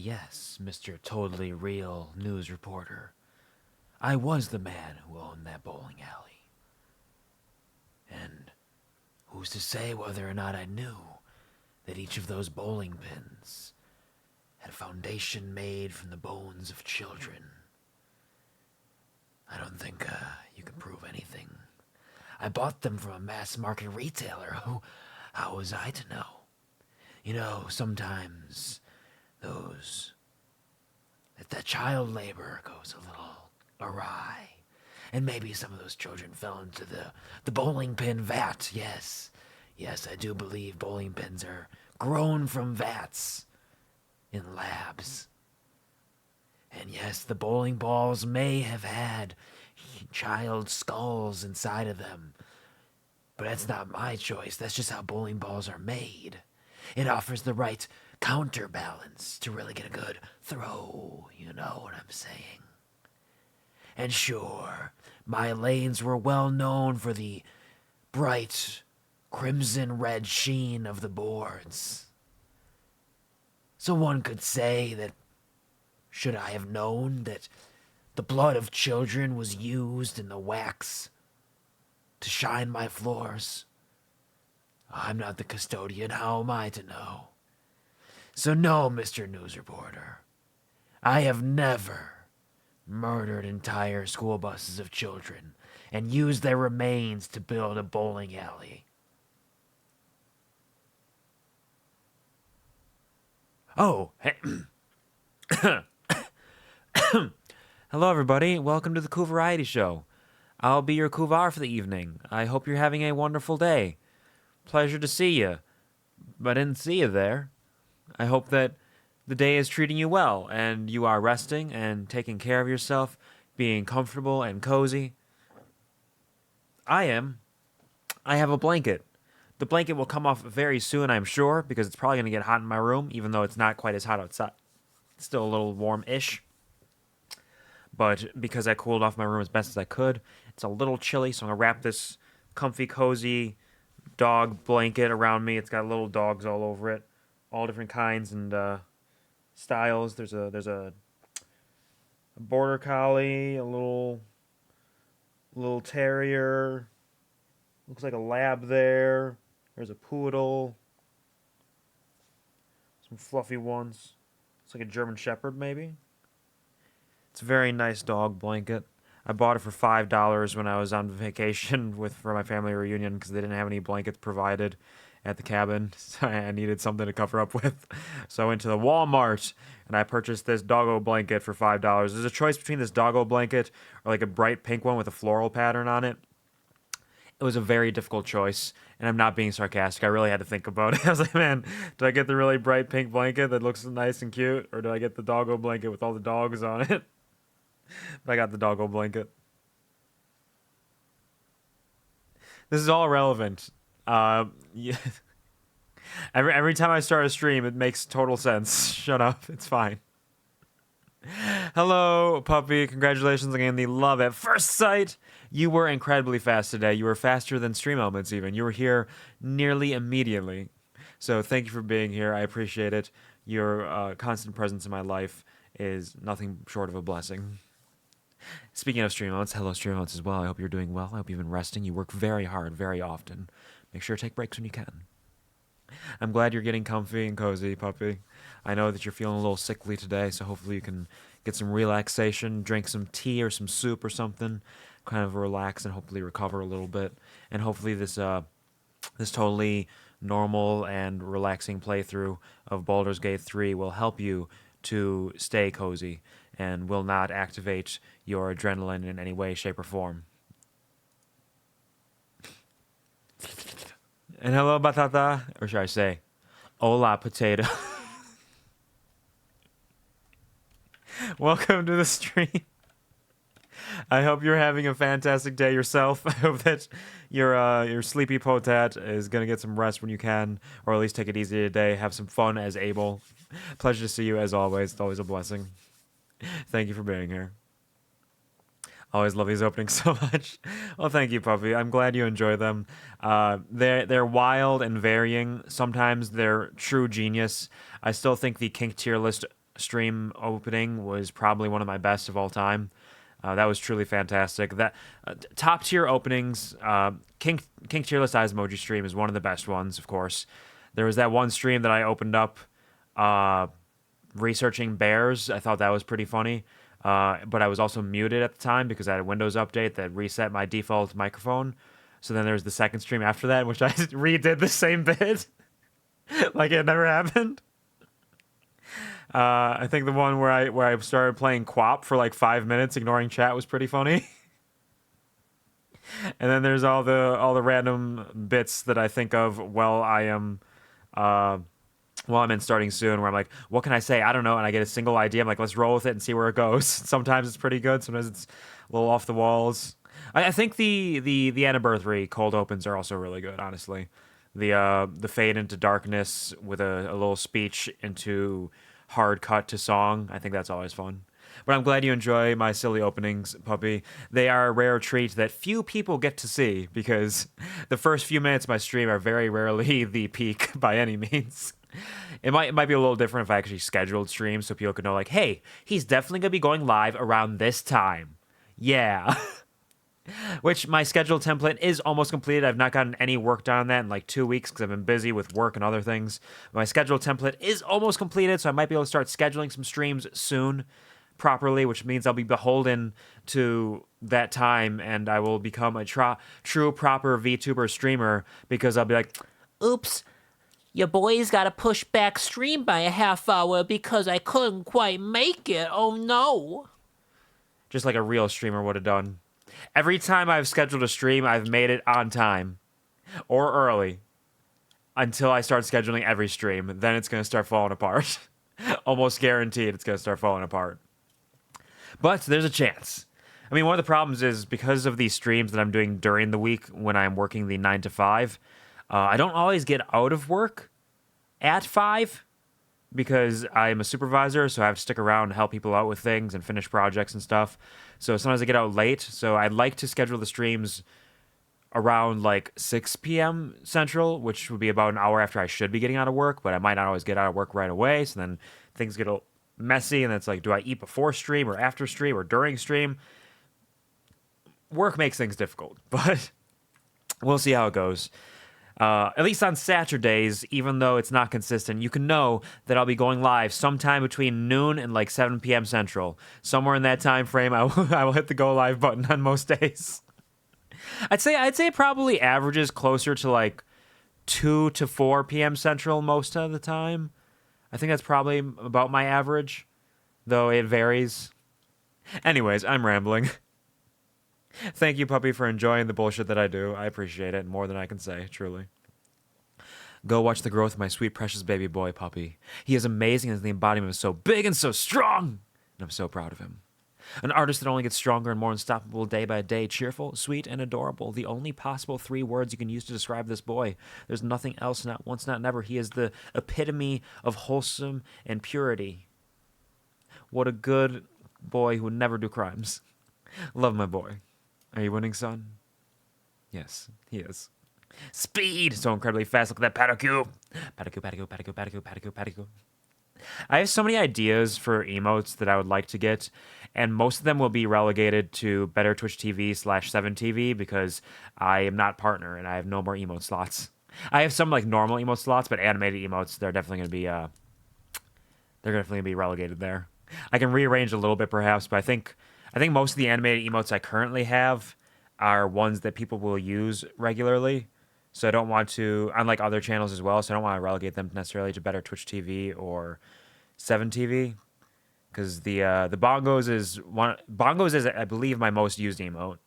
yes, Mr. Totally Real News Reporter. I was the man who owned that bowling alley. And who's to say whether or not I knew that each of those bowling pins had a foundation made from the bones of children? I don't think you can prove anything. I bought them from a mass market retailer. How was I to know? You know, sometimes that child labor goes a little awry. And maybe some of those children fell into the bowling pin vat. Yes, I do believe bowling pins are grown from vats in labs. And yes, the bowling balls may have had child skulls inside of them. But that's not my choice. That's just how bowling balls are made. It offers the right counterbalance to really get a good throw. You know what I'm saying? And sure, my lanes were well known for the bright crimson red sheen of the boards. So one could say that, should I have known that the blood of children was used in the wax to shine my floors, I'm not the custodian. How am I to know? So no, Mr. News Reporter, I have never murdered entire school buses of children and used their remains to build a bowling alley. Oh, hey. Hello, everybody. Welcome to the QuvarTV show. I'll be your Kuvar for the evening. I hope you're having a wonderful day. Pleasure to see you. But I didn't see you there. I hope that the day is treating you well, and you are resting and taking care of yourself, being comfortable and cozy. I am. I have a blanket. The blanket will come off very soon, I'm sure, because it's probably going to get hot in my room, even though it's not quite as hot outside. It's still a little warm-ish. But because I cooled off my room as best as I could, it's a little chilly, so I'm going to wrap this comfy, cozy dog blanket around me. It's got little dogs all over it, all different kinds and styles. There's a border collie, a little terrier, looks like a lab there. There's a poodle, some fluffy ones. It's like a German Shepherd, maybe. It's a very nice dog blanket. I bought it for $5 when I was on vacation for my family reunion because they didn't have any blankets provided at the cabin. So I needed something to cover up with. So I went to the Walmart and I purchased this doggo blanket for $5. There's a choice between this doggo blanket or like a bright pink one with a floral pattern on it. It was a very difficult choice, and I'm not being sarcastic. I really had to think about it. I was like, man, do I get the really bright pink blanket that looks nice and cute, or do I get the doggo blanket with all the dogs on it? But I got the doggo blanket. This is all relevant. Yeah. Every time I start a stream, it makes total sense. Shut up. It's fine. Hello, puppy. Congratulations again. The love at first sight. You were incredibly fast today. You were faster than Stream Elements even. You were here nearly immediately. So thank you for being here. I appreciate it. Your constant presence in my life is nothing short of a blessing. Speaking of Stream Elements, hello Stream Elements as well. I hope you're doing well. I hope you've been resting. You work very hard, very often. Make sure to take breaks when you can. I'm glad you're getting comfy and cozy, puppy. I know that you're feeling a little sickly today, so hopefully you can get some relaxation, drink some tea or some soup or something, kind of relax and hopefully recover a little bit. And hopefully this totally normal and relaxing playthrough of Baldur's Gate 3 will help you to stay cozy and will not activate your adrenaline in any way, shape, or form. And hello, batata, or should I say, hola, potato. Welcome to the stream. I hope you're having a fantastic day yourself. I hope that your sleepy potat is going to get some rest when you can, or at least take it easy today. Have some fun as able. Pleasure to see you as always. It's always a blessing. Thank you for being here. Always love these openings so much. Well, thank you, puppy. I'm glad you enjoy them. They're wild and varying. Sometimes they're true genius. I still think the kink tier list stream opening was probably one of my best of all time. That was truly fantastic. That top tier openings, King Tier List Eyes emoji stream is one of the best ones, of course. There was that one stream that I opened up researching bears. I thought that was pretty funny. But I was also muted at the time because I had a Windows update that reset my default microphone. So then there was the second stream after that, in which I redid the same bit, like it never happened. I think the one where I started playing Quap for like 5 minutes, ignoring chat, was pretty funny. And then there's all the random bits that I think of while I'm in starting soon, where I'm like, what can I say? I don't know, and I get a single idea. I'm like, let's roll with it and see where it goes. Sometimes it's pretty good. Sometimes it's a little off the walls. I think the anniversary cold opens are also really good, honestly. The fade into darkness with a little speech into hard cut to song. I think that's always fun. But I'm glad you enjoy my silly openings, Puppy. They are a rare treat that few people get to see because the first few minutes of my stream are very rarely the peak by any means. It might be a little different if I actually scheduled streams so people could know, like, hey, he's definitely going to be going live around this time. Yeah. Which my schedule template is almost completed. I've not gotten any work done on that in like 2 weeks because I've been busy with work and other things. My schedule template is almost completed, so I might be able to start scheduling some streams soon properly, which means I'll be beholden to that time and I will become a true proper VTuber streamer because I'll be like, oops, your boy's got to push back stream by a half hour because I couldn't quite make it. Oh no. Just like a real streamer would have done. Every time I've scheduled a stream, I've made it on time or early until I start scheduling every stream. Then it's going to start falling apart. Almost guaranteed it's going to start falling apart. But there's a chance. I mean, one of the problems is because of these streams that I'm doing during the week when I'm working the 9 to 5, I don't always get out of work at 5 because I'm a supervisor, so I have to stick around and help people out with things and finish projects and stuff. So sometimes I get out late, so I'd like to schedule the streams around like 6 p.m. Central, which would be about an hour after I should be getting out of work, but I might not always get out of work right away, so then things get messy, and it's like, do I eat before stream or after stream or during stream? Work makes things difficult, but we'll see how it goes. At least on Saturdays, even though it's not consistent, you can know that I'll be going live sometime between noon and like 7 p.m. Central. Somewhere in that time frame, I will hit the go live button on most days. I'd say it probably averages closer to like 2 to 4 p.m. Central most of the time. I think that's probably about my average, though it varies. Anyways, I'm rambling. Thank you, Puppy, for enjoying the bullshit that I do. I appreciate it more than I can say, truly. Go watch the growth of my sweet, precious baby boy, Puppy. He is amazing and the embodiment of so big and so strong, and I'm so proud of him. An artist that only gets stronger and more unstoppable day by day, cheerful, sweet, and adorable. The only possible 3 words you can use to describe this boy. There's nothing else, not once, not never. He is the epitome of wholesome and purity. What a good boy who would never do crimes. Love my boy. Are you winning, son? Yes, he is. Speed! So incredibly fast. Look at that Pataku. Pataku. I have so many ideas for emotes that I would like to get, and most of them will be relegated to Better Twitch TV /7TV because I am not partner and I have no more emote slots. I have some like normal emote slots, but animated emotes, they're definitely going to be relegated there. I can rearrange a little bit perhaps, but I think most of the animated emotes I currently have are ones that people will use regularly. So I don't want to, unlike other channels as well, so I don't want to relegate them necessarily to Better Twitch TV or 7TV. Because the bongos is, I believe, my most used emote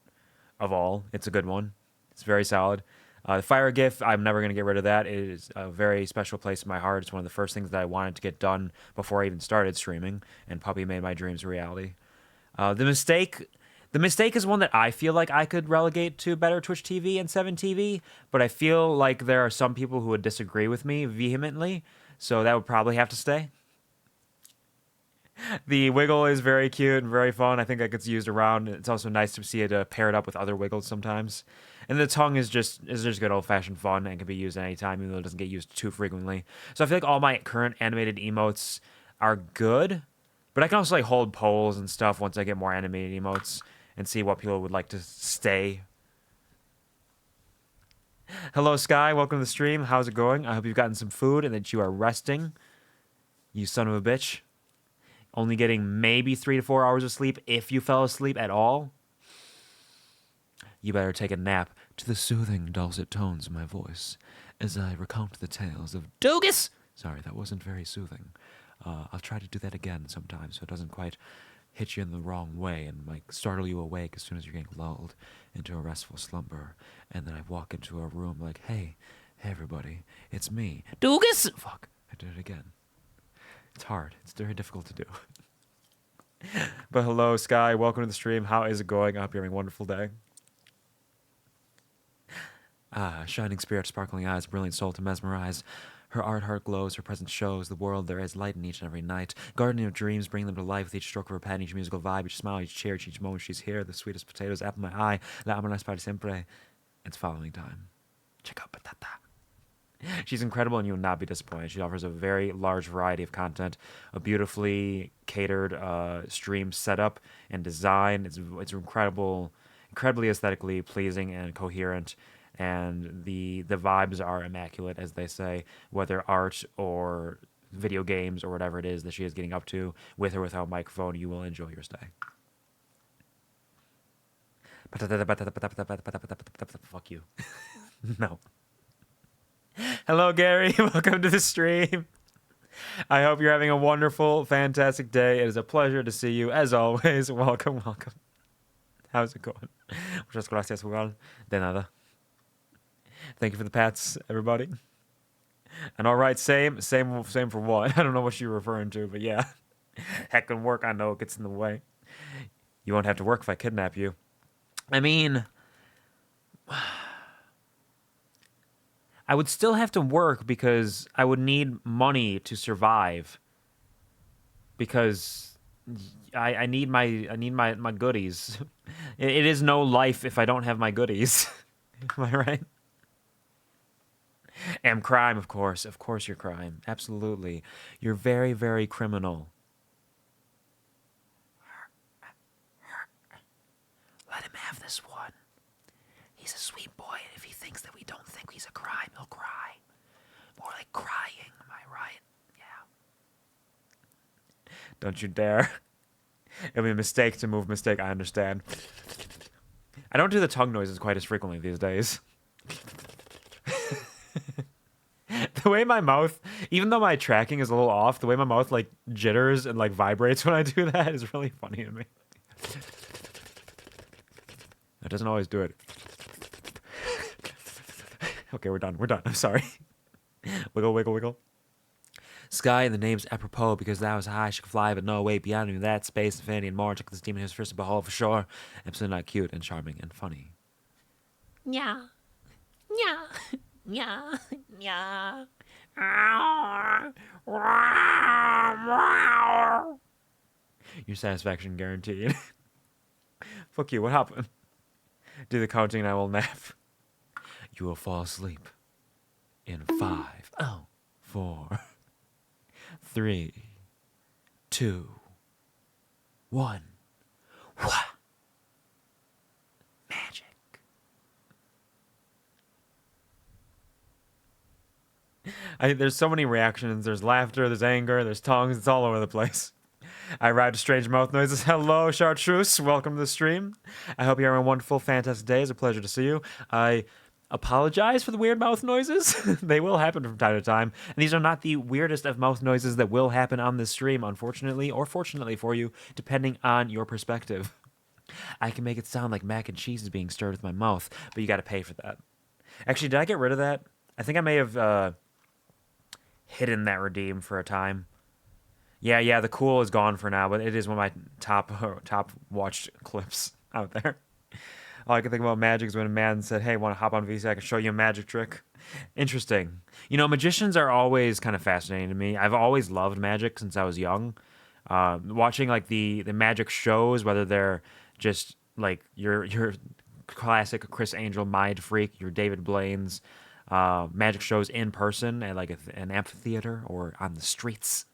of all. It's a good one. It's very solid. The fire gif, I'm never going to get rid of that. It is a very special place in my heart. It's one of the first things that I wanted to get done before I even started streaming, and Puppy made my dreams a reality. The mistake is one that I feel like I could relegate to Better Twitch TV and 7TV, but I feel like there are some people who would disagree with me vehemently, so that would probably have to stay. The wiggle is very cute and very fun. I think that gets used around. It's also nice to see it paired up with other wiggles sometimes. And the tongue is just good old-fashioned fun and can be used at any time, even though it doesn't get used too frequently. So I feel like all my current animated emotes are good, but I can also like hold polls and stuff once I get more animated emotes and see what people would like to stay. Hello, Sky. Welcome to the stream. How's it going? I hope you've gotten some food and that you are resting. You son of a bitch. Only getting maybe 3 to 4 hours of sleep if you fell asleep at all. You better take a nap to the soothing, dulcet tones of my voice as I recount the tales of Doogus. Sorry, that wasn't very soothing. I'll try to do that again sometime so it doesn't quite hit you in the wrong way and like startle you awake as soon as you're getting lulled into a restful slumber. And then I walk into a room like, hey everybody, it's me, Doogus. Fuck, I did it again. It's hard. It's very difficult to do. But hello, Sky. Welcome to the stream. How is it going? I hope you're having a wonderful day. Shining spirit, sparkling eyes, brilliant soul to mesmerize. Her art heart glows, her presence shows the world there is light in each and every night. Gardening of dreams, bring them to life with each stroke of her pen, each musical vibe, each smile, each cheer, each moment she's here. The sweetest potatoes, apple my eye, la amarás para siempre. It's following time. Check out Patata. She's incredible and you will not be disappointed. She offers a very large variety of content, a beautifully catered stream setup and design. It's incredibly aesthetically pleasing and coherent. And the vibes are immaculate, as they say, whether art or video games or whatever it is that she is getting up to, with or without microphone, you will enjoy your stay. Fuck you. No. Hello, Gary. Welcome to the stream. I hope you're having a wonderful, fantastic day. It is a pleasure to see you, as always. Welcome. How's it going? Muchas gracias, Wyll. De nada. Thank you for the pats, everybody. And all right, same for what? I don't know what you're referring to, but yeah. Heck and work, I know it gets in the way. You won't have to work if I kidnap you. I mean, I would still have to work because I would need money to survive. Because I need my goodies. It is no life if I don't have my goodies. Am I right? Am crime, of course. Of course you're crime. Absolutely. You're very, very criminal. Let him have this one. He's a sweet boy, and if he thinks that we don't think he's a crime, he'll cry. More like crying, am I right? Yeah. Don't you dare. It'll be a mistake to move mistake, I understand. I don't do the tongue noises quite as frequently these days. The way my mouth, even though my tracking is a little off, the way my mouth like jitters and like vibrates when I do that is really funny to me. It doesn't always do it. Okay, we're done. I'm sorry. Wiggle, wiggle, wiggle. Sky, and the name's apropos because that was high, she could fly, but no, way beyond even that, space, infinity, and more. Check this demon who's first to behold for sure. Absolutely not cute and charming and funny. Yeah. Yeah. Yeah. Yeah. Your satisfaction guaranteed. Fuck you, what happened? Do the counting and I will nap. You will fall asleep in 5, 4, 3, 2, 1. Magic. There's so many reactions. There's laughter, there's anger, there's tongues. It's all over the place. I ride to strange mouth noises. Hello, Chartreuse. Welcome to the stream. I hope you're having a wonderful, fantastic day. It's a pleasure to see you. I apologize for the weird mouth noises. They will happen from time to time. And these are not the weirdest of mouth noises that will happen on this stream, unfortunately, or fortunately for you, depending on your perspective. I can make it sound like mac and cheese is being stirred with my mouth, but you got to pay for that. Actually, did I get rid of that? I think I may have hidden that redeem for a time. Yeah, the cool is gone for now, but it is one of my top watched clips out there. All I can think about magic is when a man said, hey, want to hop on VC? I can show you a magic trick. Interesting. You know, magicians are always kind of fascinating to me. I've always loved magic since I was young. Watching like the magic shows, whether they're just like your classic Chris Angel Mind Freak, your David Blaine's magic shows in person at like an amphitheater or on the streets.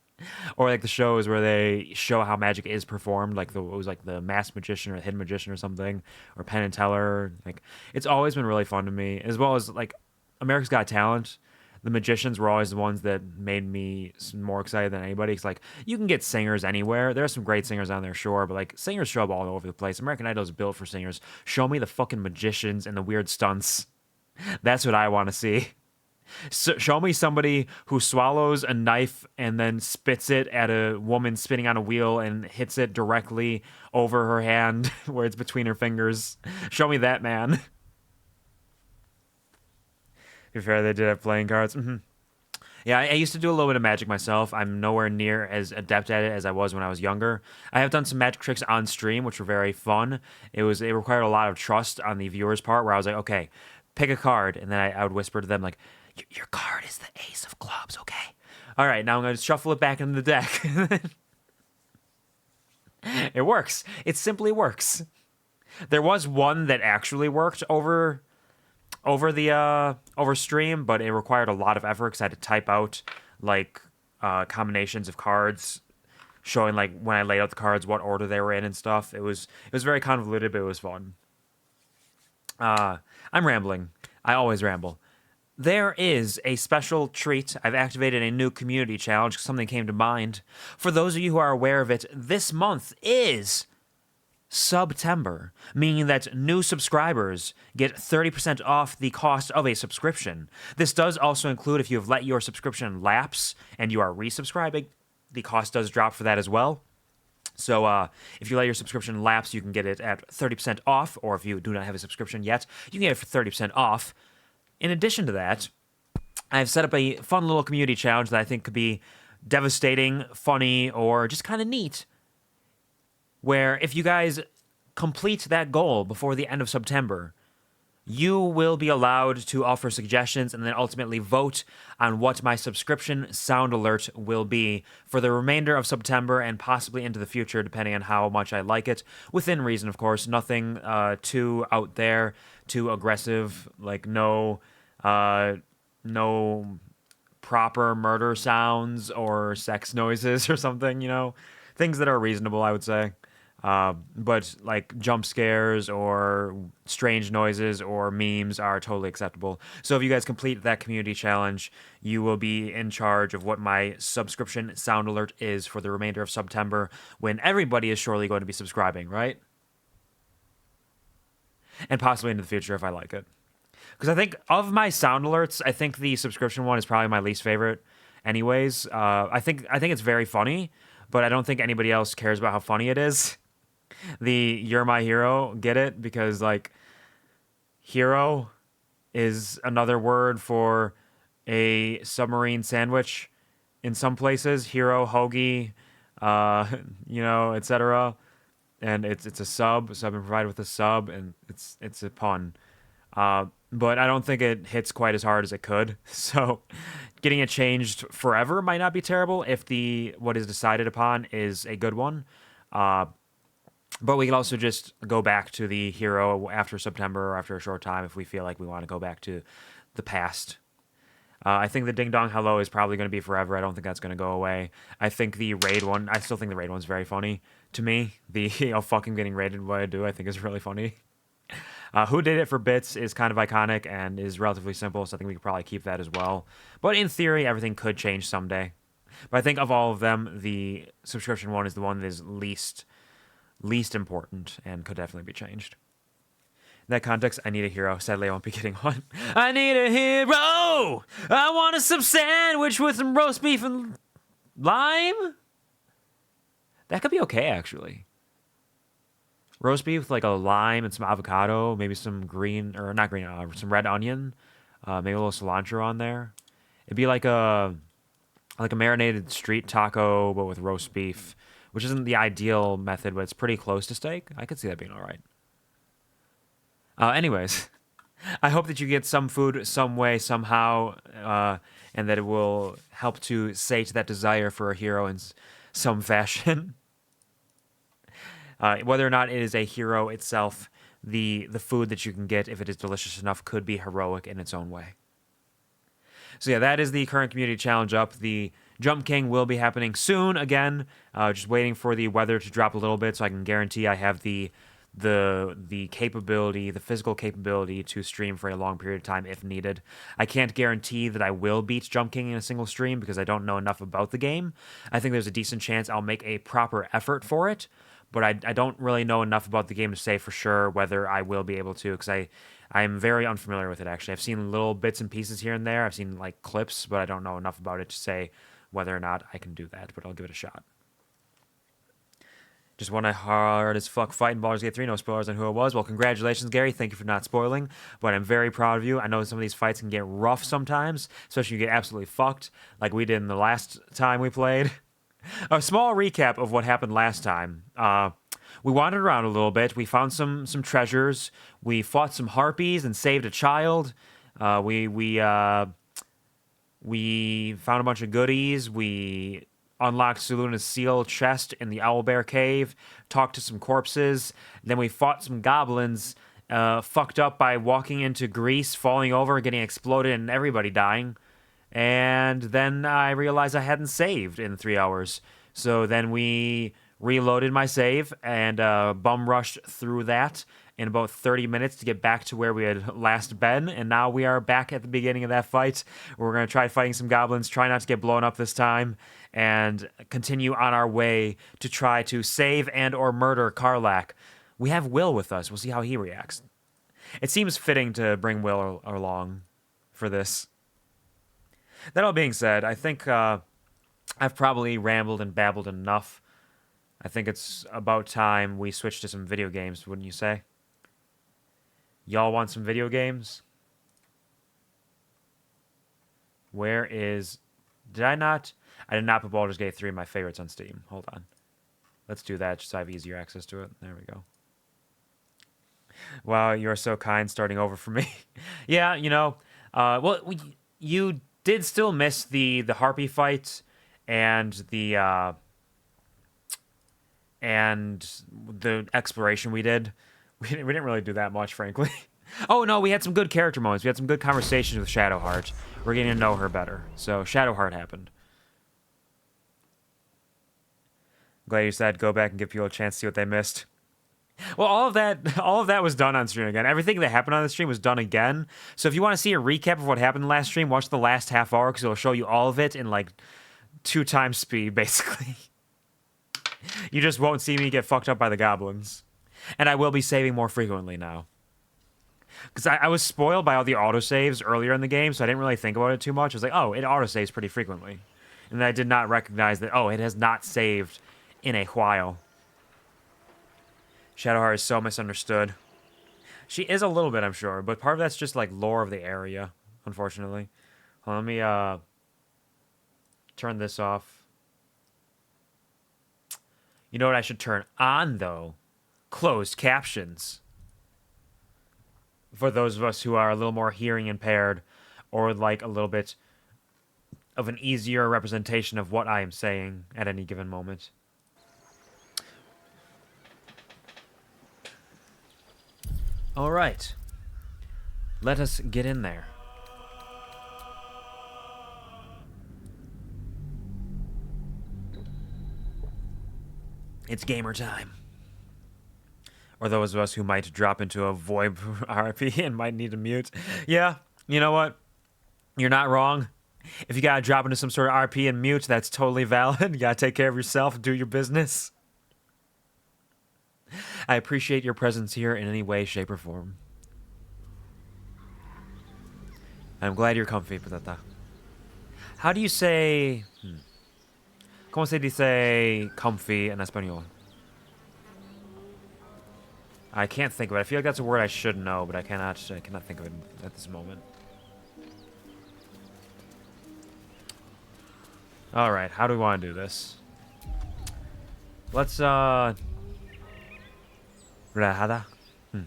Or like the shows where they show how magic is performed, like it was like the Masked Magician or the Hidden Magician or something, or Penn and Teller. Like it's always been really fun to me, as well as like America's Got Talent. The magicians were always the ones that made me more excited than anybody. It's like you can get singers anywhere. There are some great singers on there, sure, but like singers show up all over the place. American Idol is built for singers. Show me the fucking magicians and the weird stunts. That's what I want to see. So, show me somebody who swallows a knife and then spits it at a woman spinning on a wheel and hits it directly over her hand where it's between her fingers. Show me that man. To be fair, they did have playing cards. Yeah, I used to do a little bit of magic myself. I'm nowhere near as adept at it as I was when I was younger. I have done some magic tricks on stream, which were very fun. It required a lot of trust on the viewer's part, where I was like, okay, pick a card, and then I would whisper to them like, your card is the ace of clubs, okay? All right, now I'm going to shuffle it back into the deck. It works. It simply works. There was one that actually worked over stream, but it required a lot of effort because I had to type out like combinations of cards, showing like when I laid out the cards, what order they were in and stuff. It was very convoluted, but it was fun. I'm rambling. I always ramble. There is a special treat. I've activated a new community challenge because something came to mind. For those of you who are aware of it, this month is Subtember, meaning that new subscribers get 30% off the cost of a subscription. This does also include if you have let your subscription lapse and you are resubscribing, the cost does drop for that as well. So if you let your subscription lapse, you can get it at 30% off, or if you do not have a subscription yet, you can get it for 30% off. In addition to that, I've set up a fun little community challenge that I think could be devastating, funny, or just kind of neat, where if you guys complete that goal before the end of September, you will be allowed to offer suggestions and then ultimately vote on what my subscription sound alert will be for the remainder of September and possibly into the future, depending on how much I like it. Within reason, of course. Nothing too out there, too aggressive, like no proper murder sounds or sex noises or something, you know? Things that are reasonable, I would say. But like jump scares or strange noises or memes are totally acceptable. So if you guys complete that community challenge, you will be in charge of what my subscription sound alert is for the remainder of September, when everybody is surely going to be subscribing, right? And possibly into the future if I like it. Because I think of my sound alerts, I think the subscription one is probably my least favorite anyways. I think it's very funny, but I don't think anybody else cares about how funny it is. The "You're My Hero," get it? Because like hero is another word for a submarine sandwich in some places. Hero, hoagie, etc. And it's a sub, so I've been provided with a sub, and it's a pun. But I don't think it hits quite as hard as it could. So getting it changed forever might not be terrible if what is decided upon is a good one. But we can also just go back to the hero after September or after a short time if we feel like we want to go back to the past. I think the Ding Dong Hello is probably going to be forever. I don't think that's going to go away. I think the raid one, I still think the raid one's very funny to me. The fucking getting raided what I do, I think is really funny. Who Did It for Bits is kind of iconic and is relatively simple, so I think we could probably keep that as well. But in theory, everything could change someday. But I think of all of them, the subscription one is the one that is least important and could definitely be changed. In that context, I need a hero. Sadly, I won't be getting one. I need a hero! I want a sub sandwich with some roast beef and lime? That could be okay, actually. Roast beef with like a lime and some avocado, maybe some some red onion, maybe a little cilantro on there. It'd be like a marinated street taco, but with roast beef, which isn't the ideal method, but it's pretty close to steak. I could see that being all right. Anyways, I hope that you get some food some way, somehow, and that it will help to sate that desire for a hero in some fashion. Whether or not it is a hero itself, the food that you can get, if it is delicious enough, could be heroic in its own way. So yeah, that is the current community challenge up. The Jump King will be happening soon again. Just waiting for the weather to drop a little bit so I can guarantee I have the capability, the physical capability to stream for a long period of time if needed. I can't guarantee that I will beat Jump King in a single stream because I don't know enough about the game. I think there's a decent chance I'll make a proper effort for it, but I don't really know enough about the game to say for sure whether I will be able to, because I'm very unfamiliar with it, actually. I've seen little bits and pieces here and there. I've seen like clips, but I don't know enough about it to say whether or not I can do that, but I'll give it a shot. Just won a hard as fuck fight in Baldur's Gate 3. No spoilers on who it was. Well, congratulations, Gary. Thank you for not spoiling. But I'm very proud of you. I know some of these fights can get rough sometimes, especially if you get absolutely fucked, like we did in the last time we played. A small recap of what happened last time. We wandered around a little bit. We found some treasures. We fought some harpies and saved a child. We found a bunch of goodies. We unlocked Suluna's seal chest in the Owlbear Cave, talked to some corpses, then we fought some goblins, fucked up by walking into Greece, falling over, getting exploded, and everybody dying. And then I realized I hadn't saved in 3 hours. So then we reloaded my save and bum rushed through that in about 30 minutes to get back to where we had last been, and now we are back at the beginning of that fight. We're going to try fighting some goblins, try not to get blown up this time, and continue on our way to try to save and or murder Karlach. We have Wyll with us. We'll see how he reacts. It seems fitting to bring Wyll along for this. That all being said, I think I've probably rambled and babbled enough. I think it's about time we switch to some video games, wouldn't you say? Y'all want some video games? Where is... Did I not? I did not put Baldur's Gate 3 in my favorites on Steam. Hold on. Let's do that just so I have easier access to it. There we go. Wow, you're so kind starting over for me. Yeah, you know, you did still miss the harpy fight and the exploration we did. We didn't really do that much, frankly. Oh, no, we had some good character moments. We had some good conversations with Shadowheart. We're getting to know her better. So, Shadowheart happened. Glad you said go back and give people a chance to see what they missed. Well, all of that was done on stream again. Everything that happened on the stream was done again. So if you want to see a recap of what happened last stream, watch the last half hour, because it'll show you all of it in like 2 times speed, basically. You just won't see me get fucked up by the goblins. And I will be saving more frequently now. Because I was spoiled by all the autosaves earlier in the game, so I didn't really think about it too much. I was like, oh, it autosaves pretty frequently. And then I did not recognize that, oh, it has not saved in a while. Shadowheart is so misunderstood. She is a little bit, I'm sure, but part of that's just like lore of the area, unfortunately. Well, let me turn this off. You know what I should turn on, though? Closed captions. For those of us who are a little more hearing impaired, or like a little bit of an easier representation of what I am saying at any given moment. All right. Let us get in there. It's gamer time. Or those of us who might drop into a VoIP RP and might need to mute. Yeah, you know what? You're not wrong. If you gotta drop into some sort of RP and mute, that's totally valid. You gotta take care of yourself, do your business. I appreciate your presence here in any way, shape, or form. I'm glad you're comfy, Patata. How do you say... ¿Cómo se dice comfy en español? I can't think of it. I feel like that's a word I should know, but I cannot think of it at this moment. Alright, how do we want to do this? Let's, relajada?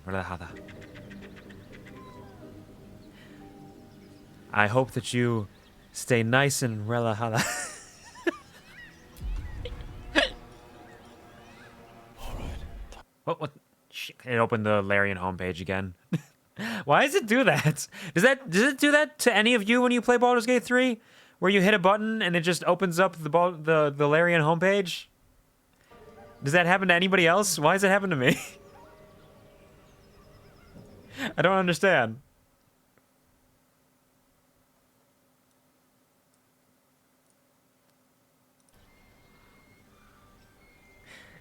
Relajada. I hope that you stay nice and relajada. What? It opened the Larian homepage again. Why does it do that? Does it do that to any of you when you play Baldur's Gate 3? Where you hit a button and it just opens up the Larian homepage? Does that happen to anybody else? Why does it happen to me? I don't understand.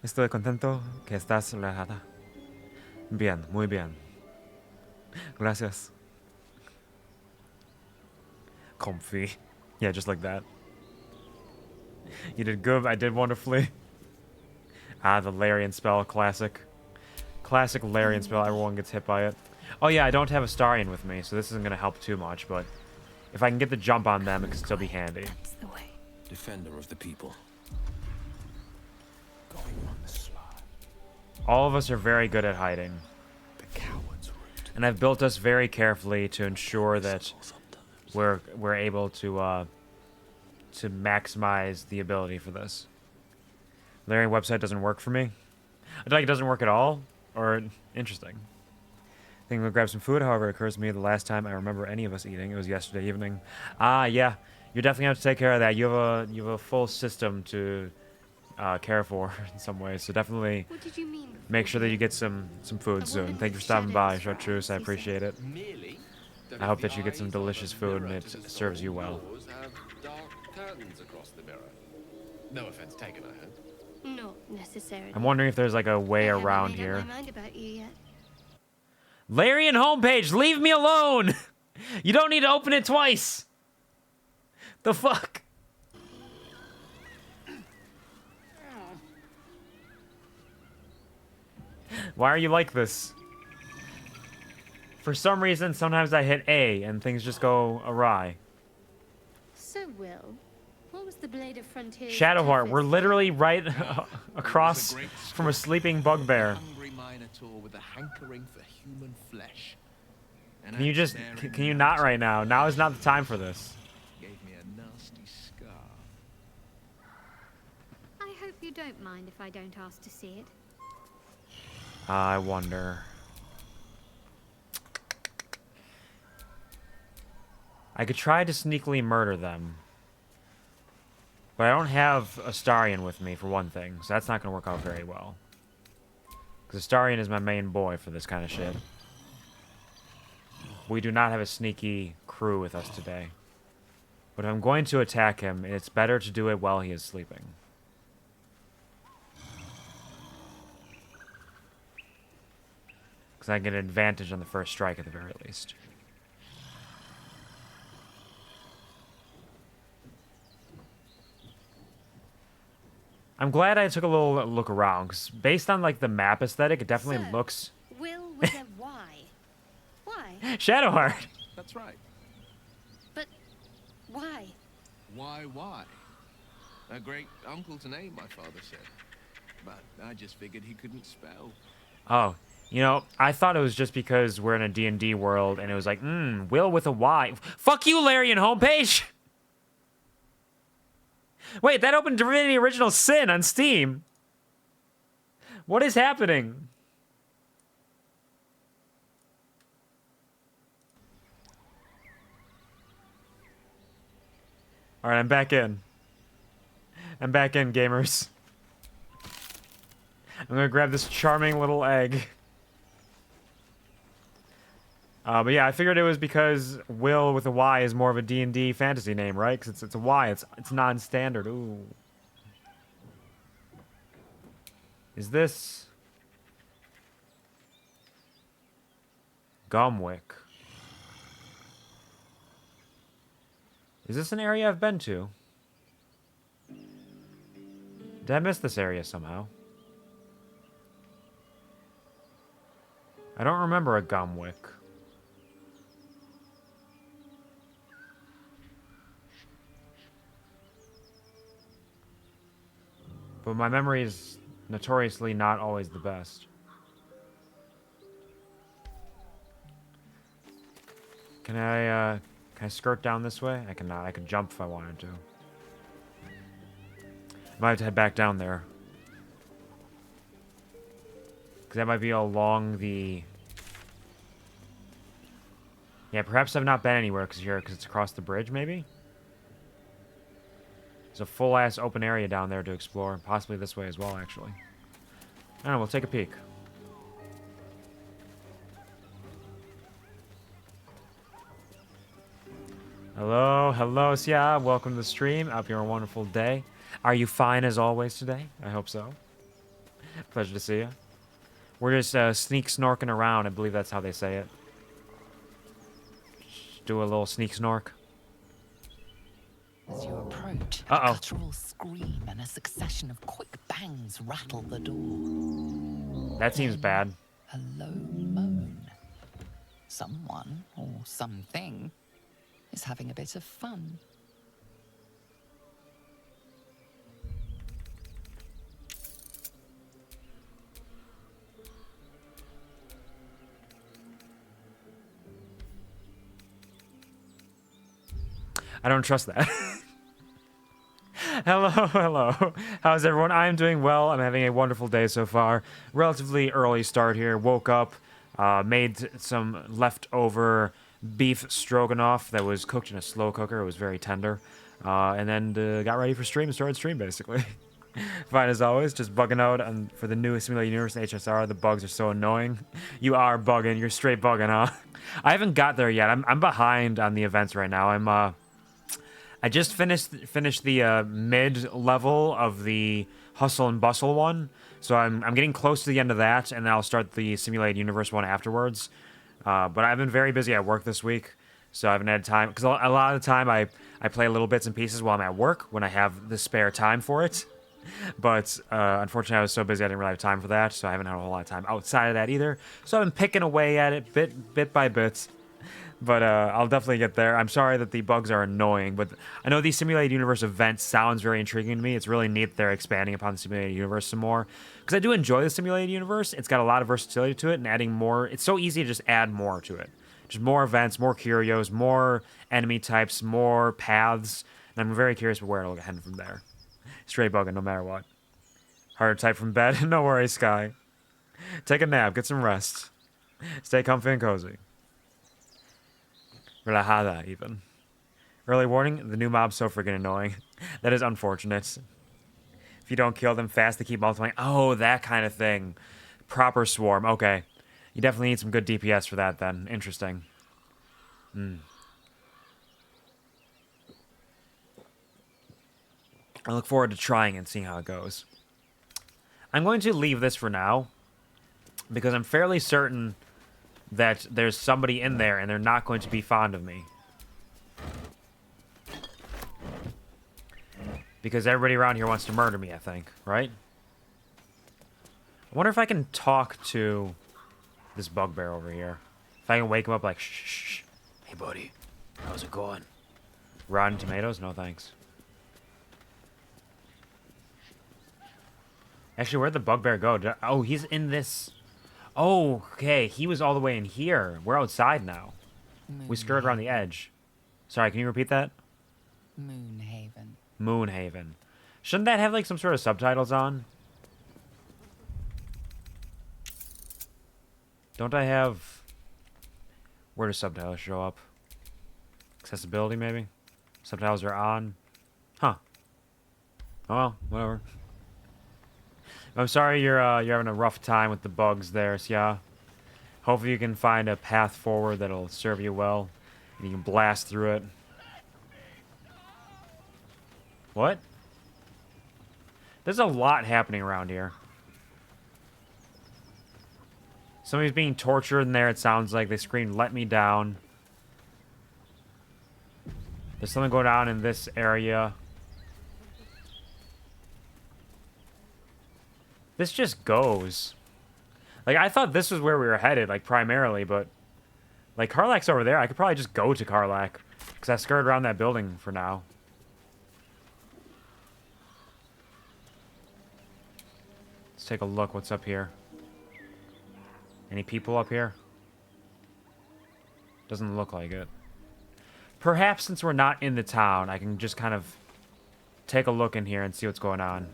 Estoy contento que estás relajada. Bien, muy bien. Gracias. Comfy. Yeah, just like that. You did good, I did wonderfully. Ah, the Larian spell, classic. Classic Larian spell, everyone gets hit by it. Oh yeah, I don't have a Starion with me, so this isn't gonna help too much, but if I can get the jump on them, it can still be handy. That's the way. Defender of the people. Going on the sly. All of us are very good at hiding. The coward's route. And I've built us very carefully to ensure that we're able to maximize the ability for this. Larian website doesn't work for me. I feel like it doesn't work at all. Or interesting. I think we'll grab some food. However, it occurs to me the last time I remember any of us eating, it was yesterday evening. Ah, yeah. You're definitely gonna have to take care of that. You have a full system to care for in some ways. So definitely What did you mean? make sure that you get some food soon. Thank you for stopping by, Chartreuse. I appreciate it. Merely that I hope if that the you get some eyes of a delicious food and mirror it to the serves you well. doors have dark curtains across the mirror. No offense taken, I hope. Not necessarily. I'm wondering if there's like a way I haven't around made up here. my mind about you yet. Larian homepage, leave me alone! You don't need to open it twice! The fuck? Why are you like this? For some reason, sometimes I hit A and things just go awry. So, Will, what was the Blade of Frontier? Shadowheart, we're literally right across from a sleeping bugbear. Hungry minotaur with a hankering for human flesh. Can you just, can you not right now? Now is not the time for this. Gave me a nasty scar. I hope you don't mind if I don't ask to see it. I wonder. I could try to sneakily murder them. But I don't have Astarion with me, for one thing, so that's not going to work out very well. Because Astarion is my main boy for this kind of shit. We do not have a sneaky crew with us today. But if I'm going to attack him, it's better to do it while he is sleeping. Because I get an advantage on the first strike at the very least. I'm glad I took a little look around, because based on like the map aesthetic, it definitely Sir, looks... Will with a Y. Why? Shadowheart! That's right. But why? Why? A great uncle to name, my father said. But I just figured he couldn't spell. Oh, you know, I thought it was just because we're in a D&D world, and it was like, Will with a Y. Fuck you, Larian homepage! Wait, that opened Divinity Original Sin on Steam. What is happening? Alright, I'm back in. I'm back in, gamers. I'm gonna grab this charming little egg. But yeah, I figured it was because Will with a Y is more of a D&D fantasy name, right? Because it's a Y. It's non-standard. Ooh. Is this... Gomwick. Is this an area I've been to? Did I miss this area somehow? I don't remember a Gomwick. But my memory is notoriously not always the best. Can I skirt down this way? I cannot. I could jump if I wanted to. I might have to head back down there. Because that might be along the... Yeah, perhaps I've not been anywhere because it's across the bridge, maybe? There's a full-ass open area down there to explore. Possibly this way as well, actually. I don't know, we'll take a peek. Hello, hello, Sia. Welcome to the stream. I hope you're a wonderful day. Are you fine as always today? I hope so. Pleasure to see you. We're just sneak snorking around. I believe that's how they say it. Just do a little sneak snork. As you approach, Uh-oh. a guttural scream and a succession of quick bangs rattle the door. That seems bad. A low moan. Someone, or something, is having a bit of fun. I don't trust that. Hello, hello. How's everyone? I'm doing well. I'm having a wonderful day so far. Relatively early start here. Woke up, made some leftover beef stroganoff that was cooked in a slow cooker. It was very tender. And then got ready for stream and started stream, basically. Fine as always. Just bugging out for the new Simulated Universe HSR. The bugs are so annoying. You are bugging. You're straight bugging, huh? I haven't got there yet. I'm behind on the events right now. I just finished the mid level of the Hustle and Bustle one, so I'm getting close to the end of that, and then I'll start the Simulated Universe one afterwards. But I've been very busy at work this week, so I haven't had time, because a lot of the time I play little bits and pieces while I'm at work when I have the spare time for it. But unfortunately, I was so busy I didn't really have time for that, so I haven't had a whole lot of time outside of that either. So I've been picking away at it bit by bit. But I'll definitely get there. I'm sorry that the bugs are annoying, but I know the Simulated Universe event sounds very intriguing to me. It's really neat they're expanding upon the Simulated Universe some more. Because I do enjoy the Simulated Universe. It's got a lot of versatility to it, and adding more... It's so easy to just add more to it. Just more events, more curios, more enemy types, more paths. And I'm very curious where it'll head from there. Straight bugging, no matter what. Hard to type from bed? No worries, Sky. Take a nap, get some rest. Stay comfy and cozy. Relajada, even. Early warning, the new mob's so freaking annoying. That is unfortunate. If you don't kill them fast, they keep multiplying. Oh, that kind of thing. Proper swarm, okay. You definitely need some good DPS for that, then. Interesting. I look forward to trying and seeing how it goes. I'm going to leave this for now, because I'm fairly certain that there's somebody in there and they're not going to be fond of me. Because everybody around here wants to murder me, I think, right? I wonder if I can talk to this bugbear over here. If I can wake him up like, shh, shh, shh. Hey, buddy. How's it going? Rotten tomatoes? No thanks. Actually, where'd the bugbear go? Oh, he's in this... Oh, okay. He was all the way in here. We're outside now. We skirted around the edge. Sorry, can you repeat that? Moonhaven. Moonhaven. Shouldn't that have, like, some sort of subtitles on? Don't I have... Where do subtitles show up? Accessibility, maybe? Subtitles are on. Huh. Oh, well, whatever. I'm sorry you're having a rough time with the bugs there, yeah. Hopefully you can find a path forward that'll serve you well, and you can blast through it. What? There's a lot happening around here. Somebody's being tortured in there, it sounds like. They screamed, "Let me down." There's something going on in this area. This just goes. Like, I thought this was where we were headed, like, primarily, but... Like, Karlach's over there. I could probably just go to Karlach. Because I skirted around that building for now. Let's take a look. What's up here? Any people up here? Doesn't look like it. Perhaps since we're not in the town, I can just kind of take a look in here and see what's going on.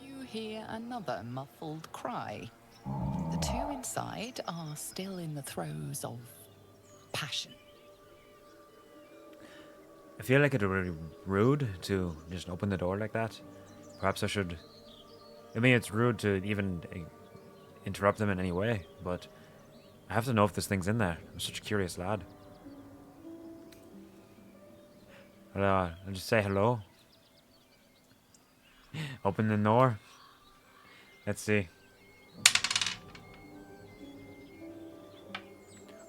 You hear another muffled cry. The The two inside are still in the throes of passion. I feel like it would be rude to just open the door like that. Perhaps I should... I mean, it's rude to even interrupt them in any way, but I have to know if this thing's in there. I'm such a curious lad. I'll just say hello. Open the door. Let's see.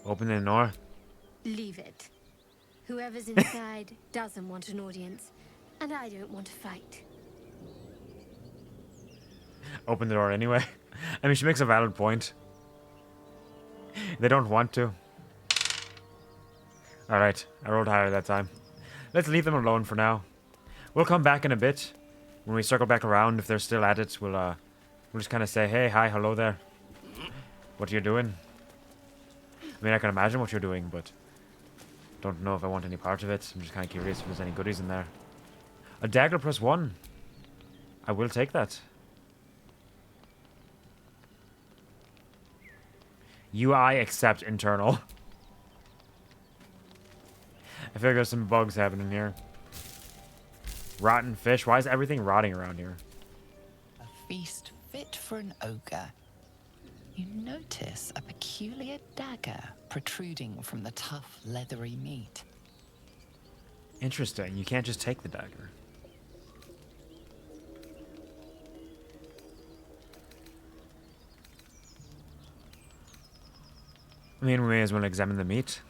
Open the door. Leave it. Whoever's inside doesn't want an audience, and I don't want to fight. Open the door anyway. I mean, she makes a valid point. They don't want to. Alright, I rolled higher that time. Let's leave them alone for now. We'll come back in a bit. When we circle back around, if they're still at it, we'll just kind of say, hey, hi, hello there. What are you doing? I mean, I can imagine what you're doing, but don't know if I want any part of it. I'm just kind of curious if there's any goodies in there. A dagger +1. I will take that. UI accept internal. I feel like there's some bugs happening here. Rotten fish. Why is everything rotting around here? A feast fit for an ogre. You notice a peculiar dagger protruding from the tough, leathery meat. Interesting. You can't just take the dagger. I mean, we may as well examine the meat.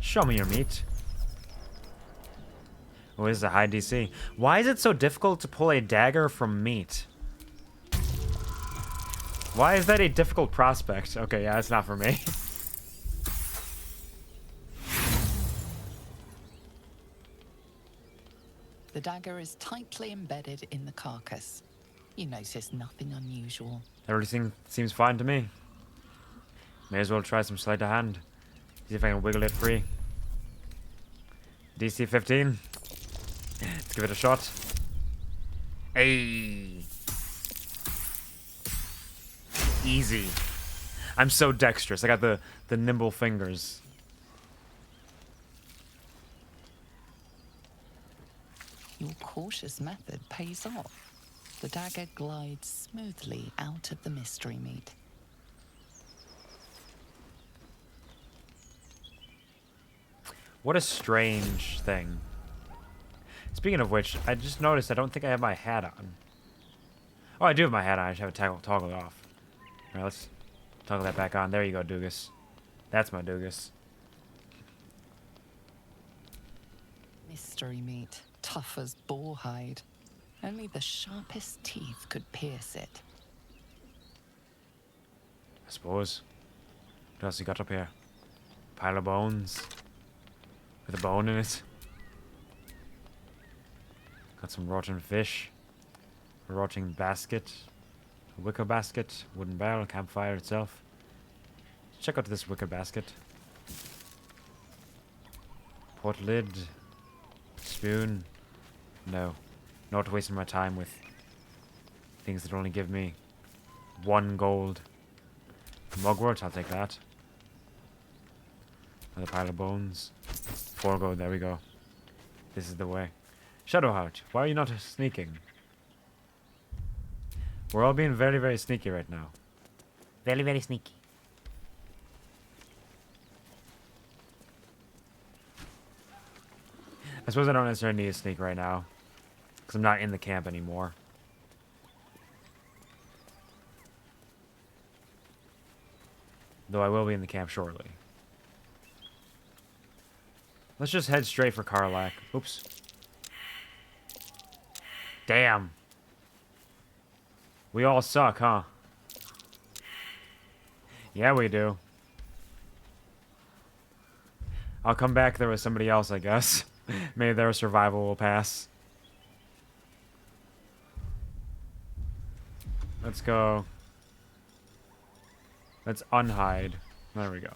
Show me your meat. Oh, this is a high DC. Why is it so difficult to pull a dagger from meat? Why is that a difficult prospect? Okay, yeah, it's not for me. The dagger is tightly embedded in the carcass. You notice nothing unusual. Everything seems fine to me. May as well try some sleight of hand. See if I can wiggle it free. DC 15. Let's give it a shot. Hey. Easy. I'm so dexterous. I got the nimble fingers. Your cautious method pays off. The dagger glides smoothly out of the mystery meat. What a strange thing. Speaking of which, I just noticed I don't think I have my hat on. Oh, I do have my hat on. I just have it toggled off. Alright, let's toggle that back on. There you go, Doogus. That's my Doogus. Mystery meat, tough as boar hide. Only the sharpest teeth could pierce it. I suppose. What else you got up here? Pile of bones. With a bone in it. Got some rotten fish. A rotting basket. A wicker basket. Wooden barrel. Campfire itself. Check out this wicker basket. Pot lid. Spoon. No. Not wasting my time with things that only give me 1 gold. Mugwort, I'll take that. Another pile of bones. 4 gold, there we go. This is the way. Shadowheart, why are you not sneaking? We're all being very, very sneaky right now. Very, very sneaky. I suppose I don't necessarily need to sneak right now. Because I'm not in the camp anymore. Though I will be in the camp shortly. Let's just head straight for Karlach. Oops. Damn. We all suck, huh? Yeah, we do. I'll come back there with somebody else, I guess. Maybe their survival will pass. Let's go. Let's unhide. There we go.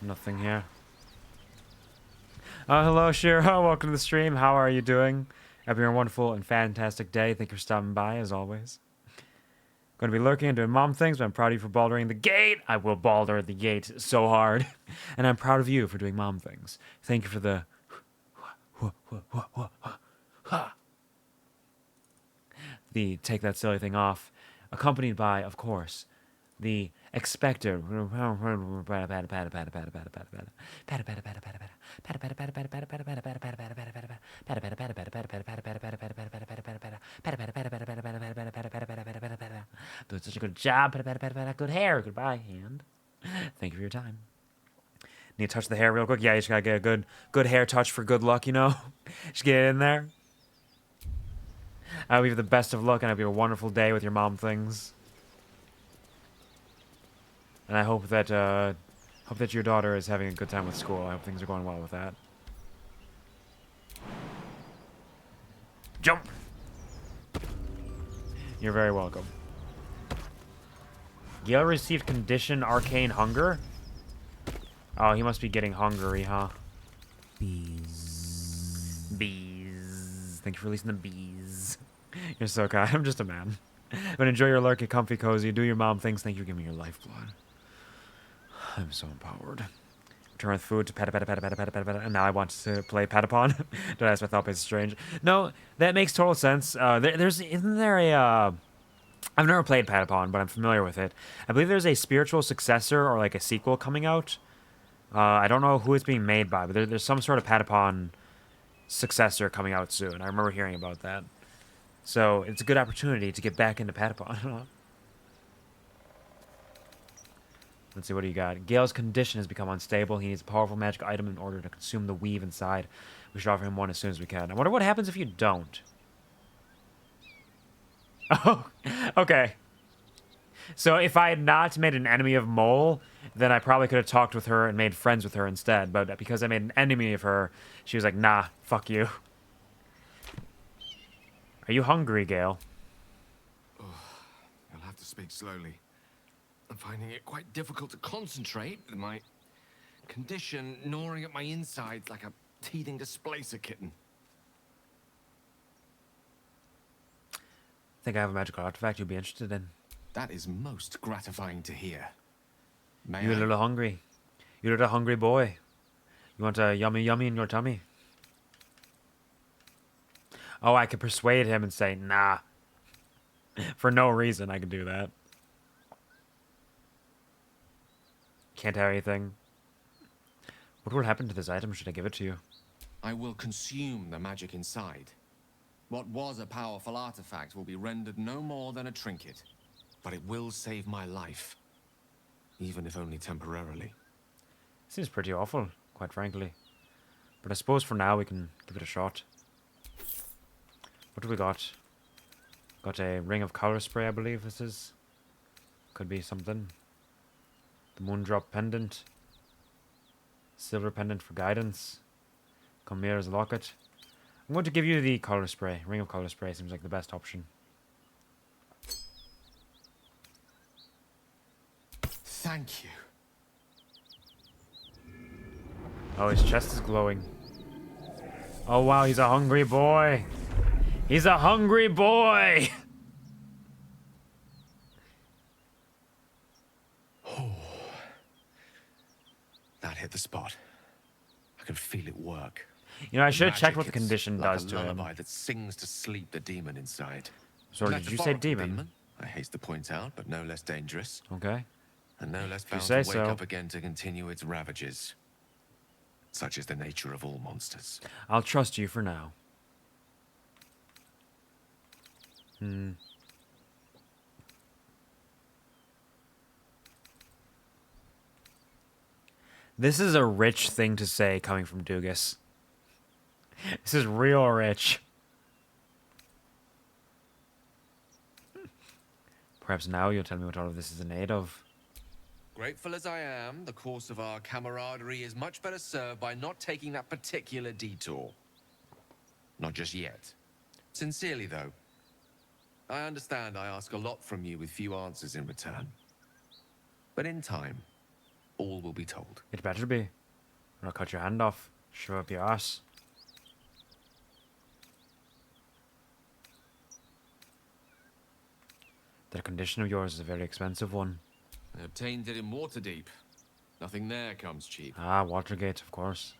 Nothing here. Hello, Shiro. Welcome to the stream. How are you doing? Hope you're a wonderful and fantastic day. Thank you for stopping by, as always. Going to be lurking and doing mom things, but I'm proud of you for baldering the gate. I will baldur the gate so hard. And I'm proud of you for doing mom things. Thank you for the... the take that silly thing off. Accompanied by, of course, the expected... Doing such a good job. Good hair. Goodbye. And thank you for your time. Need to touch the hair real quick? Yeah, you just gotta get a good hair touch for good luck, you know? Just get it in there. I hope you have the best of luck and I hope you have a wonderful day with your mom things. And I hope that your daughter is having a good time with school. I hope things are going well with that. Jump! You're very welcome. Gale received condition arcane hunger? Oh, he must be getting hungry, huh? Bees. Bees. Thank you for releasing the bees. You're so kind. I'm just a man. But enjoy your lurk, get comfy, cozy, do your mom things. Thank you for giving me your lifeblood. I'm so empowered. Return with food to peta, and now I want to play Patapon. Don't ask my thought base is strange. No, that makes total sense. Isn't there a I've never played Patapon, but I'm familiar with it. I believe there's a spiritual successor or like a sequel coming out. I don't know who it's being made by, but there's some sort of Patapon successor coming out soon. I remember hearing about that. So it's a good opportunity to get back into Patapon. Let's see, what do you got? Gale's condition has become unstable. He needs a powerful magic item in order to consume the weave inside. We should offer him one as soon as we can. I wonder what happens if you don't. Oh, okay. So if I had not made an enemy of Mole, then I probably could have talked with her and made friends with her instead. But because I made an enemy of her, she was like, nah, fuck you. Are you hungry, Gale? You'll have to speak slowly. I'm finding it quite difficult to concentrate with my condition gnawing at my insides like a teething displacer kitten. Think I have a magical artifact you'd be interested in. That is most gratifying to hear. May You're a I? little hungry. You're a little hungry boy. You want a yummy yummy in your tummy? Oh, I could persuade him and say, nah. For no reason, I could do that. Can't have anything. What would happen to this item should I give it to you? I will consume the magic inside. What was a powerful artifact will be rendered no more than a trinket. But it will save my life. Even if only temporarily. Seems pretty awful, quite frankly. But I suppose for now we can give it a shot. What do we got? Got a ring of color spray, I believe this is. Could be something. The Moondrop pendant. Silver pendant for guidance. Chimera's locket. I'm going to give you the color spray. Ring of color spray seems like the best option. Thank you. Oh, his chest is glowing. Oh wow, he's a hungry boy. He's a hungry boy. That hit the spot. I can feel it work. You know, I should have checked Magic, what the it's condition like does a to him. lullaby that sings to sleep the demon inside. Sorry, did you say demon? I haste to point out, but no less dangerous. Okay. And no less If you bound say to wake so. up again to continue its ravages. Such is the nature of all monsters. I'll trust you for now. This is a rich thing to say coming from Doogus. This is real rich. Perhaps now you'll tell me what all of this is in aid of. Grateful as I am, the course of our camaraderie is much better served by not taking that particular detour. Not just yet. Sincerely, though. I understand I ask a lot from you with few answers in return. But in time, all will be told. It better be. Or I'll cut your hand off. Show up your ass. That condition of yours is a very expensive one. I obtained it in Waterdeep. Nothing there comes cheap. Ah, Watergate, of course.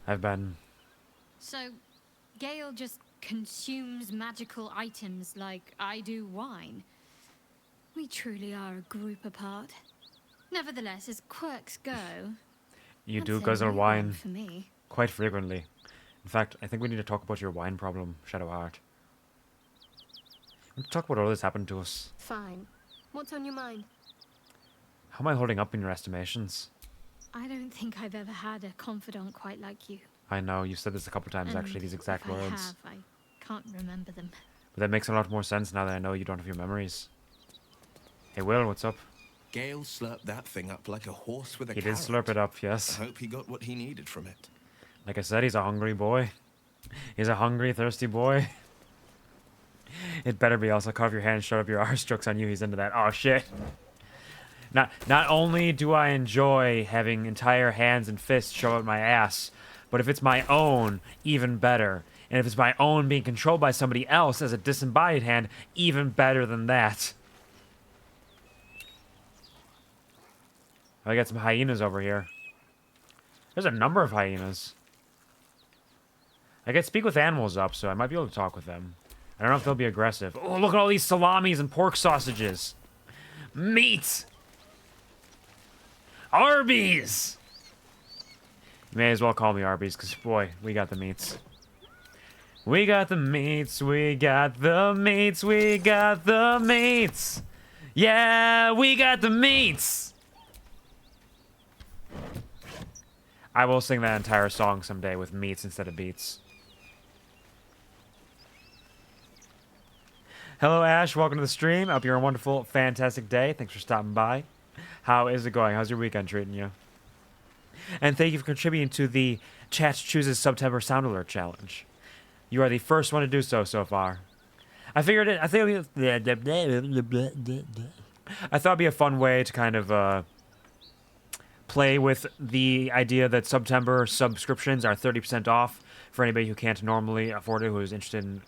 I've been... So, Gale just consumes magical items like I do wine. We truly are a group apart. Nevertheless, as quirks go, You that's do a guzzle new one wine for me. quite frequently. In fact, I think we need to talk about your wine problem, Shadowheart. We need to talk about all this happened to us. Fine. What's on your mind? How am I holding up in your estimations? I don't think I've ever had a confidant quite like you. I know, you've said this a couple times, actually, And these exact if words. I can't remember them. But that makes a lot more sense now that I know you don't have your memories. Hey, Wyll, what's up? Gale slurped that thing up like a horse with a He carrot. did slurp it up, yes. I hope he got what he needed from it. Like I said, he's a hungry boy. He's a hungry, thirsty boy. It better be also cut off your hand and shut up your arse. Joke's on you, he's into that. Oh, shit. Not only do I enjoy having entire hands and fists show up my ass, but if it's my own, even better. And if it's my own being controlled by somebody else as a disembodied hand, even better than that. I got some hyenas over here. There's a number of hyenas. I get speak with animals up, so I might be able to talk with them. I don't know if they'll be aggressive. Oh, look at all these salamis and pork sausages. Meat! Arby's! You may as well call me Arby's, because, boy, we got the meats. We got the meats, we got the meats, we got the meats! Yeah, we got the meats! I will sing that entire song someday with meats instead of beats. Hello, Ash. Welcome to the stream. I hope you're a wonderful, fantastic day. Thanks for stopping by. How is it going? How's your weekend treating you? And thank you for contributing to the Chat Chooses September Sound Alert Challenge. You are the first one to do so far. I figured it. I thought it'd be a fun way to kind of play with the idea that September subscriptions are 30% off for anybody who can't normally afford it, who is interested in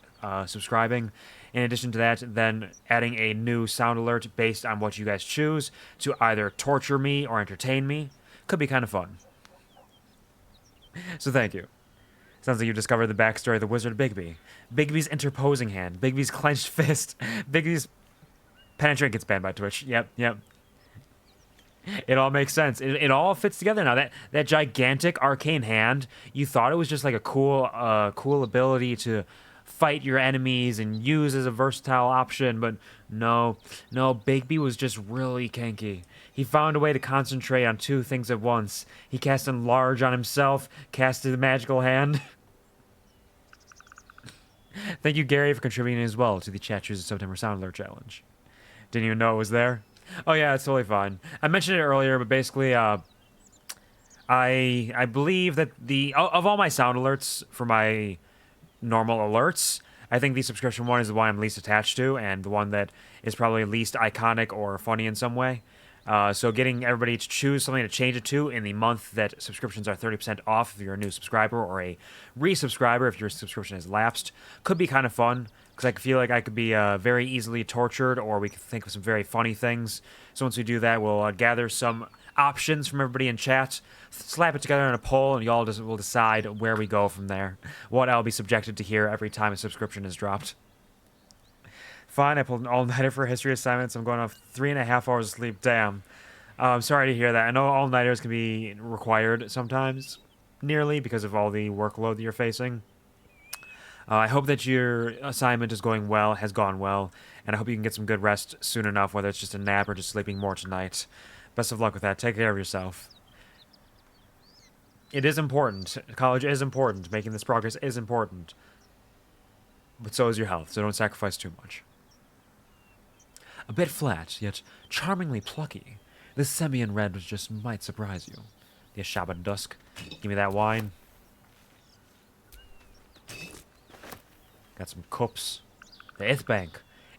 subscribing. In addition to that, then adding a new sound alert based on what you guys choose to either torture me or entertain me could be kind of fun. So thank you. Sounds like you discovered the backstory of the wizard Bigby. Bigby's interposing hand, Bigby's clenched fist, Bigby's penetrate gets banned by Twitch. Yep. It all makes sense. It all fits together now. That gigantic arcane hand, you thought it was just like a cool ability to fight your enemies and use as a versatile option, but no, Bigby was just really kinky. He found a way to concentrate on two things at once. He cast Enlarge on himself, casted the magical hand. Thank you, Gary, for contributing as well to the Chat Chooses September Sound Alert Challenge. Didn't even know it was there? Oh yeah, it's totally fine. I mentioned it earlier, but basically, I believe that of all my sound alerts for my normal alerts, I think the subscription one is the one I'm least attached to, and the one that is probably least iconic or funny in some way. So getting everybody to choose something to change it to in the month that subscriptions are 30% off if you're a new subscriber, or a resubscriber if your subscription has lapsed, could be kind of fun, because I feel like I could be very easily tortured, or we could think of some very funny things. So once we do that, we'll gather some options from everybody in chat, slap it together in a poll, and y'all will decide where we go from there. What I'll be subjected to hear every time a subscription is dropped. Fine, I pulled an all-nighter for history assignments. I'm going off 3.5 hours of sleep. Damn. I'm sorry to hear that. I know all-nighters can be required sometimes, nearly, because of all the workload that you're facing. I hope that your assignment is going well, has gone well, and I hope you can get some good rest soon enough, whether it's just a nap or just sleeping more tonight. Best of luck with that. Take care of yourself. It is important. College is important. Making this progress is important. But so is your health, so don't sacrifice too much. A bit flat, yet charmingly plucky. This Sembian red just might surprise you. The Ashaba Dusk. Give me that wine. Got some cups. The Ithbank.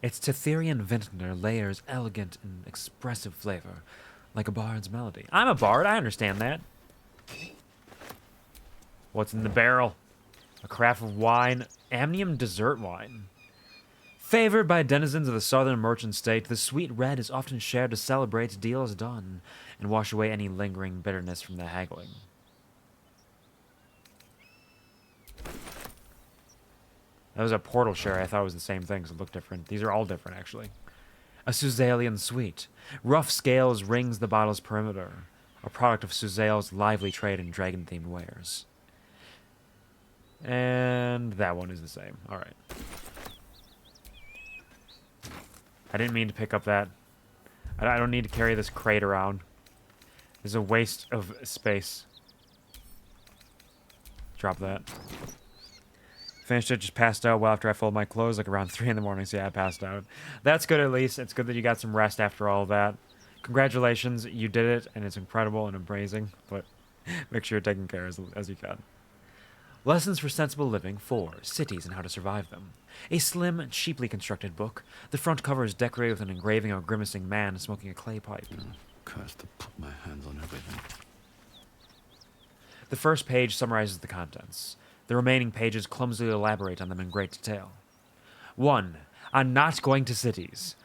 Its Tetherian vintner layers elegant and expressive flavor, like a bard's melody. I'm a bard, I understand that. What's in the barrel? A carafe of wine, amnium dessert wine. Favored by denizens of the southern merchant state, the sweet red is often shared to celebrate deals done and wash away any lingering bitterness from the haggling. That was a portal share. I thought it was the same thing, so it looked different. These are all different, actually. A Suzalian sweet. Rough scales rings the bottle's perimeter, a product of Suzale's lively trade in dragon-themed wares. And that one is the same. All right. I didn't mean to pick up that. I don't need to carry this crate around. It's a waste of space. Drop that. Finished it, just passed out well after I folded my clothes, like around 3 in the morning, so yeah, I passed out. That's good at least. It's good that you got some rest after all of that. Congratulations, you did it, and it's incredible and amazing, but make sure you're taking care as you can. Lessons for Sensible Living 4, Cities and How to Survive Them. A slim, cheaply constructed book. The front cover is decorated with an engraving of a grimacing man smoking a clay pipe. Cursed to put my hands on everything. The first page summarizes the contents. The remaining pages clumsily elaborate on them in great detail. 1. On not going to cities.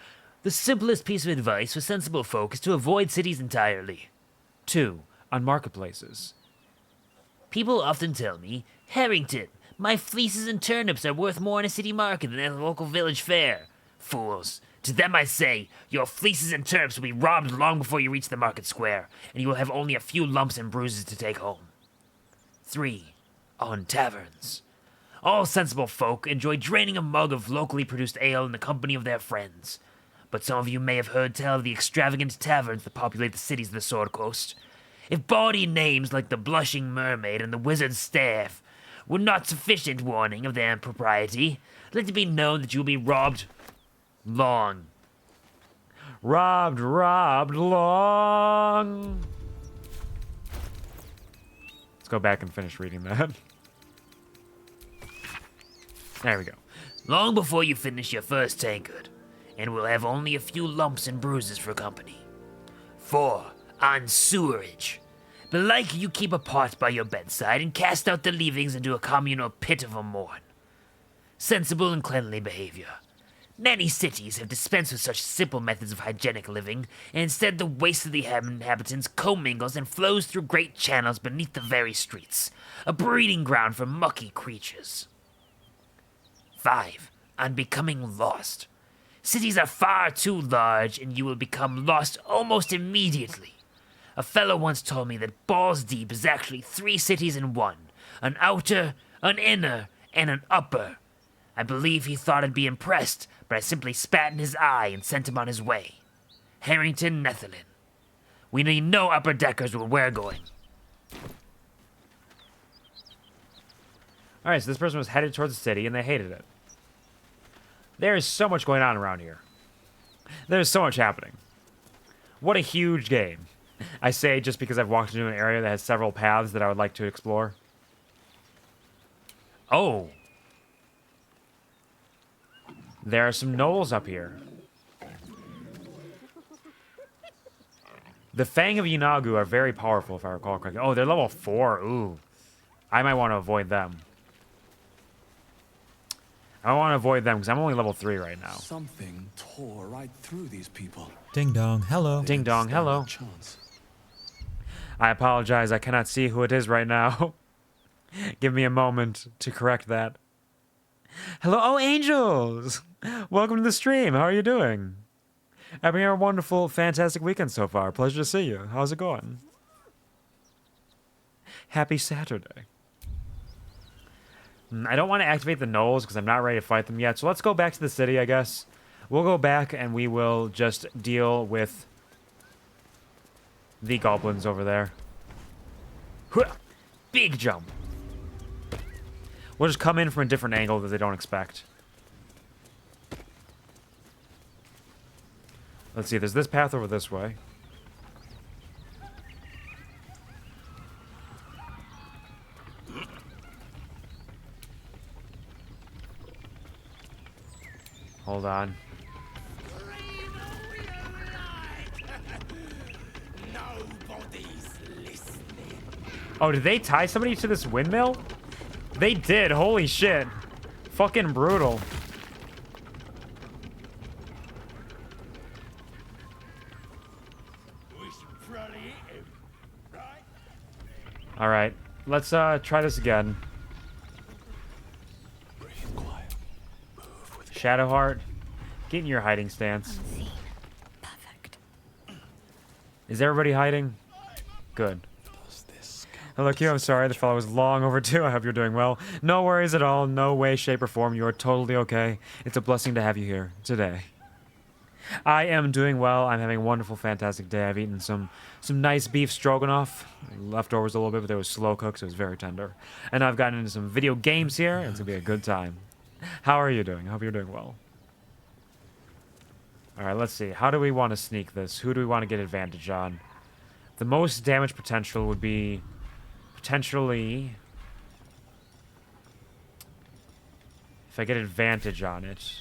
The simplest piece of advice for sensible folk is to avoid cities entirely. 2. On marketplaces. People often tell me, Harrington, my fleeces and turnips are worth more in a city market than at a local village fair. Fools. To them I say, your fleeces and turnips will be robbed long before you reach the market square, and you will have only a few lumps and bruises to take home. 3. On taverns. All sensible folk enjoy draining a mug of locally produced ale in the company of their friends. But some of you may have heard tell of the extravagant taverns that populate the cities of the Sword Coast. If bawdy names like the Blushing Mermaid and the Wizard's Staff were not sufficient warning of their impropriety, let it be known that you will be robbed long. Robbed long. Let's go back and finish reading that. There we go. Long before you finish your first tankard, and will have only a few lumps and bruises for company. 4. On sewerage. Belike you keep a pot by your bedside and cast out the leavings into a communal pit of a morn. Sensible and cleanly behavior. Many cities have dispensed with such simple methods of hygienic living, and instead the waste of the inhabitants commingles and flows through great channels beneath the very streets, a breeding ground for mucky creatures. 5. On becoming lost. Cities are far too large, and you will become lost almost immediately. A fellow once told me that Balls Deep is actually 3 cities in one, an outer, an inner, and an upper. I believe he thought I'd be impressed, but I simply spat in his eye and sent him on his way. Harrington Netherland. We need no upper deckers where we're going. Alright, so this person was headed towards the city, and they hated it. There is so much going on around here. There's so much happening. What a huge game. I say just because I've walked into an area that has several paths that I would like to explore. Oh. There are some gnolls up here. The Fang of Yinagu are very powerful, if I recall correctly. Oh, they're level 4. Ooh. I might want to avoid them. I want to avoid them because I'm only level 3 right now. Something tore right through these people. Ding dong, hello. Ding dong, hello. I apologize, I cannot see who it is right now. Give me a moment to correct that. Hello, oh, angels! Welcome to the stream, how are you doing? Having a wonderful, fantastic weekend so far. Pleasure to see you. How's it going? Happy Saturday. I don't want to activate the gnolls because I'm not ready to fight them yet, so let's go back to the city, I guess. We'll go back and we will just deal with the goblins over there. Big jump. We'll just come in from a different angle that they don't expect. Let's see, there's this path over this way. Hold on. Nobody's listening. Oh, did they tie somebody to this windmill? They did. Holy shit. Fucking brutal. All right. Let's try this again. Breathe quiet. Move with Shadowheart, get in your hiding stance. Unseen. Perfect. Is everybody hiding? Good. does this count? Hello, Q. I'm sorry. The fellow was long overdue. I hope you're doing well. No worries at all. No way, shape, or form. You are totally okay. It's a blessing to have you here today. I am doing well. I'm having a wonderful, fantastic day. I've eaten some nice beef stroganoff. Leftovers a little bit, but they were slow cooked, so it was very tender. And I've gotten into some video games here. It's going to be a good time. How are you doing? I hope you're doing well. Alright, let's see. How do we want to sneak this? Who do we want to get advantage on? The most damage potential would be potentially... if I get advantage on it...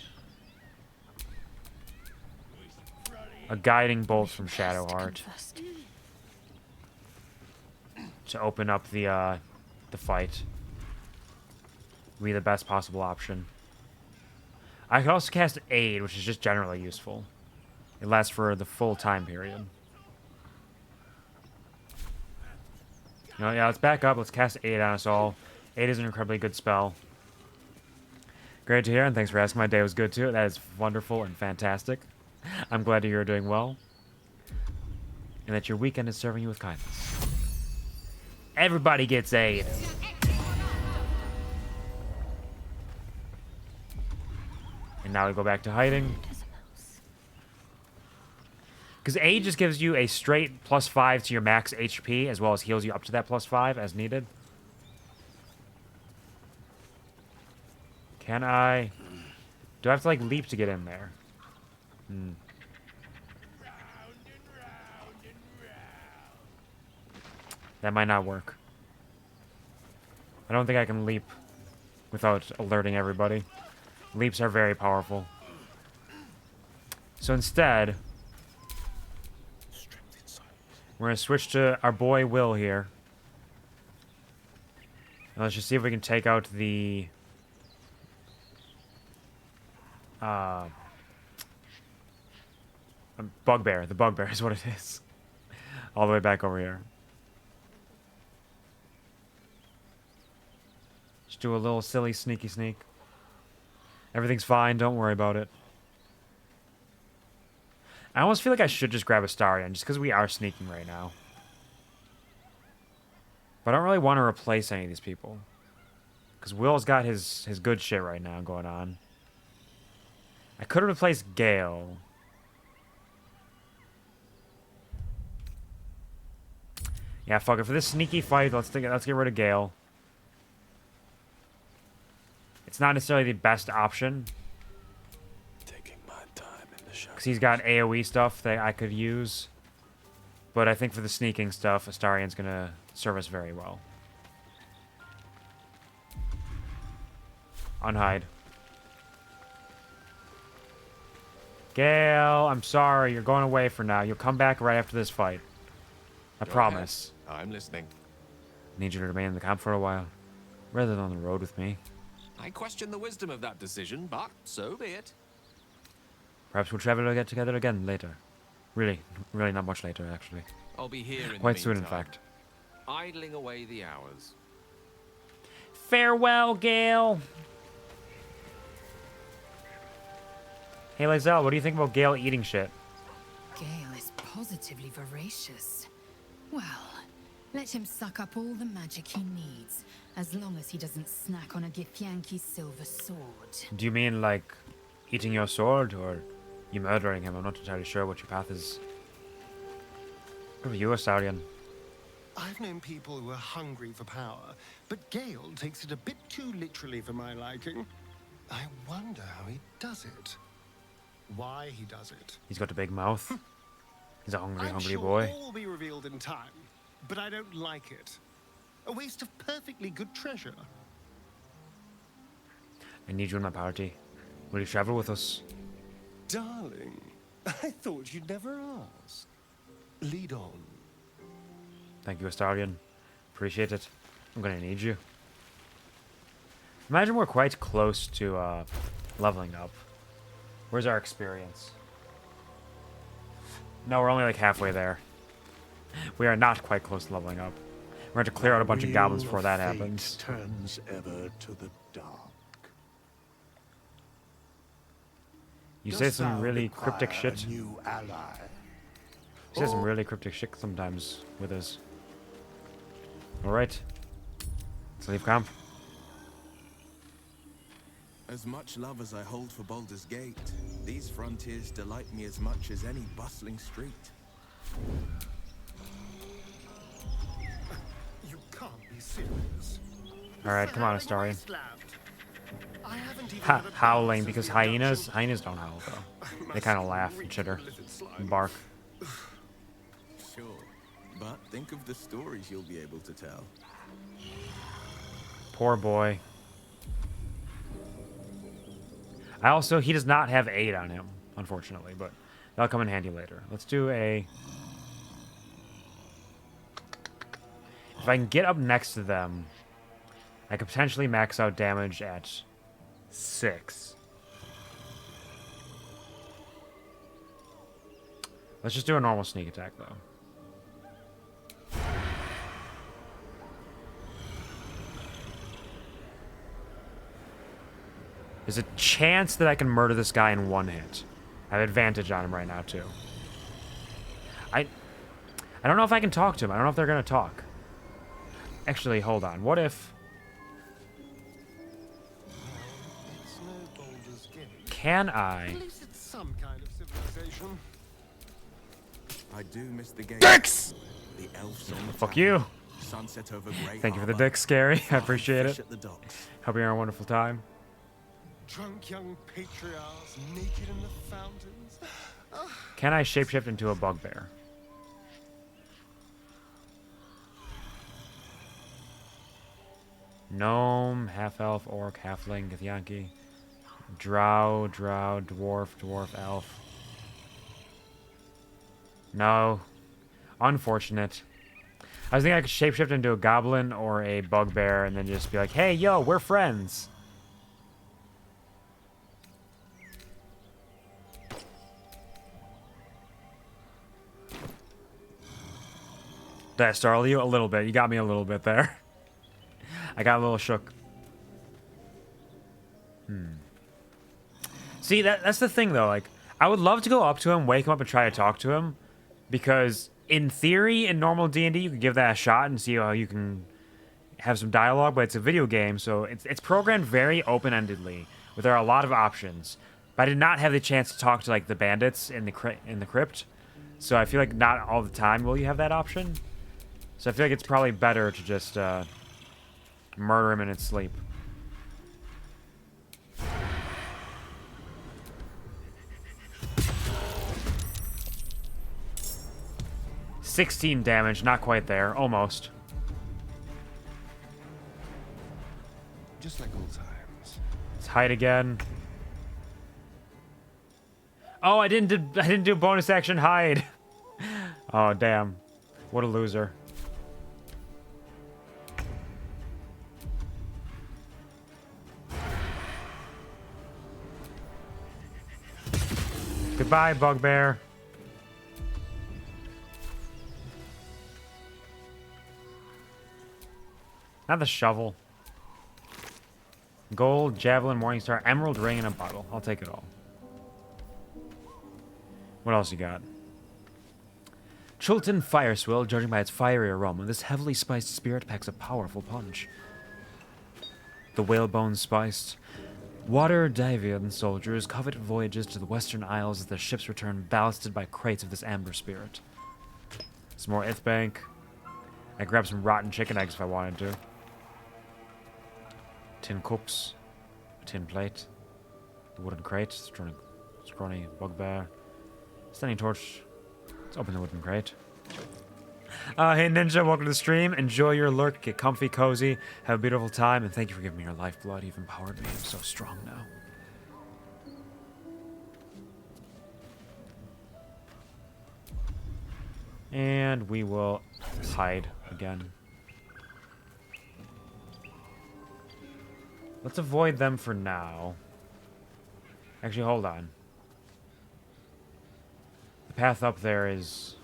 a guiding bolt from Shadowheart to open up the fight. Would be the best possible option. I could also cast Aid, which is just generally useful. It lasts for the full time period. No, yeah, let's back up. Let's cast Aid on us all. Aid is an incredibly good spell. Great to hear, and thanks for asking. My day was good too. That is wonderful and fantastic. I'm glad to hear you're doing well. And that your weekend is serving you with kindness. Everybody gets Aid. And now we go back to hiding. Because Aid just gives you a straight +5 to your max HP, as well as heals you up to that +5 as needed. Can I... do I have to, like, leap to get in there? That might not work. I don't think I can leap without alerting everybody. Leaps are very powerful. So instead, we're going to switch to our boy Wyll here. And let's just see if we can take out the... bugbear. The bugbear is what it is. All the way back over here. Just do a little silly sneaky sneak. Everything's fine. Don't worry about it. I almost feel like I should just grab a Starion, just because we are sneaking right now. But I don't really want to replace any of these people. Because Wyll's got his good shit right now going on. I could have replaced Gale. Yeah, fuck it. For this sneaky fight, let's get rid of Gale. It's not necessarily the best option. Taking my time in the shadows. Because he's got AoE stuff that I could use. But I think for the sneaking stuff, Astarion's going to serve us very well. Unhide. Gale, I'm sorry. You're going away for now. You'll come back right after this fight. I promise. I'm listening. Need you to remain in the camp for a while, rather than on the road with me. I question the wisdom of that decision, but so be it. Perhaps we'll travel get together again later. Really not much later, actually. I'll be here in Quite the soon, in meantime, fact. idling away the hours. Farewell, Gale! Hey, Lizelle, what do you think about Gale eating shit? Gale is positively voracious. Well, let him suck up all the magic he needs, as long as he doesn't snack on a Githyanki's silver sword. Do you mean, like, eating your sword, or you murdering him? I'm not entirely sure what your path is. What about you, Astarion? I've known people who are hungry for power, but Gale takes it a bit too literally for my liking. I wonder how he does it. Why he does it. He's got a big mouth. He's a hungry, I'm hungry sure boy. all will be revealed in time, but I don't like it. A waste of perfectly good treasure. I need you in my party. Will you travel with us? Darling, I thought you'd never ask. Lead on. Thank you, Astarion. Appreciate it. I'm gonna need you. Imagine we're quite close to leveling up. Where's our experience? No, we're only like halfway there. We are not quite close to leveling up. We're going to clear out a bunch of goblins before that happens. Turns ever to the dark. You say some really cryptic shit. You New ally. say some really cryptic shit sometimes with us. Alright. Let's leave camp. As much love as I hold for Baldur's Gate, these frontiers delight me as much as any bustling street. You can't be serious. Alright, come on, Astarion. I haven't even Ha had a howling bath because since the hyenas abduction. don't howl though. They kind of laugh and chitter and bark. Sure, but think of the stories you'll be able to tell. Poor boy. He does not have 8 on him, unfortunately, but that'll come in handy later. Let's do a... If I can get up next to them, I could potentially max out damage at 6. Let's just do a normal sneak attack, though. There's a chance that I can murder this guy in 1 hit. I have advantage on him right now, too. I don't know if I can talk to him. I don't know if they're going to talk. Actually, hold on. What if... It's no Baldur's Gate. Can I... At least it's some kind of civilization. I do miss the game. Dicks! The elves on the Fuck tower, you. sunset over Grey Thank you for the Harbor, dick, Scary. I appreciate fish it. at the docks. Hope you're having a wonderful time. Drunk young patriarchs naked in the fountains. Can I shapeshift into a bugbear? Gnome, half-elf, orc, halfling, Githyanki. Drow, dwarf, elf. No. Unfortunate. I was thinking I could shapeshift into a goblin or a bugbear and then just be like, hey, yo, we're friends. Did I startle you? A little bit. You got me a little bit there. I got a little shook. See, that's the thing, though. Like, I would love to go up to him, wake him up, and try to talk to him. Because, in theory, in normal D&D, you could give that a shot and see how you can have some dialogue. But it's a video game, so it's programmed very open-endedly. Where there are a lot of options. But I did not have the chance to talk to, like, the bandits in the crypt. So I feel like not all the time will you have that option. So I feel like it's probably better to just murder him in his sleep. $16 damage, not quite there, almost. Just like old times. Let's hide again. Oh, I didn't do bonus action hide. Oh damn, what a loser. Goodbye, bugbear. Not the shovel. Gold, javelin, morningstar, emerald ring, and a bottle. I'll take it all. What else you got? Chilton Fire Swill, judging by its fiery aroma, this heavily spiced spirit packs a powerful punch. The whalebone spiced. Water Davian soldiers covet voyages to the Western Isles as their ships return ballasted by crates of this amber spirit. Some more Ithbank. I could grab some rotten chicken eggs if I wanted to. Tin cups. A tin plate. The wooden crate. Scrawny bugbear. Standing torch. Let's open the wooden crate. Hey Ninja, welcome to the stream. Enjoy your lurk, get comfy, cozy, have a beautiful time, and thank you for giving me your lifeblood. You've empowered me. I'm so strong now. And we will hide again. Let's avoid them for now. Actually, hold on. The path up there is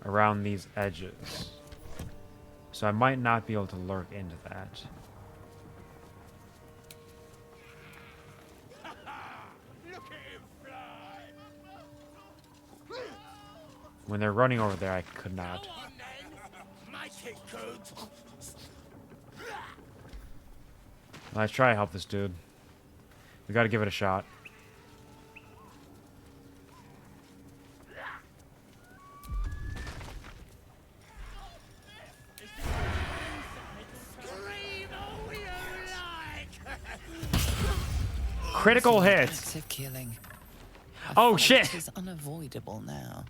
around these edges. So I might not be able to lurk into that. When they're running over there, I could not. Let's try to help this dude. We gotta give it a shot. Critical hit. Active killing. Oh shit! It is unavoidable now.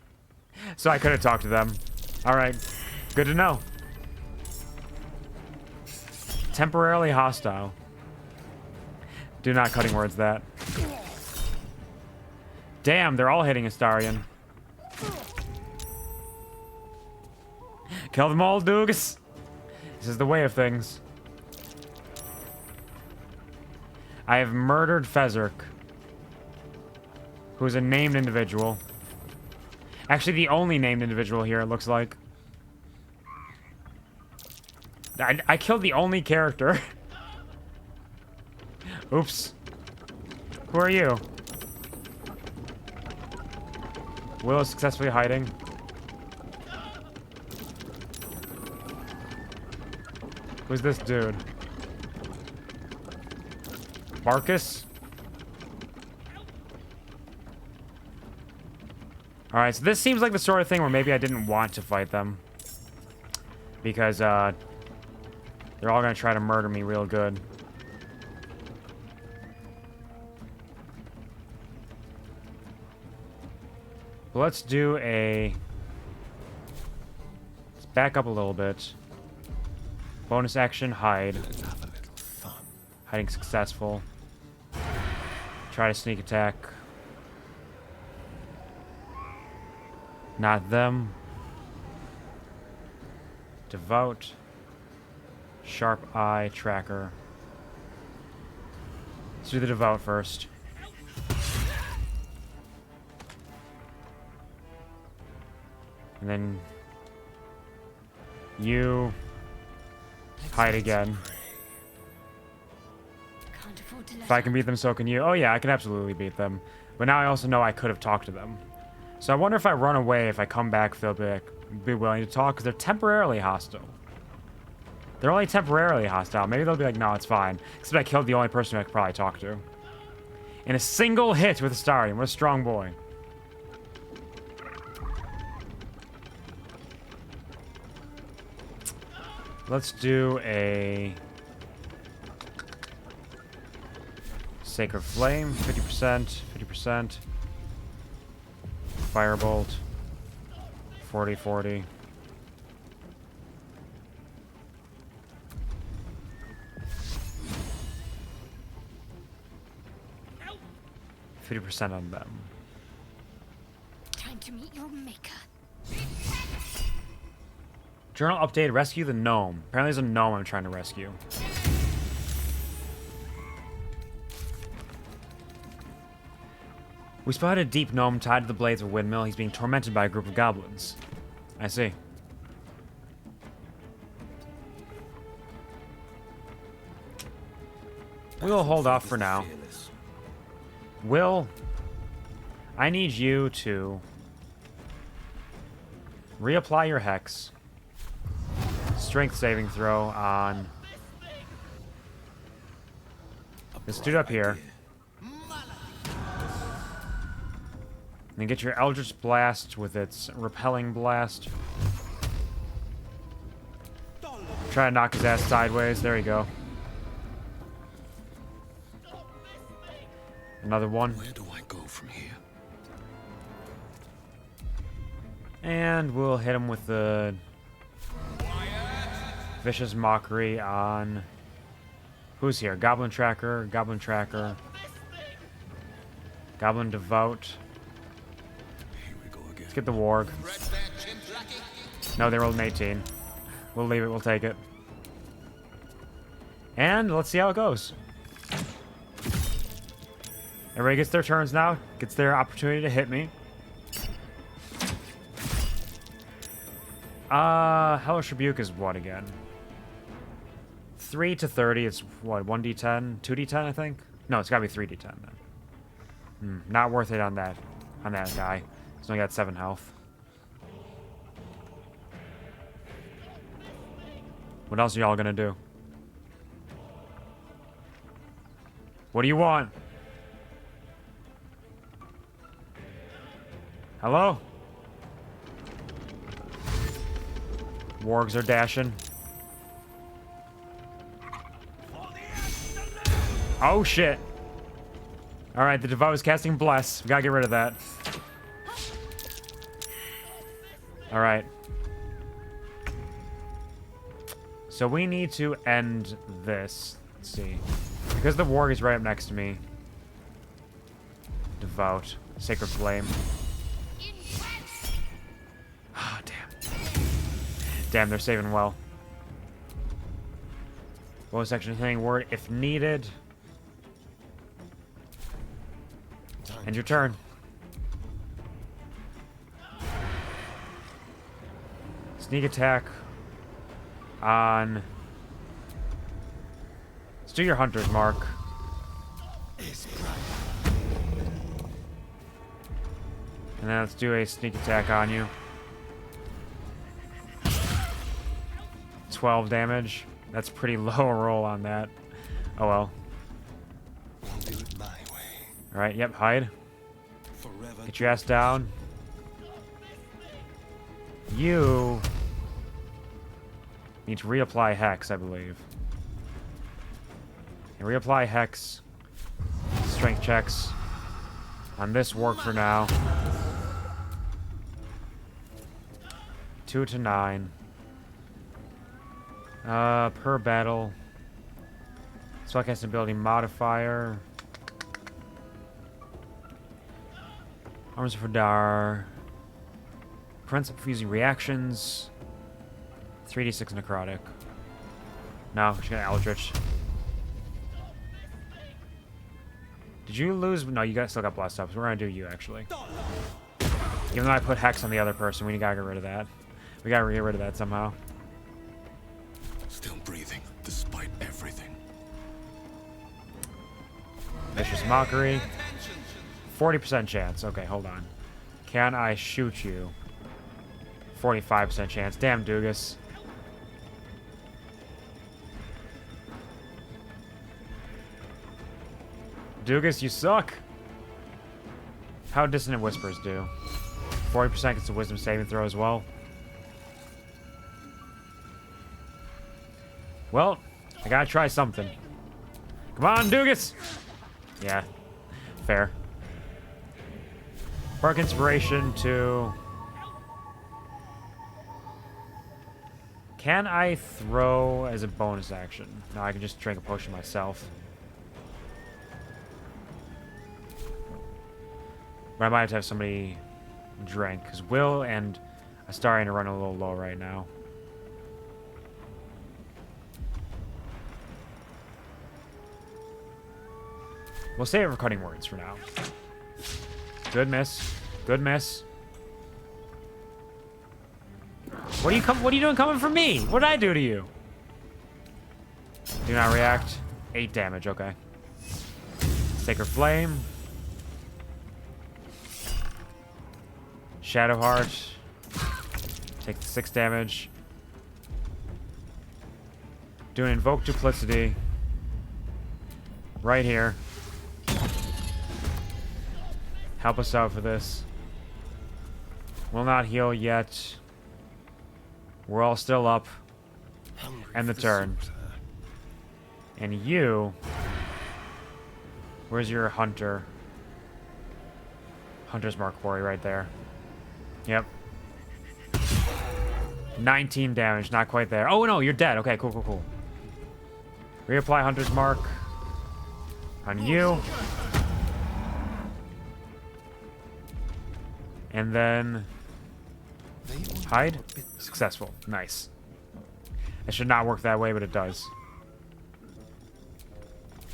So I could have talked to them. Alright. Good to know. Temporarily hostile. Do not cutting words that. Damn, they're all hitting Astarion. Kill them all, Doogus. This is the way of things. I have murdered Fezzik, who's a named individual. Actually, the only named individual here, it looks like. I killed the only character. Oops. Who are you? Wyll is successfully hiding. Who's this dude? Marcus? Alright, so this seems like the sort of thing where maybe I didn't want to fight them. Because, they're all gonna try to murder me real good. Let's do a... Let's back up a little bit. Bonus action, hide. Hiding successful. Try to sneak attack. Not them. Devout. Sharp eye, tracker. Let's do the devout first. And then you hide again. If I can beat them, so can you. Oh yeah, I can absolutely beat them. But now I also know I could have talked to them. So I wonder if I run away, if I come back, if they'll be willing to talk, because they're temporarily hostile. They're only temporarily hostile. Maybe they'll be like, no, it's fine. Except I killed the only person I could probably talk to. In a single hit with Astarion. What a strong boy. Let's do a... Sacred Flame, 50%, 50%. Firebolt, 40-40. %50 on them. Time to meet your maker. Journal update, rescue the gnome. Apparently there's a gnome I'm trying to rescue. We spotted a deep gnome tied to the blades of a windmill. He's being tormented by a group of goblins. I see. We'll hold off for now. Wyll, I need you to reapply your hex. Strength saving throw on this dude up here. And then get your Eldritch Blast with its repelling blast. Try to knock his ass sideways. There you go. Another one. Where do I go from here? And we'll hit him with the Vicious Mockery on... Who's here? Goblin Tracker, Goblin Tracker. Goblin Devout. Let's get the Warg. No, they rolled an 18. We'll leave it, we'll take it. And let's see how it goes. Everybody gets their turns now. Gets their opportunity to hit me. Hellish Rebuke is what again? 3 to 30, it's what, 1d10? 2d10, I think? No, it's gotta be 3d10 then. Not worth it on that guy. He's only got 7 health. What else are y'all gonna do? What do you want? Hello? Wargs are dashing. Oh shit. Alright, the Devout is casting Bless. We gotta get rid of that. Alright. So we need to end this. Let's see. Because the Warg is right up next to me. Devout. Sacred Flame. Oh, damn. Damn, they're saving well. Bonus action healing word if needed. End your turn. Sneak attack on... Let's do your hunter's mark. And then let's do a sneak attack on you. 12 damage. That's pretty low roll on that. Oh well. Alright, yep, hide. Get your ass down. You need to reapply Hex, I believe. And reapply Hex. Strength checks on this work for now. 2 to 9. Per battle. Spellcasting ability modifier. Arms for Dar. Prevents fusing reactions. 3d6 necrotic. No, she's gonna Eldritch. Did you lose? No, you still got blessed up, so we're gonna do you actually. Even though I put Hex on the other person, we gotta get rid of that. We gotta get rid of that somehow. Still breathing, despite everything. Vicious Mockery. 40% chance. Okay, hold on. Can I shoot you? 45% chance. Damn, Doogus. Doogus, you suck. How Dissonant Whispers do? 40% gets a Wisdom saving throw as well. Well, I gotta try something. Come on, Doogus! Yeah, fair. Spark Inspiration to... Can I throw as a bonus action? No, I can just drink a potion myself. But I might have to have somebody drink, because Wyll and Astarion are running a little low right now. We'll save it for cutting words for now. Good miss. Good miss. What are you doing coming for me? What did I do to you? Do not react. 8 damage, okay. Sacred Flame. Shadowheart. Take the 6 damage. Do an Invoke Duplicity. Right here. Help us out for this. Will not heal yet. We're all still up. End the turn. And you... Where's your hunter? Hunter's Mark Quarry right there. Yep. 19 damage, not quite there. Oh no, you're dead. Okay, cool, cool, cool. Reapply Hunter's Mark on you. And then hide. Successful. Nice. It should not work that way, but it does.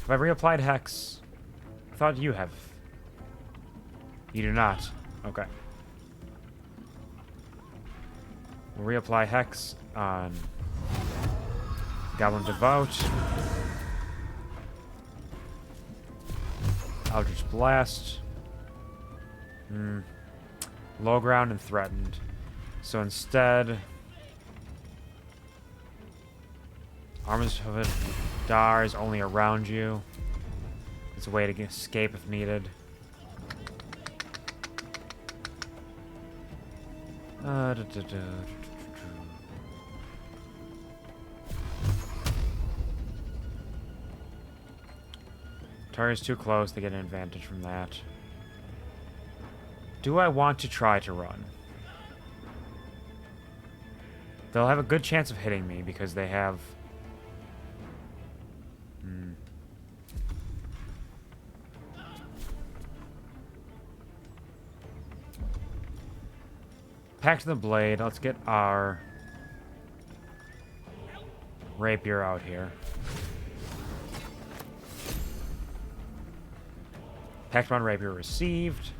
Have I reapplied Hex? I thought you have. You do not. Okay. We'll reapply Hex on Goblin Devout. Eldritch Blast. Low ground and threatened. So instead... Arms of it. Dar is only around you. It's a way to escape if needed. Target's too close, they get an advantage from that. Do I want to try to run? They'll have a good chance of hitting me because they have... Pack to the blade. Let's get our rapier out here. Pact on rapier received.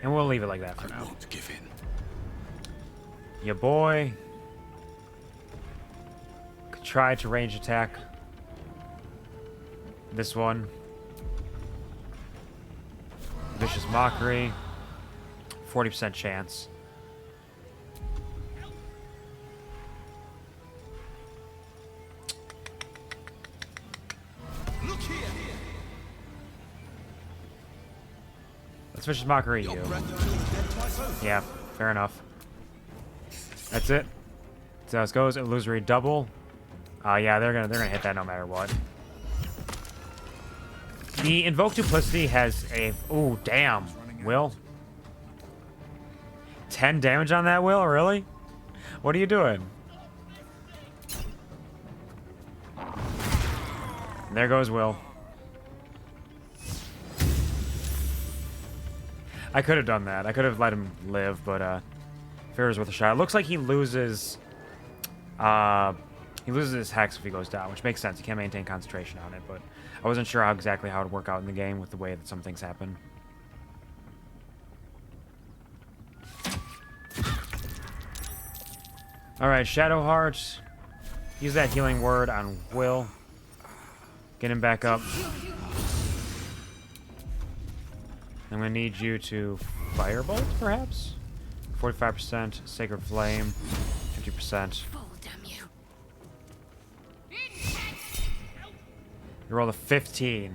And we'll leave it like that for now. Won't give in. Ya boy. Could try to range attack. This one. Vicious Mockery. 40% chance. Let's Vicious Mockery you. Yeah, fair enough. That's it. So how it goes. Illusory double. Yeah, they're gonna hit that no matter what. The Invoke Duplicity has a... Ooh, damn. Wyll? 10 damage on that, Wyll? Really? What are you doing? There goes Wyll. I could have done that. I could have let him live, but fair is worth a shot. It looks like he loses... he loses his Hex if he goes down, which makes sense. He can't maintain concentration on it, but I wasn't sure exactly how it would work out in the game with the way that some things happen. Alright, Shadowheart. Use that healing word on Wyll. Get him back up. I'm going to need you to Firebolt, perhaps? 45%, Sacred Flame, 50%. You rolled a 15.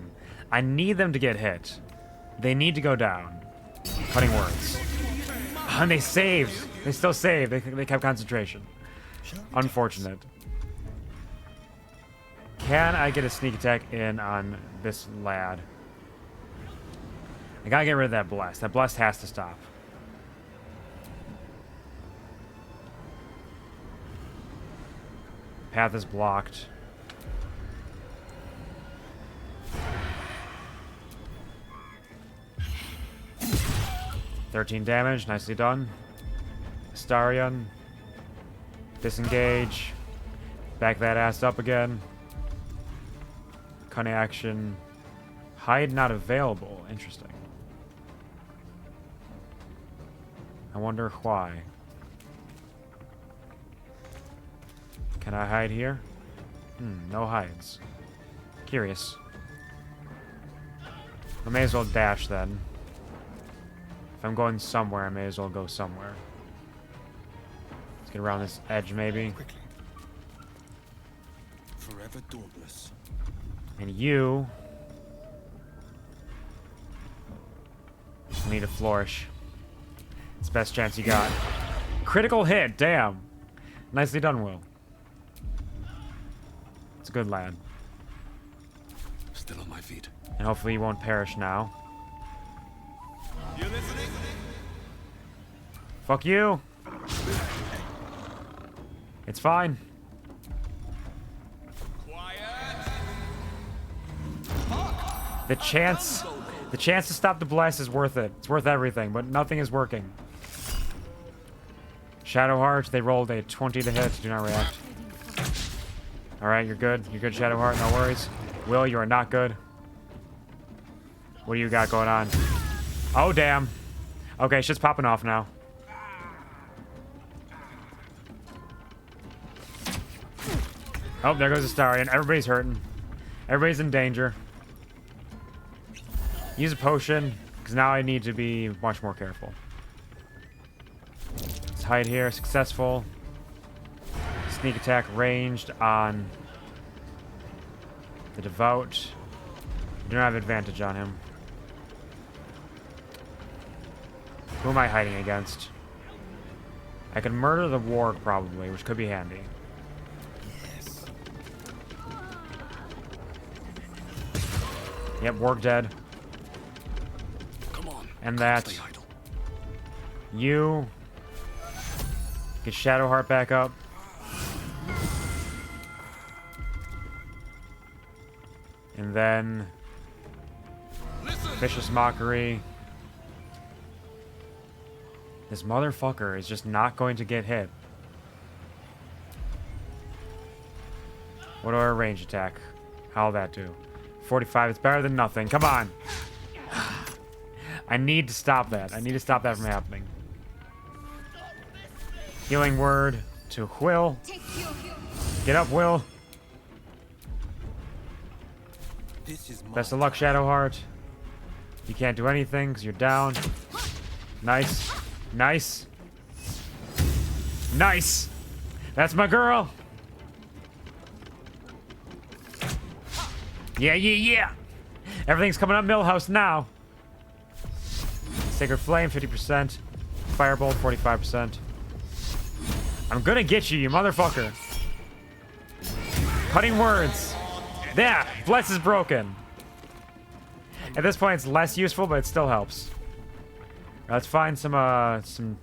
I need them to get hit. They need to go down. Cutting words. And they saved. They still saved. They kept concentration. Unfortunate. Can I get a sneak attack in on this lad? I gotta get rid of that blast. That blast has to stop. Path is blocked. $13 damage, nicely done. Astarion. Disengage. Back that ass up again. Cunning action. Hide not available. Interesting. I wonder why. Can I hide here? No hides. Curious. I may as well dash then. If I'm going somewhere, I may as well go somewhere. Let's get around this edge, maybe. Quickly. Forever dauntless. And you need to flourish. It's the best chance you got. Critical hit, damn. Nicely done, Wyll. It's a good lad. Still on my feet. And hopefully you won't perish now. You listening? Fuck you. It's fine. The chance to stop the blast is worth it. It's worth everything, but nothing is working. Shadowheart, they rolled a 20 to hit. Do not react. Alright, you're good. You're good, Shadowheart. No worries. Wyll, you are not good. What do you got going on? Oh, damn. Okay, shit's popping off now. Oh, there goes Astarion. Everybody's hurting. Everybody's in danger. Use a potion, because now I need to be much more careful. Let's hide here. Successful. Sneak attack ranged on the Devout. Do not have advantage on him. Who am I hiding against? I can murder the Warg probably, which could be handy. Yes. Yep, Warg dead. Come on. And Can't that. stay idle. You get Shadowheart back up. And then Vicious Mockery. This motherfucker is just not going to get hit. What do our range attack? How'll that do? 45, it's better than nothing. Come on! I need to stop that. I need to stop that from happening. Healing word to Wyll. Get up, Wyll. This is Best of luck, Shadowheart. You can't do anything because you're down. Nice. Nice. Nice. That's my girl. Yeah, yeah, yeah. Everything's coming up Millhouse now. Sacred Flame, 50%. Firebolt, 45%. I'm gonna get you, you motherfucker. Cutting words. Yeah, Bless is broken. At this point, it's less useful, but it still helps. Let's find some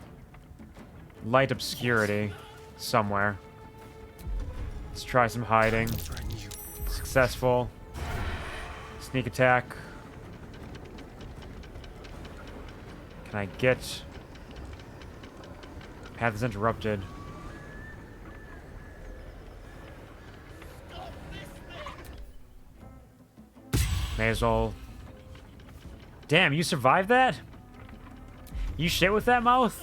light obscurity somewhere. Let's try some hiding. Successful. Sneak attack. Can I get... Path is interrupted. May as well... Damn, you survived that? You shit with that mouth?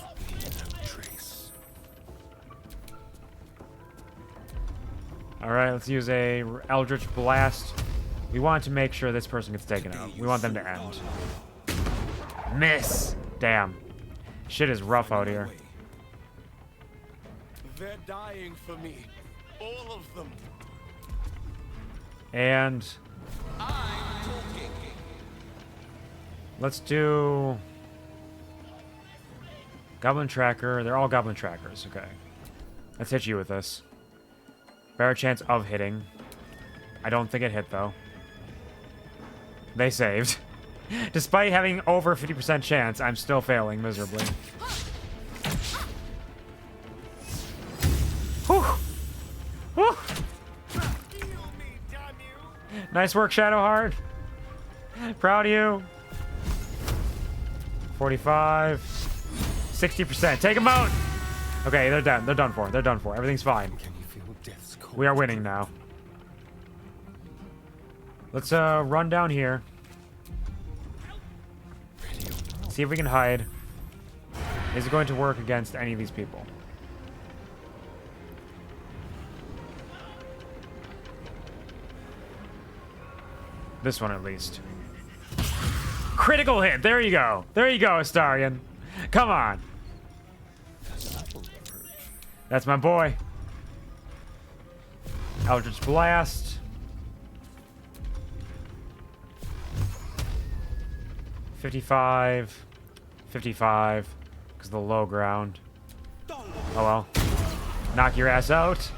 Alright, let's use a Eldritch Blast. We want to make sure this person gets taken out. We want them to end. Miss! Damn. Shit is rough out here. They're dying for me. All of them. And... let's do... Goblin Tracker. They're all Goblin Trackers. Okay. Let's hit you with this. Better chance of hitting. I don't think it hit, though. They saved. Despite having over 50% chance, I'm still failing miserably. Whew. Whew. Nice work, Shadowheart. Proud of you. 45. 60%. Take them out. Okay, they're done. They're done for. They're done for. Everything's fine. We are winning now. Let's run down here. See if we can hide. Is it going to work against any of these people? This one at least. Critical hit. There you go. There you go, Astarion. Come on. That's my boy. Eldritch Blast. 55. 55. Because of the low ground. Oh well. Knock your ass out.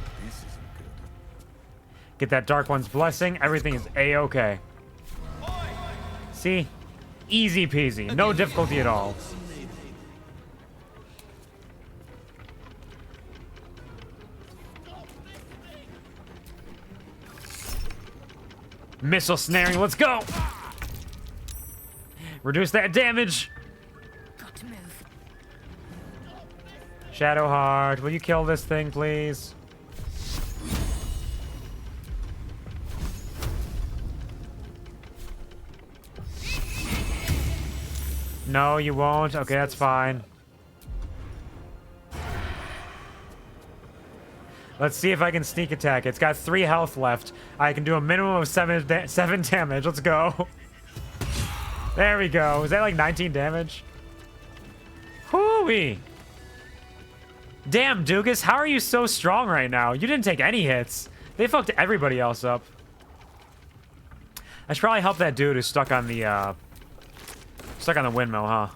Get that Dark One's blessing. Everything is A-okay. See? Easy peasy. No difficulty at all. Missile snaring, let's go! Reduce that damage! Got to move. Shadowheart, will you kill this thing, please? No, you won't. Okay, that's fine. Let's see if I can sneak attack. It's got 3 health left. I can do a minimum of 7 damage. Let's go. There we go. Is that like 19 damage? Hoo-wee. Damn, Doogus, how are you so strong right now? You didn't take any hits. They fucked everybody else up. I should probably help that dude who's stuck on the windmill, huh?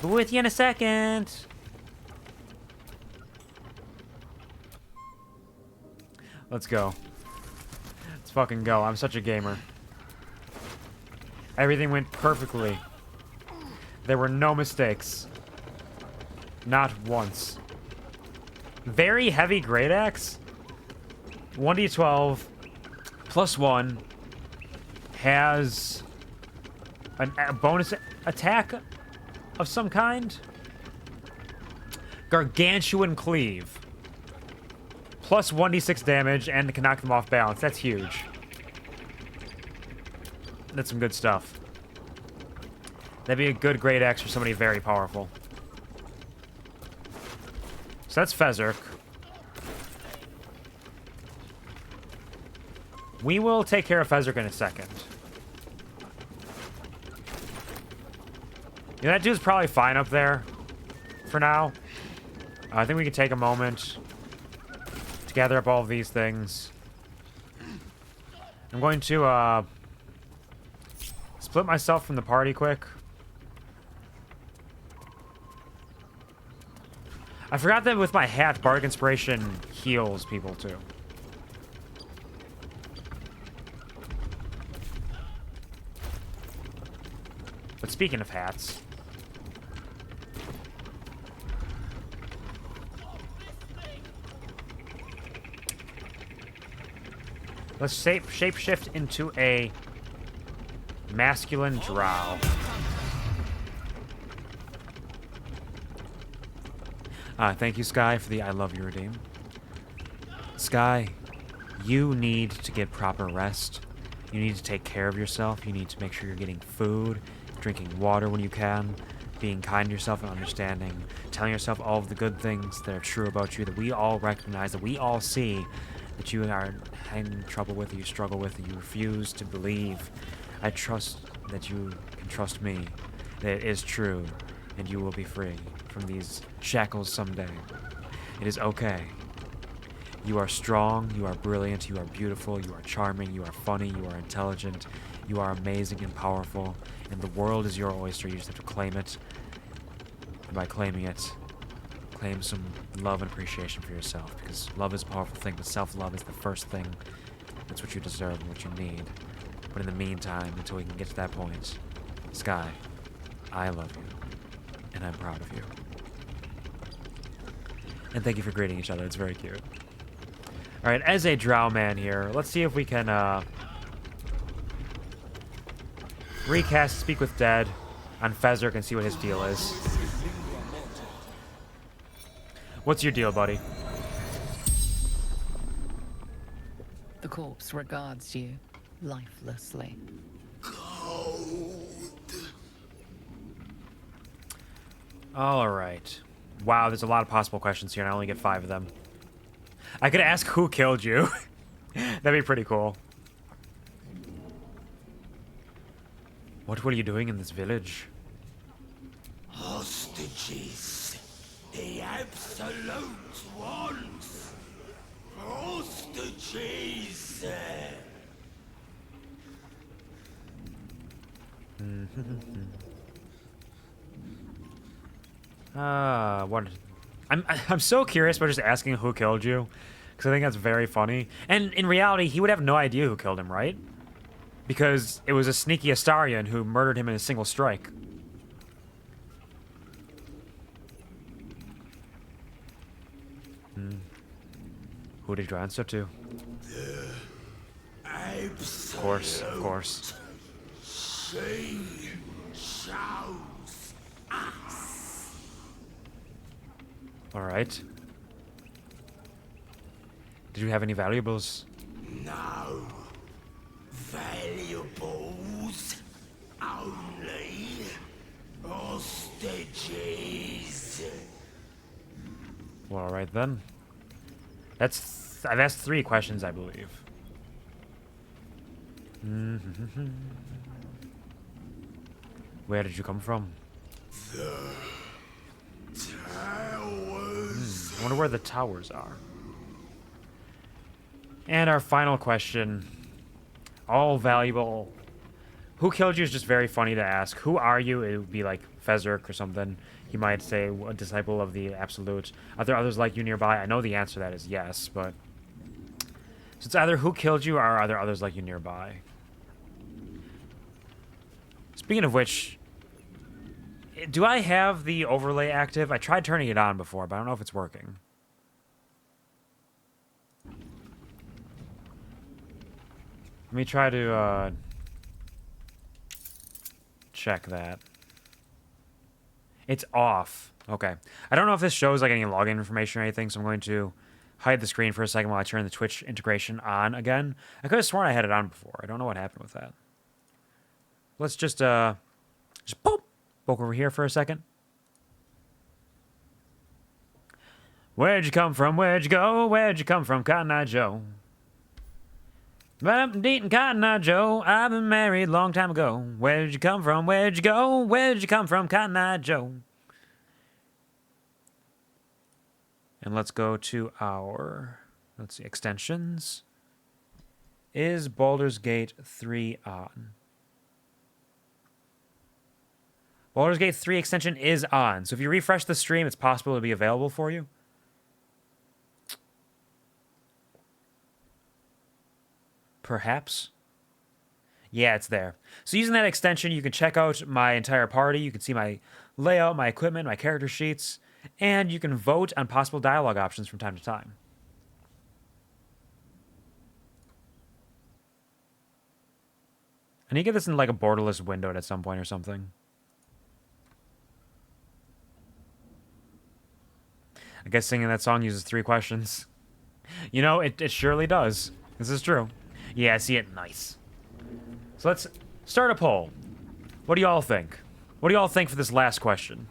Be with you in a second. Let's go. Let's fucking go. I'm such a gamer. Everything went perfectly. There were no mistakes. Not once. Very heavy great axe. 1d12 plus 1 has a bonus attack of some kind. Gargantuan cleave. Plus 1d6 damage and can knock them off balance. That's huge. That's some good stuff. That'd be a good great axe for somebody very powerful. So that's Fezzerk. We will take care of Fezzerk in a second. Yeah, that dude's probably fine up there for now. I think we can take a moment to gather up all of these things. I'm going to split myself from the party quick. I forgot that with my hat, Bardic Inspiration heals people too. But speaking of hats... let's shapeshift into a masculine drow. Thank you, Sky, for the I love you redeem. Sky, you need to get proper rest. You need to take care of yourself. You need to make sure you're getting food, drinking water when you can, being kind to yourself and understanding, telling yourself all of the good things that are true about you, that we all recognize, that we all see, that you are having trouble with, that you struggle with, that you refuse to believe. I trust that you can trust me, that it is true, and you will be free from these shackles someday. It is okay. You are strong, you are brilliant, you are beautiful, you are charming, you are funny, you are intelligent, you are amazing and powerful, and the world is your oyster. You just have to claim it. And by claiming it, claim some love and appreciation for yourself, because love is a powerful thing, but self-love is the first thing. That's what you deserve and what you need. But in the meantime, until we can get to that point, Sky, I love you, and I'm proud of you. And thank you for greeting each other. It's very cute. All right, as a drow man here, let's see if we can recast Speak with Dead on Fezzerk and see what his deal is. What's your deal, buddy? The corpse regards you lifelessly. All right. Wow, there's a lot of possible questions here, and I only get 5 of them. I could ask who killed you. That'd be pretty cool. What were you doing in this village? Hostages. The absolute ones. Hostages. What? I'm so curious about just asking who killed you, because I think that's very funny. And in reality, he would have no idea who killed him, right? Because it was a sneaky Astarian who murdered him in a single strike. Who did you answer to? Of course, of course. She shows us. All right. Did you have any valuables? No. Valuables only. Hostages. Well, all right then. I've asked 3 questions, I believe. Where did you come from? The towers. I wonder where the towers are. And our final question. All valuable. Who killed you is just very funny to ask. Who are you? It would be like Fezzik or something. He might say a disciple of the Absolute. Are there others like you nearby? I know the answer to that is yes, but... So it's either who killed you or are there others like you nearby? Speaking of which... Do I have the overlay active? I tried turning it on before, but I don't know if it's working. Let me try to, check that. It's off. Okay. I don't know if this shows, like, any login information or anything, so I'm going to hide the screen for a second while I turn the Twitch integration on again. I could have sworn I had it on before. I don't know what happened with that. Let's just poke over here for a second. Where'd you come from? Where'd you go? Where'd you come from, Cotton Eye Joe? I'm eating Cotton Eye Joe. I've been married a long time ago. Where'd you come from? Where'd you go? Where'd you come from, Cotton Eye Joe? And let's go to our, let's see, extensions. Is Baldur's Gate 3 on? Baldur's Gate 3 extension is on. So if you refresh the stream, it's possible to be available for you. Perhaps. Yeah, it's there. So using that extension, you can check out my entire party. You can see my layout, my equipment, my character sheets, and you can vote on possible dialogue options from time to time. I need to get this in like a borderless window at some point or something. I guess singing that song uses 3 questions. You know, it surely does. This is true. Yeah, I see it. Nice. So let's start a poll. What do y'all think? What do y'all think for this last question?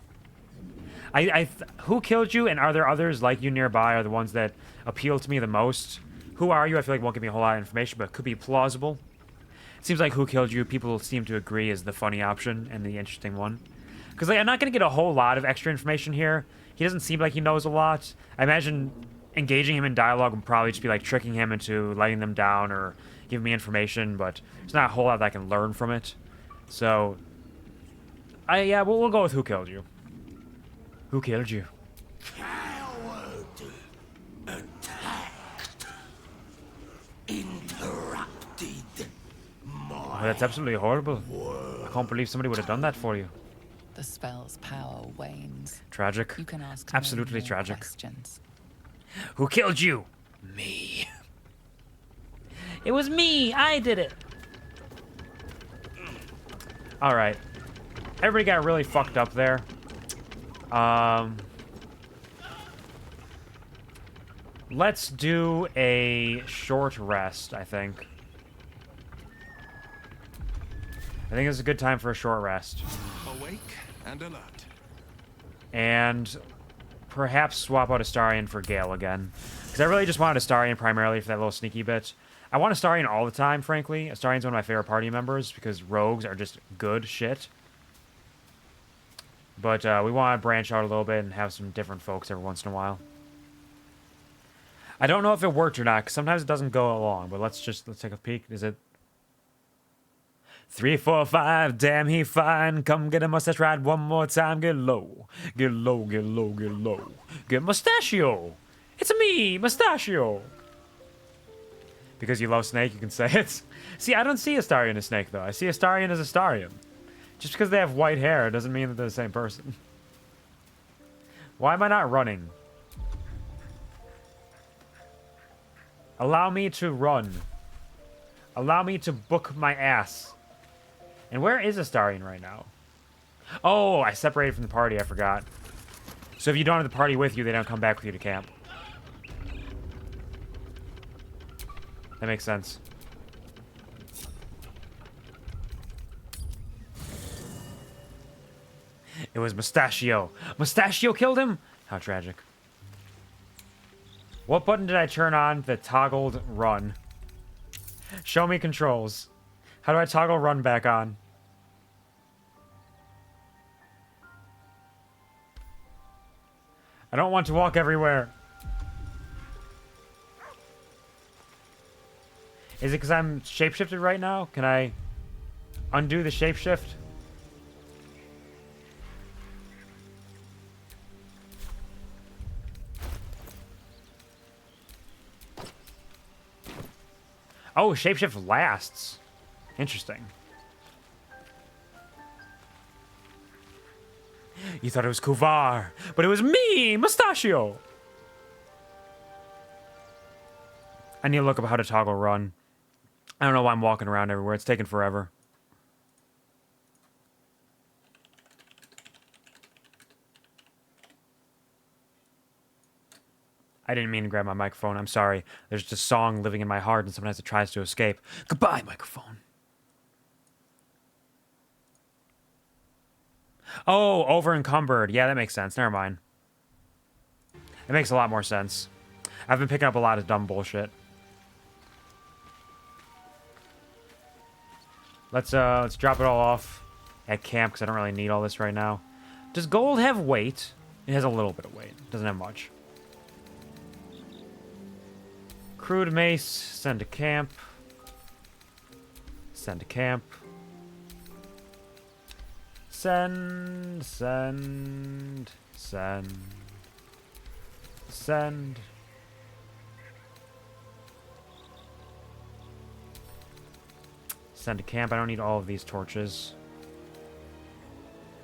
Who killed you, and are there others like you nearby, are the ones that appeal to me the most? Who are you? I feel like won't give me a whole lot of information, but it could be plausible. It seems like who killed you, people seem to agree, is the funny option and the interesting one. Because like, I'm not going to get a whole lot of extra information here. He doesn't seem like he knows a lot. I imagine engaging him in dialogue would probably just be like tricking him into letting them down or giving me information, but there's not a whole lot that I can learn from it. So, yeah, we'll go with who killed you. Who killed you? Coward. Attacked. Interrupted. Oh, that's absolutely horrible. I can't believe somebody would have done that for you. The spell's power wanes. Tragic. You can ask Absolutely no more tragic. questions. Who killed you? Me. It was me. I did it. All right. Everybody got really fucked up there. Let's do a short rest, I think. I think it's a good time for a short rest. Awake and alert. And perhaps swap out Astarion for Gale again. Because I really just wanted Astarion primarily for that little sneaky bit. I want Astarion all the time, frankly. Astarion's one of my favorite party members because rogues are just good shit. But we want to branch out a little bit and have some different folks every once in a while. I don't know if it worked or not, because sometimes it doesn't go along. But let's take a peek. Is it 3, 4, 5, damn he fine. Come get a mustache ride one more time. Get low, get low, get low, get low. Get mustachio. It's me, mustachio. Because you love Snake, you can say it. See, I don't see Astarion as Snake, though. I see Astarion as Astarion. Just because they have white hair doesn't mean that they're the same person. Why am I not running? Allow me to run. Allow me to book my ass. And where is Astarion right now? Oh, I separated from the party. I forgot. So if you don't have the party with you, they don't come back with you to camp. That makes sense. It was Mustachio. Mustachio killed him? How tragic. What button did I turn on that toggled run? Show me controls. How do I toggle run back on? I don't want to walk everywhere. Is it because I'm shapeshifted right now? Can I undo the shapeshift? Oh, shapeshift lasts. Interesting. You thought it was Kuvar, but it was me, Mustachio. I need to look up how to toggle run. I don't know why I'm walking around everywhere. It's taking forever. I didn't mean to grab my microphone. I'm sorry. There's just a song living in my heart, and sometimes it tries to escape. Goodbye, microphone. Oh, over encumbered. Yeah, that makes sense. Never mind. It makes a lot more sense. I've been picking up a lot of dumb bullshit. Let's drop it all off at camp, because I don't really need all this right now. Does gold have weight? It has a little bit of weight. It doesn't have much. Crude mace. Send to camp. Send to camp. Send. Send. Send. Send. Send to camp. I don't need all of these torches.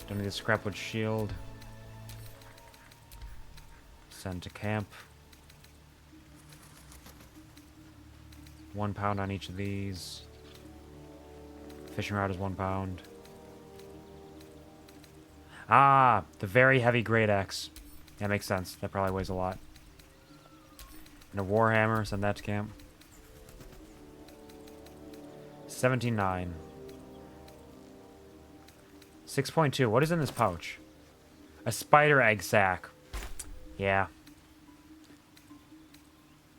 Don't need the scrapwood shield. Send to camp. 1 pound on each of these. Fishing rod is 1 pound. Ah, the very heavy great axe. That makes sense. That probably weighs a lot. And a warhammer. Send that to camp. 79. 6.2. What is in this pouch? A spider egg sack. Yeah.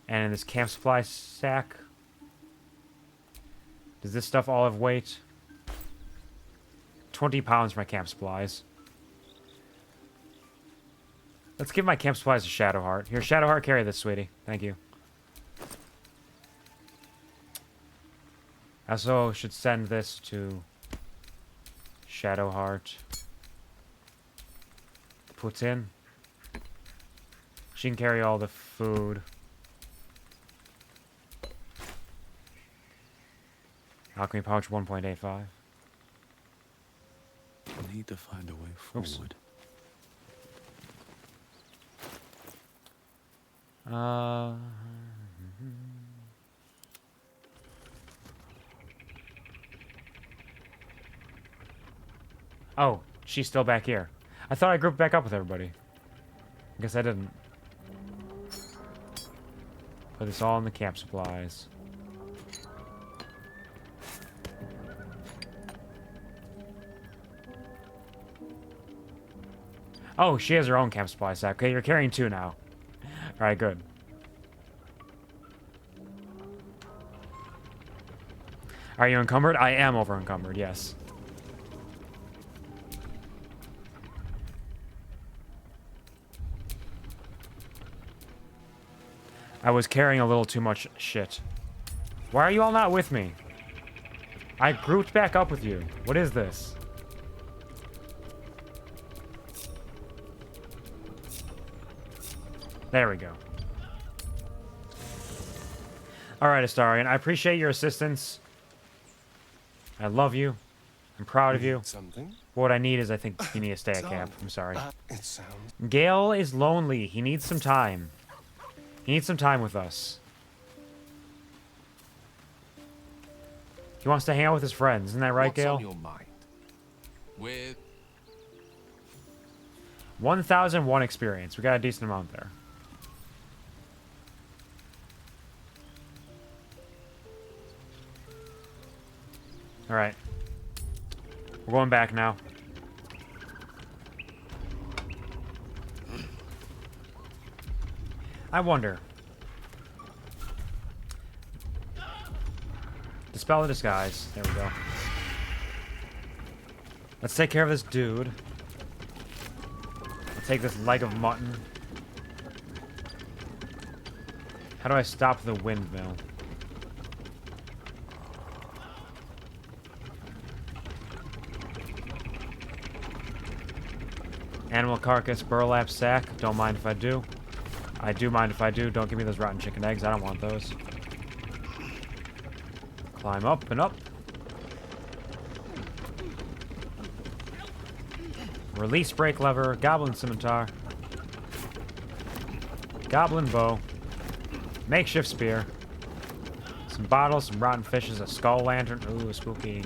And in this camp supply sack. Does this stuff all have weight? 20 pounds for my camp supplies. Let's give my camp supplies to Shadowheart. Here, Shadowheart, carry this, sweetie. Thank you. I also should send this to Shadowheart. Put in. She can carry all the food. Alchemy pouch 1.85. I need to find a way Oops. forward. Oh, she's still back here. I thought I grouped back up with everybody. I guess I didn't. Put this all in the camp supplies. Oh, she has her own camp supply sack. Okay, you're carrying 2 now. Alright, good. Are you encumbered? I am over encumbered, yes. I was carrying a little too much shit. Why are you all not with me? I grouped back up with you. What is this? There we go. Alright, Astarion. I appreciate your assistance. I love you. I'm proud of you. Something? What I need is I think you need to stay at camp. I'm sorry. It sounds... Gale is lonely. He needs some time. He needs some time with us. He wants to hang out with his friends. Isn't that right, What's Gale? on your mind? With 1001 experience. We got a decent amount there. Alright. We're going back now. I wonder. Dispel the disguise. There we go. Let's take care of this dude. I'll take this leg of mutton. How do I stop the windmill? Animal carcass, burlap sack. Don't mind if I do. I do mind if I do. Don't give me those rotten chicken eggs. I don't want those. Climb up and up. Release brake lever. Goblin scimitar. Goblin bow. Makeshift spear. Some bottles, some rotten fishes, a skull lantern. Ooh, spooky.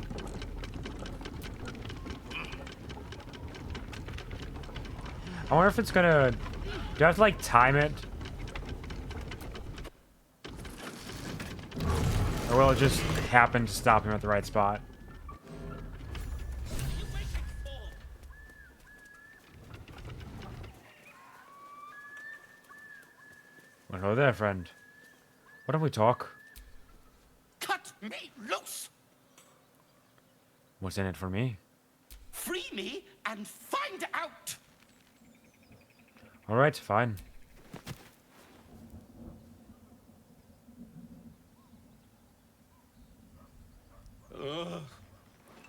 I wonder if it's gonna... Do I have to, like, time it? Or will it just happen to stop him at the right spot? Well, hello there, friend. Why don't we talk? Cut me loose! What's in it for me? Free me and find out! Alright, fine.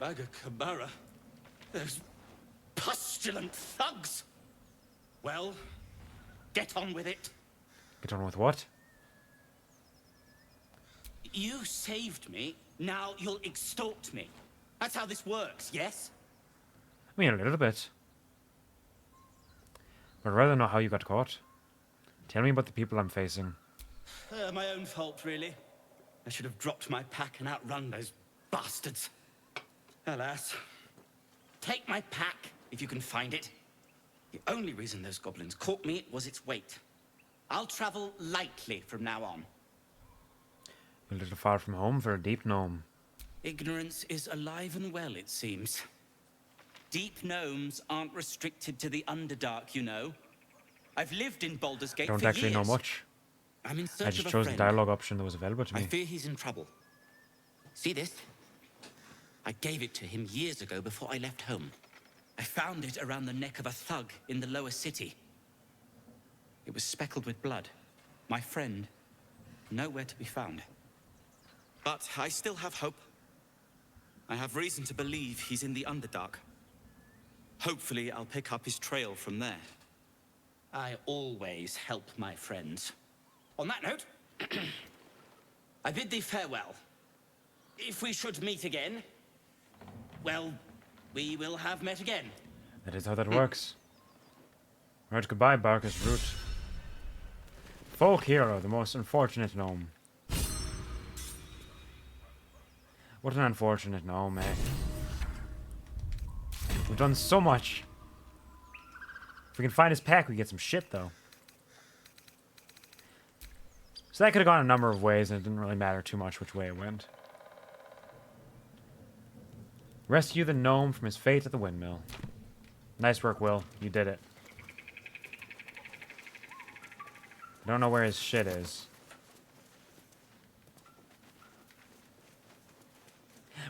Bagakabara. Those pustulant thugs. Well, get on with it. Get on with what? You saved me, now you'll extort me. That's how this works, yes? I mean, a little bit. But I'd rather know how you got caught. Tell me about the people I'm facing. My own fault, really. I should have dropped my pack and outrun those bastards. Alas. Take my pack, if you can find it. The only reason those goblins caught me was its weight. I'll travel lightly from now on. You're a little far from home for a deep gnome. Ignorance is alive and well, it seems. Deep gnomes aren't restricted to the Underdark, you know. I've lived in Baldur's Gate Don't for actually know years. much. I'm in search I just of a chose the friend. dialogue option that was available to I me. fear he's in trouble. See this? I gave it to him years ago before I left home. I found it around the neck of a thug in the lower city. It was speckled with blood. My friend, nowhere to be found. But I still have hope. I have reason to believe he's in the Underdark. Hopefully, I'll pick up his trail from there. I always help my friends. On that note, I bid thee farewell. If we should meet again, well, we will have met again. That is how that works. Alright, goodbye, Barkus Root. Folk hero, the most unfortunate gnome. What an unfortunate gnome, eh? We've done so much. If we can find his pack, we get some shit, though. So that could have gone a number of ways, and it didn't really matter too much which way it went. Rescue the gnome from his fate at the windmill. Nice work, Wyll. You did it. I don't know where his shit is.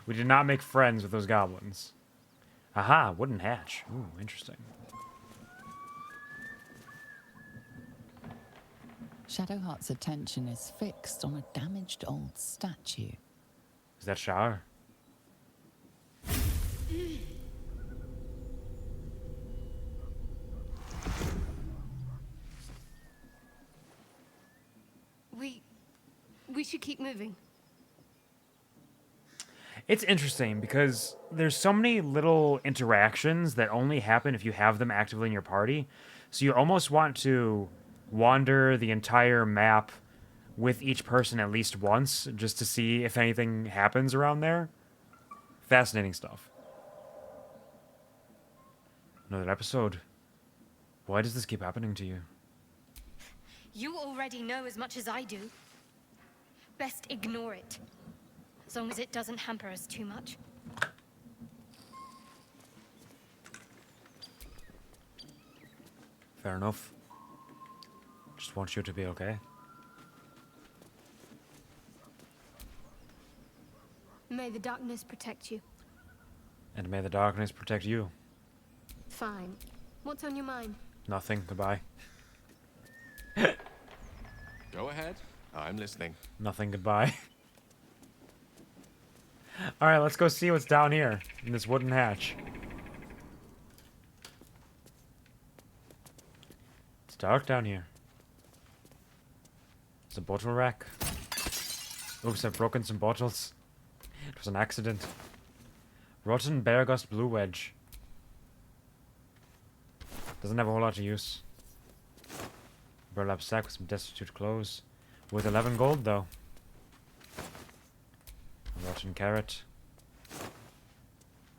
We did not make friends with those goblins. Aha, wooden hatch. Ooh, interesting. Shadowheart's attention is fixed on a damaged old statue. Is that Shar? We should keep moving. It's interesting because there's so many little interactions that only happen if you have them actively in your party. So you almost want to wander the entire map with each person at least once just to see if anything happens around there. Fascinating stuff. Another episode. Why does this keep happening to you? You already know as much as I do. Best ignore it. As long as it doesn't hamper us too much. Fair enough. Just just want you to be okay. May the darkness protect you. And may the darkness protect you. Fine. What's on your mind? Nothing. Goodbye. Go ahead. I'm listening. Nothing. Goodbye. Alright, let's go see what's down here in this wooden hatch. It's dark down here. It's a bottle rack. Oops, I've broken some bottles. It was an accident. Rotten Beargust Blue Wedge. Doesn't have a whole lot of use. Burlap sack with some destitute clothes. With 11 gold, though. A rotten carrot.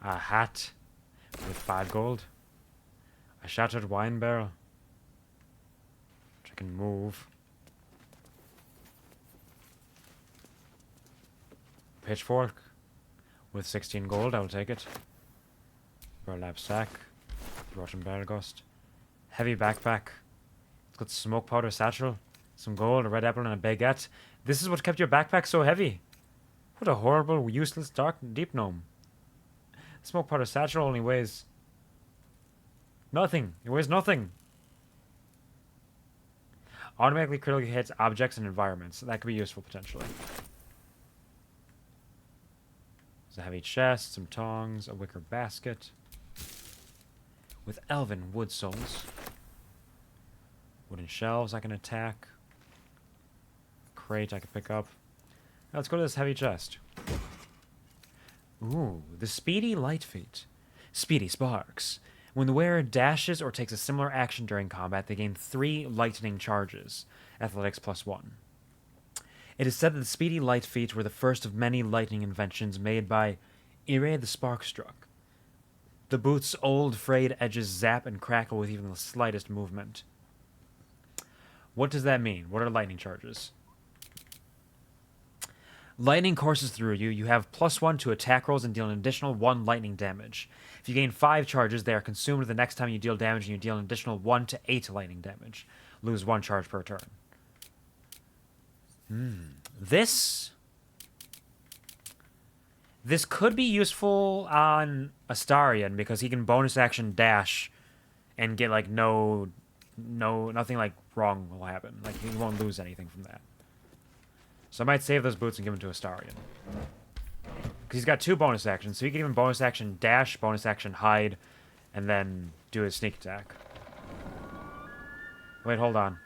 A hat. With 5 gold. A shattered wine barrel. Which I can move. Pitchfork. With 16 gold, I will take it. Burlap sack. Rotten Beargust. Heavy backpack. It's got smoke powder satchel. Some gold, a red apple, and a baguette. This is what kept your backpack so heavy. What a horrible, useless, dark, deep gnome. Smoke powder satchel only weighs nothing. It weighs nothing. Automatically critically hits objects and environments. That could be useful potentially. There's a heavy chest, some tongs, a wicker basket with elven wood soles. Wooden shelves I can attack. Crate I can pick up. Now let's go to this heavy chest. Ooh, the Speedy Light Feat. Speedy Sparks. When the wearer dashes or takes a similar action during combat, they gain 3 lightning charges. Athletics +1. It is said that the Speedy Light Feat were the first of many lightning inventions made by Ire the Sparkstruck. The boot's old frayed edges zap and crackle with even the slightest movement. What does that mean? What are lightning charges? Lightning courses through you. You have +1 to attack rolls and deal an additional 1 lightning damage. If you gain 5 charges, they are consumed the next time you deal damage, and you deal an additional 1 to 8 lightning damage. Lose 1 charge per turn. This could be useful on Astarion because he can bonus action dash and get like nothing like wrong will happen. Like he won't lose anything from that. So I might save those boots and give them to Astarion. Because he's got 2 bonus actions, so he can even bonus action dash, bonus action hide, and then do his sneak attack. Wait, hold on.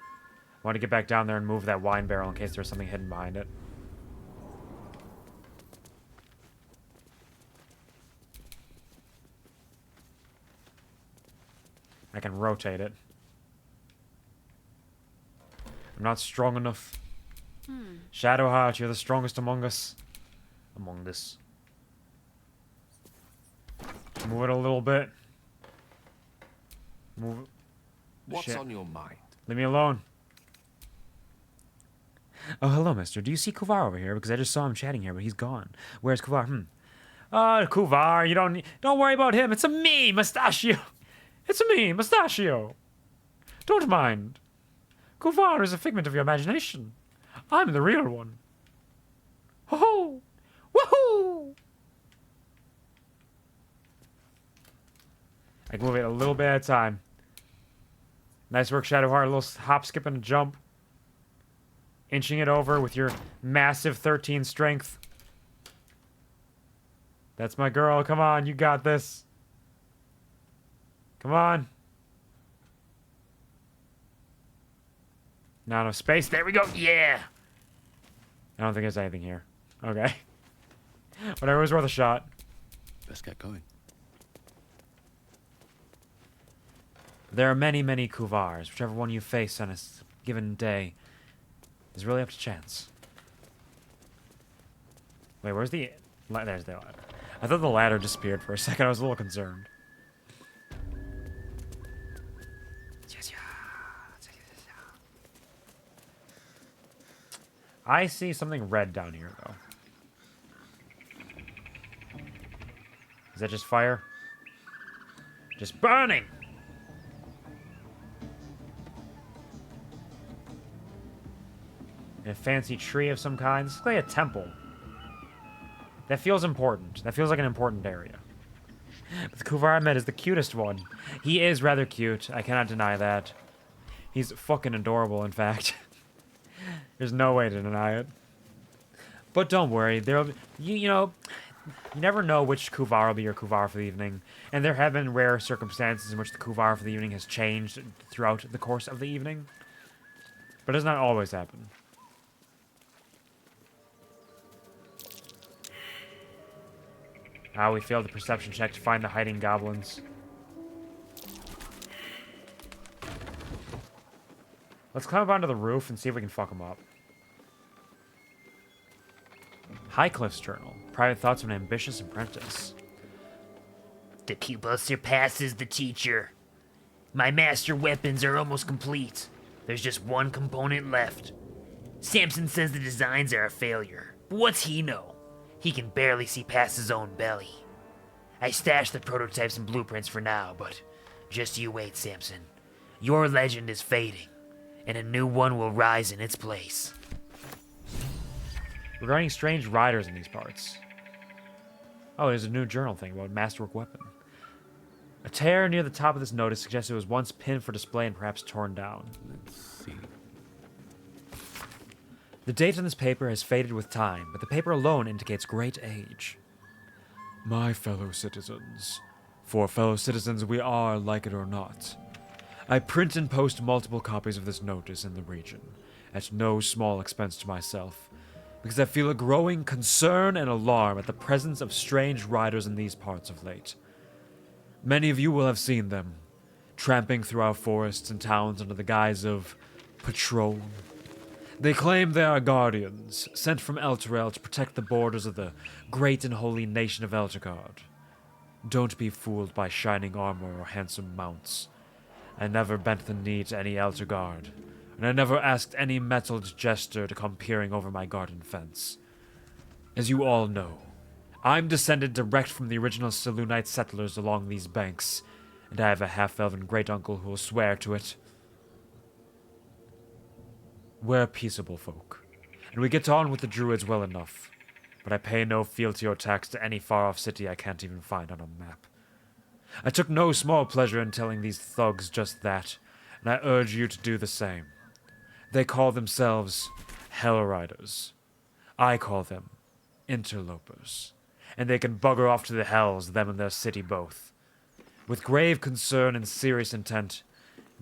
I want to get back down there and move that wine barrel in case there's something hidden behind it. I can rotate it. I'm not strong enough. Shadowheart, you're the strongest among us. Among us. Move it a little bit. Move it. What's Shit. on your mind? Leave me alone. Oh, hello, mister. Do you see Kuvar over here? Because I just saw him chatting here, but he's gone. Where's Kuvar? Kuvar, you don't worry about him. It's a me, Mustachio. It's a me, Mustachio. Don't mind. Kuvar is a figment of your imagination. I'm the real one. Ho-ho! Woohoo! I can move it a little bit at a time. Nice work, Shadowheart. A little hop, skip, and a jump. Inching it over with your massive 13 strength. That's my girl. Come on, you got this. Come on. Not enough space. There we go. Yeah. I don't think there's anything here. Okay. Whatever, it was worth a shot. Let's get going. There are many, many Kuvars. Whichever one you face on a given day is really up to chance. Wait, where's the... There's the ladder. I thought the ladder disappeared for a second. I was a little concerned. I see something red down here, though. Is that just fire? Just burning! And a fancy tree of some kind. This looks like a temple. That feels important. That feels like an important area. But the QuvarMed is the cutest one. He is rather cute. I cannot deny that. He's fucking adorable, in fact. There's no way to deny it. But don't worry. There'll be, you know, you never know which Kuvar will be your Kuvar for the evening. And there have been rare circumstances in which the Kuvar for the evening has changed throughout the course of the evening. But it does not always happen. Ah, we failed the perception check to find the hiding goblins. Let's climb up onto the roof and see if we can fuck them up. Highcliffe's journal. Private thoughts of an ambitious apprentice. The pupil surpasses the teacher. My master weapons are almost complete. There's just one component left. Samson says the designs are a failure. But what's he know? He can barely see past his own belly. I stashed the prototypes and blueprints for now, but just you wait, Samson. Your legend is fading, and a new one will rise in its place. Regarding strange riders in these parts. Oh, there's a new journal thing about masterwork weapon. A tear near the top of this notice suggests it was once pinned for display and perhaps torn down. Let's see. The date on this paper has faded with time, but the paper alone indicates great age. My fellow citizens. For fellow citizens we are, like it or not. I print and post multiple copies of this notice in the region, at no small expense to myself, because I feel a growing concern and alarm at the presence of strange riders in these parts of late. Many of you will have seen them, tramping through our forests and towns under the guise of patrol. They claim they are guardians, sent from Elturel to protect the borders of the great and holy nation of Elturgard. Don't be fooled by shining armor or handsome mounts. I never bent the knee to any Elturgard, and I never asked any mettled jester to come peering over my garden fence. As you all know, I'm descended direct from the original Selûnite settlers along these banks, and I have a half-elven great-uncle who will swear to it. We're peaceable folk, and we get on with the druids well enough, but I pay no fealty or tax to any far-off city I can't even find on a map. I took no small pleasure in telling these thugs just that, and I urge you to do the same. They call themselves Hell Riders. I call them Interlopers, and they can bugger off to the hells, them and their city both. With grave concern and serious intent,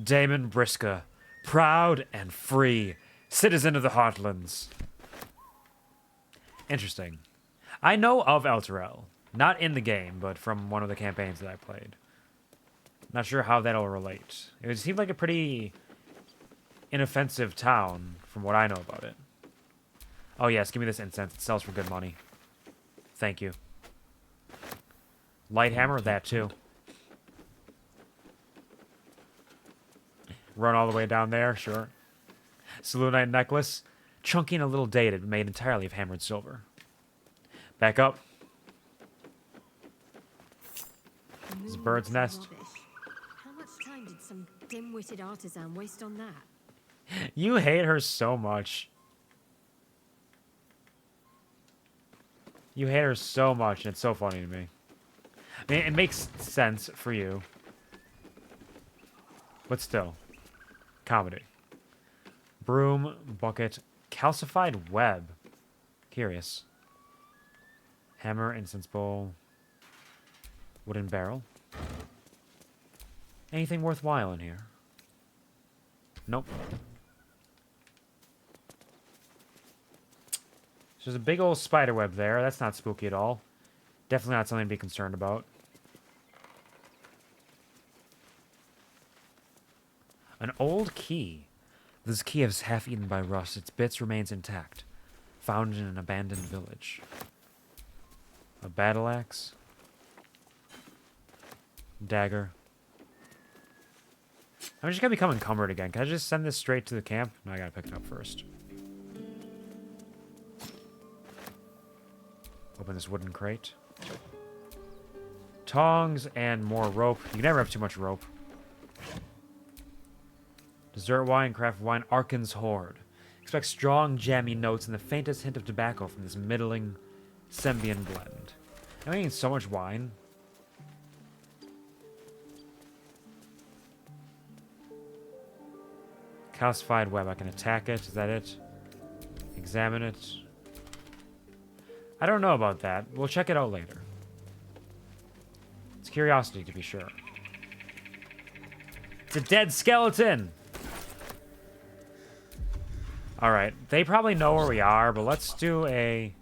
Damon Brisker, proud and free, citizen of the Heartlands. Interesting. I know of Elturel. Not in the game, but from one of the campaigns that I played. Not sure how that'll relate. It seemed like a pretty inoffensive town, from what I know about it. Oh yes, give me this incense. It sells for good money. Thank you. Lighthammer, that too. Run all the way down there, sure. Selûnite necklace. Chunky and a little dated, made entirely of hammered silver. Back up. This is a bird's nest. How much time did some dim-witted artisan waste on that? You hate her so much. You hate her so much, and it's so funny to me. I mean, it makes sense for you. But still. Comedy. Broom, bucket, calcified web. Curious. Hammer, incense bowl. Wooden barrel. Anything worthwhile in here? Nope. So there's a big old spider web there. That's not spooky at all. Definitely not something to be concerned about. An old key. This key is half eaten by rust. Its bits remains intact. Found in an abandoned village. A battle axe. Dagger. I'm just gonna become encumbered again. Can I just send this straight to the camp? No, I gotta pick it up first. Open this wooden crate. Tongs and more rope. You can never have too much rope. Dessert wine, craft wine, Arkan's Hoard. Expect strong, jammy notes and the faintest hint of tobacco from this middling Sembian blend. I'm eating so much wine. Calcified web. I can attack it. Is that it? Examine it. I don't know about that. We'll check it out later. It's curiosity, to be sure. It's a dead skeleton! Alright, they probably know where we are, but let's do a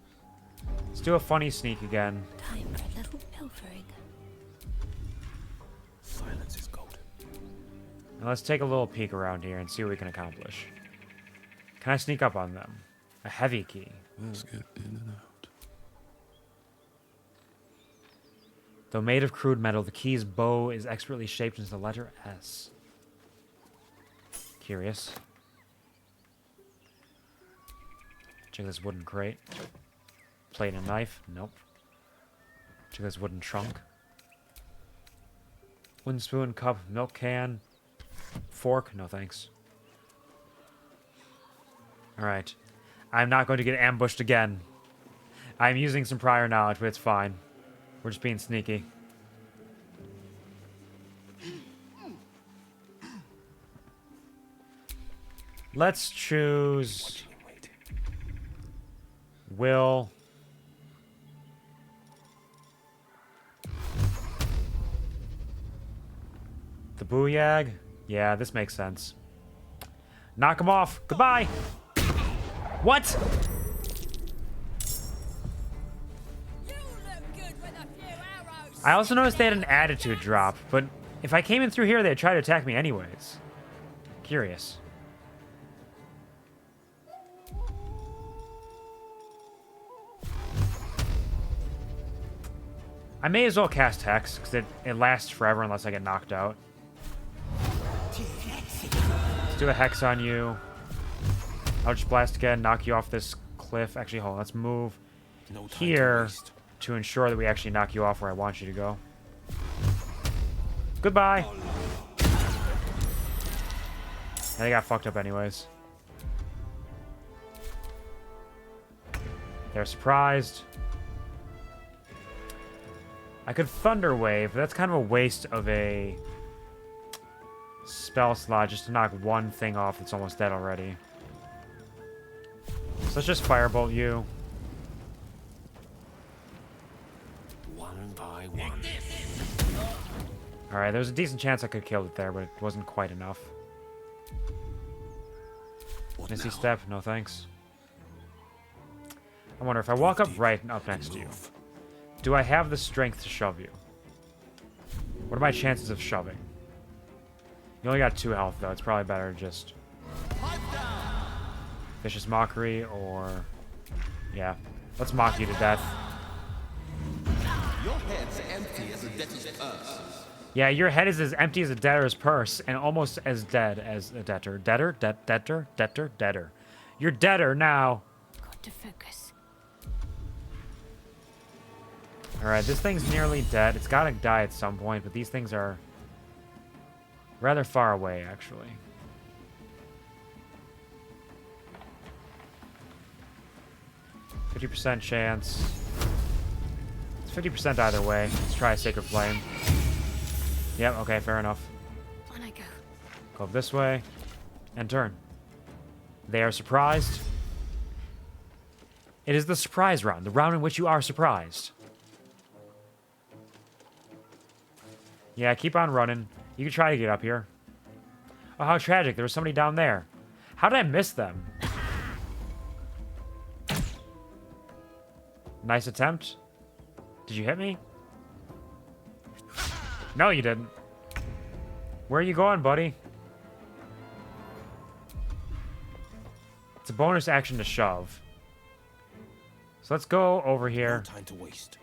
funny sneak again. Time for a little pilfering. Silence is golden. Now let's take a little peek around here and see what we can accomplish. Can I sneak up on them? A heavy key. Let's get in and out. Though made of crude metal, the key's bow is expertly shaped into the letter S. Curious. Check this wooden crate. Plate and knife. Nope. Check this wooden trunk. Wooden spoon, cup, milk can. Fork. No thanks. Alright. I'm not going to get ambushed again. I'm using some prior knowledge, but it's fine. We're just being sneaky. Let's choose Wyll. The Booyag? Yeah, this makes sense. Knock him off. Goodbye. What? I also noticed they had an attitude drop, but if I came in through here, they'd try to attack me anyways. Curious. I may as well cast Hex, because it lasts forever unless I get knocked out. Let's do a Hex on you. I'll just blast again, knock you off this cliff. Actually, hold on, let's move here to ensure that we actually knock you off where I want you to go. Goodbye! They got fucked up anyways. They're surprised. I could Thunder Wave, but that's kind of a waste of a spell slot just to knock one thing off that's almost dead already. So let's just Firebolt you. One by one. Alright, there's a decent chance I could kill it there, but it wasn't quite enough. Missy step, no thanks. I wonder if I walk up right and up next to you. Do I have the strength to shove you? What are my chances of shoving? You only got 2 health, though. It's probably better to just... Vicious Mockery, or... Yeah. Let's mock you to death. Your head's empty as a debtor's purse. Yeah, your head is as empty as a debtor's purse, and almost as dead as a debtor. Debtor? Debtor. You're debtor now. Got to focus. Alright, this thing's nearly dead. It's gotta die at some point, but these things are rather far away, actually. %50 chance. It's 50% either way. Let's try a Sacred Flame. Yep, okay, fair enough. On I go. Go up this way. And turn. They are surprised. It is the surprise round, the round in which you are surprised. Yeah, keep on running. You can try to get up here. Oh, how tragic. There was somebody down there. How did I miss them? Nice attempt. Did you hit me? No, you didn't. Where are you going, buddy? It's a bonus action to shove. So let's go over here. No time to waste.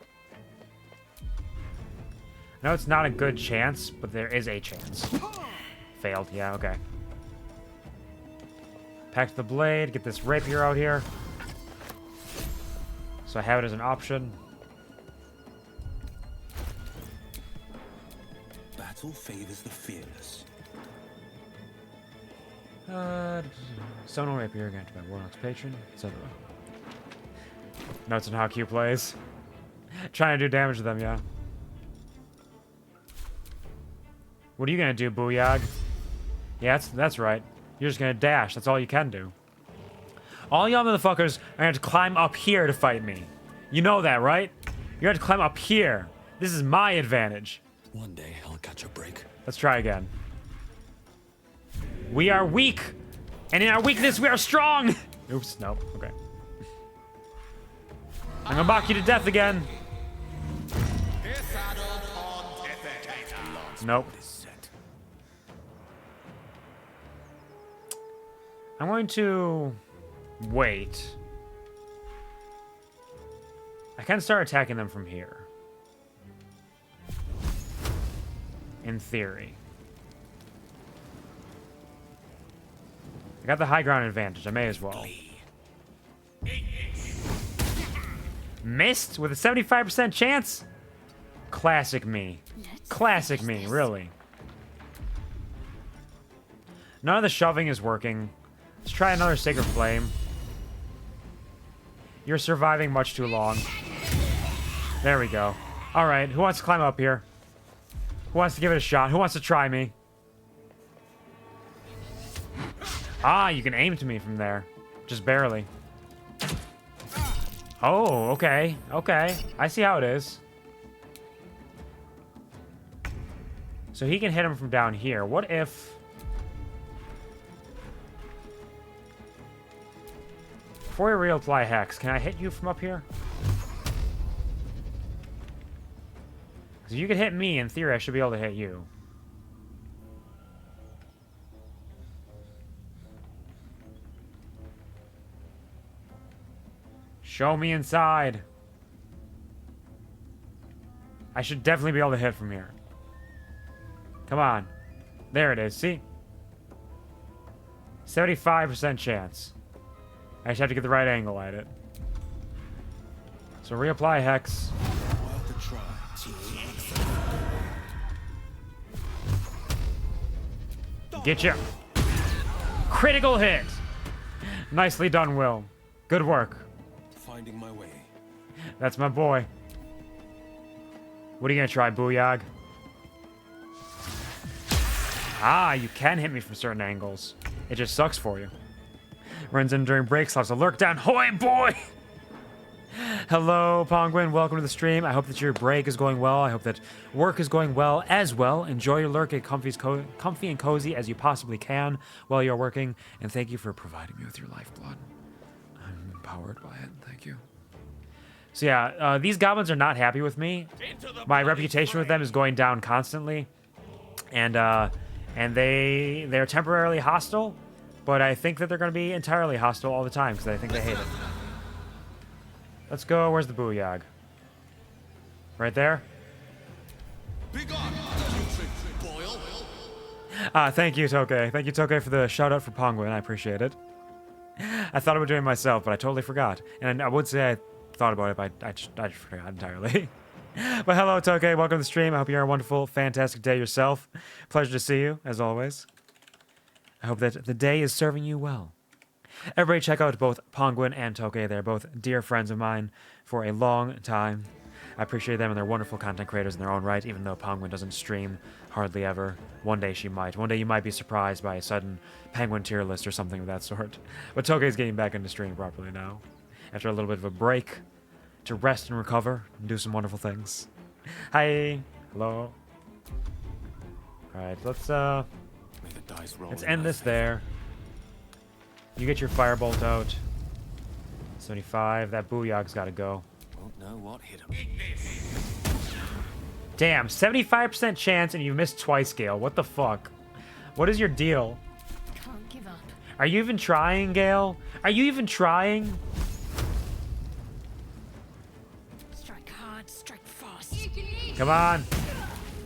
I know it's not a good chance, but there is a chance. Failed. Yeah, okay. Pack the blade. Get this rapier out here. So I have it as an option. Battle favors the fearless. Someone will appear granted by Warlock's patron, etc. Notes on how Q plays. Trying to do damage to them, yeah. What are you gonna do, Booyag? Yeah, that's right. You're just gonna dash. That's all you can do. All y'all motherfuckers are gonna have to climb up here to fight me. You know that, right? You're gonna have to climb up here. This is my advantage. One day I'll catch a break. Let's try again. We are weak, and in our weakness we are strong. Oops, no, okay. I'm gonna mock you to death again. Nope. I'm going to wait. I can start attacking them from here. In theory. I got the high ground advantage. I may as well. Missed with a 75% chance? Classic me. Classic me, really. None of the shoving is working. Let's try another Sacred Flame. You're surviving much too long. There we go. Alright, who wants to climb up here? Who wants to give it a shot? Who wants to try me? Ah, you can aim to me from there. Just barely. Oh, okay. Okay. I see how it is. So he can hit him from down here. What if... Before we reapply Hex, can I hit you from up here? Because you can hit me, in theory I should be able to hit you. Show me inside. I should definitely be able to hit from here. Come on. There it is, see? 75% chance. I just have to get the right angle at it. So reapply Hex. Get you. Critical hit. Nicely done, Wyll. Good work. Finding my way. That's my boy. What are you gonna try, Booyag? Ah, you can hit me from certain angles. It just sucks for you. Runs in during breaks, loves to lurk down. Hoy, boy! Hello, Pongwin. Welcome to the stream. I hope that your break is going well. I hope that work is going well as well. Enjoy your lurk. Get comfy and cozy as you possibly can while you're working. And thank you for providing me with your lifeblood. I'm empowered by it. Thank you. So yeah, these goblins are not happy with me. My reputation with them is going down constantly. And they're temporarily hostile. But I think that they're going to be entirely hostile all the time because I think they hate it. Let's go. Where's the Booyag? Right there? Thank you, Tokay. Thank you, Tokay, for the shout-out for Pongwin. I appreciate it. I thought about doing it myself, but I totally forgot. And I would say I thought about it, but I just forgot entirely. But hello, Tokay. Welcome to the stream. I hope you're a wonderful, fantastic day yourself. Pleasure to see you, as always. I hope that the day is serving you well. Everybody check out both Pongwin and Tokay. They're both dear friends of mine for a long time. I appreciate them and they're wonderful content creators in their own right, even though Pongwin doesn't stream hardly ever. One day she might. One day you might be surprised by a sudden Penguin tier list or something of that sort. But Tokay's getting back into streaming properly now. After a little bit of a break to rest and recover and do some wonderful things. Hi. Hello. Alright, let's end this there. You get your firebolt out. 75. That Booyag's got to go. Won't know what hit him. Damn, 75% chance and you missed twice, Gale. What the fuck? What is your deal? Can't give up. Are you even trying, Gale? Are you even trying? Strike hard, strike fast. Come on.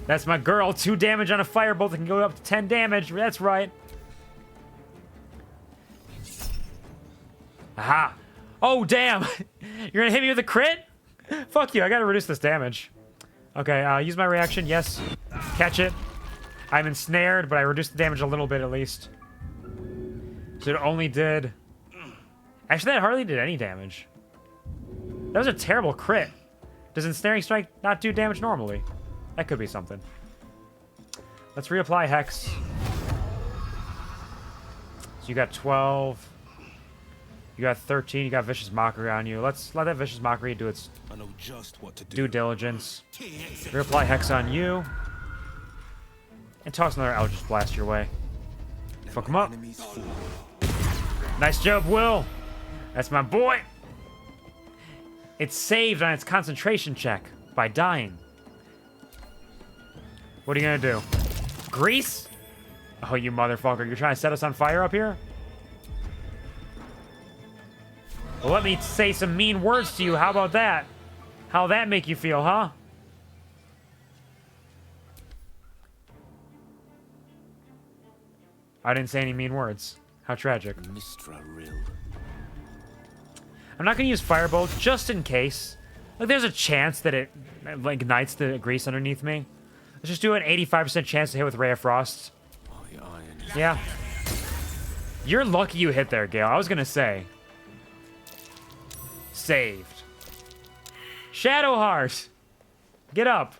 That's my girl. 2 damage on a firebolt that can go up to 10 damage. That's right. Aha! Oh, damn! You're gonna hit me with a crit? Fuck you, I gotta reduce this damage. Okay, use my reaction, yes. Catch it. I'm ensnared, but I reduced the damage a little bit at least. So it only did... Actually, that hardly did any damage. That was a terrible crit. Does Ensnaring Strike not do damage normally? That could be something. Let's reapply Hex. So you got 12. You got 13. You got Vicious Mockery on you. Let's let that Vicious Mockery do its I know just what to do. due diligence. Reapply Hex on you. And toss another Eldritch Blast your way. Fuck him up. Nice job, Wyll. That's my boy. It's saved on its concentration check by dying. What are you gonna do? Grease? Oh, you motherfucker. You're trying to set us on fire up here? Well, let me say some mean words to you. How about that? How'll that make you feel, huh? I didn't say any mean words. How tragic. I'm not gonna use Firebolt just in case. Like, there's a chance that it like ignites the grease underneath me. Let's just do an 85% chance to hit with Ray of Frost. Yeah. You're lucky you hit there, Gale. I was gonna say. Saved. Shadowheart! Get up.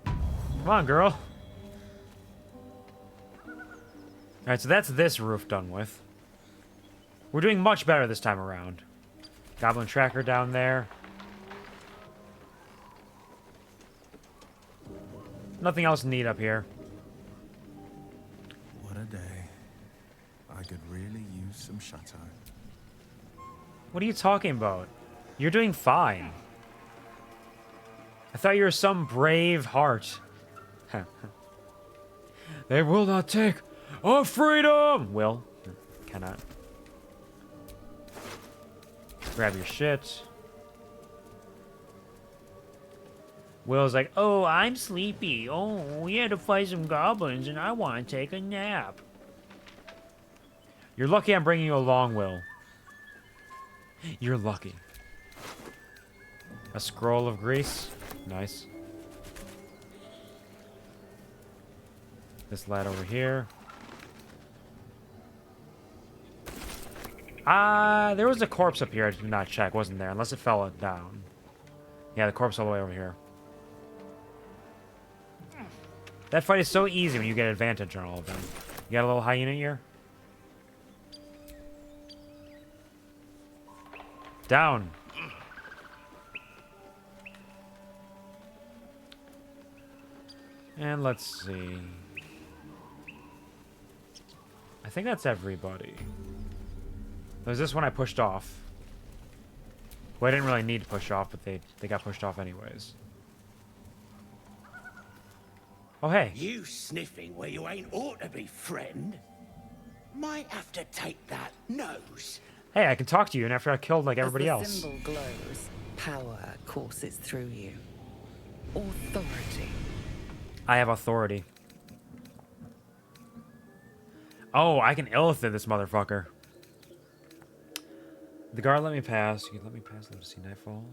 Come on, girl. Alright, so that's this roof done with. We're doing much better this time around. Goblin Tracker down there. Nothing else neat up here. What a day. I could really use some shut-eye. What are you talking about? You're doing fine. I thought you were some brave heart. They will not take our freedom! Wyll. Cannot. Grab your shit. Will's like, oh, I'm sleepy. Oh, we had to fight some goblins and I want to take a nap. You're lucky I'm bringing you along, Wyll. You're lucky. A scroll of grease. Nice. This lad over here. There was a corpse up here I did not check, wasn't there? Unless it fell down. Yeah, the corpse all the way over here. That fight is so easy when you get advantage on all of them. You got a little hyena ear? Down. And let's see. I think that's everybody. There's this one I pushed off. Well, I didn't really need to push off, but they got pushed off anyways. Oh, hey. You sniffing where you ain't ought to be, friend. Might have to take that nose. Hey, I can talk to you, and after I killed, like, everybody As else. the symbol glows, power courses through you. Authority. I have authority. Oh, I can illithid this motherfucker. The guard let me pass. You can let me pass. Let me see nightfall.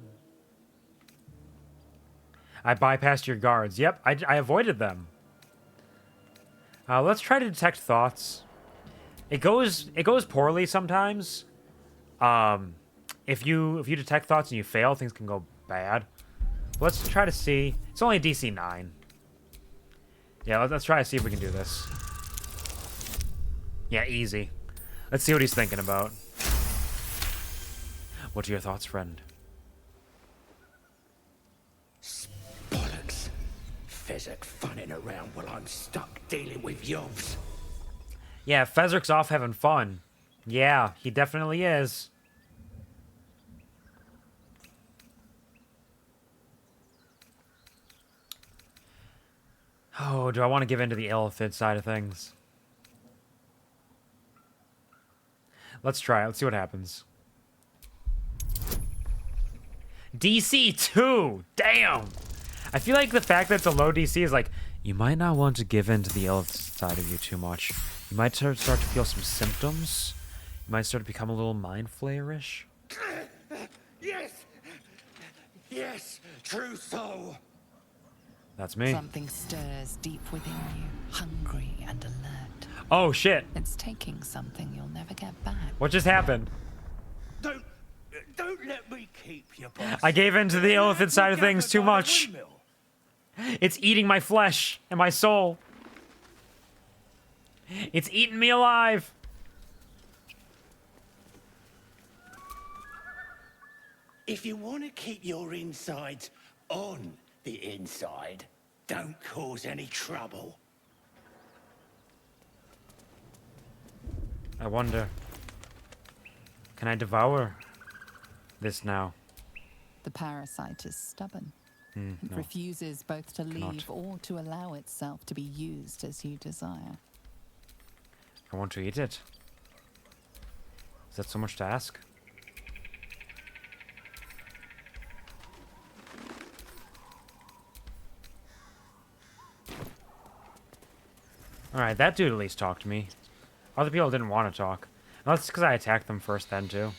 I bypassed your guards. Yep, I avoided them. Let's try to detect thoughts. It goes poorly sometimes. If you detect thoughts and you fail, things can go bad. Let's try to see. It's only a DC 9. Yeah, let's try to see if we can do this. Yeah, easy. Let's see what he's thinking about. What are your thoughts, friend? Bollocks. Fezzik funning around while I'm stuck dealing with yobs. Yeah, Fezzerik's off having fun. Yeah, he definitely is. Oh, do I want to give in to the illithid side of things? Let's try it. Let's see what happens. DC 2! Damn! I feel like the fact that it's a low DC is like, you might not want to give in to the illithid side of you too much. You might start to feel some symptoms. You might start to become a little mind flayerish. Yes! Yes! True soul! That's me. Something stirs deep within you, hungry and alert. Oh, shit. It's taking something you'll never get back. What just happened? Don't let me keep you, boss. I gave in to the illithid side of things too much. It's eating my flesh and my soul. It's eating me alive. If you want to keep your insides on the inside, don't cause any trouble. I wonder, can I devour this now? The parasite is stubborn. It No. refuses both to Cannot. leave or to allow itself to be used as you desire. I want to eat it. Is that so much to ask? Alright, that dude at least talked to me. Other people didn't want to talk. No, that's because I attacked them first then, too.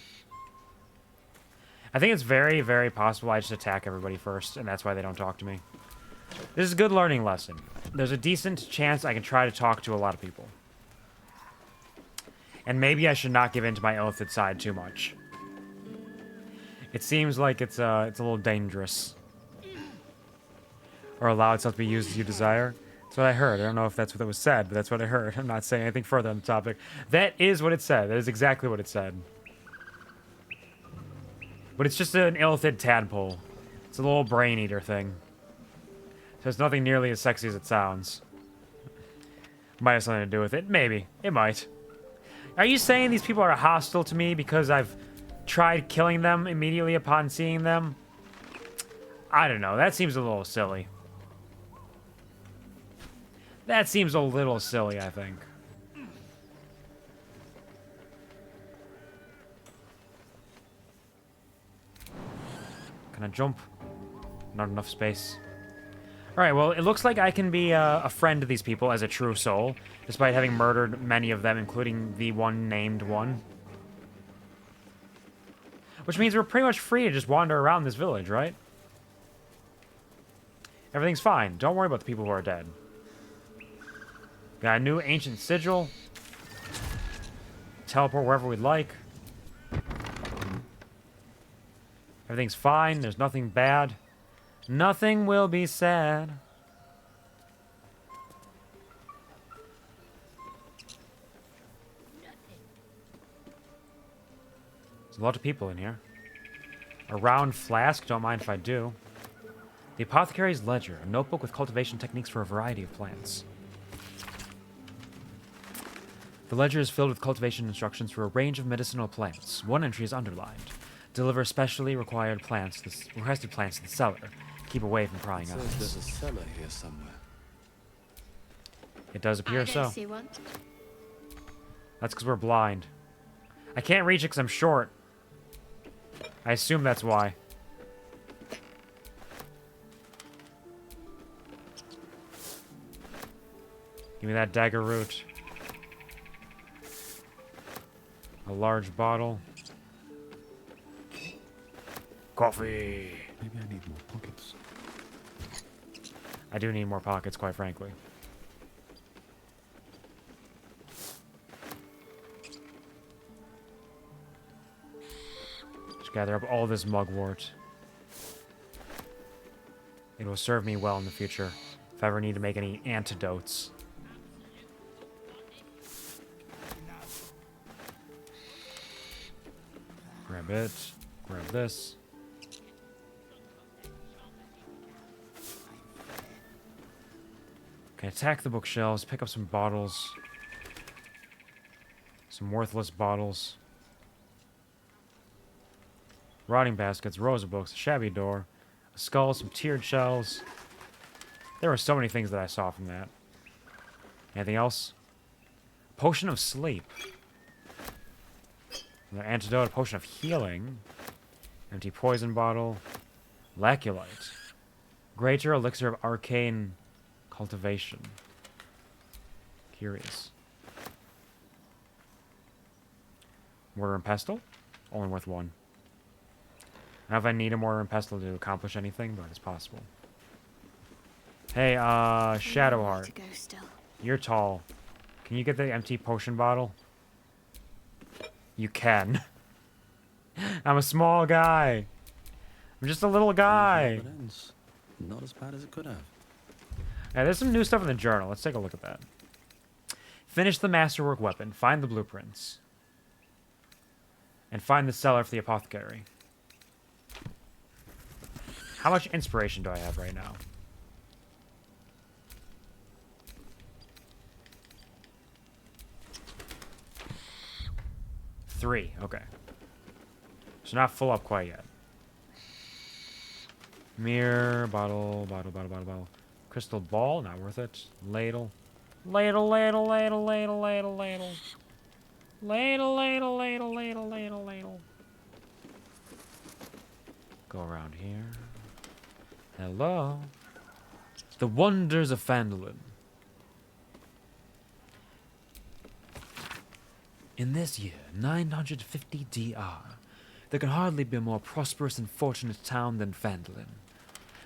I think it's very, very possible I just attack everybody first, and that's why they don't talk to me. This is a good learning lesson. There's a decent chance I can try to talk to a lot of people. And maybe I should not give in to my illithid side too much. It seems like it's a little dangerous. Or allow itself to be used as you desire. That's what I heard. I don't know if that's what was said, but that's what I heard. I'm not saying anything further on the topic. That is what it said. That is exactly what it said. But it's just an illithid tadpole. It's a little brain eater thing. So it's nothing nearly as sexy as it sounds. Might have something to do with it. Maybe. It might. Are you saying these people are hostile to me because I've tried killing them immediately upon seeing them? I don't know. That seems a little silly. That seems a little silly, I think. Can I jump? Not enough space. Alright, well, it looks like I can be a friend to these people as a true soul, despite having murdered many of them, including the one named one. Which means we're pretty much free to just wander around this village, right? Everything's fine. Don't worry about the people who are dead. Got a new ancient sigil. Teleport wherever we'd like. Everything's fine. There's nothing bad. Nothing will be sad. There's a lot of people in here. A round flask. Don't mind if I do. The Apothecary's Ledger. A notebook with cultivation techniques for a variety of plants. The ledger is filled with cultivation instructions for a range of medicinal plants. One entry is underlined. Deliver specially requested plants to the cellar. Keep away from prying eyes. There's a cellar here somewhere. It does appear so. See one. That's because we're blind. I can't reach it because I'm short. I assume that's why. Give me that dagger root. A large bottle. Coffee. Maybe I need more pockets. I do need more pockets, quite frankly. Just gather up all this mugwort. It will serve me well in the future if I ever need to make any antidotes. Grab it. Grab this. Okay, attack the bookshelves, pick up some bottles. Some worthless bottles. Rotting baskets, rows of books, a shabby door, a skull, some tiered shelves. There were so many things that I saw from that. Anything else? Potion of sleep. Another antidote, a potion of healing. Empty poison bottle. Laculite. Greater elixir of arcane cultivation. Curious. Mortar and pestle? Only worth one. I don't know if I need a mortar and pestle to accomplish anything, but it's possible. Hey, Shadowheart. You're tall. Can you get the empty potion bottle? You can. I'm a small guy. I'm just a little guy. Not as bad as it could have. Yeah, there's some new stuff in the journal. Let's take a look at that. Finish the masterwork weapon. Find the blueprints. And find the cellar for the apothecary. How much inspiration do I have right now? Three. Okay. So not full up quite yet. Mirror, bottle. Crystal ball, not worth it. Ladle. Ladle. Go around here. Hello. The wonders of Phandalin. In this year, 950 DR, there can hardly be a more prosperous and fortunate town than Phandalin.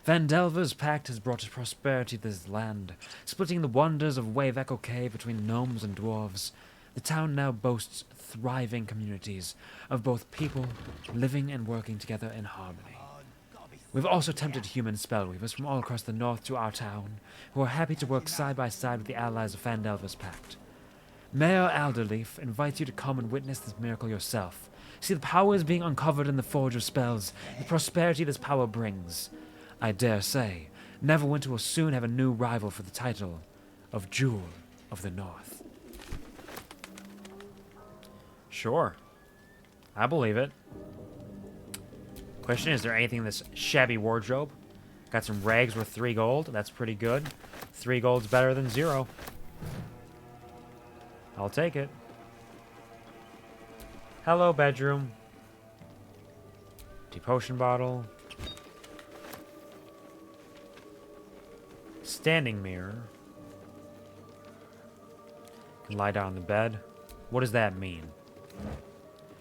Vandelver's pact has brought prosperity to this land, splitting the wonders of Wave Echo Cave between gnomes and dwarves. The town now boasts thriving communities of both people living and working together in harmony. We've also tempted human spellweavers from all across the north to our town, who are happy to work side by side with the allies of Phandelver's pact. Mayor Alderleaf invites you to come and witness this miracle yourself. See the powers being uncovered in the Forge of Spells, the prosperity this power brings. I dare say, Neverwinter will soon have a new rival for the title of Jewel of the North. Sure. I believe it. Question, is there anything in this shabby wardrobe? Got some rags worth 3 gold. That's pretty good. 3 gold's better than 0. I'll take it. Hello, bedroom. Tea potion bottle. Standing mirror. Can lie down on the bed. What does that mean?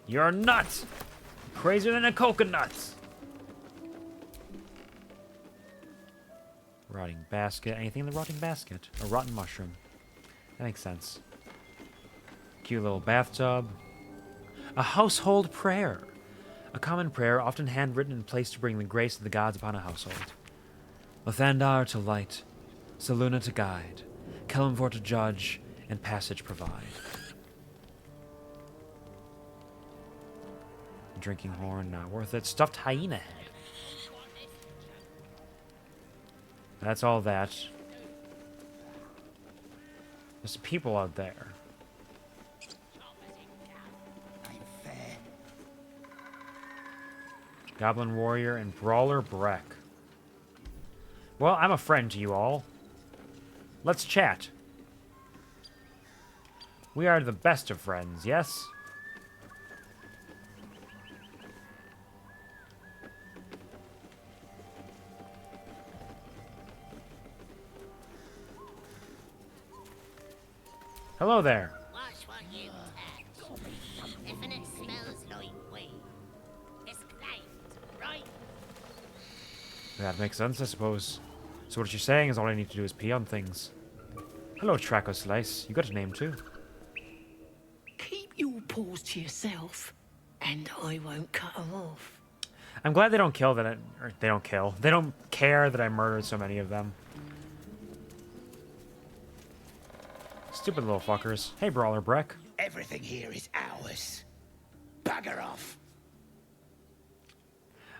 You're nuts! Crazier than a coconut! Rotting basket. Anything in the rotting basket? A rotten mushroom. That makes sense. Cute little bathtub. A household prayer. A common prayer often handwritten and placed to bring the grace of the gods upon a household. Lathandar to light, Seluna to guide, Kelimvor to judge, and passage provide. Drinking horn, not worth it. Stuffed hyena head. That's all that. There's people out there. Goblin Warrior and Brawler Breck. Well, I'm a friend to you all. Let's chat. We are the best of friends, yes? Hello there. Watch what you touch. If it smells like weed, it's claimed, right? That makes sense, I suppose. So what you're saying is all I need to do is pee on things. Hello, Traco Slice. You got a name too. Keep your paws to yourself, and I won't cut them off. I'm glad they don't kill that. Or they don't kill. They don't care that I murdered so many of them. Stupid little fuckers. Hey, Brawler Breck. Everything here is ours. Bugger off.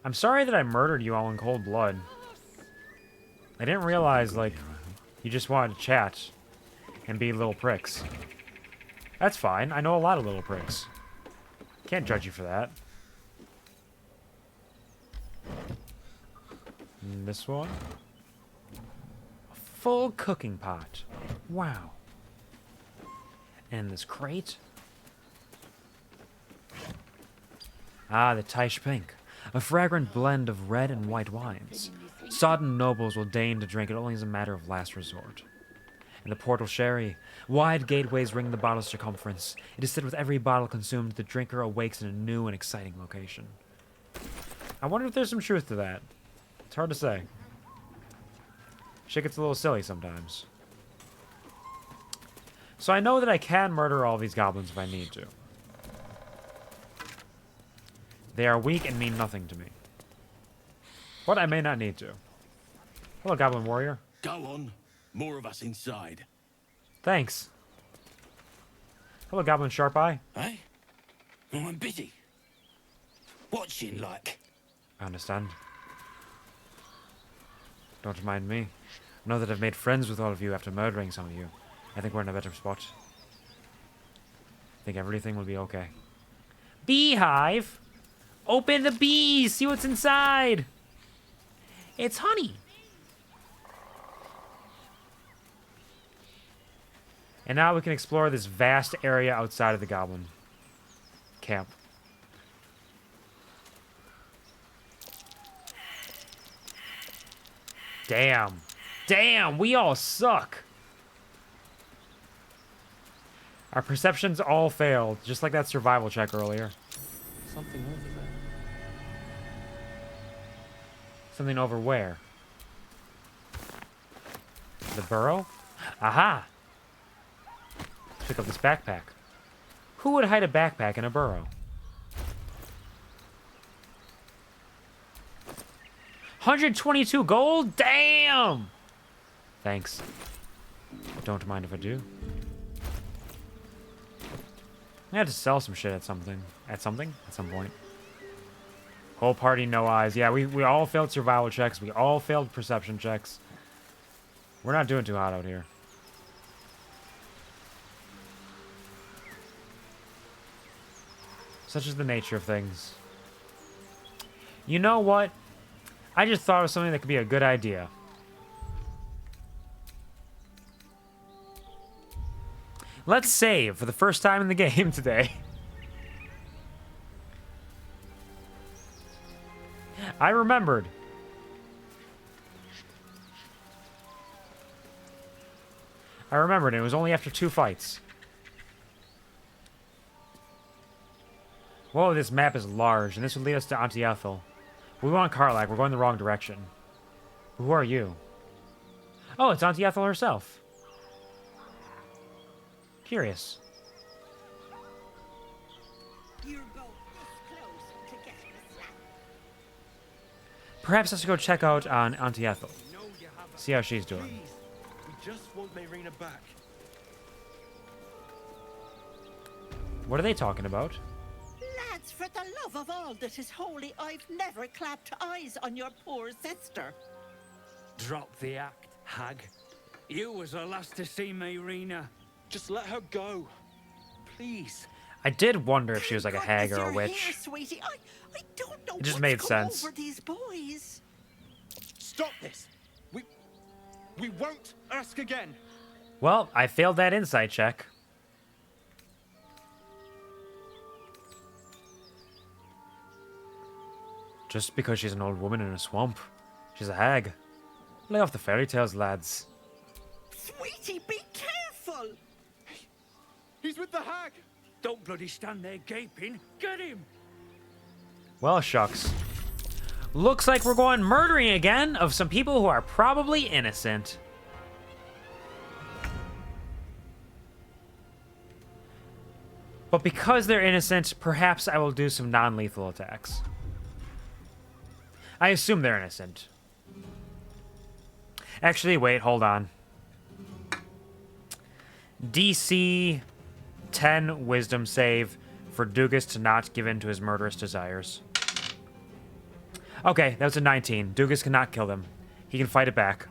I'm sorry that I murdered you all in cold blood. I didn't realize, like, you just wanted to chat and be little pricks. That's fine. I know a lot of little pricks. Can't judge you for that. And this one? A full cooking pot. Wow. And this crate? Ah, the Taish Pink. A fragrant blend of red and white wines. Sodden nobles will deign to drink it only as a matter of last resort. And the portal sherry. Wide gateways ring the bottle's circumference. It is said with every bottle consumed, the drinker awakes in a new and exciting location. I wonder if there's some truth to that. It's hard to say. Shit gets a little silly sometimes. So I know that I can murder all these goblins if I need to. They are weak and mean nothing to me. But I may not need to. Hello, Goblin Warrior. Go on. More of us inside. Thanks. Hello, Goblin Sharp Eye. Eh? Oh, I'm busy. Watching, like. I understand. Don't mind me. I know that I've made friends with all of you after murdering some of you. I think we're in a better spot. I think everything will be okay. Beehive! Open the bees! See what's inside! It's honey! And now we can explore this vast area outside of the goblin camp. Damn. Damn, we all suck. Our perceptions all failed, just like that survival check earlier. Something over there. Something over where? The burrow? Aha! Let's pick up this backpack. Who would hide a backpack in a burrow? 122 gold? Damn! Thanks. Don't mind if I do. I had to sell some shit at some point. Whole party, no eyes. Yeah, we all failed survival checks. We all failed perception checks. We're not doing too hot out here. Such is the nature of things. You know what? I just thought of something that could be a good idea. Let's save for the first time in the game today. I remembered. It was only after 2 fights. Whoa, this map is large, and this would lead us to Auntie Ethel. We want Karlach. We're going the wrong direction. Who are you? Oh, it's Auntie Ethel herself. Curious. Perhaps I should go check out on Auntie Ethel. See how she's doing. We just want Mayrina back. What are they talking about? Lads, for the love of all that is holy, I've never clapped eyes on your poor sister. Drop the act, hag. You was the last to see Mayrina. Just let her go. Please. I did wonder if she was like a hag or a witch. Here, sweetie. I don't know it just what's made come sense. over these boys. Stop this. We won't ask again. Well, I failed that insight check. Just because she's an old woman in a swamp. She's a hag. Lay off the fairy tales, lads. Sweetie, be careful! He's with the hag! Don't bloody stand there gaping. Get him! Well, shucks. Looks like we're going murdering again of some people who are probably innocent. But because they're innocent, perhaps I will do some non-lethal attacks. I assume they're innocent. Actually, wait, hold on. DC 10 wisdom save for Doogus to not give in to his murderous desires. Okay, that was a 19. Doogus cannot kill them. He can fight it back.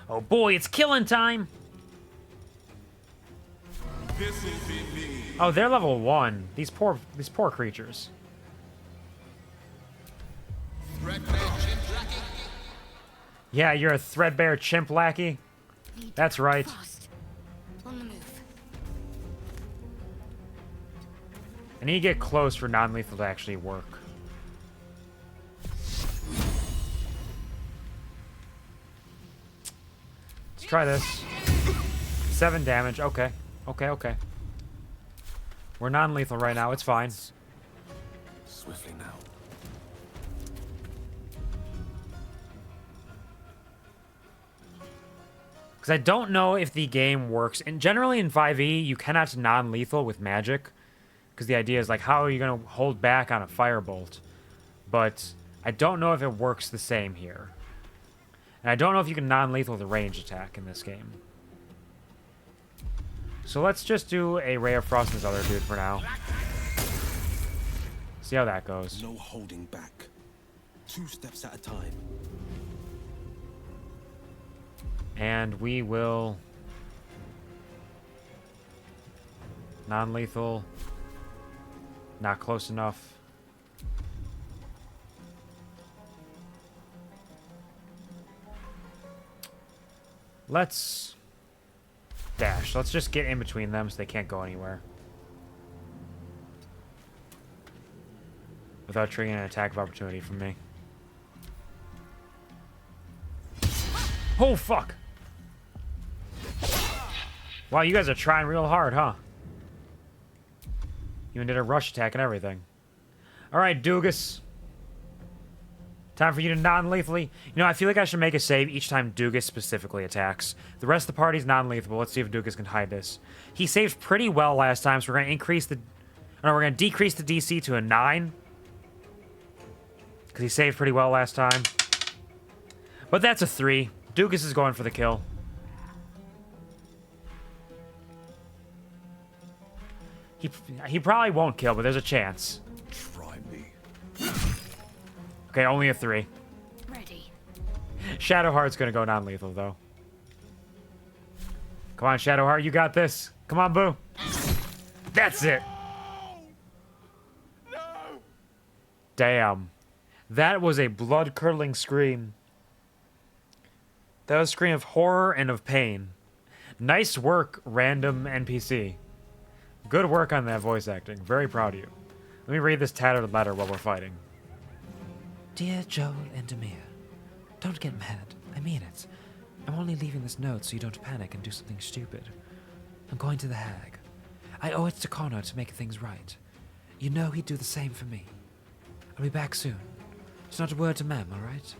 Oh boy, it's killing time! Oh, they're level 1. These poor creatures. Yeah, you're a threadbare chimp lackey. That's right. On the move. I need to get close for non-lethal to actually work. Let's try this. 7 damage. Okay. Okay. We're non-lethal right now. It's fine. Swiftly now. Because I don't know if the game works. And generally in 5e, you cannot non-lethal with magic. Because the idea is, like, how are you going to hold back on a firebolt? But I don't know if it works the same here. And I don't know if you can non-lethal with a range attack in this game. So let's just do a Ray of Frost on this other dude for now. See how that goes. No holding back. 2 steps at a time. And we will... non-lethal. Not close enough. Let's dash. Let's just get in between them so they can't go anywhere. Without triggering an attack of opportunity from me. Oh, fuck! Wow, you guys are trying real hard, huh? You even did a rush attack and everything. Alright, Doogus. Time for you to non-lethally... You know, I feel like I should make a save each time Doogus specifically attacks. The rest of the party's non-lethal. Let's see if Doogus can hide this. He saved pretty well last time, so we're going to increase the... No, we're going to decrease the DC to a 9. Because he saved pretty well last time. But that's a 3. Doogus is going for the kill. He probably won't kill, but there's a chance. Try me. Okay, only a 3. Ready. Shadowheart's gonna go non-lethal, though. Come on, Shadowheart, you got this. Come on, Boo. That's it. No! Damn. That was a blood-curdling scream. That was a scream of horror and of pain. Nice work, random NPC. Good work on that voice acting. Very proud of you. Let me read this tattered letter while we're fighting. Dear Joel and Demir, don't get mad. I mean it. I'm only leaving this note so you don't panic and do something stupid. I'm going to the hag. I owe it to Connor to make things right. You know he'd do the same for me. I'll be back soon. It's not a word to Mem, all right?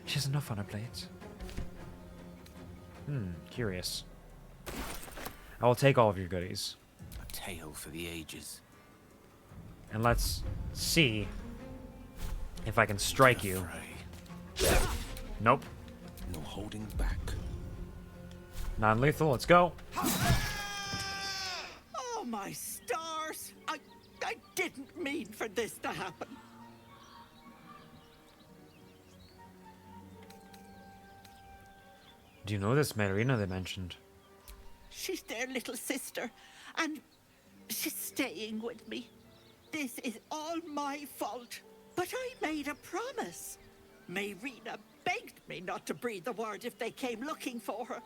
She has enough on her plate. Curious. I will take all of your goodies. A tale for the ages. And let's see if I can strike you. Nope. No holding back. Non-lethal, let's go. Oh, my stars! I didn't mean for this to happen. Do you know this Marina they mentioned? She's their little sister, and she's staying with me. This is all my fault, but I made a promise. Marina begged me not to breathe a word if they came looking for her,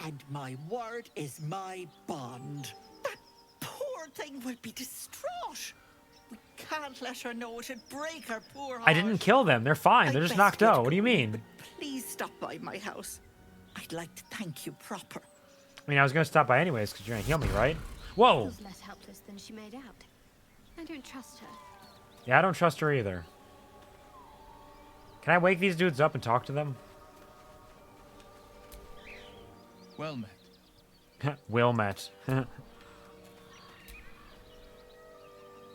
and my word is my bond. That poor thing will be distraught. We can't let her know. It'd break her poor heart. I didn't kill them. They're fine. They're just knocked out. What do you mean? Please stop by my house. I'd like to thank you proper. I mean, I was going to stop by anyways because you're going to heal me, right? Whoa! Feels less helpless than she made out. I don't trust her. Yeah, I don't trust her either. Can I wake these dudes up and talk to them? Well met. Wyll met.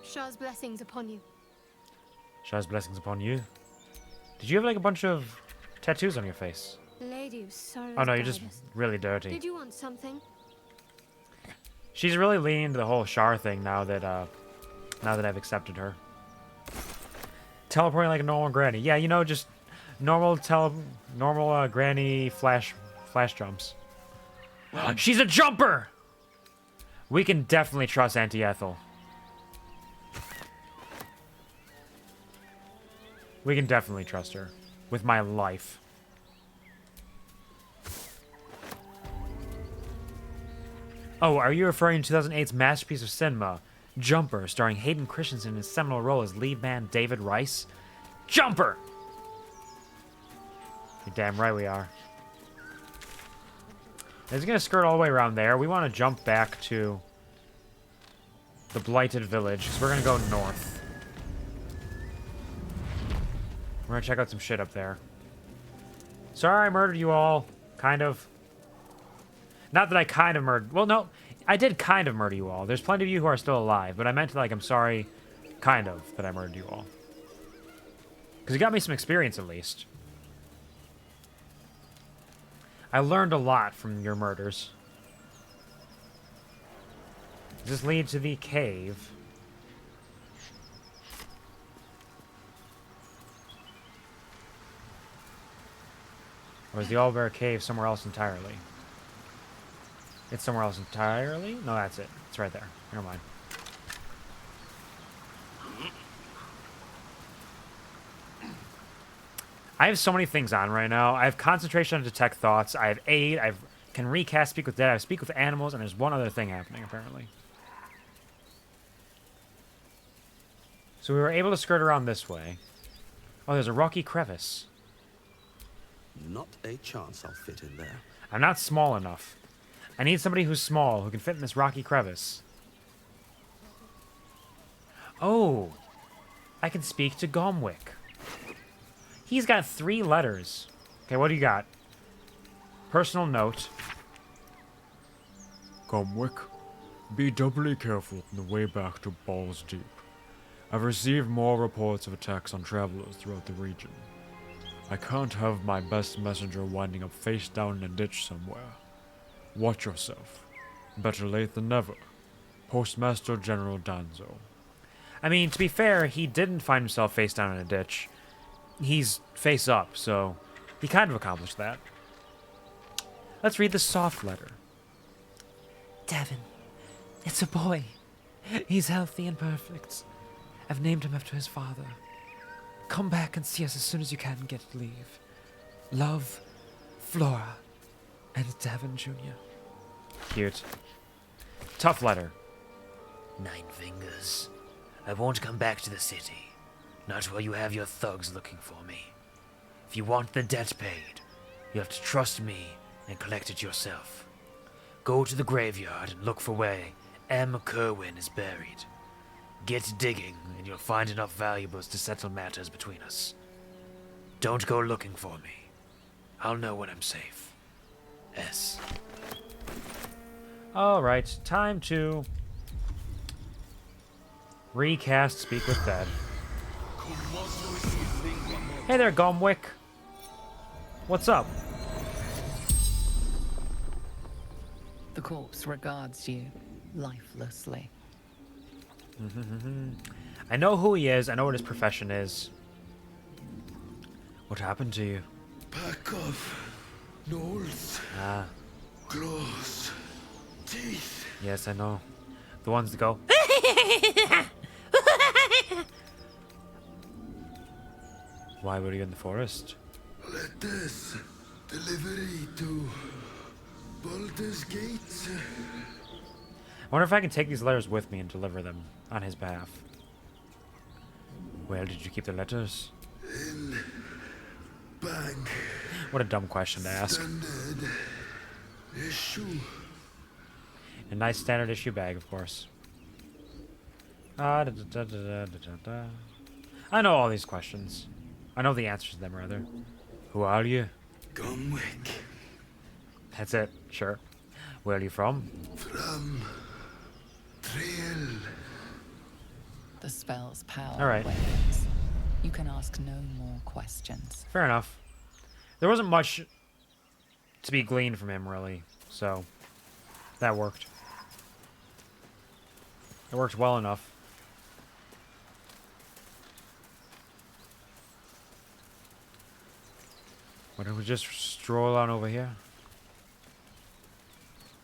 Shah's blessings upon you. Shah's blessings upon you. Did you have like a bunch of tattoos on your face? Lady of sorrows. Oh no, you're just really dirty. Did you want something? She's really leaning into the whole Shar thing now that I've accepted her. Teleporting like a normal granny. Yeah, you know, just normal granny flash jumps. She's a jumper! We can definitely trust Auntie Ethel. We can definitely trust her. With my life. Oh, are you referring to 2008's masterpiece of cinema, Jumper, starring Hayden Christensen in his seminal role as lead man David Rice? Jumper! You're damn right we are. It's gonna skirt all the way around there. We want to jump back to the Blighted Village, because we're gonna go north. We're gonna check out some shit up there. Sorry I murdered you all. Kind of. Not that I kind of murdered... Well, no, I did kind of murder you all. There's plenty of you who are still alive, but I meant, like, I'm sorry, kind of, that I murdered you all. Because you got me some experience, at least. I learned a lot from your murders. Does this lead to the cave? Or is the Owlbear Cave somewhere else entirely? It's somewhere else entirely? No, that's it. It's right there. Never mind. I have so many things on right now. I have concentration on detect thoughts. I have aid. I can recast speak with dead. I have speak with animals, and there's one other thing happening apparently. So we were able to skirt around this way. Oh, there's a rocky crevice. Not a chance I'll fit in there. I'm not small enough. I need somebody who's small, who can fit in this rocky crevice. Oh, I can speak to Gomwick. He's got 3 letters. Okay, what do you got? Personal note. Gomwick, be doubly careful on the way back to Balls Deep. I've received more reports of attacks on travelers throughout the region. I can't have my best messenger winding up face down in a ditch somewhere. Watch yourself. Better late than never. Postmaster General Danzo. I mean, to be fair, he didn't find himself face down in a ditch. He's face up, so he kind of accomplished that. Let's read the soft letter. Devin, it's a boy. He's healthy and perfect. I've named him after his father. Come back and see us as soon as you can get leave. Love, Flora, and Devin Jr. Cute. Tough letter. 9 fingers. I won't come back to the city. Not while you have your thugs looking for me. If you want the debt paid, you have to trust me and collect it yourself. Go to the graveyard and look for where M. Kerwin is buried. Get digging, and you'll find enough valuables to settle matters between us. Don't go looking for me. I'll know when I'm safe. S. Alright, time to recast Speak with Dead. Hey there, Gomwick. What's up? The corpse regards you lifelessly. I know who he is. I know what his profession is. What happened to you? Back off. Nose. Ah. Claws. Teeth. Yes, I know. The ones that go. Why were you in the forest? Let us delivery to Baldur's Gate. I wonder if I can take these letters with me and deliver them on his behalf. Where did you keep the letters? In bank. What a dumb question to ask. Standard issue. A nice standard issue bag, of course. I know all these questions. I know the answers to them, rather. Who are you? Gomwick. That's it, sure. Where are you from? From Trail. The spell's power All right. wanes. You can ask no more questions. Fair enough. There wasn't much to be gleaned from him, really, so that worked. It worked well enough. Why don't we just stroll on over here?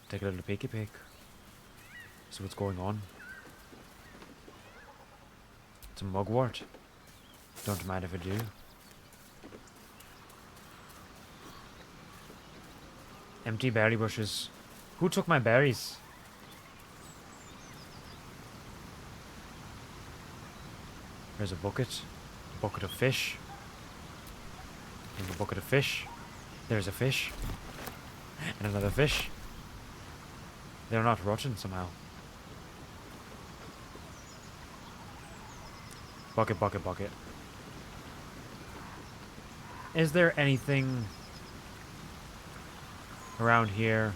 Take a little peeky peek. See what's going on. It's a mugwort. Don't mind if I do. Empty berry bushes. Who took my berries? There's a bucket. A bucket of fish. And a bucket of fish. There's a fish. And another fish. They're not rotten somehow. Bucket, bucket, bucket. Is there anything around here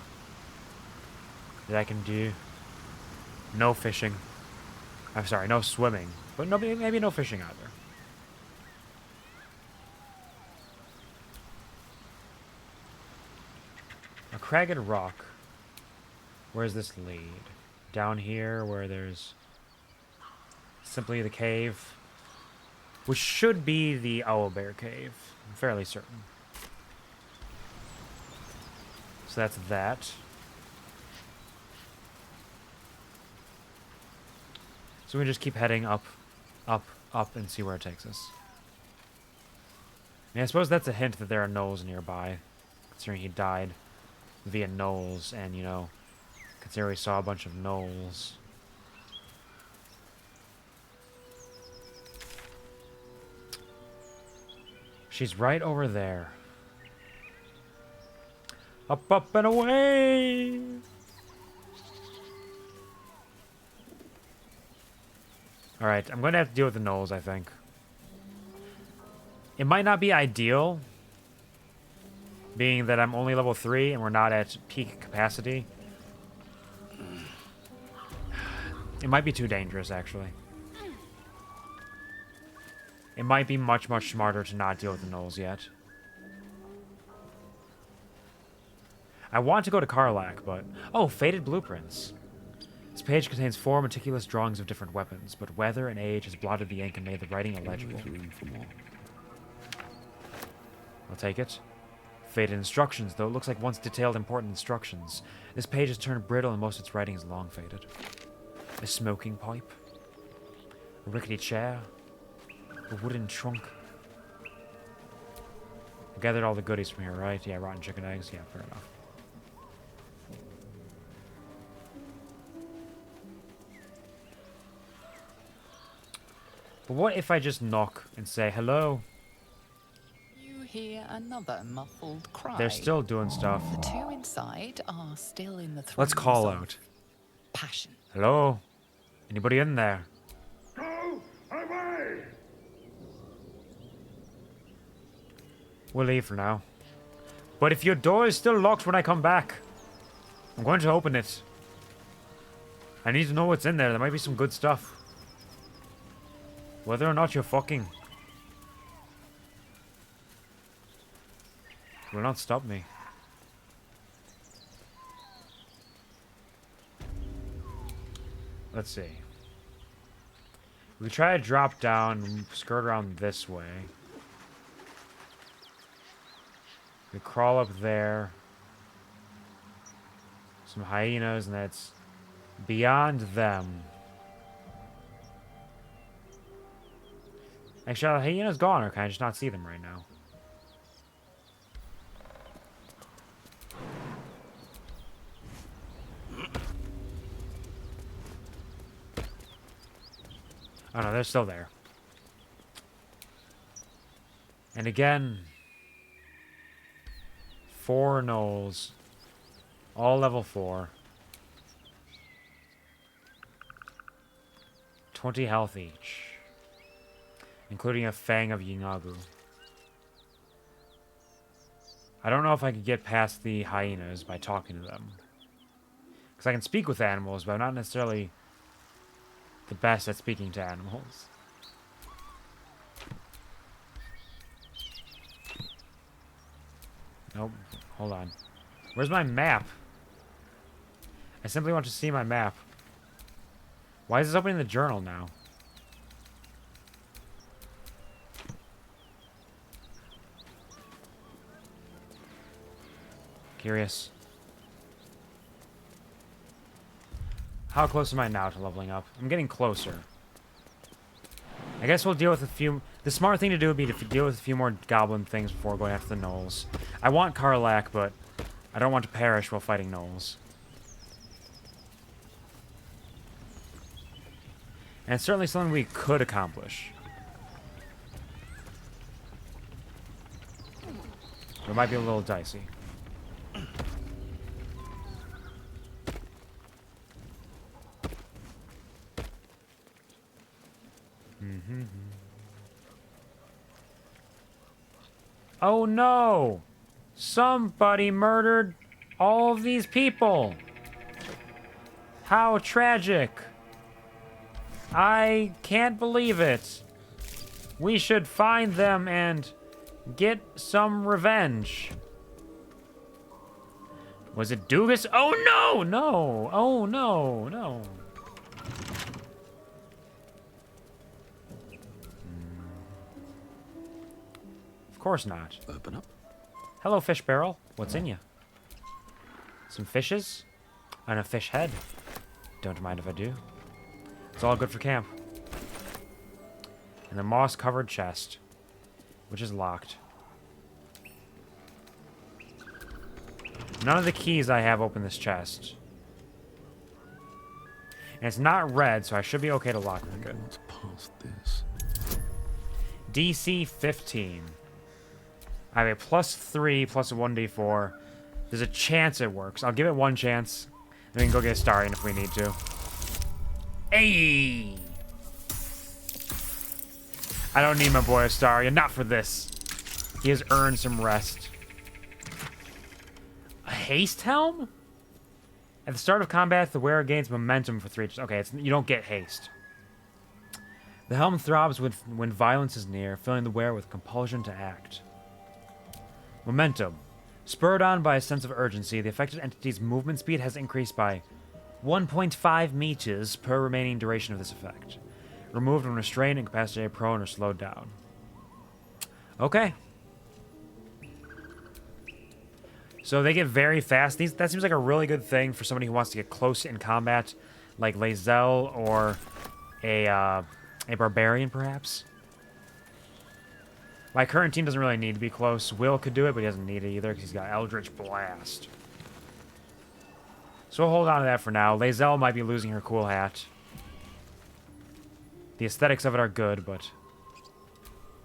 that I can do. No fishing. I'm sorry, no swimming. But no, maybe no fishing either. A cragged rock. Where does this lead? Down here where there's simply the cave. Which should be the owlbear cave. I'm fairly certain. So that's that. So we just keep heading up, up, up, and see where it takes us. And I suppose that's a hint that there are gnolls nearby. Considering he died via gnolls, and, you know, considering we saw a bunch of gnolls. She's right over there. Up, up, and away! Alright, I'm going to have to deal with the gnolls, I think. It might not be ideal, being that I'm only level 3 and we're not at peak capacity. It might be too dangerous, actually. It might be much, much smarter to not deal with the gnolls yet. I want to go to Karlach, but... Oh, faded blueprints. This page contains 4 meticulous drawings of different weapons, but weather and age has blotted the ink and made the writing illegible. I'll take it. Faded instructions, though it looks like once detailed important instructions. This page has turned brittle and most of its writing is long faded. A smoking pipe. A rickety chair. A wooden trunk. I gathered all the goodies from here, right? Yeah, rotten chicken eggs. Yeah, fair enough. But what if I just knock and say, hello? You hear another muffled cry. They're still doing stuff. The two inside are still in the throes Let's call of out. passion. Hello? Anybody in there? Go away! We'll leave for now. But if your door is still locked when I come back, I'm going to open it. I need to know what's in there. There might be some good stuff. Whether or not you're fucking will not stop me. Let's see. We try to drop down, skirt around this way. We crawl up there. Some hyenas, and that's beyond them. Actually, are the hyenas gone, or can I just not see them right now? Oh no, they're still there. And again, 4 gnolls. All level 4. 20 health each. Including a Fang of Yinagu. I don't know if I could get past the hyenas by talking to them. Because I can speak with animals, but I'm not necessarily the best at speaking to animals. Nope. Hold on. Where's my map? I simply want to see my map. Why is this opening the journal now? Curious. How close am I now to leveling up? I'm getting closer. I guess we'll deal with a few... The smart thing to do would be to deal with a few more goblin things before going after the gnolls. I want Karlach, but I don't want to perish while fighting gnolls. And it's certainly something we could accomplish. It might be a little dicey. Oh no! Somebody murdered all of these people! How tragic. I can't believe it. We should find them and get some revenge. Was it Doogus? Oh no, no. Oh no, no. Of course not. Open up. Hello, fish barrel. What's in you? Some fishes? And a fish head. Don't mind if I do. It's all good for camp. And the moss-covered chest, which is locked. None of the keys I have open this chest. And it's not red, so I should be okay to lock it. Okay, what's past this? DC 15. I have a +3 plus a 1d4. There's a chance it works. I'll give it one chance. Then we can go get a star in if we need to. Hey! I don't need my boy Astaria, not for this. He has earned some rest. A haste helm? At the start of combat, the wearer gains momentum for 3. Okay, you don't get haste. The helm throbs when violence is near, filling the wearer with compulsion to act. Momentum. Spurred on by a sense of urgency, the affected entity's movement speed has increased by 1.5 meters per remaining duration of this effect. Removed when restrained, incapacitated, prone, or slowed down. Okay. So they get very fast. That seems like a really good thing for somebody who wants to get close in combat, like Lae'zel or a barbarian, perhaps. My current team doesn't really need to be close. Wyll could do it, but he doesn't need it either because he's got Eldritch Blast. So we'll hold on to that for now. Lae'zel might be losing her cool hat. The aesthetics of it are good, but...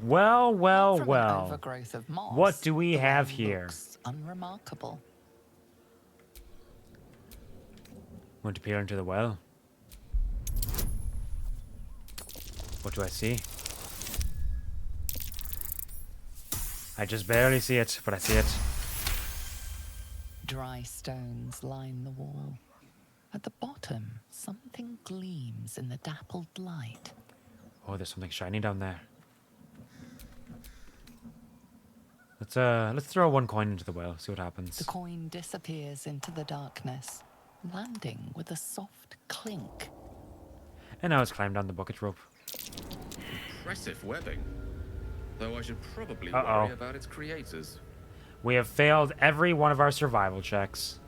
Well, well, From an well. overgrowth of moss, What do we the have well here? looks unremarkable. Want to peer into the well? What do I see? I just barely see it, but I see it. Dry stones line the wall. At the bottom, something gleams in the dappled light. Oh, there's something shiny down there. Let's throw one coin into the well, see what happens. The coin disappears into the darkness, landing with a soft clink. And now it's climbed down the bucket rope. Impressive webbing. Though I should probably Uh-oh. worry about its creators. We have failed every one of our survival checks.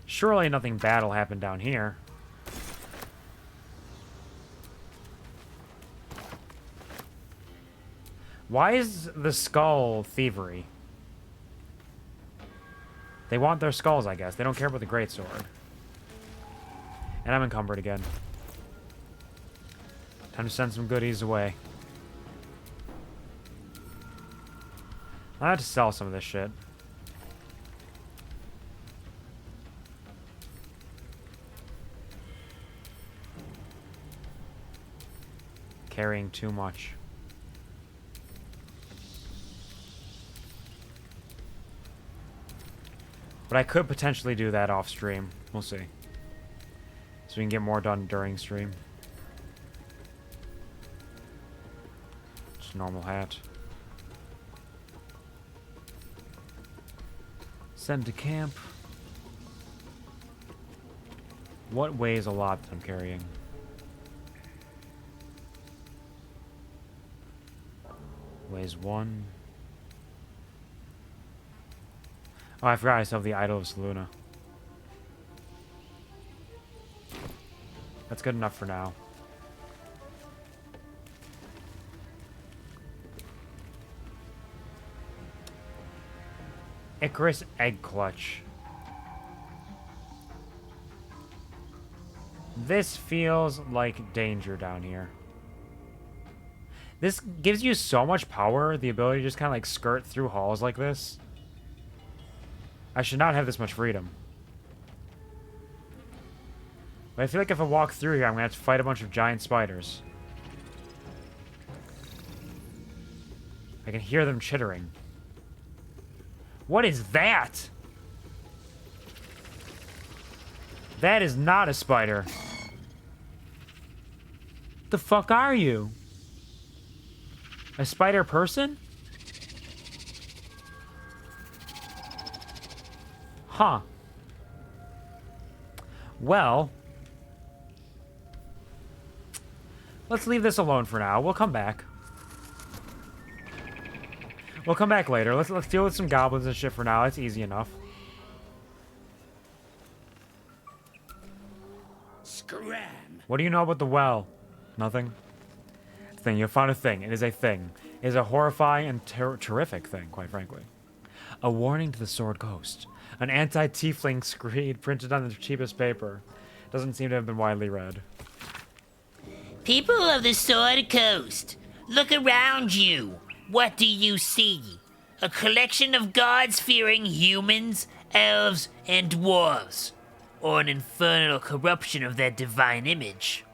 Surely nothing bad will happen down here. Why is the skull thievery? They want their skulls, I guess. They don't care about the greatsword. And I'm encumbered again. Time to send some goodies away. I have to sell some of this shit. Carrying too much. But I could potentially do that off stream. We'll see. So we can get more done during stream. Just normal hat. Send to camp. What weighs a lot that I'm carrying? Weighs 1. Oh, I forgot I still have the Idol of Selûne. That's good enough for now. Icarus Egg Clutch. This feels like danger down here. This gives you so much power, the ability to just kind of like skirt through halls like this. I should not have this much freedom. But I feel like if I walk through here, I'm going to have to fight a bunch of giant spiders. I can hear them chittering. What is that? That is not a spider. The fuck are you? A spider person? Huh. Well, let's leave this alone for now. We'll come back. We'll come back later. Let's deal with some goblins and shit for now. It's easy enough. Scram! What do you know about the well? Nothing? Thing. You found a thing. It is a thing. It is a horrifying and terrific thing, quite frankly. A warning to the sword ghost. An anti-tiefling screed printed on the cheapest paper. Doesn't seem to have been widely read. People of the Sword Coast, look around you. What do you see? A collection of gods-fearing humans, elves, and dwarves, or an infernal corruption of their divine image?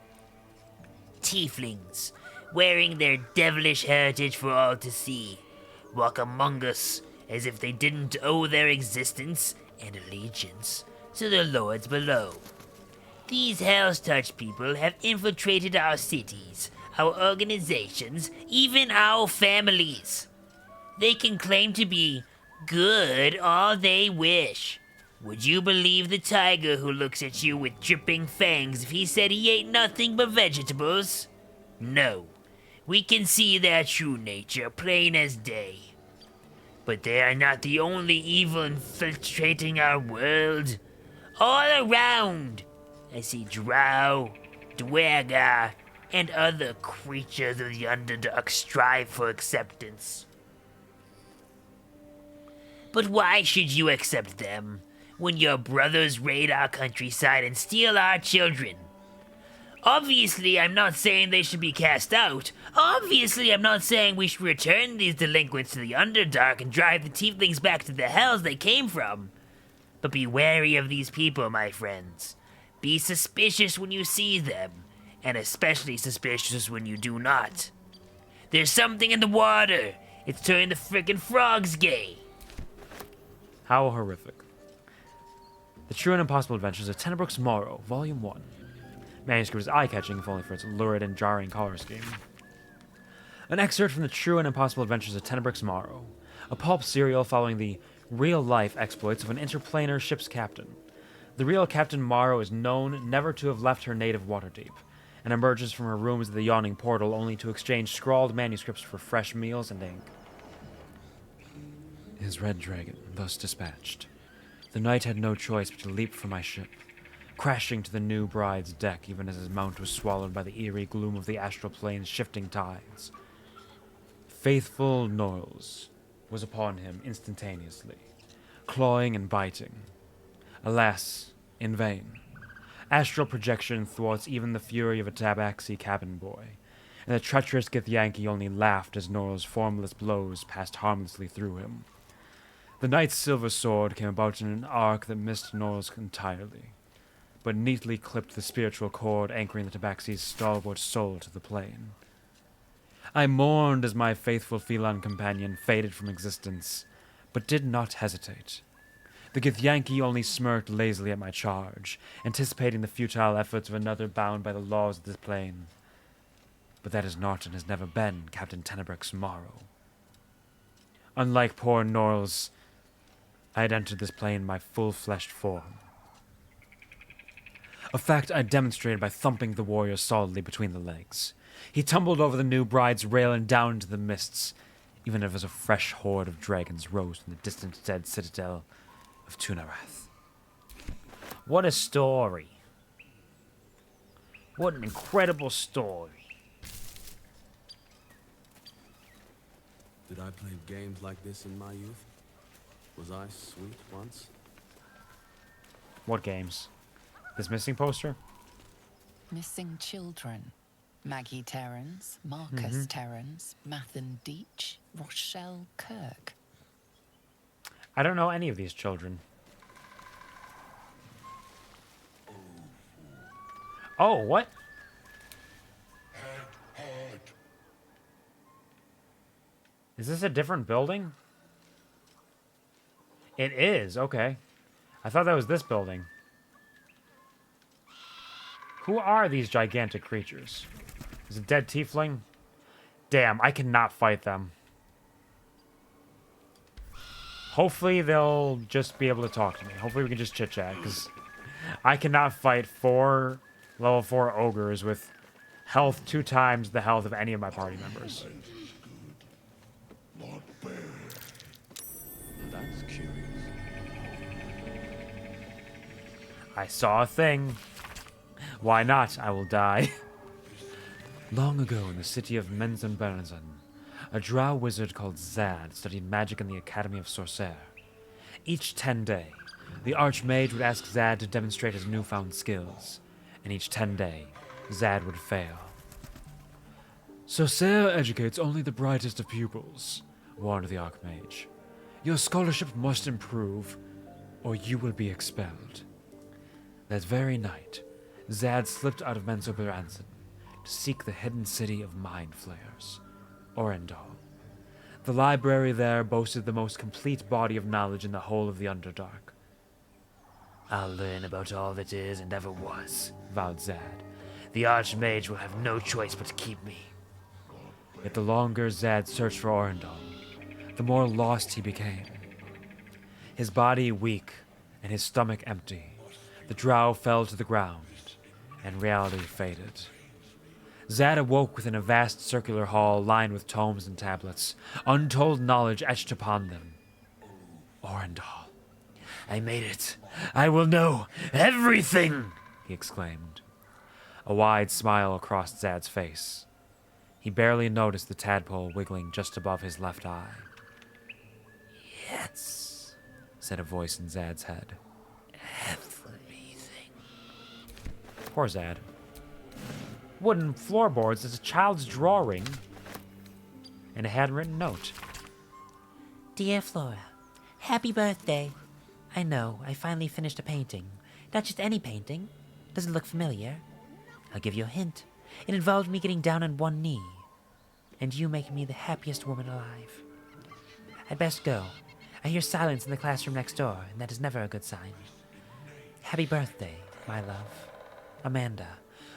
Tieflings, wearing their devilish heritage for all to see, walk among us as if they didn't owe their existence and allegiance to the lords below. These Hell's-Touch people have infiltrated our cities, our organizations, even our families. They can claim to be good all they wish. Would you believe the tiger who looks at you with dripping fangs if he said he ate nothing but vegetables? No. We can see their true nature plain as day. But they are not the only evil infiltrating our world. All around, I see drow, dwergar, and other creatures of the Underdark strive for acceptance. But why should you accept them when your brothers raid our countryside and steal our children? Obviously, I'm not saying they should be cast out. Obviously, I'm not saying we should return these delinquents to the Underdark and drive the tieflings back to the hells they came from. But be wary of these people, my friends. Be suspicious when you see them, and especially suspicious when you do not. There's something in the water. It's turning the frickin' frogs gay. How horrific. The True and Impossible Adventures of Tenebrooks Morrow, Volume 1. Manuscript is eye-catching, if only for its lurid and jarring color scheme. An excerpt from The True and Impossible Adventures of Tenebrooks Morrow, a pulp serial following the real-life exploits of an interplanar ship's captain. The real Captain Morrow is known never to have left her native Waterdeep, and emerges from her rooms of the yawning portal only to exchange scrawled manuscripts for fresh meals and ink. His red dragon, thus dispatched, the knight had no choice but to leap from my ship, crashing to the new bride's deck even as his mount was swallowed by the eerie gloom of the astral plane's shifting tides. Faithful Noils was upon him instantaneously, clawing and biting. Alas, in vain. Astral projection thwarts even the fury of a tabaxi cabin boy, and the treacherous Githyanki only laughed as Noil's formless blows passed harmlessly through him. The knight's silver sword came about in an arc that missed Noil's entirely, but neatly clipped the spiritual cord anchoring the tabaxi's stalwart soul to the plane. I mourned as my faithful feline companion faded from existence, but did not hesitate. The Githyanki only smirked lazily at my charge, anticipating the futile efforts of another bound by the laws of this plane. But that is not and has never been Captain Tenebrooks Morrow. Unlike poor Noils, I had entered this plane in my full-fleshed form. A fact I demonstrated by thumping the warrior solidly between the legs. He tumbled over the new bride's rail and down into the mists, even as a fresh horde of dragons rose from the distant dead citadel of Tunarath. What a story. What an incredible story. Did I play games like this in my youth? Was I sweet once? What games? This missing poster? Missing children. Maggie Terrans, Marcus Terrans, Mathan Deach, Rochelle Kirk. I don't know any of these children. Oh, what? Is this a different building? It is, okay. I thought that was this building. Who are these gigantic creatures? Is it dead tiefling? Damn, I cannot fight them. Hopefully they'll just be able to talk to me. Hopefully we can just chit-chat, because I cannot fight 4 level 4 ogres with health 2 times the health of any of my party members. That's curious. I saw a thing. Why not? I will die. Long ago in the city of Menzenberzen, a drow wizard called Zad studied magic in the Academy of Sorcerer. Each 10 day, the Archmage would ask Zad to demonstrate his newfound skills, and each 10 day, Zad would fail. Sorcerer educates only the brightest of pupils, warned the Archmage. Your scholarship must improve, or you will be expelled. That very night, Zad slipped out of Menzoberransen to seek the hidden city of mind flayers, Orendal. The library there boasted the most complete body of knowledge in the whole of the Underdark. I'll learn about all that is and ever was, vowed Zad. The Archmage will have no choice but to keep me. Yet the longer Zad searched for Orendal, the more lost he became. His body weak and his stomach empty, the drow fell to the ground, and reality faded. Zad awoke within a vast circular hall lined with tomes and tablets, untold knowledge etched upon them. Orendal. I made it. I will know everything, he exclaimed. A wide smile crossed Zad's face. He barely noticed the tadpole wiggling just above his left eye. Yes, said a voice in Zad's head. Everything. Poor Zad. Wooden floorboards is a child's drawing and a handwritten note. Dear Flora, happy birthday. I know, I finally finished a painting. Not just any painting. Does it look familiar? I'll give you a hint. It involved me getting down on one knee, and you making me the happiest woman alive. I'd best go. I hear silence in the classroom next door, and that is never a good sign. Happy birthday, my love. Amanda.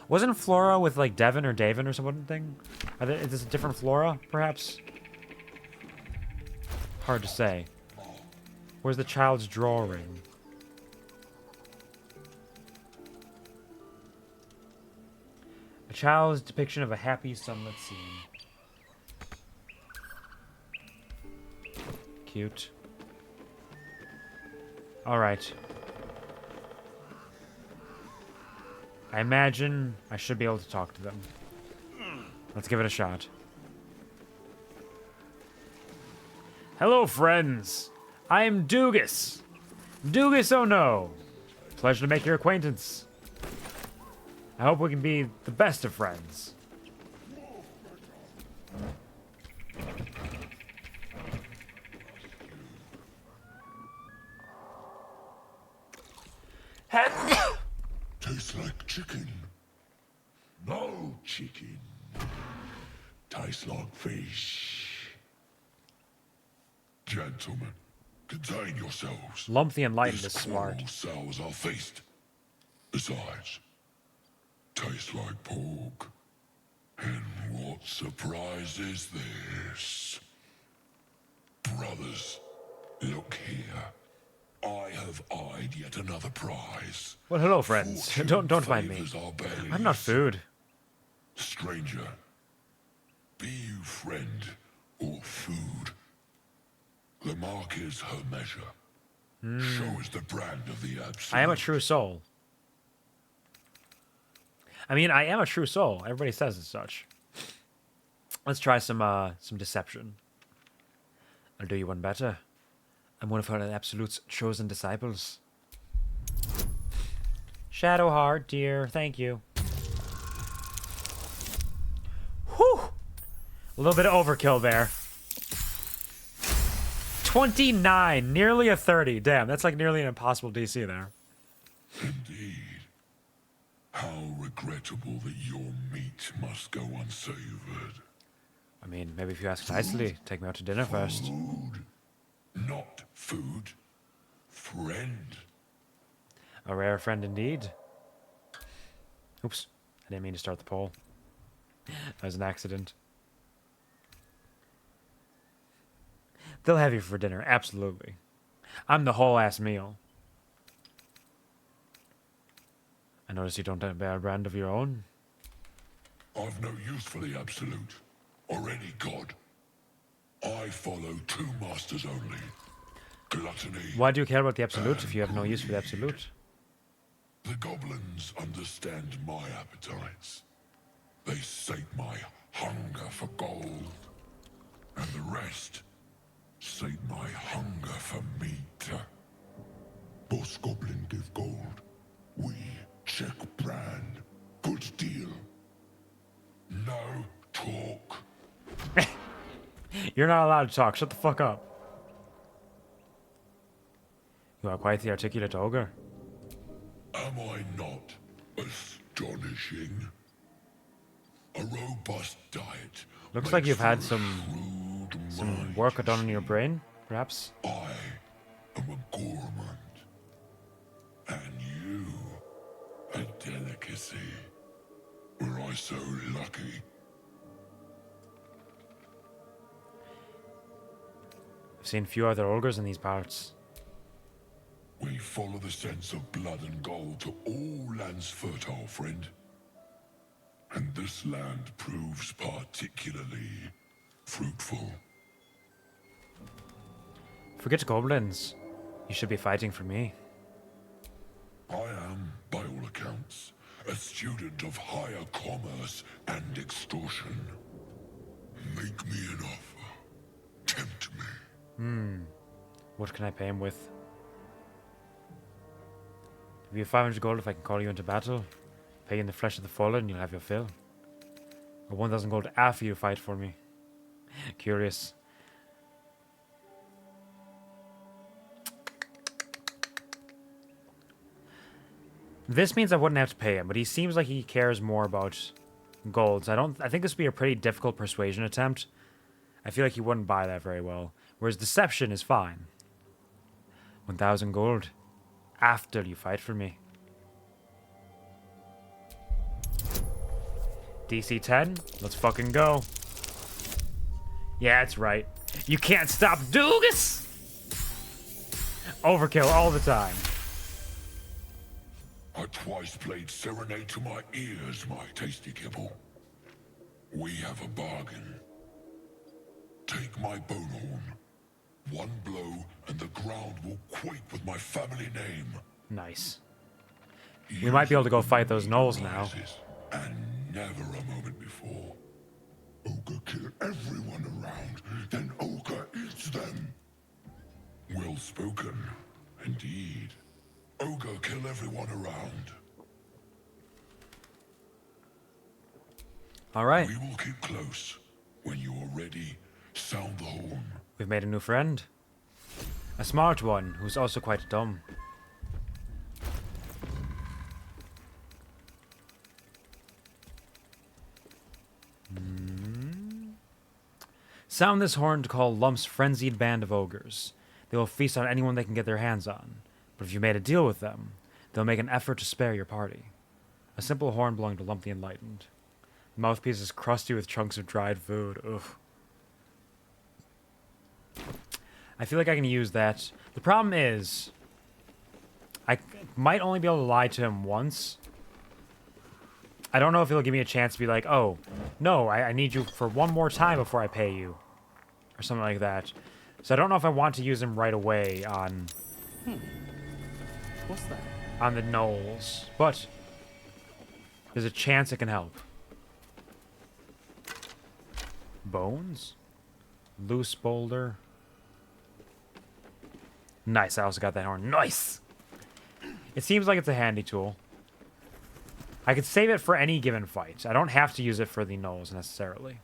Wasn't Flora with, like, Devin or Davin or something? Is this a different Flora, perhaps? Hard to say. Where's the child's drawing? A child's depiction of a happy sunlit scene. Cute. Alright. I imagine I should be able to talk to them. Let's give it a shot. Hello, friends. I am Doogus. Doogus oh no. Pleasure to make your acquaintance. I hope we can be the best of friends. Tastes like chicken. No chicken. Tastes like fish. Gentlemen, contain yourselves. Lump the Enlightened is smart. This sours our feast. Besides, tastes like pork. And what surprise is this? Brothers, look here. I have eyed yet another prize. Well, hello, friends. Don't mind me. I'm not food. Stranger, be you friend or food, the mark is her measure. Show is the brand of the absolute. I am a true soul. I mean, I am a true soul. Everybody says as such. Let's try some deception. I'll do you one better. I'm one of her Absolute's chosen disciples. Shadowheart, dear. Thank you. Whew! A little bit of overkill there. 29. Nearly a 30. Damn, that's like nearly an impossible DC there. Indeed. How regrettable that your meat must go unsavored. I mean, maybe if you ask nicely, take me out to dinner first. Food. Not food. Friend. A rare friend indeed. Oops. I didn't mean to start the poll. That was an accident. They'll have you for dinner, absolutely. I'm the whole ass meal. I notice you don't have a brand of your own. I've no use for the Absolute, or any god. I follow two masters only. Gluttony. Why do you care about the Absolute if you have no use for the Absolute? The goblins understand my appetites. They sate my hunger for gold. And the rest sate my hunger for meat. Boss Goblin give gold. We check brand. Good deal. No talk. You're not allowed to talk. Shut the fuck up. You are quite the articulate ogre. Am I not astonishing? A robust diet. Looks like you've had some work done on your brain, perhaps. I am a gourmand. And you, a delicacy. Were I so lucky? I've seen few other ogres in these parts. We follow the sense of blood and gold to all lands fertile, friend. And this land proves particularly fruitful. Forget goblins. You should be fighting for me. I am, by all accounts, a student of higher commerce and extortion. Make me an offer. Tempt me. What can I pay him with? Give you 500 gold if I can call you into battle. Pay you in the flesh of the fallen, you'll have your fill. Or 1,000 gold after you fight for me. Curious. This means I wouldn't have to pay him, but he seems like he cares more about gold. So I think this would be a pretty difficult persuasion attempt. I feel like he wouldn't buy that very well. Whereas deception is fine. 1,000 gold after you fight for me. DC 10, let's fucking go. Yeah, that's right. You can't stop Doogus! Overkill all the time. I twice played serenade to my ears, my tasty kibble. We have a bargain. Take my bone horn. One blow and the ground will quake with my family name. Nice. We might be able to go fight those gnolls now. And never a moment before. Ogre kill everyone around, then Ogre eats them. Well spoken, indeed. Ogre kill everyone around. All right. We will keep close. When you are ready, sound the horn. We've made a new friend. A smart one, who's also quite dumb. Sound this horn to call Lump's frenzied band of ogres. They will feast on anyone they can get their hands on. But if you made a deal with them, they'll make an effort to spare your party. A simple horn belonging to Lump the Enlightened. The mouthpiece is crusty with chunks of dried food. Ugh. I feel like I can use that. The problem is, I might only be able to lie to him once. I don't know if he'll give me a chance to be like, oh, no, I need you for one more time before I pay you. Or something like that. So I don't know if I want to use him right away on... What's that? On the gnolls. But there's a chance it can help. Bones? Loose boulder. Nice, I also got that horn. Nice! It seems like it's a handy tool. I could save it for any given fight. I don't have to use it for the gnolls necessarily.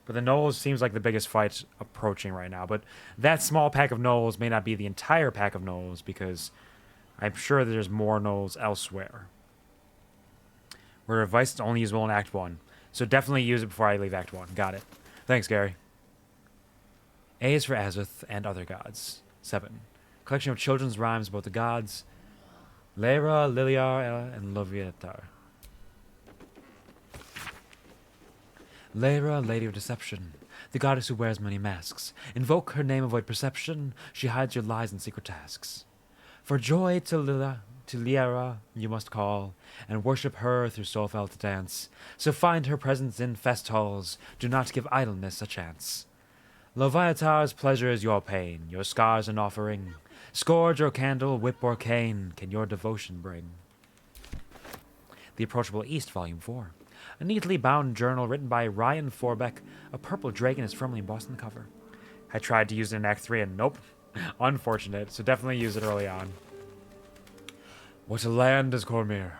But the gnolls seems like the biggest fight approaching right now. But that small pack of gnolls may not be the entire pack of gnolls because I'm sure there's more gnolls elsewhere. We're advised to only use Wyll in Act 1. So definitely use it before I leave Act 1. Got it. Thanks, Gary. A is for Azoth and other gods. 7. Collection of children's rhymes about the gods. Lyra, Liliar, and Loviatar. Lyra, Lady of Deception, the goddess who wears many masks. Invoke her name, avoid perception. She hides your lies and secret tasks. For joy to Lyra you must call, and worship her through soulfelt dance. So find her presence in fest halls. Do not give idleness a chance. Loviatar's pleasure is your pain, your scars an offering. Scourge or candle, whip or cane, can your devotion bring. The Approachable East, Volume 4. A neatly bound journal written by Ryan Forbeck. A purple dragon is firmly embossed on the cover. I tried to use it in Act 3 and nope. Unfortunate, so definitely use it early on. What a land is Cormyr.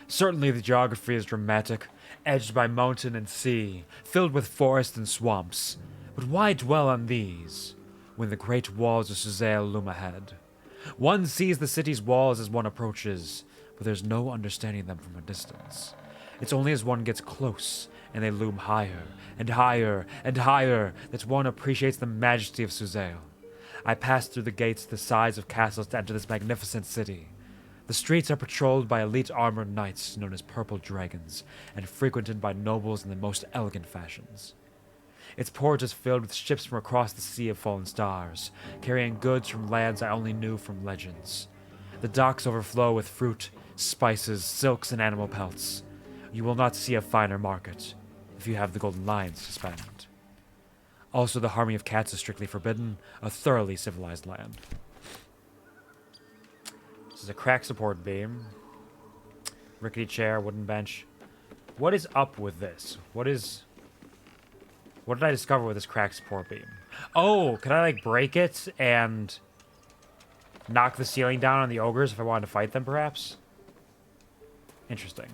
Certainly the geography is dramatic, edged by mountain and sea, filled with forest and swamps. But why dwell on these, when the great walls of Suzail loom ahead? One sees the city's walls as one approaches, but there's no understanding them from a distance. It's only as one gets close, and they loom higher, and higher, and higher, that one appreciates the majesty of Suzail. I passed through the gates the size of castles to enter this magnificent city. The streets are patrolled by elite armored knights known as Purple Dragons, and frequented by nobles in the most elegant fashions. Its port is filled with ships from across the Sea of Fallen Stars, carrying goods from lands I only knew from legends. The docks overflow with fruit, spices, silks, and animal pelts. You will not see a finer market, if you have the golden lions to spend. Also, the harming of cats is strictly forbidden, a thoroughly civilized land. This is a crack support beam. Rickety chair, wooden bench. What is up with this? What did I discover with this crack support beam? Oh, can I like break it and knock the ceiling down on the ogres if I wanted to fight them, perhaps? Interesting.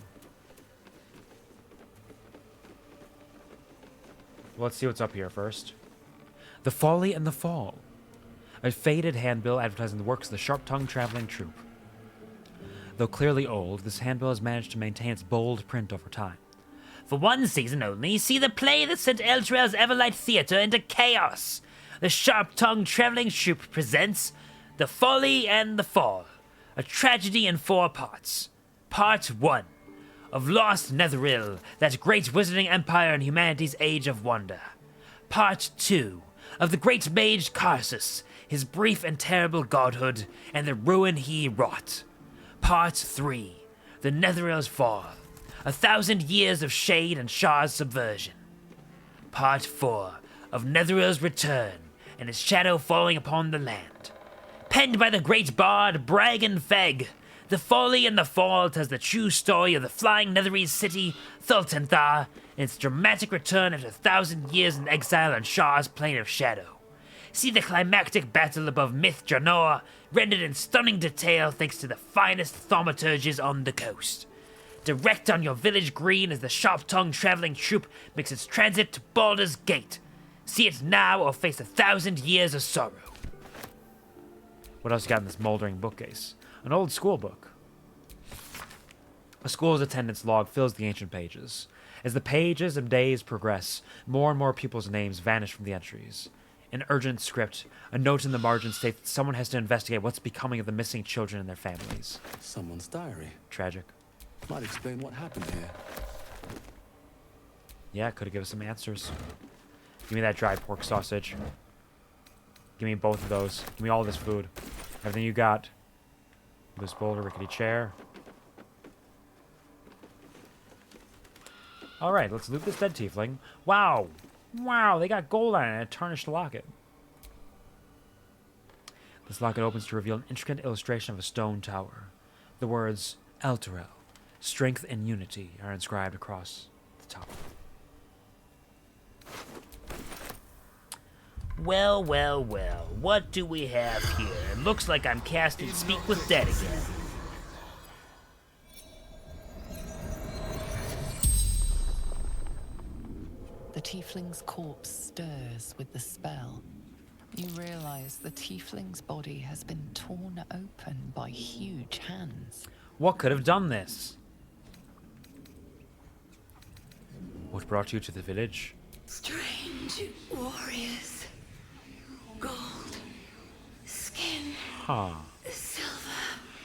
Let's see what's up here first. The Folly and the Fall. A faded handbill advertising the works of the sharp-tongued traveling troupe. Though clearly old, this handbill has managed to maintain its bold print over time. For one season only, see the play that sent Elturel's Everlight Theatre into chaos. The sharp-tongued traveling troupe presents The Folly and the Fall, a tragedy in 4 parts. Part 1. Of lost Netheril, that great wizarding empire in humanity's age of wonder. Part 2. Of the great mage Karsus, his brief and terrible godhood, and the ruin he wrought. Part 3. The Netheril's fall. 1,000 years of shade and Shah's subversion. Part 4. Of Netheril's return, and his shadow falling upon the land. Penned by the great bard Bragan Feg, The Folly and the Fall tells the true story of the flying Netherese city, Thultanthar, and its dramatic return after 1,000 years in exile on Shah's plane of shadow. See the climactic battle above Myth Janor, rendered in stunning detail thanks to the finest thaumaturges on the coast. Direct on your village green as the sharp-tongued traveling troupe makes its transit to Baldur's Gate. See it now or face 1,000 years of sorrow. What else you got in this moldering bookcase? An old school book. A school's attendance log fills the ancient pages. As the pages and days progress, more and more people's names vanish from the entries. An urgent script, a note in the margin states that someone has to investigate what's becoming of the missing children and their families. Someone's diary. Tragic. Might explain what happened here. Yeah, it could have given us some answers. Give me that dried pork sausage. Give me both of those. Give me all this food. Everything you got. Loose boulder, rickety chair. Alright, let's loot this dead tiefling. Wow! Wow, they got gold on it and a tarnished locket. This locket opens to reveal an intricate illustration of a stone tower. The words, Elturel, Strength and Unity, are inscribed across the top. Well, well, well, what do we have here? It looks like I'm casting Speak with Dead again. The tiefling's corpse stirs with the spell. You realize the tiefling's body has been torn open by huge hands. What could have done this? What brought you to the village? Strange warriors. Gold skin. Huh. Silver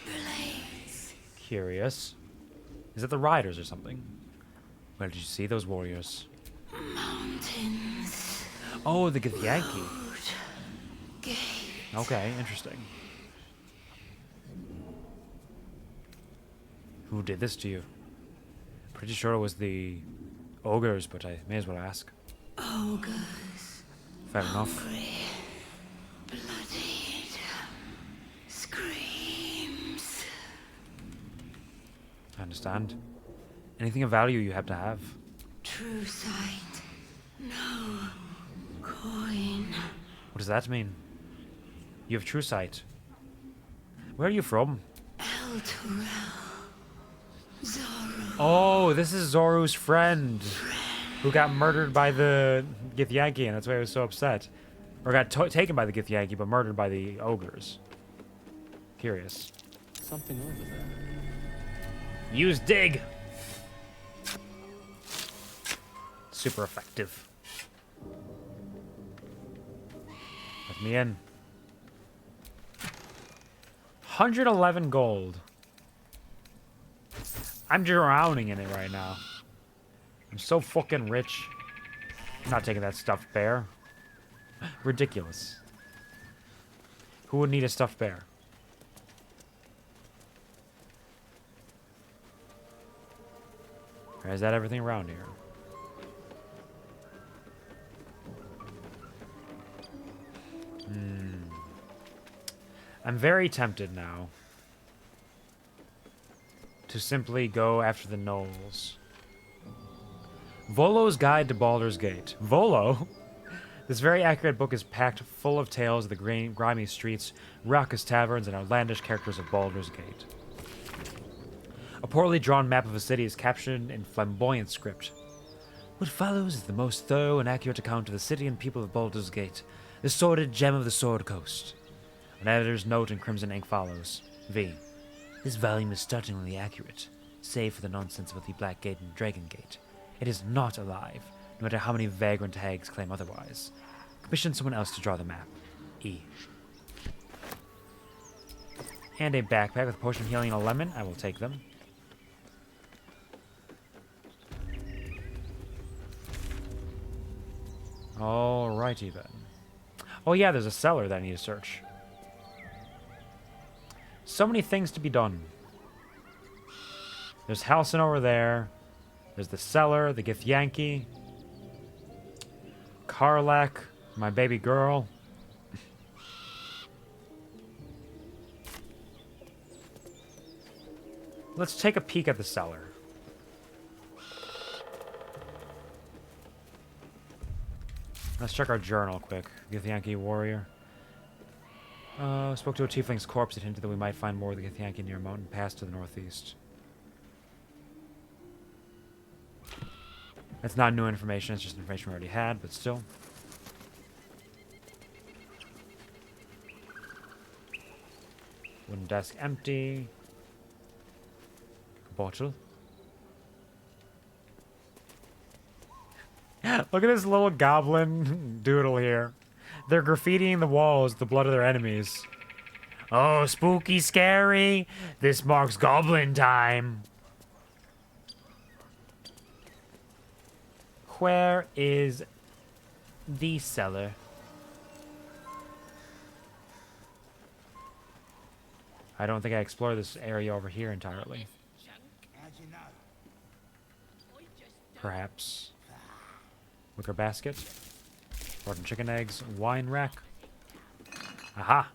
blades. Curious. Is it the riders or something? Where did you see those warriors? Mountains. Oh, the Githyanki. Gate. Okay, interesting. Who did this to you? Pretty sure it was the ogres, but I may as well ask. Ogres. Fair enough. Hungry. Bloodied. Screams. I understand. Anything of value you have to have. True sight. No coin. What does that mean? You have true sight. Where are you from? El Turel. Zorro. Oh, this is Zoru's friend. Who got murdered by the Githyanki, and that's why he was so upset. Or got taken by the Githyanki, but murdered by the ogres. Curious. Something over there. Use dig! Super effective. Let me in. 111 gold. I'm drowning in it right now. I'm so fucking rich. I'm not taking that stuffed bear. Ridiculous. Who would need a stuffed bear? Or is that everything around here? I'm very tempted now to simply go after the gnolls. Volo's Guide to Baldur's Gate. Volo? This very accurate book is packed full of tales of the grimy streets, raucous taverns, and outlandish characters of Baldur's Gate. A poorly drawn map of a city is captioned in flamboyant script. What follows is the most thorough and accurate account of the city and people of Baldur's Gate, the sordid gem of the Sword Coast. An editor's note in crimson ink follows. V. This volume is startlingly accurate, save for the nonsense about the Black Gate and Dragon Gate. It is not alive, no matter how many vagrant hags claim otherwise. Commission someone else to draw the map. E. And a backpack with potion healing and a lemon. I will take them. Alrighty then. Oh yeah, there's a cellar that I need to search. So many things to be done. There's Halcyon over there. There's the cellar, the Githyanki. Karlach, my baby girl. Let's take a peek at the cellar. Let's check our journal quick. Githyanki warrior. Spoke to a tiefling's corpse that hinted that we might find more of the Githyanki near a mountain pass to the northeast. That's not new information, it's just information we already had, but still. Wooden desk empty. Bottle. Look at this little goblin doodle here. They're graffitiing the walls with the blood of their enemies. Oh, spooky scary. This marks goblin time. Where is the cellar? I don't think I explored this area over here entirely. Perhaps. Wicker basket. Rotten chicken eggs. Wine rack. Aha!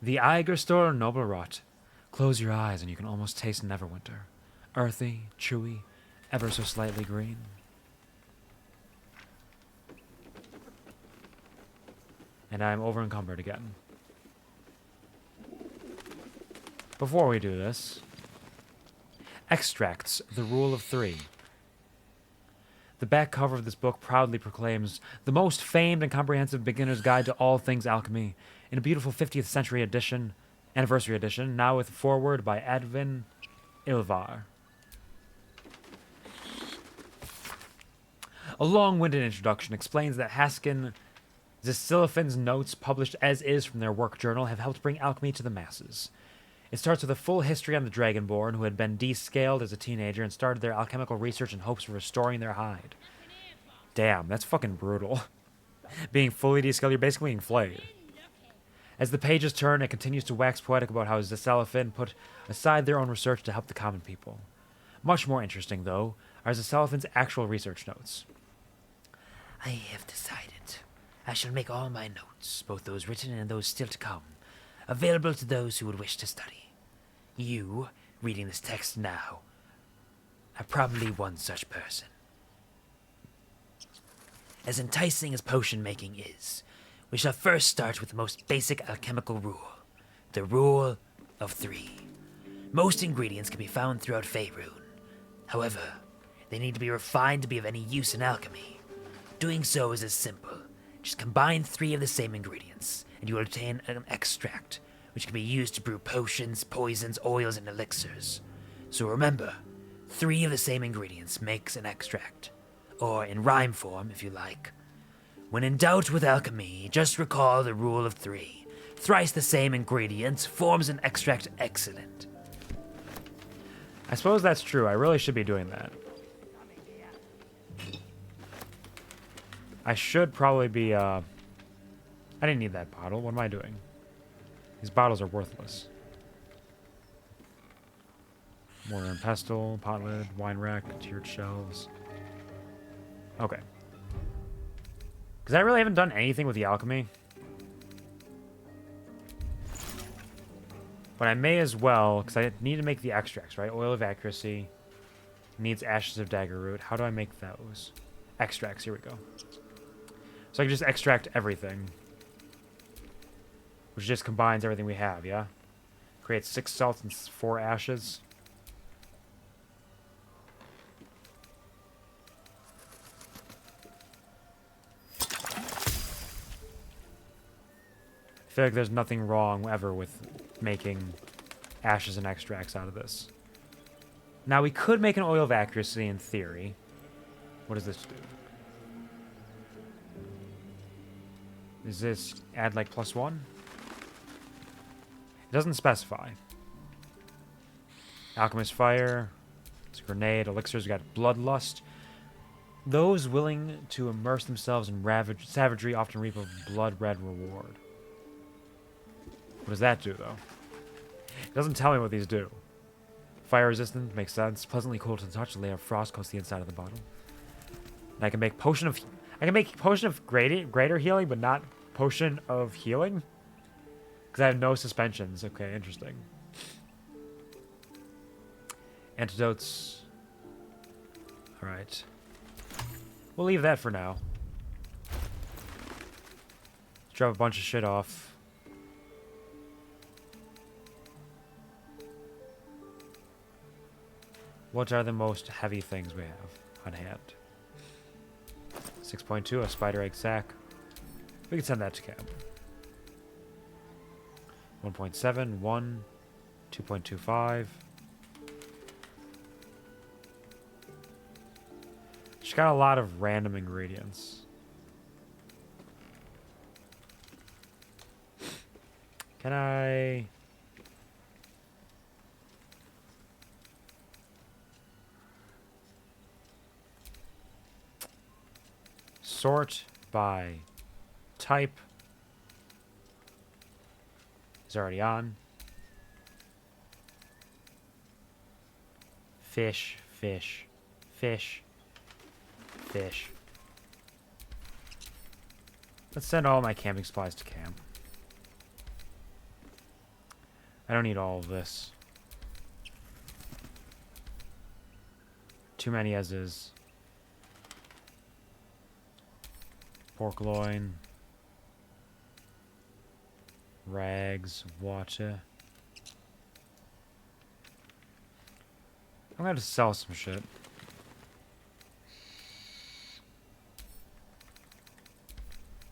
The Eigerstore Noble Rot. Close your eyes and you can almost taste Neverwinter. Earthy, chewy, ever so slightly green. And I'm over encumbered again. Before we do this, Extracts, the Rule of Three. The back cover of this book proudly proclaims the most famed and comprehensive beginner's guide to all things alchemy in a beautiful 50th century edition, anniversary edition, now with foreword by Advin Ilvar. A long-winded introduction explains that Haskin Zisilifin's notes, published as is from their work journal, have helped bring alchemy to the masses. It starts with a full history on the Dragonborn, who had been descaled as a teenager and started their alchemical research in hopes of restoring their hide. Damn, that's fucking brutal. Being fully descaled, you're basically being flayed. As the pages turn, it continues to wax poetic about how Zasalafin put aside their own research to help the common people. Much more interesting, though, are Zasalafin's actual research notes. I have decided. I shall make all my notes, both those written and those still to come, available to those who would wish to study. You, reading this text now, are probably one such person. As enticing as potion making is, we shall first start with the most basic alchemical rule, the rule of 3. Most ingredients can be found throughout Faerun. However, they need to be refined to be of any use in alchemy. Doing so is as simple. Just combine 3 of the same ingredients, and you will obtain an extract, which can be used to brew potions, poisons, oils, and elixirs. So remember, 3 of the same ingredients makes an extract. Or in rhyme form, if you like. When in doubt with alchemy, just recall the rule of 3. Thrice the same ingredient forms an extract excellent. I suppose that's true. I really should be doing that. I should probably be, I didn't need that bottle. What am I doing? These bottles are worthless. Mortar and pestle, pot lid, wine rack, tiered shelves. Okay. Because I really haven't done anything with the alchemy. But I may as well, because I need to make the extracts, right? Oil of accuracy. Needs ashes of dagger root. How do I make those? Extracts, here we go. So I can just extract everything. Which just combines everything we have, yeah? Creates 6 salts and 4 ashes. I feel like there's nothing wrong ever with making ashes and extracts out of this. Now, we could make an oil of accuracy in theory. What does this do? Does this add, like, +1? It doesn't specify. Alchemist Fire. It's a grenade. Elixirs. We got Bloodlust. Those willing to immerse themselves in savagery often reap a blood-red reward. What does that do, though? It doesn't tell me what these do. Fire resistant makes sense. Pleasantly cool to the touch. A layer of frost coats the inside of the bottle. And I can make potion of greater healing, but not potion of healing, because I have no suspensions. Okay, interesting. Antidotes. All right. We'll leave that for now. Let's drop a bunch of shit off. What are the most heavy things we have on hand? 6.2, a spider egg sack. We can send that to camp. 1.7, 1, 2.25. Just got a lot of random ingredients. Can I... sort by type is already on. Fish, fish, fish, fish. Let's send all my camping supplies to camp. I don't need all of this. Too many as is. Pork loin, rags, water. I'm gonna sell some shit.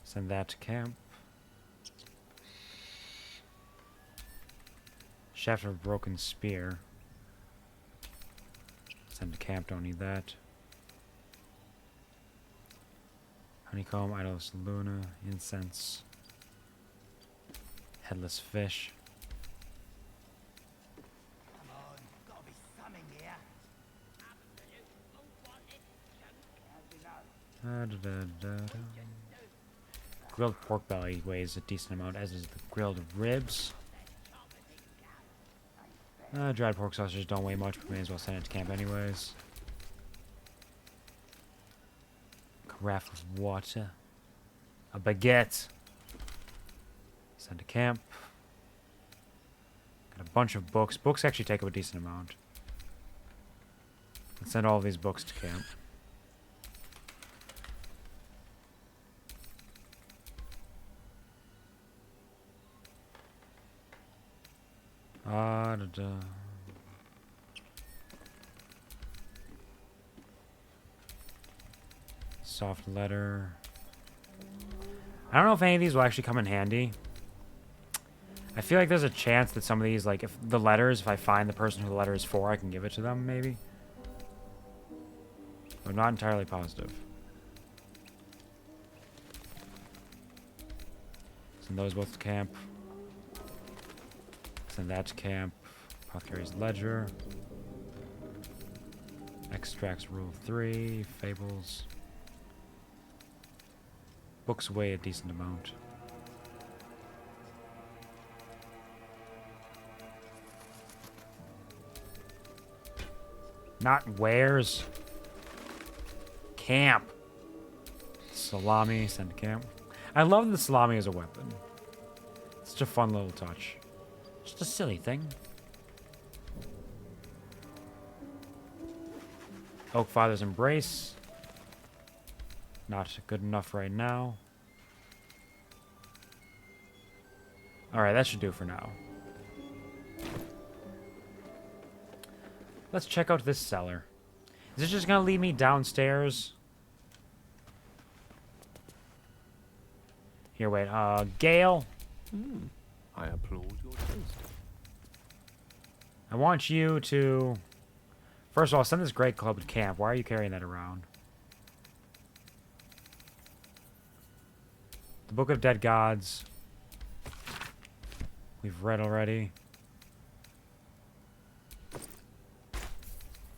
Send that to camp. Shaft of a broken spear. Send to camp, don't need that. Honeycomb, idol's luna, incense, headless fish. Grilled pork belly weighs a decent amount, as is the grilled ribs. Dried pork sausages don't weigh much, but may as well send it to camp anyways. Carafe of water. A baguette. Send to camp. Got a bunch of books. Books actually take up a decent amount. Let's send all of these books to camp. Soft letter. I don't know if any of these will actually come in handy. I feel like there's a chance that some of these, like, if the letters, if I find the person who the letter is for, I can give it to them, maybe. I'm not entirely positive. Send those both to camp. Send that to camp. Apothecary's Ledger. Extracts Rule 3. Fables. Books weigh a decent amount. Not wares. Camp. Salami, send to camp. I love the salami as a weapon. It's such a fun little touch. Just a silly thing. Oak Father's Embrace. Not good enough right now. Alright, that should do for now. Let's check out this cellar. Is this just gonna lead me downstairs? Here, wait. Gale? I applaud your taste. I want you to... First of all, send this great club to camp. Why are you carrying that around? The Book of Dead Gods. We've read already.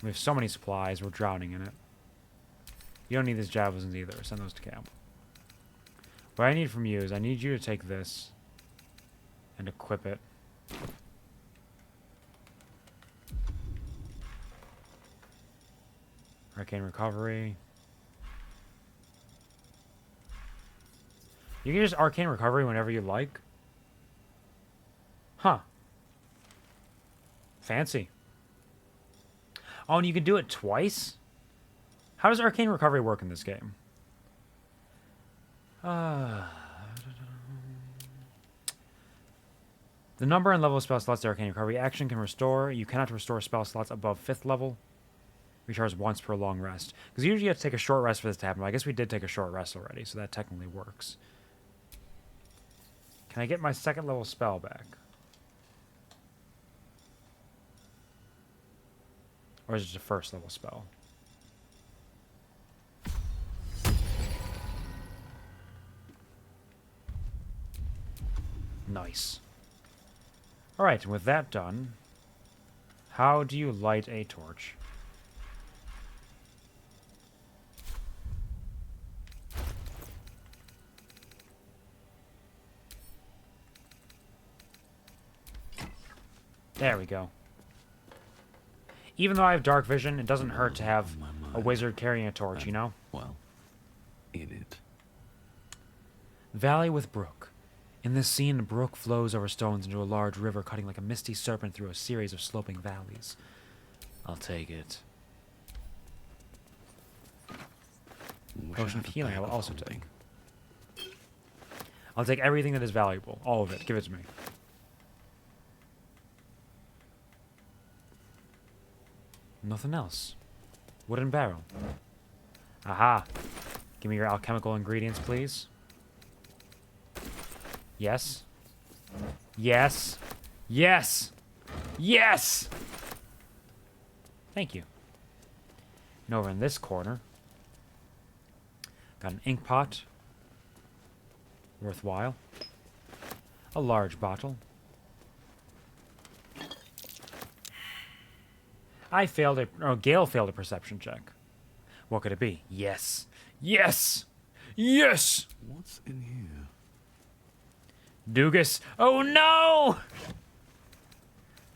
We have so many supplies, we're drowning in it. You don't need these javelins either. Send those to camp. What I need from you is I need you to take this and equip it. Arcane Recovery. You can just Arcane Recovery whenever you like. Huh. Fancy. Oh, and you can do it twice? How does Arcane Recovery work in this game? The number and level of spell slots to Arcane Recovery action can restore. You cannot restore spell slots above 5th level. Recharge once per long rest. Because usually you have to take a short rest for this to happen. But I guess we did take a short rest already, so that technically works. Can I get my 2nd level spell back? Or is it just a 1st level spell? Nice. Alright, and with that done, how do you light a torch? There we go. Even though I have dark vision, it doesn't hurt to have a wizard carrying a torch, you know? Well, in it. Valley with brook. In this scene, the brook flows over stones into a large river, cutting like a misty serpent through a series of sloping valleys. I'll take it. Potion of healing I will also take. I'll take everything that is valuable. All of it. Give it to me. Nothing else. Wooden barrel. Aha. Give me your alchemical ingredients, please. Yes. Yes. Yes. Yes! Thank you. And over in this corner, got an ink pot. Worthwhile. A large bottle. Gale failed a perception check. What could it be? Yes. Yes! Yes! What's in here? Doogus. Oh no!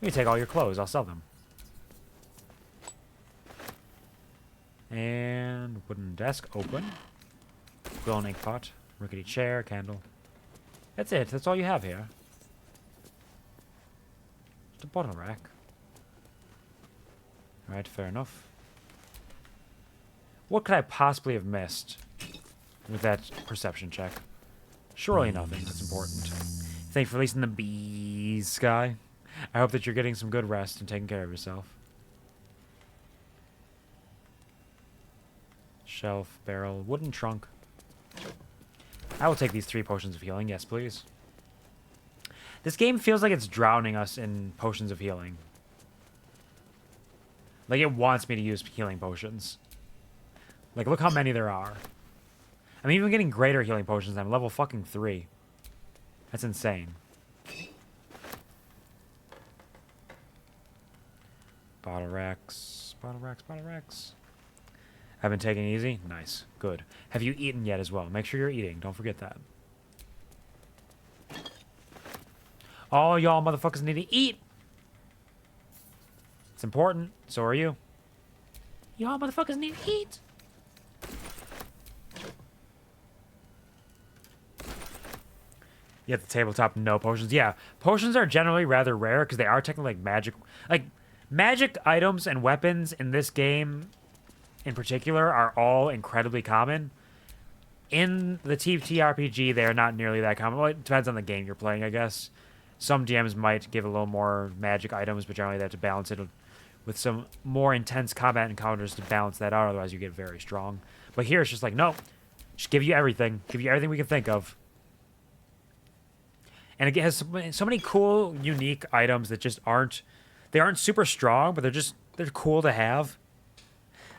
Let me take all your clothes. I'll sell them. And wooden desk open. Quill and ink pot. Rickety chair. Candle. That's it. That's all you have here. Just a bottle rack. Alright, fair enough. What could I possibly have missed with that perception check? Surely nothing that's important. Thanks for releasing the bees, Sky. I hope that you're getting some good rest and taking care of yourself. Shelf, barrel, wooden trunk. I will take these 3 potions of healing. Yes, please. This game feels like it's drowning us in potions of healing. Like, it wants me to use healing potions. Like, look how many there are. I'm even getting greater healing potions. I'm level fucking 3. That's insane. Bottle racks. Bottle racks, bottle racks. I've been taking it easy? Nice. Good. Have you eaten yet as well? Make sure you're eating. Don't forget that. All y'all motherfuckers need to eat! It's important. So are you. Y'all motherfuckers need to eat! You at the tabletop, no potions. Yeah, potions are generally rather rare because they are technically like magic. Like, magic items and weapons in this game in particular are all incredibly common. In the TTRPG, they are not nearly that common. Well, it depends on the game you're playing, I guess. Some DMs might give a little more magic items, but generally they have to balance it with some more intense combat encounters to balance that out. Otherwise, you get very strong. But here, it's just like, no. Just give you everything. Give you everything we can think of. And it has so many cool, unique items that just aren't... They aren't super strong, but they're cool to have.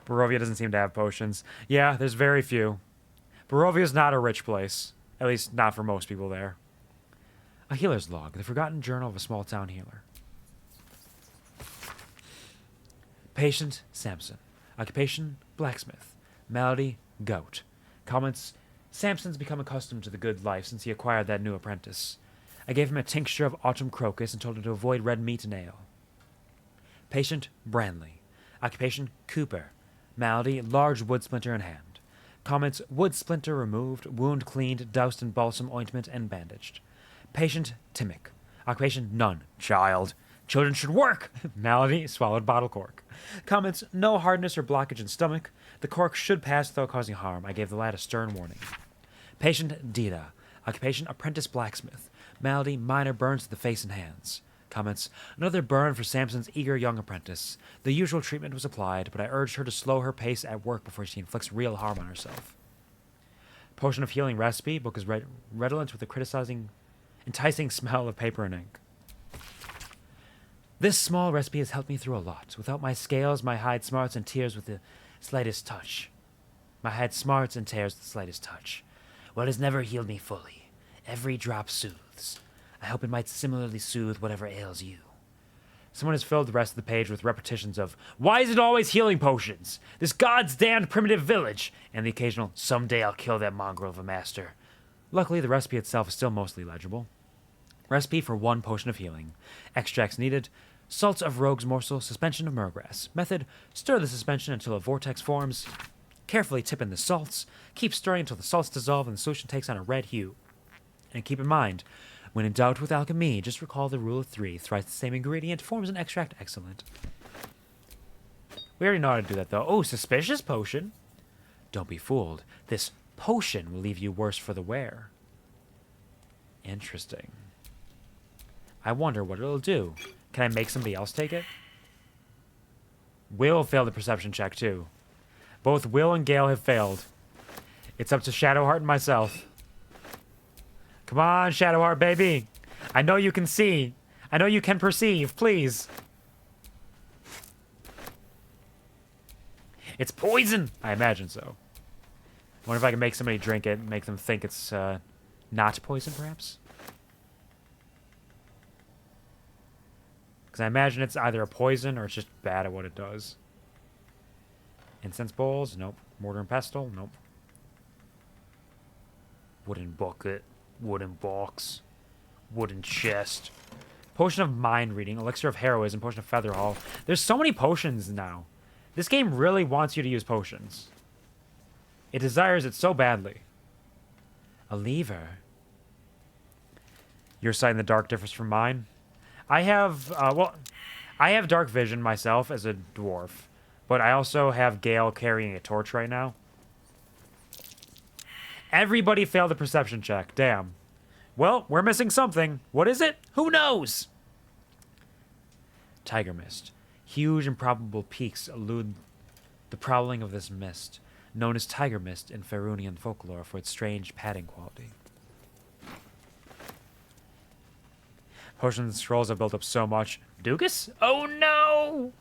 Barovia doesn't seem to have potions. Yeah, there's very few. Barovia's not a rich place. At least not for most people there. A healer's log. The forgotten journal of a small town healer. Patient, Samson. Occupation, blacksmith. Malady, goat. Comments, Samson's become accustomed to the good life since he acquired that new apprentice. I gave him a tincture of autumn crocus and told him to avoid red meat and ale. Patient, Branley. Occupation, Cooper. Malady, large wood splinter in hand. Comments, wood splinter removed, wound cleaned, doused in balsam ointment, and bandaged. Patient, Timmick. Occupation, none. Child. Children should work. Malady, swallowed bottle cork. Comments, no hardness or blockage in stomach. The cork should pass without causing harm. I gave the lad a stern warning. Patient, Dita. Occupation, apprentice blacksmith. Malady, minor burns to the face and hands. Comments, another burn for Samson's eager young apprentice. The usual treatment was applied, but I urged her to slow her pace at work before she inflicts real harm on herself. Potion of healing recipe. Book is redolent with the enticing smell of paper and ink. This small recipe has helped me through a lot. Without my scales, my hide smarts and tears with the slightest touch. My hide smarts and tears with the slightest touch. Well, it has never healed me fully. Every drop soothes. I hope it might similarly soothe whatever ails you. Someone has filled the rest of the page with repetitions of, why is it always healing potions? This God's damned primitive village! And the occasional, someday I'll kill that mongrel of a master. Luckily, the recipe itself is still mostly legible. Recipe for 1 potion of healing. Extracts needed. Salts of rogue's morsel, suspension of murgrass. Method, stir the suspension until a vortex forms. Carefully tip in the salts. Keep stirring until the salts dissolve and the solution takes on a red hue. And keep in mind, when in doubt with alchemy, just recall the rule of 3. Thrice the same ingredient forms an extract excellent. We already know how to do that, though. Oh, suspicious potion. Don't be fooled. This potion will leave you worse for the wear. Interesting. I wonder what it'll do. Can I make somebody else take it? Wyll failed the perception check, too. Both Wyll and Gale have failed. It's up to Shadowheart and myself. Come on, Shadowheart, baby. I know you can see. I know you can perceive. Please. It's poison. I imagine so. I wonder if I can make somebody drink it and make them think it's not poison, perhaps? Because I imagine it's either a poison or it's just bad at what it does. Incense bowls? Nope. Mortar and pestle? Nope. Wooden bucket. Wooden box. Wooden chest. Potion of mind reading. Elixir of heroism. Potion of featherhall. There's so many potions now. This game really wants you to use potions. It desires it so badly. A lever. Your sight in the dark differs from mine. I have, I have dark vision myself as a dwarf. But I also have Gale carrying a torch right now. Everybody failed the perception check. Damn. Well, we're missing something. What is it? Who knows? Tiger mist. Huge improbable peaks elude the prowling of this mist, known as tiger mist in Faerunian folklore for its strange padding quality. Potions and scrolls have built up so much. Doogus? Oh no!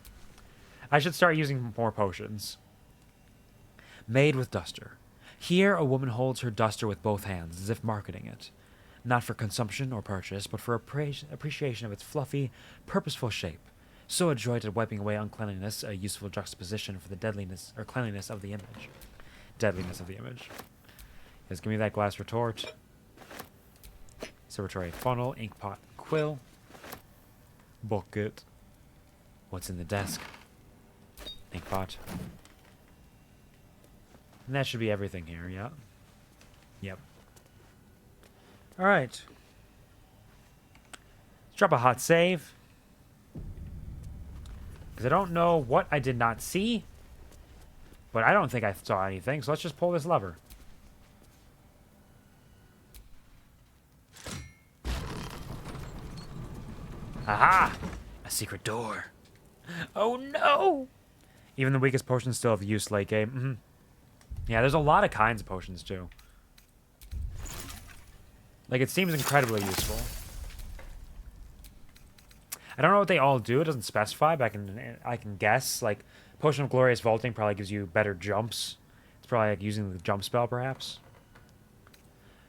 I should start using more potions. Made with duster. Here, a woman holds her duster with both hands, as if marketing it. Not for consumption or purchase, but for appreciation of its fluffy, purposeful shape. So adroit at wiping away uncleanliness, a useful juxtaposition for the deadliness or cleanliness of the image. Deadliness of the image. Yes, give me that glass retort. Silvertory funnel, ink pot, quill. Bucket. What's in the desk? Ink pot. And that should be everything here, yeah? Yep. Alright. Let's drop a hot save. Because I don't know what I did not see. But I don't think I saw anything, so let's just pull this lever. Aha! A secret door. Oh no! Even the weakest potions still have use late game. Mm-hmm. Yeah, there's a lot of kinds of potions too. Like, it seems incredibly useful. I don't know what they all do. It doesn't specify, but I can guess. Like, Potion of Glorious Vaulting probably gives you better jumps. It's probably like using the jump spell, perhaps.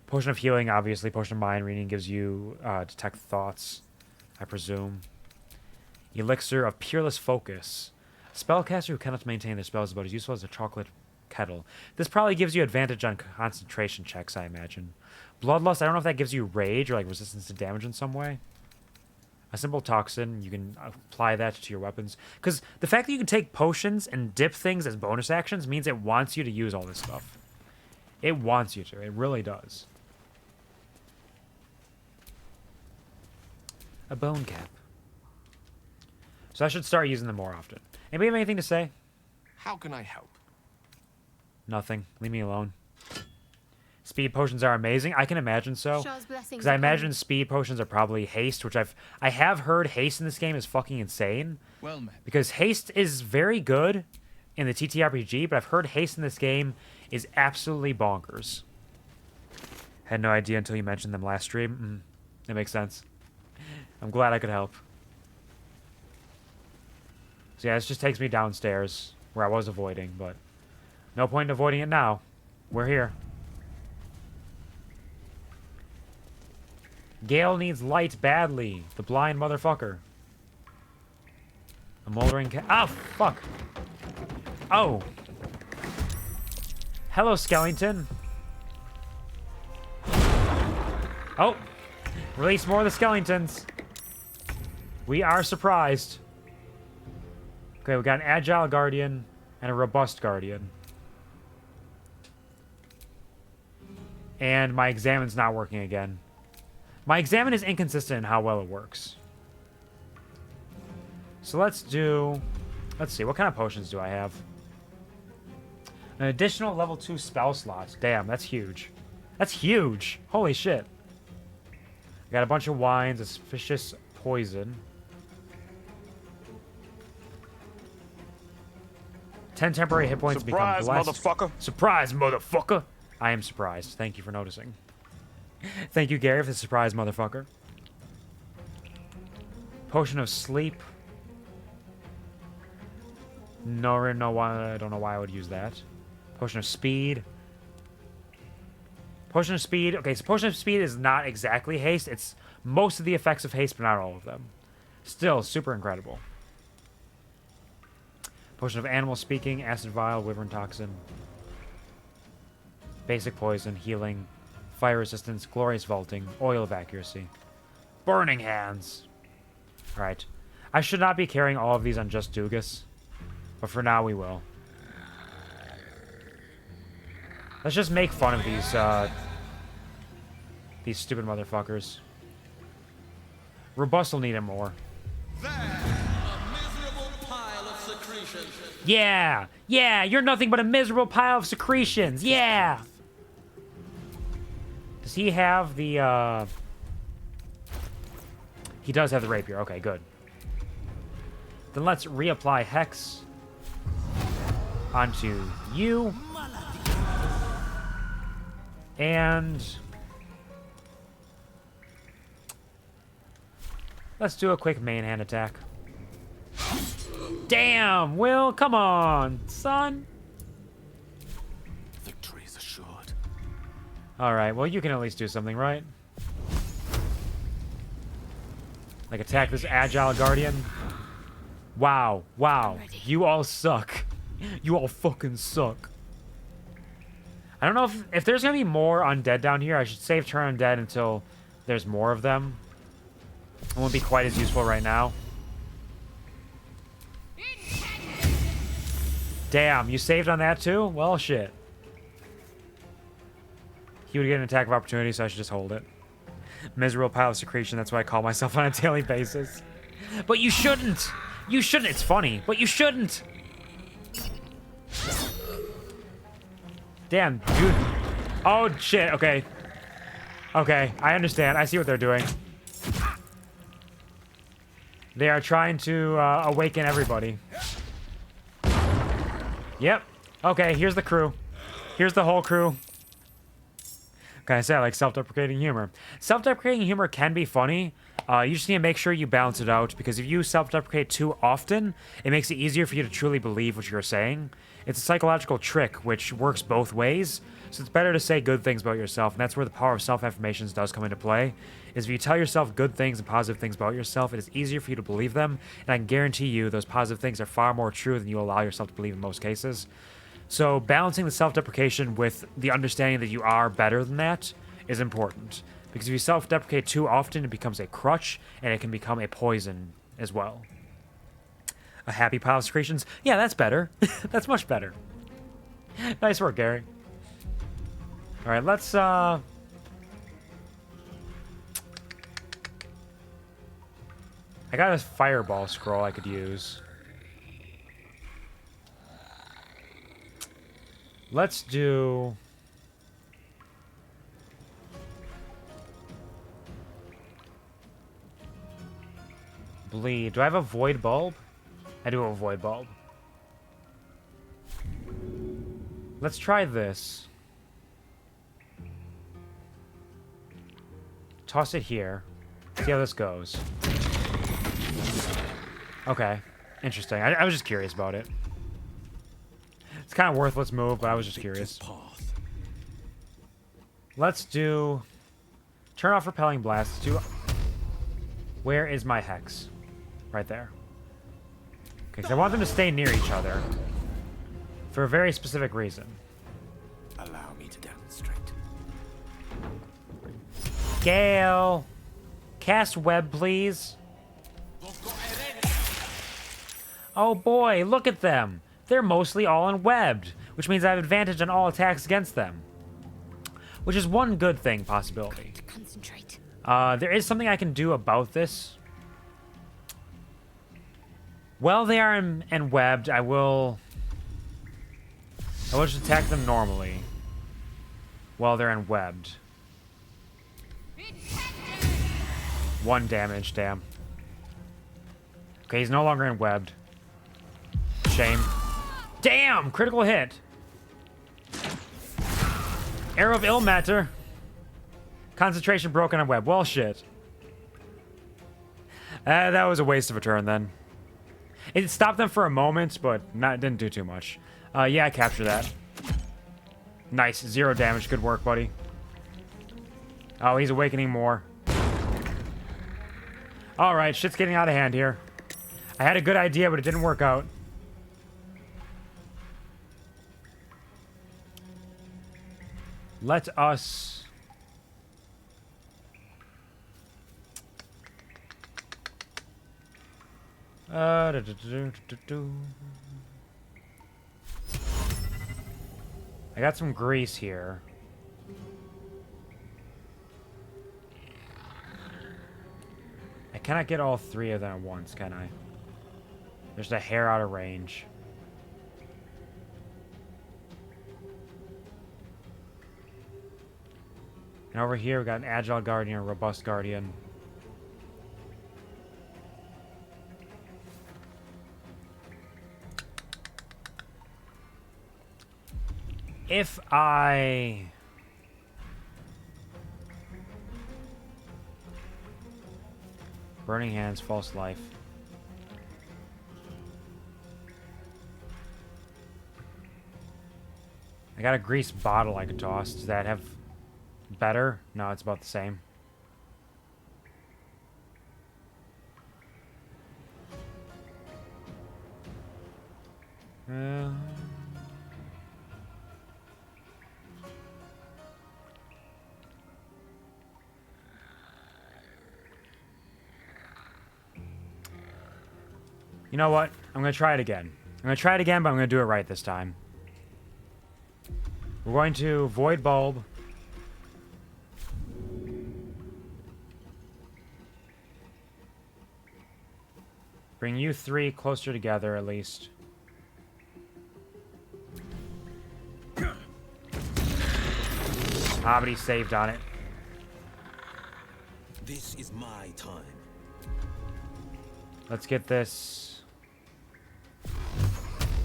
Potion of Healing, obviously. Potion of Mind Reading gives you Detect Thoughts, I presume. Elixir of Peerless Focus. A spellcaster who cannot maintain their spells is about as useful as a chocolate kettle. This probably gives you advantage on concentration checks, I imagine. Bloodlust, I don't know if that gives you rage or like resistance to damage in some way. A simple toxin, you can apply that to your weapons. Because the fact that you can take potions and dip things as bonus actions means it wants you to use all this stuff. It wants you to. It really does. A bone cap. So I should start using them more often. Anybody have anything to say? How can I help? Nothing. Leave me alone. Speed potions are amazing. I can imagine so. Because I imagine speed potions are probably haste, which I have heard haste in this game is fucking insane. Well met. Because haste is very good in the TTRPG, but I've heard haste in this game is absolutely bonkers. Had no idea until you mentioned them last stream. That makes sense. I'm glad I could help. So yeah, this just takes me downstairs, where I was avoiding, but no point in avoiding it now. We're here. Gale needs light badly. The blind motherfucker. A moldering cat. Oh, fuck. Oh. Hello, Skellington. Oh. Release more of the Skellingtons. We are surprised. Okay, we got an agile guardian and a robust guardian. And my examine's not working again. My examine is inconsistent in how well it works. So let's see, what kind of potions do I have? An additional level 2 spell slots. Damn, that's huge. That's huge. Holy shit. I got a bunch of wines, auspicious poison. 10 temporary hit points become blessed. Motherfucker. Surprise, motherfucker. I am surprised. Thank you for noticing. Thank you, Gary, for the surprise, motherfucker. Potion of sleep. No, I don't know why I would use that. Potion of speed. Potion of speed. Okay, so potion of speed is not exactly haste. It's most of the effects of haste, but not all of them. Still, super incredible. Potion of animal speaking, acid vial, wyvern toxin. Basic poison, healing, fire resistance, glorious vaulting, oil of accuracy, burning hands. Alright. I should not be carrying all of these on just Doogus, but for now we will. Let's just make fun of these stupid motherfuckers. Robust will need him more. Yeah! Yeah! You're nothing but a miserable pile of secretions! Yeah! Does he have the, He does have the rapier. Okay, good. Then let's reapply Hex onto you. And let's do a quick main hand attack. Damn, Wyll, come on, son. Victory is assured. All right, well, you can at least do something, right? Like attack this agile guardian. Wow, wow, you all suck. You all fucking suck. I don't know if there's gonna be more undead down here. I should save turn undead until there's more of them. It won't be quite as useful right now. Damn, you saved on that too? Well, shit. He would get an attack of opportunity, so I should just hold it. Miserable pile of secretion, that's what I call myself on a daily basis. But you shouldn't! You shouldn't! It's funny, but you shouldn't! Damn, dude. Oh, shit, okay. Okay, I understand. I see what they're doing. They are trying to awaken everybody. Yep. Okay, here's the crew. Here's the whole crew. Can I say I like self-deprecating humor? Self-deprecating humor can be funny. You just need to make sure you balance it out, because if you self-deprecate too often, it makes it easier for you to truly believe what you're saying. It's a psychological trick which works both ways, so it's better to say good things about yourself, and that's where the power of self-affirmations does come into play. Is if you tell yourself good things and positive things about yourself, it is easier for you to believe them, and I can guarantee you those positive things are far more true than you allow yourself to believe in most cases. So balancing the self-deprecation with the understanding that you are better than that is important. Because if you self-deprecate too often, it becomes a crutch, and it can become a poison as well. A happy pile of secretions? Yeah, that's better. That's much better. Nice work, Gary. Alright, let's, I got a fireball scroll I could use. Let's do... Bleed. Do I have a void bulb? I do have a void bulb. Let's try this. Toss it here. See how this goes. Okay. Interesting. I was just curious about it. It's kind of worthless move, but I was just curious. Let's do... Turn off Repelling Blast. Where is my Hex? Right there. Okay, because I want them to stay near each other. For a very specific reason. Allow me to demonstrate. Gale! Cast web, please. Oh boy, look at them. They're mostly all unwebbed, which means I have advantage on all attacks against them. Which is one good thing possibility. Concentrate. There is something I can do about this. While they are enwebbed, I will just attack them normally. While they're enwebbed. 1 damage, damn. Okay, he's no longer enwebbed. Shame. Damn! Critical hit! Arrow of Ill Matter. Concentration broken on web. Well, shit. That was a waste of a turn, then. It stopped them for a moment, but didn't do too much. Yeah, I captured that. Nice. 0 damage. Good work, buddy. Oh, he's awakening more. Alright, shit's getting out of hand here. I had a good idea, but it didn't work out. Let us I got some grease here. I cannot get all three of them at once, can I? There's a hair out of range. And over here, we got an agile guardian, a robust guardian. If I... Burning hands, false life. I got a grease bottle I could toss. Does that have better? No, it's about the same. You know what? I'm going to try it again. I'm going to try it again, but I'm going to do it right this time. We're going to void bulb. Bring you three closer together, at least. Ah, but he saved on it. This is my time. Let's get this.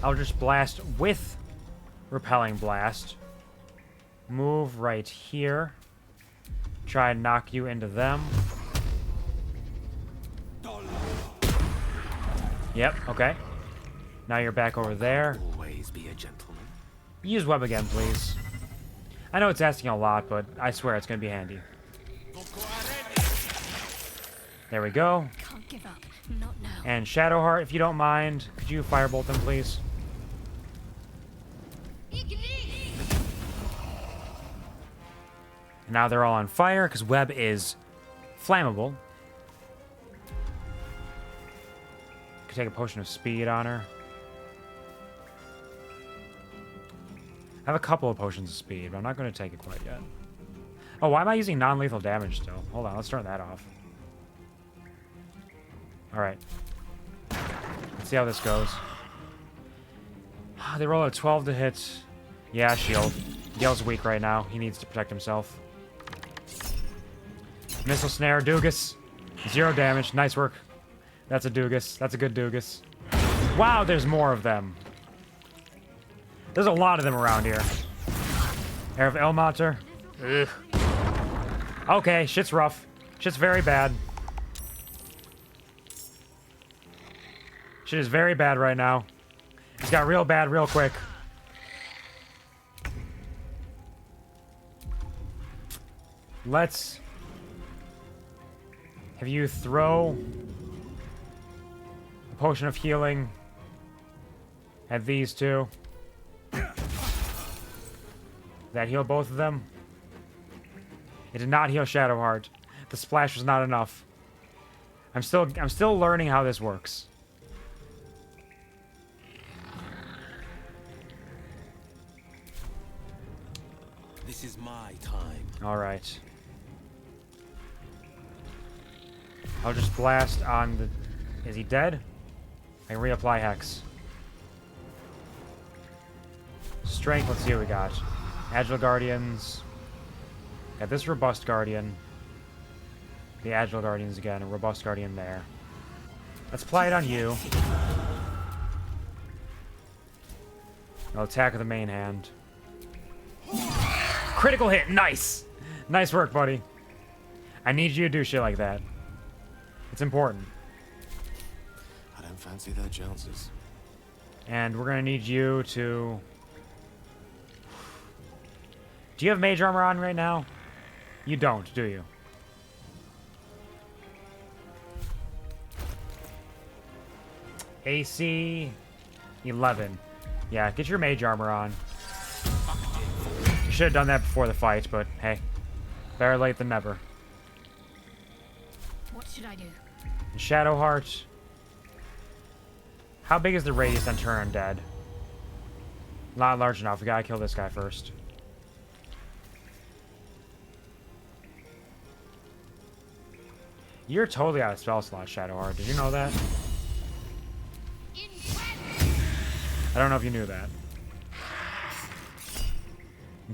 Eldritch Blast with Repelling Blast. Move right here. Try and knock you into them. Yep, okay. Now you're back over there. Always be a gentleman. Use web again, please. I know it's asking a lot, but I swear it's going to be handy. There we go. Can't give up. Not now. And Shadowheart, if you don't mind, could you firebolt them, please? Now they're all on fire, because web is flammable. Could take a potion of speed on her. I have a couple of potions of speed, but I'm not going to take it quite yet. Oh, why am I using non-lethal damage still? Hold on, let's turn that off. Alright. Let's see how this goes. They roll a 12 to hit. Yeah, shield. Gale's weak right now. He needs to protect himself. Missile snare, Doogus. 0 damage. Nice work. That's a Doogus. That's a good Doogus. Wow, there's more of them. There's a lot of them around here. Air of Elmater. Ugh. Okay, shit's rough. Shit's very bad. Shit is very bad right now. It's got real bad real quick. Let's have you throw a potion of healing at these two. That heal both of them? It did not heal Shadowheart. The splash was not enough. I'm still learning how this works. This is my time. All right. I'll just blast on the... Is he dead? I can reapply Hex. Strength, let's see what we got. Agile Guardians. Got this Robust Guardian. The Agile Guardians again. A Robust Guardian there. Let's apply it on you. I'll attack with the main hand. Critical hit! Nice! Nice work, buddy. I need you to do shit like that. It's important. I don't fancy their chances. And we're gonna need you to... Do you have mage armor on right now? You don't, do you? AC 11. Yeah, get your mage armor on. You should have done that before the fight, but hey, better late than never. What should I do? And Shadowheart, How big is the radius on turn undead? Not large enough. We gotta kill this guy first. You're totally out of spell slot, Shadowheart. Did you know that? I don't know if you knew that.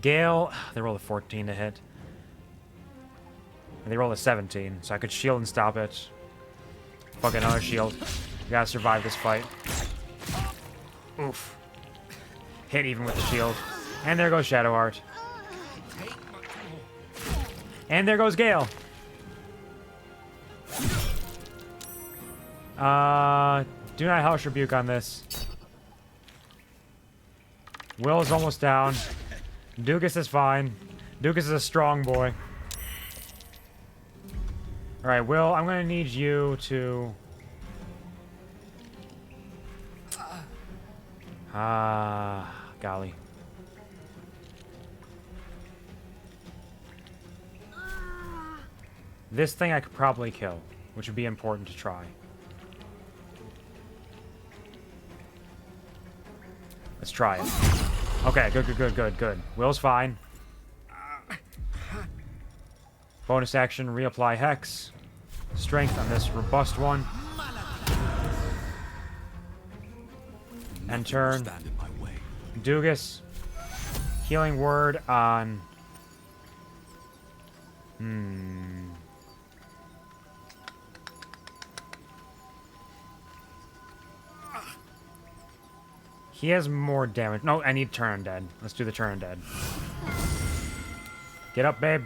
Gale, they rolled a 14 to hit. And they rolled a 17, so I could shield and stop it. Fuck another shield. We gotta survive this fight. Oof. Hit even with the shield. And there goes Shadowheart. And there goes Gale. Do not Hellish Rebuke on this. Wyll is almost down. Doogus is fine. Doogus is a strong boy. Alright, Wyll, I'm gonna need you to... golly. This thing I could probably kill, which would be important to try. Let's try it. Okay, good. Wyll's fine. Bonus action, reapply Hex. Strength on this robust one. And turn. Doogus. Healing word on... He has more damage. No, I need turn undead. Let's do the turn undead. Get up, babe.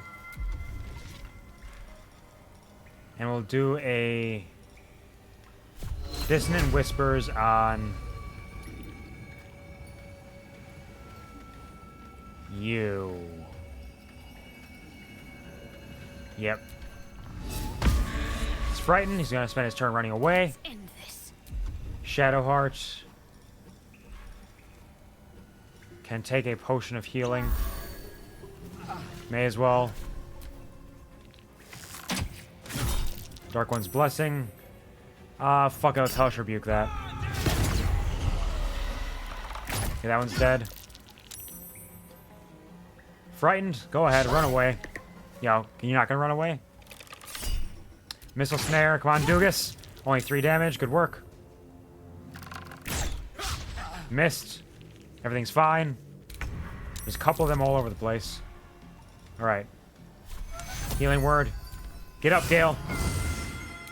And we'll do a Dissonant Whispers on you. Yep. He's frightened. He's gonna spend his turn running away. Shadowheart can take a potion of healing. May as well. Dark One's Blessing. Fuck it, let's Hellish Rebuke that. Okay, that one's dead. Frightened? Go ahead, run away. Yo, you're not gonna run away? Missile Snare, come on, Doogus. Only 3 damage, good work. Missed. Everything's fine. There's a couple of them all over the place. Alright. Healing word. Get up, Gale.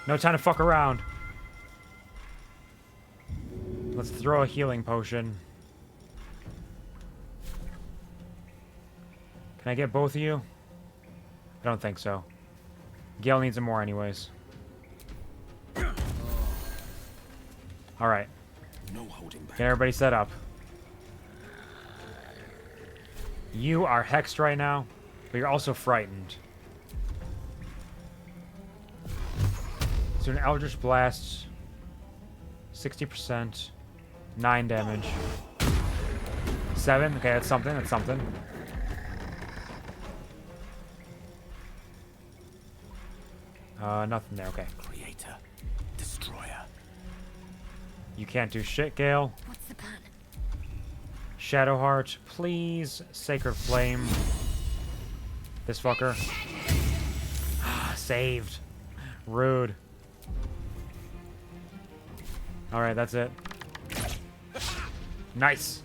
No time to fuck around. Let's throw a healing potion. Can I get both of you? I don't think so. Gale needs them more anyways. Alright. No holding back. Get everybody set up. You are hexed right now, but you're also frightened. So an Eldritch Blast, 60%, 9 damage. 7, okay, that's something, nothing there, okay. Creator, destroyer. You can't do shit, Gale. What's the plan? Shadowheart, please, Sacred Flame. This fucker. Saved. Rude. Alright, that's it. Nice.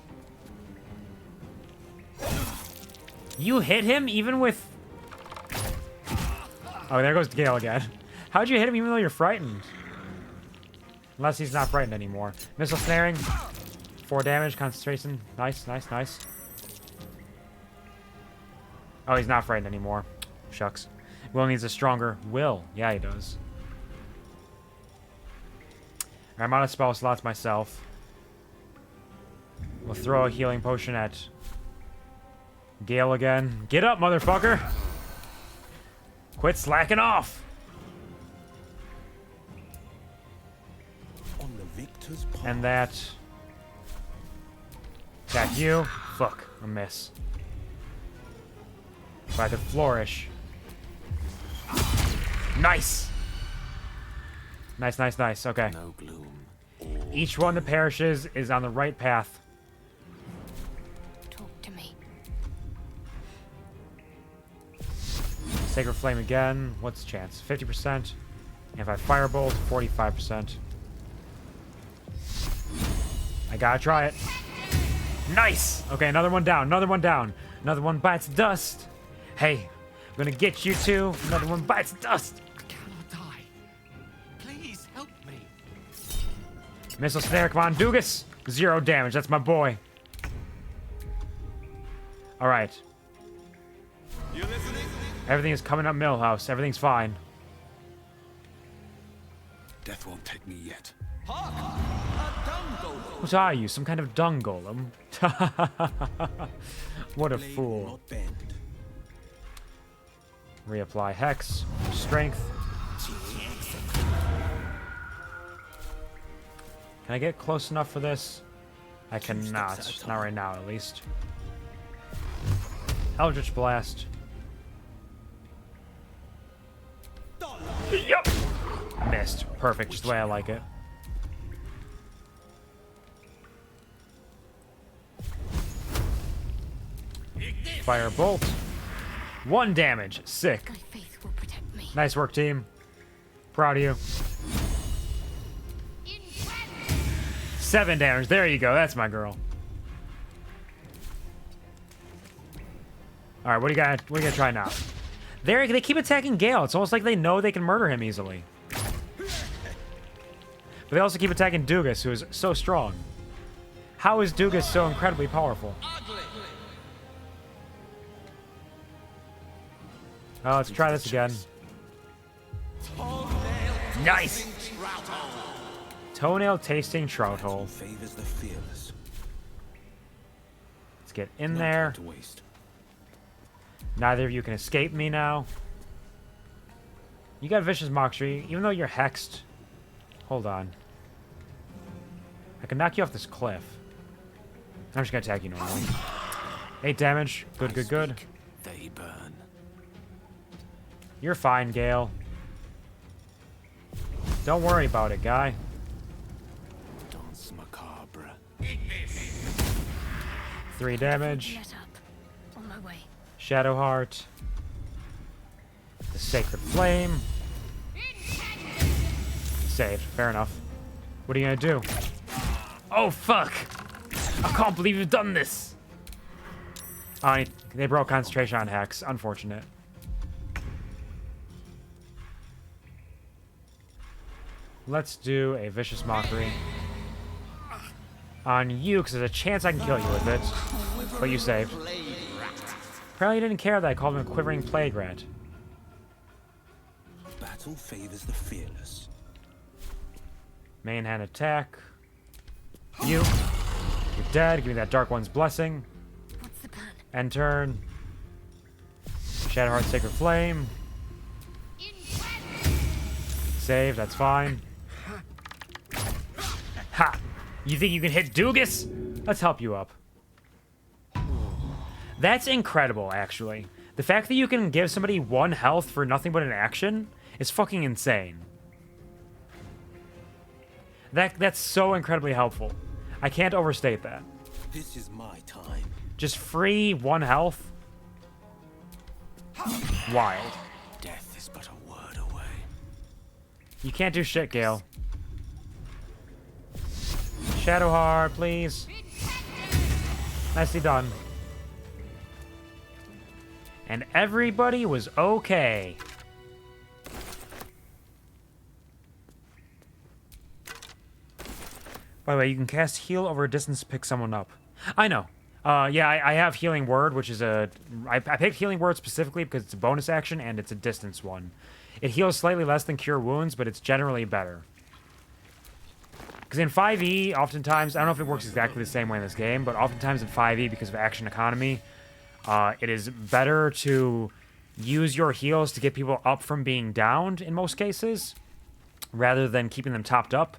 You hit him even with... Oh, there goes Gale again. How'd you hit him even though you're frightened? Unless he's not frightened anymore. Missile Snaring. 4 damage, concentration. Nice. Oh, he's not frightened anymore. Shucks. Wyll needs a stronger Wyll. Yeah, he does. I'm out of spell slots myself. We'll throw a healing potion at Gale again. Get up, motherfucker! Quit slacking off! On the victor's path. And that... Attack you. Fuck. A miss. If I could flourish. Nice! Nice. Okay. No gloom. Each one that perishes is on the right path. Talk to me. Sacred Flame again. What's the chance? 50%. And if I Firebolt, 45%. I gotta try it. Nice! Okay, another one down. Another one down. Another one bites dust. Hey, I'm gonna get you too. Another one bites dust. I cannot die. Please help me. Missile snare, come on, Doogus. 0 damage, that's my boy. Alright. Everything is coming up Millhouse. Everything's fine. Death won't take me yet. What are you? Some kind of dung golem? What a fool. Reapply Hex. Strength. Can I get close enough for this? I cannot. Not right now, at least. Eldritch Blast. Yup! Missed. Perfect. Just the way I like it. Firebolt. 1 damage. Sick. My faith will protect me. Nice work, team. Proud of you. 7 damage. There you go. That's my girl. All right, what do you gonna try now? They keep attacking Gale. It's almost like they know they can murder him easily. But they also keep attacking Doogus, who is so strong. How is Doogus so incredibly powerful? Oh, let's try this again. Nice! Toenail tasting trout hole. Let's get in there. Neither of you can escape me now. You got Vicious Moxie, even though you're hexed. Hold on. I can knock you off this cliff. I'm just gonna attack you normally. 8 damage. Good, good, good. They burn. You're fine, Gale. Don't worry about it, guy. Dance macabre. 3 damage. Let up. On my way. Shadowheart. The Sacred Flame. Saved. Fair enough. What are you gonna do? Oh, fuck! I can't believe you've done this! Oh, they broke concentration on Hex. Unfortunate. Let's do a Vicious Mockery on you, because there's a chance I can kill you with it. But you saved. Apparently you didn't care that I called him a Quivering Plague Rat. Battle favors the fearless. Main hand attack. You. You're dead. Give me that Dark One's Blessing. What's the plan? End turn. Shadowheart Sacred Flame. Save, that's fine. Ha! You think you can hit Doogus? Let's help you up. That's incredible, actually. The fact that you can give somebody 1 health for nothing but an action is fucking insane. That's so incredibly helpful. I can't overstate that. This is my time. Just free 1 health? Wild. Death is but a word away. You can't do shit, Gale. Shadowheart, please. Nicely done. And everybody was okay. By the way, you can cast Heal over a distance to pick someone up. I know. Yeah, I have Healing Word, which is a... I picked Healing Word specifically because it's a bonus action and it's a distance one. It heals slightly less than Cure Wounds, but it's generally better. Because in 5e, oftentimes... I don't know if it works exactly the same way in this game, but oftentimes in 5e, because of action economy, it is better to use your heals to get people up from being downed in most cases, rather than keeping them topped up.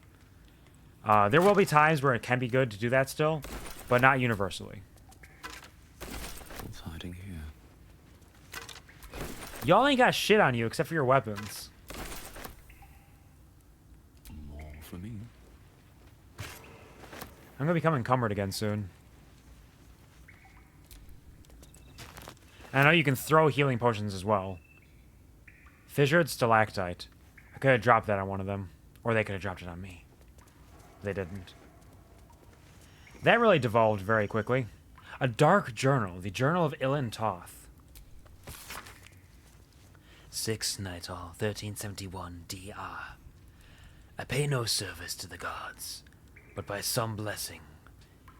There will be times where it can be good to do that still, but not universally. What's hiding here? Y'all ain't got shit on you except for your weapons. More for me. I'm gonna become encumbered again soon. And I know you can throw healing potions as well. Fissured stalactite. I could have dropped that on one of them. Or they could have dropped it on me. They didn't. That really devolved very quickly. A dark journal. The Journal of Ilin Toth. 6 Nightall, 1371 DR. I pay no service to the gods, but by some blessing,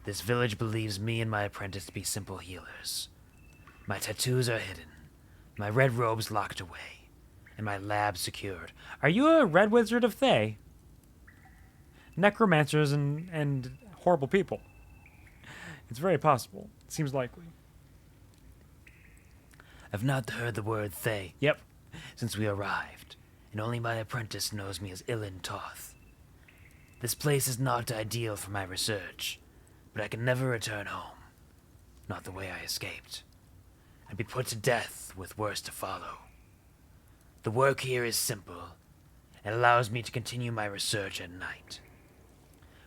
this village believes me and my apprentice to be simple healers. My tattoos are hidden, my red robes locked away, and my lab secured. Are you a red wizard of Thay? Necromancers and horrible people. It's very possible. It seems likely. I've not heard the word Thay. Yep. Since we arrived, and only my apprentice knows me as Ilin Toth. This place is not ideal for my research, but I can never return home. Not the way I escaped. I'd be put to death with worse to follow. The work here is simple, and allows me to continue my research at night.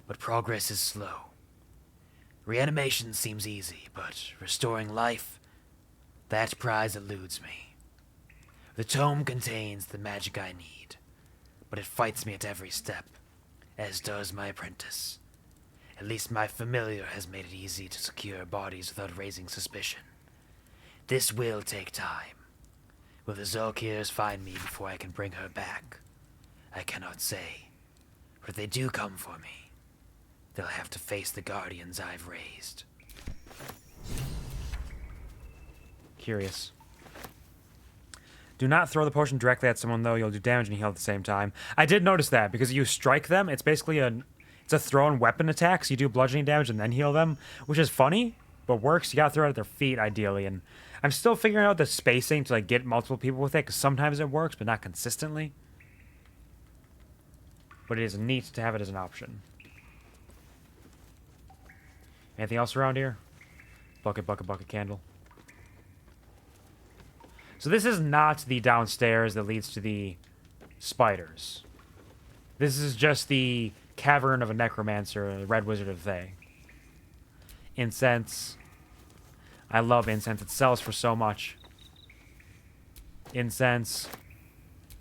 But progress is slow. Reanimation seems easy, but restoring life, that prize eludes me. The tome contains the magic I need, but it fights me at every step, as does my apprentice. At least my familiar has made it easy to secure bodies without raising suspicion. This will take time. Will the Zolkirs find me before I can bring her back? I cannot say. But if they do come for me, they'll have to face the guardians I've raised. Curious. Do not throw the potion directly at someone, though. You'll do damage and heal at the same time. I did notice that, because you strike them, it's basically a thrown weapon attack, so you do bludgeoning damage and then heal them, which is funny, but works. You gotta throw it at their feet, ideally, and I'm still figuring out the spacing to, like, get multiple people with it, because sometimes it works, but not consistently. But it is neat to have it as an option. Anything else around here? Bucket, bucket, bucket, candle. So this is not the downstairs that leads to the spiders. This is just the cavern of a necromancer, the Red Wizard of Thay. Incense. I love incense. It sells for so much. Incense.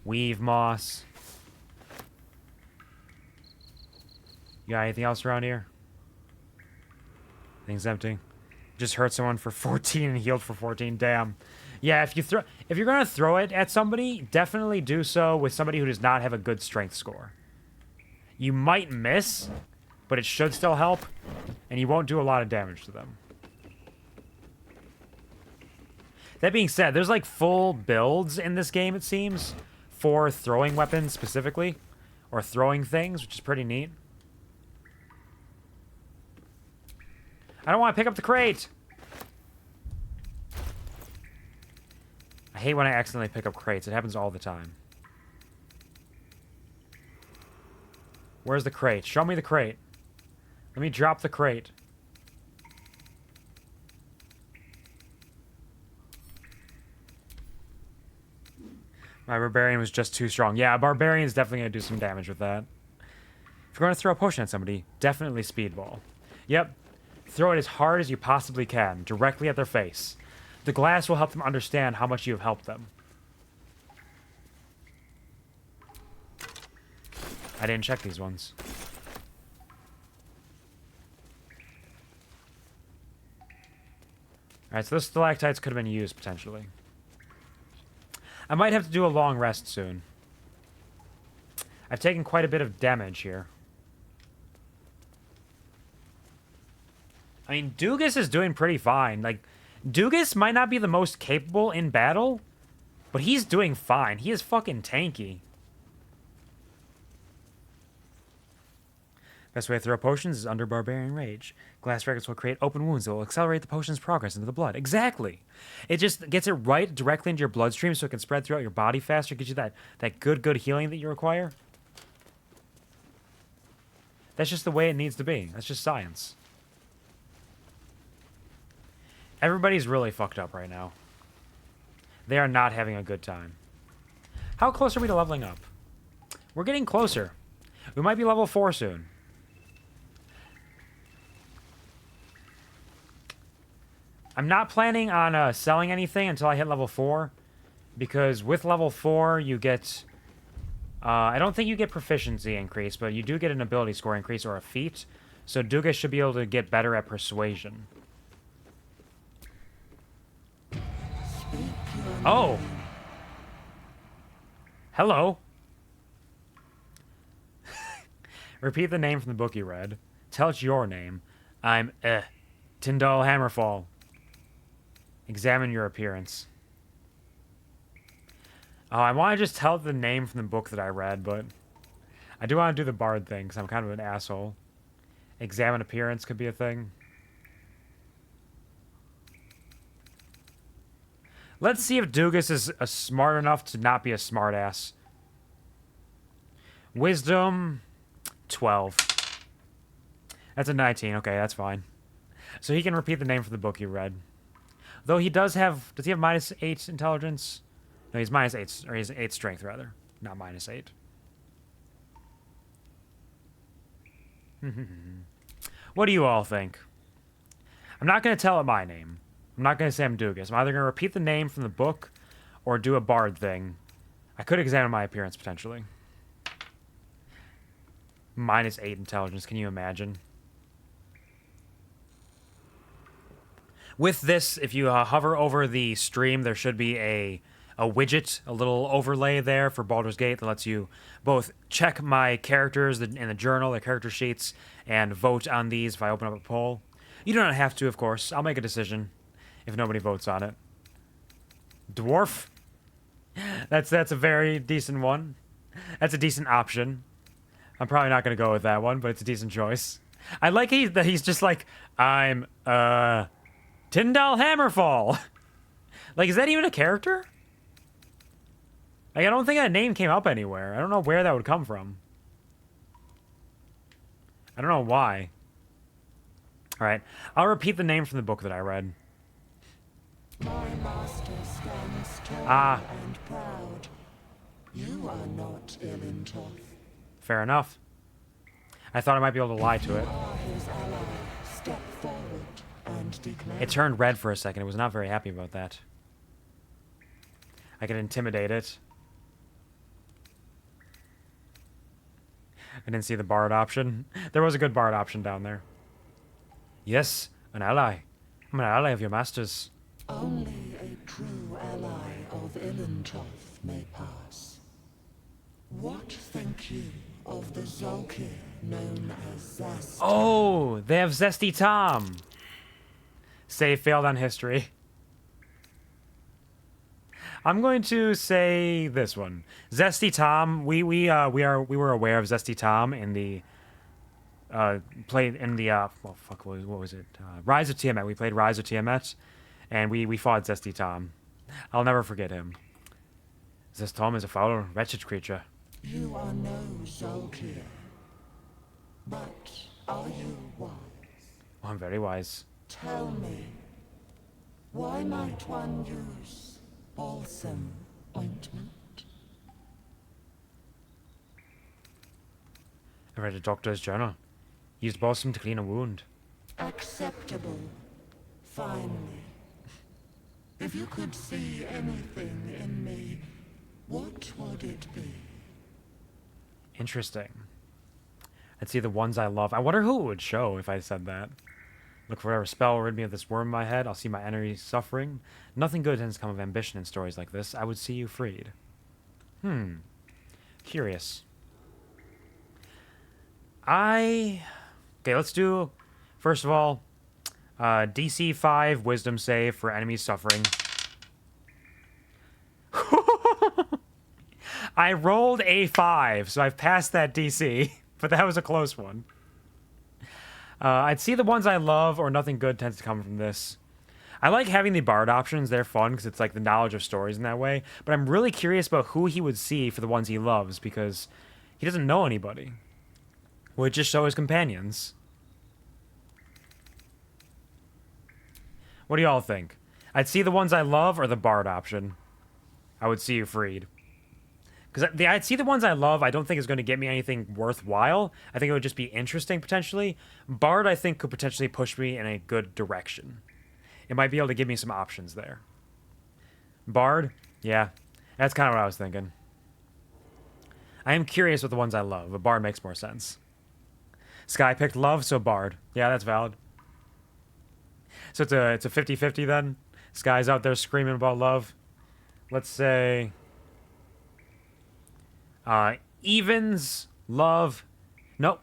Weave moss. You got anything else around here? Things empty. Just hurt someone for 14 and healed for 14. Damn. Yeah, if you're gonna throw it at somebody, definitely do so with somebody who does not have a good strength score. You might miss, but it should still help, and you won't do a lot of damage to them. That being said, there's like full builds in this game, it seems, for throwing weapons specifically, or throwing things, which is pretty neat. I don't want to pick up the crate! I hate when I accidentally pick up crates. It happens all the time. Where's the crate? Show me the crate. Let me drop the crate. My barbarian was just too strong. Yeah, a barbarian's definitely going to do some damage with that. If you're going to throw a potion at somebody, definitely speedball. Yep. Throw it as hard as you possibly can, directly at their face. The glass will help them understand how much you have helped them. I didn't check these ones. Alright, so those stalactites could have been used, potentially. I might have to do a long rest soon. I've taken quite a bit of damage here. I mean, Doogus is doing pretty fine. Like, Doogus might not be the most capable in battle, but he's doing fine. He is fucking tanky. Best way to throw potions is under Barbarian Rage. Glass fragments will create open wounds that will accelerate the potion's progress into the blood. Exactly. It just gets it right directly into your bloodstream so it can spread throughout your body faster, gives you that good healing that you require. That's just the way it needs to be. That's just science. Everybody's really fucked up right now. They are not having a good time. How close are we to leveling up? We're getting closer. We might be level 4 soon. I'm not planning on selling anything until I hit level 4, because with level 4 you get... I don't think you get proficiency increase, but you do get an ability score increase or a feat, so Doogus should be able to get better at persuasion. Oh! Hello! Repeat the name from the book you read. Tell it your name. I'm, Tyndall Hammerfall. Examine your appearance. Oh, I want to just tell the name from the book that I read, but I do want to do the bard thing, because I'm kind of an asshole. Examine appearance could be a thing. Let's see if Doogus is smart enough to not be a smartass. Wisdom, 12. That's a 19. Okay, that's fine. So he can repeat the name from the book you read. Though he does have... Does he have -8 intelligence? No, he's -8... Or he's 8 strength, rather. Not -8. What do you all think? I'm not going to tell it my name. I'm not going to say I'm Doogus. I'm either going to repeat the name from the book or do a bard thing. I could examine my appearance, potentially. -8 intelligence, can you imagine? With this, if you hover over the stream, there should be a widget, a little overlay there for Baldur's Gate that lets you both check my characters in the journal, the character sheets, and vote on these if I open up a poll. You do not have to, of course. I'll make a decision if nobody votes on it. Dwarf? That's a very decent one. That's a decent option. I'm probably not going to go with that one, but it's a decent choice. I like that he's just like, I'm, Tyndall Hammerfall. Like, is that even a character? Like, I don't think that name came up anywhere. I don't know where that would come from. I don't know why. Alright, I'll repeat the name from the book that I read. My master stands tall and proud. You are not Ilintoth. Fair enough. I thought I might be able to lie to it. Step forward and declare. It turned red for a second. It was not very happy about that. I could intimidate it. I didn't see the bard option. There was a good bard option down there. Yes, an ally. I'm an ally of your master's. Only a true ally of Ilintoth may pass. What think you of the Zolkir known as Zest? Oh, they have Zesty Tom. Say failed on history. I'm going to say this one. Zesty Tom. We were aware of Zesty Tom in the what was it? Rise of Tiamat. We played Rise of Tiamat, and we fought Zesty Tom. I'll never forget him. Zest Tom is a foul, wretched creature. You are no Zolkir, but are you wise? Oh, I'm very wise. Tell me, why might one use balsam ointment? I read a doctor's journal. Used balsam to clean a wound. Acceptable. Finally. If you could see anything in me, what would it be? Interesting. I'd see the ones I love. I wonder who it would show if I said that. Look for whatever spell will rid me of this worm in my head. I'll see my enemies suffering. Nothing good tends to come of ambition in stories like this. I would see you freed. Curious. Okay, let's do, first of all, DC 5 wisdom save for enemies suffering. I rolled a 5, so I've passed that DC, but that was a close one. I'd see the ones I love, or nothing good tends to come from this. I like having the bard options. They're fun, because it's like the knowledge of stories in that way. But I'm really curious about who he would see for the ones he loves, because he doesn't know anybody. Would just show his companions. What do y'all think? I'd see the ones I love, or the bard option. I would see you freed. Because I'd see the ones I love, I don't think is going to get me anything worthwhile. I think it would just be interesting, potentially. Bard, I think, could potentially push me in a good direction. it might be able to give me some options there. Bard? Yeah, that's kind of what I was thinking. I am curious with the ones I love, but Bard makes more sense. Sky picked love, so Bard. Yeah, that's valid. So it's a 50-50 then? Sky's out there screaming about love. Let's say... evens, love... Nope.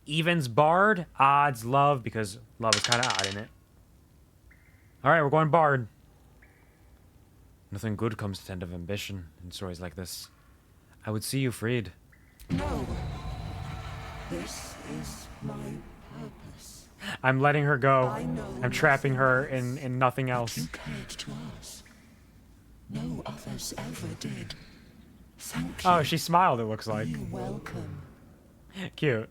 Evens, Bard. Odds, love, because love is kind of odd in it. Alright, we're going Bard. Nothing good comes to the end of ambition in stories like this. I would see you freed. No. This is my purpose. I'm letting her go. I'm trapping her in nothing else. You cared to us. No others ever did. Thank you. Oh, she smiled, it looks like. You're welcome. Cute.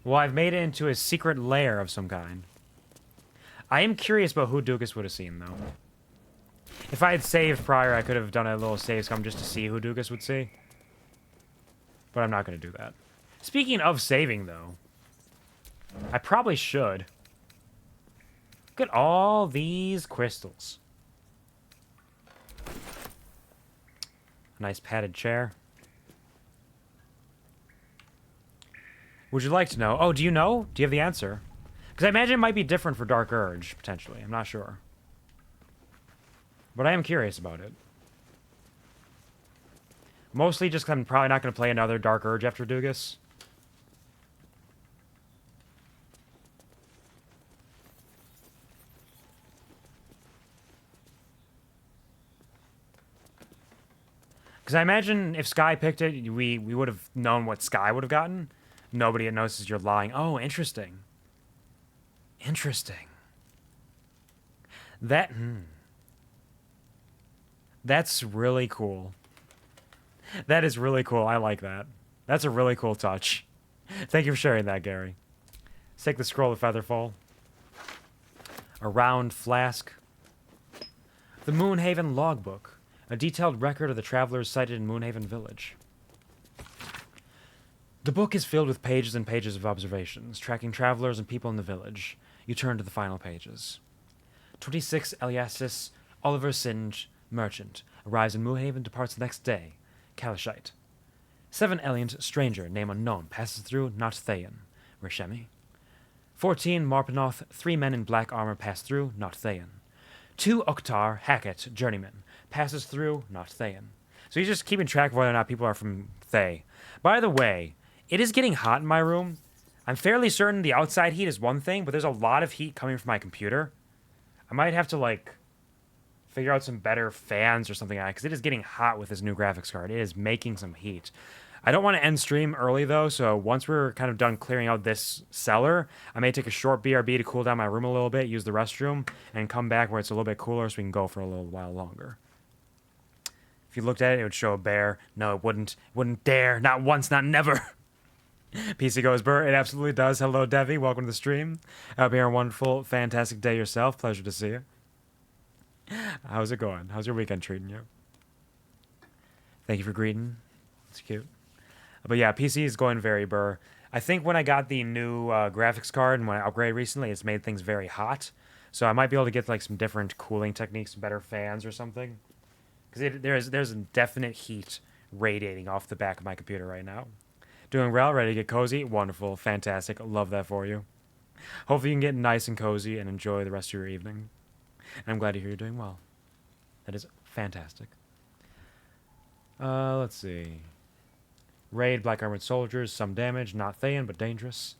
Well, I've made it into a secret lair of some kind. I am curious about who Doogus would have seen, though. If I had saved prior, I could have done a little save scum just to see who Doogus would see. But I'm not going to do that. Speaking of saving, though, I probably should. Look at all these crystals. Nice padded chair. Would you like to know? Oh, do you know? Do you have the answer? Because I imagine it might be different for Dark Urge, potentially. I'm not sure. But I am curious about it. Mostly just because I'm probably not going to play another Dark Urge after Doogus. Because I imagine if Sky picked it, we would have known what Sky would have gotten. Nobody notices you're lying. Oh, interesting. Interesting. That's really cool. That is really cool. I like that. That's a really cool touch. Thank you for sharing that, Gary. Let's take the scroll of Featherfall. A round flask. The Moonhaven logbook. A detailed record of the travelers sighted in Moonhaven Village. The book is filled with pages and pages of observations, tracking travelers and people in the village. You turn to the final pages. 26 Eliasis Oliver Singe, merchant, arrives in Moonhaven, departs the next day. Kalashite. 7 Eliant, stranger, name unknown, passes through, not Thayan. Rishemi. 14 Marpanoth, 3 men in black armor pass through, not Thayan. 2 Oktar, Hackett, journeyman, passes through, not Thayan. So he's just keeping track of whether or not people are from Thay. By the way, it is getting hot in my room. I'm fairly certain the outside heat is one thing, but there's a lot of heat coming from my computer. I might have to, like, figure out some better fans or something like that, because it is getting hot with this new graphics card. It is making some heat. I don't want to end stream early, though, so once we're kind of done clearing out this cellar, I may take a short BRB to cool down my room a little bit, use the restroom, and come back where it's a little bit cooler so we can go for a little while longer. If you looked at it, it would show a bear. No, it wouldn't. It wouldn't dare. Not once, not never. PC goes, Burr. It absolutely does. Hello, Devi. Welcome to the stream. Hope you're a wonderful, fantastic day yourself. Pleasure to see you. How's it going? How's your weekend treating you? Thank you for greeting. It's cute. But yeah, PC is going very Burr. I think when I got the new graphics card and when I upgraded recently, it's made things very hot. So I might be able to get like some different cooling techniques, better fans or something. Because there's a definite heat radiating off the back of my computer right now. Doing well, ready to get cozy? Wonderful, fantastic, love that for you. Hopefully you can get nice and cozy and enjoy the rest of your evening. And I'm glad to hear you're doing well. That is fantastic. Let's see. Raid, Black Armored Soldiers, some damage, not Thayan, but dangerous.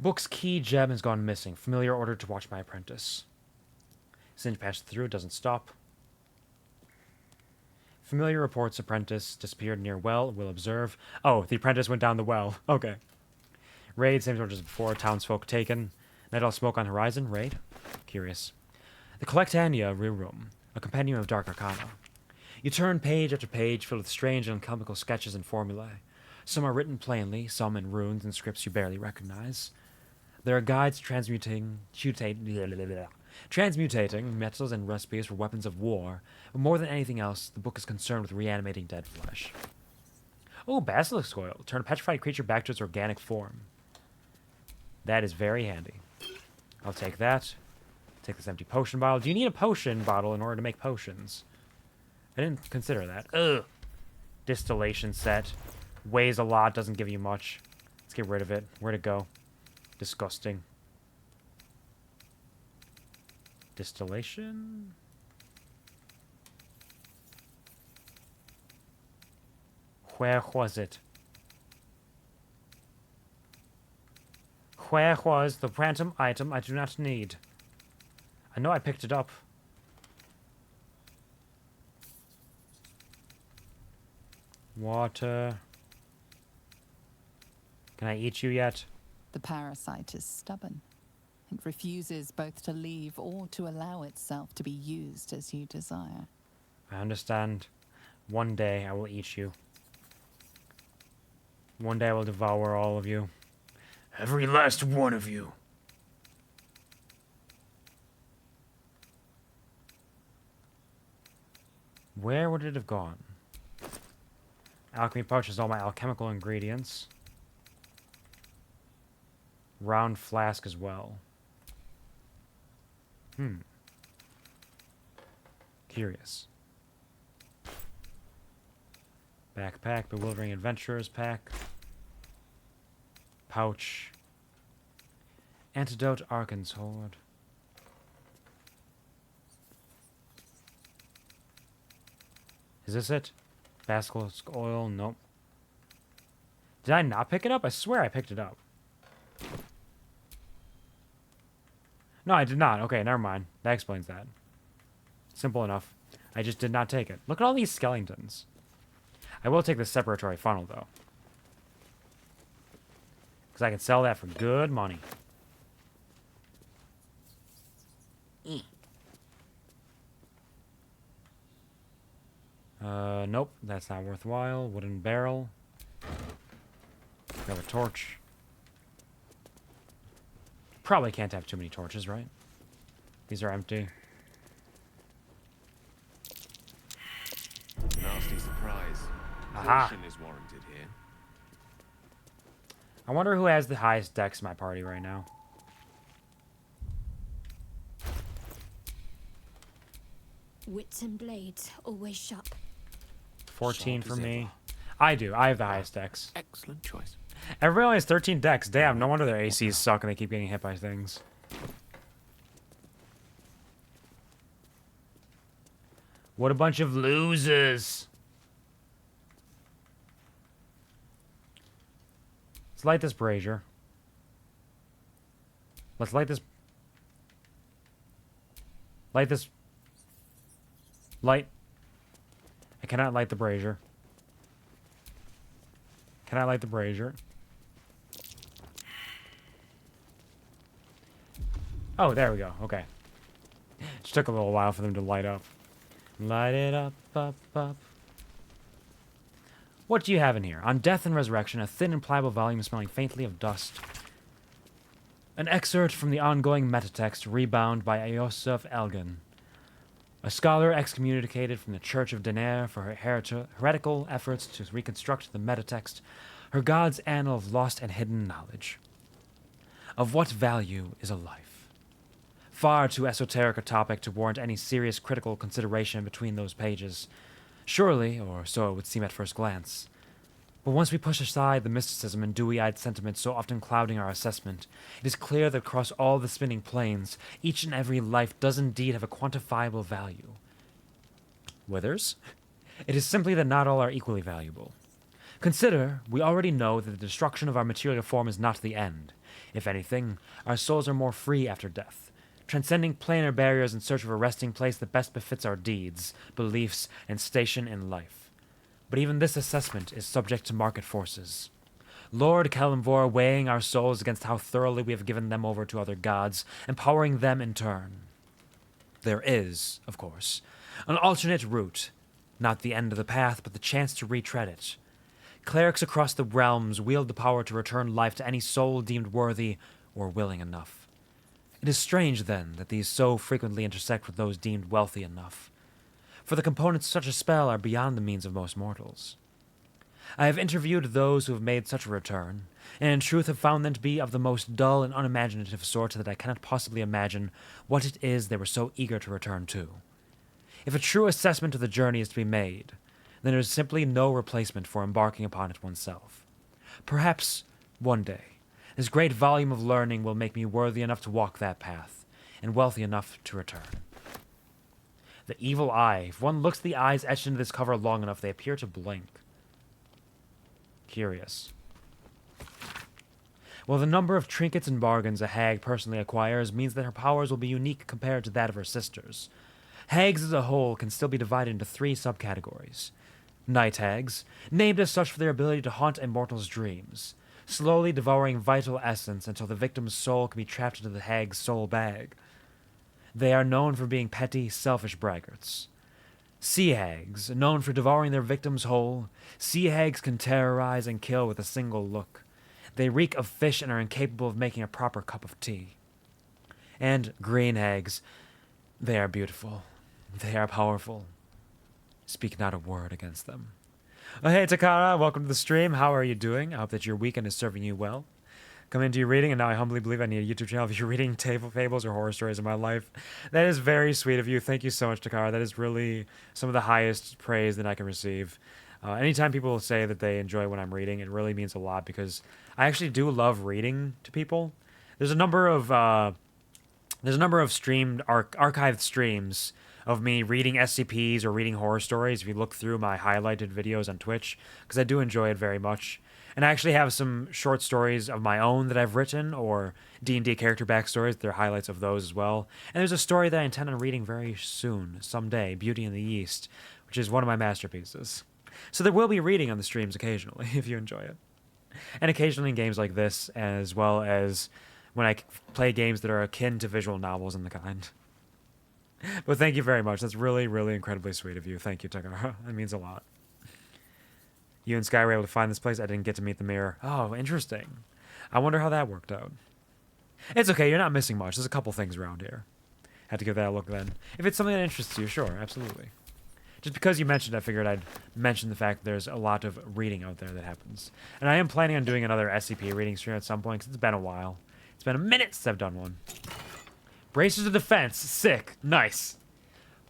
Book's key gem has gone missing. Familiar ordered to watch my apprentice. Singe passed through, doesn't stop. Familiar reports apprentice disappeared near well, will observe. Oh, the apprentice went down the well. Okay. Raid, same sort as before, townsfolk taken. Night all smoke on horizon, raid. Curious. The Collectania Rear Room, a compendium of dark arcana. You turn page after page filled with strange and alchemical sketches and formulae. Some are written plainly, some in runes and scripts you barely recognize. There are guides transmutating metals and recipes for weapons of war, but more than anything else, the book is concerned with reanimating dead flesh. Oh, basilisk oil. Turn a petrified creature back to its organic form. That is very handy. I'll take that. Take this empty potion bottle. Do you need a potion bottle in order to make potions? I didn't consider that. Ugh. Distillation set. Weighs a lot, doesn't give you much. Let's get rid of it. Where'd it go? Disgusting. Distillation? Where was it? Where was the random item I do not need? I know I picked it up. Water. Can I eat you yet? The parasite is stubborn. It refuses both to leave or to allow itself to be used as you desire. I understand. One day I will eat you. One day I will devour all of you. Every last one of you. Where would it have gone? Alchemy pouch has all my alchemical ingredients. Round flask as well. Curious. Backpack, Bewildering Adventurers pack. Pouch. Antidote, Arkan's Hoard. Is this it? Basilisk oil? Nope. Did I not pick it up? I swear I picked it up. No, I did not. Okay, never mind. That explains that. Simple enough. I just did not take it. Look at all these skeletons. I will take the separatory funnel, though. Because I can sell that for good money. Nope. That's not worthwhile. Wooden barrel. Grab a torch. Probably can't have too many torches, right? These are empty. Nasty surprise. Aha. Caution is warranted here. I wonder who has the highest dex in my party right now. Wits and blades, always sharp. 14 Sharp for as me. ever. I do. I have the highest dex. Excellent choice. Everybody only has 13 dex. Damn, no wonder their ACs suck and they keep getting hit by things. What a bunch of losers. Let's light this brazier. Let's light this. Light this. Light. I cannot light the brazier. Can I light the brazier? Oh, there we go. Okay. Just took a little while for them to light up. Light it up, up, up. What do you have in here? On Death and Resurrection, a thin and pliable volume smelling faintly of dust. An excerpt from the ongoing metatext, Rebound by Eosef Elgin. A scholar excommunicated from the Church of Denair for her heretical efforts to reconstruct the metatext, her god's annal of lost and hidden knowledge. Of what value is a life? Far too esoteric a topic to warrant any serious critical consideration between those pages. Surely, or so it would seem at first glance. But once we push aside the mysticism and dewy-eyed sentiment so often clouding our assessment, it is clear that across all the spinning planes, each and every life does indeed have a quantifiable value. Withers? It is simply that not all are equally valuable. Consider, we already know that the destruction of our material form is not the end. If anything, our souls are more free after death, transcending planar barriers in search of a resting place that best befits our deeds, beliefs, and station in life. But even this assessment is subject to market forces. Lord Kalimvor weighing our souls against how thoroughly we have given them over to other gods, empowering them in turn. There is, of course, an alternate route, not the end of the path, but the chance to retread it. Clerics across the realms wield the power to return life to any soul deemed worthy or willing enough. It is strange, then, that these so frequently intersect with those deemed wealthy enough. For the components of such a spell are beyond the means of most mortals. I have interviewed those who have made such a return, and in truth have found them to be of the most dull and unimaginative sort that I cannot possibly imagine what it is they were so eager to return to. If a true assessment of the journey is to be made, then there is simply no replacement for embarking upon it oneself. Perhaps, one day, this great volume of learning will make me worthy enough to walk that path, and wealthy enough to return. The evil eye. If one looks at the eyes etched into this cover long enough, they appear to blink. Curious. Well, the number of trinkets and bargains a hag personally acquires means that her powers will be unique compared to that of her sisters. Hags as a whole can still be divided into 3 subcategories. Night hags, named as such for their ability to haunt a mortal's dreams, slowly devouring vital essence until the victim's soul can be trapped into the hag's soul bag. They are known for being petty, selfish braggarts. Sea hags, known for devouring their victims whole, sea hags can terrorize and kill with a single look. They reek of fish and are incapable of making a proper cup of tea. And green hags, they are beautiful. They are powerful. Speak not a word against them. Oh, hey, Takara, welcome to the stream. How are you doing? I hope that your weekend is serving you well. Come into your reading, and now I humbly believe I need a YouTube channel if you're reading fables or horror stories in my life. That is very sweet of you. Thank you so much, Takara. That is really some of the highest praise that I can receive. Anytime people say that they enjoy what I'm reading, it really means a lot because I actually do love reading to people. There's a number of streamed archived streams of me reading SCPs or reading horror stories if you look through my highlighted videos on Twitch, because I do enjoy it very much. And I actually have some short stories of my own that I've written, or D&D character backstories. There are highlights of those as well. And there's a story that I intend on reading very soon, someday, Beauty in the East, which is one of my masterpieces. So there will be reading on the streams occasionally, if you enjoy it. And occasionally in games like this, as well as when I play games that are akin to visual novels and the kind. But thank you very much. That's really, really incredibly sweet of you. Thank you, Takara. That means a lot. You and Sky were able to find this place. I didn't get to meet the mirror. Oh, interesting. I wonder how that worked out. It's okay. You're not missing much. There's a couple things around here. Had to give that a look then. If it's something that interests you, sure, absolutely. Just because you mentioned it, I figured I'd mention the fact that there's a lot of reading out there that happens. And I am planning on doing another SCP reading stream at some point, because it's been a while. It's been a minute since I've done one. Braces of Defense. Sick. Nice.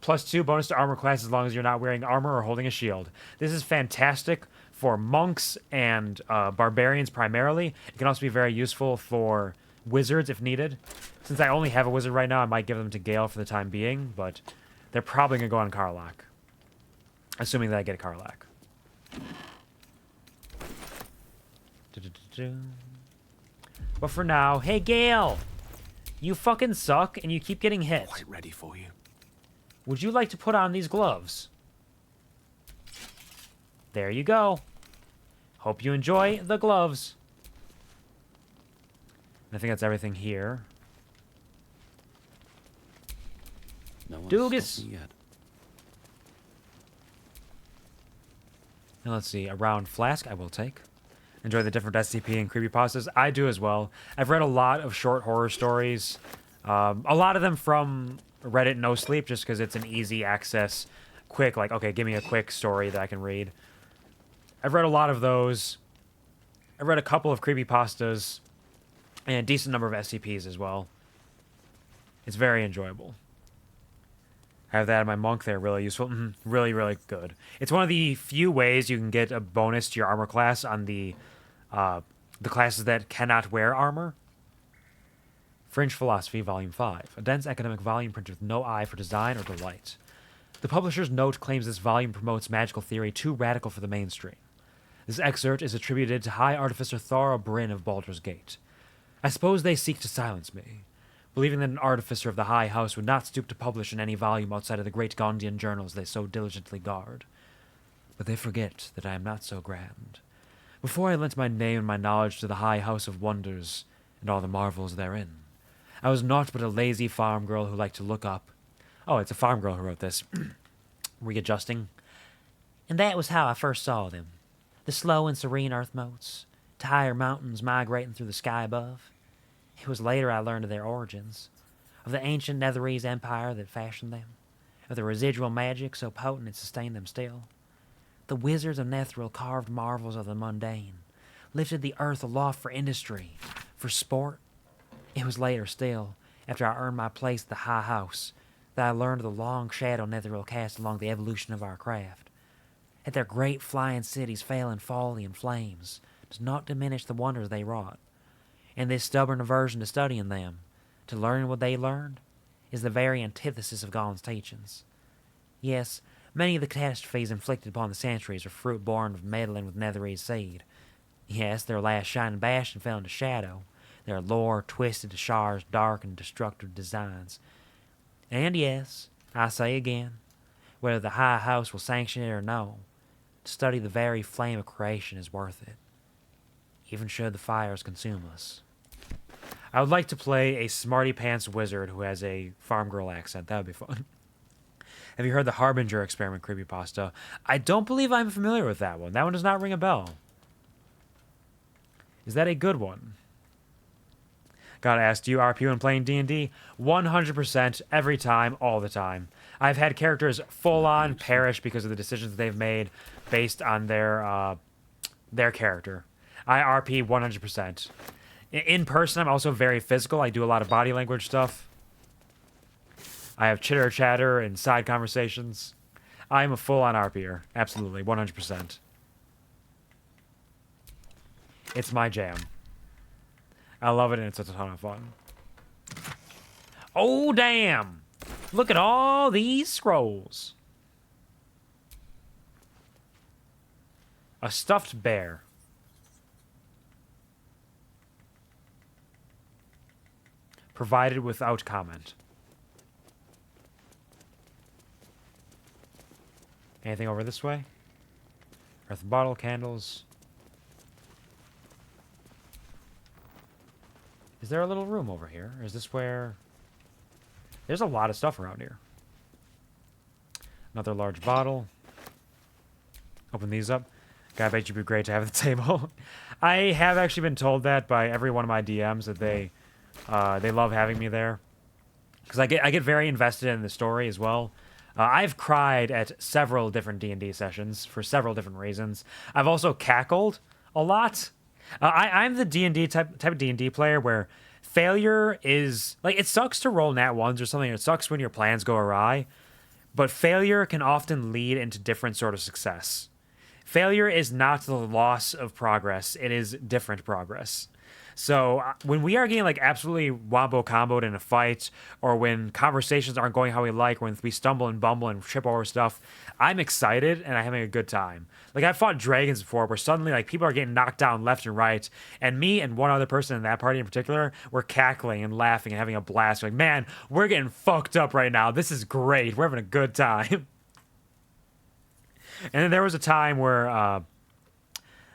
+2 bonus to armor class as long as you're not wearing armor or holding a shield. This is fantastic for monks and barbarians primarily. It can also be very useful for wizards if needed. Since I only have a wizard right now, I might give them to Gale for the time being, but they're probably going to go on Karlach. Assuming that I get a Karlach. But for now, hey Gale! You fucking suck and you keep getting hit. Quite ready for you. Would you like to put on these gloves? There you go. Hope you enjoy the gloves. And I think that's everything here. No one's Doogus. stopped me yet. Now let's see. A round flask I will take. Enjoy the different SCP and creepypastas. I do as well. I've read a lot of short horror stories. A lot of them from Reddit No Sleep, just because it's an easy access, quick, like, okay, give me a quick story that I can read. I've read a lot of those. I've read a couple of creepypastas and a decent number of SCPs as well. It's very enjoyable. I have that in my monk there, really useful. Really, really good. It's one of the few ways you can get a bonus to your armor class on the classes that cannot wear armor. Fringe Philosophy, Volume 5. A dense academic volume printed with no eye for design or delight. The publisher's note claims this volume promotes magical theory too radical for the mainstream. This excerpt is attributed to High Artificer Thora Bryn of Baldur's Gate. I suppose they seek to silence me, believing that an artificer of the High House would not stoop to publish in any volume outside of the great Gondian journals they so diligently guard. But they forget that I am not so grand. Before I lent my name and my knowledge to the High House of Wonders and all the marvels therein, I was naught but a lazy farm girl who liked to look up. Oh, it's a farm girl who wrote this. Readjusting. And that was how I first saw them. The slow and serene earth motes, to higher mountains migrating through the sky above. It was later I learned of their origins, of the ancient Netherese empire that fashioned them, of the residual magic so potent it sustained them still. The wizards of Netheril carved marvels of the mundane, lifted the earth aloft for industry, for sport. It was later still, after I earned my place at the High House, that I learned of the long shadow Netheril cast along the evolution of our craft. That their great flying cities fail in folly and flames does not diminish the wonders they wrought. And this stubborn aversion to studying them, to learning what they learned, is the very antithesis of Gollum's teachings. Yes, many of the catastrophes inflicted upon the centuries are fruit born of meddling with Netherese seed. Yes, their last shining bastion fell into shadow, their lore twisted to Shar's dark and destructive designs. And yes, I say again, whether the High House will sanction it or no, to study the very flame of creation is worth it, even should the fires consume us. I would like to play a smarty pants wizard who has a farm girl accent. That would be fun. Have you heard the Harbinger Experiment creepypasta? I don't believe I'm familiar with that one. That one does not ring a bell. Is that a good one? Gotta ask, do you RP when playing D&D? 100% every time, all the time. I've had characters full-on perish because of the decisions they've made based on their character. I RP 100%. In person, I'm also very physical. I do a lot of body language stuff. I have chitter-chatter and side conversations. I'm a full-on RPer. Absolutely, 100%. It's my jam. I love it, and it's a ton of fun. Oh, damn! Look at all these scrolls. A stuffed bear. Provided without comment. Anything over this way? Earth bottle, candles. Is there a little room over here? Or is this where... There's a lot of stuff around here. Another large bottle. Open these up. God, I bet you'd be great to have at the table. I have actually been told that by every one of my DMs that they love having me there. Because I get very invested in the story as well. I've cried at several different D&D sessions for several different reasons. I've also cackled a lot. I'm the D&D type of D&D player where failure is... Like, it sucks to roll nat ones or something. It sucks when your plans go awry. But failure can often lead into different sort of success. Failure is not the loss of progress. It is different progress. So when we are getting like absolutely wombo comboed in a fight, or when conversations aren't going how we like, when we stumble and bumble and trip over stuff, I'm excited and I'm having a good time. Like, I've fought dragons before where suddenly like people are getting knocked down left and right, and me and one other person in that party in particular were cackling and laughing and having a blast. Like, man, we're getting fucked up right now. This is great. We're having a good time. And then there was a time where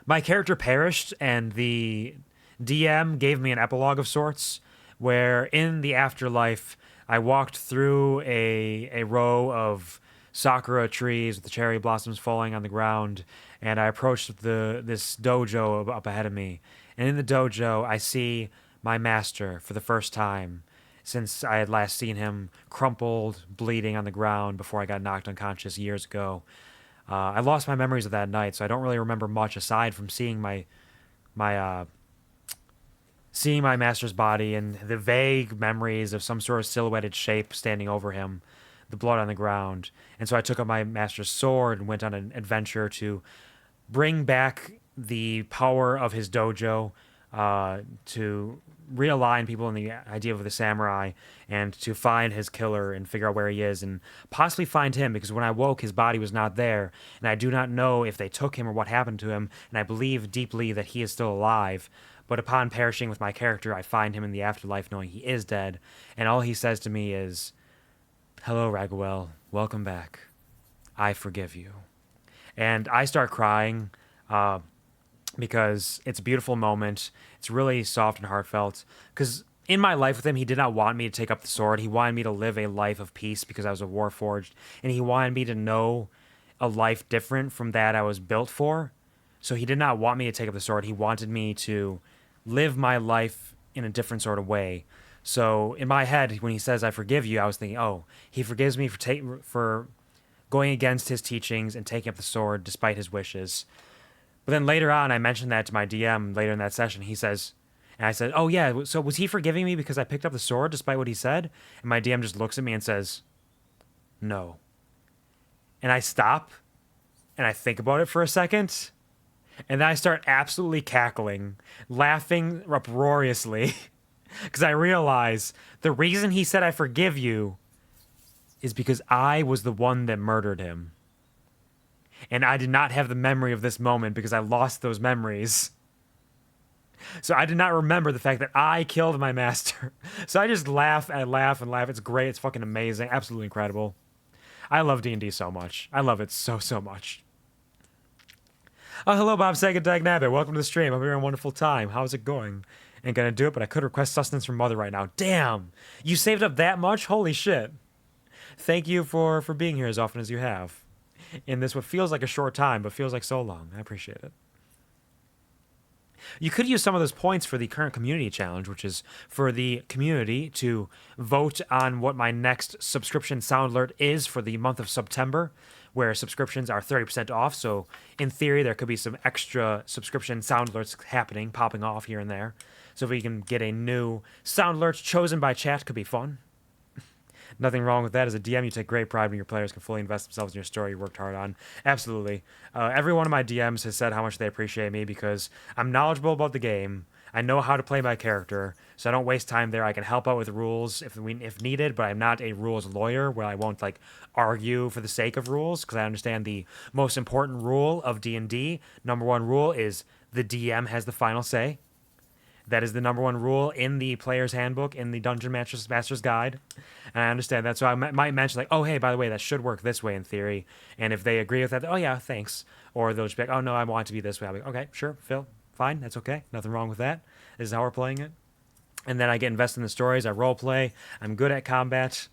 my character perished, and the DM gave me an epilogue of sorts, where in the afterlife, I walked through a row of sakura trees with the cherry blossoms falling on the ground, and I approached this dojo up ahead of me. And in the dojo, I see my master for the first time since I had last seen him crumpled, bleeding on the ground before I got knocked unconscious years ago. I lost my memories of that night, so I don't really remember much aside from seeing my master's body and the vague memories of some sort of silhouetted shape standing over him, the blood on the ground. And so I took up my master's sword and went on an adventure to bring back the power of his dojo, to realign people in the idea of the samurai, and to find his killer and figure out where he is and possibly find him, because when I woke, his body was not there, and I do not know if they took him or what happened to him, and I believe deeply that he is still alive. But upon perishing with my character, I find him in the afterlife knowing he is dead, and all he says to me is, "Hello, Raguel. Welcome back. I forgive you." And I start crying because it's a beautiful moment. It's really soft and heartfelt. Because in my life with him, he did not want me to take up the sword. He wanted me to live a life of peace because I was a warforged, and he wanted me to know a life different from that I was built for. So he did not want me to take up the sword. He wanted me to live my life in a different sort of way. So in my head, when he says, "I forgive you," I was thinking, oh, he forgives me for going against his teachings and taking up the sword despite his wishes. But then later on, I mentioned that to my DM later in that session. He says, and I said, oh yeah, so was he forgiving me because I picked up the sword despite what he said? And my DM just looks at me and says, no. And I stop and I think about it for a second. And then I start absolutely cackling, laughing uproariously. Because I realize the reason he said I forgive you is because I was the one that murdered him. And I did not have the memory of this moment because I lost those memories. So I did not remember the fact that I killed my master. So I just laugh and laugh and laugh. It's great. It's fucking amazing. Absolutely incredible. I love D&D so much. I love it so, so much. Oh, hello, Bob Saget Dagnabbit. Welcome to the stream. Hope you're having a wonderful time. How's it going? Ain't gonna do it, but I could request sustenance from Mother right now. Damn! You saved up that much? Holy shit. Thank you for being here as often as you have. In this what feels like a short time, but feels like so long. I appreciate it. You could use some of those points for the current community challenge, which is for the community to vote on what my next subscription sound alert is for the month of September, where subscriptions are 30% off. So in theory, there could be some extra subscription sound alerts happening, popping off here and there. So if we can get a new sound alert chosen by chat, could be fun. Nothing wrong with that. As a DM, you take great pride when your players can fully invest themselves in your story you worked hard on. Absolutely. Every one of my DMs has said how much they appreciate me because I'm knowledgeable about the game. I know how to play my character, so I don't waste time there. I can help out with rules if needed, but I'm not a rules lawyer where I won't like argue for the sake of rules because I understand the most important rule of D&D. Number one rule is the DM has the final say. That is the number one rule in the player's handbook, in the Dungeon Master's Guide. And I understand that. So I might mention, like, oh, hey, by the way, that should work this way in theory. And if they agree with that, oh, yeah, thanks. Or they'll just be like, oh, no, I want it to be this way. I'll be like, okay, sure, Phil, fine, that's okay. Nothing wrong with that. This is how we're playing it. And then I get invested in the stories. I role play. I'm good at combat.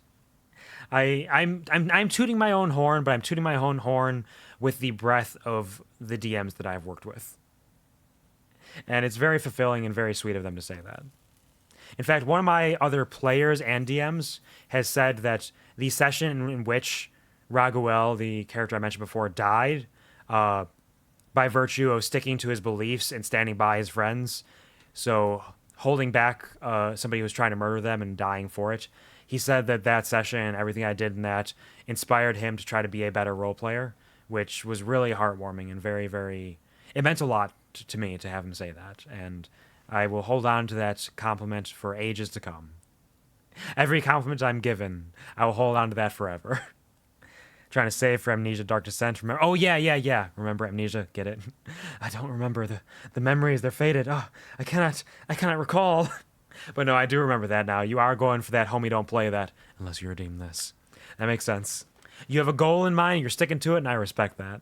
I'm tooting my own horn, but I'm tooting my own horn with the breath of the DMs that I've worked with. And it's very fulfilling and very sweet of them to say that. In fact, one of my other players and DMs has said that the session in which Raguel, the character I mentioned before, died by virtue of sticking to his beliefs and standing by his friends, so holding back somebody who was trying to murder them and dying for it, he said that that session and everything I did in that inspired him to try to be a better role player, which was really heartwarming and very, very... It meant a lot to me to have him say that, and I will hold on to that compliment for ages to come. Every compliment I'm given, I will hold on to that forever. Trying to save for Amnesia Dark Descent. Remember? Oh, yeah. Remember Amnesia? Get it? I don't remember the memories. They're faded. Oh, I cannot recall. But no, I do remember that now. You are going for that homie, don't play that unless you redeem this. That makes sense. You have a goal in mind, you're sticking to it, and I respect that.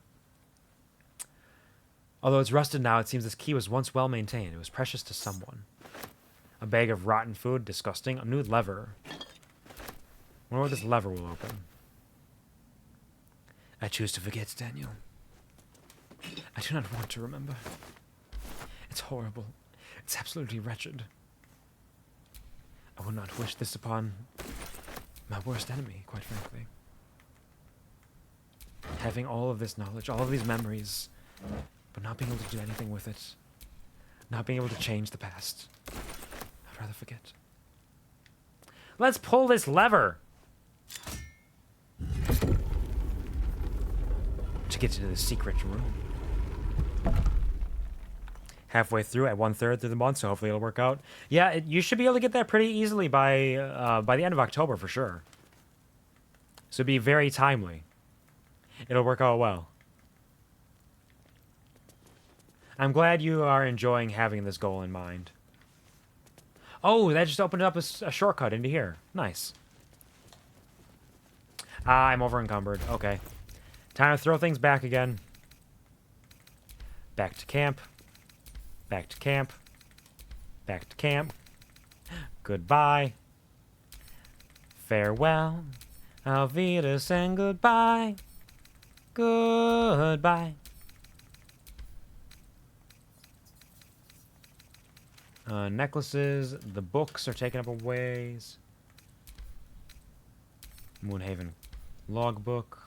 Although it's rusted now, it seems this key was once well maintained. It was precious to someone. A bag of rotten food, disgusting. A new lever. I wonder what this lever will open. I choose to forget, Daniel. I do not want to remember. It's horrible. It's absolutely wretched. I would not wish this upon my worst enemy, quite frankly. Having all of this knowledge, all of these memories, but not being able to do anything with it. Not being able to change the past. I'd rather forget. Let's pull this lever! To get to the secret room. Halfway through, at 1/3 through the month, so hopefully it'll work out. Yeah, you should be able to get that pretty easily by the end of October for sure. So it'd be very timely. It'll work out well. I'm glad you are enjoying having this goal in mind. Oh, that just opened up a shortcut into here. Nice. I'm over encumbered. Okay. Time to throw things back again. Back to camp. Back to camp. Back to camp. Goodbye. Farewell. Auf Wiedersehen, goodbye. Goodbye. Necklaces. The books are taken up a ways. Moonhaven logbook.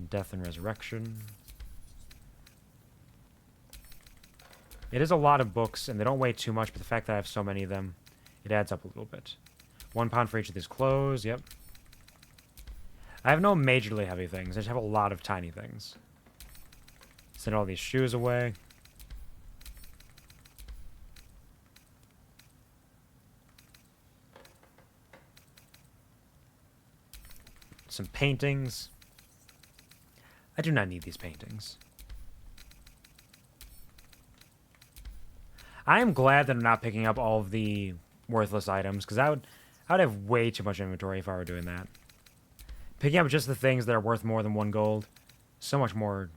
Death and Resurrection. It is a lot of books, and they don't weigh too much, but the fact that I have so many of them, it adds up a little bit. 1 pound for each of these clothes, yep. I have no majorly heavy things, I just have a lot of tiny things. Send all these shoes away. Some paintings. I do not need these paintings. I am glad that I'm not picking up all of the worthless items, because I would have way too much inventory if I were doing that. Picking up just the things that are worth more than 1 gold, so much more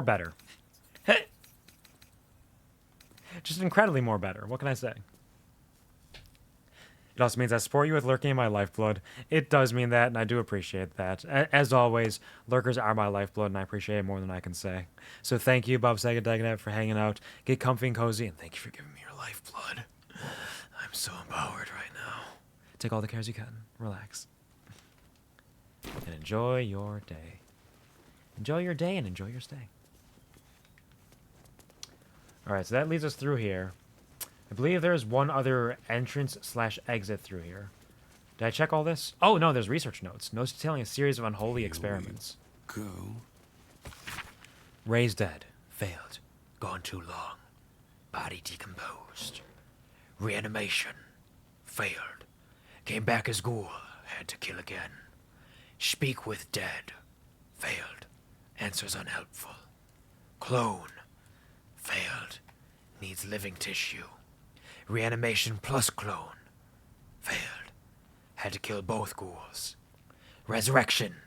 better. Just incredibly more better. What can I say? It also means I support you with lurking in my lifeblood. It does mean that, and I do appreciate that. As always, lurkers are my lifeblood, and I appreciate it more than I can say. So thank you, Bob Saget Dagonet, for hanging out. Get comfy and cozy, and thank you for giving me your lifeblood. I'm so empowered right now. Take all the cares you can. Relax. And enjoy your day. Enjoy your day and enjoy your stay. Alright, so that leads us through here. I believe there's one other entrance/exit through here. Did I check all this? Oh, no, there's research notes. Notes detailing a series of unholy experiments. Go. Raised dead. Failed. Gone too long. Body decomposed. Reanimation. Failed. Came back as ghoul. Had to kill again. Speak with dead. Failed. Answers unhelpful. Clone. Failed. Needs living tissue. Reanimation plus clone. Failed. Had to kill both ghouls. Resurrection.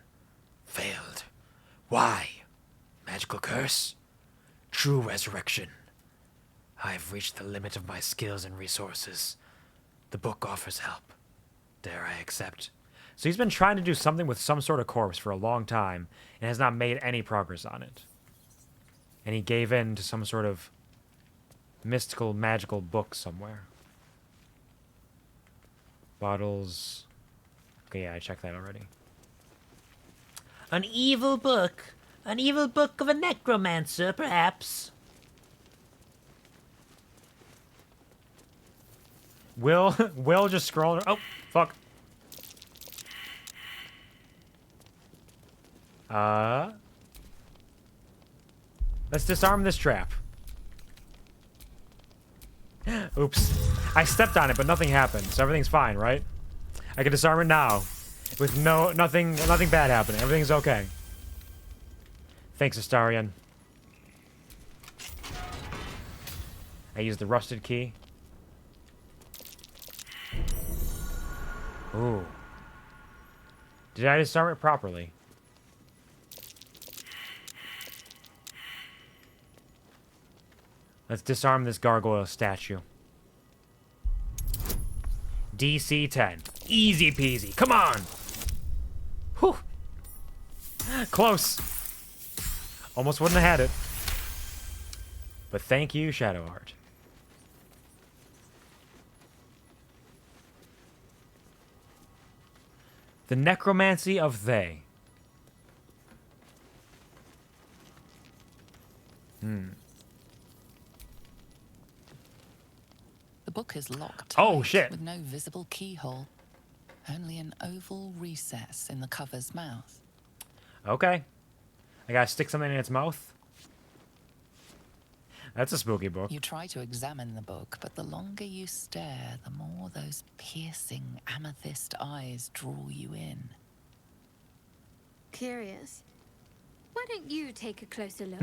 Failed. Why? Magical curse? True resurrection. I've reached the limit of my skills and resources. The book offers help. Dare I accept? So he's been trying to do something with some sort of corpse for a long time and has not made any progress on it. And he gave in to some sort of mystical, magical book somewhere. Bottles. Okay, yeah, I checked that already. An evil book. An evil book of a necromancer, perhaps. Wyll just scrolling. Oh, fuck. Let's disarm this trap. Oops. I stepped on it, but nothing happened, so everything's fine, right? I can disarm it now. With nothing bad happening. Everything's okay. Thanks, Astarion. I used the rusted key. Ooh. Did I disarm it properly? Let's disarm this gargoyle statue. DC 10. Easy peasy. Come on! Whew. Close. Almost wouldn't have had it. But thank you, Shadow Art. The necromancy of they. The book is locked Oh, tight shit. with no visible keyhole. Only an oval recess in the cover's mouth. Okay. I gotta stick something in its mouth? That's a spooky book. You try to examine the book, but the longer you stare, the more those piercing amethyst eyes draw you in. Curious. Why don't you take a closer look?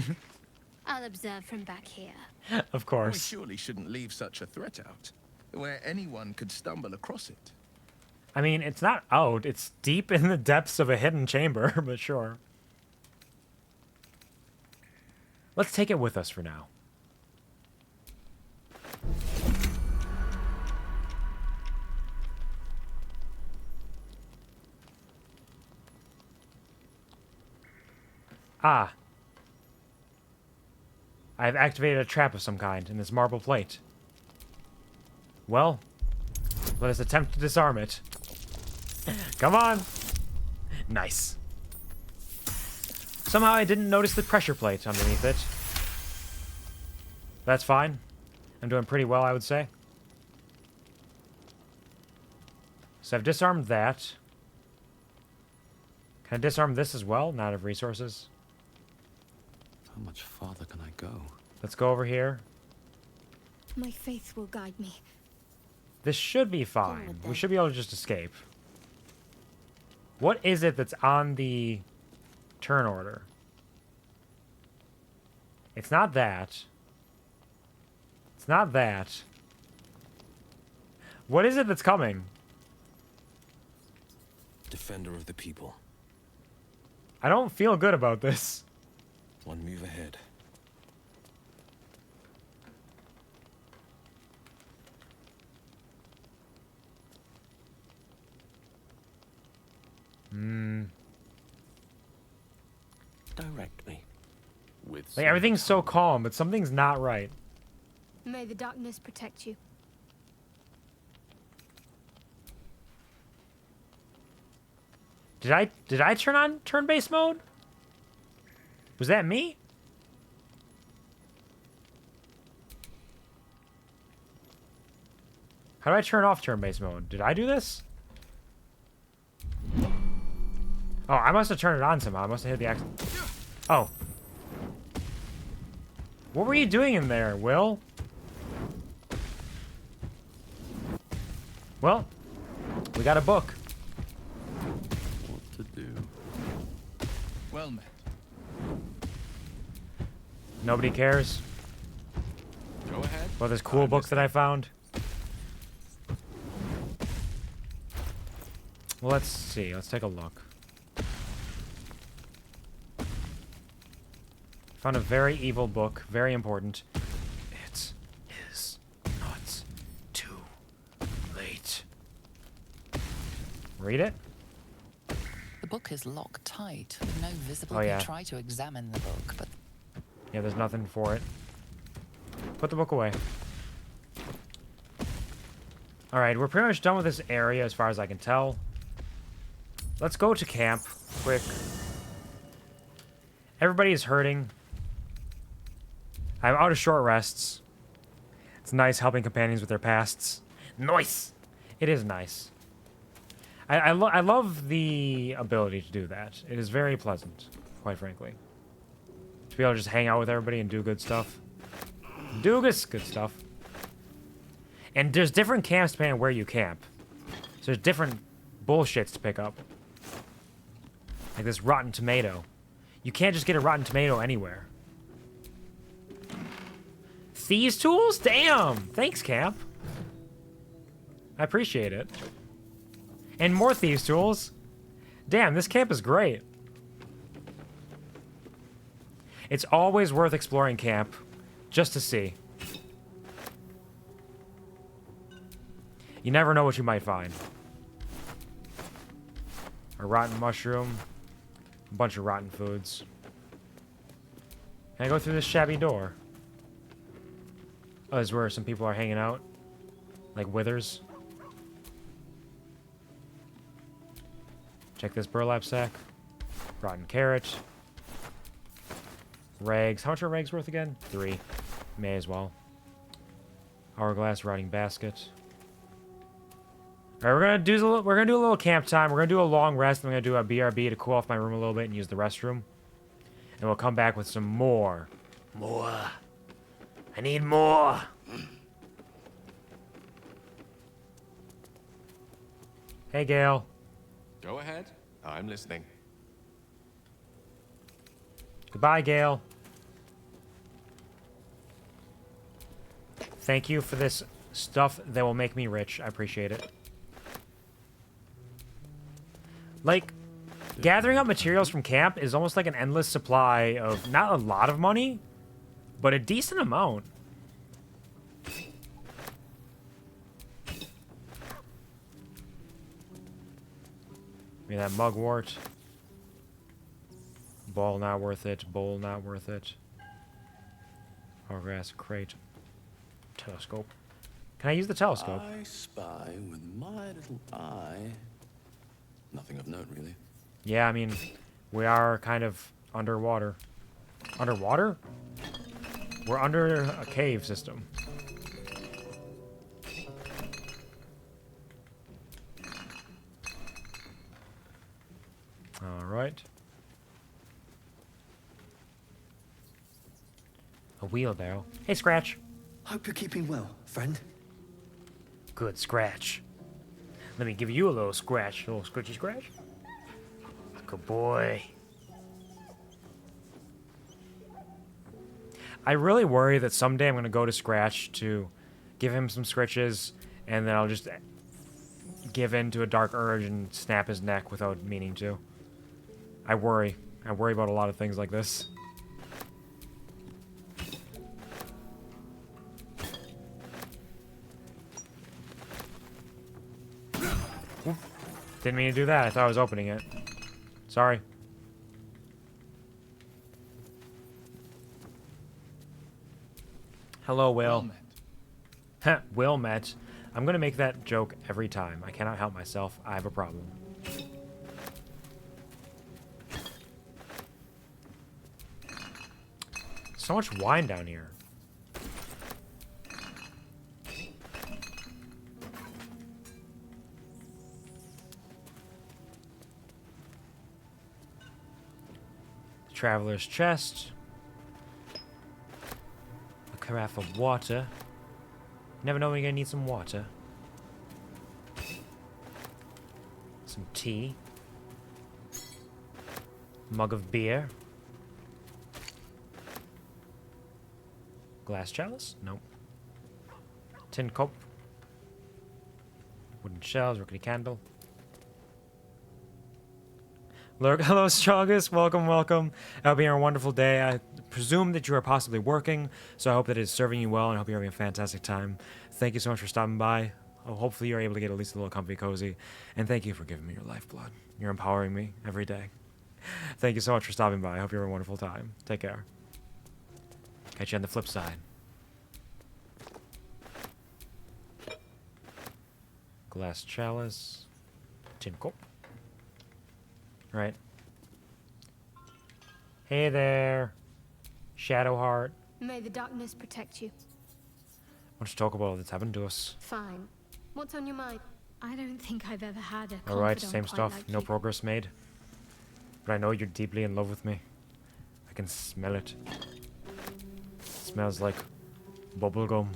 I'll observe from back here. Of course. We surely shouldn't leave such a threat out, where anyone could stumble across it. I mean, it's not out. It's deep in the depths of a hidden chamber, but sure. Let's take it with us for now. Ah. I have activated a trap of some kind in this marble plate. Well, let us attempt to disarm it. Come on! Nice. Somehow I didn't notice the pressure plate underneath it. That's fine. I'm doing pretty well, I would say. So I've disarmed that. Can I disarm this as well? Not of resources. How much farther can I go? Let's go over here. My faith will guide me. This should be fine. We should be able to just escape. What is it that's on the turn order? It's not that. It's not that. What is it that's coming? Defender of the people. I don't feel good about this. One move ahead. Direct me. With Like, everything's so calm, but something's not right. May the darkness protect you. Did I turn on turn-based mode? Was that me? How do I turn off turn-based mode? Did I do this? Oh, I must have turned it on somehow. I must have hit the X. Oh. What were you doing in there, Wyll? Well, we got a book. What to do? Well met. Nobody cares. Go ahead. Well, this cool book that I found. Well, let's see. Let's take a look. Found a very evil book. Very important. It is not too late. Read it? The book is locked tight, with no visible Oh, yeah. try to examine the book, but Yeah, there's nothing for it. Put the book away. Alright, we're pretty much done with this area as far as I can tell. Let's go to camp, quick. Everybody is hurting. I'm out of short rests. It's nice helping companions with their pasts. Nice! It is nice. I love the ability to do that. It is very pleasant, quite frankly. To be able to just hang out with everybody and do good stuff. Doogus, good stuff. And there's different camps depending on where you camp. So there's different bullshits to pick up. Like this rotten tomato. You can't just get a rotten tomato anywhere. Thieves' tools? Damn! Thanks, camp. I appreciate it. And more thieves' tools. Damn, this camp is great. It's always worth exploring camp, just to see. You never know what you might find. A rotten mushroom. A bunch of rotten foods. Can I go through this shabby door? Oh, this is where some people are hanging out. Like withers. Check this burlap sack. Rotten carrot. Rags. How much are rags worth again? 3. May as well. Hourglass, rotting basket. Alright, we're gonna do a little camp time. We're gonna do a long rest. I'm gonna do a BRB to cool off my room a little bit and use the restroom. And we'll come back with some more. More. I need more. Hey, Gale. Go ahead. I'm listening. Goodbye, Gale. Thank you for this stuff that will make me rich. I appreciate it. Like, gathering up materials from camp is almost like an endless supply of not a lot of money, but a decent amount. I mean, that mugwort. Ball not worth it. Bowl not worth it. Hourglass crate. Telescope. Can I use the telescope? I spy with my little eye. Nothing of note, really. Yeah, I mean, we are kind of underwater. Underwater? We're under a cave system. Alright. A wheelbarrow. Hey, Scratch. Hope you're keeping well, friend. Good, Scratch. Let me give you a little scratch. A little scratchy scratch. Good boy. I really worry that someday I'm going to go to Scratch to give him some scritches, and then I'll just give in to a dark urge and snap his neck without meaning to. I worry. I worry about a lot of things like this. Oop. Didn't mean to do that. I thought I was opening it. Sorry. Hello, Wyll. Wyll met. I'm gonna make that joke every time. I cannot help myself. I have a problem. So much wine down here. The traveler's chest. A carafe of water. You never know when you're gonna need some water. Some tea. Mug of beer. Glass chalice? Nope. Tin cup. Wooden shelves, rickety candle. Lurk, hello, Strongest. Welcome, welcome. I hope you're having a wonderful day. I presume that you are possibly working, so I hope that it's serving you well, and I hope you're having a fantastic time. Thank you so much for stopping by. Oh, hopefully you're able to get at least a little comfy cozy. And thank you for giving me your lifeblood. You're empowering me every day. Thank you so much for stopping by. I hope you're having a wonderful time. Take care. Catch you on the flip side. Glass chalice. Tin cup. Right. Hey there. Shadowheart. May the darkness protect you. Why don't you talk about what's happened to us? Fine. What's on your mind? I don't think I've ever had a Alright, confidant same quite stuff. like No you. progress made. But I know you're deeply in love with me. I can smell it. It smells like bubblegum.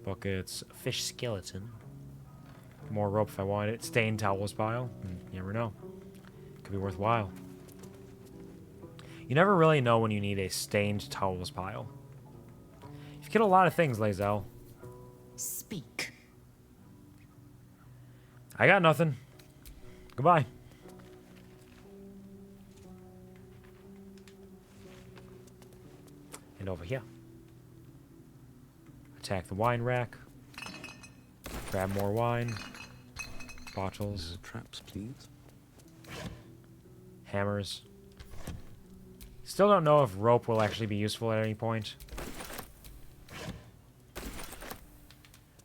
Buckets. Fish skeleton. More rope if I want it. Stained towels pile. You never know. Could be worthwhile. You never really know when you need a stained towels pile. You've killed a lot of things, Lae'zel. Speak. I got nothing. Goodbye. And over here. Attack the wine rack. Grab more wine. Bottles. Traps, please. Hammers. Still don't know if rope will actually be useful at any point.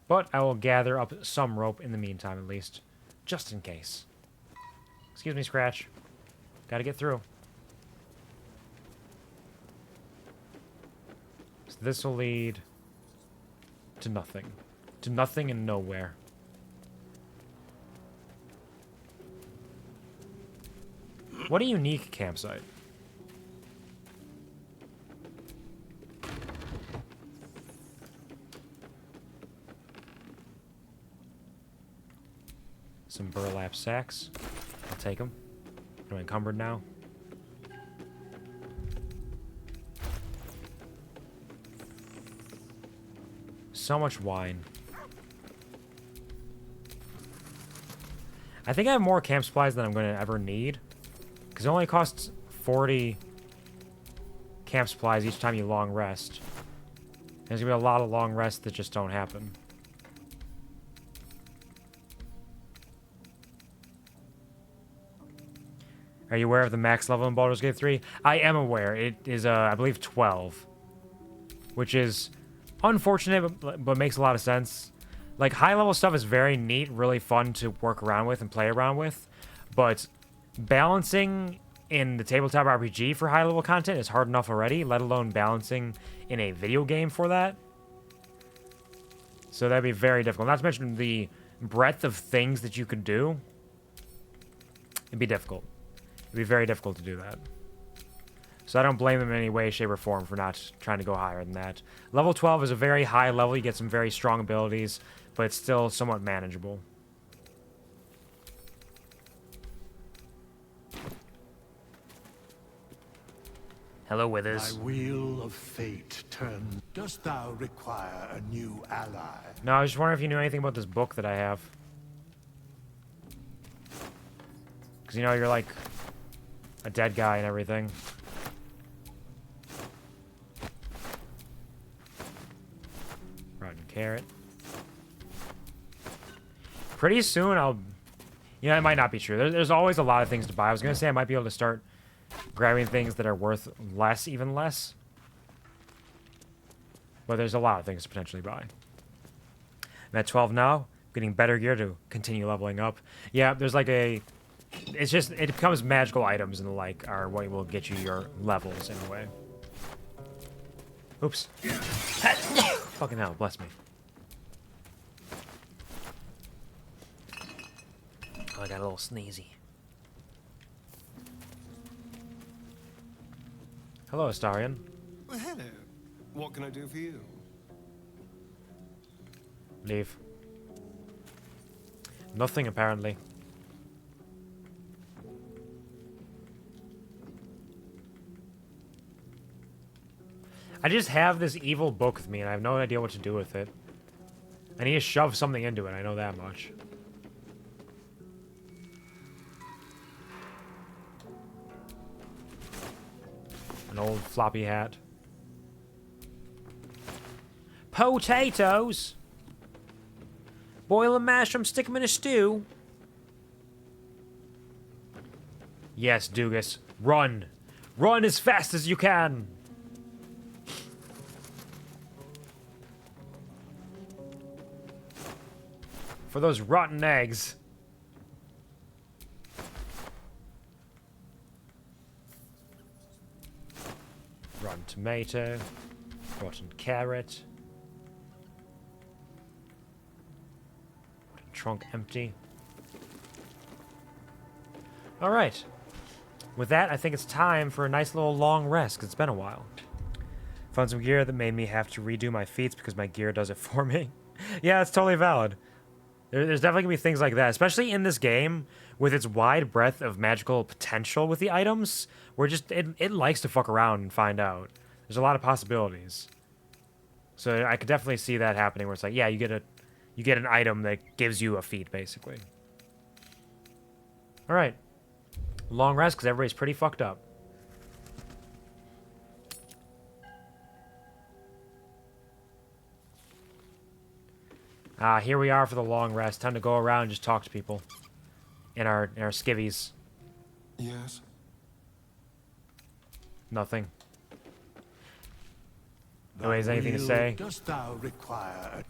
But I will gather up some rope in the meantime, at least. Just in case. Excuse me, Scratch. Gotta get through. So this will lead to nothing. To nothing and nowhere. What a unique campsite. Some burlap sacks. I'll take them. I'm encumbered now. So much wine. I think I have more camp supplies than I'm going to ever need. Because it only costs 40 camp supplies each time you long rest. There's going to be a lot of long rests that just don't happen. Are you aware of the max level in Baldur's Gate 3? I am aware. It is, I believe, 12. Which is unfortunate, but makes a lot of sense. Like, high-level stuff is very neat, really fun to work around with and play around with, but balancing in the tabletop RPG for high-level content is hard enough already, let alone balancing in a video game for that. So that'd be very difficult. Not to mention the breadth of things that you could do. It'd be difficult. It'd be very difficult to do that. So I don't blame them in any way, shape, or form for not trying to go higher than that. Level 12 is a very high level. You get some very strong abilities, but it's still somewhat manageable. Hello, Withers. My wheel of fate turns. Dost thou require a new ally? No, I was just wondering if you knew anything about this book that I have. Because, you know, you're like a dead guy and everything. Rotten carrot. Pretty soon I'll... You know, it might not be true. There's always a lot of things to buy. I was going to say I might be able to start grabbing things that are worth less, even less. But there's a lot of things to potentially buy. I'm at 12 now. Getting better gear to continue leveling up. Yeah, there's like a... It's just... It becomes magical items and the like are what will get you your levels in a way. Oops. Fucking hell, bless me. Oh, I got a little sneezy. Hello, Astarion. Well, hello. What can I do for you? Leave. Nothing, apparently. I just have this evil book with me, and I have no idea what to do with it. I need to shove something into it, I know that much. An old floppy hat. Potatoes! Boil and mash them, stick them in a stew. Yes, Doogus. Run! Run as fast as you can! For those rotten eggs. Rotten tomato. Rotten carrot. Trunk empty. Alright. With that, I think it's time for a nice little long rest, because it's been a while. Found some gear that made me have to redo my feats because my gear does it for me. Yeah, it's totally valid. There's definitely going to be things like that, especially in this game, with its wide breadth of magical potential with the items, where just it likes to fuck around and find out. There's a lot of possibilities. So I could definitely see that happening, where it's like, yeah, you get an item that gives you a feat, basically. Alright. Long rest, because everybody's pretty fucked up. Here we are for the long rest. Time to go around and just talk to people. In our skivvies. Yes? Nothing. Nobody has anything to say? Dost thou require...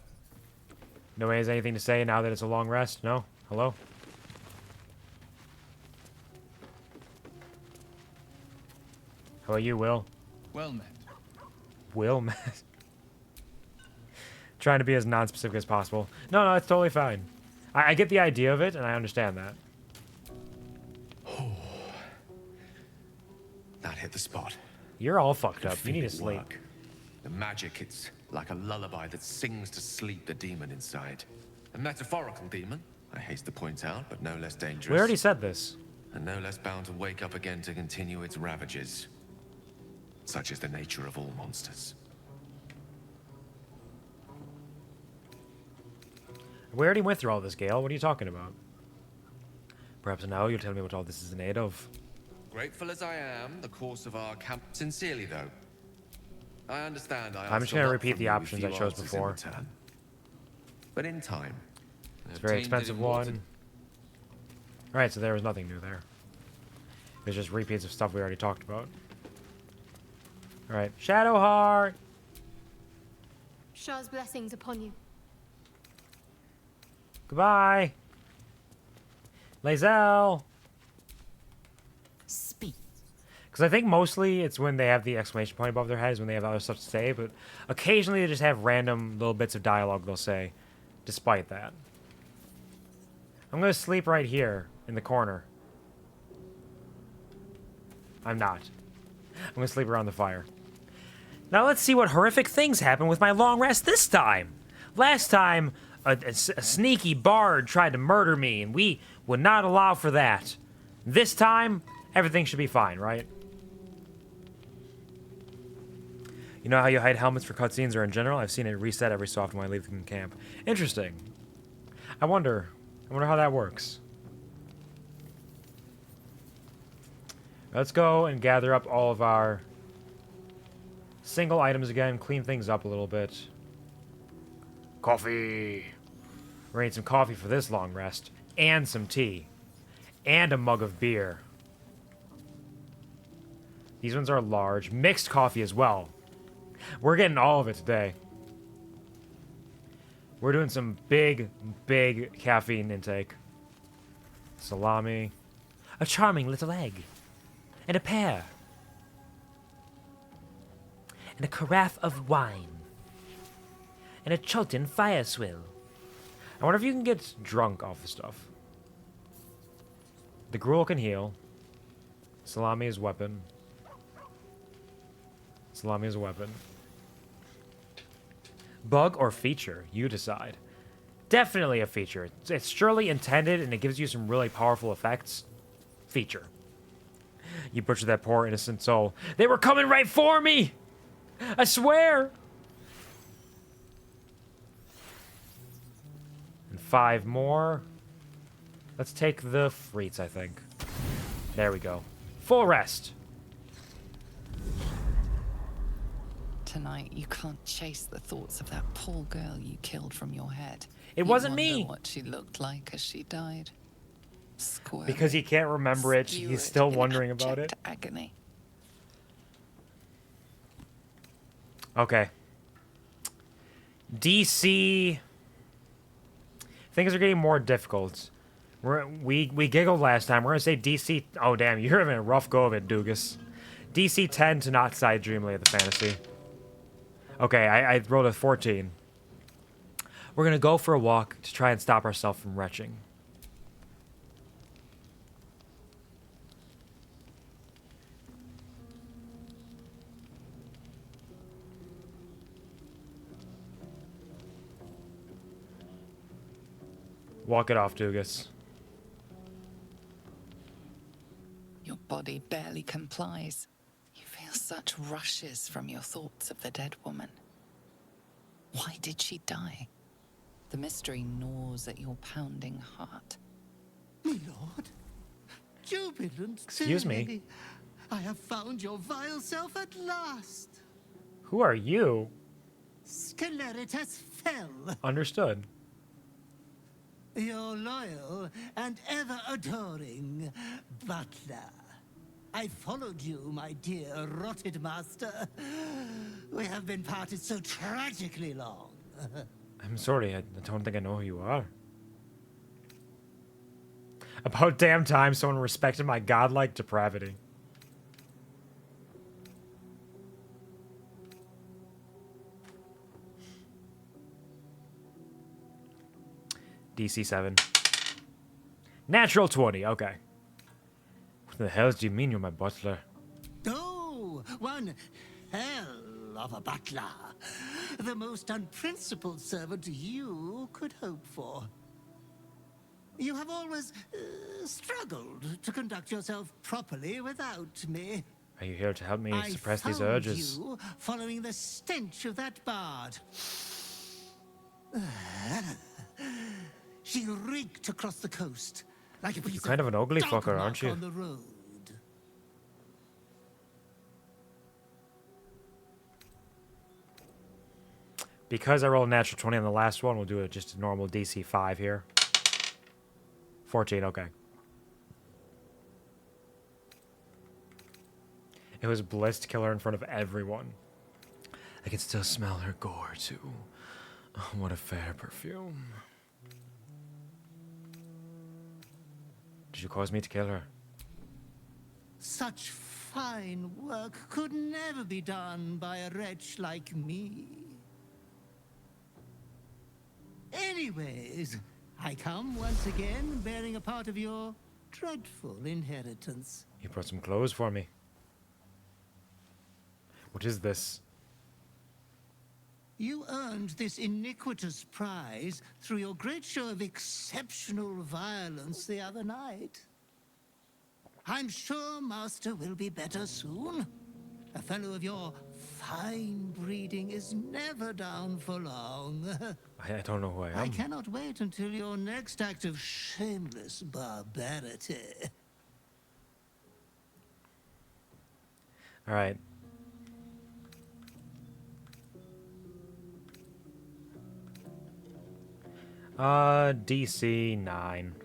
Nobody has anything to say now that it's a long rest? No? Hello? How about you, Will? Well met. Will met? Trying to be as non-specific as possible. No, it's totally fine. I get the idea of it, and I understand that. That hit the spot. You're all fucked up. You need to sleep. Work. The magic, it's like a lullaby that sings to sleep the demon inside. A metaphorical demon, I haste to point out, but no less dangerous. We already said this. And no less bound to wake up again to continue its ravages. Such is the nature of all monsters. We already went through all this, Gale. What are you talking about? Perhaps now you'll tell me what all this is in aid of. Grateful as I am, the course of our camp... Sincerely, though. I understand I'm just going to repeat the options I chose before. But in time... It's a very expensive one. Alright, so there was nothing new there. There's just repeats of stuff we already talked about. Alright, Shadowheart! Shah's blessings upon you. Goodbye. Lae'zel. Speak. Because I think mostly it's when they have the exclamation point above their heads, when they have other stuff to say, but occasionally they just have random little bits of dialogue they'll say, despite that. I'm going to sleep right here in the corner. I'm not. I'm going to sleep around the fire. Now let's see what horrific things happen with my long rest this time. Last time, a sneaky bard tried to murder me, and we would not allow for that. This time, everything should be fine, right? You know how you hide helmets for cutscenes or in general? I've seen it reset every so often when I leave from camp. Interesting. I wonder how that works. Let's go and gather up all of our single items again, clean things up a little bit. Coffee! We're gonna need some coffee for this long rest, and some tea, and a mug of beer. These ones are large. Mixed coffee as well. We're getting all of it today. We're doing some big caffeine intake. Salami. A charming little egg. And a pear. And a carafe of wine. And a Chulton fire swill. I wonder if you can get drunk off the stuff. The gruel can heal. Salami is weapon. Salami is a weapon. Bug or feature? You decide. Definitely a feature. It's surely intended and it gives you some really powerful effects. Feature. You butchered that poor innocent soul. They were coming right for me! I swear! And 5 more. Let's take the frites, I think. There we go. Full rest. Tonight, you can't chase the thoughts of that poor girl you killed from your head. It wasn't me. You wonder what she looked like as she died. Squirming, because he can't remember it, he's still wondering about it. Agony. Okay. DC. Things are getting more difficult. We giggled last time. We're gonna say DC. Oh damn, you're having a rough go of it, Doogus. DC 10 to not side Dreamlay of the fantasy. Okay, I rolled a 14. We're gonna go for a walk to try and stop ourselves from retching. Walk it off, Doogus. Your body barely complies. You feel such rushes from your thoughts of the dead woman. Why did she die? The mystery gnaws at your pounding heart. My lord, jubilant Excuse me. day. I have found your vile self at last. Who are you? Sceleritas fell. Understood. Your loyal and ever-adoring butler. I followed you, my dear rotted master. We have been parted so tragically long. I'm sorry, I don't think I know who you are. About damn time someone respected my godlike depravity. DC 7. Natural 20, okay. What the hell do you mean you're my butler? Oh, one hell of a butler. The most unprincipled servant you could hope for. You have always struggled to conduct yourself properly without me. Are you here to help me I suppress these found urges? you following the stench of that bard. She reeked across the coast like a piece You're kind of an ugly dog fucker, mark aren't you? on the road. Because I rolled a natural 20 on the last one, we'll do it just a normal DC 5 here. 14, okay. It was bliss to kill her in front of everyone. I can still smell her gore, too. What a fair perfume. Did you cause me to kill her? Such fine work could never be done by a wretch like me. Anyways, I come once again bearing a part of your dreadful inheritance. You brought some clothes for me. What is this? You earned this iniquitous prize through your great show of exceptional violence the other night. I'm sure Master will be better soon. A fellow of your fine breeding is never down for long. I don't know who I am. I cannot wait until your next act of shameless barbarity. All right. DC 9.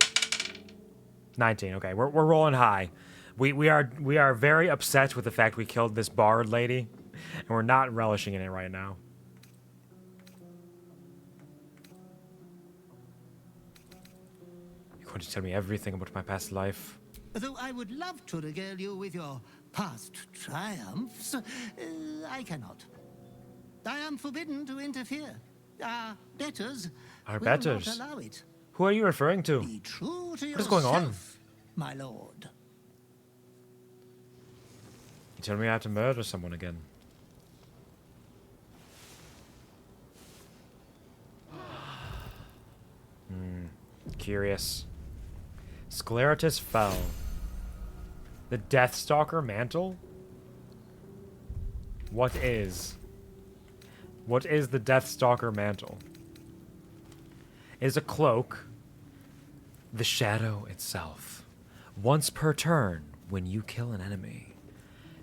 19. Okay, we're rolling high. We are very upset with the fact we killed this bard lady, and we're not relishing in it right now. You're going to tell me everything about my past life. Though I would love to regale you with your past triumphs, I cannot. I am forbidden to interfere. Our betters Our will betters? not allow it. Who are you referring to? Be true to What is going on? yourself, my lord. You tell me I have to murder someone again. Curious. Scleratus fell. The Deathstalker mantle? What is the Deathstalker mantle? It is a cloak. The shadow itself. Once per turn, when you kill an enemy.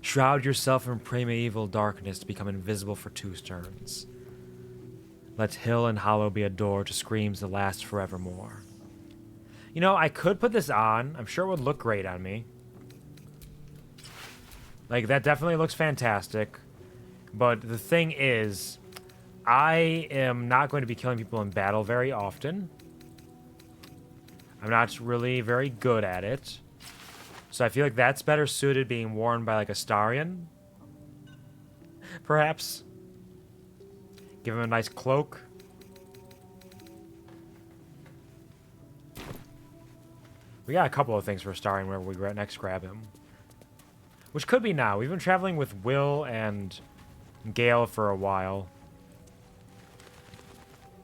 Shroud yourself in primeval darkness to become invisible for 2 turns. Let hill and hollow be a door to screams that last forevermore. You know, I could put this on. I'm sure it would look great on me. Like, that definitely looks fantastic. But the thing is, I am not going to be killing people in battle very often. I'm not really very good at it. So I feel like that's better suited being worn by, like, a Starion. Perhaps. Give him a nice cloak. We got a couple of things for Starion whenever we next grab him. Which could be now. We've been traveling with Wyll and Gale for a while.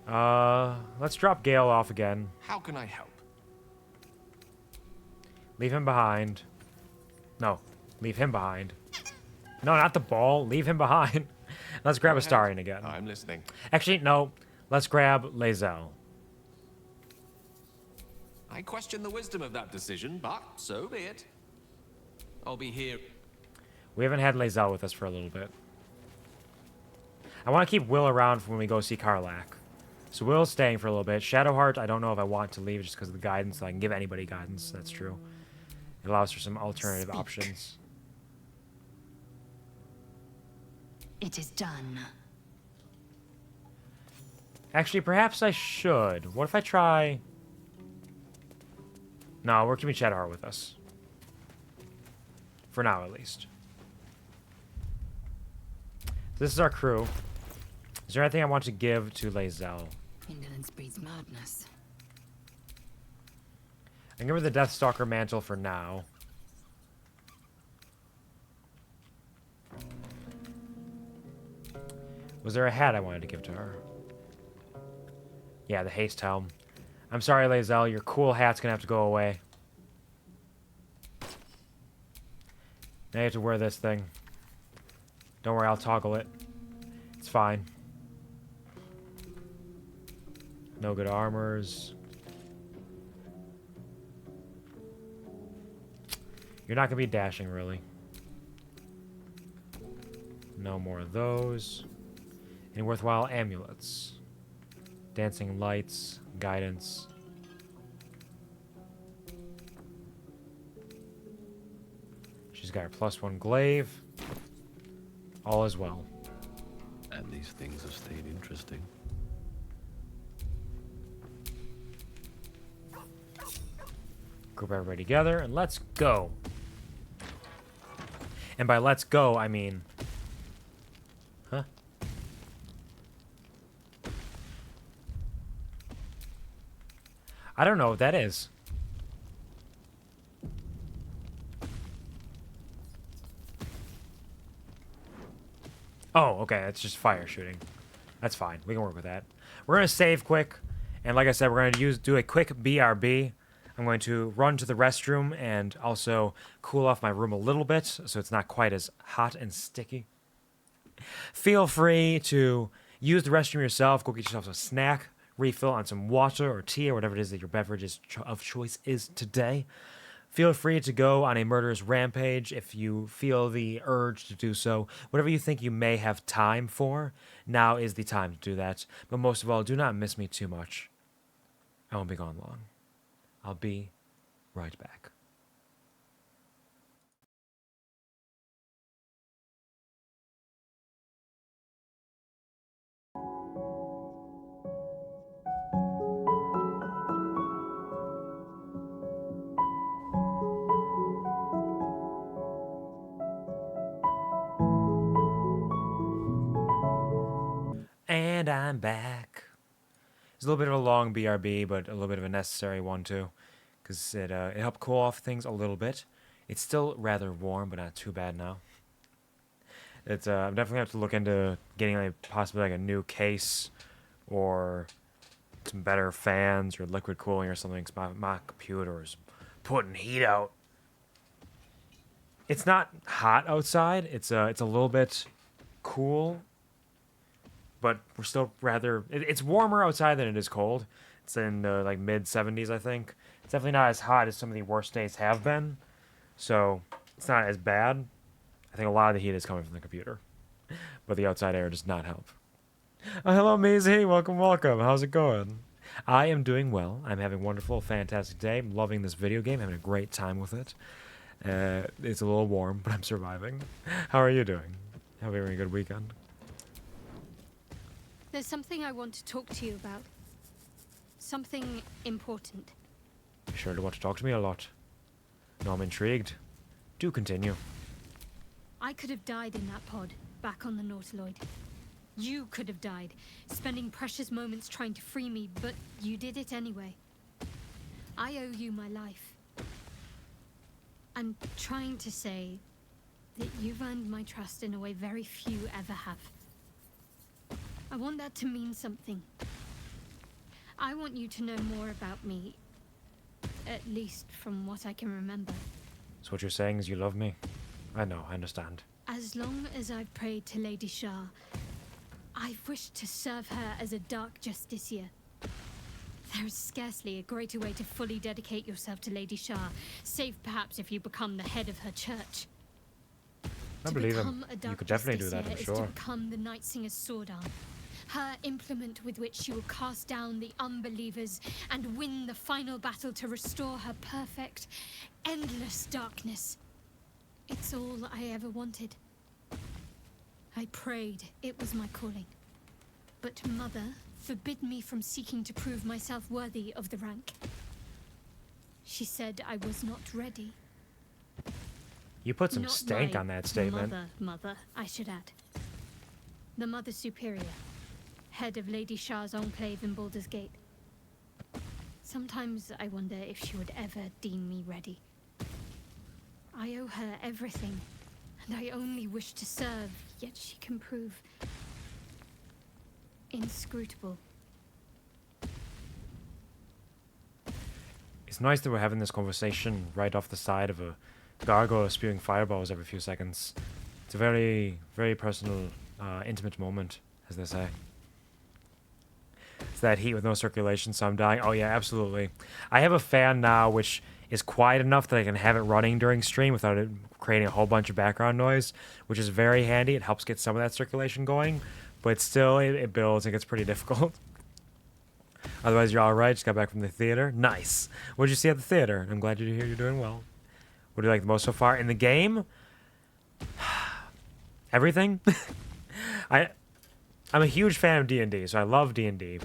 Let's drop Gale off again. How can I help? Leave him behind. No, leave him behind. No, not the ball. Leave him behind. Let's grab a Starion again. I'm listening. Actually, no. Let's grab Lae'zel. I question the wisdom of that decision, but so be it. I'll be here. We haven't had Lae'zel with us for a little bit. I want to keep Wyll around for when we go see Karlach. So Wyll's staying for a little bit. Shadowheart, I don't know if I want to leave just because of the guidance. So I can give anybody guidance. That's true. It allows for some alternative options. It is done. Actually, perhaps I should. What if I try... No, we're keeping Shadowheart with us. For now, at least. This is our crew. Is there anything I want to give to Lae'zel? Indolence breeds madness. I can give her the Deathstalker mantle for now. Was there a hat I wanted to give to her? Yeah, the haste helm. I'm sorry, Lae'zel. Your cool hat's gonna have to go away. Now you have to wear this thing. Don't worry, I'll toggle it. It's fine. No good armors. You're not gonna be dashing, really. No more of those. Any worthwhile amulets? Dancing lights, guidance. She's got her +1 glaive. All is well. And these things have stayed interesting. Group everybody together and let's go. And by let's go, I mean... Huh? I don't know what that is. Oh, okay, it's just fire shooting. That's fine. We can work with that. We're going to save quick. And like I said, we're going to do a quick BRB. I'm going to run to the restroom and also cool off my room a little bit so it's not quite as hot and sticky. Feel free to use the restroom yourself. Go get yourself a snack, refill on some water or tea or whatever it is that your beverage of choice is today. Feel free to go on a murderous rampage if you feel the urge to do so. Whatever you think you may have time for, now is the time to do that. But most of all, do not miss me too much. I won't be gone long. I'll be right back. And I'm back. It's a little bit of a long BRB, but a little bit of a necessary one too, because it helped cool off things a little bit. It's still rather warm, but not too bad now. It's I'm definitely have to look into getting possibly a new case, or some better fans or liquid cooling or something. 'Cause my computer is putting heat out. It's not hot outside. It's a little bit cool. But we're still rather... It's warmer outside than it is cold. It's in like mid-70s, I think. It's definitely not as hot as some of the worst days have been. So it's not as bad. I think a lot of the heat is coming from the computer. But the outside air does not help. Oh, hello, Maisie. Welcome, welcome. How's it going? I am doing well. I'm having a wonderful, fantastic day. I'm loving this video game. Having a great time with it. It's a little warm, but I'm surviving. How are you doing? Having a good weekend? There's something I want to talk to you about. Something important. You sure do want to talk to me a lot. No, I'm intrigued. Do continue. I could have died in that pod, back on the Nautiloid. You could have died, spending precious moments trying to free me, but you did it anyway. I owe you my life. I'm trying to say that you've earned my trust in a way very few ever have. I want that to mean something. I want you to know more about me, at least from what I can remember. So what you're saying is you love me? I know, I understand. As long as I've prayed to Lady Shah, I've wished to serve her as a dark justiciar. There is scarcely a greater way to fully dedicate yourself to Lady Shah, save perhaps if you become the head of her church. I believe him. You could definitely do that, I'm sure. To become the Night Singer's sword arm. Her implement with which she will cast down the unbelievers and win the final battle to restore her perfect, endless darkness. It's all I ever wanted. I prayed it was my calling. But Mother forbid me from seeking to prove myself worthy of the rank. She said I was not ready. You put some Not stank my on that statement. Mother, I should add. The Mother Superior, head of Lady Shah's enclave in Baldur's Gate. Sometimes I wonder if she would ever deem me ready. I owe her everything, and I only wish to serve, yet she can prove inscrutable. It's nice that we're having this conversation right off the side of a gargoyle spewing fireballs every few seconds. It's a very, very personal, intimate moment, as they say. It's that heat with no circulation, so I'm dying. Oh yeah, absolutely. I have a fan now which is quiet enough that I can have it running during stream without it creating a whole bunch of background noise, which is very handy. It helps get some of that circulation going, but still, it builds and gets pretty difficult. Otherwise, you're all right. Just got back from the theater. Nice. What did you see at the theater? I'm glad to hear you're doing well. What do you like the most so far in the game? Everything. I'm a huge fan of D&D, so I love D&D.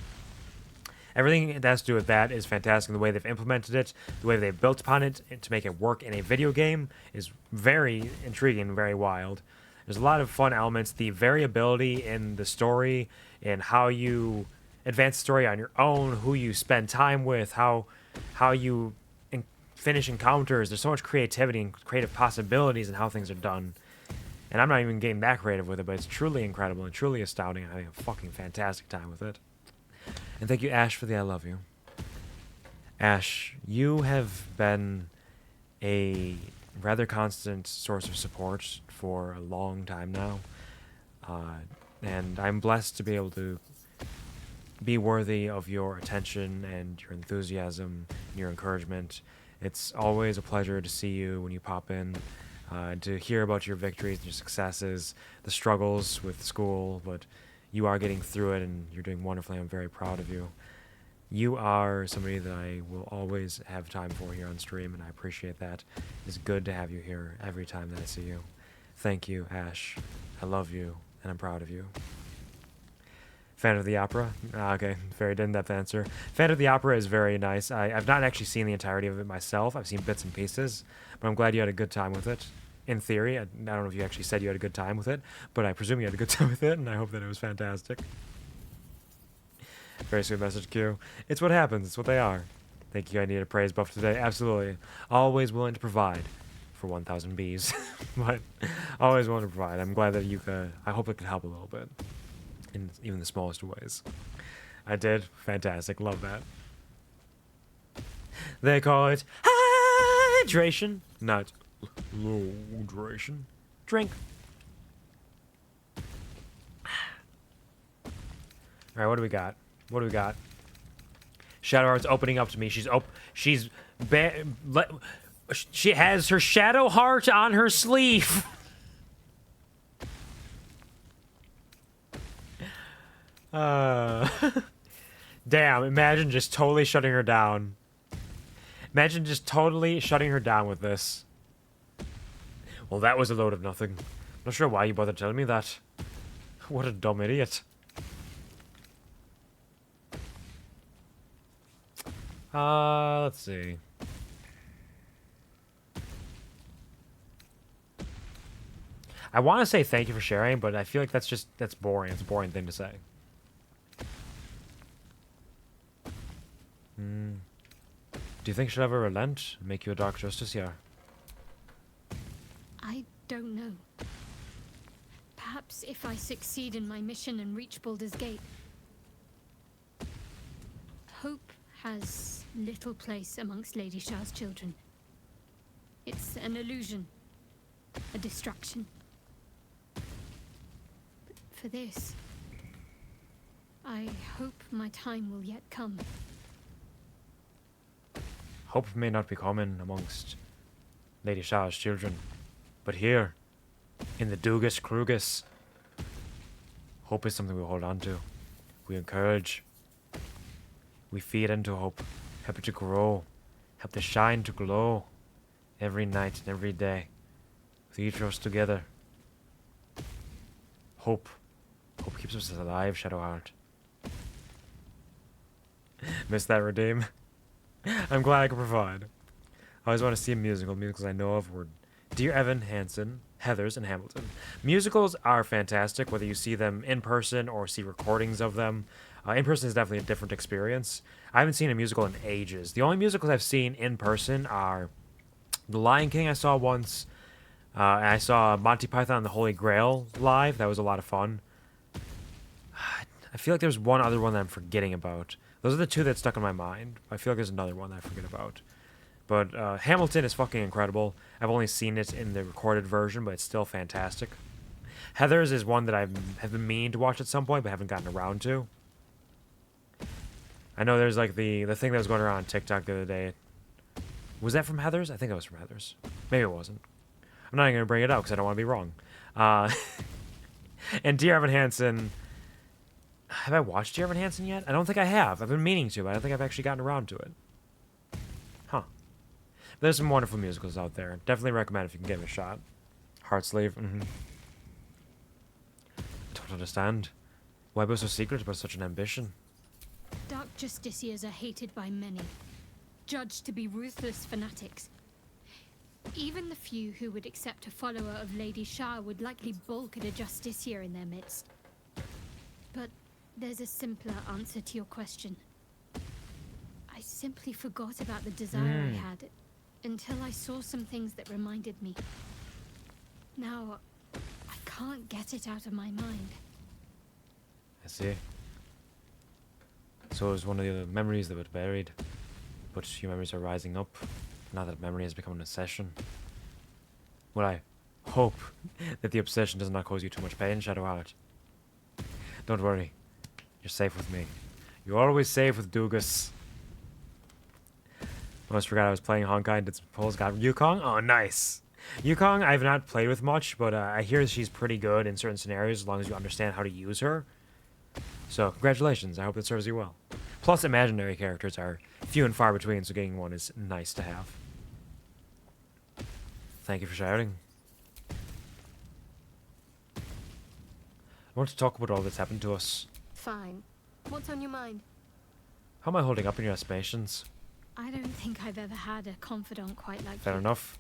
Everything that has to do with that is fantastic. The way they've implemented it, the way they've built upon it to make it work in a video game is very intriguing, very wild. There's a lot of fun elements. The variability in the story and how you advance the story on your own, who you spend time with, how you finish encounters. There's so much creativity and creative possibilities in how things are done. And I'm not even getting that creative with it, but it's truly incredible and truly astounding. I'm having a fucking fantastic time with it. And thank you, Ash, for the I love you. Ash, you have been a rather constant source of support for a long time now. And I'm blessed to be able to be worthy of your attention and your enthusiasm and your encouragement. It's always a pleasure to see you when you pop in, to hear about your victories, your successes, the struggles with school, but you are getting through it and you're doing wonderfully. I'm very proud of you. You are somebody that I will always have time for here on stream, and I appreciate that. It's good to have you here every time that I see you. Thank you, Ash. I love you, and I'm proud of you. Fan of the opera? Okay, very in-depth answer. Fan of the opera is very nice. I've not actually seen the entirety of it myself. I've seen bits and pieces, but I'm glad you had a good time with it. In theory, I don't know if you actually said you had a good time with it, but I presume you had a good time with it, and I hope that it was fantastic. Very sweet message, Q. It's what happens. It's what they are. Thank you. I need a praise buff today. Absolutely. Always willing to provide for 1,000 bees. But always willing to provide. I'm glad that you could... I hope it could help a little bit. In even the smallest ways. I did. Fantastic. Love that. They call it hydration, not low duration. Drink. Alright, what do we got? What do we got? Shadow Heart's opening up to me. She has her Shadow Heart on her sleeve. Damn, imagine just totally shutting her down. Imagine just totally shutting her down with this. Well, that was a load of nothing. Not sure why you bothered telling me that. What a dumb idiot. Let's see. I want to say thank you for sharing, but I feel like that's boring. It's a boring thing to say. Do you think she'll ever relent and make you a dark justice here? I don't know. Perhaps if I succeed in my mission and reach Baldur's Gate. Hope has little place amongst Lady Shah's children. It's an illusion, a distraction. But for this, I hope my time will yet come. Hope may not be common amongst Lady Shah's children, but here, in the Doogus Krugus, hope is something we hold on to. We encourage. We feed into hope, help it to grow, help the shine to glow every night and every day, with each of us together. Hope. Hope keeps us alive, Shadowheart. Missed that, Redeem. I'm glad I could provide. I always want to see a musical. Musicals I know of were Dear Evan Hansen, Heathers, and Hamilton. Musicals are fantastic, whether you see them in person or see recordings of them. In person is definitely a different experience. I haven't seen a musical in ages. The only musicals I've seen in person are The Lion King I saw once, and I saw Monty Python and the Holy Grail live. That was a lot of fun. I feel like there's one other one that I'm forgetting about. Those are the two that stuck in my mind. I feel like there's another one that I forget about. But Hamilton is fucking incredible. I've only seen it in the recorded version, but it's still fantastic. Heathers is one that I have been meaning to watch at some point, but haven't gotten around to. I know there's like the thing that was going around on TikTok the other day. Was that from Heathers? I think that was from Heathers. Maybe it wasn't. I'm not even going to bring it up because I don't want to be wrong. And Dear Evan Hansen... Have I watched Dear Evan Hansen yet? I don't think I have. I've been meaning to, but I don't think I've actually gotten around to it. Huh. There's some wonderful musicals out there. Definitely recommend if you can give it a shot. Heartsleeve. I don't understand. Why be so secret about such an ambition? Dark Justiciars are hated by many, judged to be ruthless fanatics. Even the few who would accept a follower of Lady Shah would likely balk at a justiciar in their midst. But there's a simpler answer to your question. I simply forgot about the desire I had until I saw some things that reminded me. Now, I can't get it out of my mind. I see. So it was one of the memories that were buried, but your memories are rising up. Now that memory has become an obsession. Well, I hope that the obsession does not cause you too much pain, Shadowheart. Don't worry. You're safe with me. You're always safe with Doogus. Almost forgot I was playing Honkai and did some pulls. Got Yukong? Oh, nice. Yukong I've not played with much, but I hear she's pretty good in certain scenarios as long as you understand how to use her. So, congratulations. I hope it serves you well. Plus, imaginary characters are few and far between, so getting one is nice to have. Thank you for shouting. I want to talk about all that's happened to us. Fine. What's on your mind? How am I holding up in your estimations? I don't think I've ever had a confidant quite like Fair you. enough.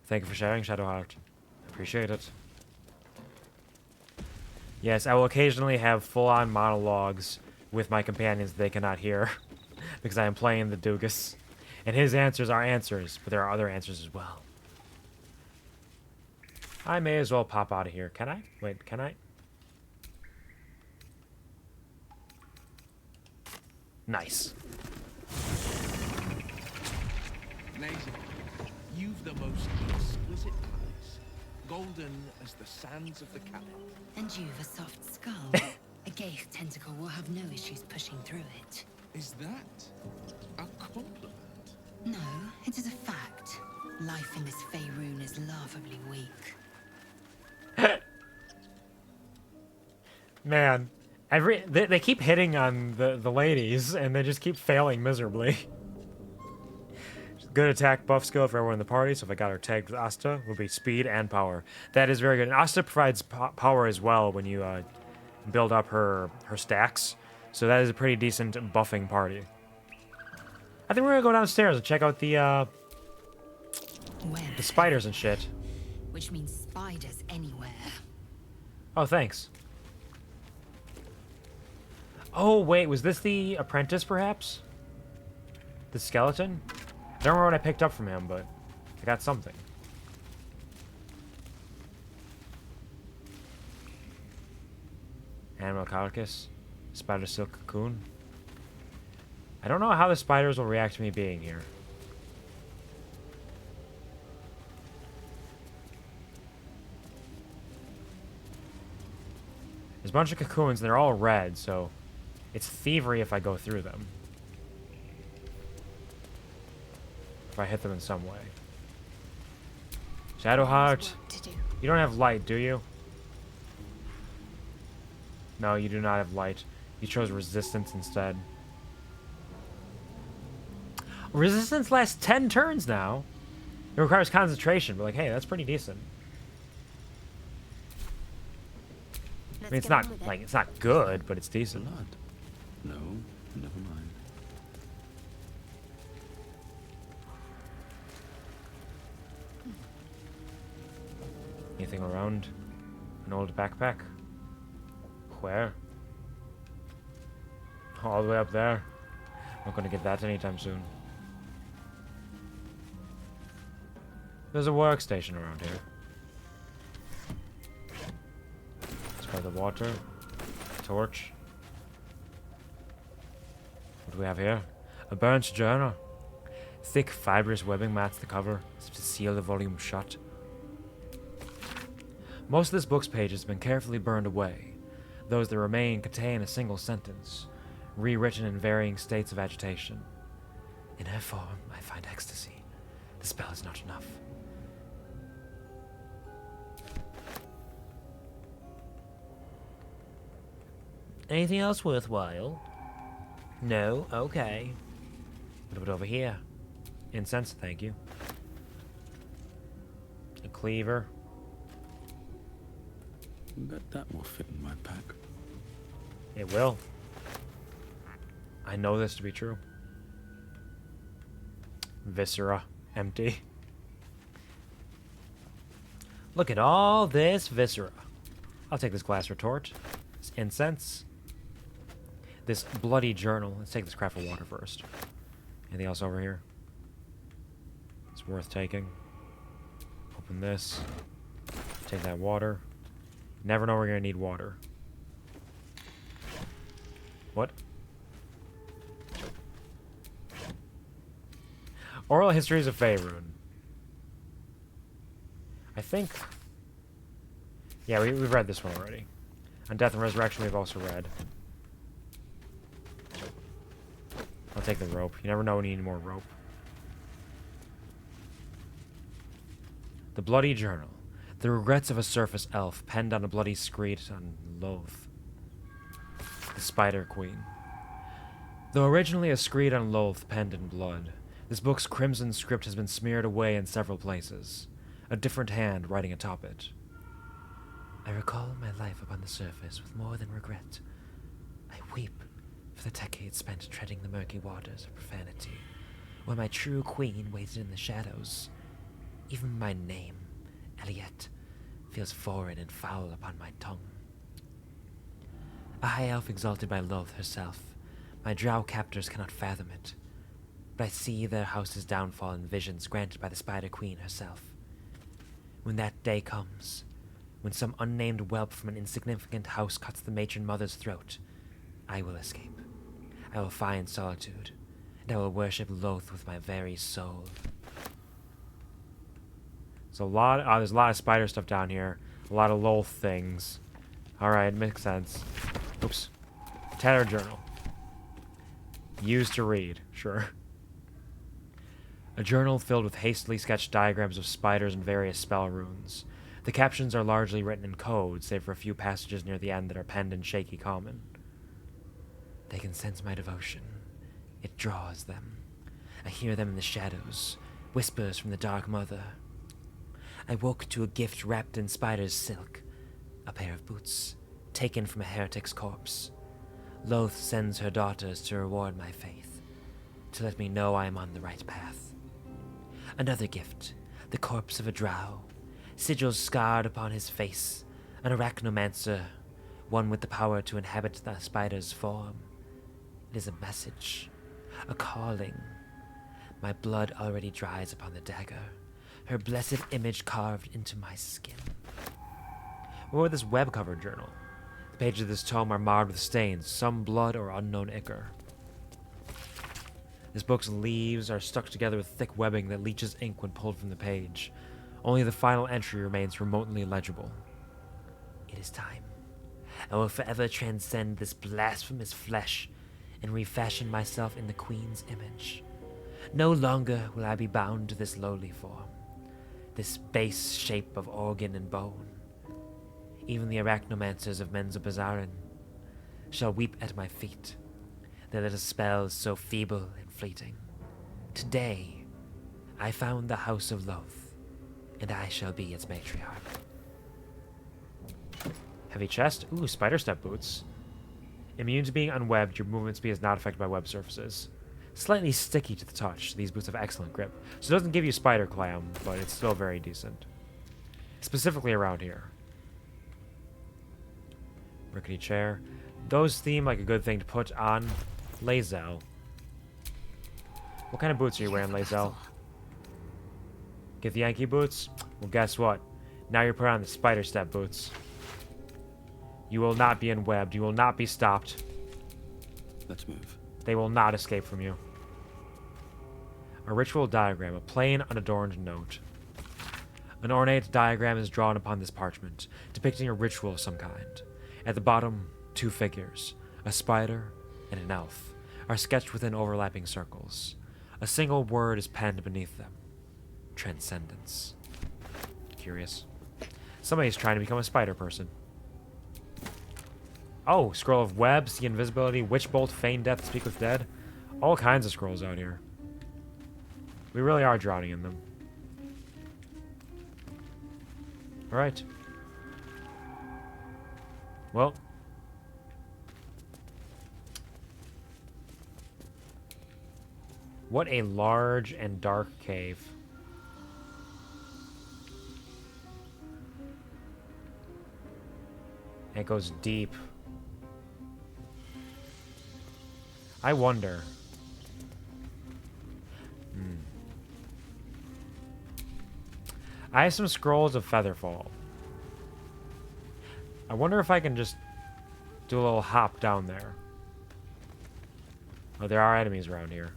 Thank you for sharing, Shadowheart. Appreciate it. Yes, I will occasionally have full-on monologues with my companions they cannot hear because I am playing the Doogus. And his answers are answers, but there are other answers as well. I may as well pop out of here. Can I? Wait, can I? Nice. Amazing. You've the most exquisite eyes, golden as the sands of the Calais. And you've a soft skull. A Gaeth tentacle will have no issues pushing through it. Is that a compliment? No, it is a fact. Life in this Faerun is laughably weak. Man, they keep hitting on the ladies, and they just keep failing miserably. Good attack buff skill for everyone in the party, so if I got her tagged with Asta, will be speed and power. That is very good. And Asta provides power as well when you build up her stacks. So that is a pretty decent buffing party. I think we're gonna go downstairs and check out the spiders and shit. Which means spiders anywhere. Oh, thanks. Oh, wait, was this the apprentice, perhaps? The skeleton? I don't remember what I picked up from him, but I got something. Animal carcass. Spider silk cocoon. I don't know how the spiders will react to me being here. There's a bunch of cocoons, and they're all red, so it's thievery if I go through them. If I hit them in some way. Shadowheart, you don't have light, do you? No, you do not have light. You chose resistance instead. Resistance lasts 10 turns now. It requires concentration, but like, hey, that's pretty decent. I mean, it's not like it's not good, but it's decent. Blood. No, never mind. Anything around? An old backpack? Where? All the way up there. Not gonna get that anytime soon. There's a workstation around here. Let's grab the water. Torch. What do we have here? A burnt journal. Thick, fibrous webbing mats the cover, as if to seal the volume shut. Most of this book's pages have been carefully burned away. Those that remain contain a single sentence, rewritten in varying states of agitation. In her form, I find ecstasy. The spell is not enough. Anything else worthwhile? No? Okay. What about over here? Incense, thank you. A cleaver. Bet that will fit in my pack. It will. I know this to be true. Viscera. Empty. Look at all this viscera. I'll take this glass retort. This incense. This bloody journal. Let's take this crap of water first. Anything else over here? It's worth taking. Open this. Take that water. Never know we're gonna need water. What? Oral Histories of Faerun. I think... Yeah, we've read this one already. On Death and Resurrection, we've also read. I'll take the rope. You never know when you need more rope. The Bloody Journal. The regrets of a surface elf, penned on a bloody screed on Loth. The Spider Queen. Though originally a screed on Loth penned in blood, this book's crimson script has been smeared away in several places, a different hand writing atop it. I recall my life upon the surface with more than regret. I weep for the decades spent treading the murky waters of profanity, where my true queen waited in the shadows. Even my name, Eliette, feels foreign and foul upon my tongue. A high elf exalted by Loth herself, my drow captors cannot fathom it. But I see their house's downfall in visions granted by the Spider Queen herself. When that day comes, when some unnamed whelp from an insignificant house cuts the matron mother's throat, I will escape. I will find solitude, and I will worship Loth with my very soul. So there's a lot of spider stuff down here. A lot of Loth things. Alright, makes sense. Oops. Tattered journal. Used to read, sure. A journal filled with hastily sketched diagrams of spiders and various spell runes. The captions are largely written in code, save for a few passages near the end that are penned in shaky common. They can sense my devotion. It draws them. I hear them in the shadows, whispers from the Dark Mother. I woke to a gift wrapped in spider's silk, a pair of boots, taken from a heretic's corpse. Loth sends her daughters to reward my faith, to let me know I am on the right path. Another gift, the corpse of a drow, sigils scarred upon his face, an arachnomancer, one with the power to inhabit the spider's form. It is a message, a calling. My blood already dries upon the dagger, her blessed image carved into my skin. What with this web-covered journal? The pages of this tome are marred with stains, some blood or unknown ichor. This book's leaves are stuck together with thick webbing that leaches ink when pulled from the page. Only the final entry remains remotely legible. It is time. I will forever transcend this blasphemous flesh and refashion myself in the Queen's image. No longer will I be bound to this lowly form, this base shape of organ and bone. Even the arachnomancers of Menzoberranzan shall weep at my feet, their little spells so feeble and fleeting. Today, I found the House of Loth, and I shall be its matriarch. Heavy chest? Ooh, spider step boots. Immune to being unwebbed, your movement speed is not affected by web surfaces. Slightly sticky to the touch, these boots have excellent grip. So it doesn't give you spider clam, but it's still very decent. Specifically around here. Rickety chair. Those seem like a good thing to put on Lae'zel. What kind of boots are you wearing, Lae'zel? Get the Yankee boots? Well, guess what? Now you're putting on the spider step boots. You will not be unwebbed. You will not be stopped. Let's move. They will not escape from you. A ritual diagram, a plain, unadorned note. An ornate diagram is drawn upon this parchment, depicting a ritual of some kind. At the bottom, two figures, a spider and an elf, are sketched within overlapping circles. A single word is penned beneath them. Transcendence. Curious. Somebody's trying to become a spider person. Oh, scroll of web, see invisibility, witch bolt, feign death, speak with dead. All kinds of scrolls out here. We really are drowning in them. Alright. Well. What a large and dark cave. It goes deep. I wonder. I have some scrolls of Featherfall. I wonder if I can just do a little hop down there. Oh, there are enemies around here.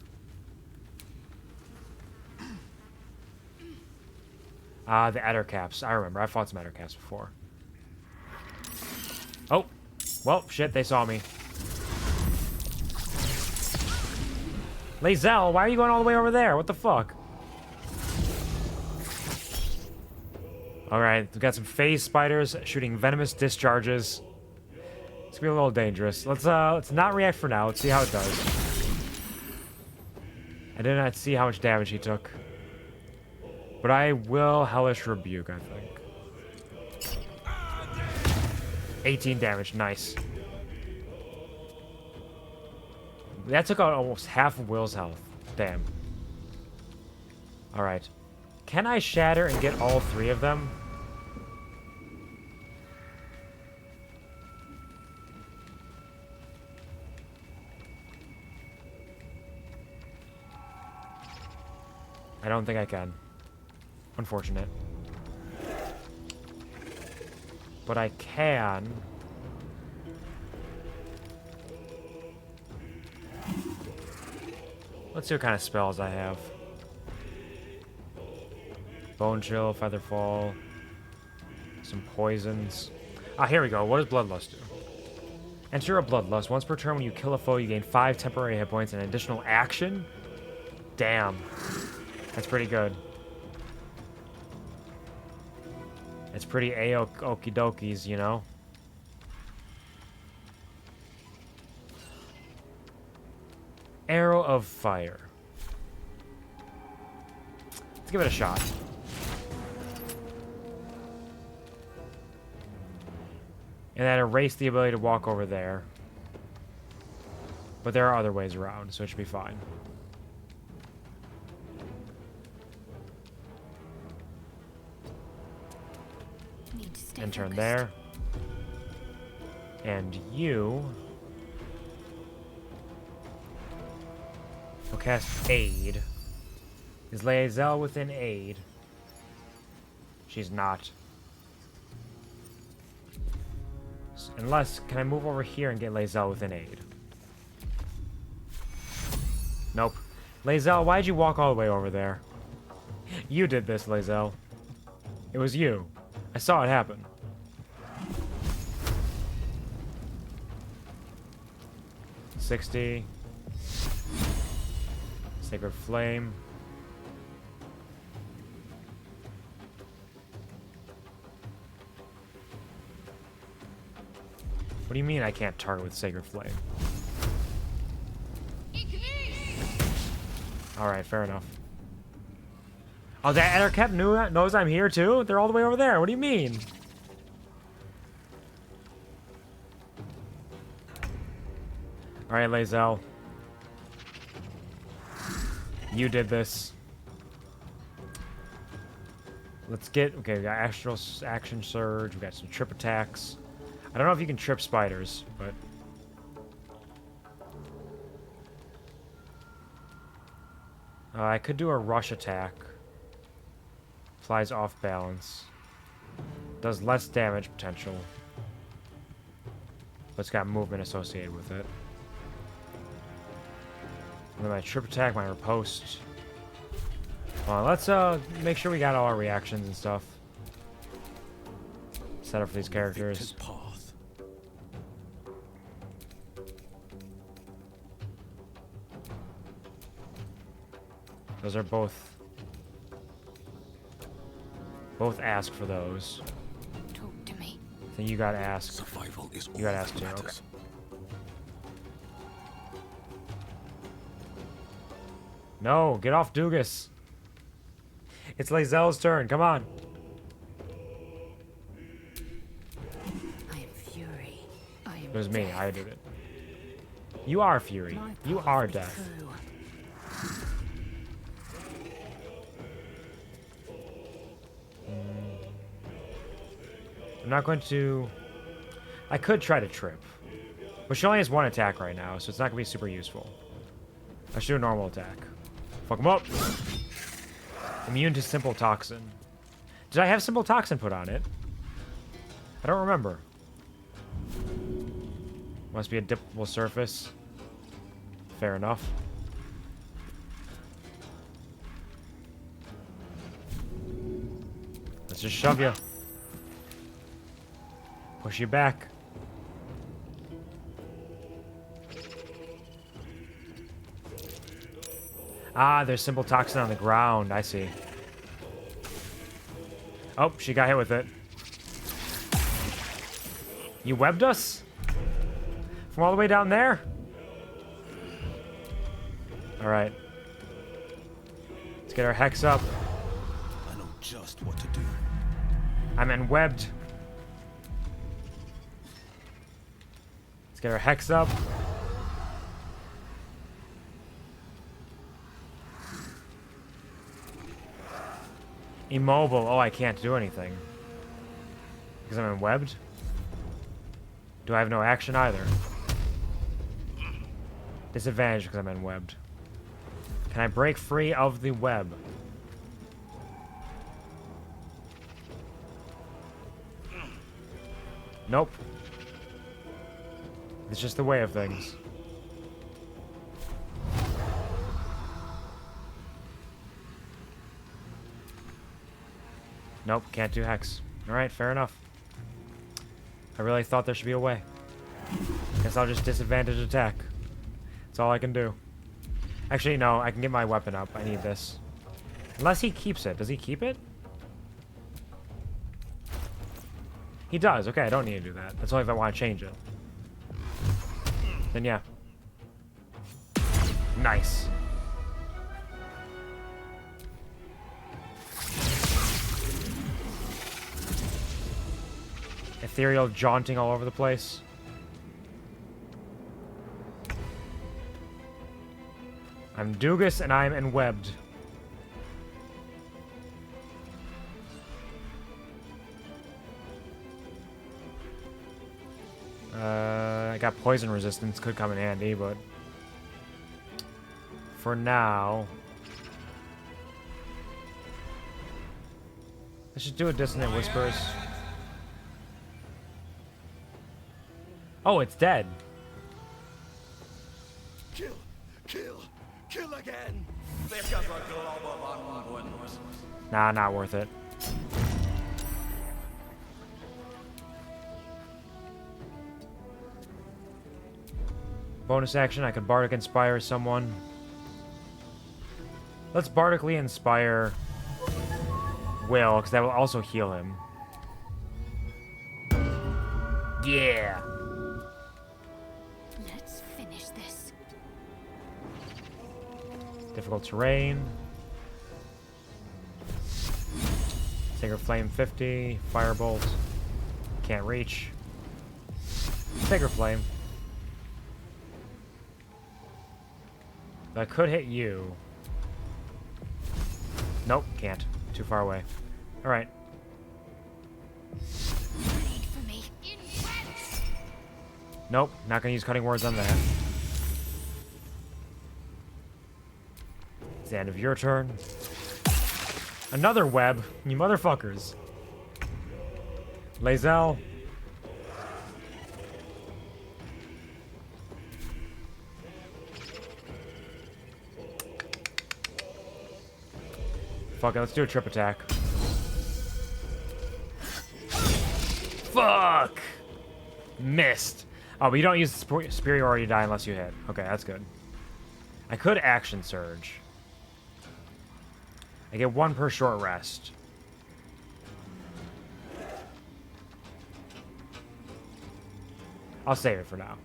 The Ettercaps. I remember. I fought some Ettercaps before. Oh. Well, shit, they saw me. Lae'zel, why are you going all the way over there? What the fuck? Alright, we've got some phase spiders shooting venomous discharges. It's gonna be a little dangerous. Let's not react for now. Let's see how it does. I did not see how much damage he took. But I will Hellish Rebuke, I think. 18 damage, nice. That took out almost half of Wyll's health. Damn. Alright. Can I shatter and get all three of them? I don't think I can. Unfortunate. But I can. Let's see what kind of spells I have. Bone Chill, Featherfall. Some poisons. Ah, here we go. What does Bloodlust do? Enter a Bloodlust. Once per turn when you kill a foe, you gain 5 temporary hit points and an additional action? Damn. That's pretty good. It's pretty okie dokies, you know? Arrow of Fire. Let's give it a shot. And that erased the ability to walk over there. But there are other ways around, so it should be fine. And turn there. And you will cast Aid. Is Lae'zel within Aid? She's not. Unless, can I move over here and get Lae'zel within Aid? Nope. Lae'zel, why'd you walk all the way over there? You did this, Lae'zel. It was you. I saw it happen. $60. Sacred Flame. What do you mean I can't target with Sacred Flame? Alright, fair enough. Oh, that Ettercap knows I'm here too? They're all the way over there. What do you mean? Alright, Lae'zel. You did this. Let's get... Okay, we got Astral Action Surge. We got some trip attacks. I don't know if you can trip spiders, but... I could do a rush attack. Flies off balance. Does less damage potential. But it's got movement associated with it. And then my trip attack, my riposte. Well, let's make sure we got all our reactions and stuff. Set up for these characters. Those are both ask for those. Talk to me. I think you got asked. Survival is you got asked too. Okay. No, get off Doogus. It's Lae'zel's turn. Come on. I am Fury. I am It was me. death. I did it. You are Fury. You are Death. not going to... I could try to trip. But she only has 1 attack right now, so it's not going to be super useful. I should do a normal attack. Fuck him up! Immune to Simple Toxin. Did I have Simple Toxin put on it? I don't remember. Must be a dippable surface. Fair enough. Let's just shove you. Push you back. Ah, there's Simple Toxin on the ground. I see. Oh, she got hit with it. You webbed us? From all the way down there? Alright. Let's get our hex up. I know just what to do. I'm webbed. Let's get our hex up. Immobile. Oh, I can't do anything. Because I'm webbed? Do I have no action either? Disadvantage because I'm webbed. Can I break free of the web? Nope. It's just the way of things. Nope, can't do hex. Alright, fair enough. I really thought there should be a way. Guess I'll just disadvantage attack. That's all I can do. Actually, no, I can get my weapon up. I need this. Unless he keeps it. Does he keep it? He does. Okay, I don't need to do that. That's only if I want to change it. Then yeah. Nice. Ethereal jaunting all over the place. I'm Doogus and I'm enwebbed. I got poison resistance, could come in handy, but for now, let's just do a Dissonant Whispers. Oh, it's dead. Kill, kill, kill again. Nah, not worth it. Bonus action, I could Bardic Inspire someone. Let's Bardically Inspire Wyll, because that will also heal him. Yeah. Let's finish this. Difficult terrain. Sacred Flame 50. Firebolt. Can't reach. Sacred Flame. I could hit you. Nope, can't. Too far away. Alright. Nope, not gonna use Cutting Words on that. It's the end of your turn. Another web, you motherfuckers. Lae'zel. Fuck it, let's do a trip attack. Fuck! Missed. Oh, but you don't use superiority die unless you hit. Okay, that's good. I could action surge. I get 1 per short rest. I'll save it for now.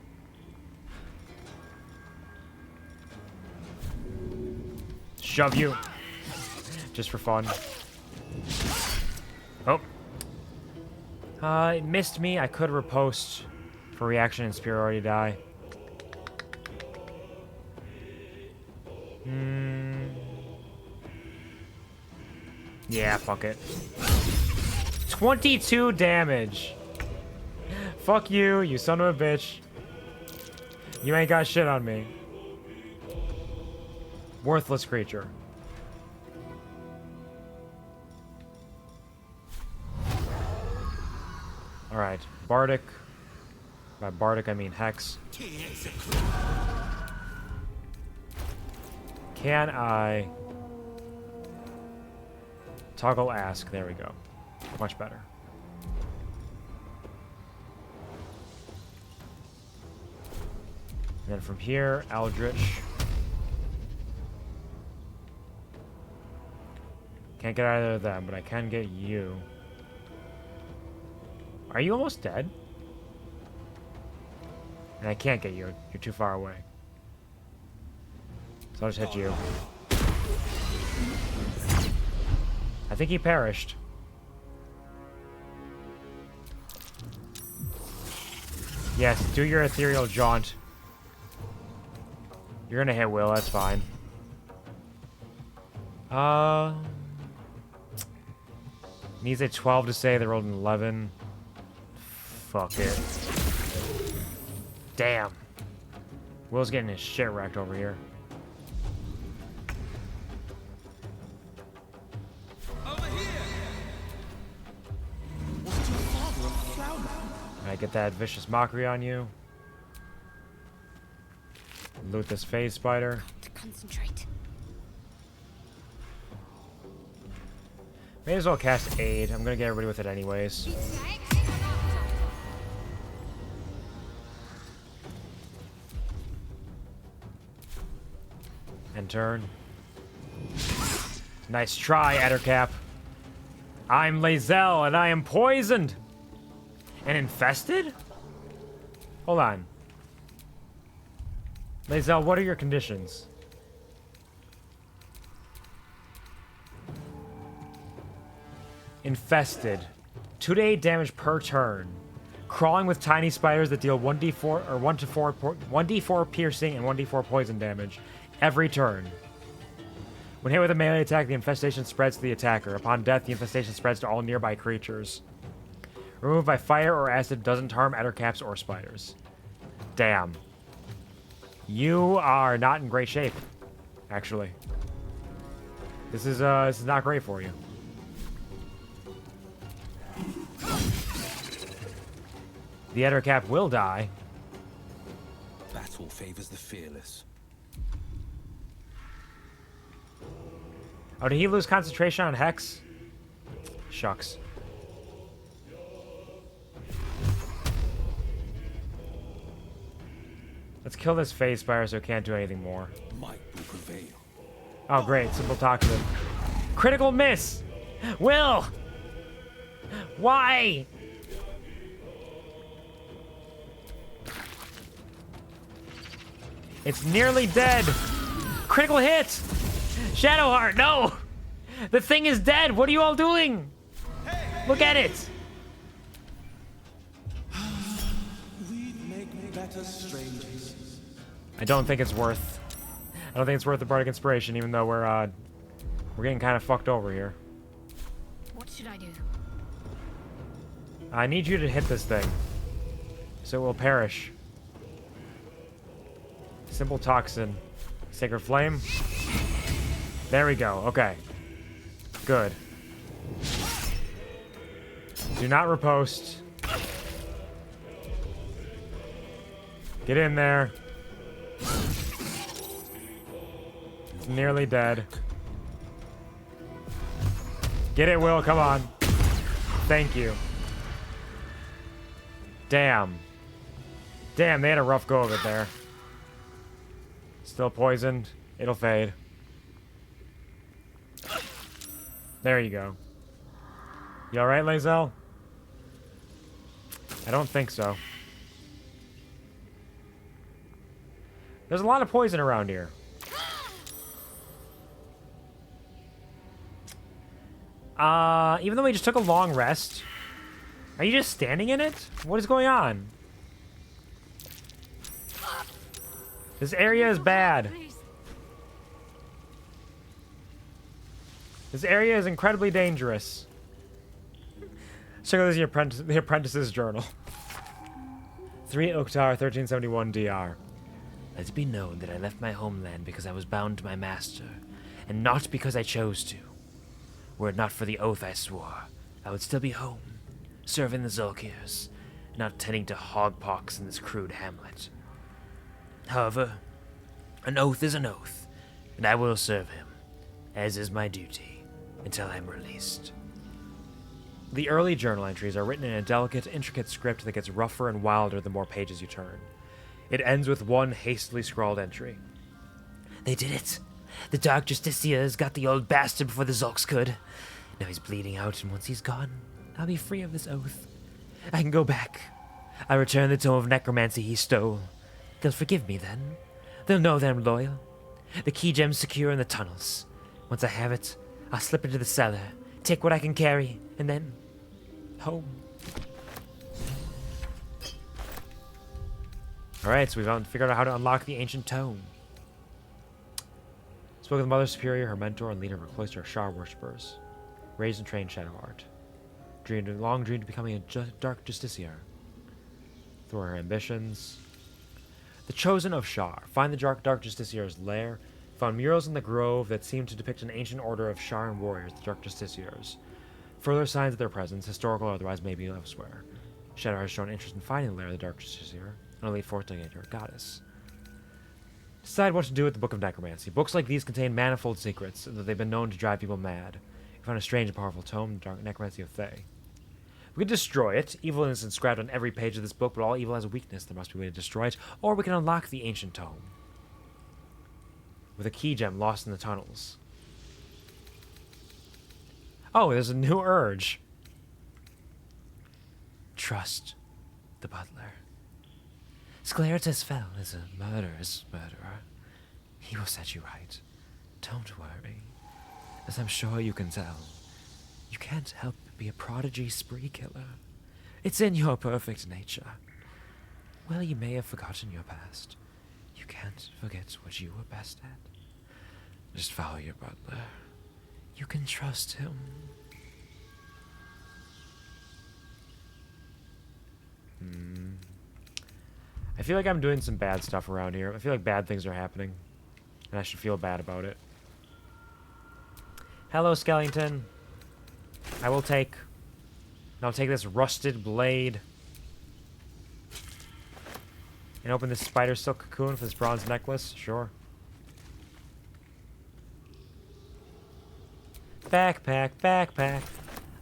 Shove you. Just for fun. Oh. It missed me. I could riposte for reaction and superiority die. Yeah, fuck it. 22 damage. Fuck you, you son of a bitch. You ain't got shit on me. Worthless creature. Alright, Bardic. By Bardic, I mean Hex. Can I toggle ask? There we go. Much better. And then from here, Eldritch. Can't get either of them, but I can get you. Are you almost dead? And I can't get you. You're too far away. So I'll just hit you. I think he perished. Yes, do your ethereal jaunt. You're gonna hit Wyll, that's fine. Needs a 12 to say, they rolled an 11. Fuck it. Damn. Will's getting his shit wrecked over here. I get that vicious mockery on you. Loot this phase spider. To concentrate. May as well cast aid. I'm gonna get everybody with it anyways. And turn. Nice try, Ettercap. I'm Lae'zel, and I am poisoned. And infested? Hold on. Lae'zel, what are your conditions? Infested. 2 to 8 damage per turn. Crawling with tiny spiders that deal 1d4 or 1d4 piercing and 1d4 poison damage every turn. When hit with a melee attack, the infestation spreads to the attacker. Upon death, the infestation spreads to all nearby creatures. Removed by fire or acid, doesn't harm ettercaps or spiders. Damn. You are not in great shape, actually. This is not great for you. The ettercap will die. Battle favors the fearless. Oh, did he lose concentration on Hex? Shucks. Let's kill this phase spider so it can't do anything more. Might will prevail. Oh, great. Simple toxin. Critical miss! Wyll! Why? It's nearly dead. Critical hit! Shadowheart, no! The thing is dead. What are you all doing? Look at it. We'd make better strangers. I don't think it's worth. I don't think it's worth the Bardic Inspiration, even though we're getting kind of fucked over here. What should I do? I need you to hit this thing, so it will perish. Simple toxin, sacred flame. There we go. Okay. Good. Do not riposte. Get in there. It's nearly dead. Get it, Wyll. Come on. Thank you. Damn. Damn, they had a rough go of it there. Still poisoned. It'll fade. There you go. You alright, Lae'zel? I don't think so. There's a lot of poison around here. Even though we just took a long rest. Are you just standing in it? What is going on? This area is bad. This area is incredibly dangerous. Check out the apprentice's journal. 3 Oktar 1371 DR. Let it be known that I left my homeland because I was bound to my master, and not because I chose to. Were it not for the oath I swore, I would still be home, serving the Zulkirs, not tending to hogpox in this crude hamlet. However, an oath is an oath, and I will serve him, as is my duty, until I am released. The early journal entries are written in a delicate, intricate script that gets rougher and wilder the more pages you turn. It ends with one hastily scrawled entry. They did it. The Dark Justiciars got the old bastard before the Zulks could. Now he's bleeding out, and once he's gone, I'll be free of this oath. I can go back. I return the tome of necromancy he stole. They'll forgive me then. They'll know that I'm loyal. The key gem's secure in the tunnels. Once I have it, I'll slip into the cellar, take what I can carry, and then home. Alright, so we've figured out how to unlock the ancient tome. Spoke with the Mother Superior, her mentor, and leader of her cloister of Shar worshippers. Raised and trained Shadow Art. Long dreamed of becoming a Dark Justiciar. Through her ambitions. The Chosen of Shar. Find the Dark Justiciar's lair. Found murals in the grove that seem to depict an ancient order of Sharan warriors, the Dark Justiciars. Further signs of their presence, historical or otherwise, may be elsewhere. Shadow has shown interest in finding the lair of the Dark Justiciar, an elite fourth or goddess. Decide what to do with the Book of Necromancy. Books like these contain manifold secrets, that they've been known to drive people mad. We found a strange and powerful tome, the Dark Necromancy of Thay. We can destroy it. Evil is inscribed on every page of this book, but all evil has a weakness. There must be a way to destroy it. Or we can unlock the ancient tome with a key gem lost in the tunnels. Oh, there's a new urge. Trust the butler. Scleratus Fell is a murderer's murderer. He will set you right. Don't worry. As I'm sure you can tell, you can't help but be a prodigy spree killer. It's in your perfect nature. Well, you may have forgotten your past. You can't forget what you were best at. Just follow your butler. You can trust him. I feel like I'm doing some bad stuff around here. I feel like bad things are happening, and I should feel bad about it. Hello, Skellington. I'll take this rusted blade and open this spider silk cocoon for this bronze necklace. Sure. Backpack, backpack.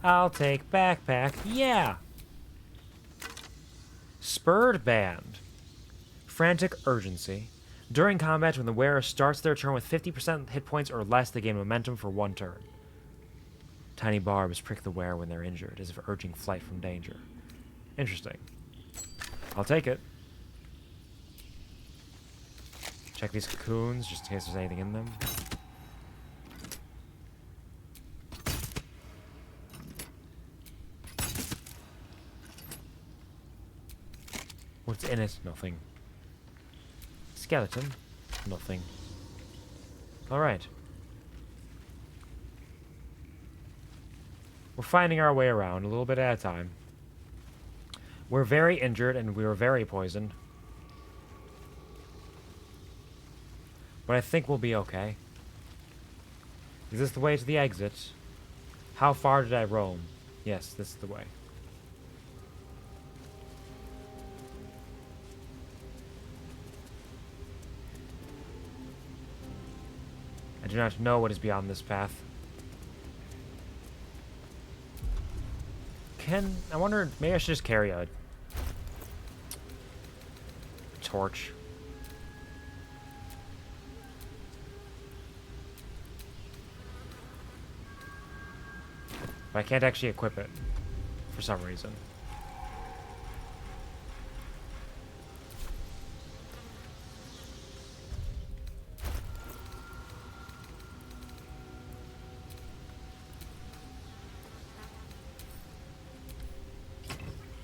I'll take backpack. Yeah. Spurred Band. Frantic Urgency. During combat, when the wearer starts their turn with 50% hit points or less, they gain momentum for 1 turn. Tiny barbs prick the wearer when they're injured, as if urging flight from danger. Interesting. I'll take it. Check these cocoons, just in case there's anything in them. What's in it? Nothing. Skeleton? Nothing. Alright. We're finding our way around a little bit at a time. We're very injured and we were very poisoned. But I think we'll be okay. Is this the way to the exit? How far did I roam? Yes, this is the way. I do not know what is beyond this path. I wonder, maybe I should just carry a torch. But I can't actually equip it for some reason.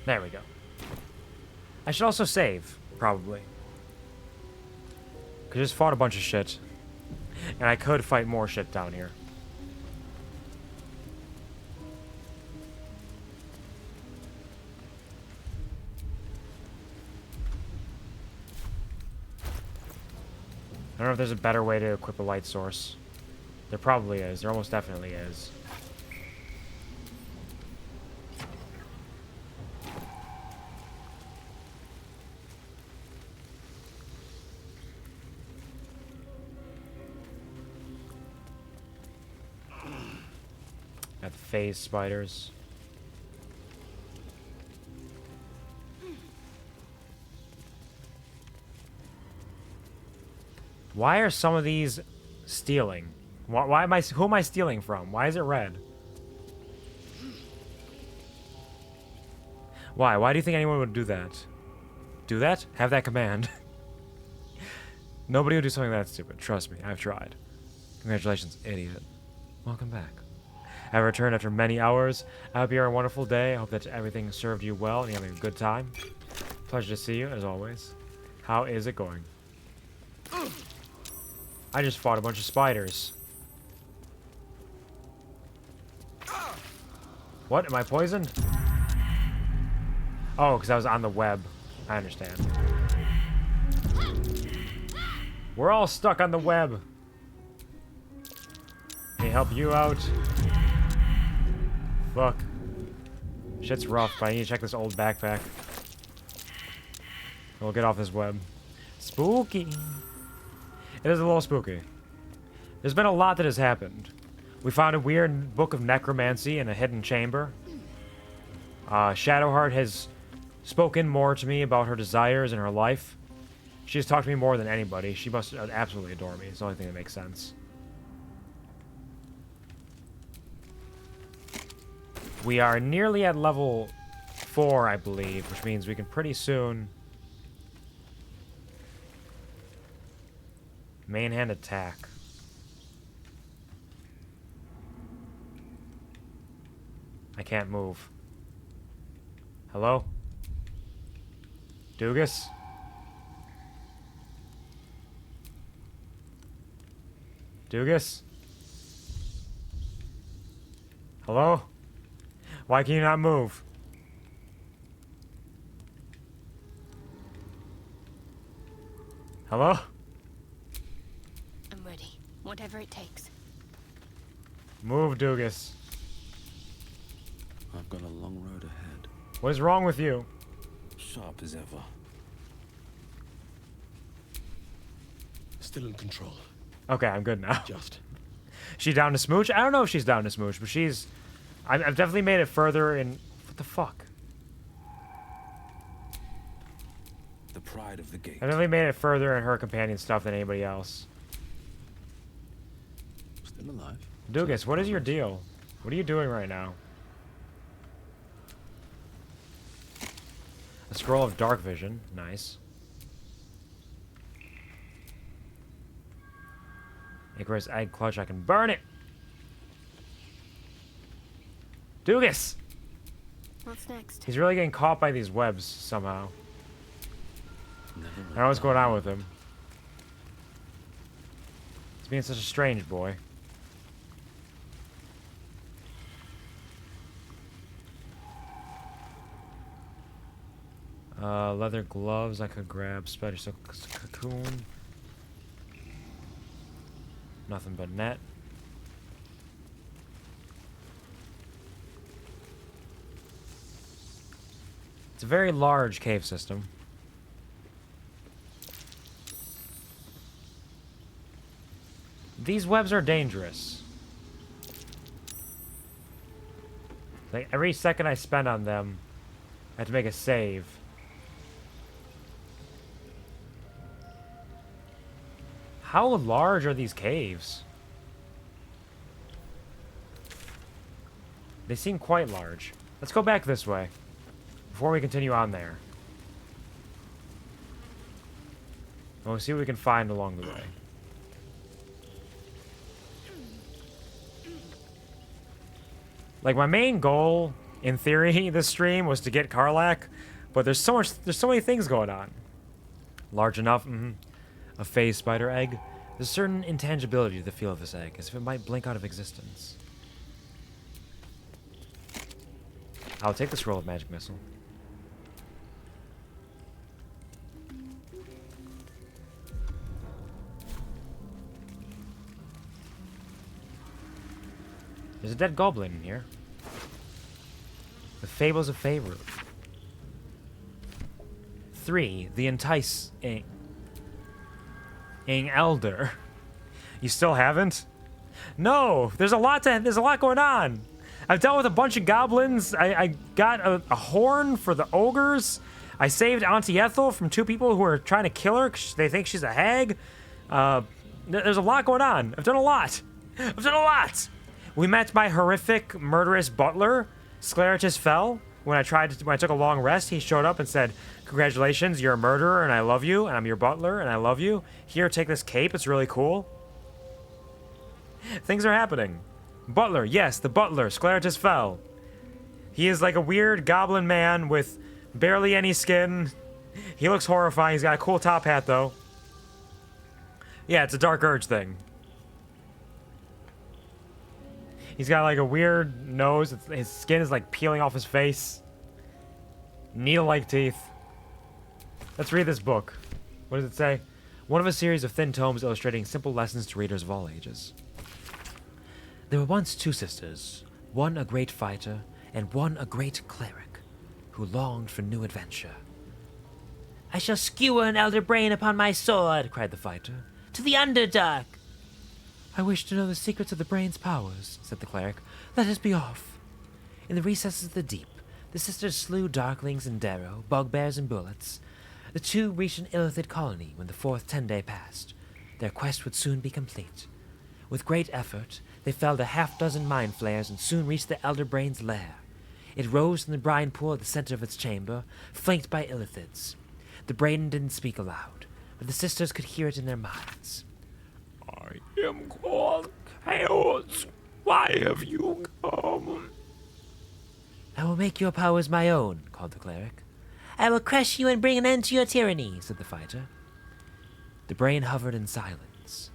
There we go. I should also save, probably. Cause I just fought a bunch of shit. And I could fight more shit down here. don't know if there's a better way to equip a light source. There probably is. There almost definitely is. Got phase spiders. Why are some of these stealing? Why am I? Who am I stealing from? Why is it red? Why? Why do you think anyone would do that? Do that? Have that command. Nobody would do something that stupid. Trust me, I've tried. Congratulations, idiot. Welcome back. I returned after many hours. I hope you're a wonderful day. I hope that everything served you well and you're having a good time. Pleasure to see you, as always. How is it going? I just fought a bunch of spiders. What? Am I poisoned? Oh, because I was on the web. I understand. We're all stuck on the web. Can I help you out? Fuck. Shit's rough, but I need to check this old backpack. We'll get off this web. Spooky. It is a little spooky. There's been a lot that has happened. We found a weird book of necromancy in a hidden chamber. Shadowheart has spoken more to me about her desires in her life. She has talked to me more than anybody. She must absolutely adore me. It's the only thing that makes sense. We are nearly at level 4, I believe, which means we can pretty soon... main hand attack. I can't move. Hello? Doogus? Doogus? Hello? Why can you not move? Hello? I'm ready. Whatever it takes. Move, Doogus. I've got a long road ahead. What is wrong with you? Sharp as ever. Still in control. Okay, I'm good now. Just. She down to smooch? I don't know if she's down to smooch, but she's... I've definitely made it further in... What the fuck? The pride of the gate. I've definitely made it further in her companion stuff than anybody else. Still alive. Doogus, what is your deal? What are you doing right now? A scroll of dark vision. Nice. Icarus egg clutch. I can burn it. Doogus! What's next? He's really getting caught by these webs somehow. I don't know what's going on with him. He's being such a strange boy. Leather gloves I could grab. Spider silk cocoon. Nothing but net. It's a very large cave system. These webs are dangerous. Like every second I spend on them, I have to make a save. How large are these caves? They seem quite large. Let's go back this way before we continue on there. And we'll see what we can find along the way. Like, my main goal, in theory, this stream was to get Karlach, but there's so many things going on. Large enough, A phase spider egg. There's a certain intangibility to the feel of this egg, as if it might blink out of existence. I'll take the scroll of magic missile. There's a dead goblin in here. The Fables of Favor. 3. The Enticing Elder. You still haven't? No! There's a lot going on! I've dealt with a bunch of goblins. I got a horn for the ogres. I saved Auntie Ethel from 2 people who are trying to kill her because they think she's a hag. There's a lot going on. I've done a lot. We met my horrific, murderous butler. Scleratus fell. When I took a long rest, he showed up and said, "Congratulations, you're a murderer and I love you, and I'm your butler and I love you. Here, take this cape, it's really cool." Things are happening. Butler, yes, the butler. Scleratus fell. He is like a weird goblin man with barely any skin. He looks horrifying. He's got a cool top hat, though. Yeah, it's a Dark Urge thing. He's got like a weird nose. His skin is like peeling off his face. Needle-like teeth. Let's read this book. What does it say? One of a series of thin tomes illustrating simple lessons to readers of all ages. There were once 2 sisters, one a great fighter and one a great cleric, who longed for new adventure. I shall skewer an elder brain upon my sword, cried the fighter. To the Underdark! I wish to know the secrets of the brain's powers, said the cleric. Let us be off. In the recesses of the deep, the sisters slew darklings and darrow, bugbears and bullets. The 2 reached an illithid colony when the 4th 10-day passed. Their quest would soon be complete. With great effort, they felled a half-dozen mind flayers and soon reached the elder brain's lair. It rose in the brine pool at the center of its chamber, flanked by illithids. The brain didn't speak aloud, but the sisters could hear it in their minds. I am called Chaos. Why have you come? I will make your powers my own, called the cleric. I will crush you and bring an end to your tyranny, said the fighter. The brain hovered in silence.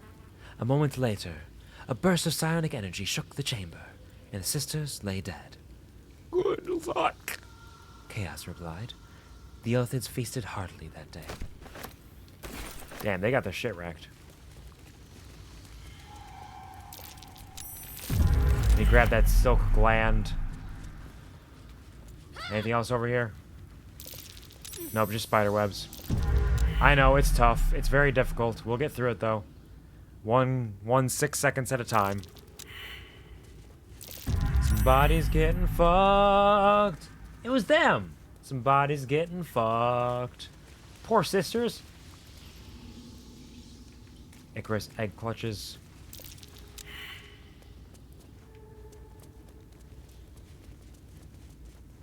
A moment later, a burst of psionic energy shook the chamber, and the sisters lay dead. Good luck, Chaos replied. The illithids feasted heartily that day. Damn, they got their shit wrecked. Let me grab that silk gland. Anything else over here? Nope, just spider webs. I know, it's tough. It's very difficult. We'll get through it, though. 6 seconds at a time. Somebody's getting fucked. It was them. Somebody's getting fucked. Poor sisters. Icarus egg clutches.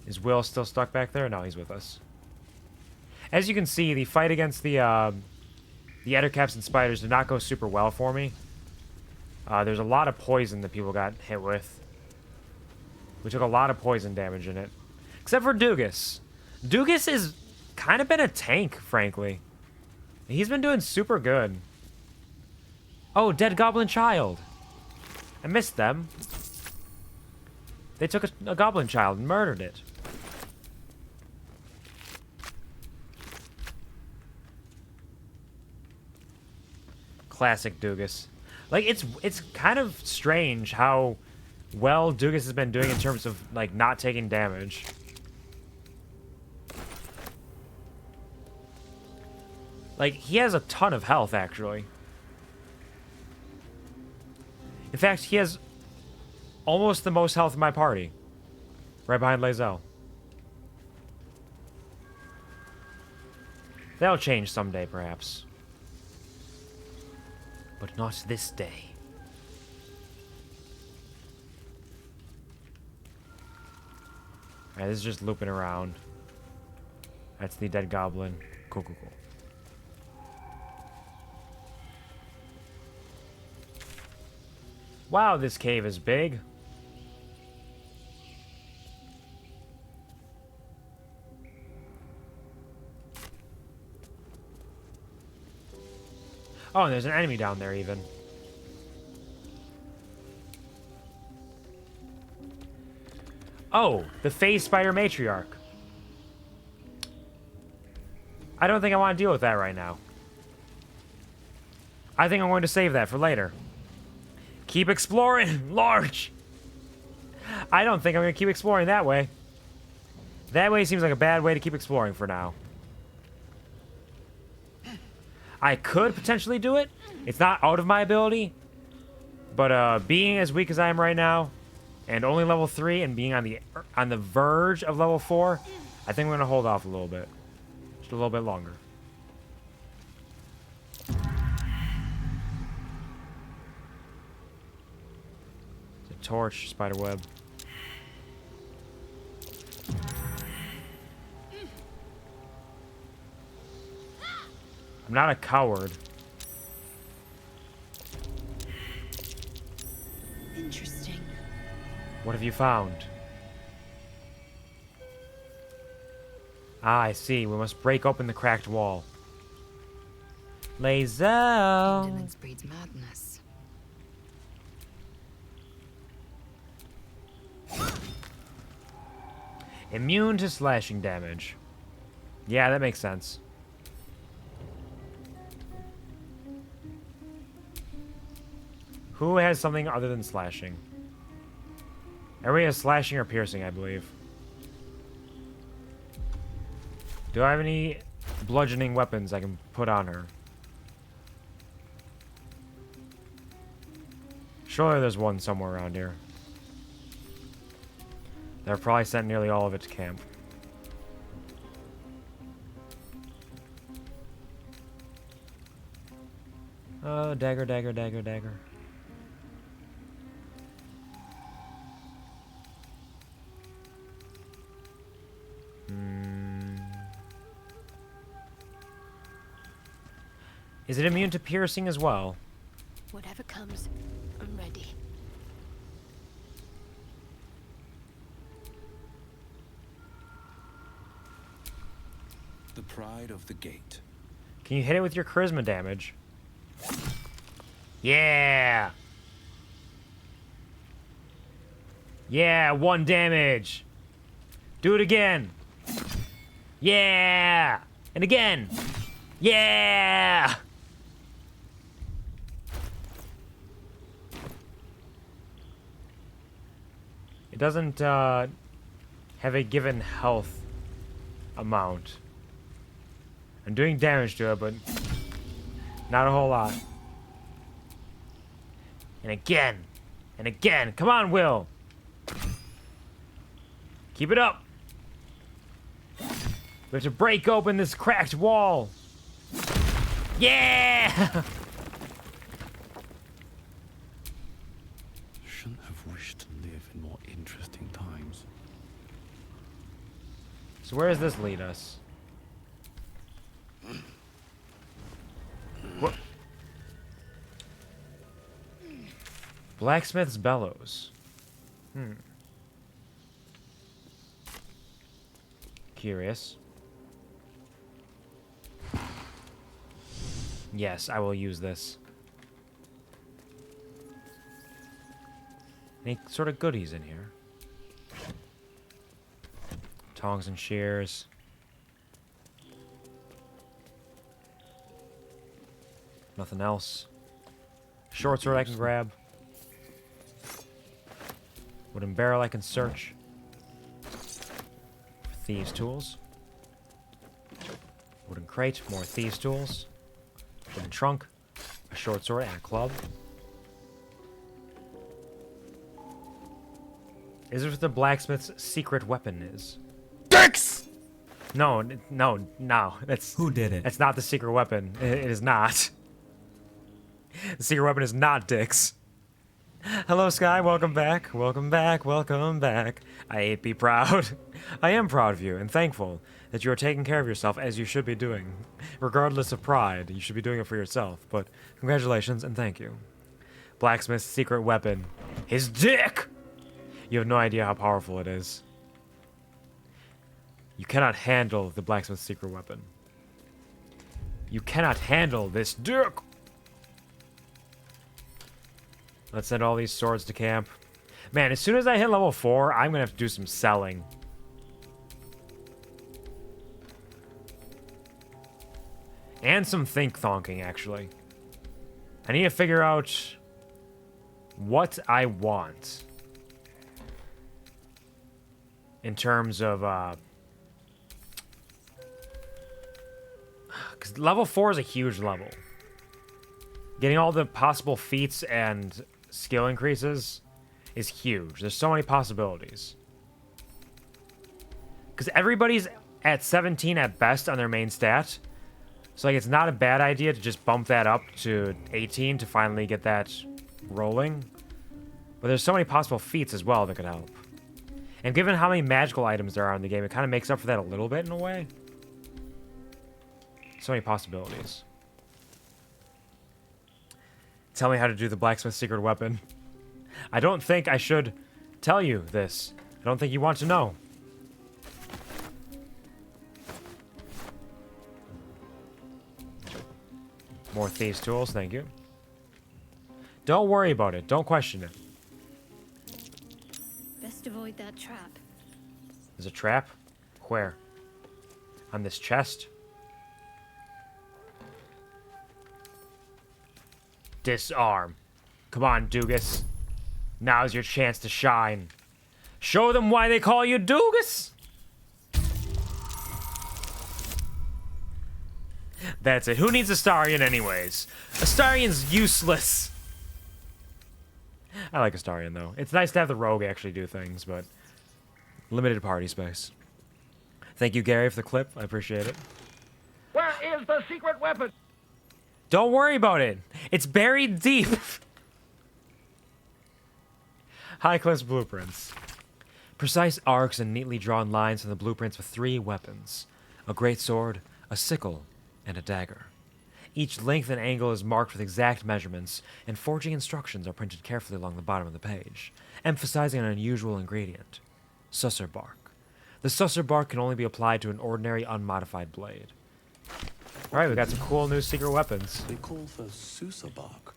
Is Wyll still stuck back there? No, he's with us. As you can see, the fight against the Ettercaps and spiders did not go super well for me. There's a lot of poison that people got hit with. We took a lot of poison damage in it. Except for Doogus. Doogus has kind of been a tank, frankly. He's been doing super good. Oh, dead goblin child. I missed them. They took a goblin child and murdered it. Classic Doogus. Like, it's kind of strange how well Doogus has been doing in terms of, like, not taking damage. Like, he has a ton of health, actually. In fact, he has almost the most health in my party. Right behind Lae'zel. That'll change someday, perhaps. But not this day. Alright, this is just looping around. That's the dead goblin. Cool. Wow, this cave is big. Oh, and there's an enemy down there, even. Oh, the phase spider matriarch. I don't think I want to deal with that right now. I think I'm going to save that for later. Keep exploring, large. I don't think I'm going to keep exploring that way. That way seems like a bad way to keep exploring for now. I could potentially do it. It's not out of my ability. But being as weak as I am right now, and only level 3, and being on the verge of level 4, I think I'm going to hold off a little bit. Just a little bit longer. It's a torch, spiderweb. I'm not a coward. Interesting. What have you found? Ah, I see. We must break open the cracked wall. Lazel. Indolence breeds madness. Immune to slashing damage. Yeah, that makes sense. Who has something other than slashing? Everybody has slashing or piercing, I believe. Do I have any bludgeoning weapons I can put on her? Surely there's one somewhere around here. They've probably sent nearly all of it to camp. Oh, dagger, dagger, dagger, dagger. Is it immune to piercing as well? Whatever comes, I'm ready. The pride of the gate. Can you hit it with your charisma damage? Yeah! Yeah, 1 damage! Do it again! Yeah! And again! Yeah! It doesn't have a given health amount. I'm doing damage to it, but not a whole lot. And again. And again. Come on, Wyll. Keep it up. We have to break open this cracked wall. Yeah! Shouldn't have wished to live in more interesting times. So where does this lead us? What? Blacksmith's bellows. Curious. Yes, I will use this. Any sort of goodies in here? Tongs and shears. Nothing else. Short sword I can grab. Wooden barrel I can search. Thieves' tools. Wooden crate, more thieves' tools. Wooden trunk, a short sword, and a club. Is this what the blacksmith's secret weapon is? Dicks! No. That's Who did it? That's not the secret weapon. It is not. The secret weapon is not dicks. Hello, Sky. Welcome back. Welcome back. Welcome back. I ain't be proud. I am proud of you and thankful that you are taking care of yourself as you should be doing. Regardless of pride, you should be doing it for yourself. But congratulations and thank you. Blacksmith's secret weapon. His dick! You have no idea how powerful it is. You cannot handle the blacksmith's secret weapon. You cannot handle this dick! Let's send all these swords to camp. Man, as soon as I hit level 4, I'm gonna have to do some selling. And some think-thonking, actually. I need to figure out what I want. in terms of, because level 4 is a huge level. Getting all the possible feats and skill increases is huge. There's so many possibilities. Because everybody's at 17 at best on their main stat. So, like, it's not a bad idea to just bump that up to 18 to finally get that rolling. But there's so many possible feats as well that could help. And given how many magical items there are in the game, it kind of makes up for that a little bit in a way. So many possibilities. Tell me how to do the blacksmith secret weapon. I don't think I should tell you this. I don't think you want to know. More thieves' tools, thank you. Don't worry about it. Don't question it. Best avoid that trap. There's a trap? Where? On this chest? Disarm. Come on, Doogus. Now's your chance to shine. Show them why they call you Doogus! That's it. Who needs Astarion anyways? Astarion's useless. I like Astarion, though. It's nice to have the rogue actually do things, but limited party space. Thank you, Gary, for the clip. I appreciate it. Where is the secret weapon? Don't worry about it. It's buried deep. Highcliff's blueprints. Precise arcs and neatly drawn lines from the blueprints with 3 weapons. A great sword, a sickle, and a dagger. Each length and angle is marked with exact measurements, and forging instructions are printed carefully along the bottom of the page, emphasizing an unusual ingredient, susser bark. The susser bark can only be applied to an ordinary unmodified blade. Alright, we got some cool new secret weapons. They call for Sousa bark.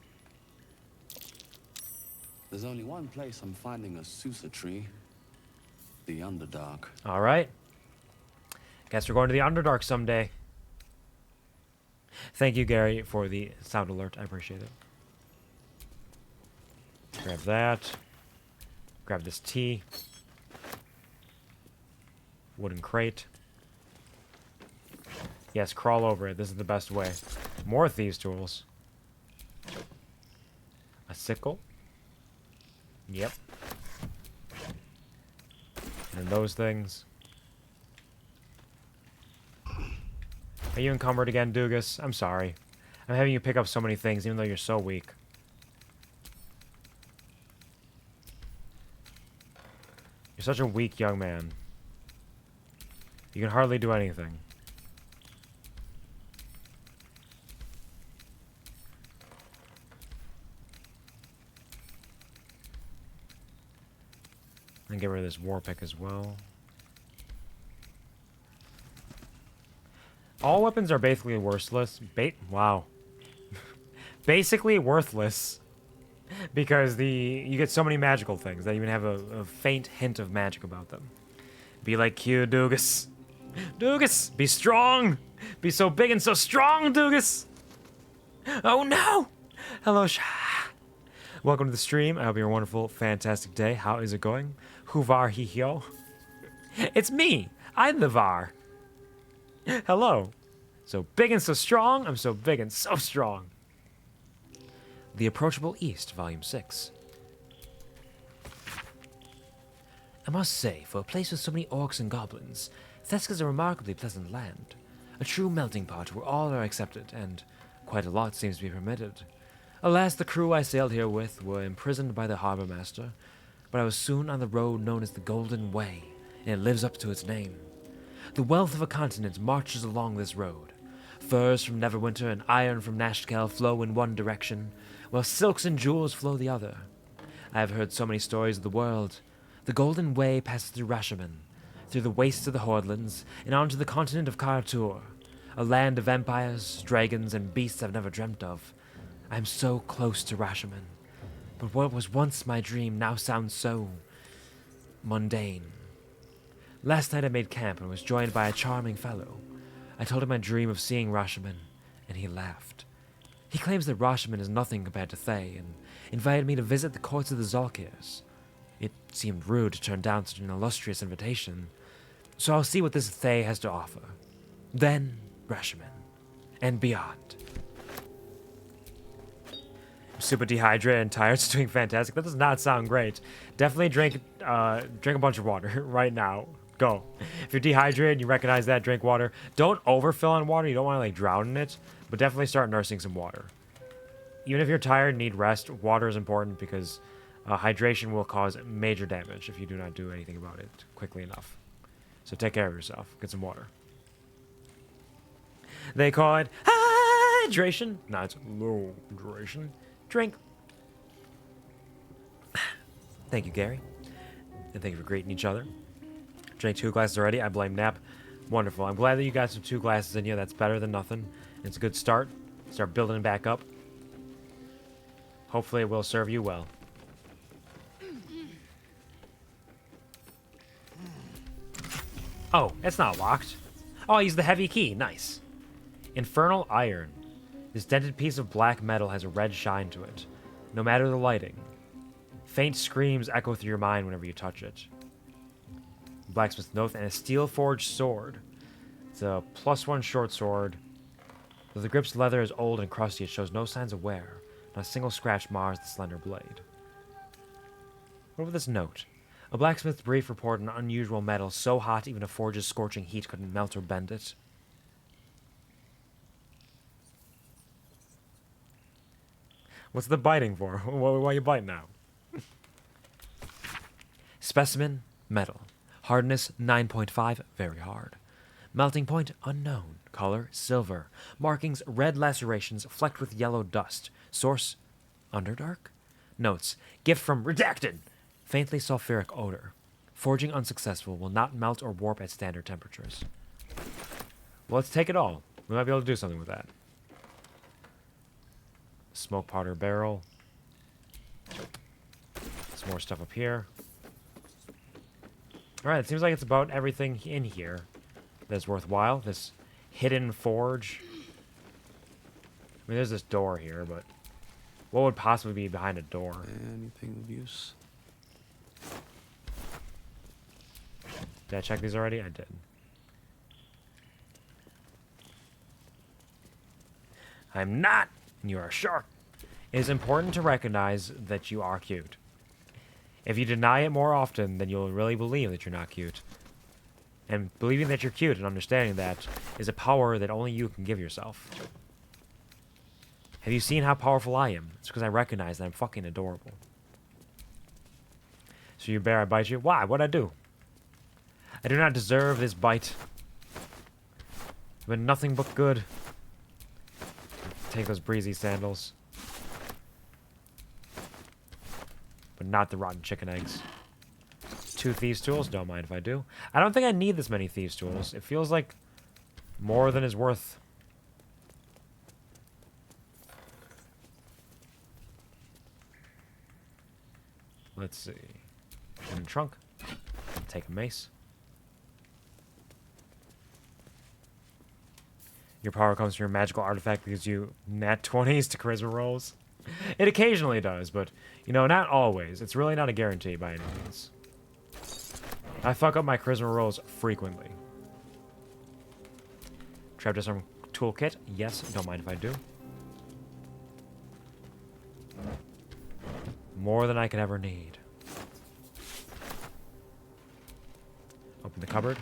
There's only one place I'm finding a Sousa tree. The Underdark. Alright. Guess we're going to the Underdark someday. Thank you, Gary, for the sound alert. I appreciate it. Grab that. Grab this tea. Wooden crate. Yes, crawl over it. This is the best way. More thieves' tools. A sickle. Yep. And those things. Are you encumbered again, Doogus? I'm sorry. I'm having you pick up so many things, even though you're so weak. You're such a weak young man. You can hardly do anything. And get rid of this war pick as well. All weapons are basically worthless. Wow. Basically worthless. Because you get so many magical things that even have a faint hint of magic about them. Be like Q, Doogus. Doogus, be strong. Be so big and so strong, Doogus. Oh no. Hello, welcome to the stream. I hope you have a wonderful, fantastic day. How is it going? Huvar hihyo. It's me. I'm the Var. Hello. So big and so strong. I'm so big and so strong. The Approachable East, Volume 6. I must say, for a place with so many orcs and goblins, Theska's a remarkably pleasant land. A true melting pot where all are accepted, and quite a lot seems to be permitted. Alas, the crew I sailed here with were imprisoned by the harbor master, but I was soon on the road known as the Golden Way, and it lives up to its name. The wealth of a continent marches along this road. Furs from Neverwinter and iron from Nashkel flow in one direction, while silks and jewels flow the other. I have heard so many stories of the world. The Golden Way passes through Rashomon, through the wastes of the Hordlands, and onto the continent of Kartur, a land of empires, dragons, and beasts I've never dreamt of. I am so close to Rashomon, but what was once my dream now sounds so mundane. Last night I made camp and was joined by a charming fellow. I told him my dream of seeing Rashomon, and he laughed. He claims that Rashomon is nothing compared to Thay, and invited me to visit the courts of the Zalkirs. It seemed rude to turn down such an illustrious invitation, so I'll see what this Thay has to offer. Then, Reshiman, and beyond. I'm super dehydrated and tired, so doing fantastic. That does not sound great. Definitely drink a bunch of water right now. Go. If you're dehydrated, you recognize that, drink water. Don't overfill on water. You don't want to like drown in it, but definitely start nursing some water. Even if you're tired and need rest, water is important because hydration will cause major damage if you do not do anything about it quickly enough. So take care of yourself. Get some water. They call it hydration. No, it's low hydration. Drink. Thank you, Gary. And thank you for greeting each other. Drank 2 glasses already. I blame Nap. Wonderful. I'm glad that you got some 2 glasses in you. That's better than nothing. It's a good start. Start building back up. Hopefully it will serve you well. Oh, it's not locked. Oh, I used the heavy key. Nice. Infernal Iron. This dented piece of black metal has a red shine to it, no matter the lighting. Faint screams echo through your mind whenever you touch it. Blacksmith's note and a steel-forged sword. It's a +1 short sword. Though the grip's leather is old and crusty, it shows no signs of wear. Not a single scratch mars the slender blade. What about this note? A blacksmith's brief report an unusual metal so hot even a forge's scorching heat couldn't melt or bend it. What's the biting for? Why you bite now? Specimen, metal. Hardness, 9.5, very hard. Melting point, unknown. Color, silver. Markings, red lacerations flecked with yellow dust. Source, Underdark? Notes, gift from Redacted. Faintly sulfuric odor. Forging unsuccessful, will not melt or warp at standard temperatures. Well, let's take it all. We might be able to do something with that. Smoke powder barrel. Some more stuff up here. Alright, it seems like it's about everything in here that's worthwhile. This hidden forge. I mean, there's this door here, but what would possibly be behind a door? Anything of use? Did I check these already? I did. I'm not. You are sure. It is important to recognize that you are cute. If you deny it more often, then you'll really believe that you're not cute. And believing that you're cute and understanding that is a power that only you can give yourself. Have you seen how powerful I am? It's because I recognize that I'm fucking adorable. So you bear I bite you? Why? What'd I do? I do not deserve this bite. I've been nothing but good. Take those breezy sandals. But not the rotten chicken eggs. 2 thieves' tools, don't mind if I do. I don't think I need this many thieves' tools. It feels like more than is worth. Let's see. In the trunk. Take a mace. Your power comes from your magical artifact that gives you nat 20s to charisma rolls. It occasionally does, but, you know, not always. It's really not a guarantee by any means. I fuck up my charisma rolls frequently. Trap disarm toolkit. Yes, don't mind if I do. More than I could ever need. Open the cupboard.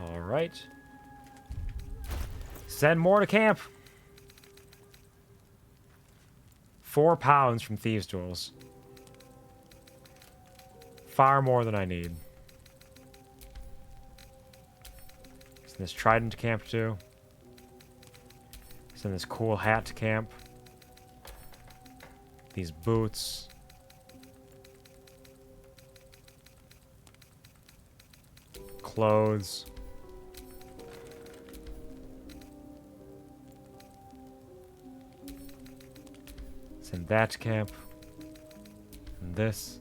Alright. Send more to camp. 4 pounds from thieves' tools. Far more than I need. Send this trident to camp too. Send this cool hat to camp. These boots. Clothes. Send that to camp. And this.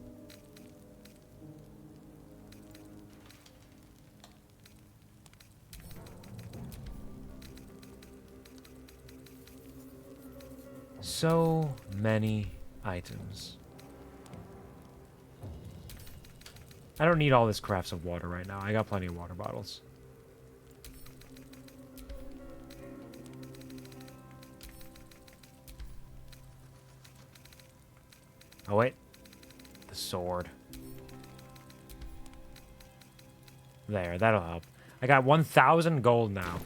So many items. I don't need all this crafts of water right now. I got plenty of water bottles. Oh, wait. The sword. There, that'll help. I got 1,000 gold now.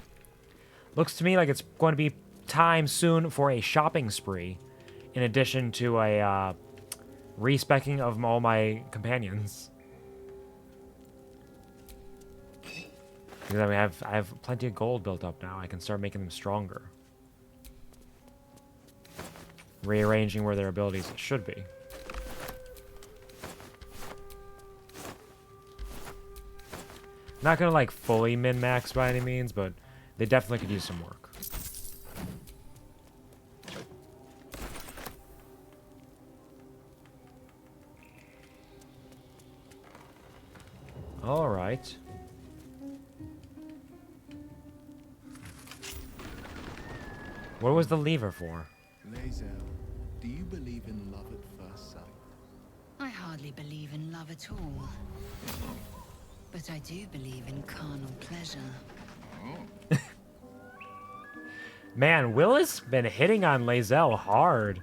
Looks to me like it's going to be time soon for a shopping spree, in addition to a respecking of all my companions. Because I have plenty of gold built up now. I can start making them stronger. Rearranging where their abilities should be. Not gonna like fully min-max by any means, but they definitely could use some work. All right. What was the lever for? Lae'zel, do you believe in love at first sight? I hardly believe in love at all. But I do believe in carnal pleasure. Man, Wyll has been hitting on Lae'zel hard.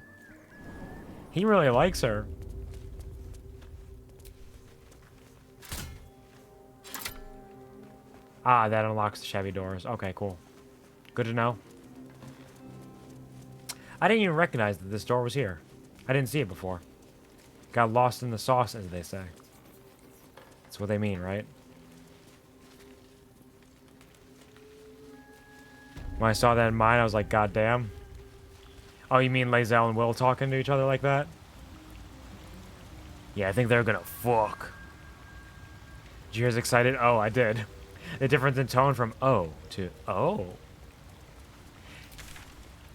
He really likes her. Ah, that unlocks the Chevy doors. Okay, cool. Good to know. I didn't even recognize that this door was here. I didn't see it before. Got lost in the sauce, as they say. That's what they mean, right? When I saw that in mine, I was like, God damn. Oh, you mean Lae'zel and Wyll talking to each other like that? Yeah, I think they're gonna fuck. Did you hear us excited? Oh, I did. The difference in tone from oh to oh.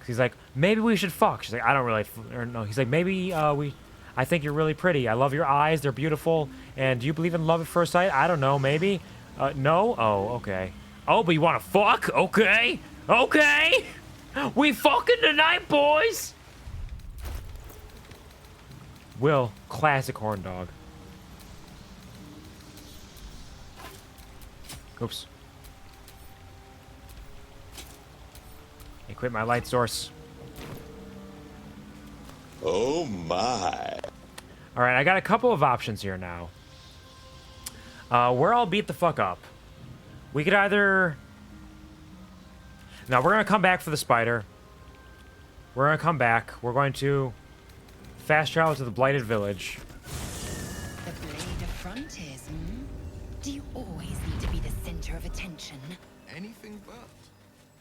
He's like, maybe we should fuck. She's like, I don't really, or no. He's like, maybe I think you're really pretty. I love your eyes. They're beautiful. And do you believe in love at first sight? I don't know. Maybe. No? Oh, okay. Oh, but you want to fuck? Okay. Okay. We fucking tonight, boys. Wyll, classic horn dog. Oops. Equip my light source. Oh my. Alright, I got a couple of options here now. Where I'll beat the fuck up. We could either... No, we're going to come back for the spider. We're going to come back. We're going to fast travel to the Blighted Village. The blade of frontiers, hmm? Do you always need to be the center of attention? Anything but.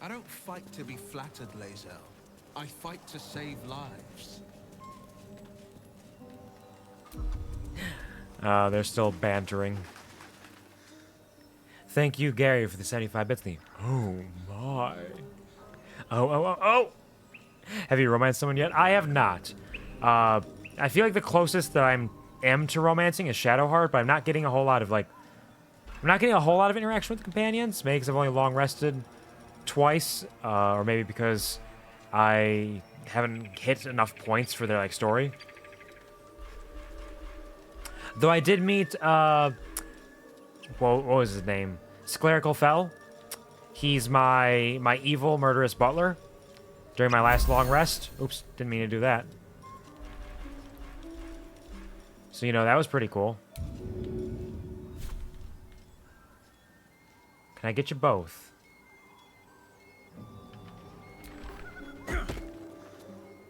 I don't fight to be flattered, Lae'zel. I fight to save lives. They're still bantering. Thank you, Gary, for the 75 bits. Oh, my. Oh. Have you romanced someone yet? I have not. I feel like the closest that I am to romancing is Shadowheart, but I'm not getting a whole lot of, like... I'm not getting a whole lot of interaction with companions. Maybe because I've only long rested twice, or maybe because I haven't hit enough points for their, like, story. Though I did meet, what was his name? Sclerical Fell. He's my evil, murderous butler during my last long rest. Oops, didn't mean to do that. So, you know, that was pretty cool. Can I get you both?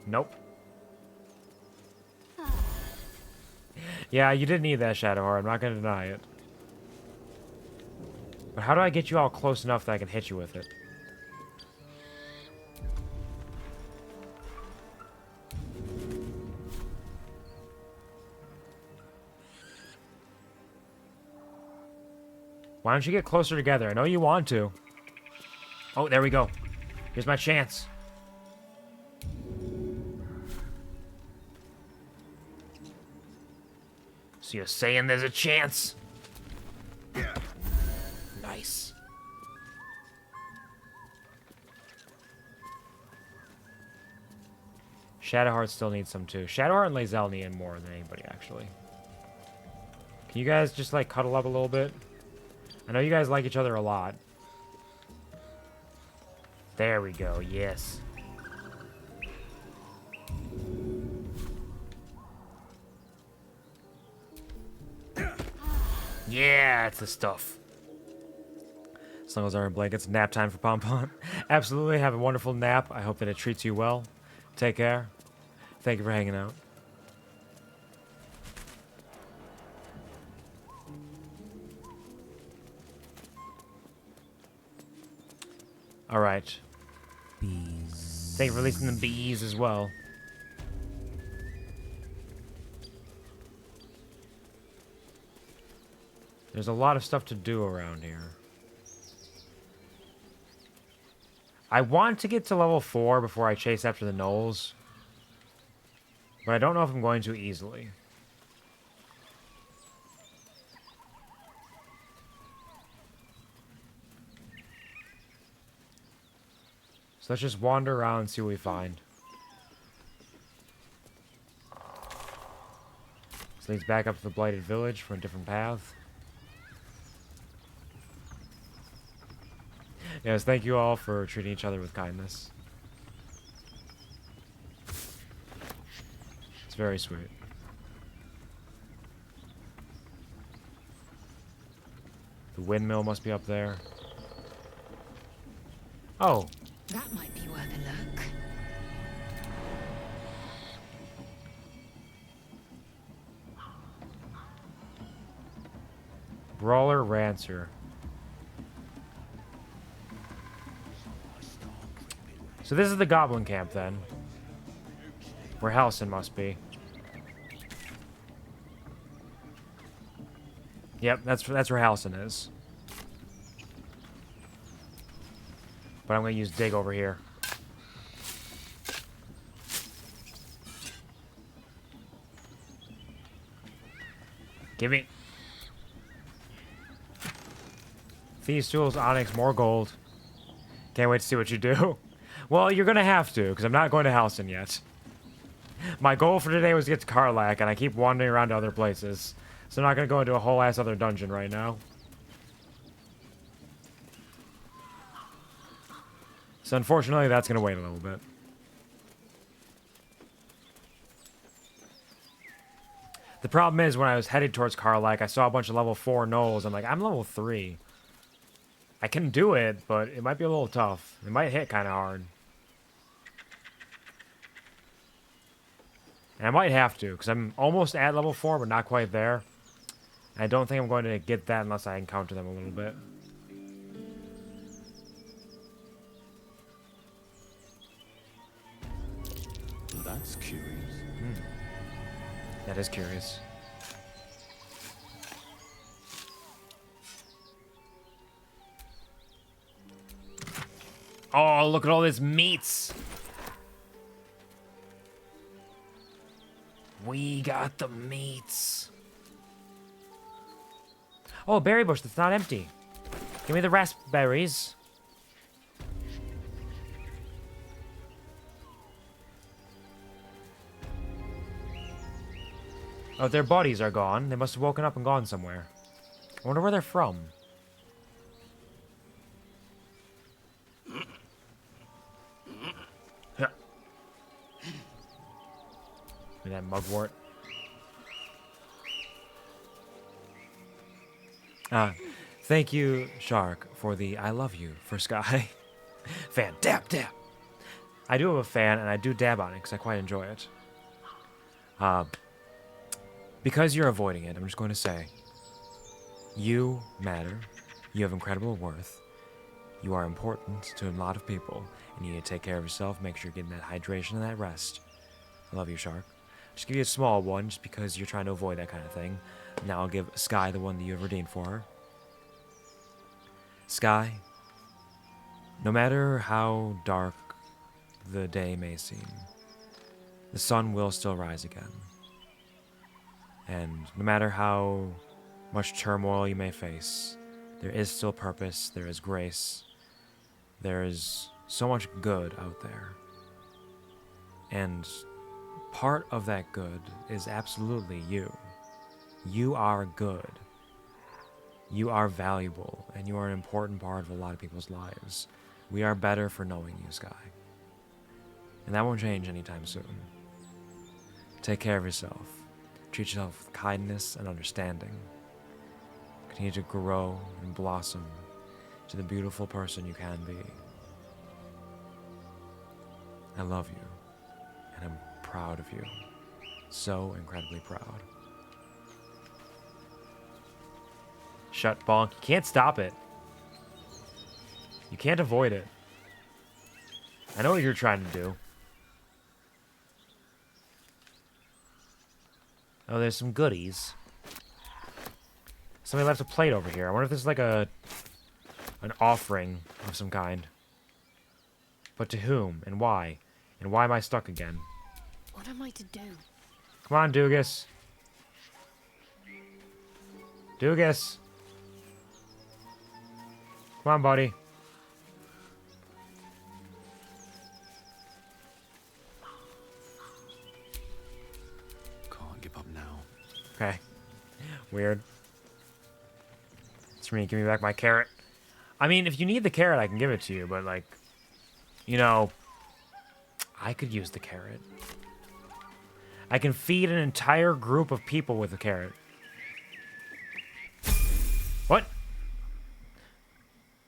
Nope. Yeah, you did need that Shadowheart. I'm not going to deny it. But how do I get you all close enough that I can hit you with it? Why don't you get closer together? I know you want to. Oh, there we go. Here's my chance. So you're saying there's a chance? Nice. Shadowheart still needs some too. Shadowheart and Lae'zel need more than anybody, actually. Can you guys just, like, cuddle up a little bit? I know you guys like each other a lot. There we go, yes. Yeah, that's the stuff. Snuggles are in blankets. Nap time for Pom Pom. Absolutely. Have a wonderful nap. I hope that it treats you well. Take care. Thank you for hanging out. All right. Bees. Thank you for releasing the bees as well. There's a lot of stuff to do around here. I want to get to level 4 before I chase after the gnolls. But I don't know if I'm going to easily. So let's just wander around and see what we find. This leads back up to the Blighted Village for a different path. Yes, thank you all for treating each other with kindness. It's very sweet. The windmill must be up there. Oh. That might be worth a look. Brawler Rancer. So this is the goblin camp then. Where Halsin must be. Yep, that's where Halsin is. But I'm going to use dig over here. Give me. Thieves, tools, onyx, more gold. Can't wait to see what you do. Well, you're going to have to, because I'm not going to Halsin yet. My goal for today was to get to Karlach, and I keep wandering around to other places. So I'm not going to go into a whole ass other dungeon right now. So unfortunately, that's going to wait a little bit. The problem is, when I was headed towards Karlach, I saw a bunch of level 4 gnolls. I'm like, I'm level 3. I can do it, but it might be a little tough. It might hit kind of hard. And I might have to, because I'm almost at level 4, but not quite there. I don't think I'm going to get that unless I encounter them a little bit. That's curious. That is curious. Oh, look at all this meats. We got the meats. Oh, a berry bush that's not empty. Give me the raspberries. Oh, their bodies are gone. They must have woken up and gone somewhere. I wonder where they're from. Give me that mugwort. Thank you, Shark, for the I love you for Sky. Fan, dab, dab. I do have a fan, and I do dab on it because I quite enjoy it. Because you're avoiding it, I'm just going to say, you matter. You have incredible worth. You are important to a lot of people, and you need to take care of yourself. Make sure you're getting that hydration and that rest. I love you, Shark. Just give you a small one, just because you're trying to avoid that kind of thing. Now I'll give Sky the one that you have redeemed for her. Sky, no matter how dark the day may seem, the sun will still rise again. And no matter how much turmoil you may face, there is still purpose, there is grace, there is so much good out there. And part of that good is absolutely you. You are good. You are valuable, and you are an important part of a lot of people's lives. We are better for knowing you, Sky. And that won't change anytime soon. Take care of yourself. Treat yourself with kindness and understanding. Continue to grow and blossom to the beautiful person you can be. I love you, and I'm proud of you. So incredibly proud. Shut, Bonk. You can't stop it. You can't avoid it. I know what you're trying to do. Oh, there's some goodies. Somebody left a plate over here. I wonder if this is like an offering of some kind. But to whom and why? And why am I stuck again? What am I to do? Come on, Doogus. Doogus. Come on, buddy. Can't give up now. Okay. Weird. It's for me. Give me back my carrot. I mean, if you need the carrot, I can give it to you, but, like, you know, I could use the carrot. I can feed an entire group of people with a carrot. What?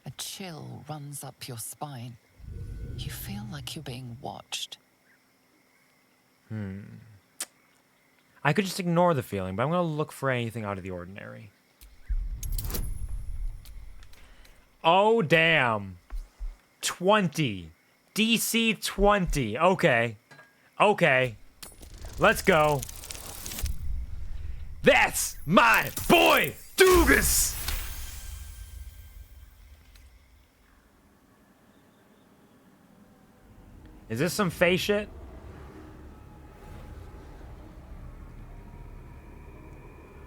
A chill runs up your spine. You feel like you're being watched. I could just ignore the feeling, but I'm going to look for anything out of the ordinary. Oh, damn. 20. DC 20. Okay. Okay. Let's go. That's my boy, Doogus! Is this some fey shit?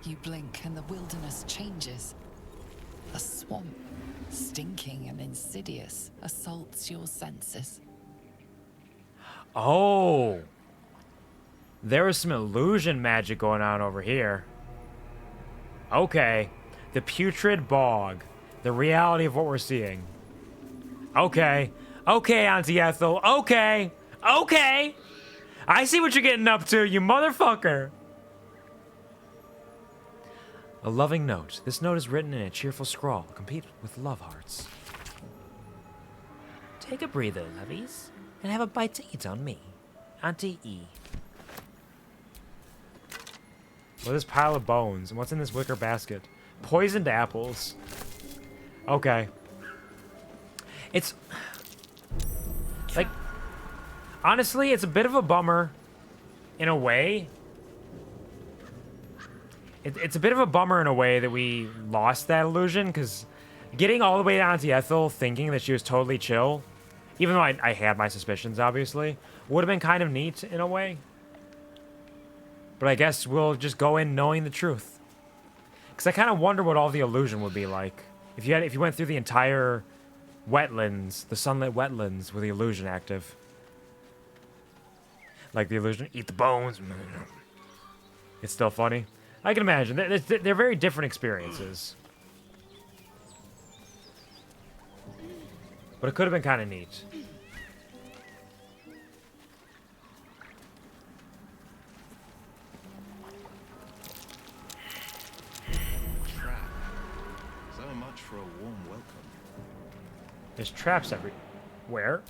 You blink and the wilderness changes. A swamp, stinking and insidious, assaults your senses. Oh. There is some illusion magic going on over here. Okay. The putrid bog. The reality of what we're seeing. Okay. Okay, Auntie Ethel. Okay. Okay. I see what you're getting up to, you motherfucker. A loving note. This note is written in a cheerful scrawl, complete with love hearts. Take a breather, lovies, and have a bite to eat on me. Auntie E. What is this pile of bones? And what's in this wicker basket? Poisoned apples. Okay. It's... like... honestly, it's a bit of a bummer. In a way. It's a bit of a bummer in a way that we lost that illusion, because getting all the way down to Ethel thinking that she was totally chill, even though I had my suspicions, obviously, would have been kind of neat in a way. But I guess we'll just go in knowing the truth. Because I kind of wonder what all the illusion would be like. If you went through the entire wetlands, the sunlit wetlands, with the illusion active. Like the illusion, eat the bones. It's still funny. I can imagine. They're very different experiences. But it could have been kind of neat. Trap. So much for a warm welcome. There's traps everywhere.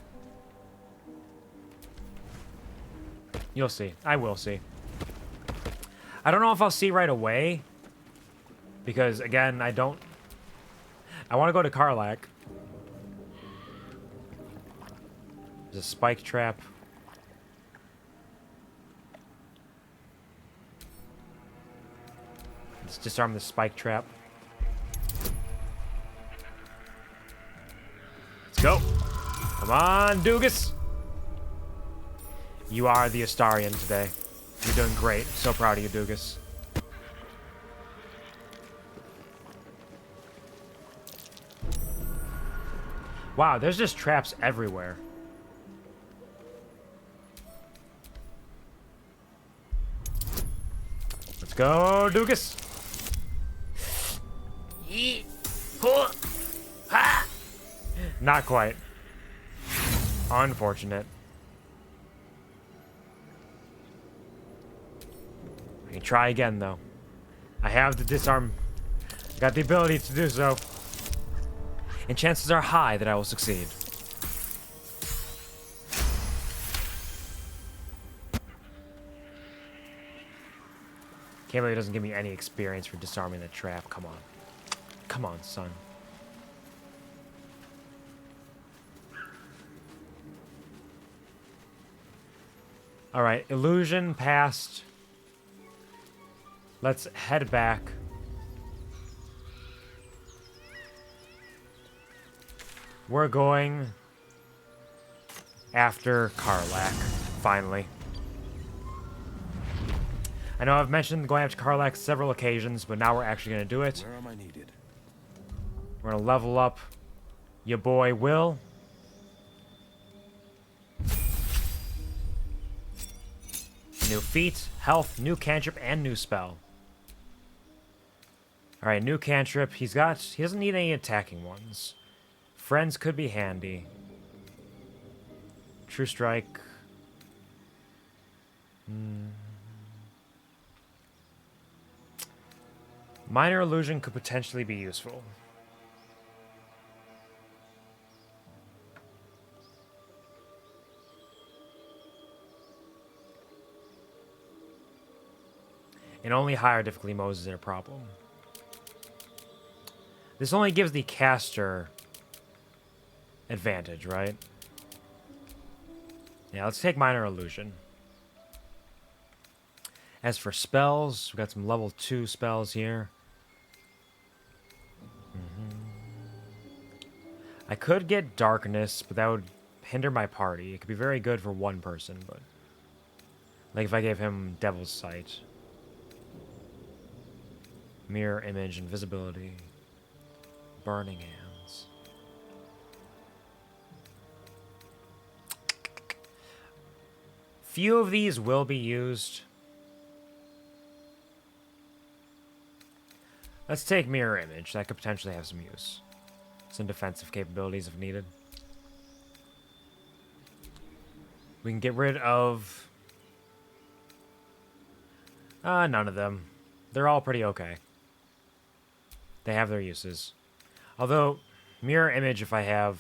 You'll see. I will see. I don't know if I'll see right away. Because, again, I want to go to Karlach. There's a spike trap. Let's disarm the spike trap. Let's go. Come on, Doogus. You are the Astarian today. You're doing great. So proud of you, Doogus. Wow, there's just traps everywhere. Let's go, Doogus. Not quite. Unfortunate. I can try again, though. I have the disarm. I got the ability to do so. And chances are high that I will succeed. Can't believe it doesn't give me any experience for disarming the trap. Come on. Come on, son. Alright, illusion passed. Let's head back. We're going after Karlach, finally. I know I've mentioned going after Karlach several occasions, but now we're actually going to do it. Where am I needed? We're going to level up your boy Wyll. New feat, health, new cantrip, and new spell. Alright, new cantrip. He doesn't need any attacking ones. Friends could be handy. True strike. Minor illusion could potentially be useful. In only higher difficulty modes is it a problem. This only gives the caster advantage, right? Yeah, let's take minor illusion. As for spells, we've got some level 2 spells here. I could get darkness, but that would hinder my party. It could be very good for one person, but like if I gave him Devil's Sight. Mirror image, invisibility, burning hands. Few of these will be used. Let's take mirror image. That could potentially have some use. Some defensive capabilities if needed. We can get rid of none of them. They're all pretty okay. They have their uses. Although, mirror image, if I have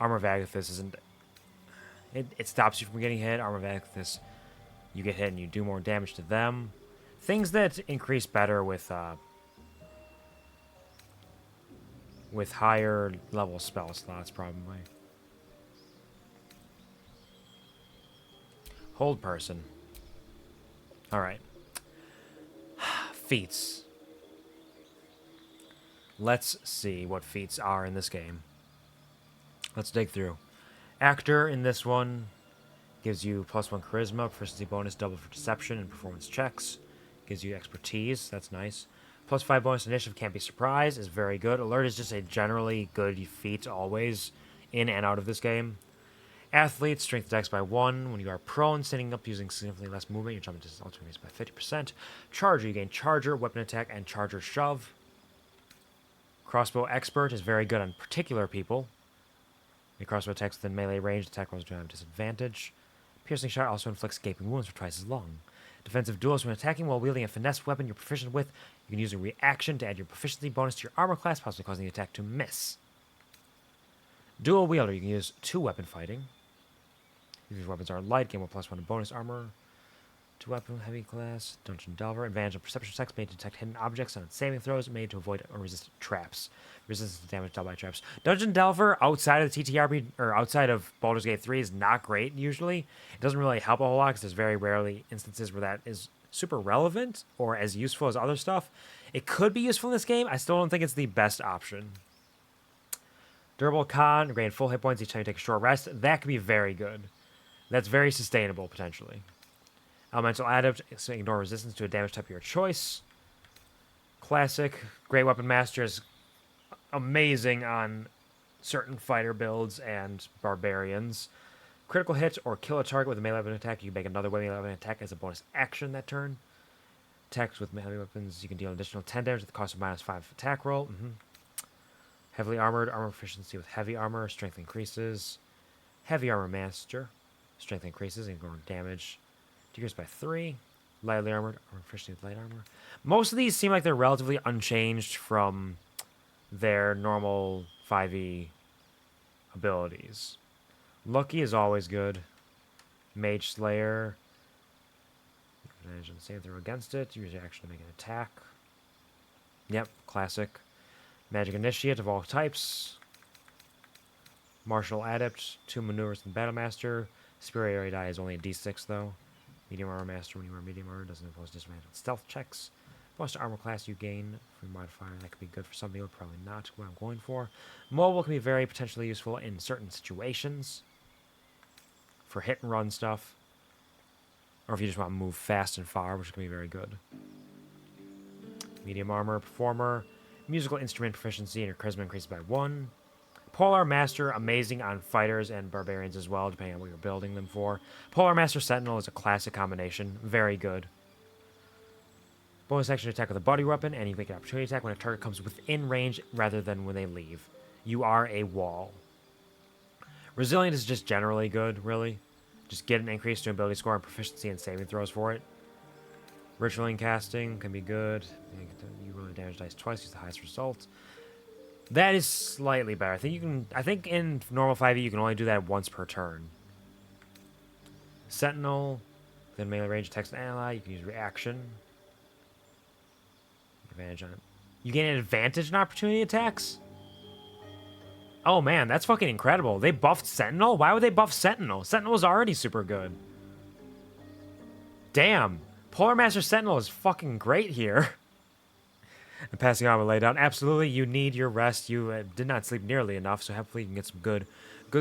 Armor of Agathis, isn't... It stops you from getting hit. Armor of Agathis, you get hit and you do more damage to them. Things that increase better with higher level spell slots, probably. Hold person. Alright. Feats. Let's see what feats are in this game. Let's dig through. Actor in this one gives you +1 charisma, proficiency bonus, double for deception and performance checks. Gives you expertise, that's nice. +5 bonus initiative, can't be surprised, is very good. Alert is just a generally good feat always in and out of this game. Athlete, strength dex by 1. When you are prone, standing up using significantly less movement, your jumping distance also increases by 50%. Charger, you gain charger, weapon attack, and charger shove. Crossbow expert is very good on particular people. The crossbow attacks within melee range, attack rolls do have disadvantage. Piercing shot also inflicts gaping wounds for twice as long. Defensive duelist, when attacking while wielding a finesse weapon you're proficient with, you can use a reaction to add your proficiency bonus to your armor class, possibly causing the attack to miss. Dual wielder, you can use 2 weapon fighting. If your weapons are light, gain 1+1 bonus armor. 2 weapon heavy class. Dungeon delver, advantage of perception checks made to detect hidden objects on saving throws, made to avoid or resist traps. Resistance to damage dealt by traps. Dungeon delver outside of the TTRP or outside of Baldur's Gate 3 is not great usually. It doesn't really help a whole lot because there's very rarely instances where that is super relevant or as useful as other stuff. It could be useful in this game. I still don't think it's the best option. Durable con, gain full hit points each time you take a short rest. That could be very good. That's very sustainable potentially. Elemental adept, so ignore resistance to a damage type of your choice. Classic, Great Weapon Master is amazing on certain fighter builds and barbarians. Critical hit or kill a target with a melee weapon attack. You can make another melee weapon attack as a bonus action that turn. Attacks with melee weapons, you can deal an additional 10 damage at the cost of -5 attack roll. Heavily armored, armor proficiency with heavy armor, strength increases. Heavy armor master, strength increases, and going damage decreased by 3. Lightly armored, armor proficiency with light armor. Most of these seem like they're relatively unchanged from their normal 5e abilities. Lucky is always good. Mage Slayer. Advantage on save throw against it. Use your action to make an attack. Yep, classic. Magic Initiate of all types. Martial Adept. 2 maneuvers in Battle Master. Superiority die is only a d6 though. Medium Armor Master, when you wear medium armor, doesn't impose disadvantage on stealth checks. Plus armor class you gain from modifier. That could be good for some people, probably not what I'm going for. Mobile can be very potentially useful in certain situations. For hit and run stuff. Or if you just want to move fast and far, which can be very good. Medium armor, performer, musical instrument proficiency, and your charisma increases by 1. Polar Master, amazing on fighters and barbarians as well, depending on what you're building them for. Polar Master Sentinel is a classic combination. Very good. Bonus action attack with a buddy weapon, and you make an opportunity attack when a target comes within range rather than when they leave. You are a wall. Resilient is just generally good, really. Just get an increase to ability score and proficiency and saving throws for it. Ritualing casting can be good. You roll the damage dice twice, use the highest result. That is slightly better. I think in normal 5e you can only do that once per turn. Sentinel, then melee range attacks an ally. You can use reaction. Advantage on it. You gain an advantage in opportunity attacks? Oh man, that's fucking incredible. They buffed Sentinel? Why would they buff Sentinel? Sentinel is already super good. Damn. Polar Master Sentinel is fucking great here. And passing on with lay down. Absolutely, you need your rest. You did not sleep nearly enough, so hopefully you can get some good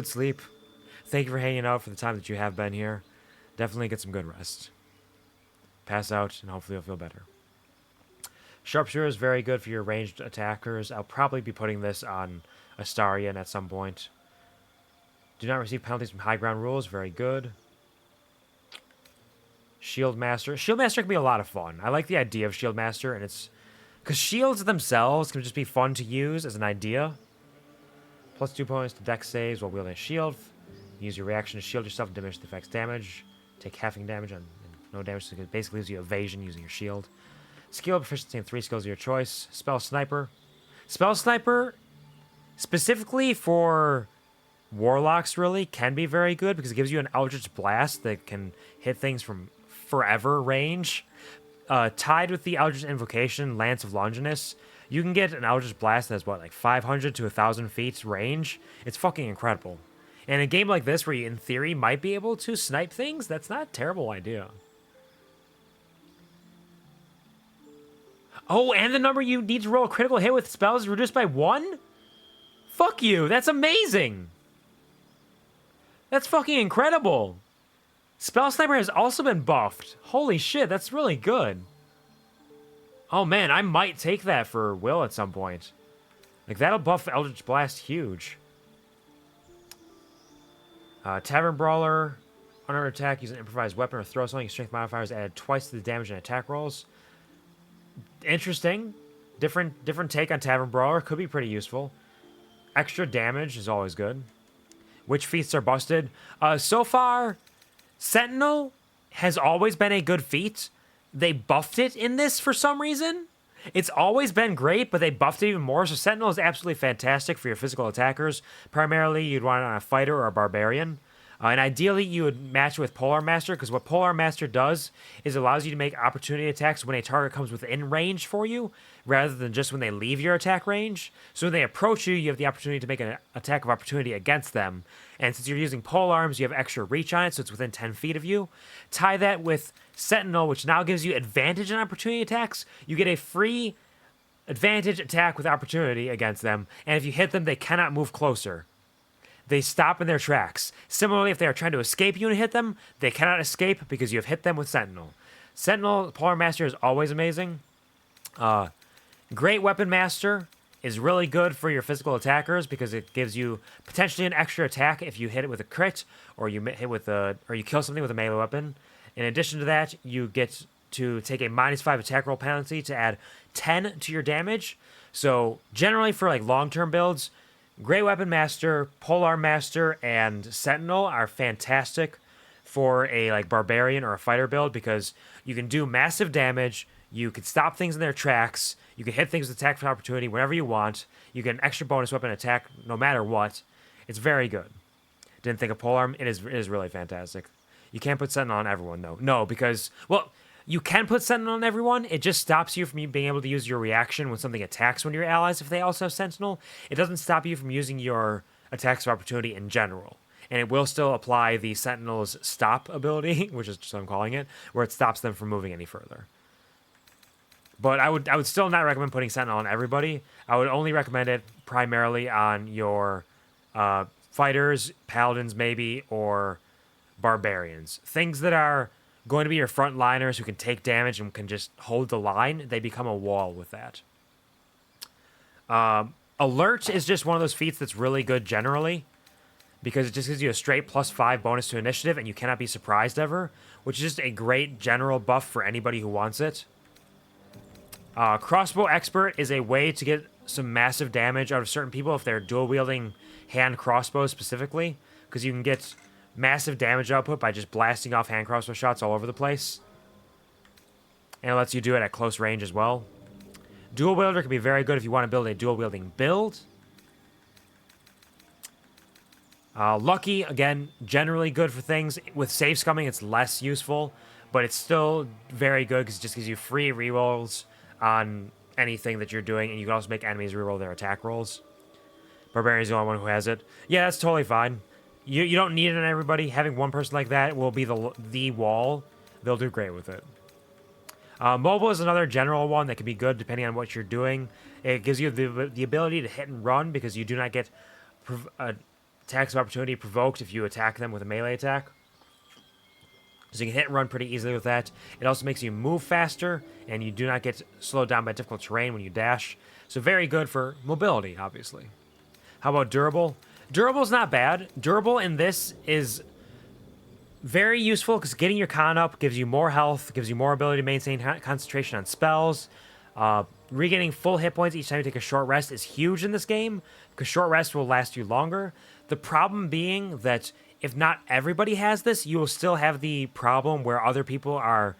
sleep. Thank you for hanging out for the time that you have been here. Definitely get some good rest. Pass out, and hopefully you'll feel better. Sharpshooter is very good for your ranged attackers. I'll probably be putting this on Astarion at some point. Do not receive penalties from high ground rules. Very good. Shield Master. Shield Master can be a lot of fun. I like the idea of Shield Master, and it's... because shields themselves can just be fun to use as an idea. Plus 2 points to dex saves while wielding a shield. Use your reaction to shield yourself and diminish the effect's damage. Take halving damage and no damage, so it basically gives you evasion using your shield. Skill proficiency in 3 skills of your choice. Spell Sniper. Spell Sniper, specifically for warlocks, really, can be very good because it gives you an Eldritch Blast that can hit things from forever range. Tied with the Eldritch Invocation, Lance of Longinus, you can get an Eldritch Blast that's, what, like 500 to 1,000 feet range? It's fucking incredible. And in a game like this, where you, in theory, might be able to snipe things, that's not a terrible idea. Oh, and the number you need to roll a critical hit with spells is reduced by 1? Fuck you, that's amazing! That's fucking incredible! Spell Sniper has also been buffed. Holy shit, that's really good. Oh man, I might take that for Wyll at some point. Like, that'll buff Eldritch Blast huge. Tavern Brawler. Under attack, use an improvised weapon or throw something. Strength modifier is added twice to the damage and attack rolls. Interesting. Different take on Tavern Brawler. Could be pretty useful. Extra damage is always good. Which feats are busted? So far... Sentinel has always been a good feat. They buffed it in this for some reason. It's always been great, but they buffed it even more. So Sentinel is absolutely fantastic for your physical attackers. Primarily, you'd want it on a fighter or a barbarian. And ideally, you would match it with Polar Master, because what Polar Master does is allows you to make opportunity attacks when a target comes within range for you, rather than just when they leave your attack range. So when they approach you, you have the opportunity to make an attack of opportunity against them. And since you're using pole arms, you have extra reach on it, so it's within 10 feet of you. Tie that with Sentinel, which now gives you advantage on opportunity attacks. You get a free advantage attack with opportunity against them, and if you hit them, they cannot move closer. They stop in their tracks. Similarly, if they are trying to escape you and hit them, they cannot escape because you have hit them with Sentinel. Sentinel, Polar Master is always amazing. Great Weapon Master is really good for your physical attackers because it gives you potentially an extra attack if you hit it with a crit or you hit with or you kill something with a melee weapon. In addition to that, you get to take a -5 attack roll penalty to add 10 to your damage. So generally for like long-term builds, Great Weapon Master, Polearm Master, and Sentinel are fantastic for a like barbarian or a fighter build because you can do massive damage, you can stop things in their tracks, you can hit things with attack of opportunity whenever you want, you get an extra bonus weapon attack no matter what. It's very good. Didn't think of Polearm. It is really fantastic. You can't put Sentinel on everyone though. No, because well, you can put Sentinel on everyone. It just stops you from you being able to use your reaction when something attacks one of your allies if they also have Sentinel. It doesn't stop you from using your attacks of opportunity in general. And it will still apply the Sentinel's stop ability, which is what I'm calling it, where it stops them from moving any further. But I would still not recommend putting Sentinel on everybody. I would only recommend it primarily on your fighters, paladins maybe, or barbarians. Things that are going to be your front liners who can take damage and can just hold the line, they become a wall with that. Alert is just one of those feats that's really good generally, because it just gives you a straight +5 bonus to initiative, and you cannot be surprised ever, which is just a great general buff for anybody who wants it. Crossbow Expert is a way to get some massive damage out of certain people if they're dual-wielding hand crossbows specifically, because you can get massive damage output by just blasting off hand crossbow shots all over the place. And it lets you do it at close range as well. Dual wielder can be very good if you want to build a dual wielding build. Lucky, again, generally good for things. With save scumming, it's less useful, but it's still very good because it just gives you free rerolls on anything that you're doing, and you can also make enemies reroll their attack rolls. Barbarian's the only one who has it. Yeah, that's totally fine. You don't need it on everybody. Having one person like that will be the wall. They'll do great with it. Mobile is another general one that can be good depending on what you're doing. It gives you the ability to hit and run because you do not get attacks of opportunity provoked if you attack them with a melee attack. So you can hit and run pretty easily with that. It also makes you move faster, and you do not get slowed down by difficult terrain when you dash. So very good for mobility, obviously. How about durable? Durable's not bad. Durable in this is very useful because getting your con up gives you more health, gives you more ability to maintain concentration on spells. Regaining full hit points each time you take a short rest is huge in this game because short rest will last you longer. The problem being that if not everybody has this, you will still have the problem where other people are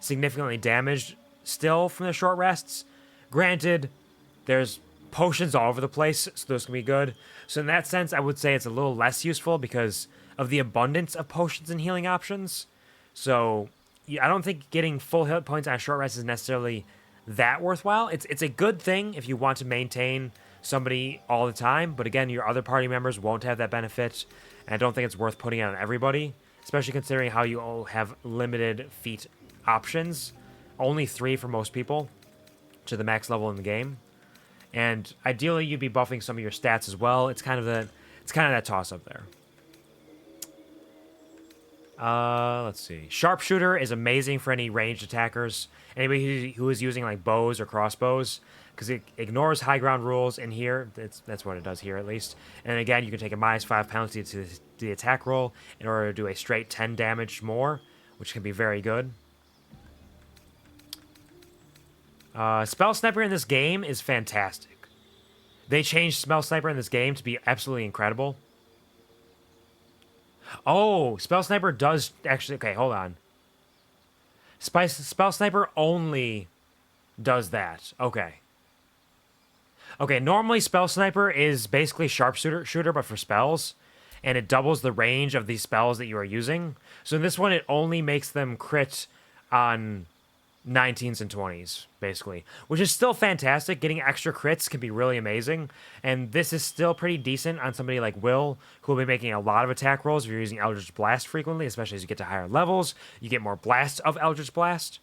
significantly damaged still from the short rests. Granted, there's potions all over the place, so those can be good. So in that sense, I would say it's a little less useful because of the abundance of potions and healing options. So I don't think getting full hit points on a short rest is necessarily that worthwhile. It's a good thing if you want to maintain somebody all the time, but again, your other party members won't have that benefit, and I don't think it's worth putting it on everybody, especially considering how you all have limited feat options. Only 3 for most people to the max level in the game. And ideally, you'd be buffing some of your stats as well. It's kind of that toss-up there. Let's see. Sharpshooter is amazing for any ranged attackers. Anybody who is using like bows or crossbows, because it ignores high ground rules in here. That's what it does here at least. And again, you can take a -5 penalty to the attack roll in order to do a straight 10 damage more, which can be very good. Spell Sniper in this game is fantastic. They changed Spell Sniper in this game to be absolutely incredible. Oh, Spell Sniper does actually... Okay, hold on. Spell Sniper only does that. Okay. Okay, normally Spell Sniper is basically Sharpshooter, but for spells. And it doubles the range of these spells that you are using. So in this one, it only makes them crit on 19s and 20s, basically, which is still fantastic. Getting extra crits can be really amazing, and this is still pretty decent on somebody like Wyll, who will be making a lot of attack rolls if you're using Eldritch Blast frequently, especially as you get to higher levels. You get more blasts of Eldritch Blast.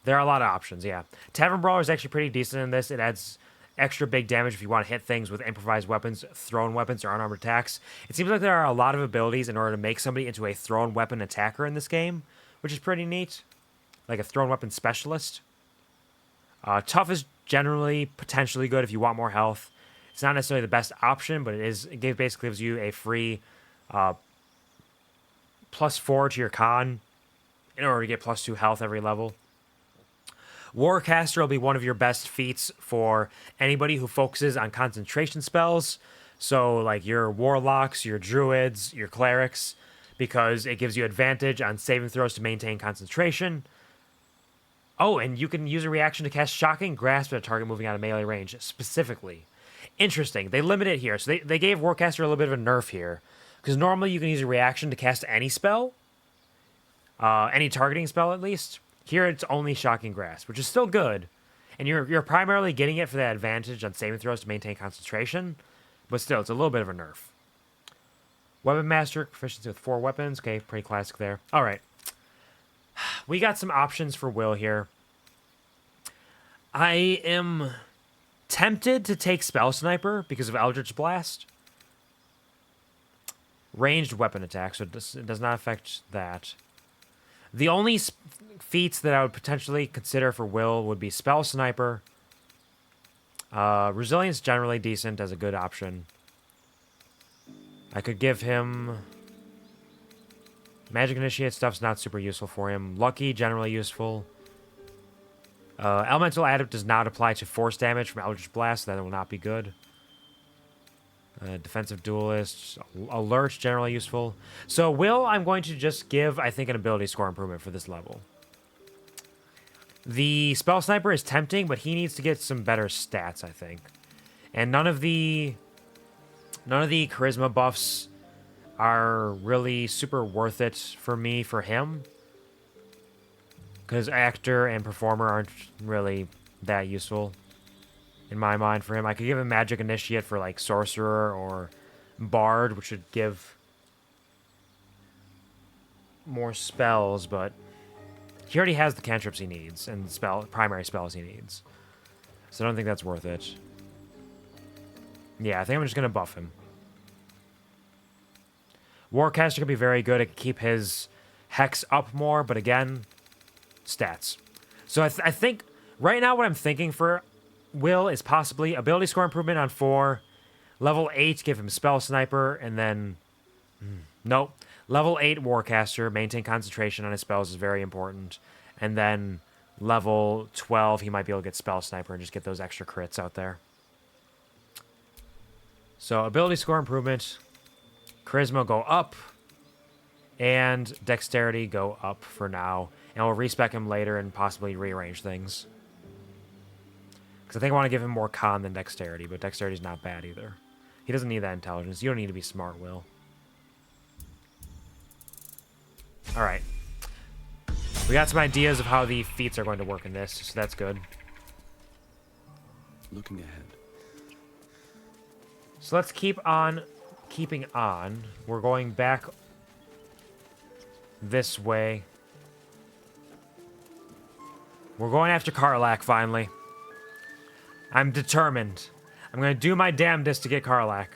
There are a lot of options, yeah. Tavern Brawler is actually pretty decent in this. It adds extra big damage if you want to hit things with improvised weapons, thrown weapons, or unarmored attacks. It seems like there are a lot of abilities in order to make somebody into a thrown weapon attacker in this game, which is pretty neat, like a thrown weapon specialist. Tough is generally potentially good if you want more health. It's not necessarily the best option, but it basically gives you a free +4 to your con in order to get +2 health every level. Warcaster will be one of your best feats for anybody who focuses on concentration spells. So like your warlocks, your druids, your clerics, because it gives you advantage on saving throws to maintain concentration. Oh, and you can use a reaction to cast Shocking Grasp at a target moving out of melee range, specifically. Interesting. They limit it here. So they gave Warcaster a little bit of a nerf here. Because normally you can use a reaction to cast any spell. Any targeting spell, at least. Here it's only Shocking Grasp, which is still good. And you're primarily getting it for that advantage on saving throws to maintain concentration. But still, it's a little bit of a nerf. Weapon Master, proficiency with 4 weapons. Okay, pretty classic there. Alright. We got some options for Wyll here. I am tempted to take Spell Sniper because of Eldritch Blast. Ranged weapon attack, so it does not affect that. The only feats that I would potentially consider for Wyll would be Spell Sniper. Resilience generally decent as a good option. I could give him... Magic Initiate stuff's not super useful for him. Lucky, generally useful. Elemental Adept does not apply to force damage from Eldritch Blast, so that will not be good. Defensive Duelist. Alert, generally useful. So Wyll, I'm going to just give, I think, an ability score improvement for this level. The Spell Sniper is tempting, but he needs to get some better stats, I think. And none of the charisma buffs are really super worth it for me for him. Because actor and performer aren't really that useful in my mind for him. I could give him Magic Initiate for like Sorcerer or Bard, which would give more spells, but he already has the cantrips he needs and primary spells he needs. So I don't think that's worth it. Yeah, I think I'm just going to buff him. Warcaster could be very good. It could keep his hex up more, but again, stats. So I think right now what I'm thinking for Wyll is possibly ability score improvement on 4, level 8, give him Spell Sniper, and then... nope. Level 8 Warcaster, maintain concentration on his spells is very important. And then level 12, he might be able to get Spell Sniper and just get those extra crits out there. So ability score improvement... Charisma go up, and Dexterity go up for now. And we'll respec him later and possibly rearrange things. Because I think I want to give him more Con than Dexterity, but Dexterity's not bad either. He doesn't need that Intelligence. You don't need to be smart, Wyll. Alright. We got some ideas of how the feats are going to work in this, so that's good. Looking ahead. So let's keep on... keeping on. We're going back this way. We're going after Karlach, finally. I'm determined. I'm going to do my damnedest to get Karlach.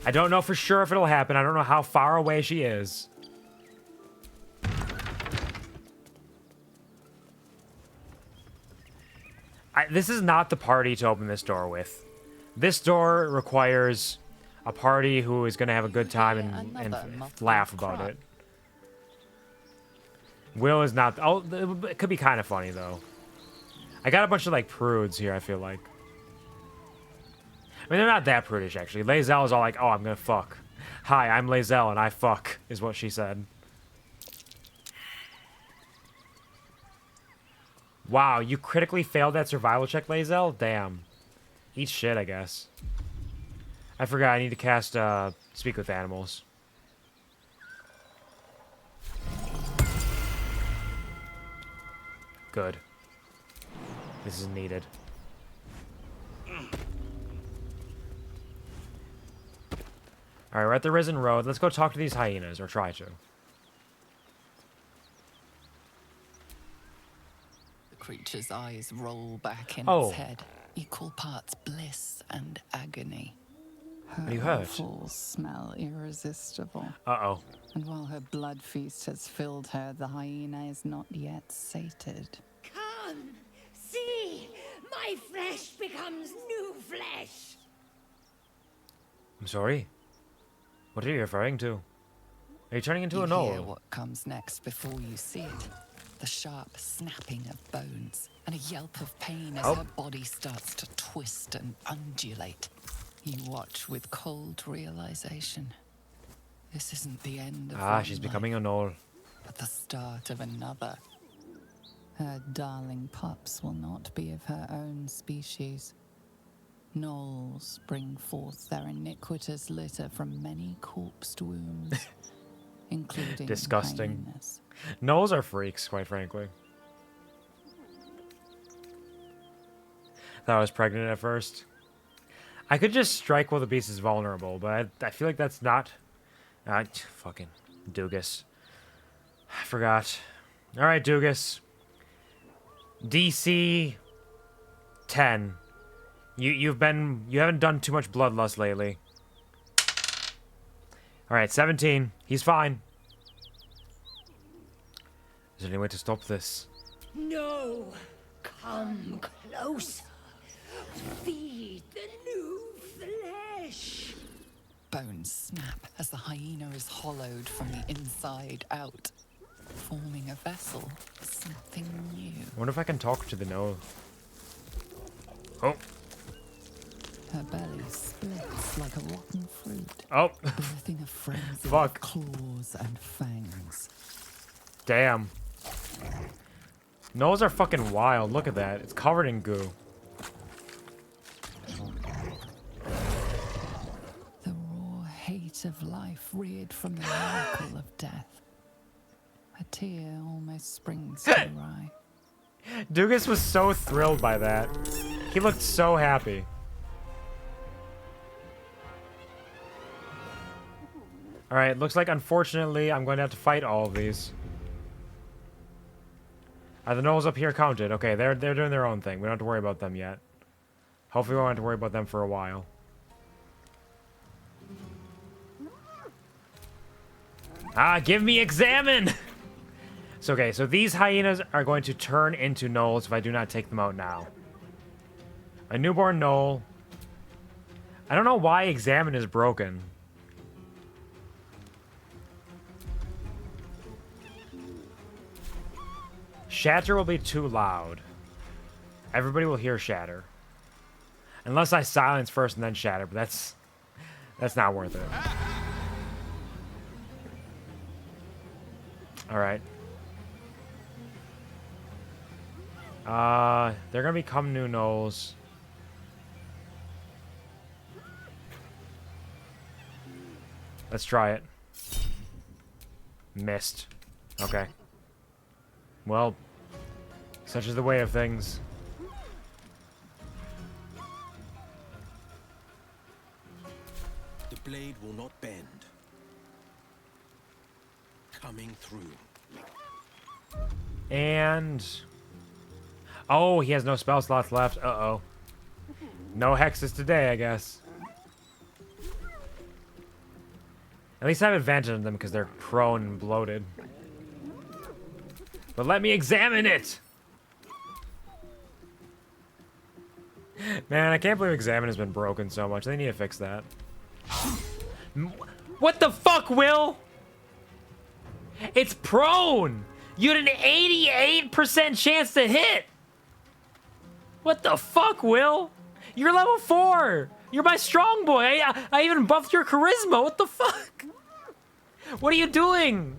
I don't know for sure if it'll happen. I don't know how far away she is. This is not the party to open this door with. This door requires a party who is going to have a good time and laugh about it. Wyll is not... Oh, it could be kind of funny, though. I got a bunch of, like, prudes here, I feel like. I mean, they're not that prudish, actually. Lae'zel is all like, oh, I'm going to fuck. Hi, I'm Lae'zel, and I fuck, is what she said. Wow, you critically failed that survival check, Lae'zel? Damn. Eat shit, I guess. I forgot, I need to cast, Speak with Animals. Good. This is needed. Alright, we're at the Risen Road. Let's go talk to these hyenas, or try to. The creature's eyes roll back in Oh. its head, equal parts bliss and agony. Are you hurt? Falls smell irresistible. Uh-oh. And while her blood feast has filled her, the hyena is not yet sated. Come, see, my flesh becomes new flesh. I'm sorry. What are you referring to? Are you turning into You a hear gnoll? what comes next before you see it. The sharp snapping of bones and a yelp of pain as her body starts to twist and undulate. You watch with cold realization. This isn't the end of one She's life, becoming a gnoll. but the start of another. Her darling pups will not be of her own species. Gnolls bring forth their iniquitous litter from many corpsed wombs, including Disgusting. hyenas. Gnolls are freaks, quite frankly. Thought I was pregnant at first. I could just strike while the beast is vulnerable, but I feel like that's not... fucking Doogus. I forgot. Alright, Doogus. DC 10. You haven't done too much bloodlust lately. Alright, 17. He's fine. Is there any way to stop this? No! Come closer. Feed the new flesh. Bones snap as the hyena is hollowed from the inside out, forming a vessel for something new. I wonder if I can talk to the gnoll. Oh. Her belly splits like a rotten fruit. Oh. Birthing a frenzy Fuck. of claws and fangs. Damn. Gnolls are fucking wild. Look at that. It's covered in goo. The raw hate of life reared from the miracle of death. A tear almost springs to her eye. Doogus was so thrilled by that. He looked so happy. Alright, looks like unfortunately I'm going to have to fight all of these. Are the gnolls up here counted? Okay, they're doing their own thing. We don't have to worry about them yet. Hopefully we won't have to worry about them for a while. Give me examine! So, okay, so these hyenas are going to turn into gnolls if I do not take them out now. A newborn gnoll. I don't know why examine is broken. Shatter will be too loud. Everybody will hear shatter. Unless I silence first and then shatter, but that's not worth it. Alright. They're gonna become new gnolls. Let's try it. Missed. Okay. Well, such is the way of things. The blade will not bend. Coming through. And... oh, he has no spell slots left. Uh-oh. No hexes today, I guess. At least I have advantage on them because they're prone and bloated. But let me examine it! Man, I can't believe examine has been broken so much. They need to fix that. What the fuck, Wyll? It's prone! You had an 88% chance to hit! What the fuck, Wyll? You're level 4! You're my strong boy! I even buffed your charisma! What the fuck? What are you doing?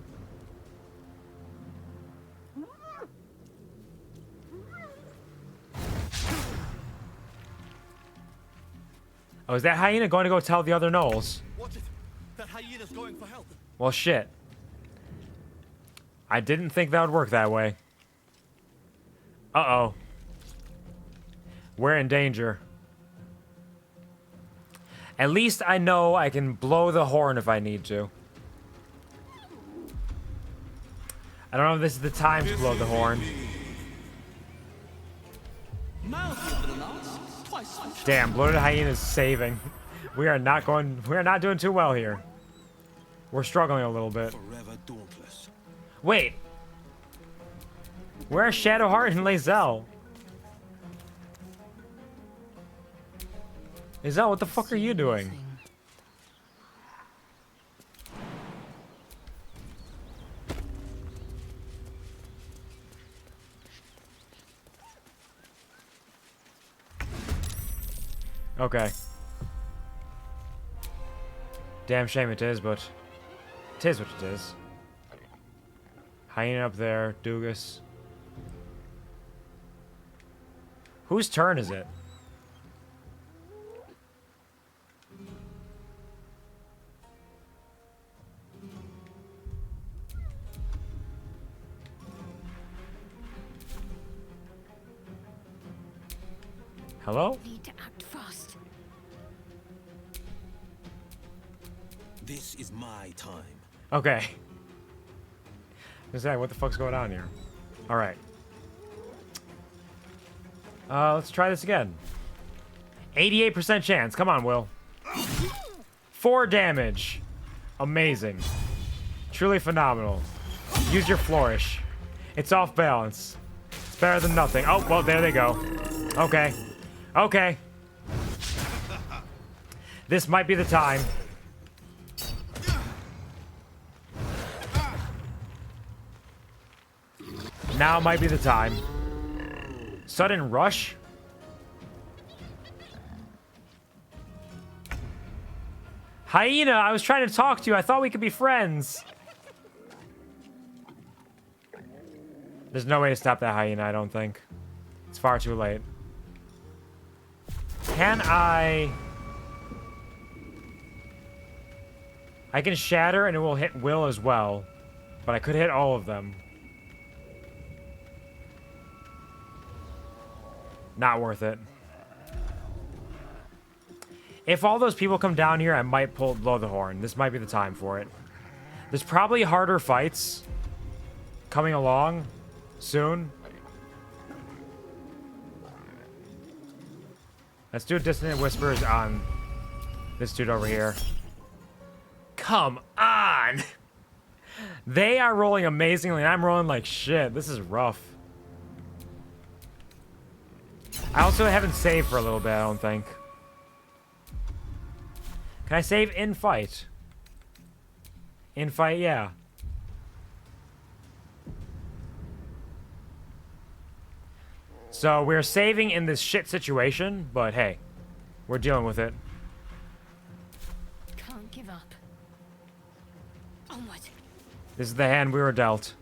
Oh, is that hyena going to go tell the other gnolls? Watch it. That hyena's going for help. Well, shit. I didn't think that would work that way. Uh-oh. We're in danger. At least I know I can blow the horn if I need to. I don't know if this is the time to blow the horn. Damn, bloated hyena's saving. We are not doing too well here. We're struggling a little bit. Wait. Where are Shadowheart and Lae'zel? Lae'zel, what the fuck are you doing? Okay. Damn shame it is, but it is what it is. Hyena up there, Doogus. Whose turn is it? Hello? Need to act fast. This is my time. Okay. What the fuck's going on here? Alright. Let's try this again. 88% chance. Come on, Wyll. 4 damage. Amazing. Truly phenomenal. Use your flourish. It's off balance. It's better than nothing. Oh, well, there they go. Okay. Okay. This might be the time. Now might be the time. Sudden rush? Hyena, I was trying to talk to you. I thought we could be friends. There's no way to stop that hyena, I don't think. It's far too late. Can I can shatter and it will hit Wyll as well. But I could hit all of them. Not worth it. If all those people come down here, I might blow the horn. This might be the time for it. There's probably harder fights coming along soon. Let's do Dissonant Whispers on this dude over here. Come on! They are rolling amazingly, and I'm rolling like shit. This is rough. I also haven't saved for a little bit, I don't think. Can I save in fight? In fight, yeah. So we're saving in this shit situation, but hey, we're dealing with it. Can't give up. Onward. This is the hand we were dealt.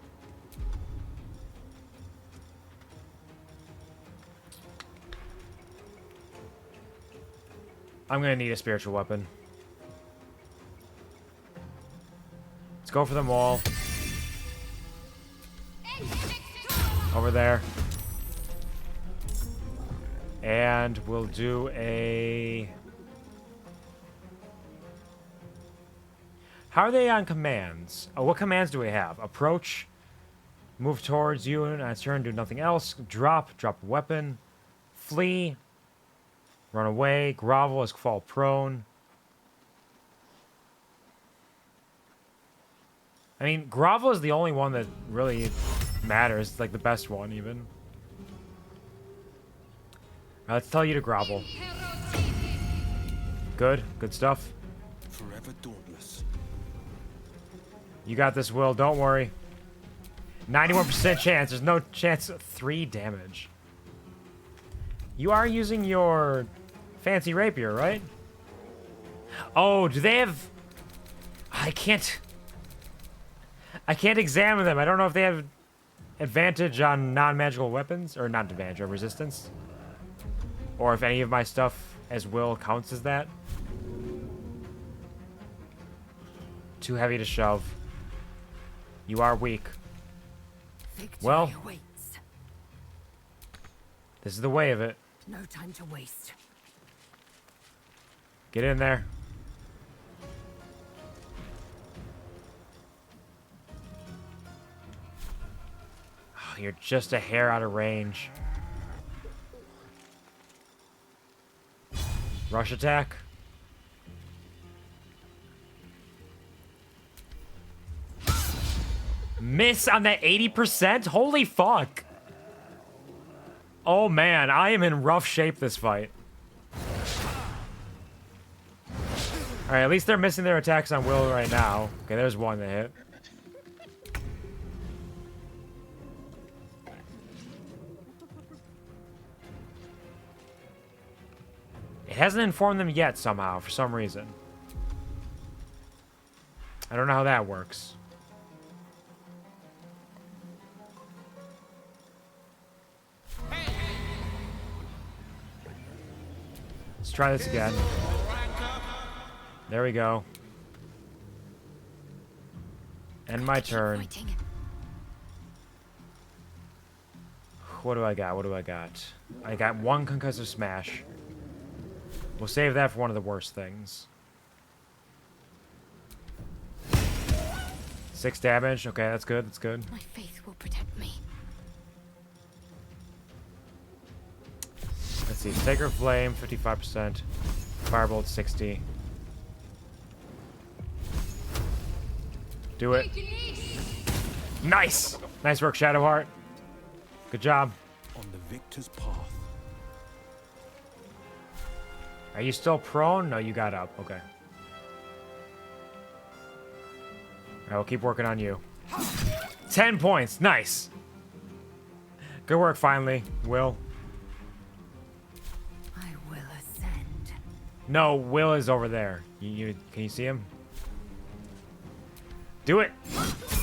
I'm gonna need a spiritual weapon. Let's go for them all. Over there. And we'll do a... How are they on commands? Oh, what commands do we have? Approach. Move towards you and on its turn, do nothing else. Drop weapon. Flee. Run away. Grovel is fall prone. I mean, grovel is the only one that really matters. It's like the best one, even. Right, let's tell you to grovel. Good. Good stuff. Forever dauntless. You got this, Wyll. Don't worry. 91% chance. There's no chance. 3 damage. You are using your fancy rapier, right? Oh, do they have... I can't examine them. I don't know if they have advantage on non-magical weapons. Or not advantage, or resistance. Or if any of my stuff as Wyll counts as that. Too heavy to shove. You are weak. Victory Well, awaits. this is the way of it. No time to waste. Get in there. Oh, you're just a hair out of range. Rush attack. Miss on that 80%? Holy fuck. Oh man, I am in rough shape this fight. Alright, at least they're missing their attacks on Wyll right now. Okay, there's one that hit. It hasn't informed them yet somehow, for some reason. I don't know how that works. Let's try this again. There we go. End my turn. What do I got? What do I got? I got 1 concussive smash. We'll save that for one of the worst things. 6 damage. Okay, that's good. That's good. My faith will protect me. Let's see. Sacred Flame, 55%. Firebolt, 60. Do it. Nice! Nice work, Shadowheart. Good job. On the victor's path. Are you still prone? No, you got up. Okay. I will keep working on you. 10 points. Nice. Good work, finally, Wyll. I will ascend. No, Wyll is over there. Can you see him? Do it.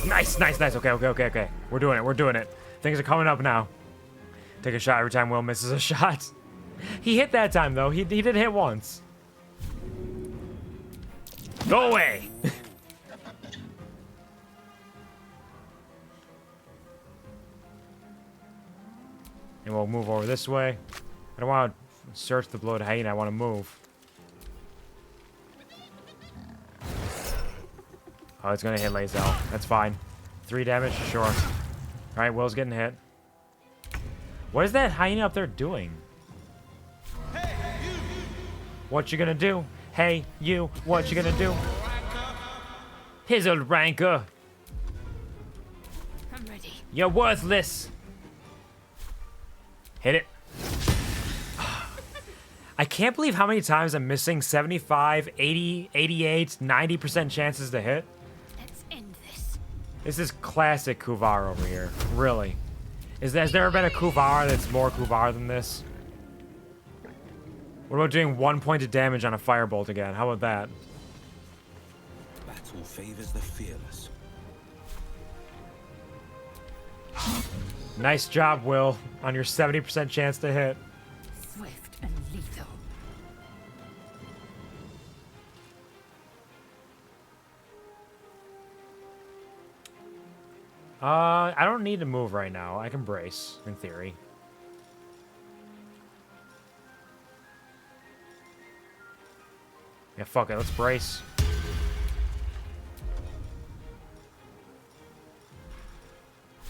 Nice, nice, nice. Okay, okay, okay, okay. We're doing it. We're doing it. Things are coming up now. Take a shot every time Wyll misses a shot. He hit that time, though. He did hit once. Go away. And we'll move over this way. I don't want to search the bloated hyena. I want to move. Oh, it's going to hit Lazel. That's fine. 3 damage? Sure. Alright, Will's getting hit. What is that hyena up there doing? What you gonna do? Hey, you, what you gonna do? Here's a ranker. I'm ready. You're worthless. Hit it. I can't believe how many times I'm missing 75, 80, 88, 90% chances to hit. Let's end this. This is classic Kuvar over here. Really. Has there ever been a Kuvar that's more Kuvar than this? What about doing 1 point of damage on a firebolt again? How about that? Battle favors the fearless. Nice job, Wyll, on your 70% chance to hit. Swift and lethal. I don't need to move right now. I can brace, in theory. Yeah, fuck it. Let's brace.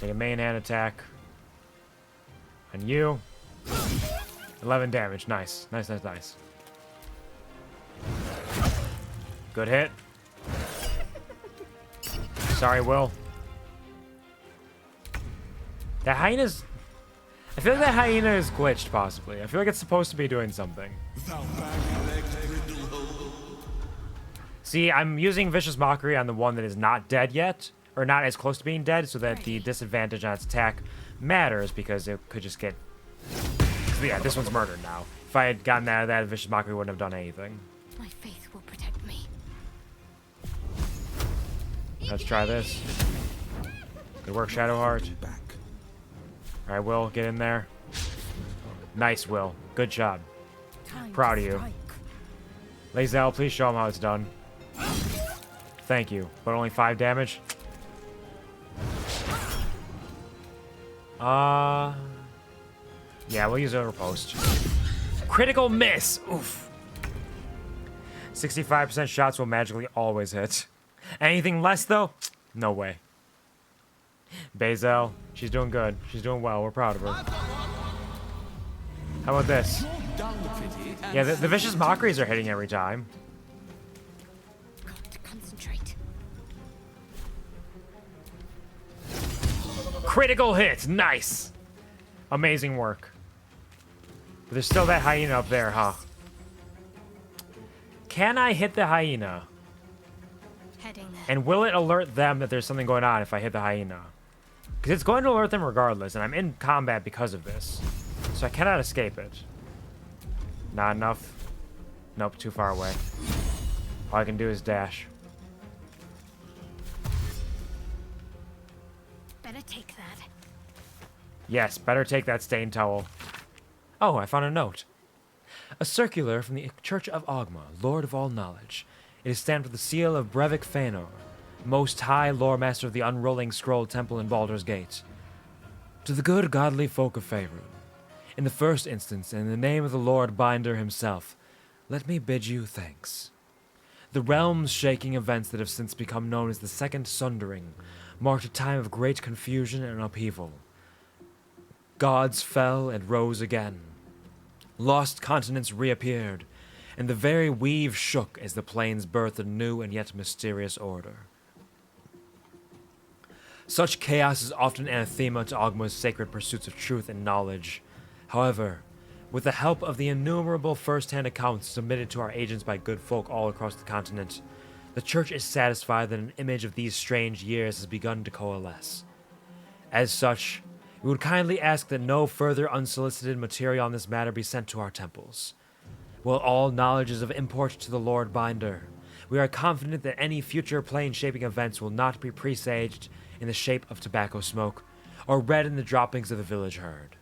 Take a main hand attack. And you. 11 damage. Nice. Nice, nice, nice. Good hit. Sorry, Wyll. That hyena's... I feel like that hyena is glitched, possibly. I feel like it's supposed to be doing something. See, I'm using Vicious Mockery on the one that is not dead yet, or not as close to being dead, so that the disadvantage on its attack matters, because it could just get... Yeah, this one's murdered now. If I had gotten out of that, Vicious Mockery wouldn't have done anything. My faith will protect me. Let's try this. Good work, Shadowheart. Alright, Wyll, get in there. Nice, Wyll. Good job. Proud of you. Lazel, please show him how it's done. Thank you. But only 5 damage? Yeah, we'll use over post. Critical miss! Oof. 65% shots will magically always hit. Anything less, though? No way. Bazel, she's doing good. She's doing well. We're proud of her. How about this? Yeah, the Vicious Mockeries are hitting every time. Got to concentrate. Critical hit! Nice! Amazing work. But there's still that hyena up there, huh? Can I hit the hyena? Heading there. And will it alert them that there's something going on if I hit the hyena? Because it's going to alert them regardless, and I'm in combat because of this. So I cannot escape it. Not enough. Nope, too far away. All I can do is dash. Better take that. Yes, better take that stained towel. Oh, I found a note. A circular from the Church of Ogma, Lord of all knowledge. It is stamped with the seal of Brevik Fëanor, Most High Lore Master of the Unrolling Scroll Temple in Baldur's Gate. To the good godly folk of Faerun, in the first instance, and in the name of the Lord Binder himself, let me bid you thanks. The realms shaking events that have since become known as the Second Sundering marked a time of great confusion and upheaval. Gods fell and rose again. Lost continents reappeared, and the very weave shook as the plains birthed a new and yet mysterious order. Such chaos is often anathema to Ogma's sacred pursuits of truth and knowledge. However, with the help of the innumerable first-hand accounts submitted to our agents by good folk all across the continent, the Church is satisfied that an image of these strange years has begun to coalesce. As such, we would kindly ask that no further unsolicited material on this matter be sent to our temples. While all knowledge is of import to the Lord Binder, we are confident that any future plane-shaping events will not be presaged in the shape of tobacco smoke, or read in the droppings of the village herd.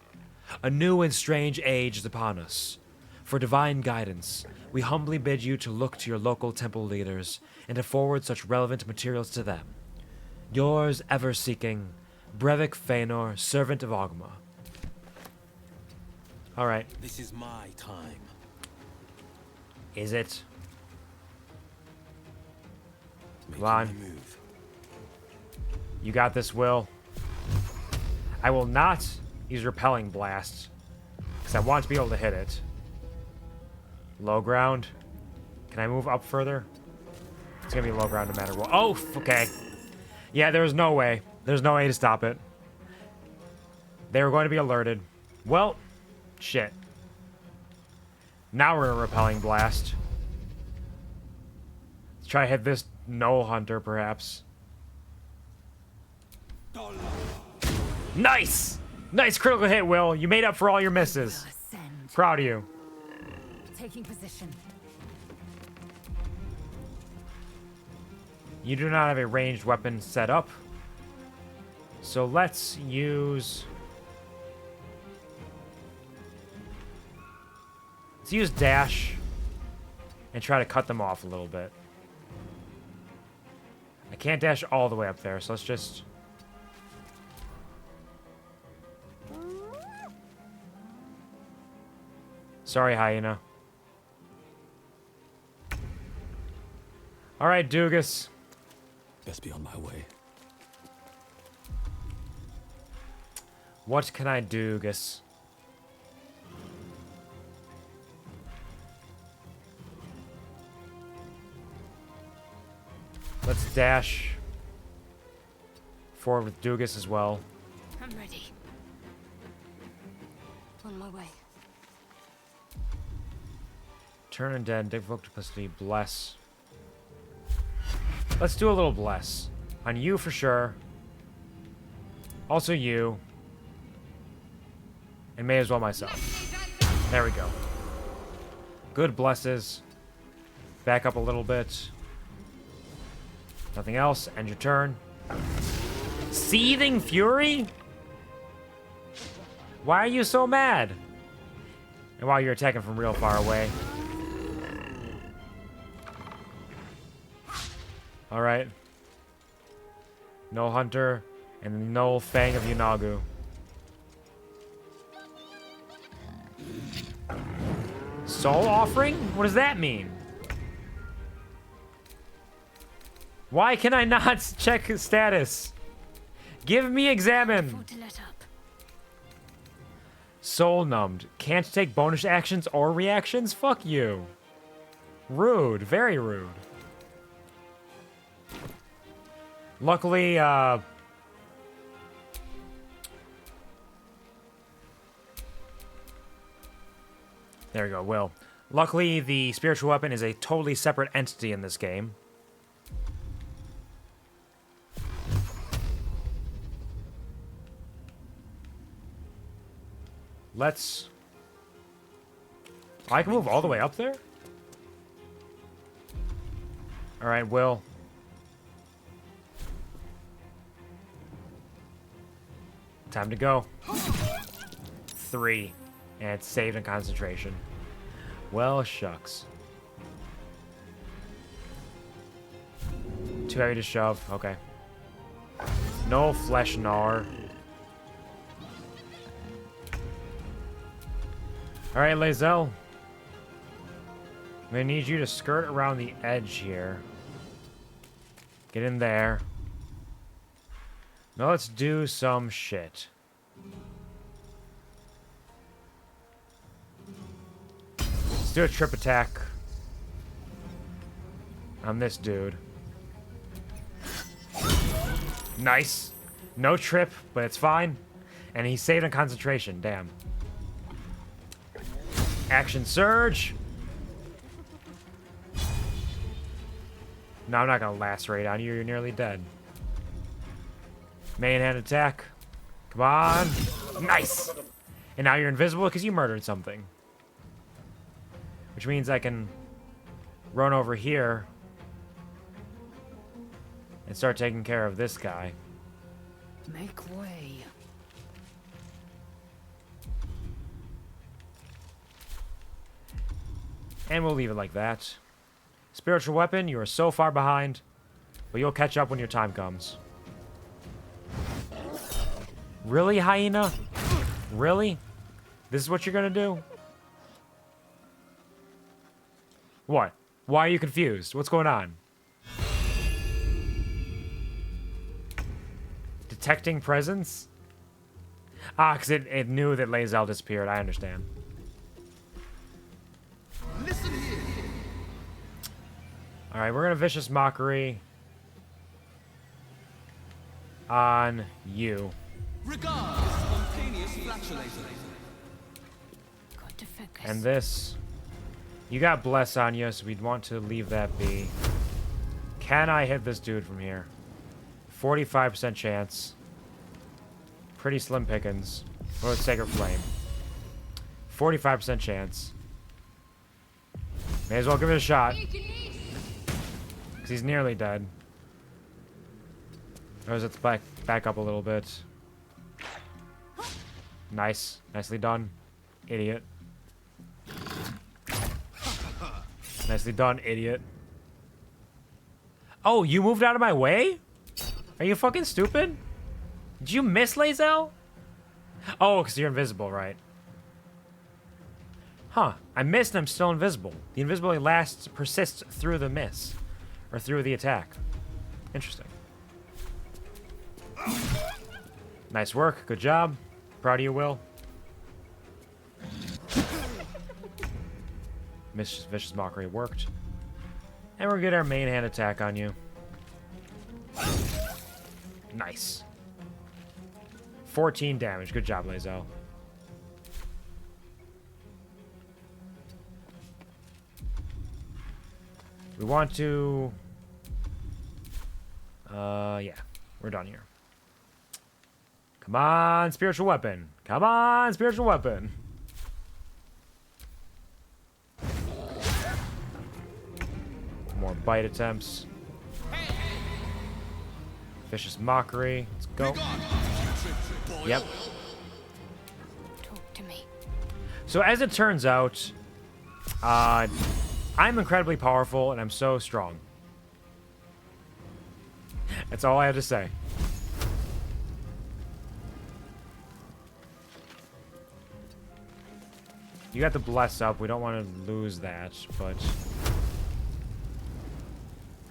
A new and strange age is upon us. For divine guidance, we humbly bid you to look to your local temple leaders and to forward such relevant materials to them. Yours ever seeking, Brevik Fëanor, servant of Ogma. All right. This is my time. Is it? Making Come on. my move. You got this, Wyll. I will not use Repelling Blast, because I want to be able to hit it. Low ground. Can I move up further? It's going to be low ground no matter what. Oh, okay. Yeah, there's no way. There's no way to stop it. They were going to be alerted. Well, shit. Now we're in a Repelling Blast. Let's try to hit this Gnoll Hunter, perhaps. Nice! Nice critical hit, Wyll. You made up for all your misses. Proud of you. Taking position. You do not have a ranged weapon set up. So let's use... Let's use dash and try to cut them off a little bit. I can't dash all the way up there, so let's just... Sorry, hyena. All right, Doogus. Best be on my way. What can I do, Doogus? Let's dash forward with Doogus as well. I'm ready. On my way. Turn undead, devoke duplicity, bless. Let's do a little bless. On you for sure. Also you. And may as well myself. There we go. Good blesses. Back up a little bit. Nothing else. End your turn. Seething Fury? Why are you so mad? And while you're attacking from real far away. Alright. No Hunter and no Fang of Yunagu. Soul Offering? What does that mean? Why can I not check his status? Give me Examine. Soul Numbed. Can't take bonus actions or reactions? Fuck you. Rude. Very rude. Luckily, there we go, Wyll. Luckily, the spiritual weapon is a totally separate entity in this game. Let's... I can move all the way up there? All right, Wyll. Time to go. 3. And it's saved in concentration. Well, shucks. Too heavy to shove. Okay. No flesh gnawer. Alright, Lae'zel. I'm gonna need you to skirt around the edge here. Get in there. Now let's do some shit. Let's do a trip attack on this dude. Nice. No trip, but it's fine. And he's saved on concentration. Damn. Action surge. No, I'm not gonna lacerate on you. You're nearly dead. Main hand attack. Come on. Nice. And now you're invisible because you murdered something. Which means I can run over here and start taking care of this guy. Make way. And we'll leave it like that. Spiritual weapon, you are so far behind, but you'll catch up when your time comes. Really, hyena? Really? This is what you're gonna do? What? Why are you confused? What's going on? Detecting presence? Ah, because it knew that Lae'zel disappeared. I understand. Listen here. Alright, we're gonna Vicious Mockery on you. Regard spontaneous flatulation. Got to focus. And this. You got Bless on you, so we'd want to leave that be. Can I hit this dude from here? 45% chance. Pretty slim pickings. Or with Sacred Flame. 45% chance. May as well give it a shot. Because he's nearly dead. Or let's back up a little bit. Nice. Nicely done. Idiot. Nicely done, idiot. Oh, you moved out of my way? Are you fucking stupid? Did you miss Lae'zel? Oh, because you're invisible, right? Huh. I missed and I'm still invisible. The invisibility persists through the miss. Or through the attack. Interesting. Nice work. Good job. Proud of you, Wyll. Vicious Mockery worked. And we're gonna get our main hand attack on you. Nice. 14 damage. Good job, Lae'zel. We want to... yeah. We're done here. Come on, Spiritual Weapon. Come on, Spiritual Weapon. More bite attempts. Vicious Mockery. Let's go. Yep. Talk to me. So as it turns out, I'm incredibly powerful and I'm so strong. That's all I have to say. You got the Bless up. We don't want to lose that, but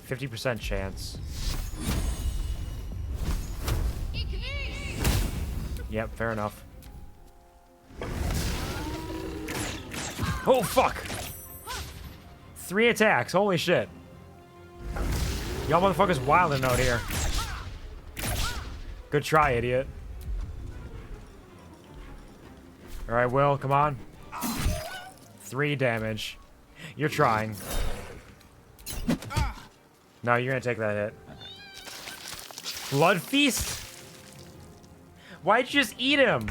50% chance. Yep, fair enough. Oh, fuck! 3 attacks. Holy shit. Y'all motherfuckers wilding out here. Good try, idiot. Alright, Wyll, come on. 3 damage. You're trying. No, you're gonna take that hit. Blood Feast? Why'd you just eat him?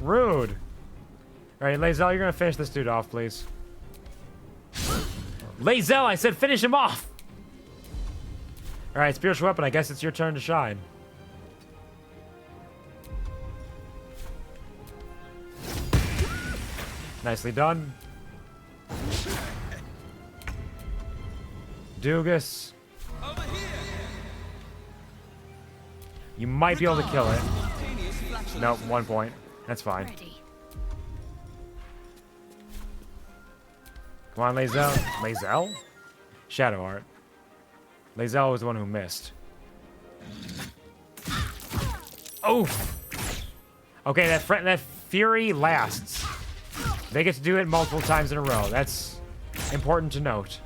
Rude. Alright, Lae'zel, you're gonna finish this dude off, please. Lae'zel, I said finish him off! Alright, spiritual weapon, I guess it's your turn to shine. Nicely done. Doogus. You might be able to kill it. Nope, 1 point. That's fine. Come on, Lae'zel. Lae'zel? Shadowheart. Lae'zel was the one who missed. Oh! Okay, that fury lasts. They get to do it multiple times in a row. That's important to note.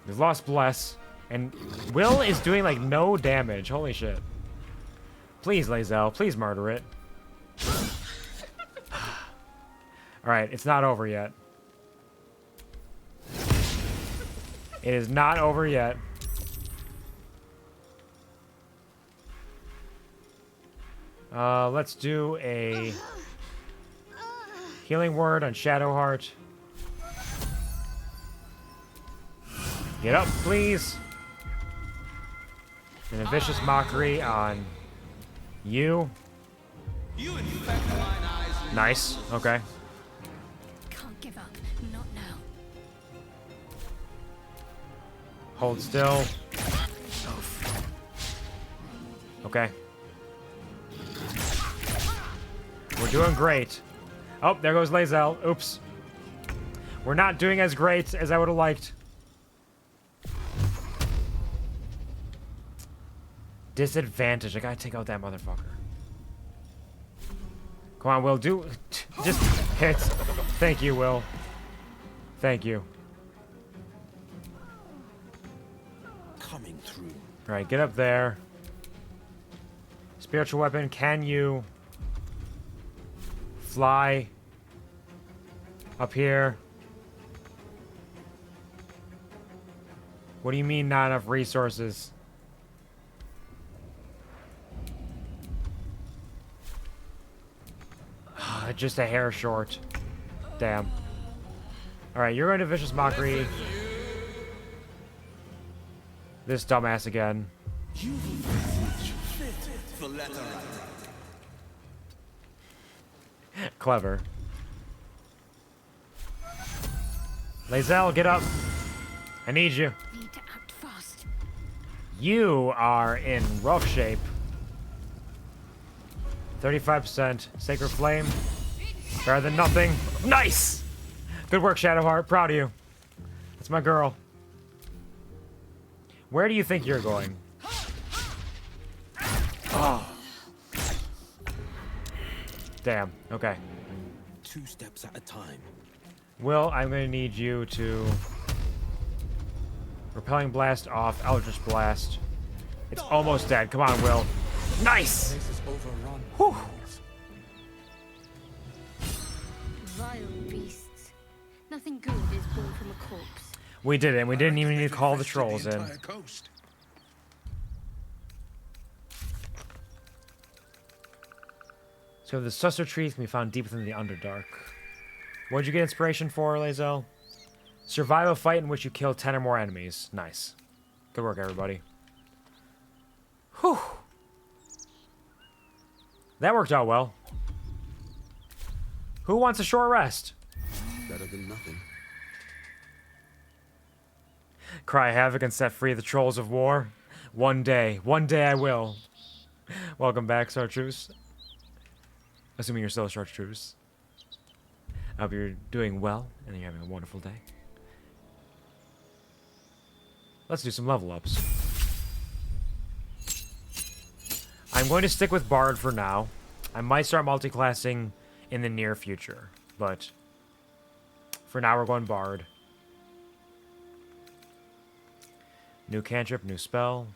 We've lost Bless. And Wyll is doing, like, no damage. Holy shit. Please, Lae'zel. Please murder it. Alright, it's not over yet. It is not over yet. Let's do a healing word on Shadowheart. Get up, please. And a vicious mockery on you. Nice. Okay. Can't give up. Not now. Hold still. Okay. We're doing great. Oh, there goes Lae'zel. Oops. We're not doing as great as I would have liked. Disadvantage. I gotta take out that motherfucker. Come on, Wyll. Just hit. Thank you, Wyll. Thank you. Coming through. Alright, get up there. Spiritual weapon, can you fly up here? What do you mean not enough resources? Just a hair short. Damn. Alright, you're going to Vicious Mockery. This dumbass again. Clever. Lae'zel, get up. I need you. Need to act fast. You are in rough shape. 35%. Sacred Flame. Better than nothing. Nice! Good work, Shadowheart. Proud of you. That's my girl. Where do you think you're going? Oh. Damn. Okay. 2 steps at a time. Wyll, I'm going to need you to... Repelling Blast off. Eldritch Blast. It's almost dead. Come on, Wyll. Nice! Whew. Vile beasts. Nothing good is born from a corpse. We did it. We didn't even need to call the trolls in. So the Susser trees can be found deep within the Underdark. What'd you get inspiration for, Lae'zel? Survive a fight in which you kill 10 or more enemies. Nice. Good work, everybody. Whew. That worked out well. Who wants a short rest? Better than nothing. Cry havoc and set free the trolls of war. One day I will. Welcome back, Chartreuse. Assuming you're still a Chartreuse. I hope you're doing well and you're having a wonderful day. Let's do some level ups. I'm going to stick with Bard for now. I might start multiclassing in the near future, but for now we're going Bard. New cantrip, new spell.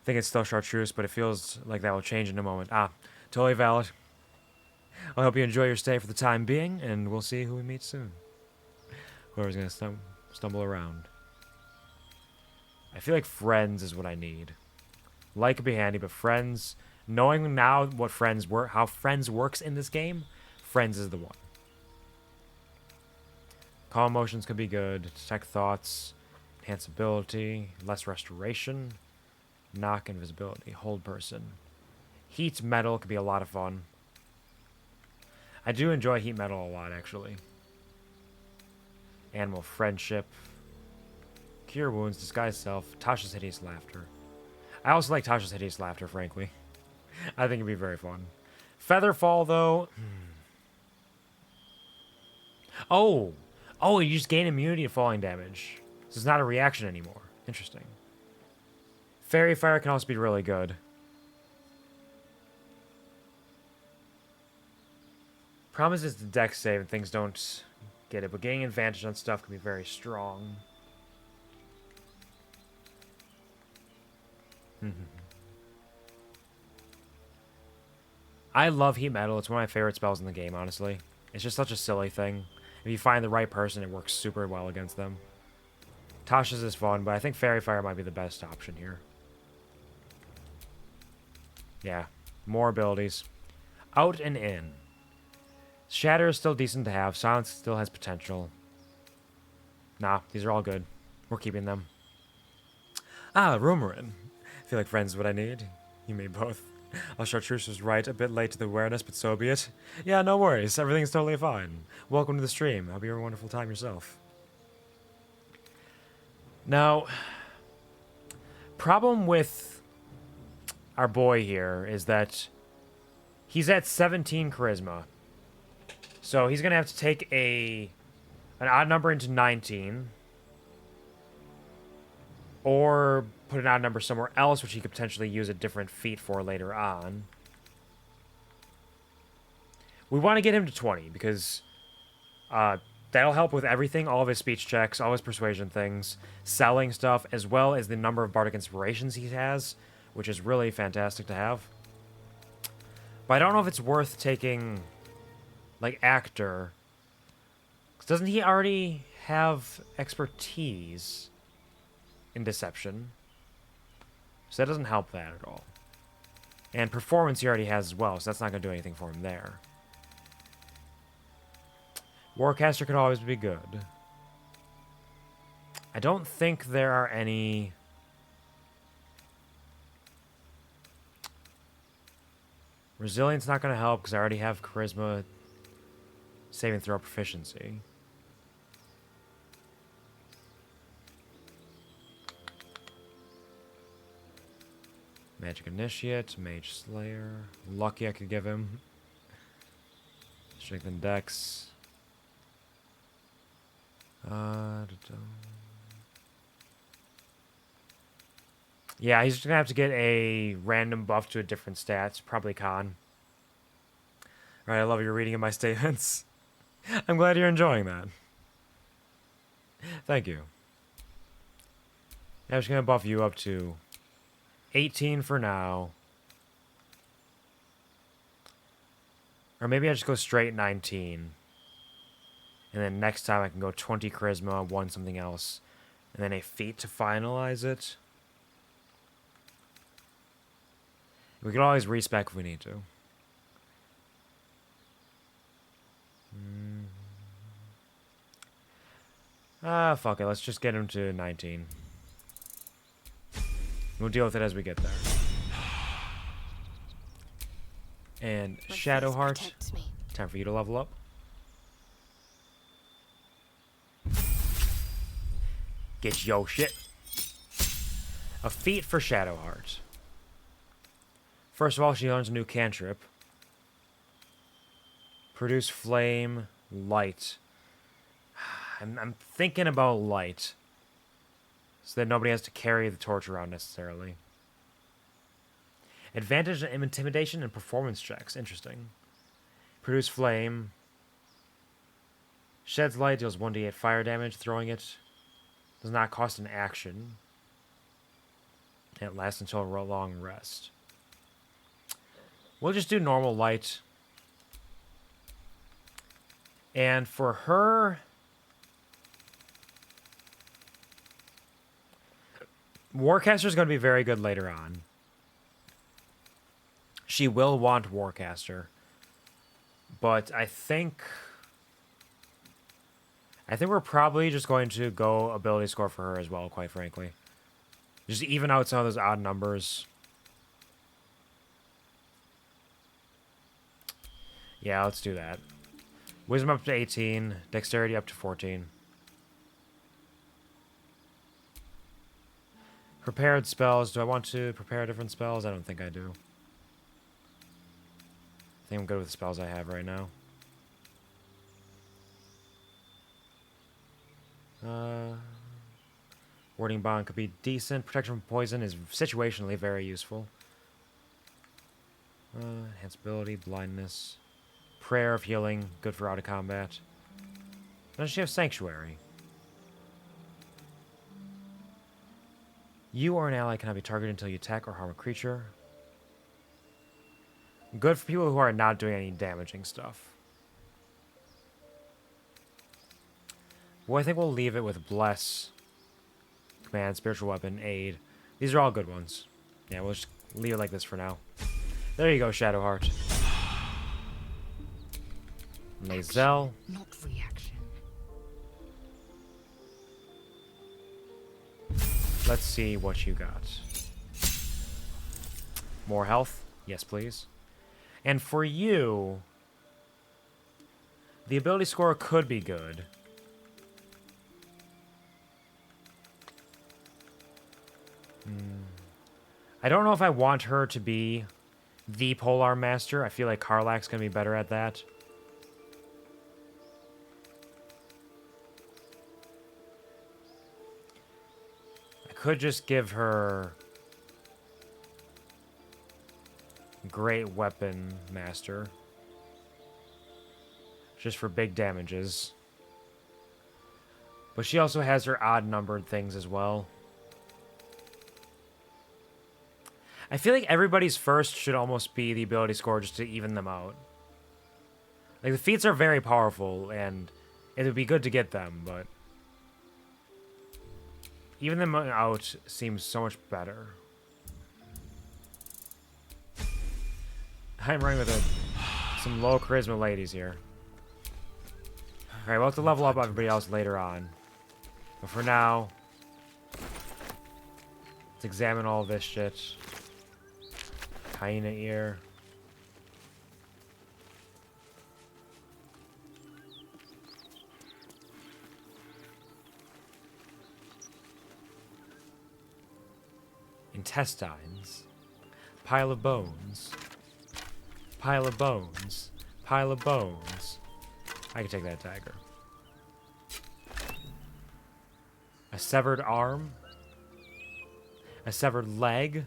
I think it's still Chartreuse, but it feels like that will change in a moment. Ah, totally valid. I hope you enjoy your stay for the time being, and we'll see who we meet soon. Whoever's going to stumble around. I feel like friends is what I need. Like would be handy, but friends, knowing now what friends work, how friends works in this game, Friends is the one. Calm motions could be good. Detect thoughts. Enhance ability. Less restoration. Knock invisibility. Hold person. Heat metal could be a lot of fun. I do enjoy heat metal a lot, actually. Animal friendship. Cure wounds. Disguise self. Tasha's hideous laughter. I also like Tasha's hideous laughter, frankly. I think it'd be very fun. Featherfall, though. Oh! Oh, you just gain immunity to falling damage. So it's not a reaction anymore. Interesting. Fairy Fire can also be really good. Problem is it's the dex save and things don't get it, but gaining advantage on stuff can be very strong. I love heat metal. It's one of my favorite spells in the game, honestly. It's just such a silly thing. If you find the right person, it works super well against them. Tasha's is fun, but I think Fairy Fire might be the best option here. Yeah, more abilities. Out and in. Shatter is still decent to have. Silence still has potential. Nah, these are all good. We're keeping them. Ah, Rumorin. I feel like friends is what I need. You may both. Our chartreuse was right. A bit late to the awareness, but so be it. Yeah, no worries. Everything's totally fine. Welcome to the stream. Hope you have a wonderful time yourself. Now, problem with our boy here is that he's at 17 charisma. So he's going to have to take an odd number into 19. Or put an odd number somewhere else, which he could potentially use a different feat for later on. We want to get him to 20, because that'll help with everything. All of his speech checks, all his persuasion things, selling stuff, as well as the number of bardic inspirations he has, which is really fantastic to have. But I don't know if it's worth taking, like, actor. 'Cause doesn't he already have expertise in deception? So that doesn't help that at all. And performance he already has as well, so that's not going to do anything for him there. Warcaster could always be good. I don't think there are any... Resilience not going to help because I already have charisma, saving throw proficiency. Magic Initiate, Mage Slayer. Lucky I could give him. Strength and Dex. Yeah, he's gonna have to get a random buff to a different stats. Probably Con. Alright, I love your reading of my statements. I'm glad you're enjoying that. Thank you. I'm just gonna buff you up to 18 for now. Or maybe I just go straight 19. And then next time I can go 20 charisma, 1 something else. And then a feat to finalize it. We can always respec if we need to. Fuck it. Let's just get him to 19. We'll deal with it as we get there. And Shadowheart, time for you to level up. Get your shit. A feat for Shadowheart. First of all, she learns a new cantrip. Produce flame, light. I'm thinking about light. So that nobody has to carry the torch around necessarily. Advantage in intimidation and performance checks. Interesting. Produce flame. Sheds light, deals 1d8 fire damage, throwing it. Does not cost an action. And it lasts until a long rest. We'll just do normal light. And for her... Warcaster is going to be very good later on. She will want Warcaster. But I think we're probably just going to go ability score for her as well, quite frankly. Just even out some of those odd numbers. Yeah, let's do that. Wisdom up to 18, dexterity up to 14. Prepared spells. Do I want to prepare different spells? I don't think I do. I think I'm good with the spells I have right now. Warding bond could be decent. Protection from poison is situationally very useful. Enhanced ability, blindness. Prayer of healing, good for out of combat. Does she have sanctuary? You or an ally cannot be targeted until you attack or harm a creature. Good for people who are not doing any damaging stuff. Well, I think we'll leave it with Bless, Command, Spiritual Weapon, Aid. These are all good ones. Yeah, we'll just leave it like this for now. There you go, Shadowheart. Mazel. Not reaction. Let's see what you got. More health? Yes, please. And for you, the ability score could be good. I don't know if I want her to be the Polearm Master. I feel like Karlach's going to be better at that. I could just give her Great Weapon Master. Just for big damages. But she also has her odd-numbered things as well. I feel like everybody's first should almost be the ability score just to even them out. Like, the feats are very powerful, and it would be good to get them, but even them out seems so much better. I'm running with some low charisma ladies here. Alright, we'll have to level up everybody else later on. But for now, let's examine all this shit. Hyena ear. Intestines. Pile of bones. Pile of bones. Pile of bones. I can take that dagger. A severed arm. A severed leg.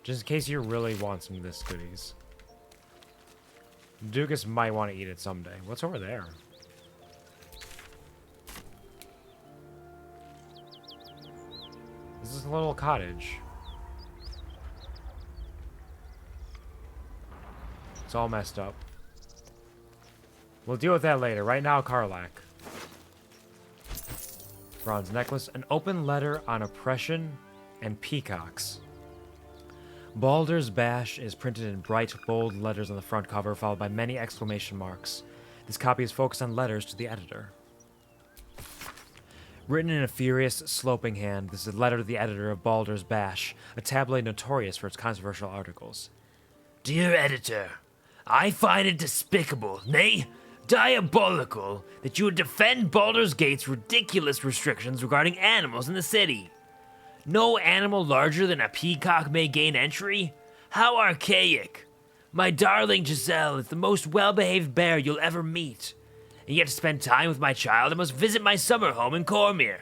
Just in case you really want some of this goodies. Doogus might want to eat it someday. What's over there? This is a little cottage. It's all messed up. We'll deal with that later. Right now, Karlach. Bronze necklace. An open letter on oppression and peacocks. Baldur's Bash is printed in bright, bold letters on the front cover, followed by many exclamation marks. This copy is focused on letters to the editor. Written in a furious, sloping hand, this is a letter to the editor of Baldur's Bash, a tabloid notorious for its controversial articles. Dear editor, I find it despicable, nay, diabolical, that you would defend Baldur's Gate's ridiculous restrictions regarding animals in the city. No animal larger than a peacock may gain entry? How archaic! My darling Giselle is the most well-behaved bear you'll ever meet. And yet to spend time with my child, I must visit my summer home in Cormyr.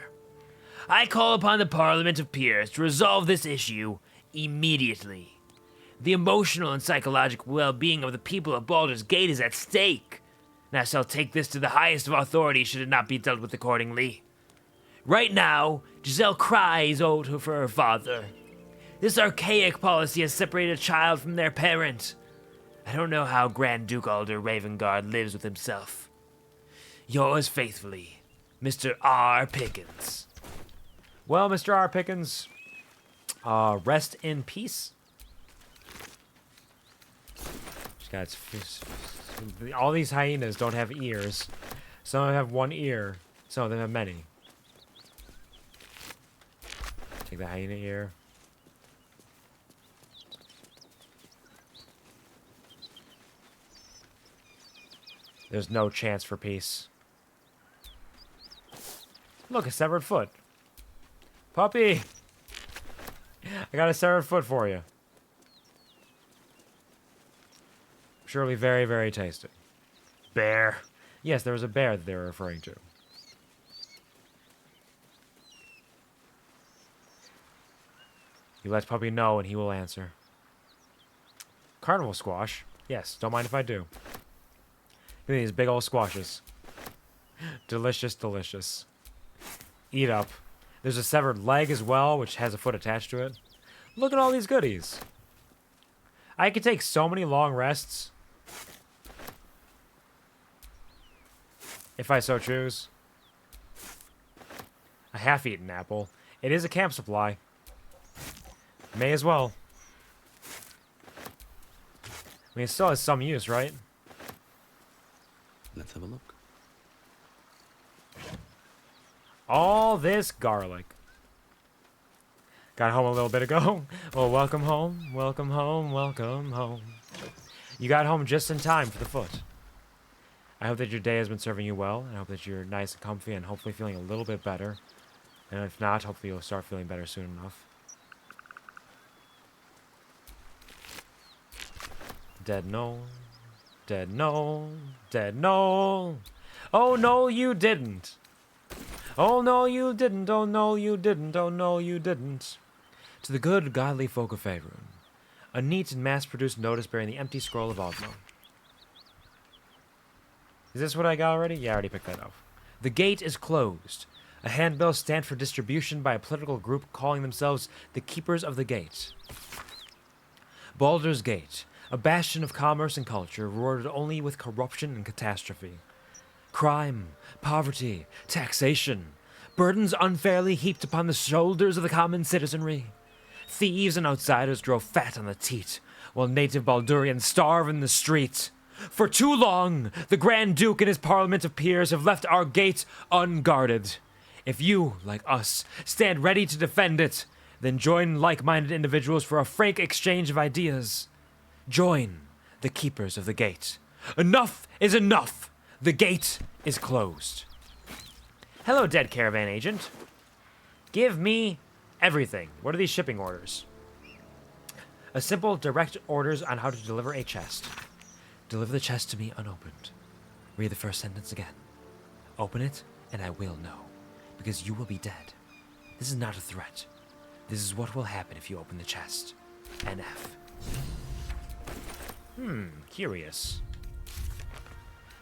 I call upon the Parliament of Peers to resolve this issue immediately. The emotional and psychological well-being of the people of Baldur's Gate is at stake, and I shall take this to the highest of authority should it not be dealt with accordingly. Right now, Giselle cries out for her father. This archaic policy has separated a child from their parent. I don't know how Grand Duke Alder Ravengard lives with himself. Yours faithfully, Mr. R. Pickens. Well, Mr. R. Pickens, rest in peace. Just Yeah, all these hyenas don't have ears. Some of them have one ear. Some of them have many. Take the hyena ear. There's no chance for peace. Look, a severed foot. Puppy! I got a severed foot for you. Surely very, very tasty. Bear. Yes, there was a bear that they were referring to. You let Puppy know and he will answer. Carnival squash. Yes, don't mind if I do. Look at these big old squashes. Delicious, delicious. Eat up. There's a severed leg as well, which has a foot attached to it. Look at all these goodies. I could take so many long rests. If I so choose. A half-eaten apple. It is a camp supply. May as well. I mean, it still has some use, right? Let's have a look. All this garlic. Got home a little bit ago. Well, welcome home. Welcome home. Welcome home. You got home just in time for the foot. I hope that your day has been serving you well. I hope that you're nice and comfy and hopefully feeling a little bit better. And if not, hopefully you'll start feeling better soon enough. Dead no. Dead no. Dead no. Oh no, you didn't. Oh no, you didn't. Oh no, you didn't. Oh no, you didn't. To the good, godly folk of Faerun. A neat and mass-produced notice bearing the empty scroll of Ogma. Is this what I got already? Yeah, I already picked that up. The gate is closed. A handbill stand for distribution by a political group calling themselves the Keepers of the Gate. Baldur's Gate, a bastion of commerce and culture, rewarded only with corruption and catastrophe. Crime, poverty, taxation, burdens unfairly heaped upon the shoulders of the common citizenry. Thieves and outsiders grow fat on the teat, while native Baldurians starve in the street. For too long, the Grand Duke and his parliament of peers have left our gate unguarded. If you, like us, stand ready to defend it, then join like-minded individuals for a frank exchange of ideas. Join the Keepers of the Gate. Enough is enough! The gate is closed. Hello, dead caravan agent. Give me everything. What are these shipping orders? A simple, direct orders on how to deliver a chest. Deliver the chest to me unopened. Read the first sentence again. Open it, and I will know, because you will be dead. This is not a threat. This is what will happen if you open the chest. NF. Curious.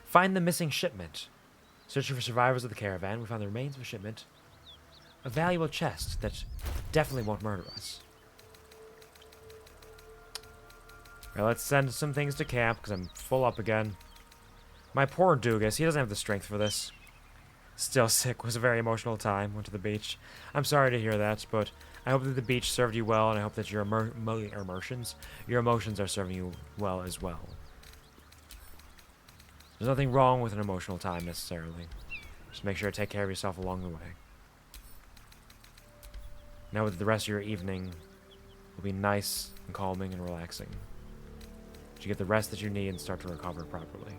Find the missing shipment. Searching for survivors of the caravan, we found the remains of a shipment. A valuable chest that definitely won't murder us. Alright, let's send some things to camp, because I'm full up again. My poor Doogus, he doesn't have the strength for this. Still sick, was a very emotional time, went to the beach. I'm sorry to hear that, but I hope that the beach served you well, and I hope that your emotions are serving you well as well. There's nothing wrong with an emotional time, necessarily. Just make sure to take care of yourself along the way. Now the rest of your evening will be nice and calming and relaxing. You get the rest that you need and start to recover properly.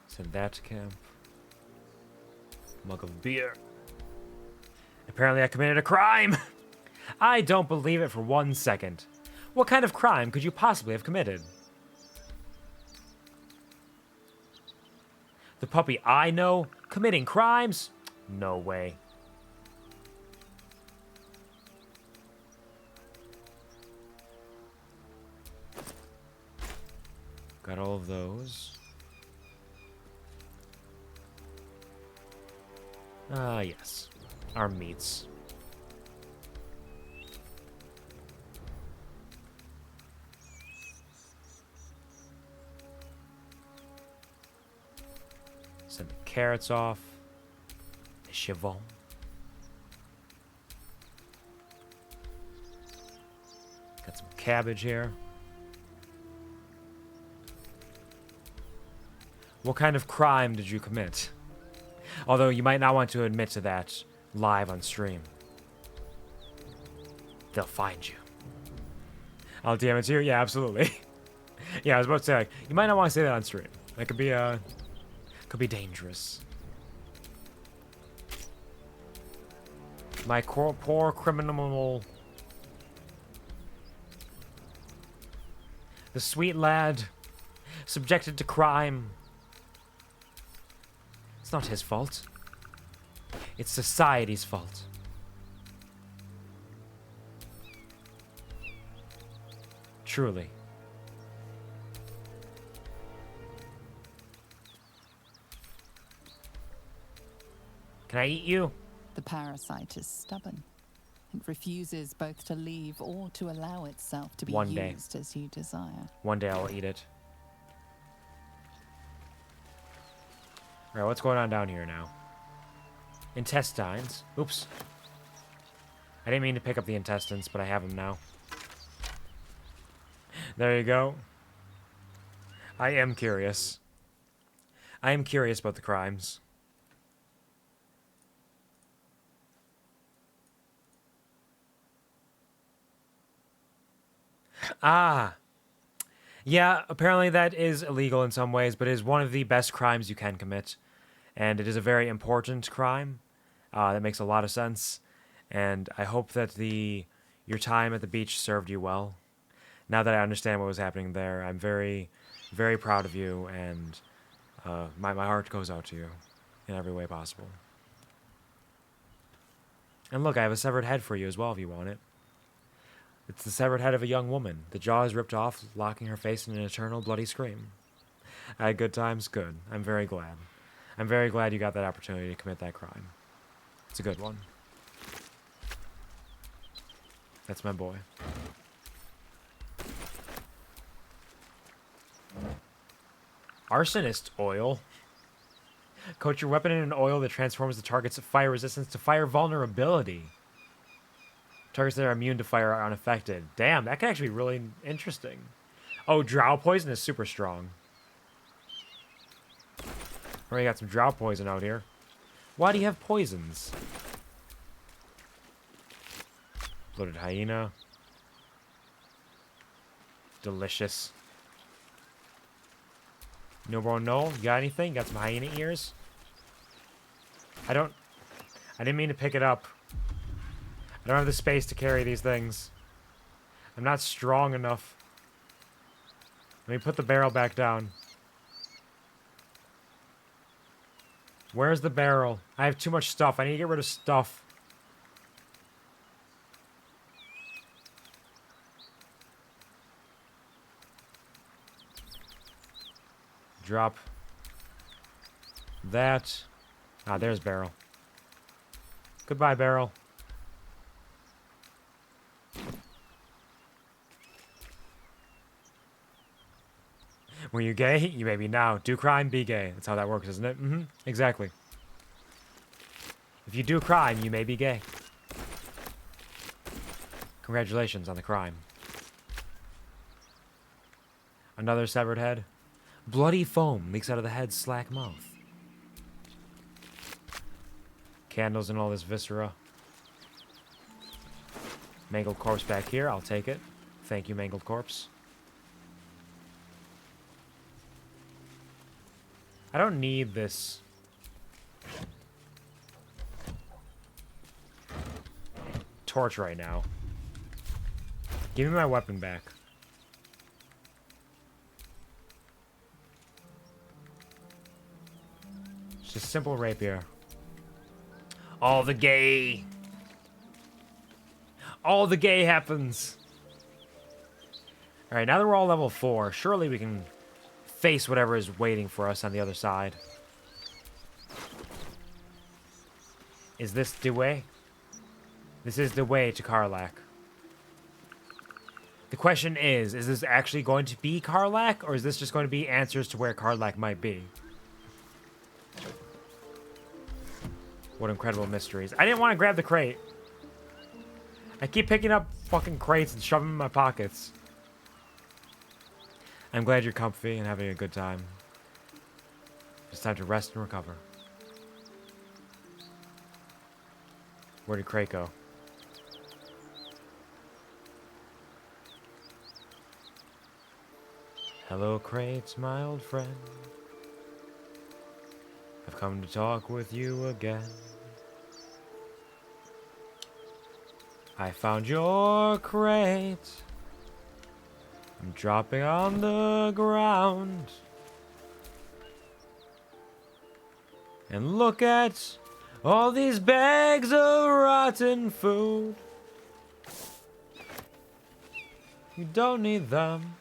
Send that to camp. Mug of beer. Apparently I committed a crime! I don't believe it for 1 second. What kind of crime could you possibly have committed? The puppy I know committing crimes? No way. Got all of those. Ah, yes. Our meats. Send the carrots off. The chivon. cabbage here. What kind of crime did you commit? Although you might not want to admit to that live on stream. They'll find you. I'll DM it to you? Yeah, absolutely. Yeah, I was about to say, like, you might not want to say that on stream. That could be dangerous. My poor criminal... The sweet lad, subjected to crime. It's not his fault. It's society's fault. Truly. Can I eat you? The parasite is stubborn. It refuses both to leave or to allow itself to be used as you desire. One day I will eat it. Alright, what's going on down here now? Intestines. Oops. I didn't mean to pick up the intestines, but I have them now. There you go. I am curious. I am curious about the crimes. Ah. Yeah, apparently that is illegal in some ways, but it is one of the best crimes you can commit. And it is a very important crime. That makes a lot of sense. And I hope that your time at the beach served you well. Now that I understand what was happening there, I'm very, very proud of you, and my heart goes out to you in every way possible. And look, I have a severed head for you as well if you want it. It's the severed head of a young woman. The jaw is ripped off, locking her face in an eternal bloody scream. I had good times? Good. I'm very glad. I'm very glad you got that opportunity to commit that crime. It's a good one. That's my boy. Arsonist oil. Coat your weapon in an oil that transforms the target's fire resistance to fire vulnerability. Targets that are immune to fire are unaffected. Damn, that could actually be really interesting. Oh, drow poison is super strong. Already got some drow poison out here. Why do you have poisons? Bloated hyena. Delicious. No, no. You got anything? You got some hyena ears? I didn't mean to pick it up. I don't have the space to carry these things. I'm not strong enough. Let me put the barrel back down. Where's the barrel? I have too much stuff. I need to get rid of stuff. Drop that. Ah, there's barrel. Goodbye, barrel. Were you gay? You may be now. Do crime, be gay. That's how that works, isn't it? Mm-hmm. Exactly. If you do crime, you may be gay. Congratulations on the crime. Another severed head. Bloody foam leaks out of the head's slack mouth. Candles and all this viscera. Mangled corpse back here. I'll take it. Thank you, mangled corpse. I don't need this. Torch right now. Give me my weapon back. It's just simple rapier. All the gay happens. Alright, now that we're all level 4, surely we can face whatever is waiting for us on the other side. Is this the way? This is the way to Karlach. The question is this actually going to be Karlach, or is this just going to be answers to where Karlach might be? What incredible mysteries. I didn't want to grab the crate. I keep picking up fucking crates and shoving them in my pockets. I'm glad you're comfy and having a good time. It's time to rest and recover. Where did Crate go? Hello, Crate, my old friend. I've come to talk with you again. I found your crate. I'm dropping on the ground. And look at all these bags of rotten food. You don't need them.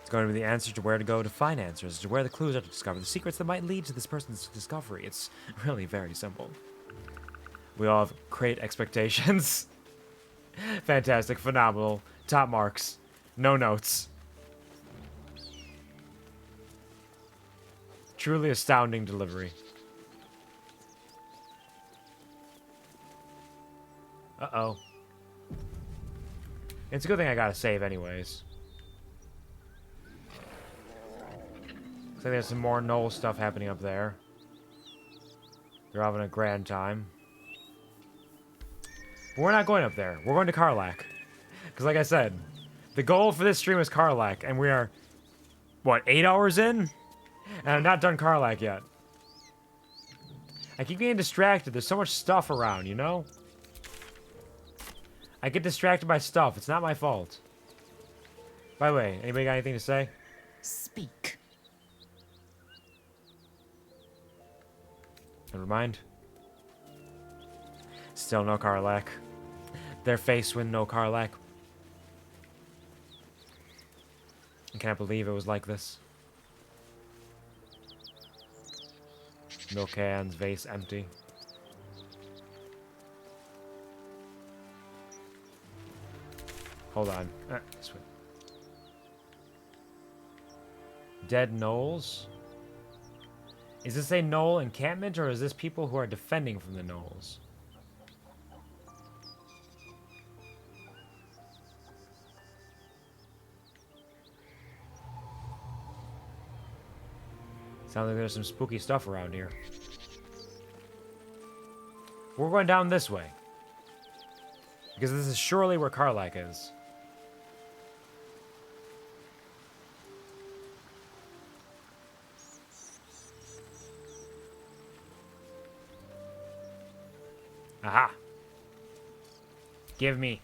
It's going to be the answer to where to go to find answers, to where the clues are to discover the secrets that might lead to this person's discovery. It's really very simple. We all have great expectations. Fantastic, phenomenal, top marks, no notes. Truly astounding delivery. Uh-oh. It's a good thing I gotta save anyways. Looks like there's some more Knoll stuff happening up there. They're having a grand time. But we're not going up there. We're going to Karlach. Because like I said, the goal for this stream is Karlach, and we are, what, 8 hours in? And I'm not done Karlach yet. I keep getting distracted. There's so much stuff around, you know? I get distracted by stuff. It's not my fault. By the way, anybody got anything to say? Speak. Never mind. Still no Karlach. Their face when no Karlach. I can't believe it was like this. Milk cans, vase empty. Hold on. This way. Dead gnolls? Is this a gnoll encampment, or is this people who are defending from the gnolls? Sounds like there's some spooky stuff around here. We're going down this way. Because this is surely where Karlach is. Aha! Give me.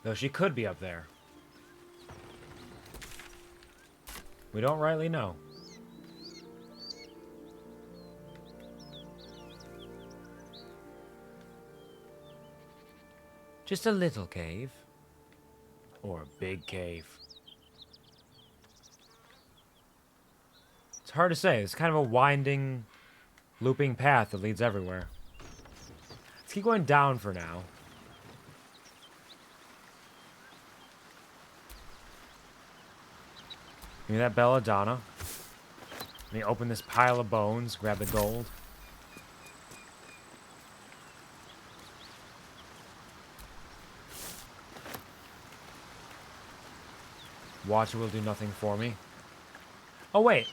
Though she could be up there. We don't rightly know. Just a little cave. Or a big cave. It's hard to say. It's kind of a winding, looping path that leads everywhere. Let's keep going down for now. Give me that belladonna. Let me open this pile of bones, grab the gold. Water will do nothing for me. Oh, wait.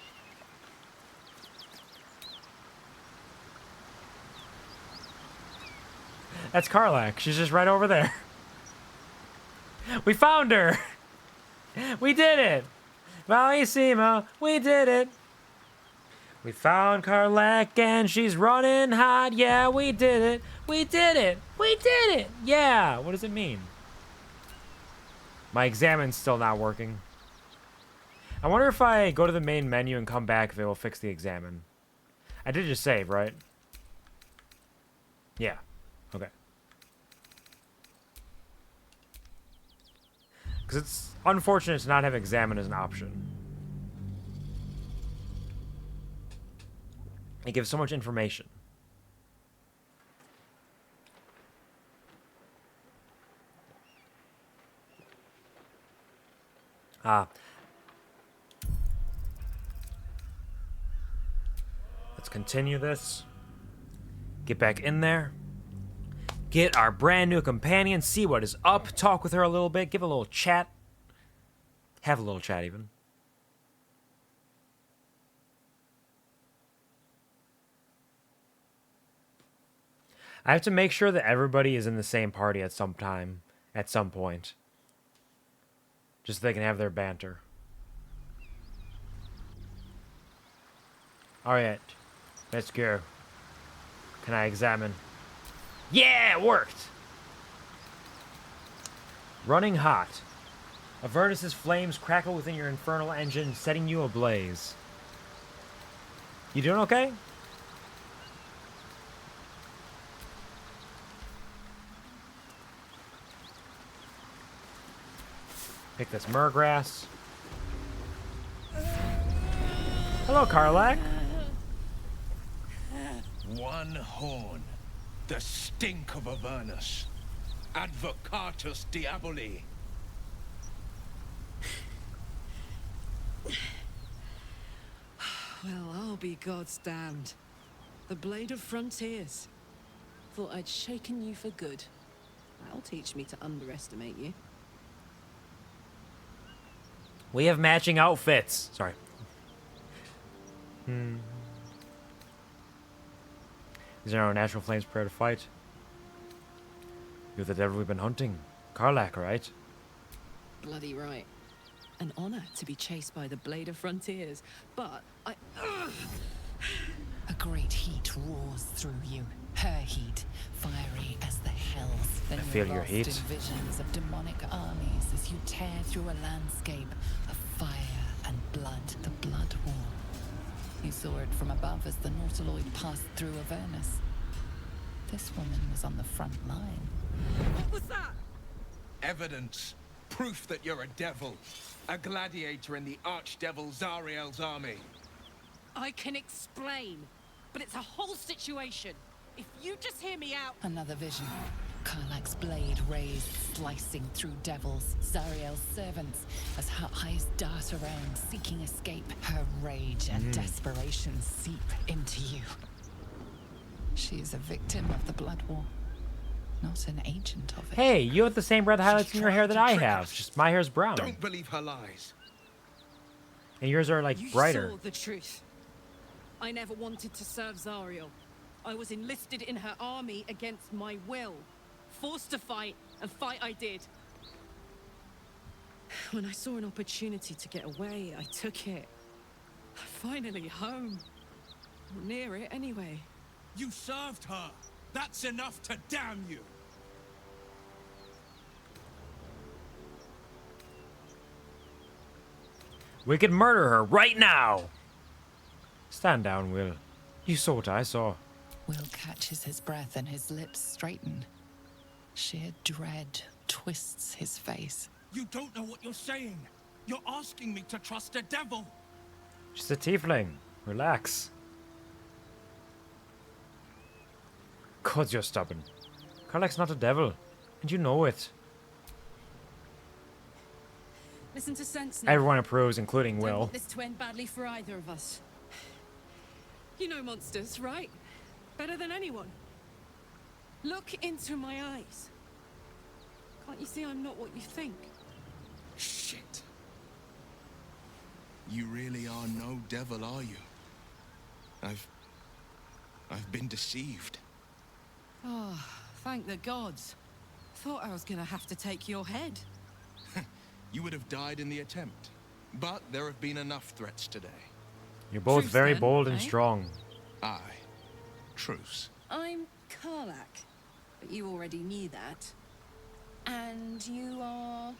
That's Karlach. She's just right over there. We found her. We did it. Valissima, we did it. We found Karlach and she's running hot. Yeah, we did it. We did it. We did it. Yeah. What does it mean? My examine's still not working. I wonder if I go to the main menu and come back if it will fix the examine. I did just save, right? Yeah. Okay. Because it's unfortunate to not have examine as an option. It gives so much information. Let's continue this. Get back in there. get our brand new companion, see what is up, talk with her a little bit, give a little chat. Have a little chat even. I have to make sure that everybody is in the same party at some time, at some point. Just so they can have their banter. Alright, let's go. Can I examine? Yeah, it worked! Running hot. Avernus's flames crackle within your infernal engine, setting you ablaze. You doing okay? Pick this murgrass. Hello, Karlach. One horn. The stink of Avernus. Advocatus diaboli. Well, I'll be God's damned. The Blade of Frontiers. Thought I'd shaken you for good. That'll teach me to underestimate you. We have matching outfits. Sorry. These are our natural flames prepare to fight. You're the devil we've been hunting. Karlach, right? Bloody right. An honor to be chased by the Blade of Frontiers, but I... A great heat roars through you. Her heat, fiery as the hells. Then I feel your heat. In visions of demonic armies as you tear through a landscape of fire and blood, the Blood War. You saw it from above as the Nautiloid passed through Avernus. This woman was on the front line. What was that? Evidence. Proof that you're a devil. A gladiator in the archdevil Zariel's army. I can explain, but it's a whole situation. If you just hear me out... Another vision. Karlach's blade raised, slicing through devils, Zariel's servants, as her eyes dart around, seeking escape. Her rage and desperation seep into you. She is a victim of the Blood War, not an agent of it. Hey, you have the same red highlights in your hair that I have. Just my hair's brown. Don't believe her lies. And yours are like brighter. You saw the truth. I never wanted to serve Zariel. I was enlisted in her army against my will. Forced to fight, and fight I did. When I saw an opportunity to get away, I took it. Finally home. Near it, anyway. You served her. That's enough to damn you. We could murder her right now. Stand down, Wyll. You saw what I saw. Wyll catches his breath and his lips straighten. Sheer dread twists his face. You don't know what you're saying. You're asking me to trust a devil. She's a tiefling. Relax. God, you're stubborn. Karlach's not a devil, and you know it. Listen to sense now. Everyone approves, including Don't Wyll. want this to end badly for either of us. You know monsters, right? Better than anyone. Look into my eyes. Can't you see I'm not what you think? Shit. You really are no devil, are you? I've been deceived. Oh, thank the gods. Thought I was gonna have to take your head. You would have died in the attempt. But there have been enough threats today. You're both Truce very then, bold and eh? strong. Aye. Truce. I'm Karlach, but you already knew that. And you are...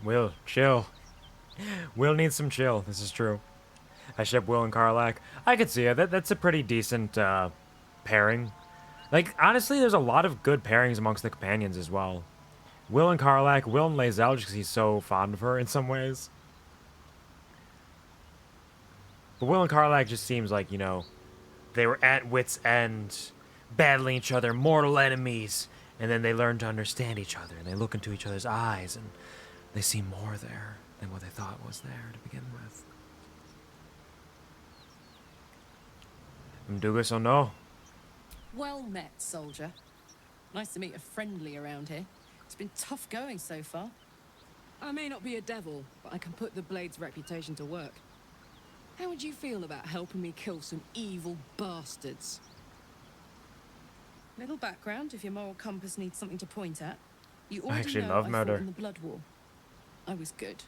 Wyll, chill. Wyll needs some chill. This is true. I ship Wyll and Karlach. I could see it. That's a pretty decent pairing. Like, honestly, there's a lot of good pairings amongst the companions as well. Wyll and Karlach, Wyll and Lae'zel, just because he's so fond of her in some ways. But Wyll and Karlach just seems like, you know, they were at wit's end, battling each other, mortal enemies, and then they learn to understand each other, and they look into each other's eyes, and they see more there than what they thought was there to begin with. Doogus, oh no. Well met, soldier. Nice to meet a friendly around here. It's been tough going so far. I may not be a devil, but I can put the Blade's reputation to work. How would you feel about helping me kill some evil bastards? Little background, if your moral compass needs something to point at. You I already actually know love I murder. fought in the Blood War. I was good.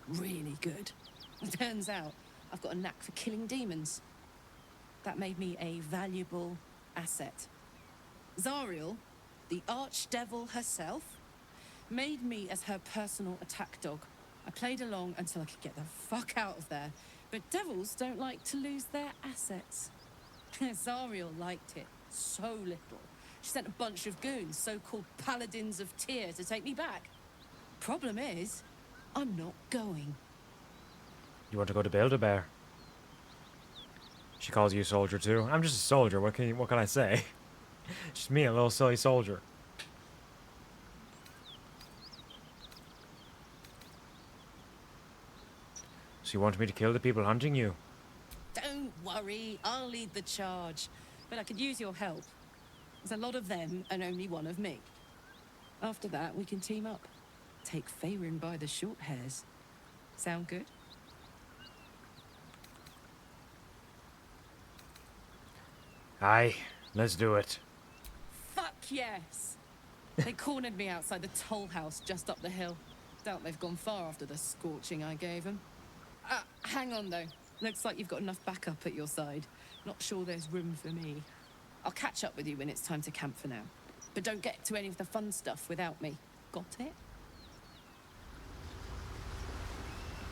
Really good. Turns out, I've got a knack for killing demons. That made me a valuable asset. Zariel, the archdevil herself, made me as her personal attack dog. I played along until I could get the fuck out of there. But devils don't like to lose their assets. Zariel liked it so little. She sent a bunch of goons, so-called paladins of Tyr, to take me back. Problem is, I'm not going. You want to go to Build-A-Bear? She calls you soldier too. I'm just a soldier. What can I say? Just me, a little silly soldier. So you want me to kill the people hunting you? Don't worry, I'll lead the charge. But I could use your help. There's a lot of them and only one of me. After that, we can team up. Take Faerun by the short hairs. Sound good? Aye, let's do it. Fuck yes! They cornered me outside the toll house just up the hill. Doubt they've gone far after the scorching I gave them. Hang on though. Looks like you've got enough backup at your side. Not sure there's room for me. I'll catch up with you when it's time to camp for now. But don't get to any of the fun stuff without me. Got it?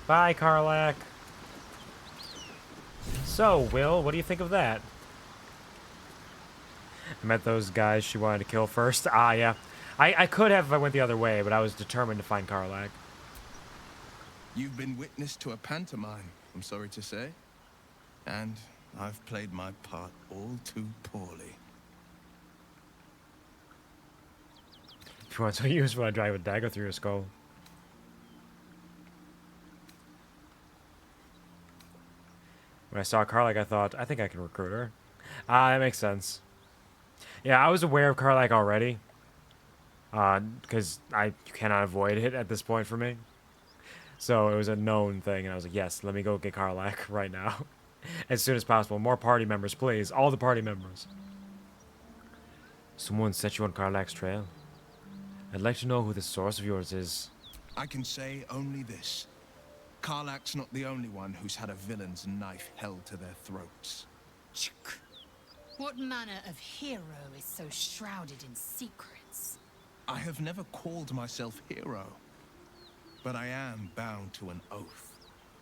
Bye, Karlach. So, Wyll, what do you think of that? I met those guys she wanted to kill first. Ah, yeah. I could have if I went the other way, but I was determined to find Karlach. You've been witness to a pantomime, I'm sorry to say. And I've played my part all too poorly. If you want to use when I drive a dagger through your skull. When I saw Karlach, I thought, I think I can recruit her. Ah, that makes sense. Yeah, I was aware of Karlach already. Because you cannot avoid it at this point for me. So it was a known thing, and I was like, yes, let me go get Karlach right now. As soon as possible. More party members, please. All the party members. Someone set you on Karlach's trail. I'd like to know who this source of yours is. I can say only this. Karlach's not the only one who's had a villain's knife held to their throats. What manner of hero is so shrouded in secrets? I have never called myself hero. But I am bound to an oath.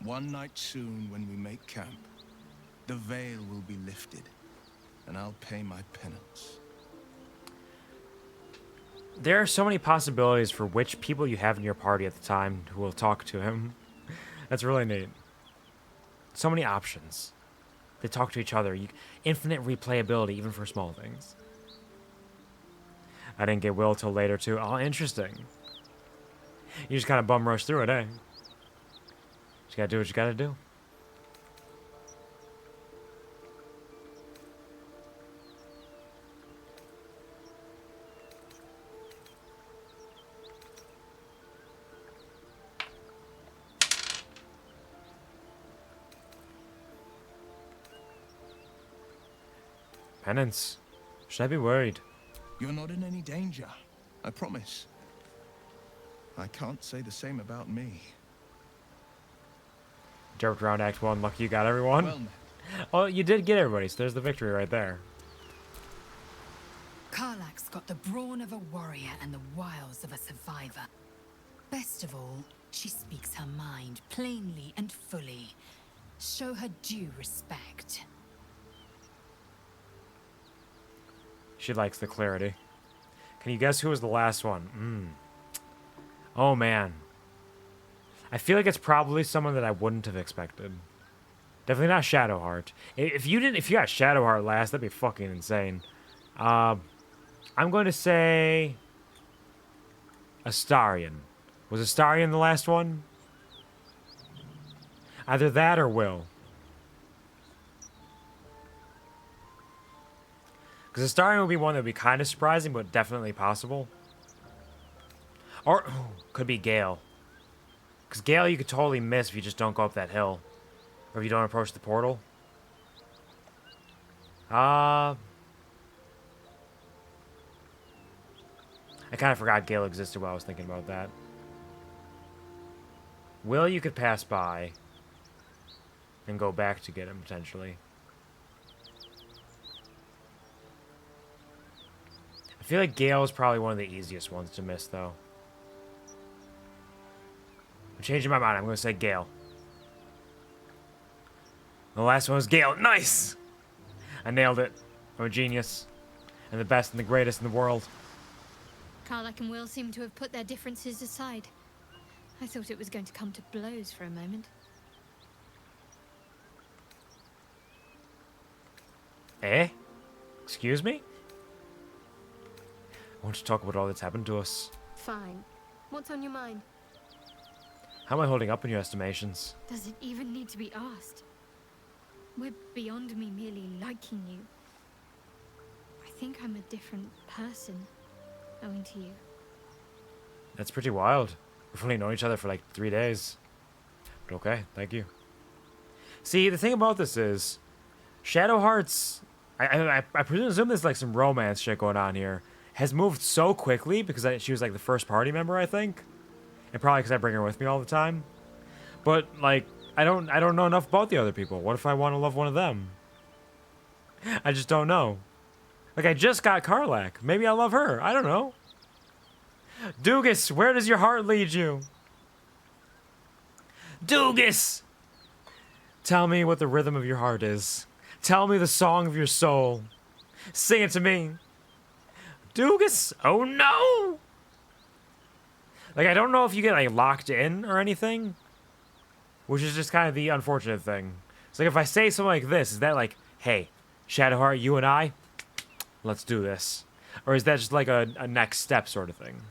One night soon when we make camp, the veil will be lifted, and I'll pay my penance. There are so many possibilities for which people you have in your party at the time who will talk to him. That's really neat. So many options. They talk to each other. Infinite replayability, even for small things. I didn't get Wyll till later, too. Oh, interesting. You just kind of bum rush through it, eh? Just gotta do what you gotta do. Penance. Should I be worried? You're not in any danger, I promise. I can't say the same about me. Jumped around Act 1, lucky you got everyone. Well, Oh, you did get everybody, so there's the victory right there. Karlach's got the brawn of a warrior and the wiles of a survivor. Best of all, she speaks her mind plainly and fully. Show her due respect. She likes the clarity. Can you guess who was the last one? Oh, man. I feel like it's probably someone that I wouldn't have expected. Definitely not Shadowheart. If you got Shadowheart last, that'd be fucking insane. I'm going to say Astarion. Was Astarion the last one? Either that or Wyll. Because Because Astarion would be one that would be kind of surprising, but definitely possible. Or, could be Gale. Because Gale you could totally miss if you just don't go up that hill. Or if you don't approach the portal. I kind of forgot Gale existed while I was thinking about that. Wyll you could pass by. And go back to get him, potentially. I feel like Gale is probably one of the easiest ones to miss, though. I'm changing my mind. I'm going to say Gale. The last one was Gale. Nice! I nailed it. I'm a genius. And the best and the greatest in the world. Karlach and Wyll seem to have put their differences aside. I thought it was going to come to blows for a moment. Eh? Excuse me? I want to talk about all that's happened to us. Fine. What's on your mind? How am I holding up in your estimations? Does it even need to be asked? We're beyond me merely liking you. I think I'm a different person, owing to you. That's pretty wild. We've only known each other for like 3 days. But okay, thank you. See, the thing about this is, Shadowheart's... I presume there's like some romance shit going on here. Has moved so quickly because she was like the first party member, I think. And probably because I bring her with me all the time. But like, I don't know enough about the other people. What if I want to love one of them? I just don't know. Like, I just got Karlach. Maybe I'll love her. I don't know. Doogus, where does your heart lead you? Doogus! Tell me what the rhythm of your heart is. Tell me the song of your soul. Sing it to me. Doogus! Oh no! Like, I don't know if you get, like, locked in or anything. Which is just kind of the unfortunate thing. It's like, if I say something like this, is that like, hey, Shadowheart, you and I, let's do this? Or is that just like a next step sort of thing?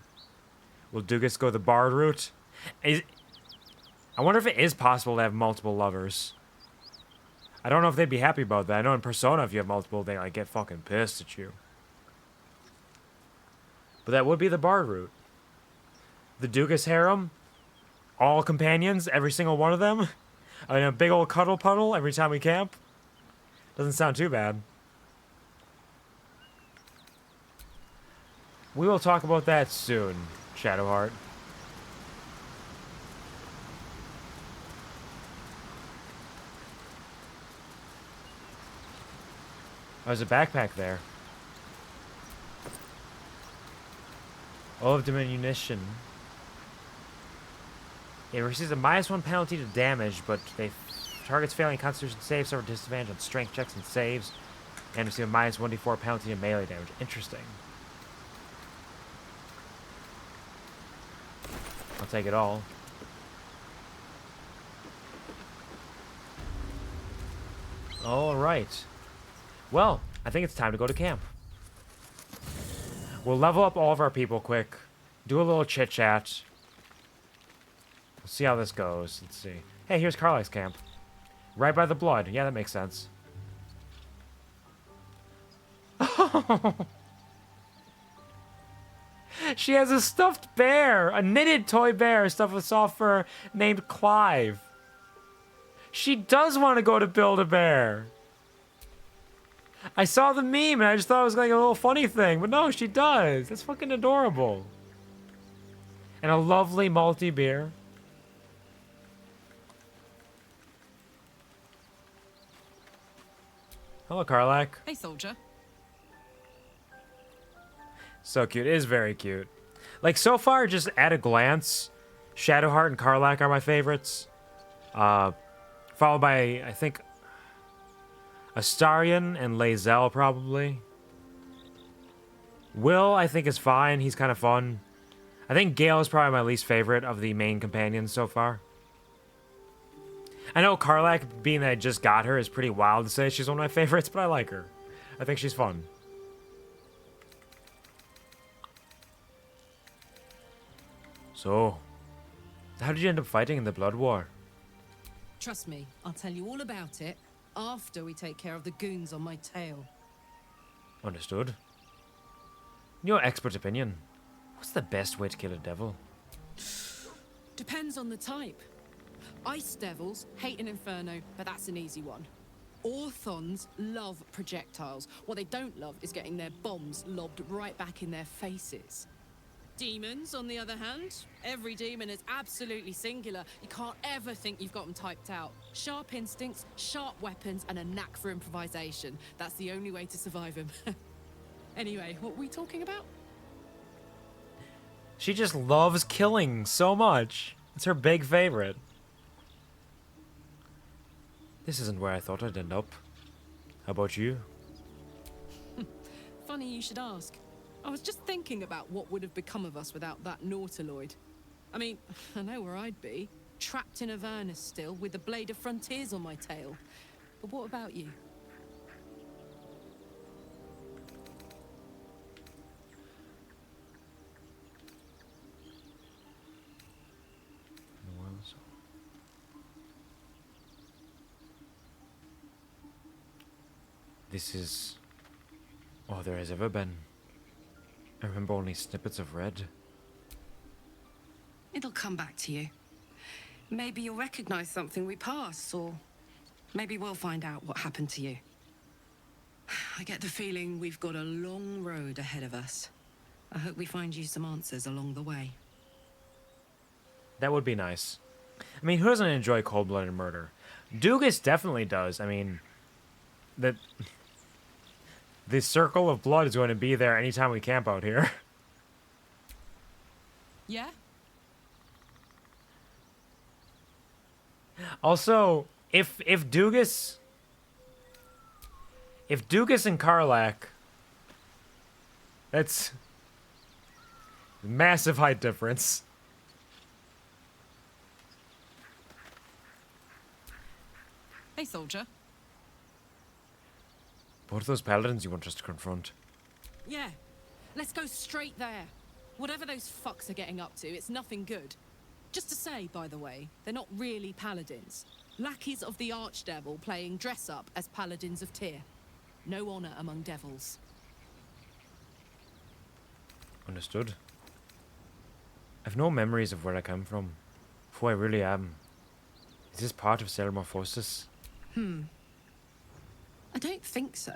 Will Doogus go the bard route? I wonder if it is possible to have multiple lovers. I don't know if they'd be happy about that. I know in Persona, if you have multiple, they like get fucking pissed at you. But that would be the bard route. The Doogus harem, all companions, every single one of them. I mean, a big old cuddle puddle every time we camp. Doesn't sound too bad. We will talk about that soon, Shadowheart. There's a backpack there. All of diminution. It receives a -1 penalty to damage, but targets failing Constitution saves suffer disadvantage on strength checks and saves, and receive a -1d4 penalty to melee damage. Interesting. I'll take it all. All right. Well, I think it's time to go to camp. We'll level up all of our people quick. Do a little chit-chat. We'll see how this goes. Let's see. Hey, here's Karlach's camp. Right by the blood. Yeah, that makes sense. She has a stuffed bear. A knitted toy bear stuffed with soft fur named Clive. She does want to go to Build-A-Bear. I saw the meme and I just thought it was like a little funny thing. But no, she does. That's fucking adorable. And a lovely malty beer. Hello, Karlach. Hey, soldier. So cute. It is very cute. Like, so far, just at a glance, Shadowheart and Karlach are my favorites. Followed by, I think, Astarion and Lae'zel, probably. Wyll, I think, is fine. He's kind of fun. I think Gale is probably my least favorite of the main companions so far. I know Karlach, being that I just got her, is pretty wild to say she's one of my favorites, but I like her. I think she's fun. So, how did you end up fighting in the Blood War? Trust me, I'll tell you all about it after we take care of the goons on my tail. Understood. In your expert opinion, what's the best way to kill a devil? Depends on the type. Ice devils hate an inferno, but that's an easy one. Orthons love projectiles. What they don't love is getting their bombs lobbed right back in their faces. Demons, on the other hand, every demon is absolutely singular. You can't ever think you've got them typed out. Sharp instincts, sharp weapons, and a knack for improvisation. That's the only way to survive them. Anyway, what were we talking about? She just loves killing so much. It's her big favorite. This isn't where I thought I'd end up. How about you? Funny you should ask. I was just thinking about what would have become of us without that Nautiloid. I mean, I know where I'd be. Trapped in Avernus still, with the Blade of Frontiers on my tail. But what about you? This is all there has ever been. I remember only snippets of red. It'll come back to you. Maybe you'll recognize something we passed, or maybe we'll find out what happened to you. I get the feeling we've got a long road ahead of us. I hope we find you some answers along the way. That would be nice. I mean, who doesn't enjoy cold-blooded murder? Doogus definitely does. I mean, the circle of blood is going to be there anytime we camp out here. Yeah? Also, if Doogus and Karlach, that's massive height difference. Hey, soldier. What are those paladins you want us to confront? Yeah, let's go straight there. Whatever those fucks are getting up to, it's nothing good. Just to say, by the way, they're not really paladins. Lackeys of the Archdevil playing dress-up as paladins of Tyr. No honor among devils. Understood. I've no memories of where I come from, who I really am. Is this part of Ceramorphosis? I don't think so.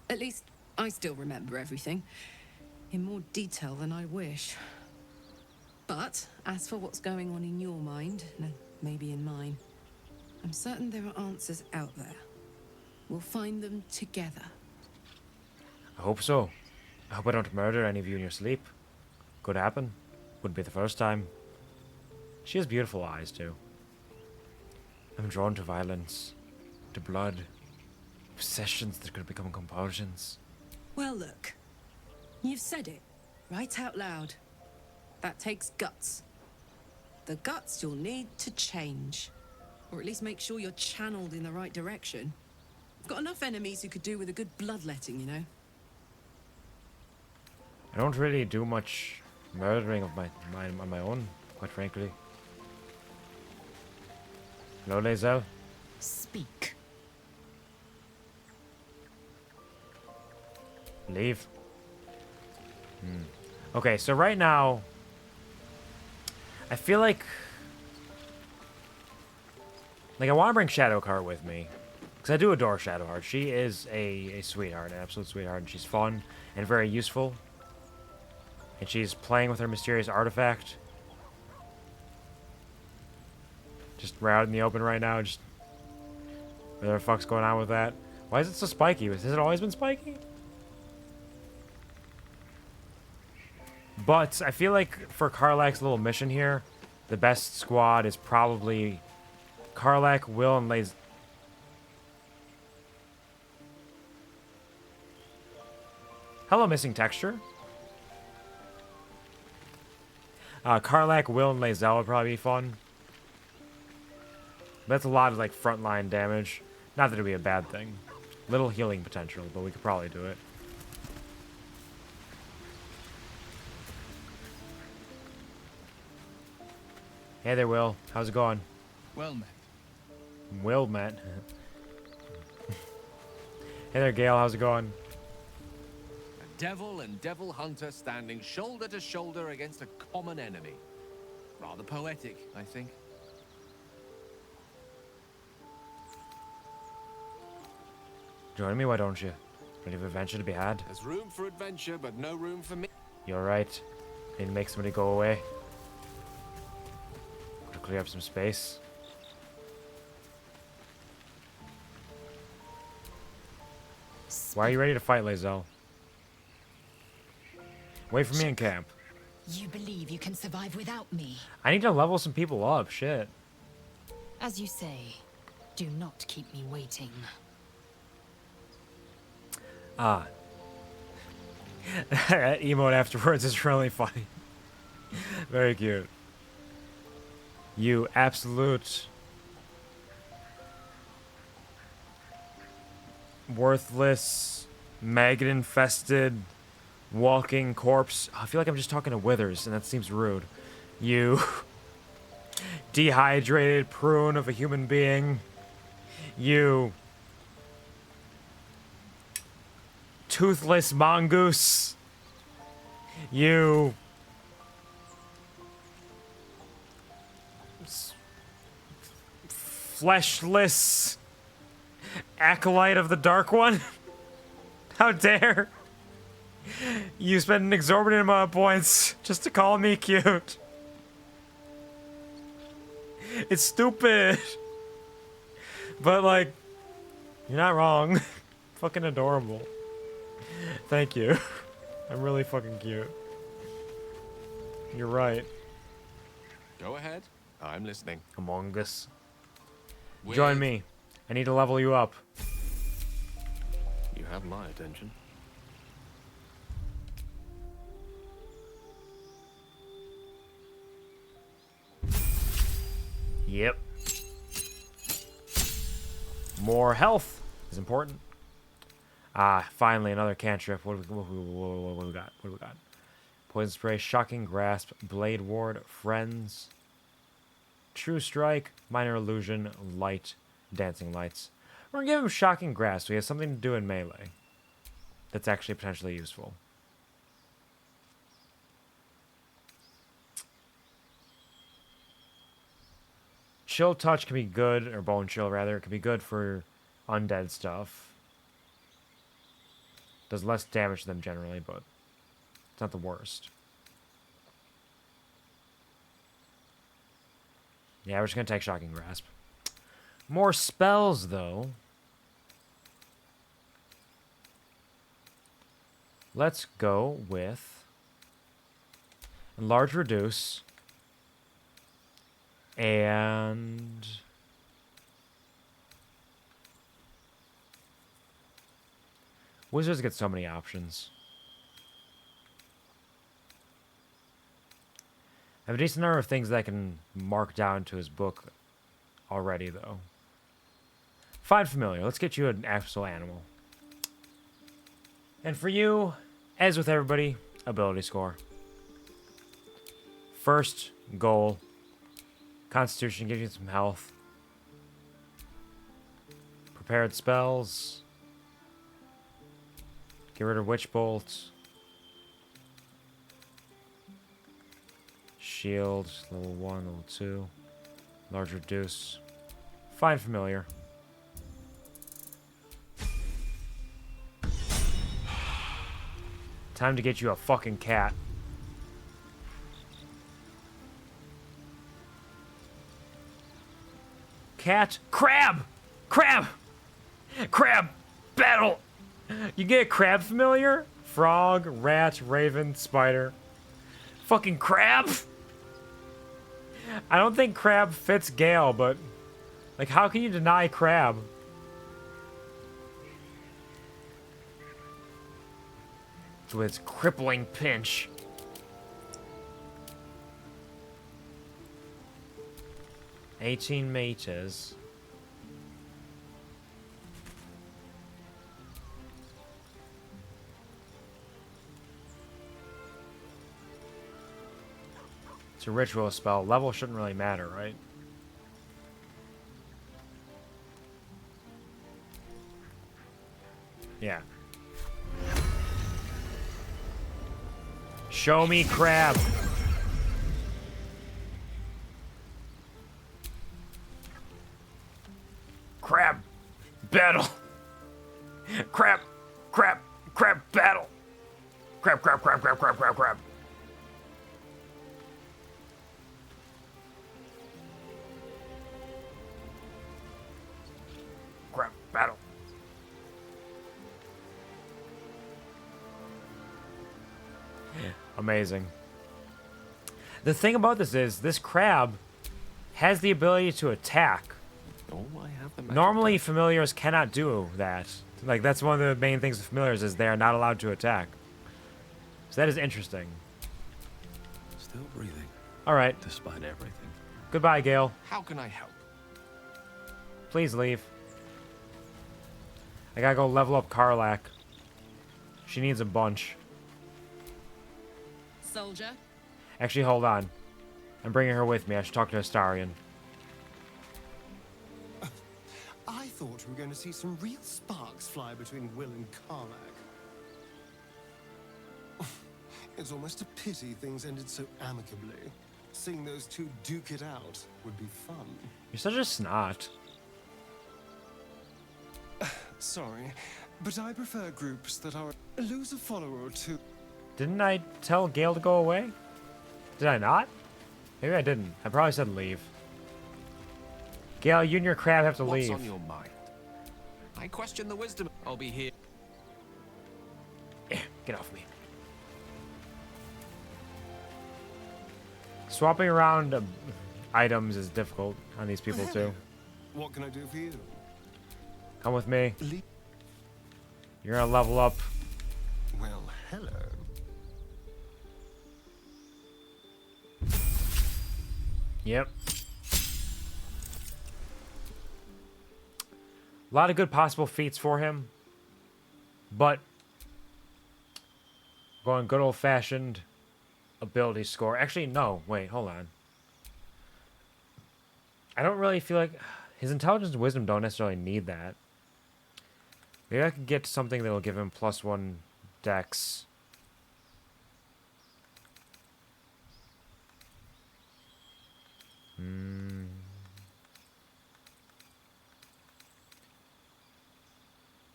At least, I still remember everything. In more detail than I wish. But, as for what's going on in your mind, and maybe in mine, I'm certain there are answers out there. We'll find them together. I hope so. I hope I don't murder any of you in your sleep. Could happen. Wouldn't be the first time. She has beautiful eyes, too. I'm drawn to violence, to blood, obsessions that could become compulsions. Well, look. You've said it, right out loud. That takes guts. The guts you'll need to change. Or at least make sure you're channeled in the right direction. I've got enough enemies who could do with a good bloodletting, you know? I don't really do much murdering of on my own, quite frankly. Hello, Lae'zel. Speak. Leave. Okay, so right now, I feel like I want to bring Shadowheart with me, because I do adore Shadowheart. She is a sweetheart, an absolute sweetheart, and she's fun and very useful. And she's playing with her mysterious artifact. Just right out in the open right now, just whatever the fuck's going on with that. Why is it so spiky? Has it always been spiky? But I feel like for Karlach's little mission here, the best squad is probably Karlach, Wyll, and Lae'zel. Hello, missing texture. Karlach, Wyll, and Lae'zel would probably be fun. But that's a lot of like frontline damage. Not that it'd be a bad thing. Little healing potential, but we could probably do it. Hey there, Wyll. How's it going? Well met. Wyll met. Hey there, Gale. How's it going? devil and devil hunter standing shoulder to shoulder against a common enemy. Rather poetic, I think. Join me, why don't you? Plenty of adventure to be had. There's room for adventure, but no room for me. You're right. Need to make somebody go away. To clear up some space. Why are you ready to fight, Lae'zel? Wait for me in camp. You believe you can survive without me? I need to level some people up, shit. As you say, do not keep me waiting. Ah. That emote afterwards is really funny. Very cute. You absolute worthless, maggot-infested, walking corpse. I feel like I'm just talking to Withers, and that seems rude. You dehydrated prune of a human being. You toothless mongoose. You fleshless acolyte of the Dark One. How dare you spend an exorbitant amount of points just to call me cute. It's stupid. But like, you're not wrong. Fucking adorable. Thank you. I'm really fucking cute. You're right. Go ahead. I'm listening. Among Us. Join me. I need to level you up. You have my attention. Yep. More health is important. Ah, finally another cantrip. What do we got? What do we got? Poison spray, shocking grasp, blade ward, friends, true strike, minor illusion, light, dancing lights. We're gonna give him shocking grasp. So he has something to do in melee. That's actually potentially useful. Chill touch can be good, or bone chill rather. It can be good for undead stuff. Does less damage to them generally, but it's not the worst. Yeah, we're just gonna take shocking grasp. More spells though. Let's go with enlarge, reduce, and wizards get so many options. I have a decent number of things that I can mark down to his book already, though. Find familiar. Let's get you an actual animal. And for you, as with everybody, ability score. First goal. Constitution gives you some health. Prepared spells. Get rid of Witch Bolt. Shield, level 1, level 2. Large reduce. Find familiar. Time to get you a fucking cat. Cat. Crab! Crab! Crab! Battle! You get a crab familiar? Frog, rat, raven, spider. Fucking crab? I don't think crab fits Gale, but like, how can you deny crab? With its crippling pinch. $18 meters. It's a ritual spell. Level shouldn't really matter, right? Yeah. Show me crab. Crab battle. Crab battle. Crab. Crab battle. Amazing. The thing about this is, this crab has the ability to attack. Oh, I have the magic. Normally, familiars cannot do that. Like, that's one of the main things with familiars is they are not allowed to attack. So that is interesting. Still breathing. All right. Despite everything. Goodbye, Gale. How can I help? Please leave. I gotta go level up Karlach. She needs a bunch. Soldier. Actually, hold on. I'm bringing her with me. I should talk to Astarion. I thought we were going to see some real sparks fly between Wyll and Karlach. It's almost a pity things ended so amicably. Seeing those two duke it out would be fun. You're such a snot. Sorry, but I prefer groups that are lose a follower or two. Didn't I tell Gale to go away? Did I not? Maybe I didn't. I probably said leave. Gale, you and your crab have to leave. What's on your mind? I question the wisdom. I'll be here. Yeah, get off me. Swapping around items is difficult on these people too. What can I do for you? Come with me. You're gonna level up. Well, hello. Yep. A lot of good possible feats for him. But going good old-fashioned ability score. Actually, no. Wait, hold on. I don't really feel like... His intelligence and wisdom don't necessarily need that. Maybe I could get something that'll give him +1 dex.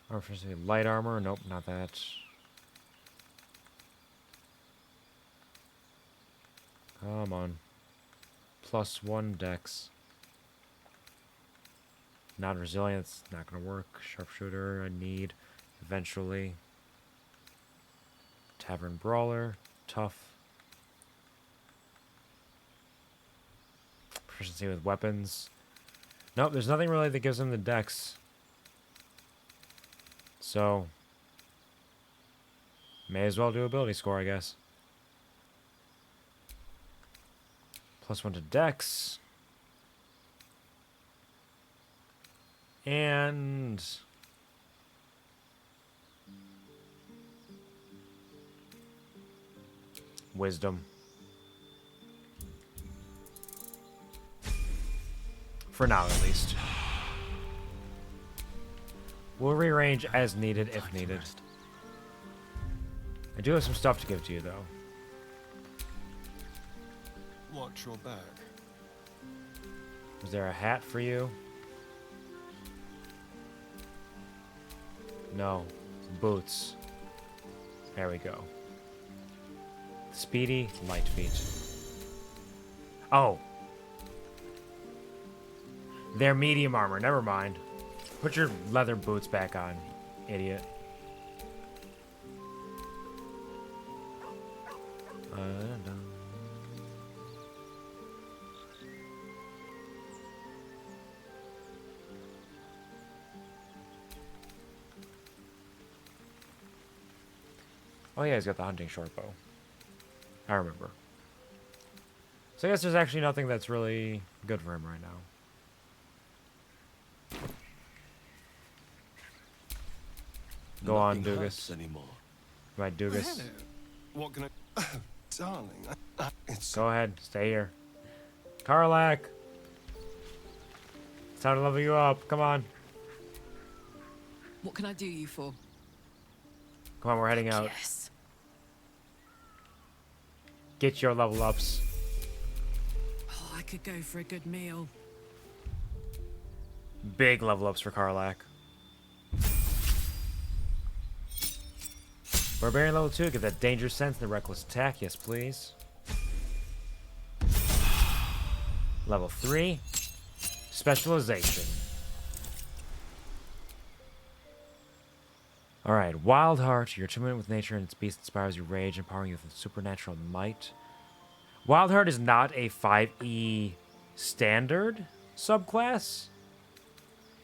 Or for say light armor? Nope, not that. Come on. +1 dex. Non-resilience, not gonna work. Sharpshooter, I need eventually. Tavern Brawler, tough. Proficiency with weapons. Nope, there's nothing really that gives him the dex. So, may as well do ability score, I guess. +1 to dex. And wisdom. For now, at least. We'll rearrange as needed, if needed. I do have some stuff to give to you, though. Watch your back. Is there a hat for you? No. Boots. There we go. Speedy, light feet. Oh. They're medium armor. Never mind. Put your leather boots back on, idiot. Oh yeah, he's got the hunting short bow. I remember. So I guess there's actually nothing that's really good for him right now. Go on, Doogus. My Doogus. What can I... Darling, it's... Go ahead, stay here. Karlach! It's time to level you up, come on. What can I do you for? Come on, we're heading out. Yes. get your level ups. Oh, I could go for a good meal. Big level ups for Karlach. Barbarian level 2, get that dangerous sense and the reckless attack. Yes, please. Level 3, specialization. Alright, Wild Heart. Your attunement with nature and its beast inspires your rage, empowering you with supernatural might. Wild Heart is not a 5e standard subclass.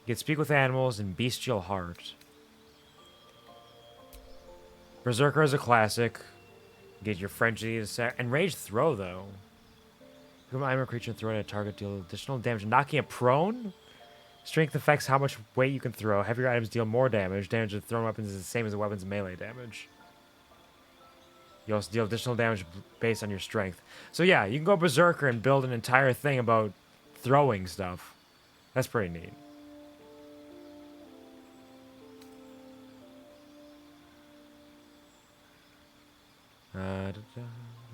You can speak with animals and bestial heart. Berserker is a classic. Get your frenzy to and rage throw though. Become an item creature and throw it at a target, deal additional damage, knocking it prone. Strength affects how much weight you can throw. Heavier items deal more damage. Damage of thrown weapons is the same as the weapon's melee damage. You also deal additional damage based on your strength. So yeah, you can go Berserker and build an entire thing about throwing stuff. That's pretty neat.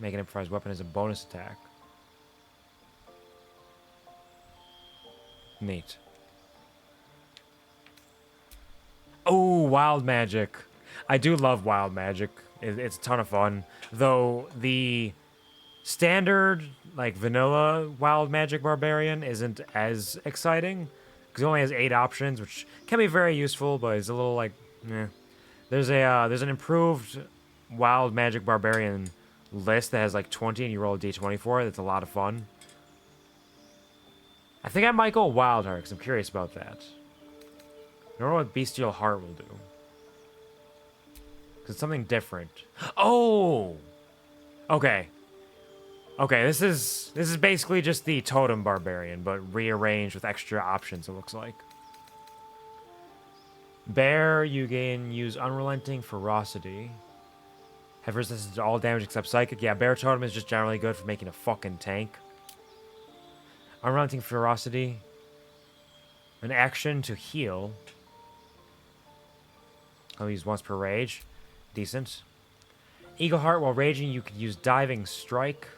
Make an improvised weapon as a bonus attack. Neat. Oh, wild magic. I do love wild magic. It's a ton of fun. Though the standard, like, vanilla wild magic barbarian isn't as exciting. Because it only has 8 options, which can be very useful, but it's a little, like, eh. There's an improved wild magic barbarian list that has, like, 20, and you roll a d20 for it. That's a lot of fun. I think I might go Wild Heart, because I'm curious about that. I don't know what Bestial Heart will do. Because it's something different. Oh! Okay. Okay, this is basically just the Totem Barbarian, but rearranged with extra options, it looks like. Bear, you can use Unrelenting Ferocity. Have resistance to all damage except Psychic. Yeah, Bear Totem is just generally good for making a fucking tank. Unrelenting Ferocity. An action to heal. I'll use once per rage. Decent. Eagle Heart, while raging, you could use Diving Strike.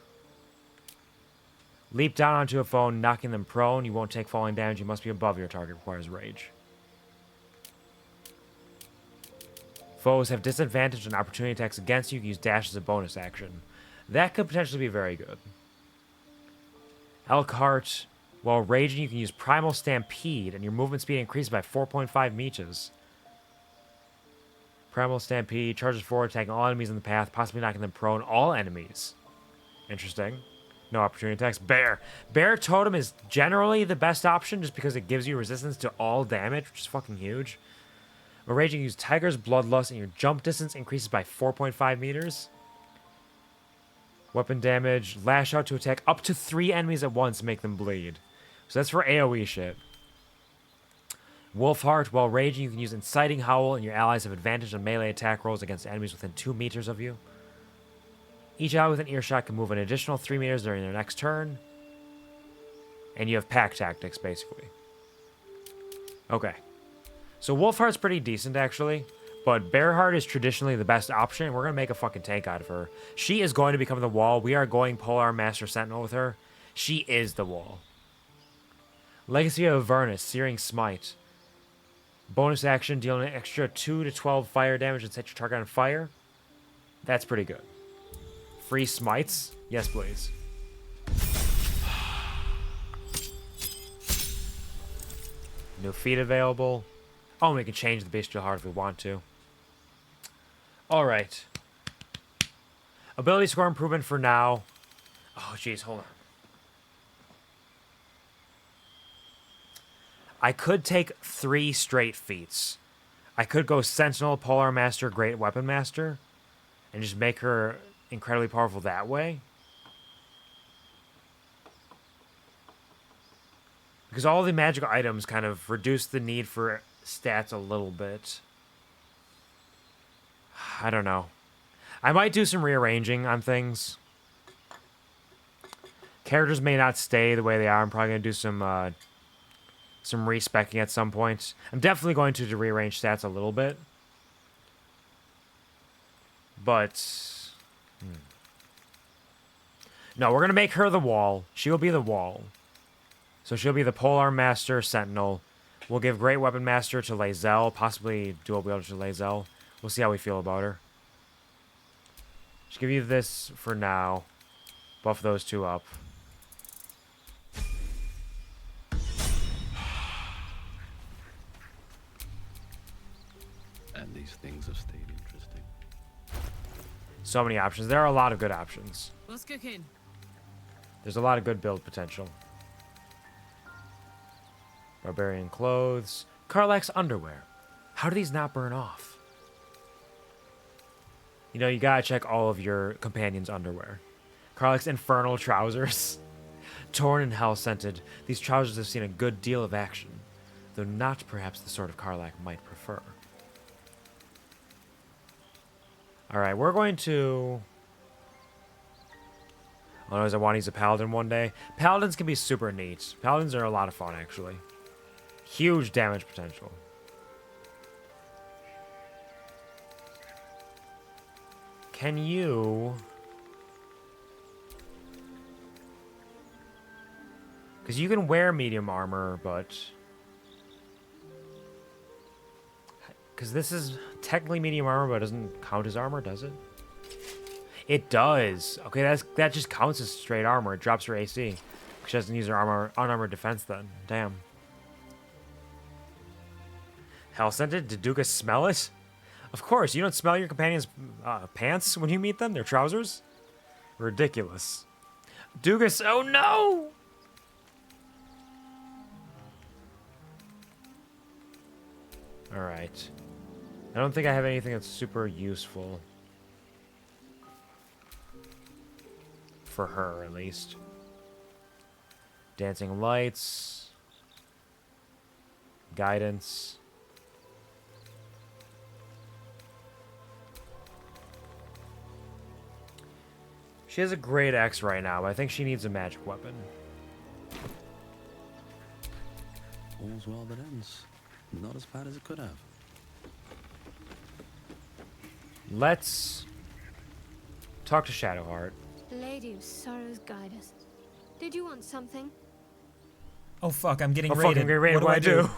Leap down onto a foe, knocking them prone. You won't take falling damage. You must be above your target. Requires rage. Foes have disadvantage on opportunity attacks against you. You can use dash as a bonus action. That could potentially be very good. Elk Heart, while raging, you can use Primal Stampede, and your movement speed increases by 4.5 meters. Primal Stampede charges forward, attacking all enemies in the path, possibly knocking them prone. All enemies. Interesting. No opportunity attacks. Bear. Bear Totem is generally the best option just because it gives you resistance to all damage, which is fucking huge. While raging, use Tiger's Bloodlust, and your jump distance increases by 4.5 meters. Weapon damage. Lash out to attack up to 3 enemies at once and make them bleed. So that's for AoE shit. Wolfheart, while raging, you can use Inciting Howl, and your allies have advantage on melee attack rolls against enemies within 2 meters of you. Each ally within earshot can move an additional 3 meters during their next turn. And you have pack tactics, basically. Okay. So Wolfheart's pretty decent, actually. But Bearheart is traditionally the best option, and we're going to make a fucking tank out of her. She is going to become the wall. We are going Polar Master Sentinel with her. She is the wall. Legacy of Avernus, Searing Smite. Bonus action, dealing an extra 2 to 12 fire damage and set your target on fire. That's pretty good. Free smites? Yes, please. New feat available. Oh, and we can change the Bestial Heart if we want to. Alright. Ability score improvement for now. Oh, jeez, hold on. I could take 3 straight feats. I could go Sentinel, Polar Master, Great Weapon Master, and just make her incredibly powerful that way. Because all the magical items kind of reduce the need for stats a little bit. I don't know. I might do some rearranging on things. Characters may not stay the way they are. I'm probably going to do some respecking at some point. I'm definitely going to rearrange stats a little bit. But No, we're gonna make her the wall. She will be the wall. So she'll be the polearm master sentinel. We'll give great weapon master to Lae'zel, possibly dual wielder to Lae'zel. We'll see how we feel about her. Just give you this for now. Buff those two up. And these things have stayed interesting. So many options. There are a lot of good options. What's cooking? There's a lot of good build potential. Barbarian clothes. Karlach's underwear. How do these not burn off? You know, you gotta check all of your companions' underwear. Karlach's infernal trousers. Torn and hell-scented, these trousers have seen a good deal of action, though not perhaps the sort of Karlach might prefer. Alright, we're going to... Oh, I want to use a paladin one day. Paladins can be super neat. Paladins are a lot of fun, actually. Huge damage potential. Can you... Because you can wear medium armor, but... Because this is technically medium armor, but it doesn't count as armor, does it? It does. Okay, that just counts as straight armor. It drops her AC. She doesn't use her unarmored defense then. Damn. Hell-scented? Did Doogus smell it? Of course, you don't smell your companion's pants when you meet them? Their trousers? Ridiculous. Doogus, oh no! Alright. I don't think I have anything that's super useful. For her, at least. Dancing lights. Guidance. She has a great axe right now, but I think she needs a magic weapon. All's well that ends. Not as bad as it could have. Let's talk to Shadowheart. Lady of Sorrows, guide us. Did you want something? Oh fuck, I'm getting Oh raided. fuck, I'm getting raided. What do I do?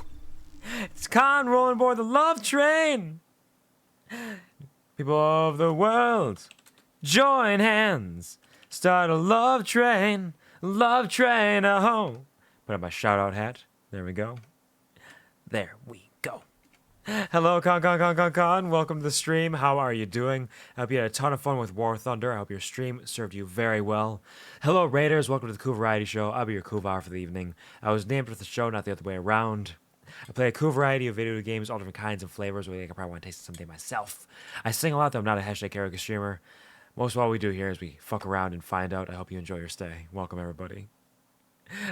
It's Khan rolling aboard the love train. People of the world, join hands. Start a love train, oh. Put on my shout out hat. There we go. There we go. Hello, Con. Welcome to the stream. How are you doing? I hope you had a ton of fun with War Thunder. I hope your stream served you very well. Hello, Raiders. Welcome to the QuvarTV show. I'll be your Kuvar for the evening. I was named for the show, not the other way around. I play a cool variety of video games, all different kinds and flavors. I probably want to taste it someday myself. I sing a lot, though I'm not a hashtag karaoke streamer. Most of all we do here is we fuck around and find out. I hope you enjoy your stay. Welcome, everybody.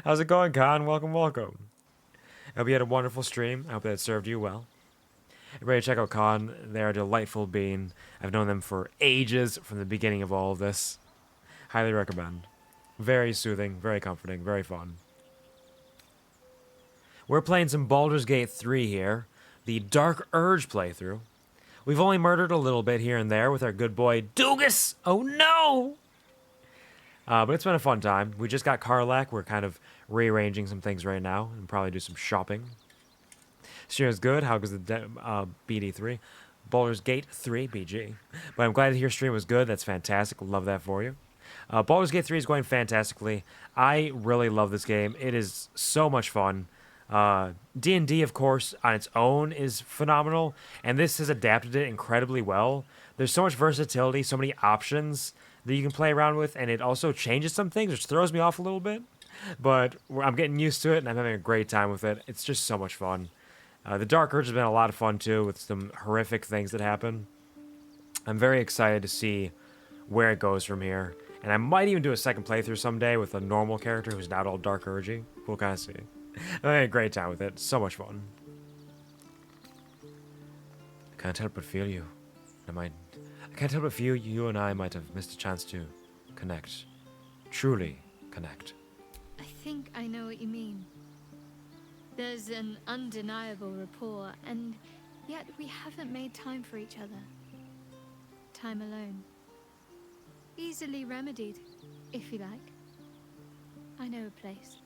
How's it going, Con? Welcome. I hope you had a wonderful stream. I hope that it served you well. Everybody check out Con. They're a delightful being. I've known them for ages from the beginning of all of this. Highly recommend. Very soothing, very comforting, very fun. We're playing some Baldur's Gate 3 here. The Dark Urge playthrough. We've only murdered a little bit here and there with our good boy Doogus. Oh no! But it's been a fun time. We just got Karlach. We're kind of rearranging some things right now and probably do some shopping. Stream is good. How goes the BD3? Baldur's Gate 3 BG. But I'm glad to hear stream was good. That's fantastic. Love that for you. Baldur's Gate 3 is going fantastically. I really love this game. It is so much fun. D&D, of course, on its own is phenomenal. And this has adapted it incredibly well. There's so much versatility, so many options that you can play around with. And it also changes some things, which throws me off a little bit. But I'm getting used to it, and I'm having a great time with it. It's just so much fun. The Dark Urge has been a lot of fun, too, with some horrific things that happen. I'm very excited to see where it goes from here. And I might even do a second playthrough someday with a normal character who's not all Dark Urgy. We'll kind of see. I had a great time with it. So much fun. I can't help but feel you. I can't help but feel you and I might have missed a chance to connect. Truly connect. I think I know what you mean. There's an undeniable rapport, and yet we haven't made time for each other. Time alone. Easily remedied. if you like. I know a place.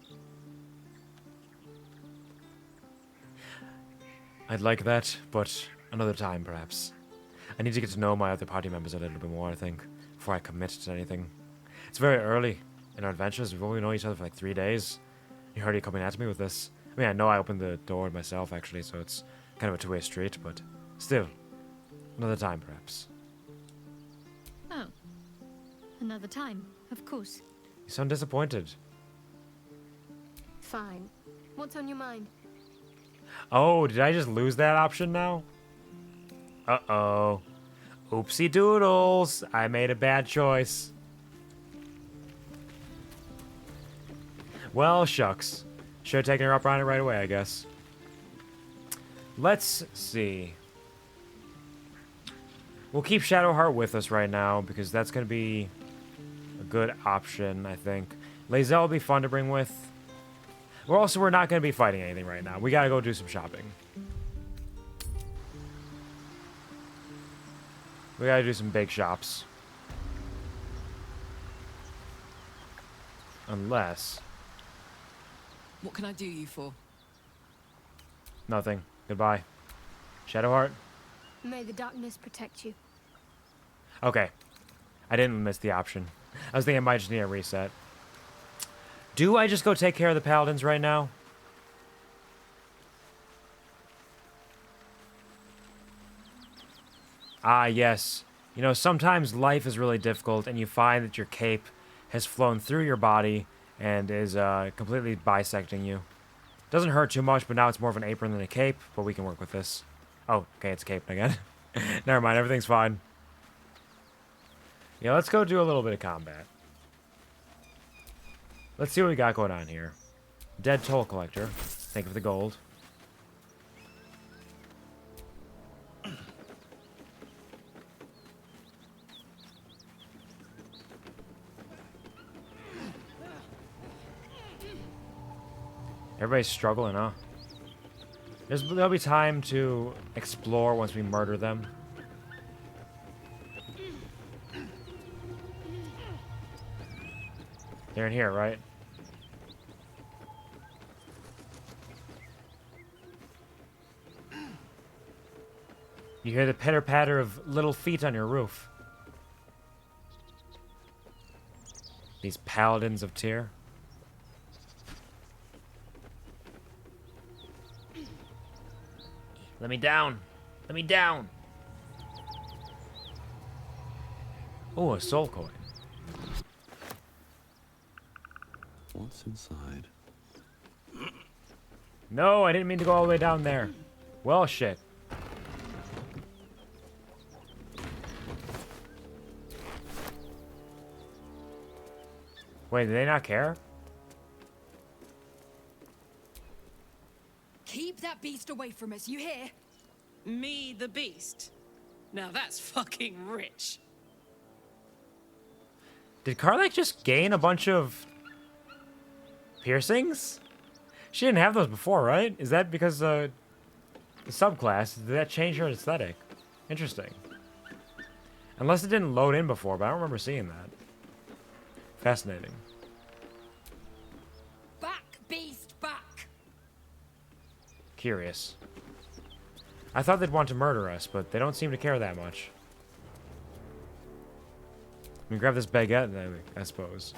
I'd like that, but another time, perhaps. I need to get to know my other party members a little bit more, I think, before I commit to anything. It's very early in our adventures. We've only known each other for like 3 days. You're already coming at me with this. I mean, I know I opened the door myself, actually, so it's kind of a two-way street, but still. Another time, perhaps. Oh. Another time, of course. You sound disappointed. Fine. What's on your mind? Oh, did I just lose that option now? Uh-oh. Oopsie doodles. I made a bad choice. Well, shucks. Should have taken her up on it right away, I guess. Let's see. We'll keep Shadowheart with us right now, because that's going to be a good option, I think. Lae'zel will be fun to bring with. We're not going to be fighting anything right now. We got to go do some shopping. We got to do some big shops. Unless... What can I do you for? Nothing. Goodbye. Shadowheart? May the darkness protect you. Okay. I didn't miss the option. I was thinking I might just need a reset. Do I just go take care of the paladins right now? Ah, yes. You know, sometimes life is really difficult and you find that your cape has flown through your body and is completely bisecting you. Doesn't hurt too much, but now it's more of an apron than a cape, but we can work with this. Oh, okay, it's a cape again. Never mind, everything's fine. Yeah, let's go do a little bit of combat. Let's see what we got going on here. Dead Toll Collector. Thank you for the gold. Everybody's struggling, huh? There'll be time to explore once we murder them. They're in here, right? You hear the pitter-patter of little feet on your roof. These paladins of Tyr. Let me down. Let me down. Oh, a soul coin. What's inside? No, I didn't mean to go all the way down there. Well, shit. Wait, do they not care? Keep that beast away from us, you hear? Me, the beast? Now that's fucking rich. Did Karlach just gain a bunch of piercings? She didn't have those before, right? Is that because the subclass, did that change her aesthetic? Interesting. Unless it didn't load in before, but I don't remember seeing that. Fascinating. Back, beast, back! Curious. I thought they'd want to murder us, but they don't seem to care that much. We can grab this baguette, then, I suppose.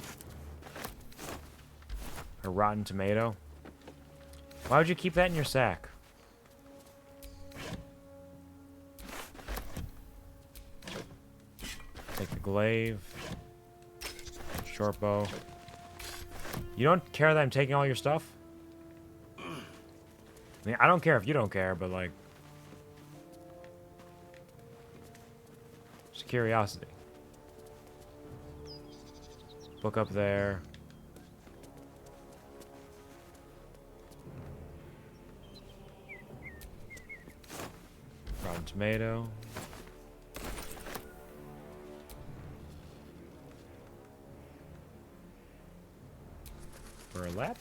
A rotten tomato. Why would you keep that in your sack? Take the glaive. Short bow. You don't care that I'm taking all your stuff? I mean, I don't care if you don't care, but like... just curiosity. Book up there. Rotten tomato. Burlap.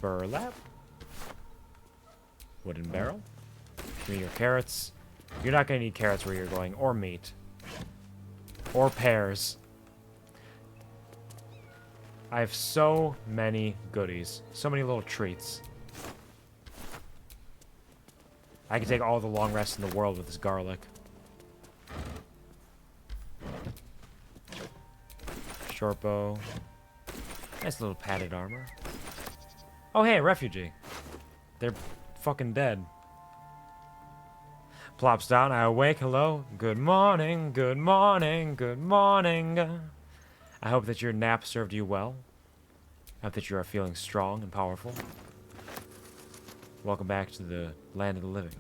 Burlap. Wooden barrel. Give me your carrots. You're not going to need carrots where you're going, or meat. Or pears. I have so many goodies. So many little treats. I can take all the long rests in the world with this garlic. Short bow. Nice little padded armor. Oh, hey, a refugee. They're fucking dead. Plops down, I awake, hello. Good morning, good morning, good morning. I hope that your nap served you well. I hope that you are feeling strong and powerful. Welcome back to the land of the living.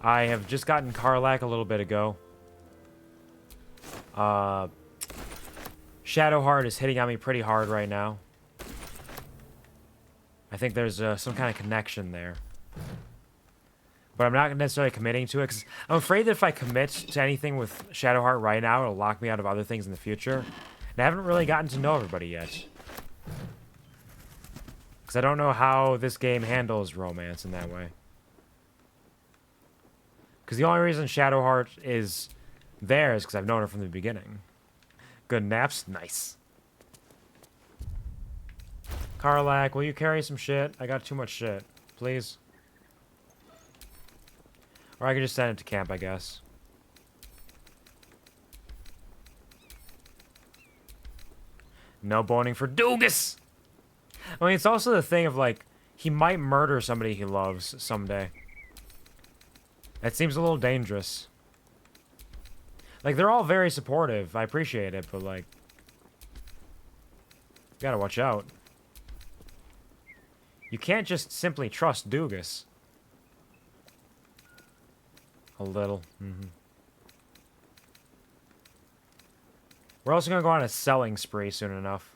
I have just gotten Karlach a little bit ago. Shadowheart is hitting on me pretty hard right now. I think there's some kind of connection there. But I'm not necessarily committing to it, because I'm afraid that if I commit to anything with Shadowheart right now, it'll lock me out of other things in the future. And I haven't really gotten to know everybody yet. Because I don't know how this game handles romance in that way. Because the only reason Shadowheart is there is because I've known her from the beginning. Good naps? Nice. Karlach, will you carry some shit? I got too much shit. Please. Or I could just send it to camp, I guess. No boning for Doogus! I mean, it's also the thing of, like, he might murder somebody he loves someday. That seems a little dangerous. Like, they're all very supportive. I appreciate it, but, like... You gotta watch out. You can't just simply trust Doogus. A little. We're also gonna go on a selling spree soon enough.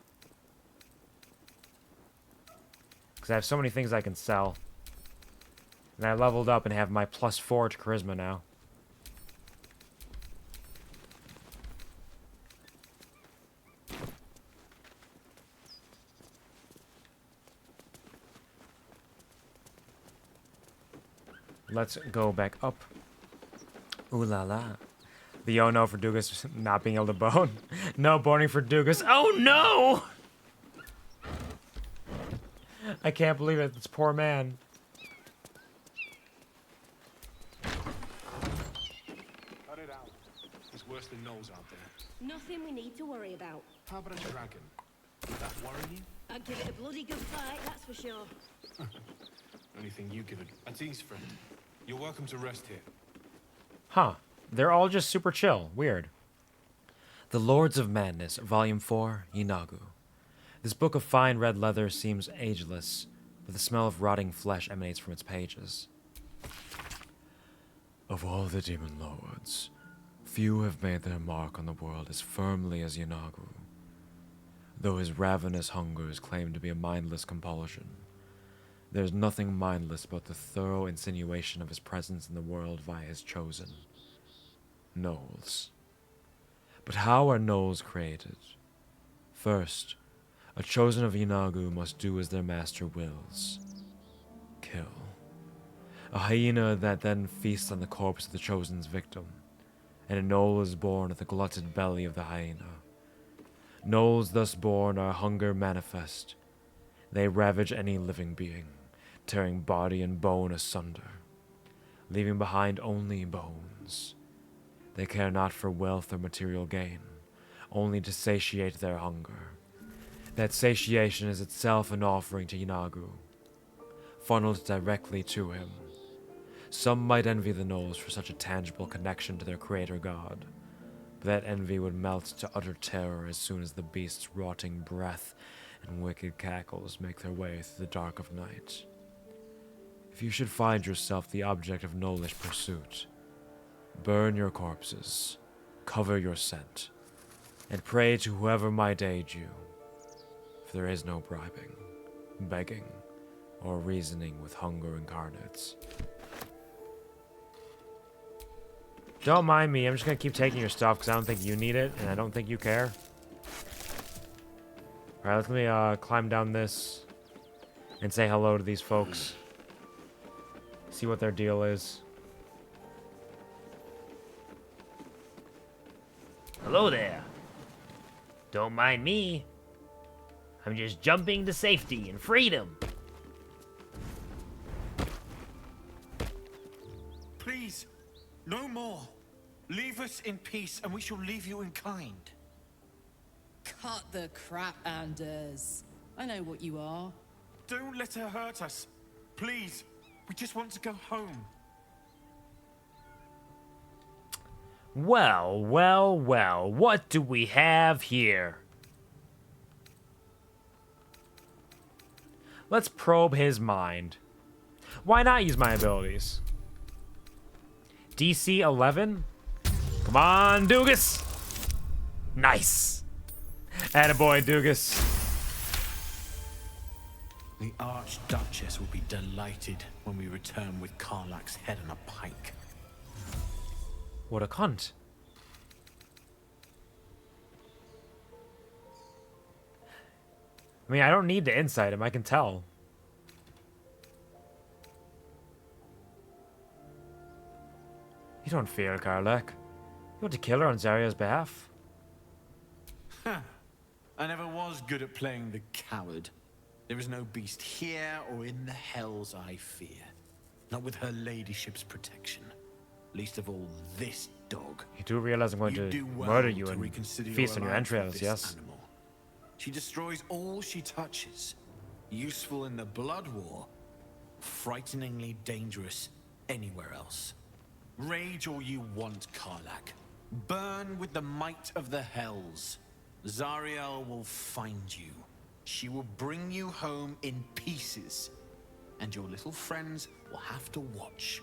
Because I have so many things I can sell. And I leveled up and have my +4 to charisma now. Let's go back up. Ooh la la. The oh no for Doogus not being able to bone. No boning for Doogus. Oh no! I can't believe it. This poor man. Cut it out. It's worse than Knowles out there. Nothing we need to worry about. How about a dragon? Would that worry you? I'd give it a bloody good fight, that's for sure. Only thing you give it. Ati's friend. You're welcome to rest here. Huh. They're all just super chill. Weird. The Lords of Madness, Volume 4, Inagu. This book of fine red leather seems ageless, but the smell of rotting flesh emanates from its pages. Of all the demon lords, few have made their mark on the world as firmly as Inagu, though his ravenous hungers claim to be a mindless compulsion. There is nothing mindless about the thorough insinuation of his presence in the world via his chosen, gnolls. But how are gnolls created? First, a chosen of Inagu must do as their master wills. Kill. A hyena that then feasts on the corpse of the chosen's victim, and a gnoll is born at the glutted belly of the hyena. Gnolls thus born are hunger manifest. They ravage any living being, tearing body and bone asunder, leaving behind only bones. They care not for wealth or material gain, only to satiate their hunger. That satiation is itself an offering to Inagu, funneled directly to him. Some might envy the gnolls for such a tangible connection to their creator god, but that envy would melt to utter terror as soon as the beast's rotting breath and wicked cackles make their way through the dark of night. If you should find yourself the object of gnollish pursuit, burn your corpses, cover your scent, and pray to whoever might aid you, for there is no bribing, begging, or reasoning with hunger incarnates. Don't mind me, I'm just gonna keep taking your stuff because I don't think you need it, and I don't think you care. Alright, let me climb down this and say hello to these folks. See what their deal is. Hello there. Don't mind me. I'm just jumping to safety and freedom. Please, no more. Leave us in peace, and we shall leave you in kind. Cut the crap, Anders. I know what you are. Don't let her hurt us. Please, we just want to go home. Well, well, well, what do we have here? Let's probe his mind. Why not use my abilities? DC 11? Come on, Doogus! Nice! Attaboy, Doogus. The Archduchess will be delighted when we return with Karlach's head on a pike. What a cunt. I mean, I don't need to insight him, I can tell. You don't fear Karlach. You want to kill her on Zarya's behalf? Huh. I never was good at playing the coward. There is no beast here or in the hells I fear. Not with her ladyship's protection. Least of all, this dog. You do realize I'm going to murder you and feast on your entrails, yes? Animal. She destroys all she touches. Useful in the blood war. Frighteningly dangerous anywhere else. Rage all you want, Karlach. Burn with the might of the hells. Zariel will find you. She will bring you home in pieces. And your little friends will have to watch.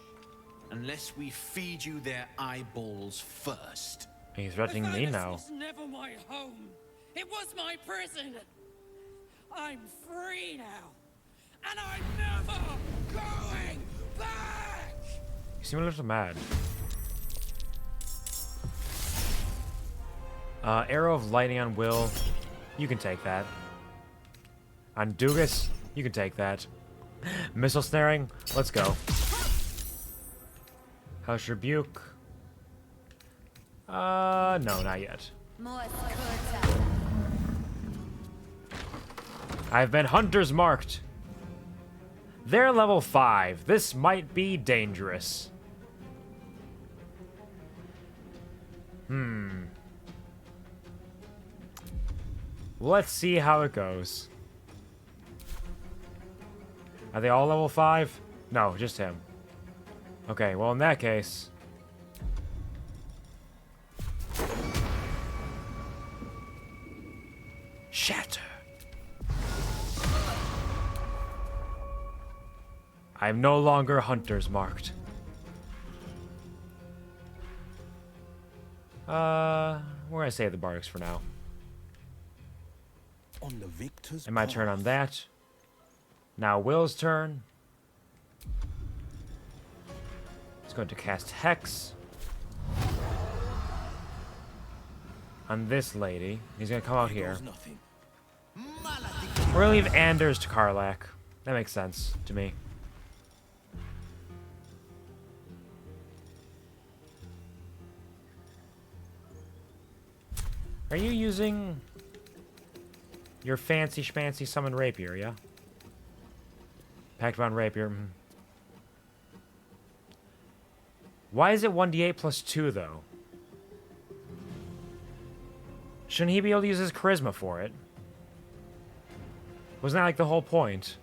Unless we feed you their eyeballs first. He's threatening me now. This was never my home. It was my prison. I'm free now. And I'm never going back! You seem a little mad. Arrow of lightning on Wyll. You can take that. On Doogus, you can take that. Missile snaring, let's go. House rebuke. No, not yet. I've been hunters marked. They're level 5. This might be dangerous. Let's see how it goes. Are they all level 5? No, just him. Okay, well in that case... Shatter. I'm no longer hunters marked. We're gonna save the bardics for now. On the victor's And my turn on that. Now Will's turn. He's going to cast Hex on this lady. He's gonna come out here. We're gonna leave Anders to Karlach. That makes sense to me. Are you using your fancy schmancy summon rapier, yeah? Packed bound rapier. Why is it 1d8 plus 2, though? Shouldn't he be able to use his charisma for it? Wasn't that like the whole point?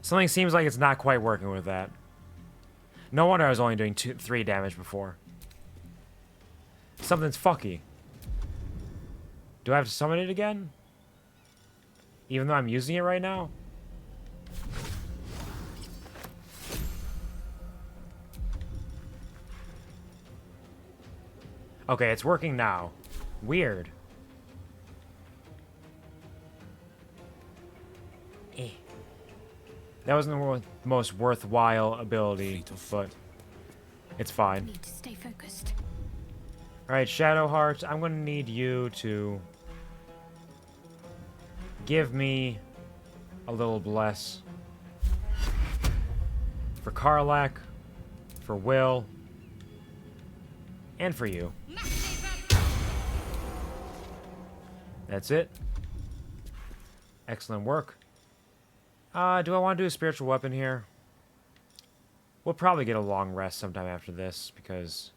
Something seems like it's not quite working with that. No wonder I was only doing 3 damage before. Something's fucky. Do I have to summon it again? Even though I'm using it right now? Okay, it's working now. Weird. That wasn't the most worthwhile ability, but It's fine. Need to stay focused. Alright, Shadowheart, I'm gonna need you to give me a little bless. For Karlach, for Wyll, and for you. That's it. Excellent work. Do I want to do a spiritual weapon here? We'll probably get a long rest sometime after this, because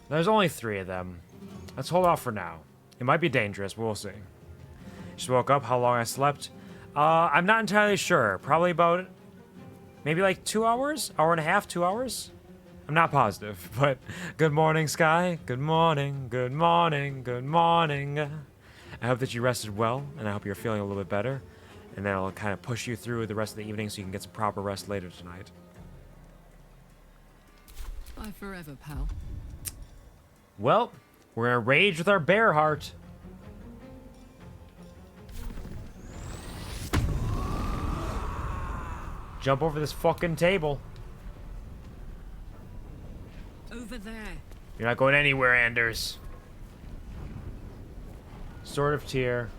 there's only 3 of them. Let's hold off for now. It might be dangerous, but we'll see. Just woke up. How long I slept? I'm not entirely sure. Probably about maybe like 2 hours? Hour and a half, 2 hours? I'm not positive, but good morning, Sky. Good morning, good morning, good morning. I hope that you rested well, and I hope you're feeling a little bit better. And then I'll kind of push you through the rest of the evening so you can get some proper rest later tonight. Bye forever, pal. Well, we're gonna rage with our bear heart. Jump over this fucking table. Over there. You're not going anywhere, Anders. Sword of Tyr.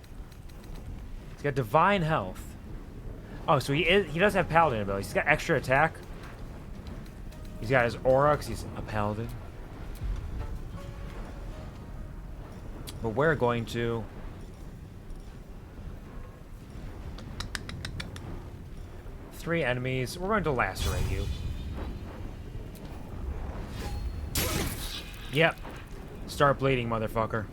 He's got divine health. Oh, so he does have paladin abilities. He's got extra attack. He's got his aura because he's a paladin. But we're going to three enemies. We're going to lacerate you. Yep. Start bleeding, motherfucker.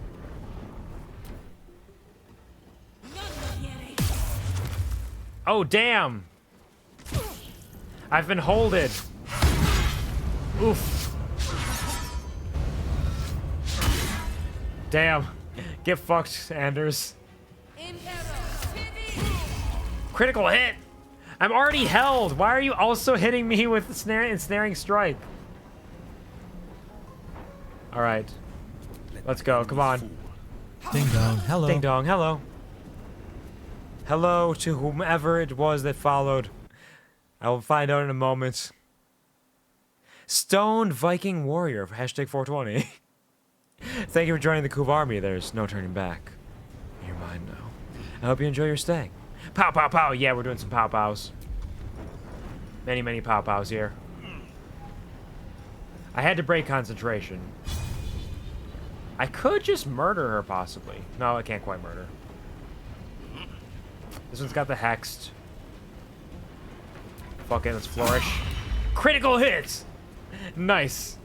Oh, damn! I've been holded. Oof. Damn. Get fucked, Anders. Critical hit! I'm already held! Why are you also hitting me with the ensnaring strike? Alright. Let's go, come on. Ding dong, hello. Ding dong, hello. Hello to whomever it was that followed. I will find out in a moment. Stoned Viking Warrior, hashtag 420. Thank you for joining the Kuv Army. There's no turning back. You're mine now. I hope you enjoy your stay. Pow, pow, pow. Yeah, we're doing some pow pows. Many, many pow pows here. I had to break concentration. I could just murder her, possibly. No, I can't quite murder. This one's got the hexed. Fuck it, let's flourish. Critical hits! Nice.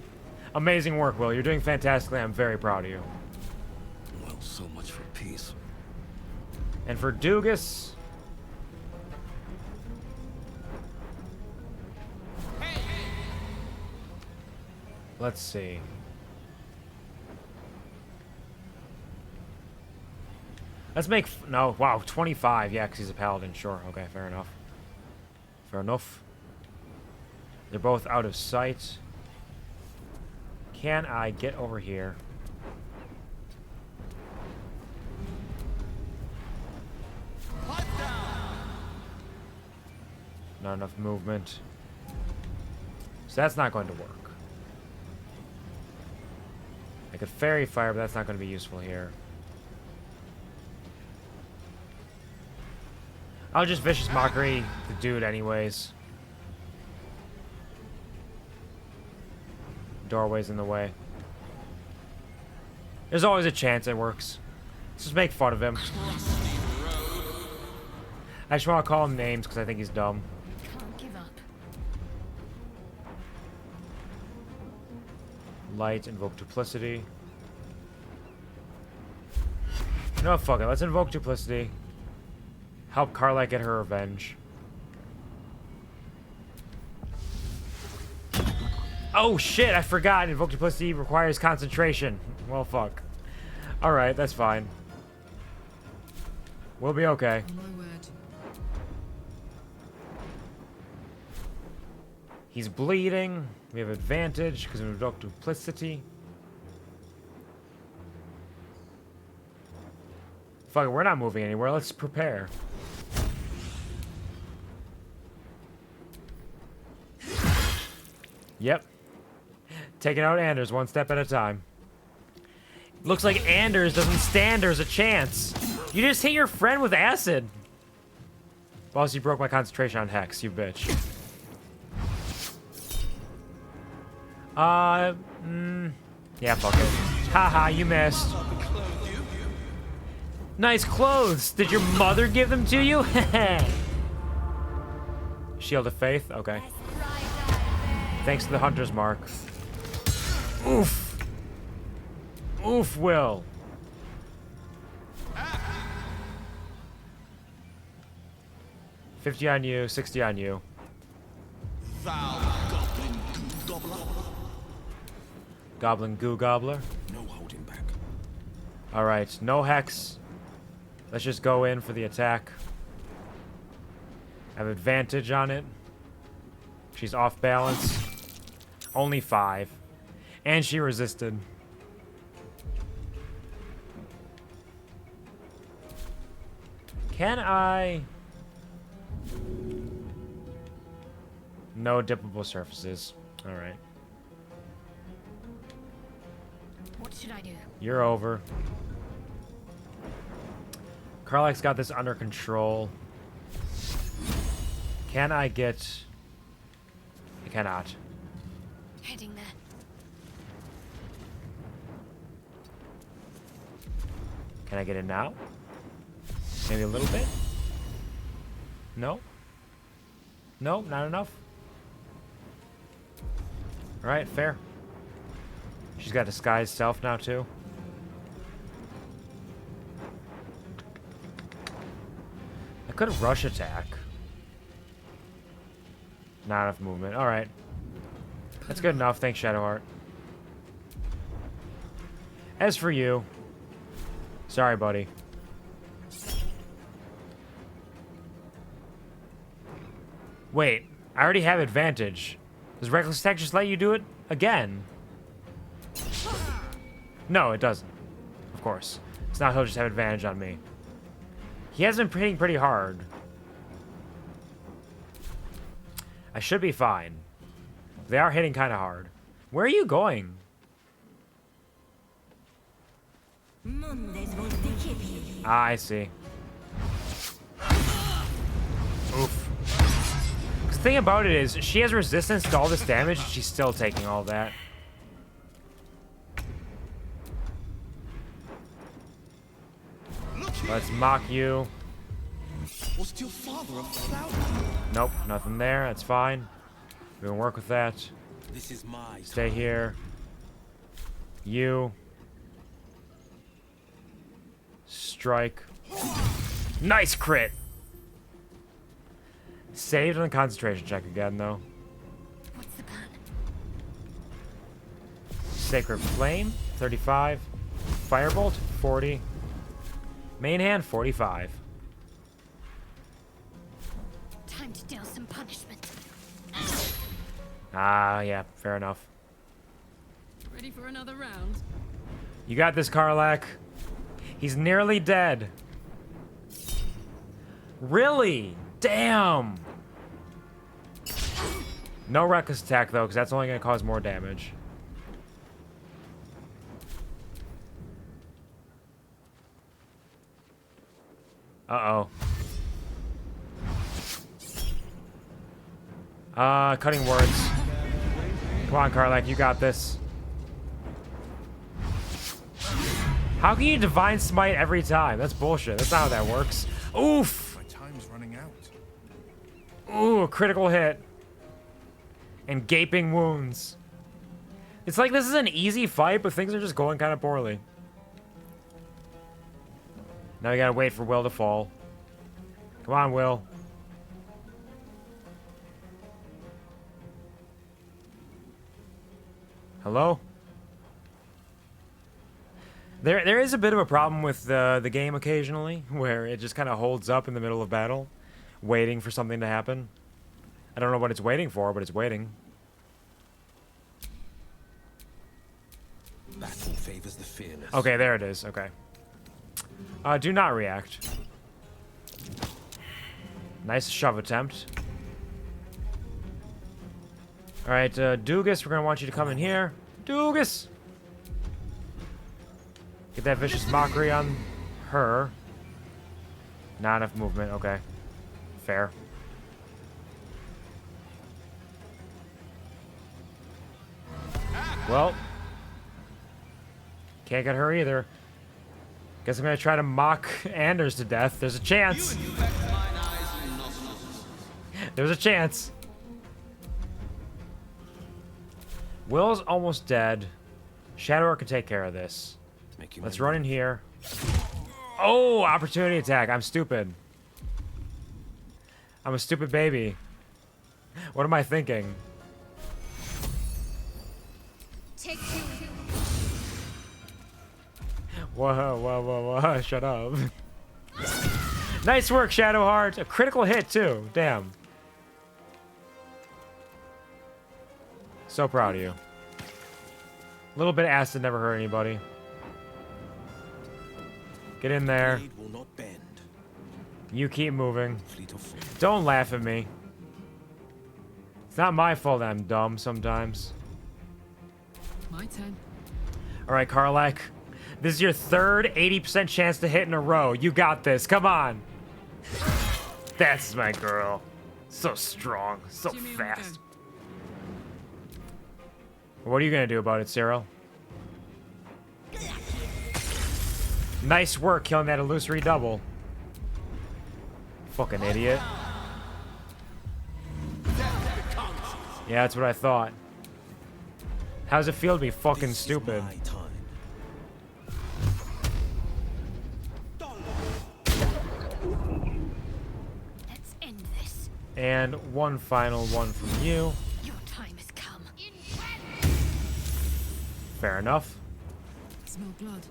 Amazing work, Wyll. You're doing fantastically. I'm very proud of you. Well, so much for peace. And for Doogus... Let's see. Let's make... No, wow, 25. Yeah, because he's a paladin. Sure, okay, fair enough. Fair enough. They're both out of sight. Can I get over here? Not enough movement. So that's not going to work. I could fairy fire, but that's not going to be useful here. I'll just vicious mockery the dude anyways. Doorway's in the way. There's always a chance it works. Let's just make fun of him. I just want to call him names because I think he's dumb. Can't give up. Light, invoke duplicity. No, fuck it. Let's invoke duplicity. Help Karlach get her revenge. Oh shit, I forgot. Invoke duplicity requires concentration. Well, fuck. Alright, that's fine. We'll be okay. He's bleeding. We have advantage because of invoke duplicity. Fuck it, we're not moving anywhere. Let's prepare. Yep. Taking out Anders one step at a time. Looks like Anders doesn't stand there's a chance. You just hit your friend with acid. Boss, you broke my concentration on Hex, you bitch. Yeah, fuck it. Haha, you missed. Nice clothes. Did your mother give them to you? Shield of Faith? Okay. Thanks to the Hunter's Mark. Oof. Oof, Wyll. $50 on you, $60 on you. Goblin Goo Gobbler. No holding back. Alright, no Hex. Let's just go in for the attack. I have advantage on it. She's off balance. Only 5. And she resisted. Can I... No dippable surfaces. Alright. What should I do? You're over. Karlach's got this under control. Can I get... I cannot. Heading there. Can I get in now? Maybe a little bit? No? No, not enough? Alright, fair. She's got disguised self now, too. I could have rush attack. Not enough movement. Alright. That's good enough. Thanks, Shadowheart. As for you... Sorry, buddy. Wait. I already have advantage. Does Reckless Attack just let you do it again? No, it doesn't. Of course. So now he'll just have advantage on me. He has been hitting pretty hard. I should be fine. They are hitting kind of hard. Where are you going? Ah, I see. Oof. The thing about it is, she has resistance to all this damage, and she's still taking all that. Let's mock you. Was your father a flower? Nope, nothing there. That's fine. We can work with that. This is my Stay here. You. Strike. Nice crit! Saved on the concentration check again, though. What's the plan? Sacred Flame, 35. Firebolt, 40. Main hand, 45. Time to deal some punishment. Ah, yeah, fair enough. Ready for another round? You got this, Karlach. He's nearly dead. Really? Damn! No reckless attack, though, because that's only going to cause more damage. Uh-oh. Cutting words. Come on, Karlach, you got this. How can you Divine Smite every time? That's bullshit. That's not how that works. Oof! My time's running out. Ooh, a critical hit. And gaping wounds. It's like this is an easy fight, but things are just going kind of poorly. Now we gotta wait for Wyll to fall. Come on, Wyll. Hello? There is a bit of a problem with the game occasionally, where it just kind of holds up in the middle of battle, waiting for something to happen. I don't know what it's waiting for, but it's waiting. Battle favors the fearless. Okay, there it is. Okay. Do not react. Nice shove attempt. Alright, Doogus, we're gonna want you to come in here. Doogus! Get that vicious mockery on her. Not enough movement, okay. Fair. Well. Can't get her either. Guess I'm gonna try to mock Anders to death. There's a chance. There's a chance. Wyll's almost dead. Shadower can take care of this. Let's run in here. Oh, opportunity attack. I'm stupid. I'm a stupid baby. What am I thinking? Take two. Whoa. Shut up. Nice work, Shadowheart. A critical hit, too. Damn. So proud of you. A little bit of acid never hurt anybody. Get in there. You keep moving. Don't laugh at me. It's not my fault that I'm dumb sometimes. My turn. Alright, Karlach. This is your third 80% chance to hit in a row. You got this. Come on. That's my girl. So strong. So fast. What are you gonna do about it, Cyril? Nice work killing that illusory double. Fucking idiot. Yeah, that's what I thought. How's it feel to be fucking stupid? Let's end this. And one final one from you. Your time has come. Fair enough. Smell blood.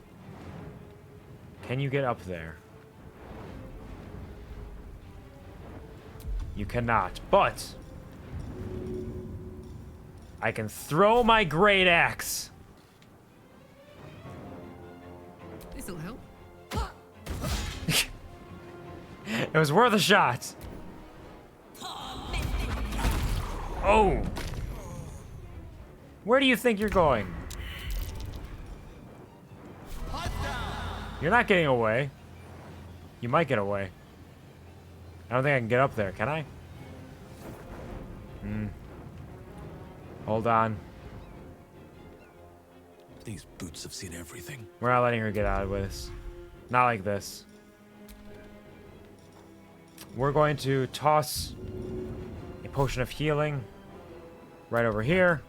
Can you get up there? You cannot, but I can throw my great axe. This'll help. It was worth a shot. Oh. Where do you think you're going? You're not getting away. You might get away. I don't think I can get up there, can I? Hold on. These boots have seen everything. We're not letting her get out of this. Not like this. We're going to toss a potion of healing right over here.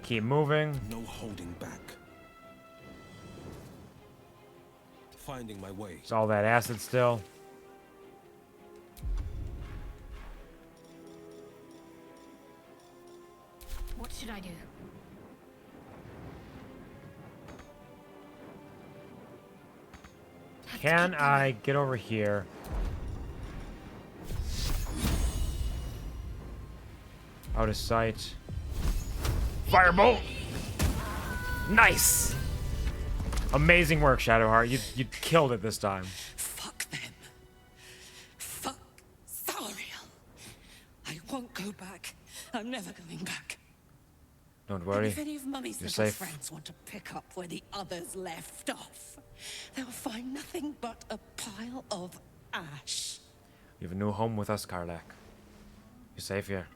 Keep moving. No holding back. Finding my way. It's all that acid still. What should I do? Can I get over here? Out of sight. Firebolt! Nice! Amazing work, Shadowheart. You killed it this time. Fuck them. Fuck Zariel. I won't go back. I'm never going back. Don't worry. And if any of Mummy's You're little safe. friends want to pick up where the others left off, they'll find nothing but a pile of ash. You have a new home with us, Karlach. You're safe here.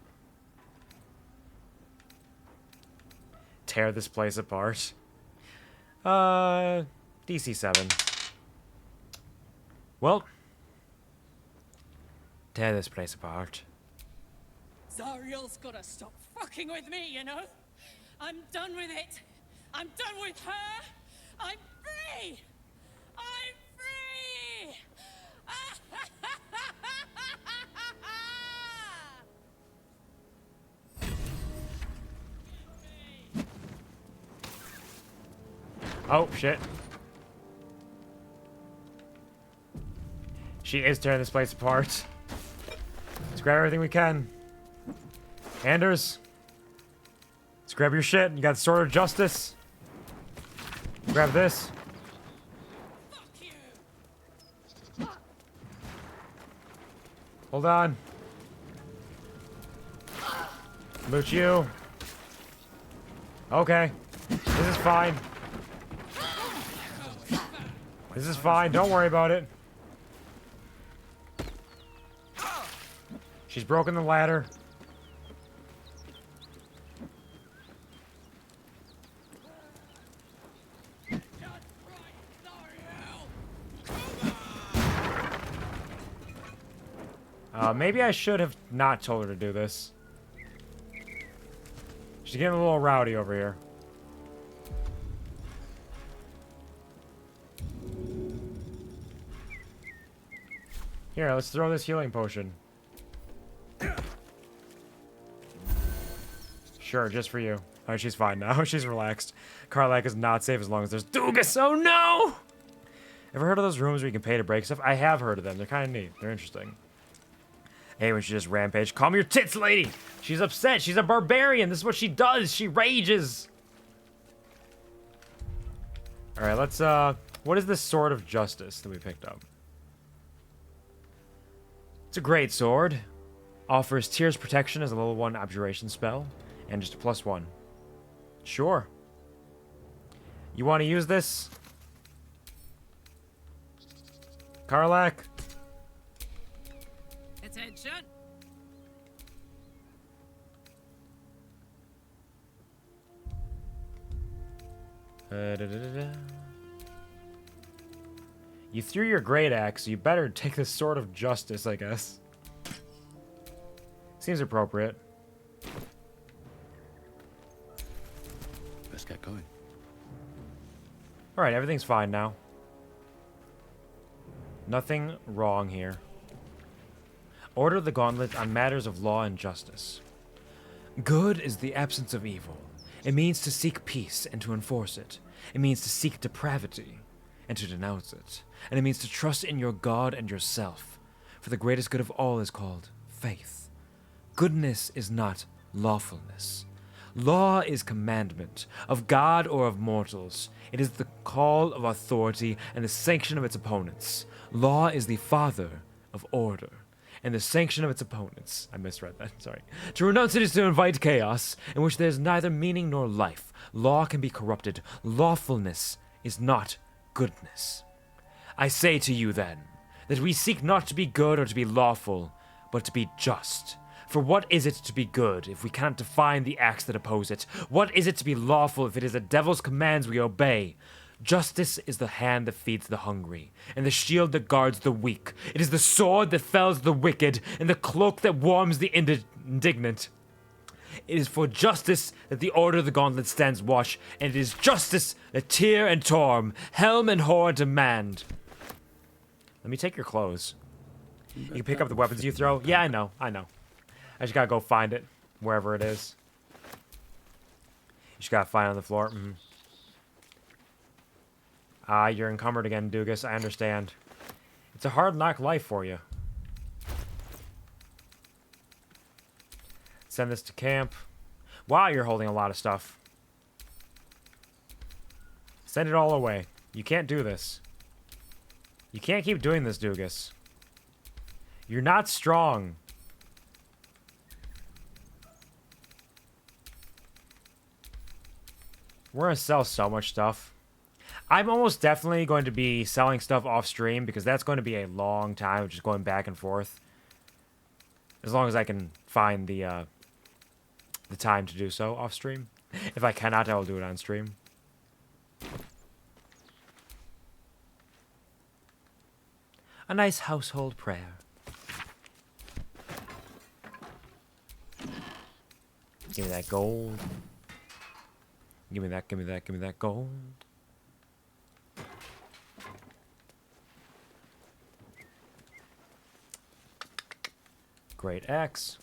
Tear this place apart. DC 7. Well, tear this place apart. Zariel's gotta stop fucking with me, you know? I'm done with it. I'm done with her. I'm free. I'm free. Oh, shit. She is tearing this place apart. Let's grab everything we can. Anders. Let's grab your shit. You got the Sword of Justice. Grab this. Hold on. Loot you. Okay. This is fine. This is fine. Don't worry about it. She's broken the ladder. Maybe I should have not told her to do this. She's getting a little rowdy over here. Here, let's throw this healing potion. Sure, just for you. Alright, she's fine now. She's relaxed. Karlach is not safe as long as there's Doogus. Oh no! Ever heard of those rooms where you can pay to break stuff? I have heard of them. They're kind of neat. They're interesting. Hey, when she just rampage. Calm your tits, lady! She's upset. She's a barbarian. This is what she does. She rages. Alright, let's, what is this sword of justice that we picked up? It's a great sword. Offers Tears protection as a level 1 abjuration spell. And just a +1. Sure. You want to use this? Karlach? Attention! You threw your great axe, so you better take the sword of justice, I guess. Seems appropriate. Let's get going. Alright, everything's fine now. Nothing wrong here. Order the gauntlet on matters of law and justice. Good is the absence of evil. It means to seek peace and to enforce it. It means to seek depravity and to denounce it. And it means to trust in your God and yourself. For the greatest good of all is called faith. Goodness is not lawfulness. Law is commandment, of God or of mortals. It is the call of authority and the sanction of its opponents. Law is the father of order, and the sanction of its opponents. I misread that, sorry. To renounce it is to invite chaos, in which there is neither meaning nor life. Law can be corrupted. Lawfulness is not goodness. I say to you, then, that we seek not to be good or to be lawful, but to be just. For what is it to be good if we cannot define the acts that oppose it? What is it to be lawful if it is the devil's commands we obey? Justice is the hand that feeds the hungry, and the shield that guards the weak. It is the sword that fells the wicked, and the cloak that warms the indignant. It is for justice that the Order of the Gauntlet stands watch, and it is justice that Tyr and Torm, Helm and Hor demand. Let me take your clothes. You can pick up the weapons you throw. Yeah, I know. I just gotta go find it, wherever it is. You just gotta find it on the floor. You're encumbered again, Doogus. I understand. It's a hard knock life for you. Send this to camp. Wow, you're holding a lot of stuff. Send it all away. You can't do this. You can't keep doing this, Doogus. You're not strong. We're gonna sell so much stuff. I'm almost definitely going to be selling stuff off stream because that's going to be a long time of just going back and forth. As long as I can find the time to do so off stream. If I cannot, I will do it on stream. A nice household prayer. Give me that gold. Give me that, give me that, give me that gold. Great X.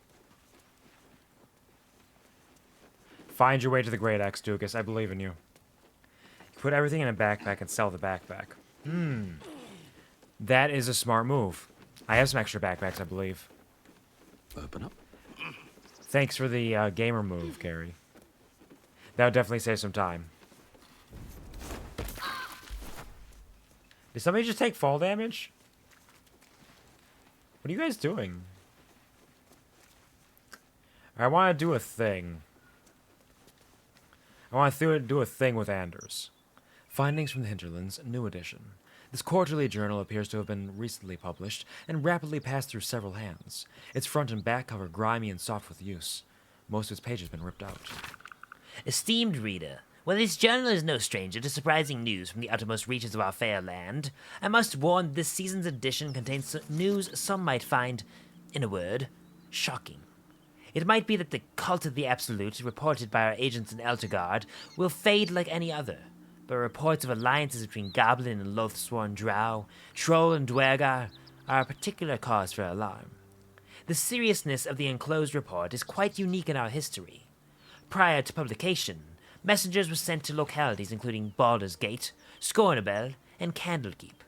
Find your way to the Great X, Doogus. I believe in you. Put everything in a backpack and sell the backpack. That is a smart move. I have some extra backpacks, I believe. Open up. Thanks for the gamer move, Carrie. That would definitely save some time. Did somebody just take fall damage? What are you guys doing? I want to do a thing. I want to do a thing with Anders. Findings from the Hinterlands, new edition. This quarterly journal appears to have been recently published and rapidly passed through several hands. Its front and back cover grimy and soft with use. Most of its pages have been ripped out. Esteemed reader, while this journal is no stranger to surprising news from the uttermost reaches of our fair land, I must warn that this season's edition contains news some might find, in a word, shocking. It might be that the cult of the Absolute, reported by our agents in Eltergard, will fade like any other, but reports of alliances between Goblin and Loathsworn Drow, Troll and Dwergar, are a particular cause for alarm. The seriousness of the enclosed report is quite unique in our history. Prior to publication, messengers were sent to localities including Baldur's Gate, Scornabel, and Candlekeep.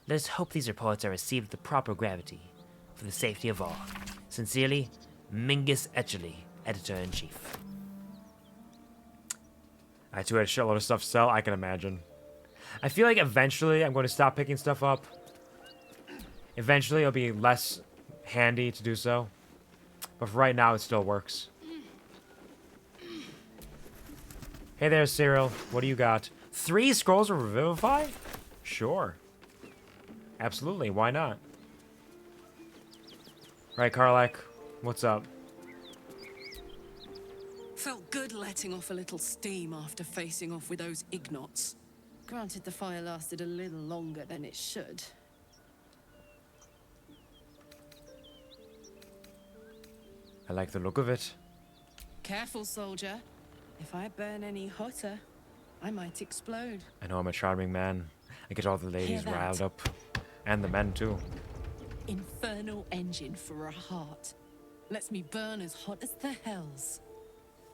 Let us hope these reports are received with the proper gravity, for the safety of all. Sincerely, Mingus Etcherly, Editor-in-Chief. I too had a shitload of stuff to sell, I can imagine. I feel like eventually I'm going to stop picking stuff up. Eventually it'll be less handy to do so. But for right now, it still works. Hey there, Cyril. What do you got? 3 scrolls of Revivify? Sure. Absolutely, why not? Right, Karlach. What's up? Felt good letting off a little steam after facing off with those Ignots. Granted, the fire lasted a little longer than it should. I like the look of it. Careful, soldier. If I burn any hotter, I might explode. I know I'm a charming man. I get all the ladies Hear that? riled up. And the men, too. Infernal engine for a heart. Lets me burn as hot as the hells.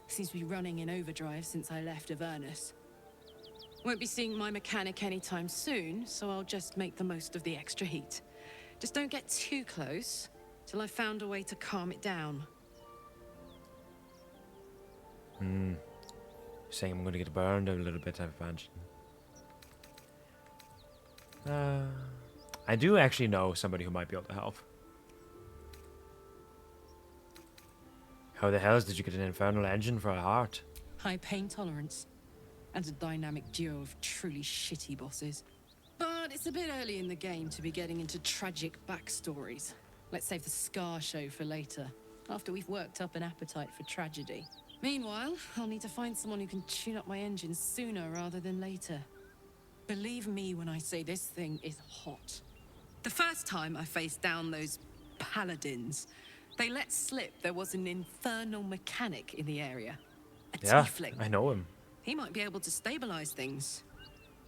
Seems to be running in overdrive since I left Avernus. Won't be seeing my mechanic anytime soon, so I'll just make the most of the extra heat. Just don't get too close till I've found a way to calm it down. You're saying I'm going to get burned a little bit, I imagine. I do actually know somebody who might be able to help. How the hells did you get an infernal engine for a heart? High pain tolerance. And a dynamic duo of truly shitty bosses. But it's a bit early in the game to be getting into tragic backstories. Let's save the Scar show for later, after we've worked up an appetite for tragedy. Meanwhile, I'll need to find someone who can tune up my engine sooner rather than later. Believe me when I say this thing is hot. The first time I faced down those paladins, they let slip there was an infernal mechanic in the area. A tiefling. I know him. He might be able to stabilize things,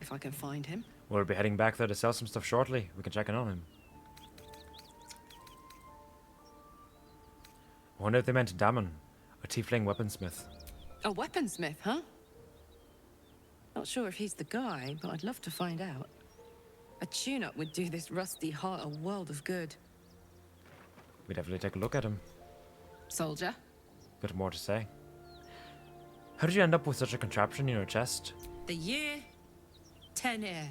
if I can find him. We'll be heading back there to sell some stuff shortly. We can check in on him. I wonder if they meant Damon, a tiefling weaponsmith. A weaponsmith, huh? Not sure if he's the guy, but I'd love to find out. A tune-up would do this rusty heart a world of good. We definitely take a look at him. Soldier? Got more to say. How did you end up with such a contraption in your chest? The year? 10 air.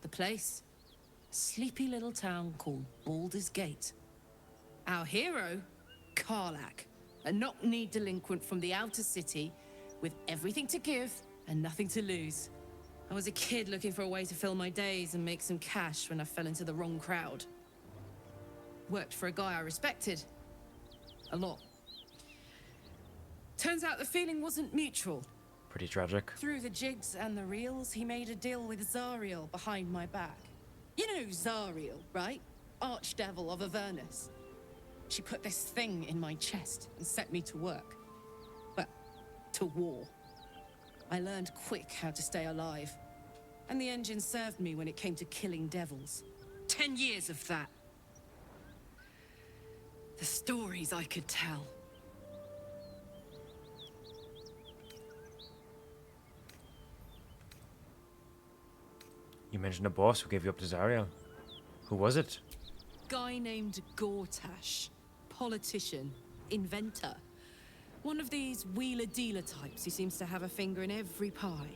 The place? A sleepy little town called Baldur's Gate. Our hero? Karlach. A knock-kneed delinquent from the outer city with everything to give and nothing to lose. I was a kid looking for a way to fill my days and make some cash when I fell into the wrong crowd. Worked for a guy I respected. A lot. Turns out the feeling wasn't mutual. Pretty tragic. Through the jigs and the reels, he made a deal with Zariel behind my back. You know Zariel, right? Archdevil of Avernus. She put this thing in my chest and set me to work. Well, to war. I learned quick how to stay alive. And the engine served me when it came to killing devils. 10 years of that. The stories I could tell. You mentioned a boss who gave you up to Zariel. Who was it? Guy named Gortash. Politician. Inventor. One of these wheeler-dealer types who seems to have a finger in every pie.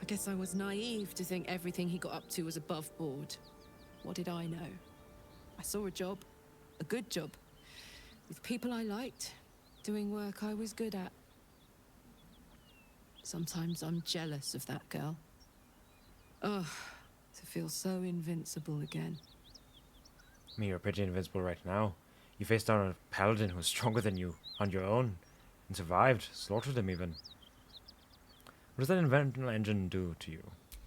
I guess I was naive to think everything he got up to was above board. What did I know? I saw a job. A good job. with people I liked, doing work I was good at. Sometimes I'm jealous of that girl. Ugh, to feel so invincible again. I mean, you're pretty invincible right now. You faced down a paladin who was stronger than you on your own, and survived, slaughtered him even. What does that inventional engine do to you?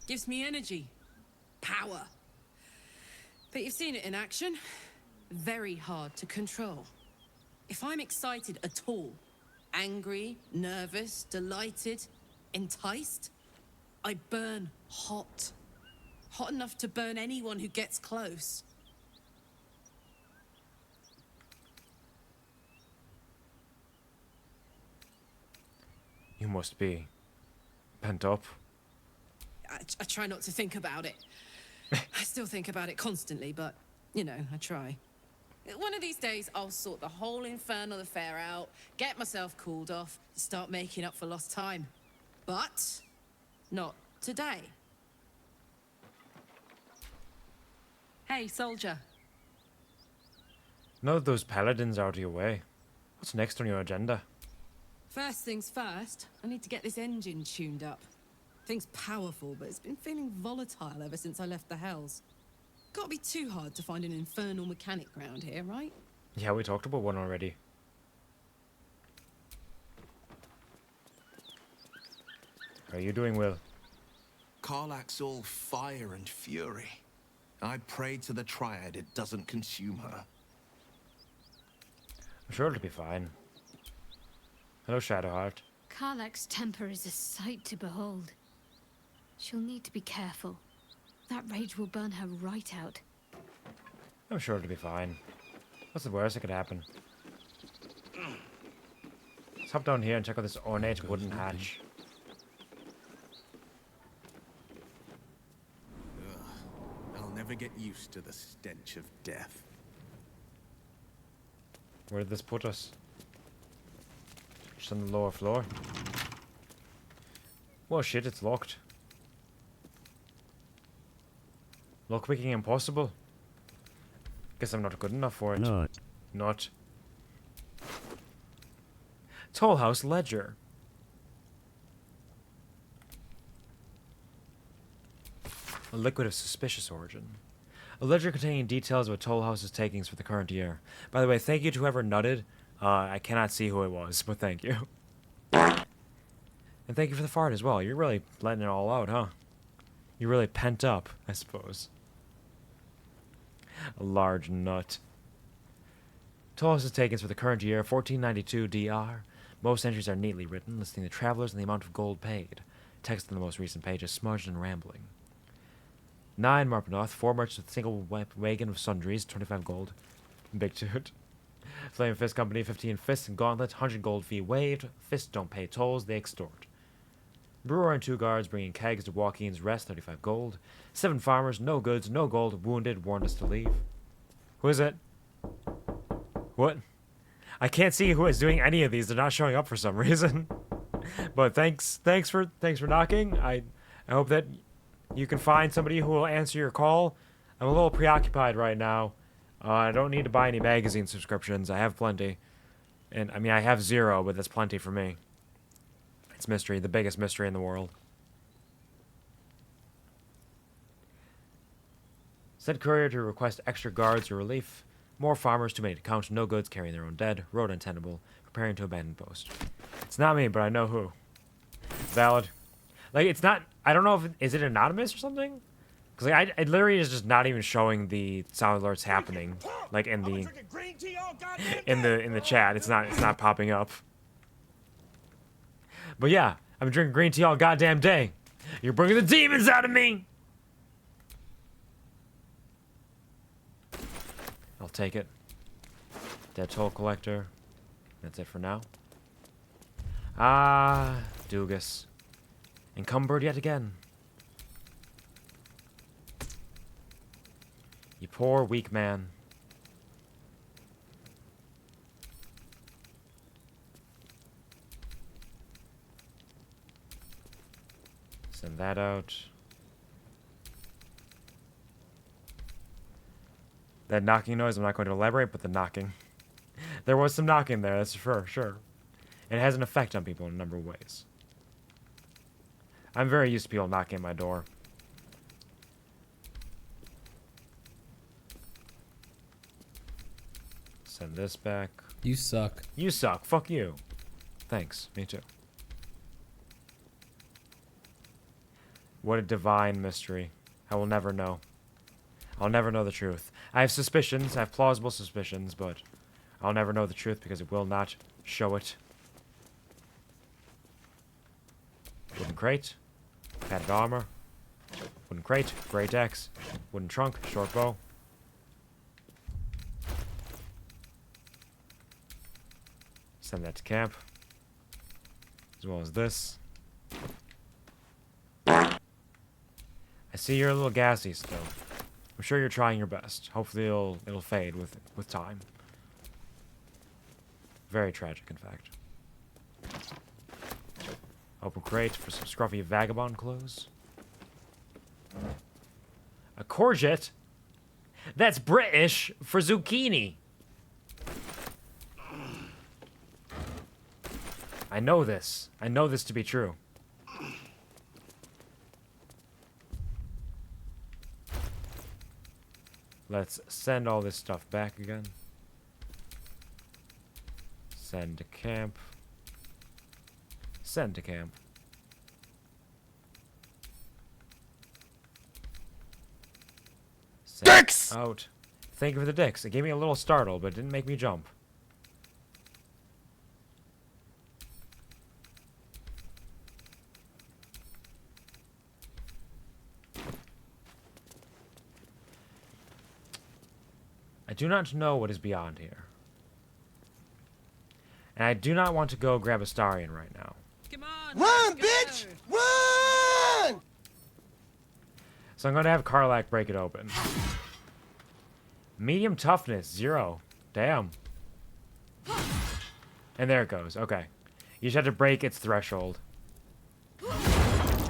Gives me energy. Power. But you've seen it in action. Very hard to control. If I'm excited at all, angry, nervous, delighted, enticed, I burn hot. Hot enough to burn anyone who gets close. You must be pent up. I try not to think about it. I still think about it constantly, but, you know, I try. One of these days, I'll sort the whole infernal affair out, get myself cooled off, start making up for lost time. But not today. Hey, soldier. Now that those paladins are out of your way, what's next on your agenda? First things first, I need to get this engine tuned up. Thing's powerful, but it's been feeling volatile ever since I left the Hells. Can't be too hard to find an infernal mechanic around here, right? Yeah, we talked about one already. How are you doing, Wyll? Karlach's all fire and fury. I pray to the Triad it doesn't consume her. I'm sure it'll be fine. Hello, Shadowheart. Karlach's temper is a sight to behold. She'll need to be careful. That rage will burn her right out. I'm sure it'll be fine. What's the worst that could happen? Let's hop down here and check out this ornate wooden hatch. I'll never get used to the stench of death. Where did this put us? Just on the lower floor. Well, shit, it's locked. Lock picking impossible. Guess I'm not good enough for it. Not. Toll House Ledger. A liquid of suspicious origin. A ledger containing details of a Toll House's takings for the current year. By the way, thank you to whoever nutted. I cannot see who it was, but thank you. And thank you for the fart as well. You're really letting it all out, huh? You're really pent up, I suppose. A large nut. Toll House's takings for the current year, 1492 DR. Most entries are neatly written, listing the travelers and the amount of gold paid. Text on the most recent page is smudged and rambling. 9 Marpenoth, 4 merchants with a single wagon of sundries, 25 gold. Big toot. Flame Fist Company, 15 fists and gauntlets, 100 gold fee waived. Fists don't pay tolls, they extort. Brewer and 2 guards bringing kegs to Joaquin's Rest, 35 gold. 7 farmers, no goods, no gold, wounded, warned us to leave. Who is it? What? I can't see who is doing any of these. They're not showing up for some reason. But thanks for knocking. I hope that you can find somebody who will answer your call. I'm a little preoccupied right now. I don't need to buy any magazine subscriptions. I have plenty. And, I mean, I have 0, but that's plenty for me. It's mystery, the biggest mystery in the world. Sent courier to request extra guards or relief. More farmers, too many to count. No goods, carrying their own dead. Road untenable. Preparing to abandon post. It's not me, but I know who. Valid. Like, it's not... I don't know if... Is it anonymous or something? Because, like, it literally is just not even showing the sound alerts happening. Like, in the... In the chat. It's not popping up. But yeah, I've been drinking green tea all goddamn day. You're bringing the demons out of me! I'll take it. Dead toll collector. That's it for now. Ah, Doogus. Encumbered yet again. You poor weak man. Send that out. That knocking noise, I'm not going to elaborate, but the knocking. There was some knocking there, that's for sure. It has an effect on people in a number of ways. I'm very used to people knocking at my door. Send this back. You suck. You suck. Fuck you. Thanks. Me too. What a divine mystery. I will never know. I'll never know the truth. I have suspicions. I have plausible suspicions, but I'll never know the truth because it will not show it. Wooden crate. Padded armor. Wooden crate. Great axe. Wooden trunk. Short bow. Send that to camp. As well as this. I see you're a little gassy still. I'm sure you're trying your best. Hopefully it'll fade with time. Very tragic, in fact. Open crate for some scruffy vagabond clothes. A courgette? That's British for zucchini. I know this. I know this to be true. Let's send all this stuff back again. Send to camp. Send to camp. Send Dicks! Out. Thank you for the dicks. It gave me a little startle, but it didn't make me jump. I do not know what is beyond here. And I do not want to go grab a Starion right now. Come on, Run, bitch! Run! So I'm going to have Karlach break it open. Medium toughness, 0. Damn. And there it goes. Okay. You just have to break its threshold.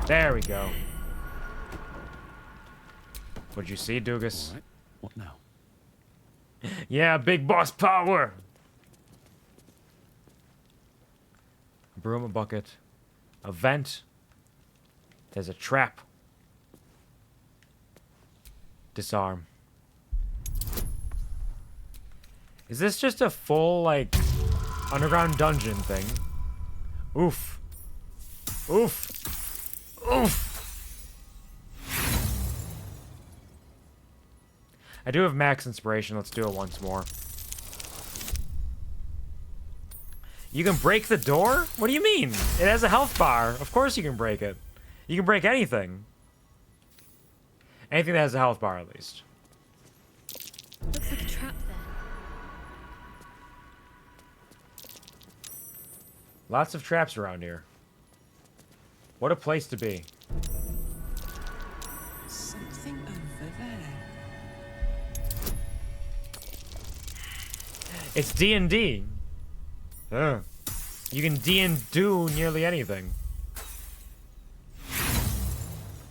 There we go. What'd you see, Doogus? All right. What now? Yeah, big boss power! A broom, a bucket, a vent. There's a trap. Disarm. Is this just a full, like, underground dungeon thing? Oof. Oof. Oof. I do have max inspiration. Let's do it once more. You can break the door? What do you mean? It has a health bar. Of course you can break it. You can break anything. Anything that has a health bar, at least. Looks like a trap there. Lots of traps around here. What a place to be. Something over there. It's D&D. You can D&do nearly anything.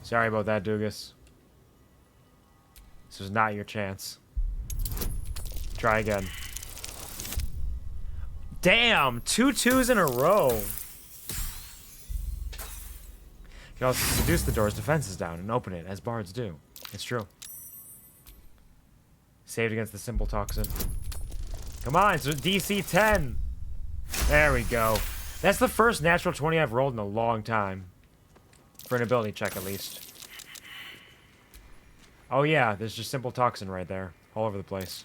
Sorry about that, Doogus. This was not your chance. Try again. Damn! 2 2s in a row. You can also seduce the door's defenses down and open it, as bards do. It's true. Saved against the simple toxin. Come on, it's DC 10. There we go. That's the first natural 20 I've rolled in a long time. For an ability check, at least. Oh yeah, there's just simple toxin right there. All over the place.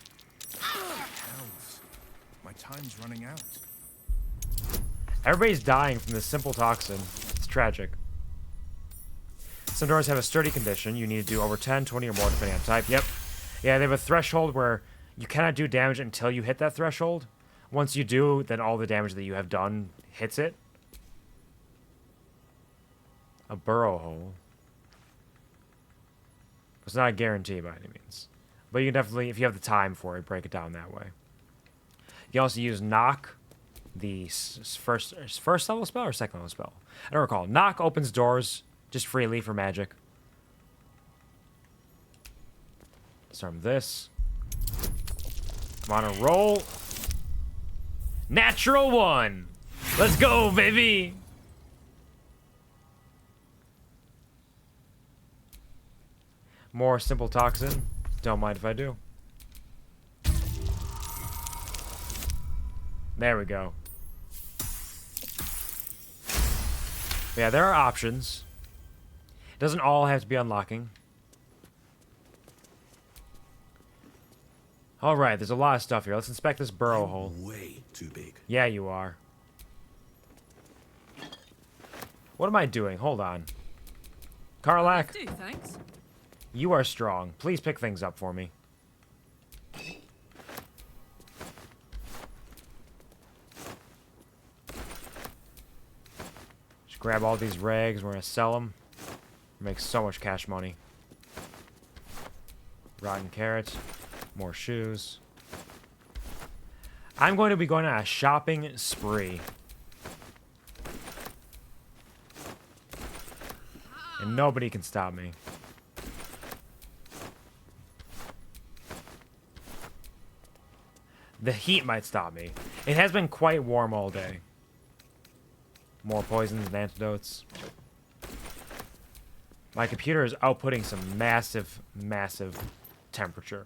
Hells. My time's running out. Everybody's dying from this simple toxin. It's tragic. Some doors have a sturdy condition. You need to do over 10, 20, or more depending on type. Yep. Yeah, they have a threshold where you cannot do damage until you hit that threshold. Once you do, then all the damage that you have done hits it. A burrow hole. It's not a guarantee by any means. But you can definitely, if you have the time for it, break it down that way. You can also use knock, the first level spell or second level spell? I don't recall. Knock opens doors just freely for magic. Disarm this. I'm on a roll. Natural 1. Let's go, baby. More simple toxin. Don't mind if I do. There we go. Yeah, there are options. It doesn't all have to be unlocking. Alright, there's a lot of stuff here. Let's inspect this burrow hole. Way too big. Yeah, you are. What am I doing? Hold on. Karlach, Do, thanks. you are strong. Please pick things up for me. Just grab all these rags. We're going to sell them. Make so much cash money. Rotten carrots. More shoes. I'm going to be going on a shopping spree. And nobody can stop me. The heat might stop me. It has been quite warm all day. More poisons and antidotes. My computer is outputting some massive, massive temperature.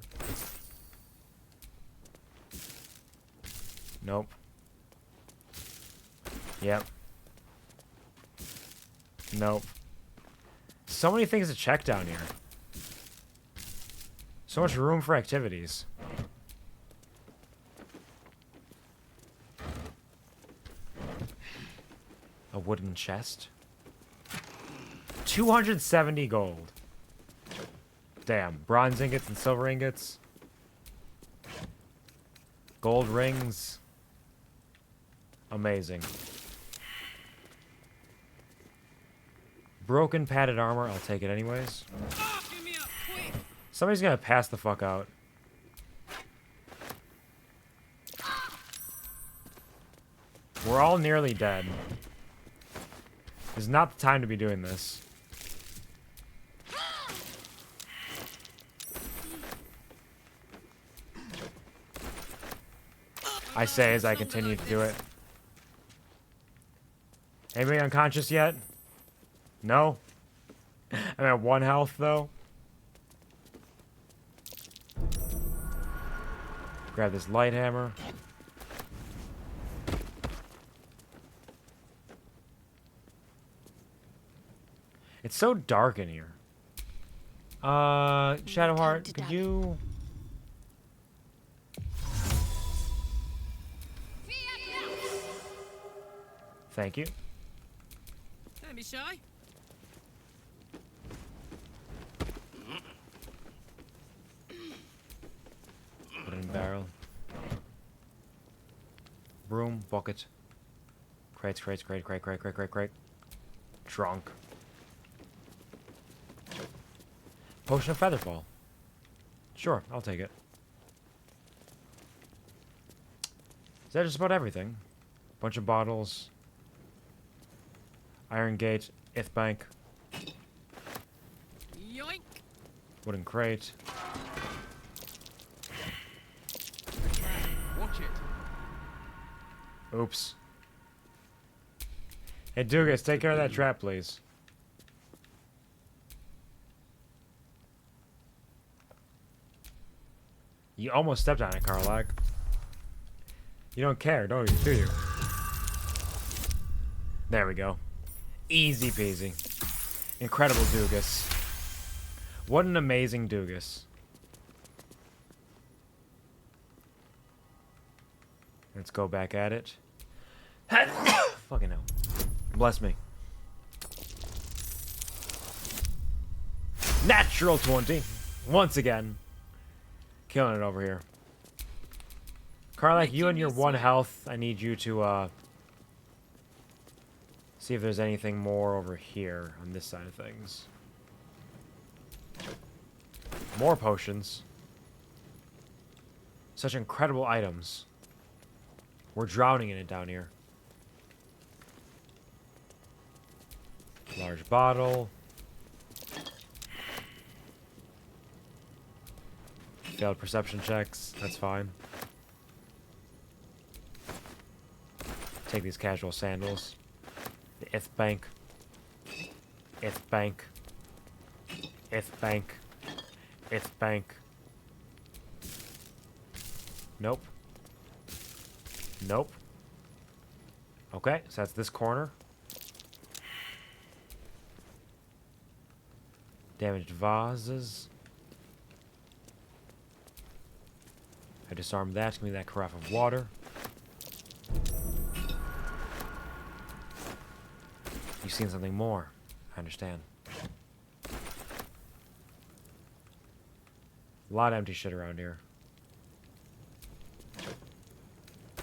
Nope. Yep. Nope. So many things to check down here. So much room for activities. A wooden chest. 270 gold. Damn. Bronze ingots and silver ingots. Gold rings. Amazing. Broken padded armor. I'll take it anyways. Somebody's gonna pass the fuck out. We're all nearly dead. This is not the time to be doing this. I say as I continue to do it. Anybody unconscious yet? No? I'm at 1 health, though. Grab this light hammer. It's so dark in here. Shadowheart, could you... Thank you. Don't be shy. Put it in barrel. Broom, bucket. Crates, crate. Trunk. Potion of Featherfall. Sure, I'll take it. Is that just about everything? Bunch of bottles. Iron Gate, Ith Bank. Yoink. Wooden crate. Watch it. Oops. Hey, Doogus, take care of that trap, please. You almost stepped on it, Karlach. You don't care, do you? There we go. Easy peasy. Incredible Doogus. What an amazing Doogus. Let's go back at it. Fucking hell. Bless me. Natural 20. Once again. Killing it over here. Karlach, you and your 1 health, I need you to, see if there's anything more over here on this side of things. More potions. Such incredible items. We're drowning in it down here. Large bottle. Failed perception checks. That's fine. Take these casual sandals. The Ith Bank. Ith Bank. Ith Bank. Ith Bank. Nope. Nope. Okay, so that's this corner. Damaged vases. I disarmed that. Give me that carafe of water. You've seen something more. I understand. A lot of empty shit around here.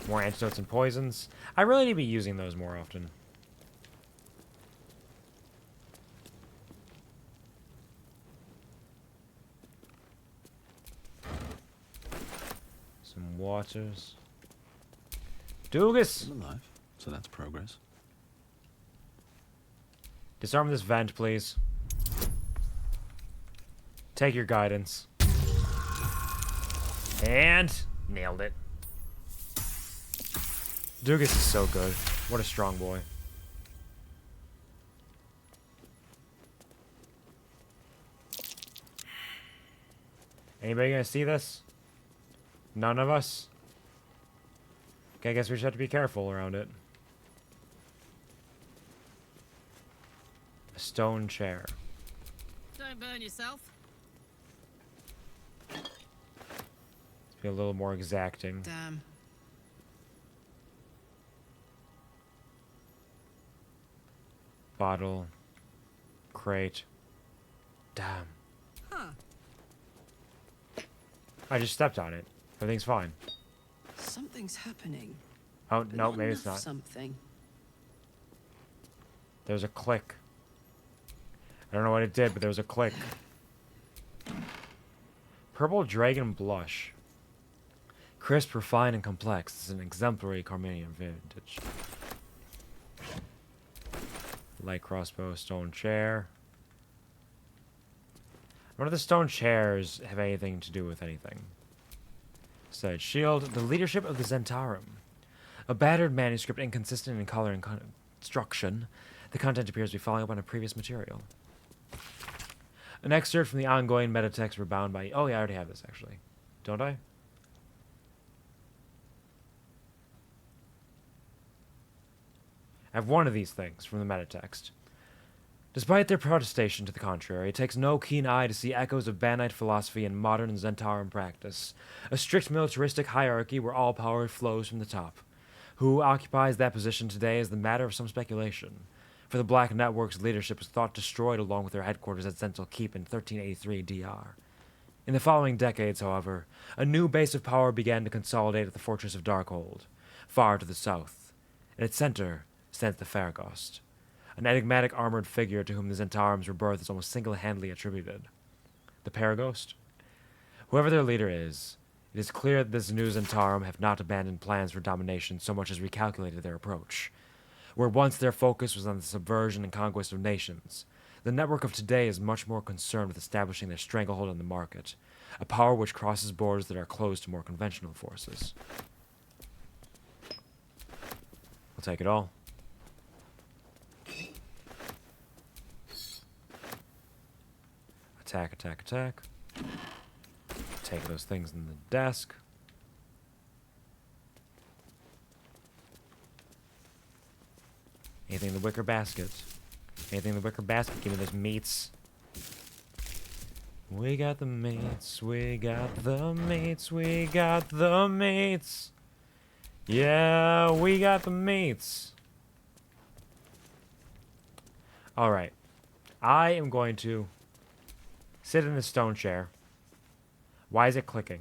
More antidotes and poisons. I really need to be using those more often. Some waters. Doogus! Still alive, so that's progress. Disarm this vent, please. Take your guidance. And nailed it. Doogus is so good. What a strong boy. Anybody gonna see this? None of us? Okay, I guess we just have to be careful around it. A stone chair. Don't burn yourself. Let's be a little more exacting. Damn. Bottle. Crate. Damn. Huh. I just stepped on it. Everything's fine. Something's happening. Oh, but no, maybe it's enough not. Something. There's a click. I don't know what it did, but there was a click. Purple Dragon Blush. Crisp, refined, and complex. It's an exemplary Carmanian vintage. Light crossbow, stone chair. What do the stone chairs have anything to do with anything? Said shield, the leadership of the Zentarum. A battered manuscript inconsistent in color and construction. The content appears to be following up on a previous material. An excerpt from the ongoing metatext were bound by... Oh yeah, I already have this actually. Don't I? I have one of these things from the metatext. Despite their protestation to the contrary, it takes no keen eye to see echoes of Banite philosophy in modern Zentarum practice. A strict militaristic hierarchy where all power flows from the top. Who occupies that position today is the matter of some speculation. For the Black Network's leadership was thought destroyed along with their headquarters at Zental Keep in 1383 DR. In the following decades, however, a new base of power began to consolidate at the Fortress of Darkhold, far to the south. At its center stands the Farragost. An enigmatic armored figure to whom the Zentarum's rebirth is almost single-handedly attributed. The Paragost? Whoever their leader is, it is clear that this new Zentarum have not abandoned plans for domination so much as recalculated their approach. Where once their focus was on the subversion and conquest of nations, the network of today is much more concerned with establishing their stranglehold on the market, a power which crosses borders that are closed to more conventional forces. We'll take it all. Attack, attack, attack. Take those things in the desk. Anything in the wicker basket. Anything in the wicker basket. Give me those meats. We got the meats. We got the meats. We got the meats. Yeah, we got the meats. Alright. I am going to sit in the stone chair. Why is it clicking?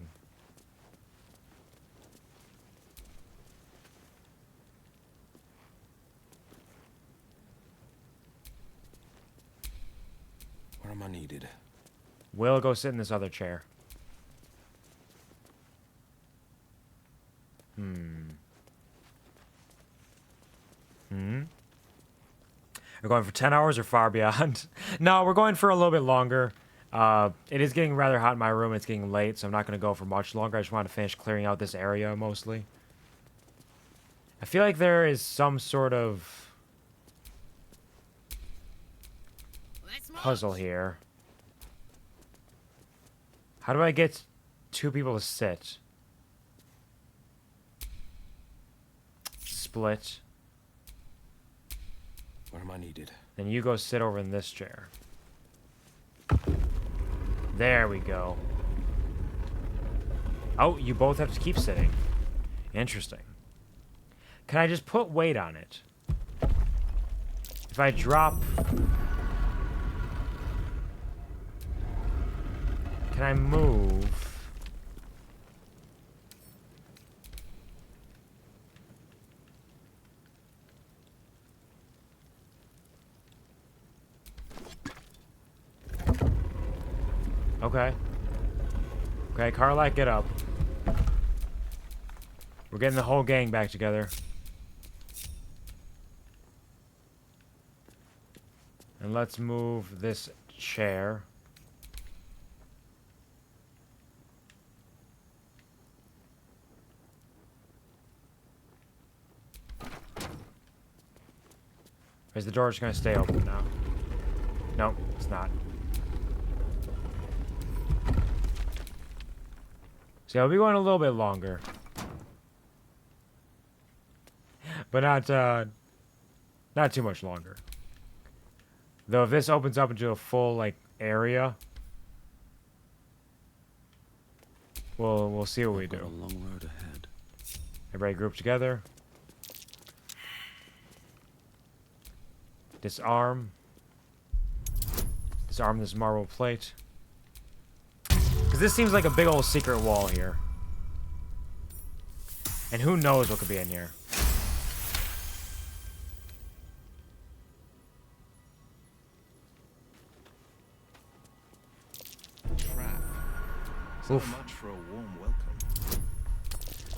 Where am I needed? Wyll, go sit in this other chair. We're going for 10 hours or far beyond? No, we're going for a little bit longer. It is getting rather hot in my room. It's getting late, so I'm not going to go for much longer. I just want to finish clearing out this area, mostly. I feel like there is some sort of puzzle here. How do I get two people to sit? Split. Where am I needed? Then you go sit over in this chair. There we go. Oh, you both have to keep sitting. Interesting. Can I just put weight on it? If I drop... Can I move? Okay. Okay, Karlach, get up. We're getting the whole gang back together. And let's move this chair. Is the door just gonna stay open now? Nope, it's not. See, I'll be going a little bit longer. But not too much longer. Though if this opens up into a full, like, area, we'll see what we do. A long road ahead. Everybody group together. Disarm. Disarm this marble plate. Because this seems like a big old secret wall here. And who knows what could be in here. Trap. So much for a warm welcome.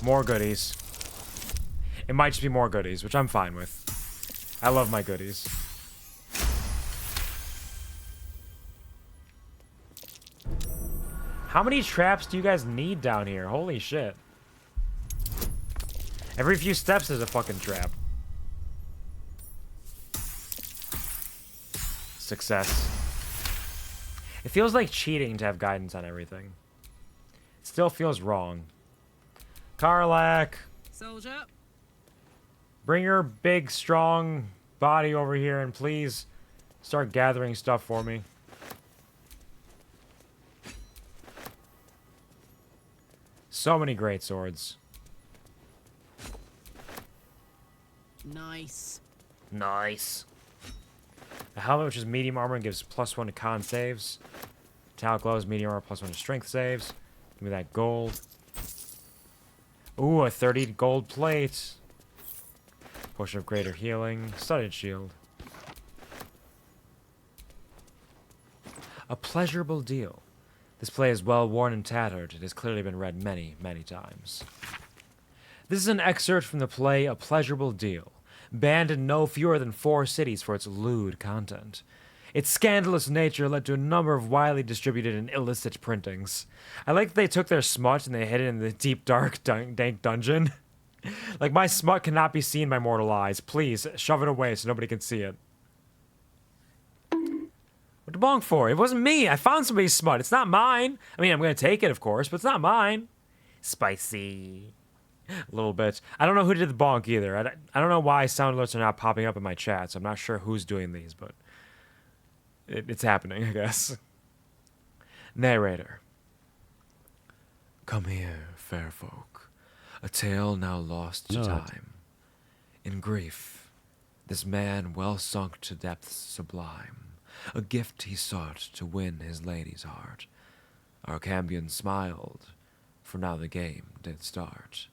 More goodies. It might just be more goodies, which I'm fine with. I love my goodies. How many traps do you guys need down here? Holy shit. Every few steps there's a fucking trap. Success. It feels like cheating to have guidance on everything. It still feels wrong. Karlach! Soldier. Bring your big, strong body over here and please start gathering stuff for me. So many great swords. Nice. Nice. A helmet, which is medium armor, and gives +1 to con saves. Metallic gloves, medium armor, +1 to strength saves. Give me that gold. Ooh, a 30 gold plate. Potion of greater healing. Studded shield. A pleasurable deal. This play is well worn and tattered. It has clearly been read many, many times. This is an excerpt from the play A Pleasurable Deal, banned in no fewer than 4 cities for its lewd content. Its scandalous nature led to a number of widely distributed and illicit printings. I like that they took their smut and they hid it in the deep, dark, dank dungeon. Like, my smut cannot be seen by mortal eyes. Please, shove it away so nobody can see it. What the bonk for? It wasn't me. I found somebody's smut. It's not mine. I mean, I'm going to take it, of course, but it's not mine. Spicy. A little bit. I don't know who did the bonk either. I don't know why sound alerts are not popping up in my chat, so I'm not sure who's doing these, but it's happening, I guess. Narrator. Come here, fair folk. A tale now lost to time. In grief, this man well sunk to depths sublime. A gift he sought to win his lady's heart. Our campion smiled, for now the game did start.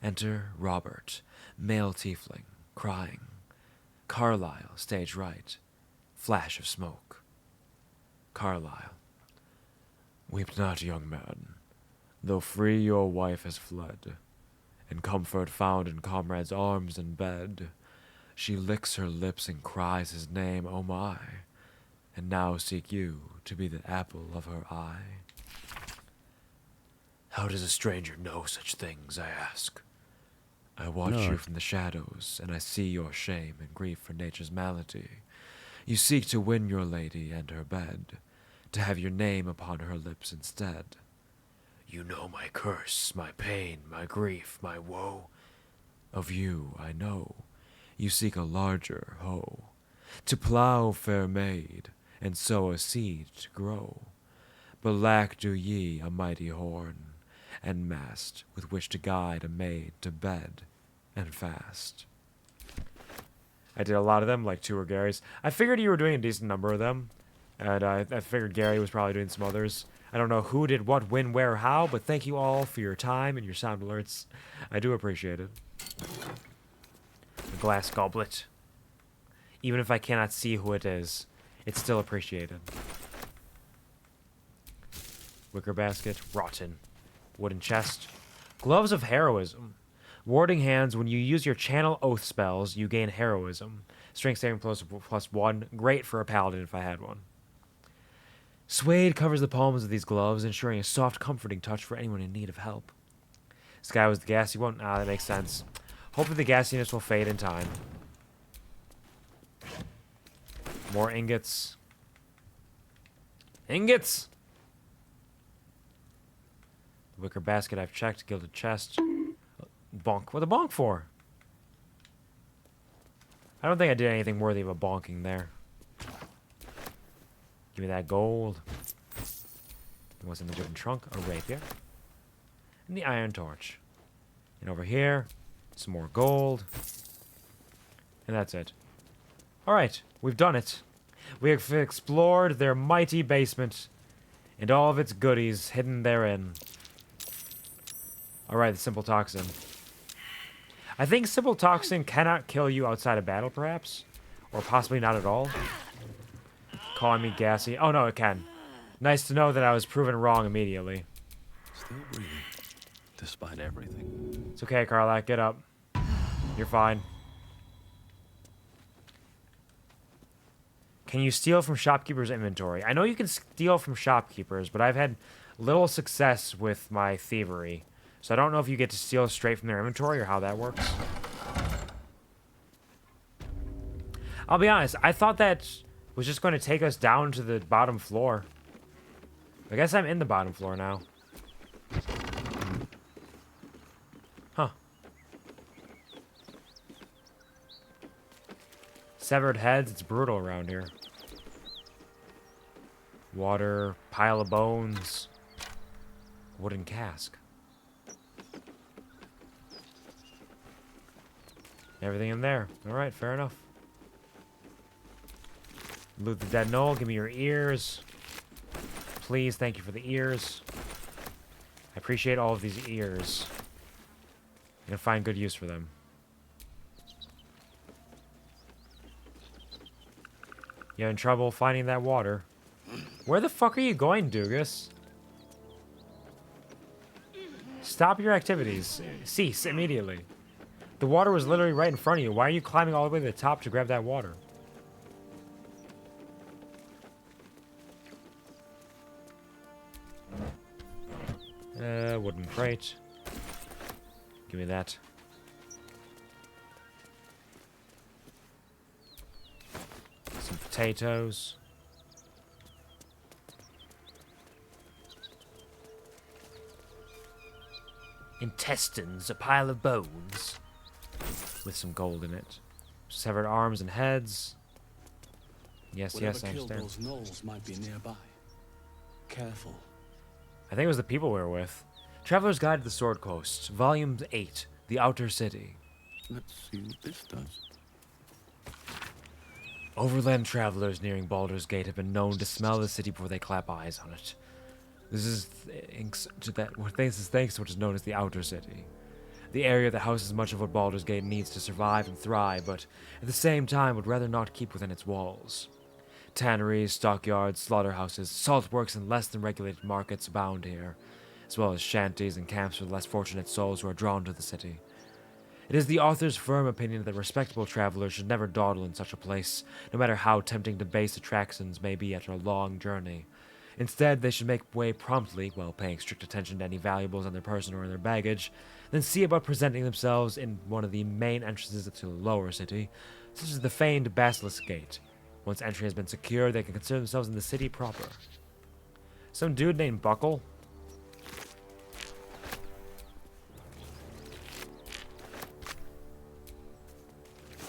Enter Robert, male tiefling, crying. Carlyle, stage right. Flash of smoke. Carlyle. Weep not, young man, though free your wife has fled, and comfort found in comrade's arms and bed. She licks her lips and cries his name, oh my, and now seek you to be the apple of her eye. How does a stranger know such things, I ask? I watch No. you from the shadows, and I see your shame and grief for nature's malady. You seek to win your lady and her bed, to have your name upon her lips instead. You know my curse, my pain, my grief, my woe. Of you I know, you seek a larger hoe, to plough, fair maid, and sow a seed to grow. But lack do ye a mighty horn, and mast, with which to guide a maid to bed and fast. I did a lot of them, like 2 were Gary's. I figured you were doing a decent number of them, and I figured Gary was probably doing some others. I don't know who did what, when, where, how, but thank you all for your time and your sound alerts. I do appreciate it. The glass goblet. Even if I cannot see who it is, it's still appreciated. Wicker basket, rotten. Wooden chest. Gloves of heroism. Warding hands, when you use your channel oath spells, you gain heroism. Strength saving +1. Great for a paladin if I had one. Suede covers the palms of these gloves, ensuring a soft, comforting touch for anyone in need of help. Sky was the gassy one? Ah, that makes sense. Hopefully the gassiness will fade in time. More ingots. Ingots! The wicker basket I've checked. Gilded chest. Bonk. What a bonk for? I don't think I did anything worthy of a bonking there. Give me that gold. What's in the driven trunk? A rapier. And the iron torch. And over here, some more gold. And that's it. Alright, we've done it. We have explored their mighty basement and all of its goodies hidden therein. Alright, the simple toxin. I think simple toxin cannot kill you outside of battle, perhaps? Or possibly not at all. Calling me gassy. Oh no, it can. Nice to know that I was proven wrong immediately. Still breathing, despite everything. It's okay, Karlach. Get up. You're fine. Can you steal from shopkeepers' inventory? I know you can steal from shopkeepers, but I've had little success with my thievery. So I don't know if you get to steal straight from their inventory or how that works. I'll be honest, I thought that was just going to take us down to the bottom floor. I guess I'm in the bottom floor now. Huh. Severed heads, it's brutal around here. Water, pile of bones. Wooden cask. Everything in there. Alright, fair enough. Loot the dead knoll. Give me your ears. Please, thank you for the ears. I appreciate all of these ears. I'm gonna find good use for them. You having trouble finding that water? Where the fuck are you going, Doogus? Stop your activities. Cease immediately. The water was literally right in front of you. Why are you climbing all the way to the top to grab that water? Wooden crate. Give me that. Some potatoes. Intestines, a pile of bones. With some gold in it. Severed arms and heads. Yes, yes, I understand. Those gnolls might be nearby. Careful. I think it was the people we were with. Traveler's Guide to the Sword Coast, Volume 8, The Outer City. Let's see what this does. Overland travelers nearing Baldur's Gate have been known to smell the city before they clap eyes on it. This is thanks to what is known as the Outer City. The area that houses much of what Baldur's Gate needs to survive and thrive, but at the same time would rather not keep within its walls. Tanneries, stockyards, slaughterhouses, saltworks, and less than regulated markets abound here, as well as shanties and camps for the less fortunate souls who are drawn to the city. It is the author's firm opinion that respectable travelers should never dawdle in such a place, no matter how tempting to base attractions may be after a long journey, Instead, they should make way promptly, while paying strict attention to any valuables on their person or in their baggage, then see about presenting themselves in one of the main entrances to the lower city, such as the famed BALDUR'S GATE. Once entry has been secured, they can consider themselves in the city proper. Some dude named Buckle.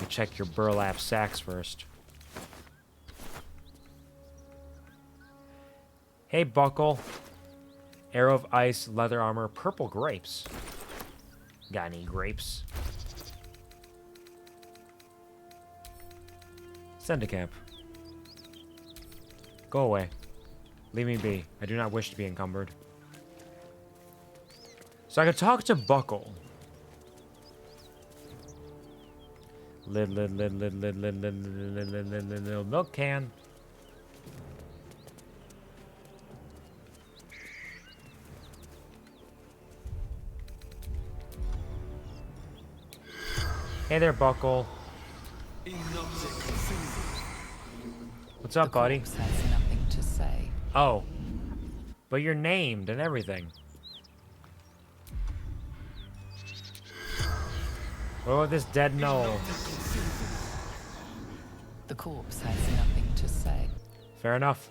You check your burlap sacks first. Hey, Buckle. Arrow of ice, leather armor, purple grapes. Got any grapes? Send to camp. Go away. Leave me be. I do not wish to be encumbered. So I could talk to Buckle. Lid, milk can. Hey there, Buckle. What's up, buddy? Has nothing to say. Oh. But you're named and everything. What about this dead knoll? The corpse has nothing to say. Fair enough.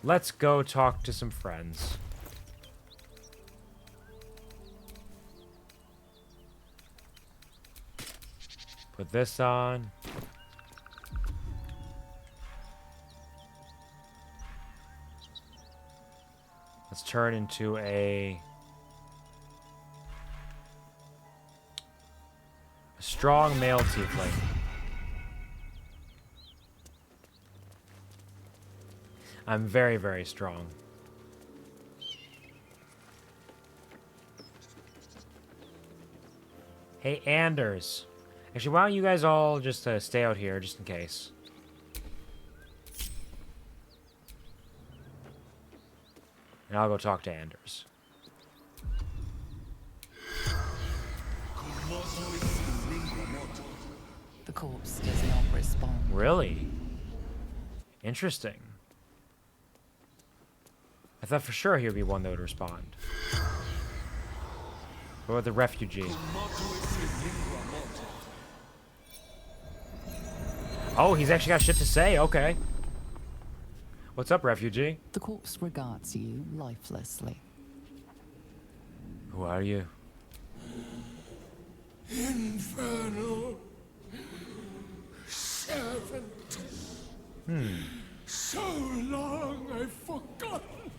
Let's go talk to some friends. Put this on. Let's turn into a strong male tiefling. I'm very, very strong. Hey, Anders. Actually, why don't you guys all just stay out here, just in case. And I'll go talk to Anders. The corpse does not respond. Really? Interesting. I thought for sure he would be one that would respond. What about the refugee? Oh, he's actually got shit to say. Okay. What's up, refugee? The corpse regards you lifelessly. Who are you? Infernal servant. So long I've forgotten.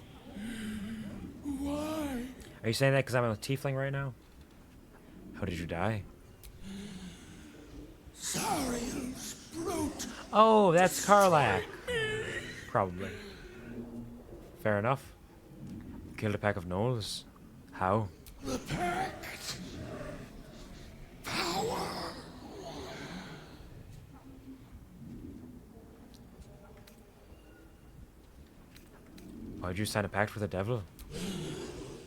Why? Are you saying that because I'm a tiefling right now? How did you die? Zariel's brute. Oh, that's Karlach. Probably. Fair enough. Killed a pack of gnolls. How? The pact. Power. Why'd you sign a pact with the devil?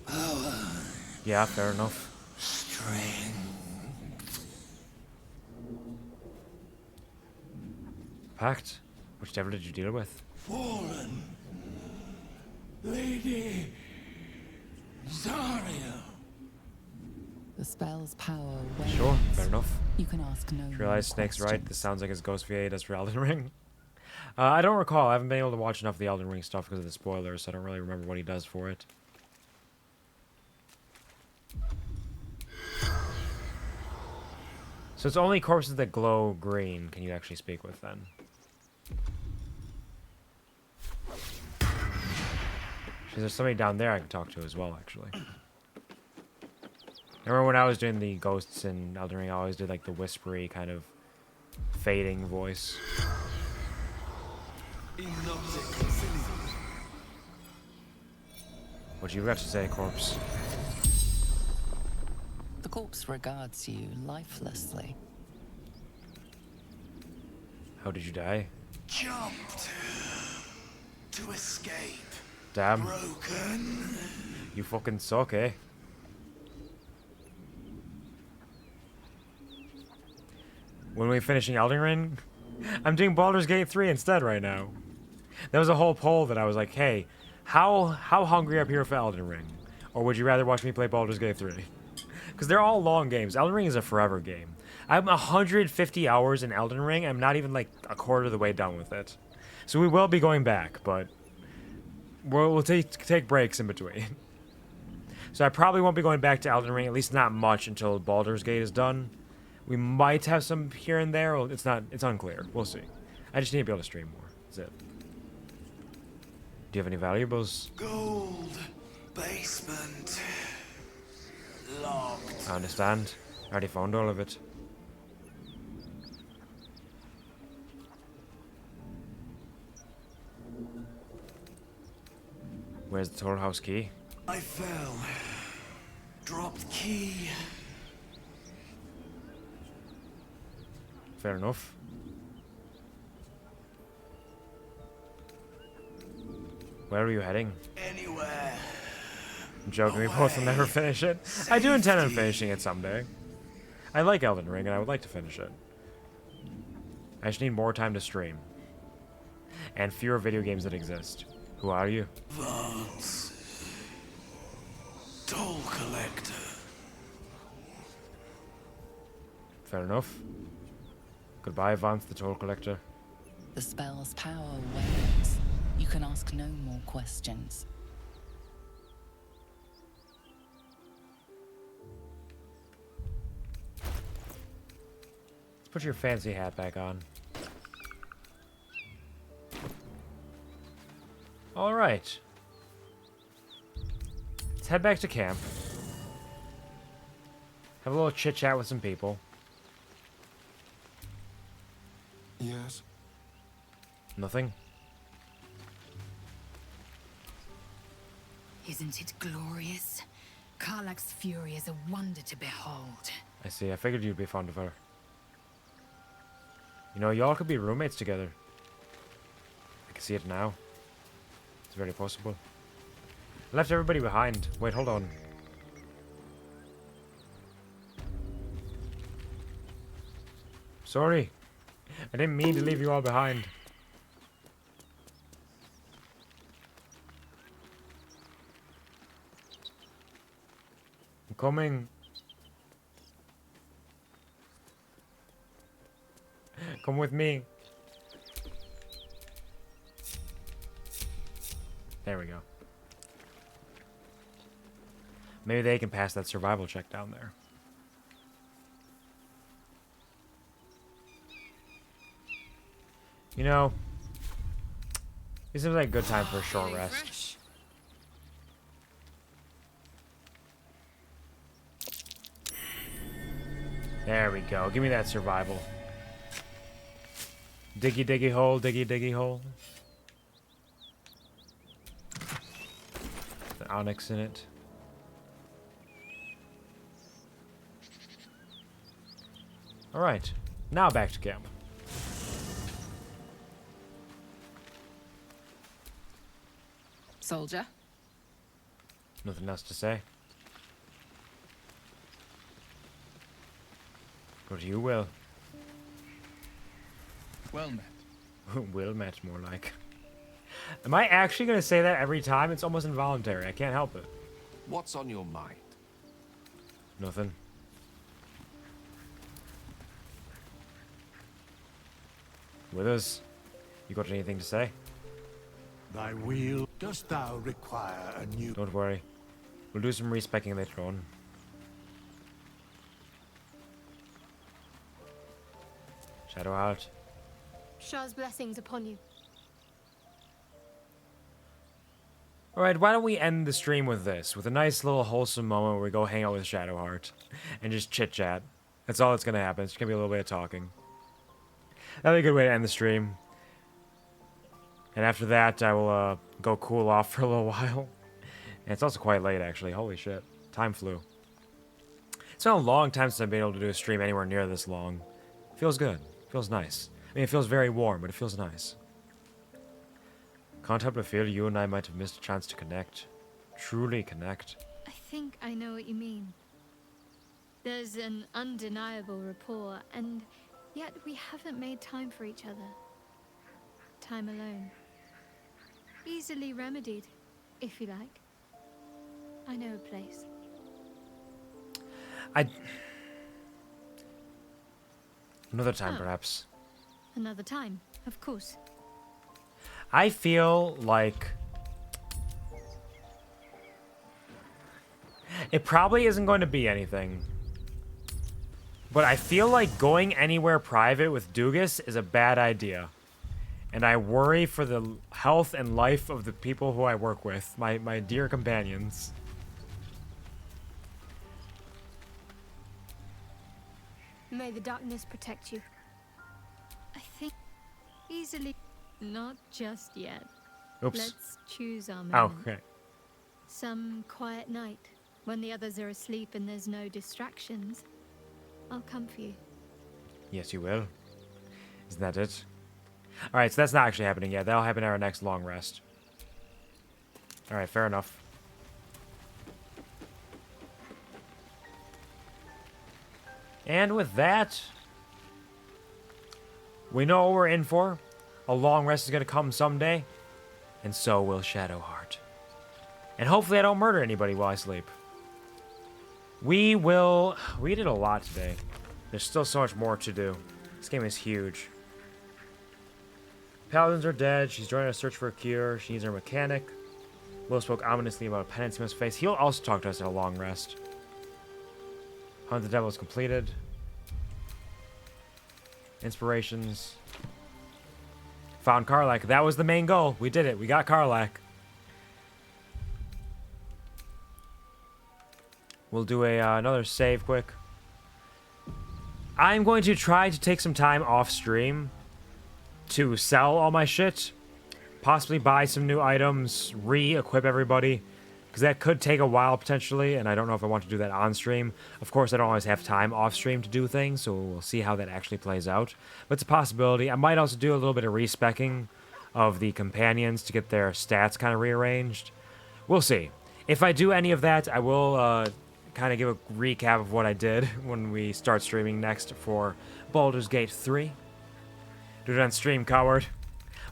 Power. Yeah, fair enough. Strength. Pact? Which devil did you deal with? Fallen. Lady Zariel. The spell's power Sure, wanes. fair enough. You can ask no Just more realized Snake's right. questions. This sounds like his Ghost VA does for Elden Ring. I don't recall. I haven't been able to watch enough of the Elden Ring stuff because of the spoilers, so I don't really remember what he does for it. So it's only corpses that glow green can you actually speak with then? There's somebody down there I can talk to as well, actually. I remember when I was doing the ghosts in Elden Ring, I always did like the whispery kind of fading voice. What you got to say, corpse? The corpse regards you lifelessly. How did you die? Jumped. To escape. Damn. Broken. You fucking suck, eh? When are we finishing Elden Ring? I'm doing Baldur's Gate 3 instead right now. There was a whole poll that I was like, hey, how hungry are people for Elden Ring? Or would you rather watch me play Baldur's Gate 3? Because they're all long games. Elden Ring is a forever game. I'm 150 hours in Elden Ring. I'm not even like a quarter of the way done with it. So we will be going back, but we'll take breaks in between. So I probably won't be going back to Elden Ring, at least not much, until Baldur's Gate is done. We might have some here and there. Well, it's unclear. We'll see. I just need to be able to stream more. That's it. Do you have any valuables? Gold. Basement. Locked. I understand. I already found all of it. Where's the toll house key? I fell. Dropped key. Fair enough. Where are you heading? Anywhere. I'm joking, we both will never finish it. I do intend on finishing it someday. I like Elden Ring and I would like to finish it. I just need more time to stream. And fewer video games that exist. Who are you? Vance. Toll collector. Fair enough. Goodbye, Vance the Toll Collector. The spell's power wanes. You can ask no more questions. Let's put your fancy hat back on. Alright. Let's head back to camp. Have a little chit-chat with some people. Yes? Nothing? Isn't it glorious? Karlach's fury is a wonder to behold. I see. I figured you'd be fond of her. You know, y'all could be roommates together. I can see it now. It's very possible. I left everybody behind. Wait, hold on. Sorry. I didn't mean to leave you all behind. I'm coming. Come with me. There we go. Maybe they can pass that survival check down there. You know, this seems like a good time for a short rest. There we go. Give me that survival. Diggy diggy hole, diggy diggy hole. The onyx in it. Alright, now back to camp. Soldier? Nothing else to say. Go to you, Wyll. Well met. Wyll met, more like. Am I actually going to say that every time? It's almost involuntary. I can't help it. What's on your mind? Nothing. With us. You got anything to say? Thy wheel, dost thou require a new... Don't worry. We'll do some respecking later on. Shadowheart. Shah's blessings upon you. Alright, why don't we end the stream with this? With a nice little wholesome moment where we go hang out with Shadowheart. And just chit-chat. That's all that's going to happen. It's going to be a little bit of talking. That'd be a good way to end the stream. And after that, I will go cool off for a little while. And it's also quite late, actually. Holy shit. Time flew. It's been a long time since I've been able to do a stream anywhere near this long. Feels good. Feels nice. I mean, it feels very warm, but it feels nice. Can't help but feel you and I might have missed a chance to connect. Truly connect. I think I know what you mean. There's an undeniable rapport, and yet we haven't made time for each other. Time alone. Easily remedied, if you like. I know a place. Another time, perhaps. Another time, of course. I feel like it probably isn't going to be anything. But I feel like going anywhere private with Doogus is a bad idea. And I worry for the health and life of the people who I work with, my dear companions. May the darkness protect you. I think easily. Not just yet. Oops. Let's choose our Oh, moment. okay. Some quiet night, when the others are asleep and there's no distractions. I'll come for you. Yes, you will. Isn't that it? Alright, so that's not actually happening yet. That'll happen at our next long rest. Alright, fair enough. And with that, we know what we're in for. A long rest is going to come someday. And so will Shadowheart. And hopefully I don't murder anybody while I sleep. We did a lot today. There's still so much more to do. This game is huge. Paladins are dead. She's joining a search for a cure. She needs her mechanic. Wyll spoke ominously about a penance he must face. He'll also talk to us at a long rest. Hunt the Devil is completed. Inspirations. Found Karlach. That was the main goal. We did it. We got Karlach. We'll do another save quick. I'm going to try to take some time off stream to sell all my shit. Possibly buy some new items, re-equip everybody. Because that could take a while potentially, and I don't know if I want to do that on stream. Of course, I don't always have time off stream to do things, so we'll see how that actually plays out. But it's a possibility. I might also do a little bit of respecking of the companions to get their stats kind of rearranged. We'll see. If I do any of that, I will kind of give a recap of what I did when we start streaming next for Baldur's Gate 3. Do it on stream, coward.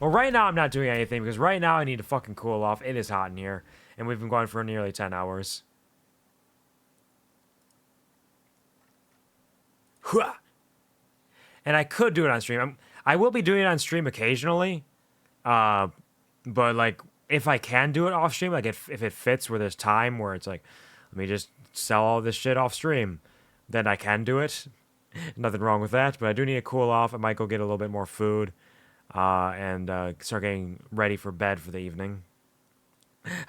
Well, right now I'm not doing anything because right now I need to fucking cool off. It is hot in here, and we've been going for nearly 10 hours. And I could do it on stream. I will be doing it on stream occasionally, but like if I can do it off stream, like if it fits where there's time where it's like, let me just sell all this shit off stream, then I can do it. Nothing wrong with that, but I do need to cool off. I might go get a little bit more food and start getting ready for bed for the evening.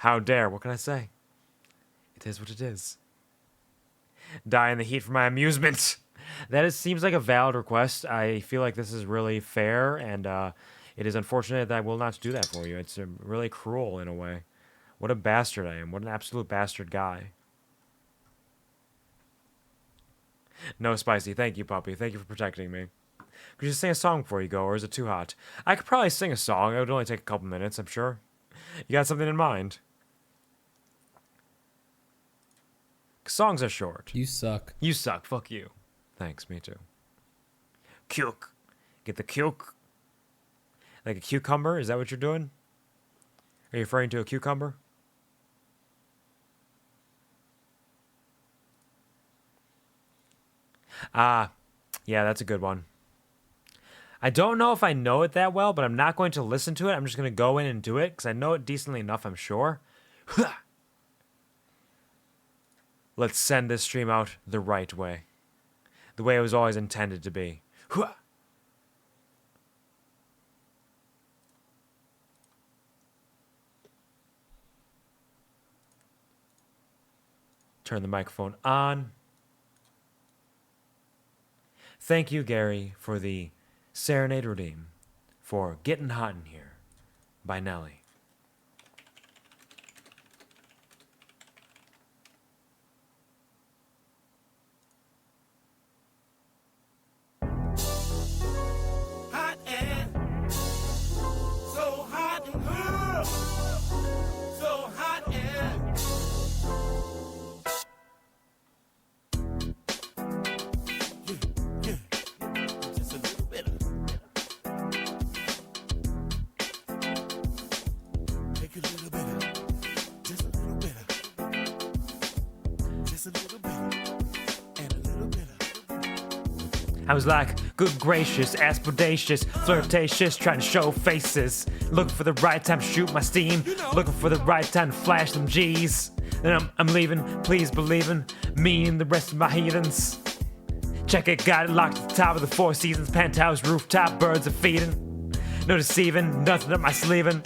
How dare, what can I say? It is what it is. Die in the heat for my amusement. Seems like a valid request. I feel like this is really fair, and it is unfortunate that I will not do that for you. It's really cruel in a way. What a bastard I am. What an absolute bastard guy. No, Spicy. Thank you, puppy. Thank you for protecting me. Could you sing a song before you go, or is it too hot? I could probably sing a song. It would only take a couple minutes, I'm sure. You got something in mind? Songs are short. You suck. You suck. Fuck you. Thanks, me too. Cuke. Get the cuke. Like a cucumber? Is that what you're doing? Are you referring to a cucumber? Ah, yeah, that's a good one. I don't know if I know it that well, but I'm not going to listen to it. I'm just going to go in and do it, because I know it decently enough, I'm sure. Let's send this stream out the right way. The way it was always intended to be. Turn the microphone on. Thank you, Gary, for the Serenade Redeem for Getting Hot in Here by Nelly. Hot and so hot in here. So hot and just a little bit of I was like, good gracious, aspiracious, flirtatious, trying to show faces. Looking for the right time to shoot my steam. Looking for the right time to flash them G's. Then I'm leaving, please believing me and the rest of my heathens. Check it, got it locked at the top of the Four Seasons penthouse rooftop, birds are feeding. No deceiving, nothing up my sleeving.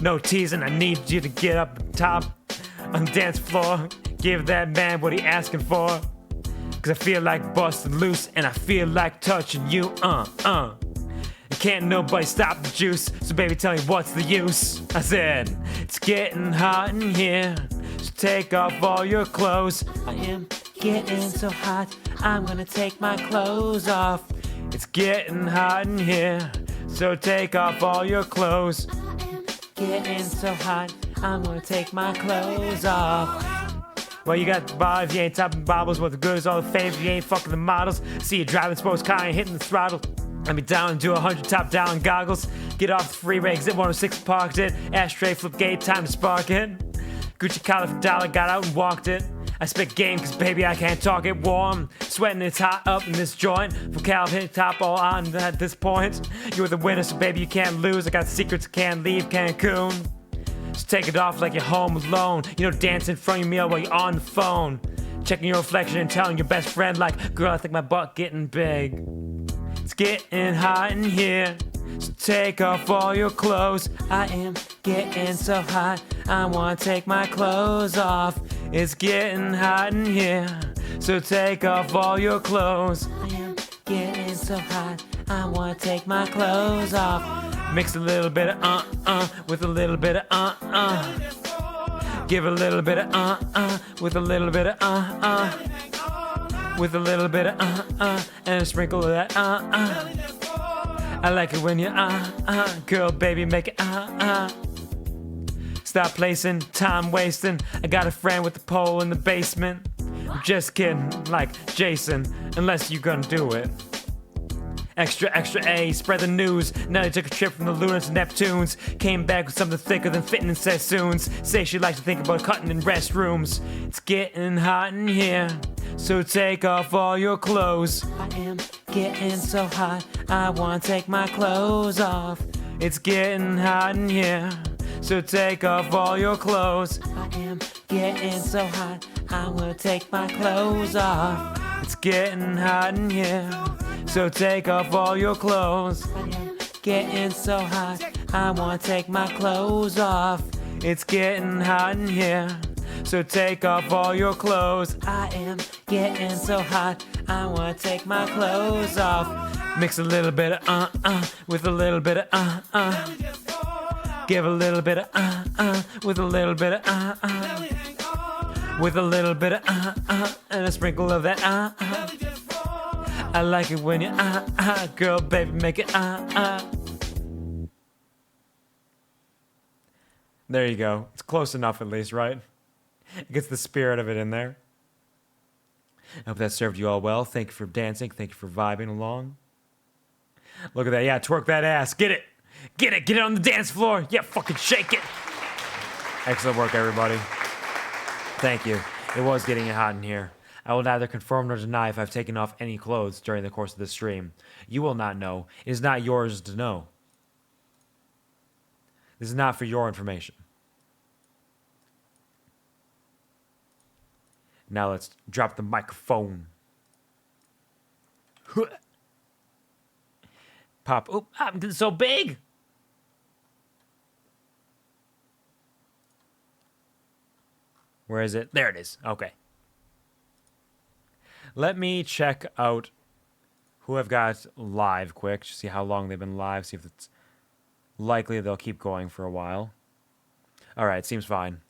No teasing, I need you to get up top on the dance floor. Give that man what he asking for. Cause I feel like busting loose and I feel like touching you, And can't nobody stop the juice, so baby tell me what's the use. I said, it's getting hot in here, so take off all your clothes. I am getting so hot, I'm gonna take my clothes off. It's getting hot in here, so take off all your clothes. I am getting so hot, I'm gonna take my clothes off. Well, you got the bar if you ain't topping bobbles. What the good is all the fame if you ain't fucking the models. See you driving sports car and hitting the throttle. Let me down and do 100 top down goggles. Get off the freeway, exit 106, parked it. Ashtray, flip gate, time to spark it. Gucci collar for dollar, got out and walked it. I spit game cause baby I can't talk it warm. Sweating it's hot up in this joint. From Calvin top all on at this point. You're the winner so baby you can't lose. I got secrets I can't leave Cancun. Just take it off like you're home alone. You know, dance in front of your meal while you're on the phone. Checking your reflection and telling your best friend like, girl, I think my butt getting big. It's getting hot in here, so take off all your clothes. I am getting so hot, I wanna take my clothes off. It's getting hot in here, so take off all your clothes. I am getting so hot, I wanna take my clothes off. Mix a little bit of with a little bit of Give a little bit of with a little bit of with a little bit of and a sprinkle of that I like it when you girl, baby, make it Stop placing, time wasting. I got a friend with a pole in the basement. I'm just kidding, like Jason, unless you gonna do it. Extra, extra A, spread the news. Now they took a trip from the Lunas to Neptunes. Came back with something thicker than fitting in sassoons. Say she likes to think about cutting in restrooms. It's getting hot in here, so take off all your clothes. I am getting so hot, I wanna take my clothes off. It's getting hot in here, so take off all your clothes. I am getting so hot, I wanna take my clothes off. It's getting hot in here, so take off all your clothes. I am getting so hot, I wanna take my clothes off. It's getting hot in here, so take off all your clothes. I am getting so hot, I wanna take my clothes off. Mix a little bit of with a little bit of Give a little bit of with a little bit of with a little bit of and a sprinkle of that I like it when you girl, baby, make it There you go. It's close enough at least, right? It gets the spirit of it in there. I hope that served you all well. Thank you for dancing. Thank you for vibing along. Look at that. Yeah, twerk that ass. Get it. Get it. Get it on the dance floor. Yeah, fucking shake it. Excellent work, everybody. Thank you. It was getting hot in here. I will neither confirm nor deny if I've taken off any clothes during the course of this stream. You will not know. It is not yours to know. This is not for your information. Now let's drop the microphone. Pop. Oop, I'm getting so big. Where is it? There it is. Okay. Let me check out who I've got live quick. See how long they've been live. See if it's likely they'll keep going for a while. All right. Seems fine.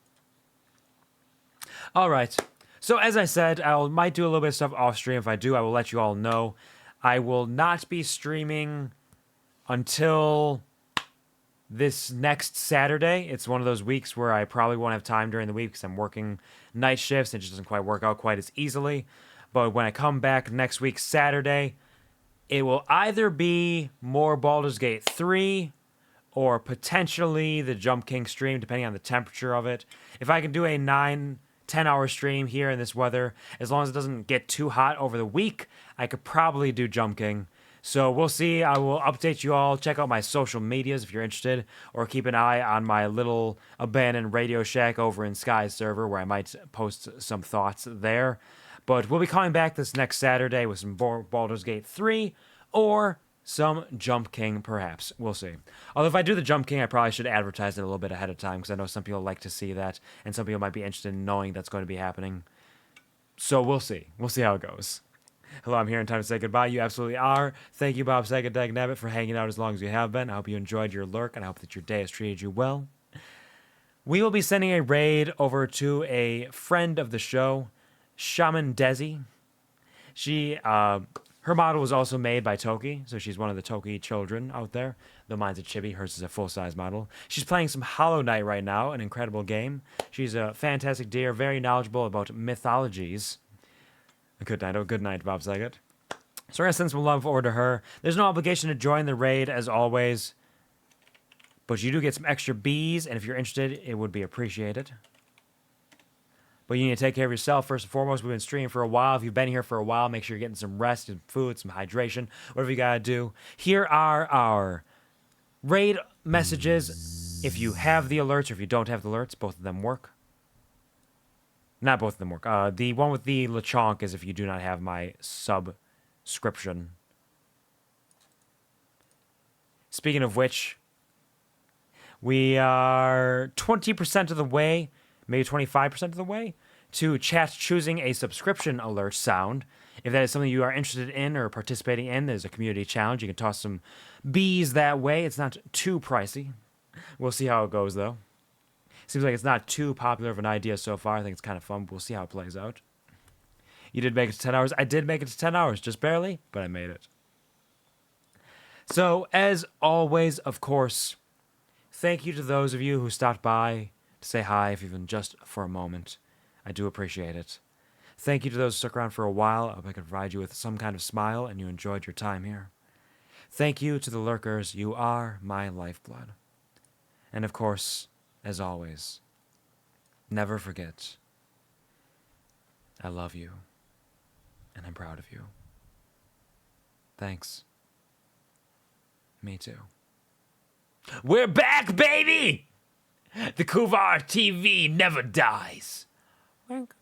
All right. So as I said, I might do a little bit of stuff off stream. If I do, I will let you all know. I will not be streaming until this next Saturday. It's one of those weeks where I probably won't have time during the week because I'm working night shifts. It just doesn't quite work out quite as easily. But when I come back next week, Saturday, it will either be more Baldur's Gate 3 or potentially the Jump King stream, depending on the temperature of it. If I can do a 9 10-hour stream here in this weather. As long as it doesn't get too hot over the week, I could probably do Jump King. So we'll see. I will update you all. Check out my social medias if you're interested, or keep an eye on my little abandoned Radio Shack over in Sky's server, where I might post some thoughts there. But we'll be coming back this next Saturday with some Baldur's Gate 3, or some Jump King, perhaps. We'll see. Although if I do the Jump King, I probably should advertise it a little bit ahead of time, because I know some people like to see that, and some people might be interested in knowing that's going to be happening. So we'll see. We'll see how it goes. Hello, I'm here in time to say goodbye. You absolutely are. Thank you, Bob Sega Dagnabbit, for hanging out as long as you have been. I hope you enjoyed your lurk, and I hope that your day has treated you well. We will be sending a raid over to a friend of the show, Shaman Desi. She, her model was also made by Toki, so she's one of the Toki children out there. Though mine's a chibi, hers is a full-size model. She's playing some Hollow Knight right now, an incredible game. She's a fantastic deer, very knowledgeable about mythologies. Good night. Oh, good night, Bob Saget. So we're going to send some love over to her. There's no obligation to join the raid, as always. But you do get some extra bees, and if you're interested, it would be appreciated. But you need to take care of yourself, first and foremost. We've been streaming for a while. If you've been here for a while, make sure you're getting some rest, some food, some hydration, whatever you got to do. Here are our raid messages. If you have the alerts, or if you don't have the alerts, both of them work. Not both of them work. The one with the Lechonk is if you do not have my subscription. Speaking of which, we are 20% of the way, maybe 25% of the way, to chat choosing a subscription alert sound. If that is something you are interested in or participating in, there's a community challenge. You can toss some bees that way. It's not too pricey. We'll see how it goes, though. Seems like it's not too popular of an idea so far. I think it's kind of fun, but we'll see how it plays out. You did make it to 10 hours. I did make it to 10 hours, just barely, but I made it. So, as always, of course, thank you to those of you who stopped by to say hi, if even just for a moment. I do appreciate it. Thank you to those who stuck around for a while. I hope I could provide you with some kind of smile and you enjoyed your time here. Thank you to the lurkers. You are my lifeblood. And of course, as always, never forget, I love you, and I'm proud of you. Thanks. Me too. We're back, baby! The QuvarTV never dies. Wink.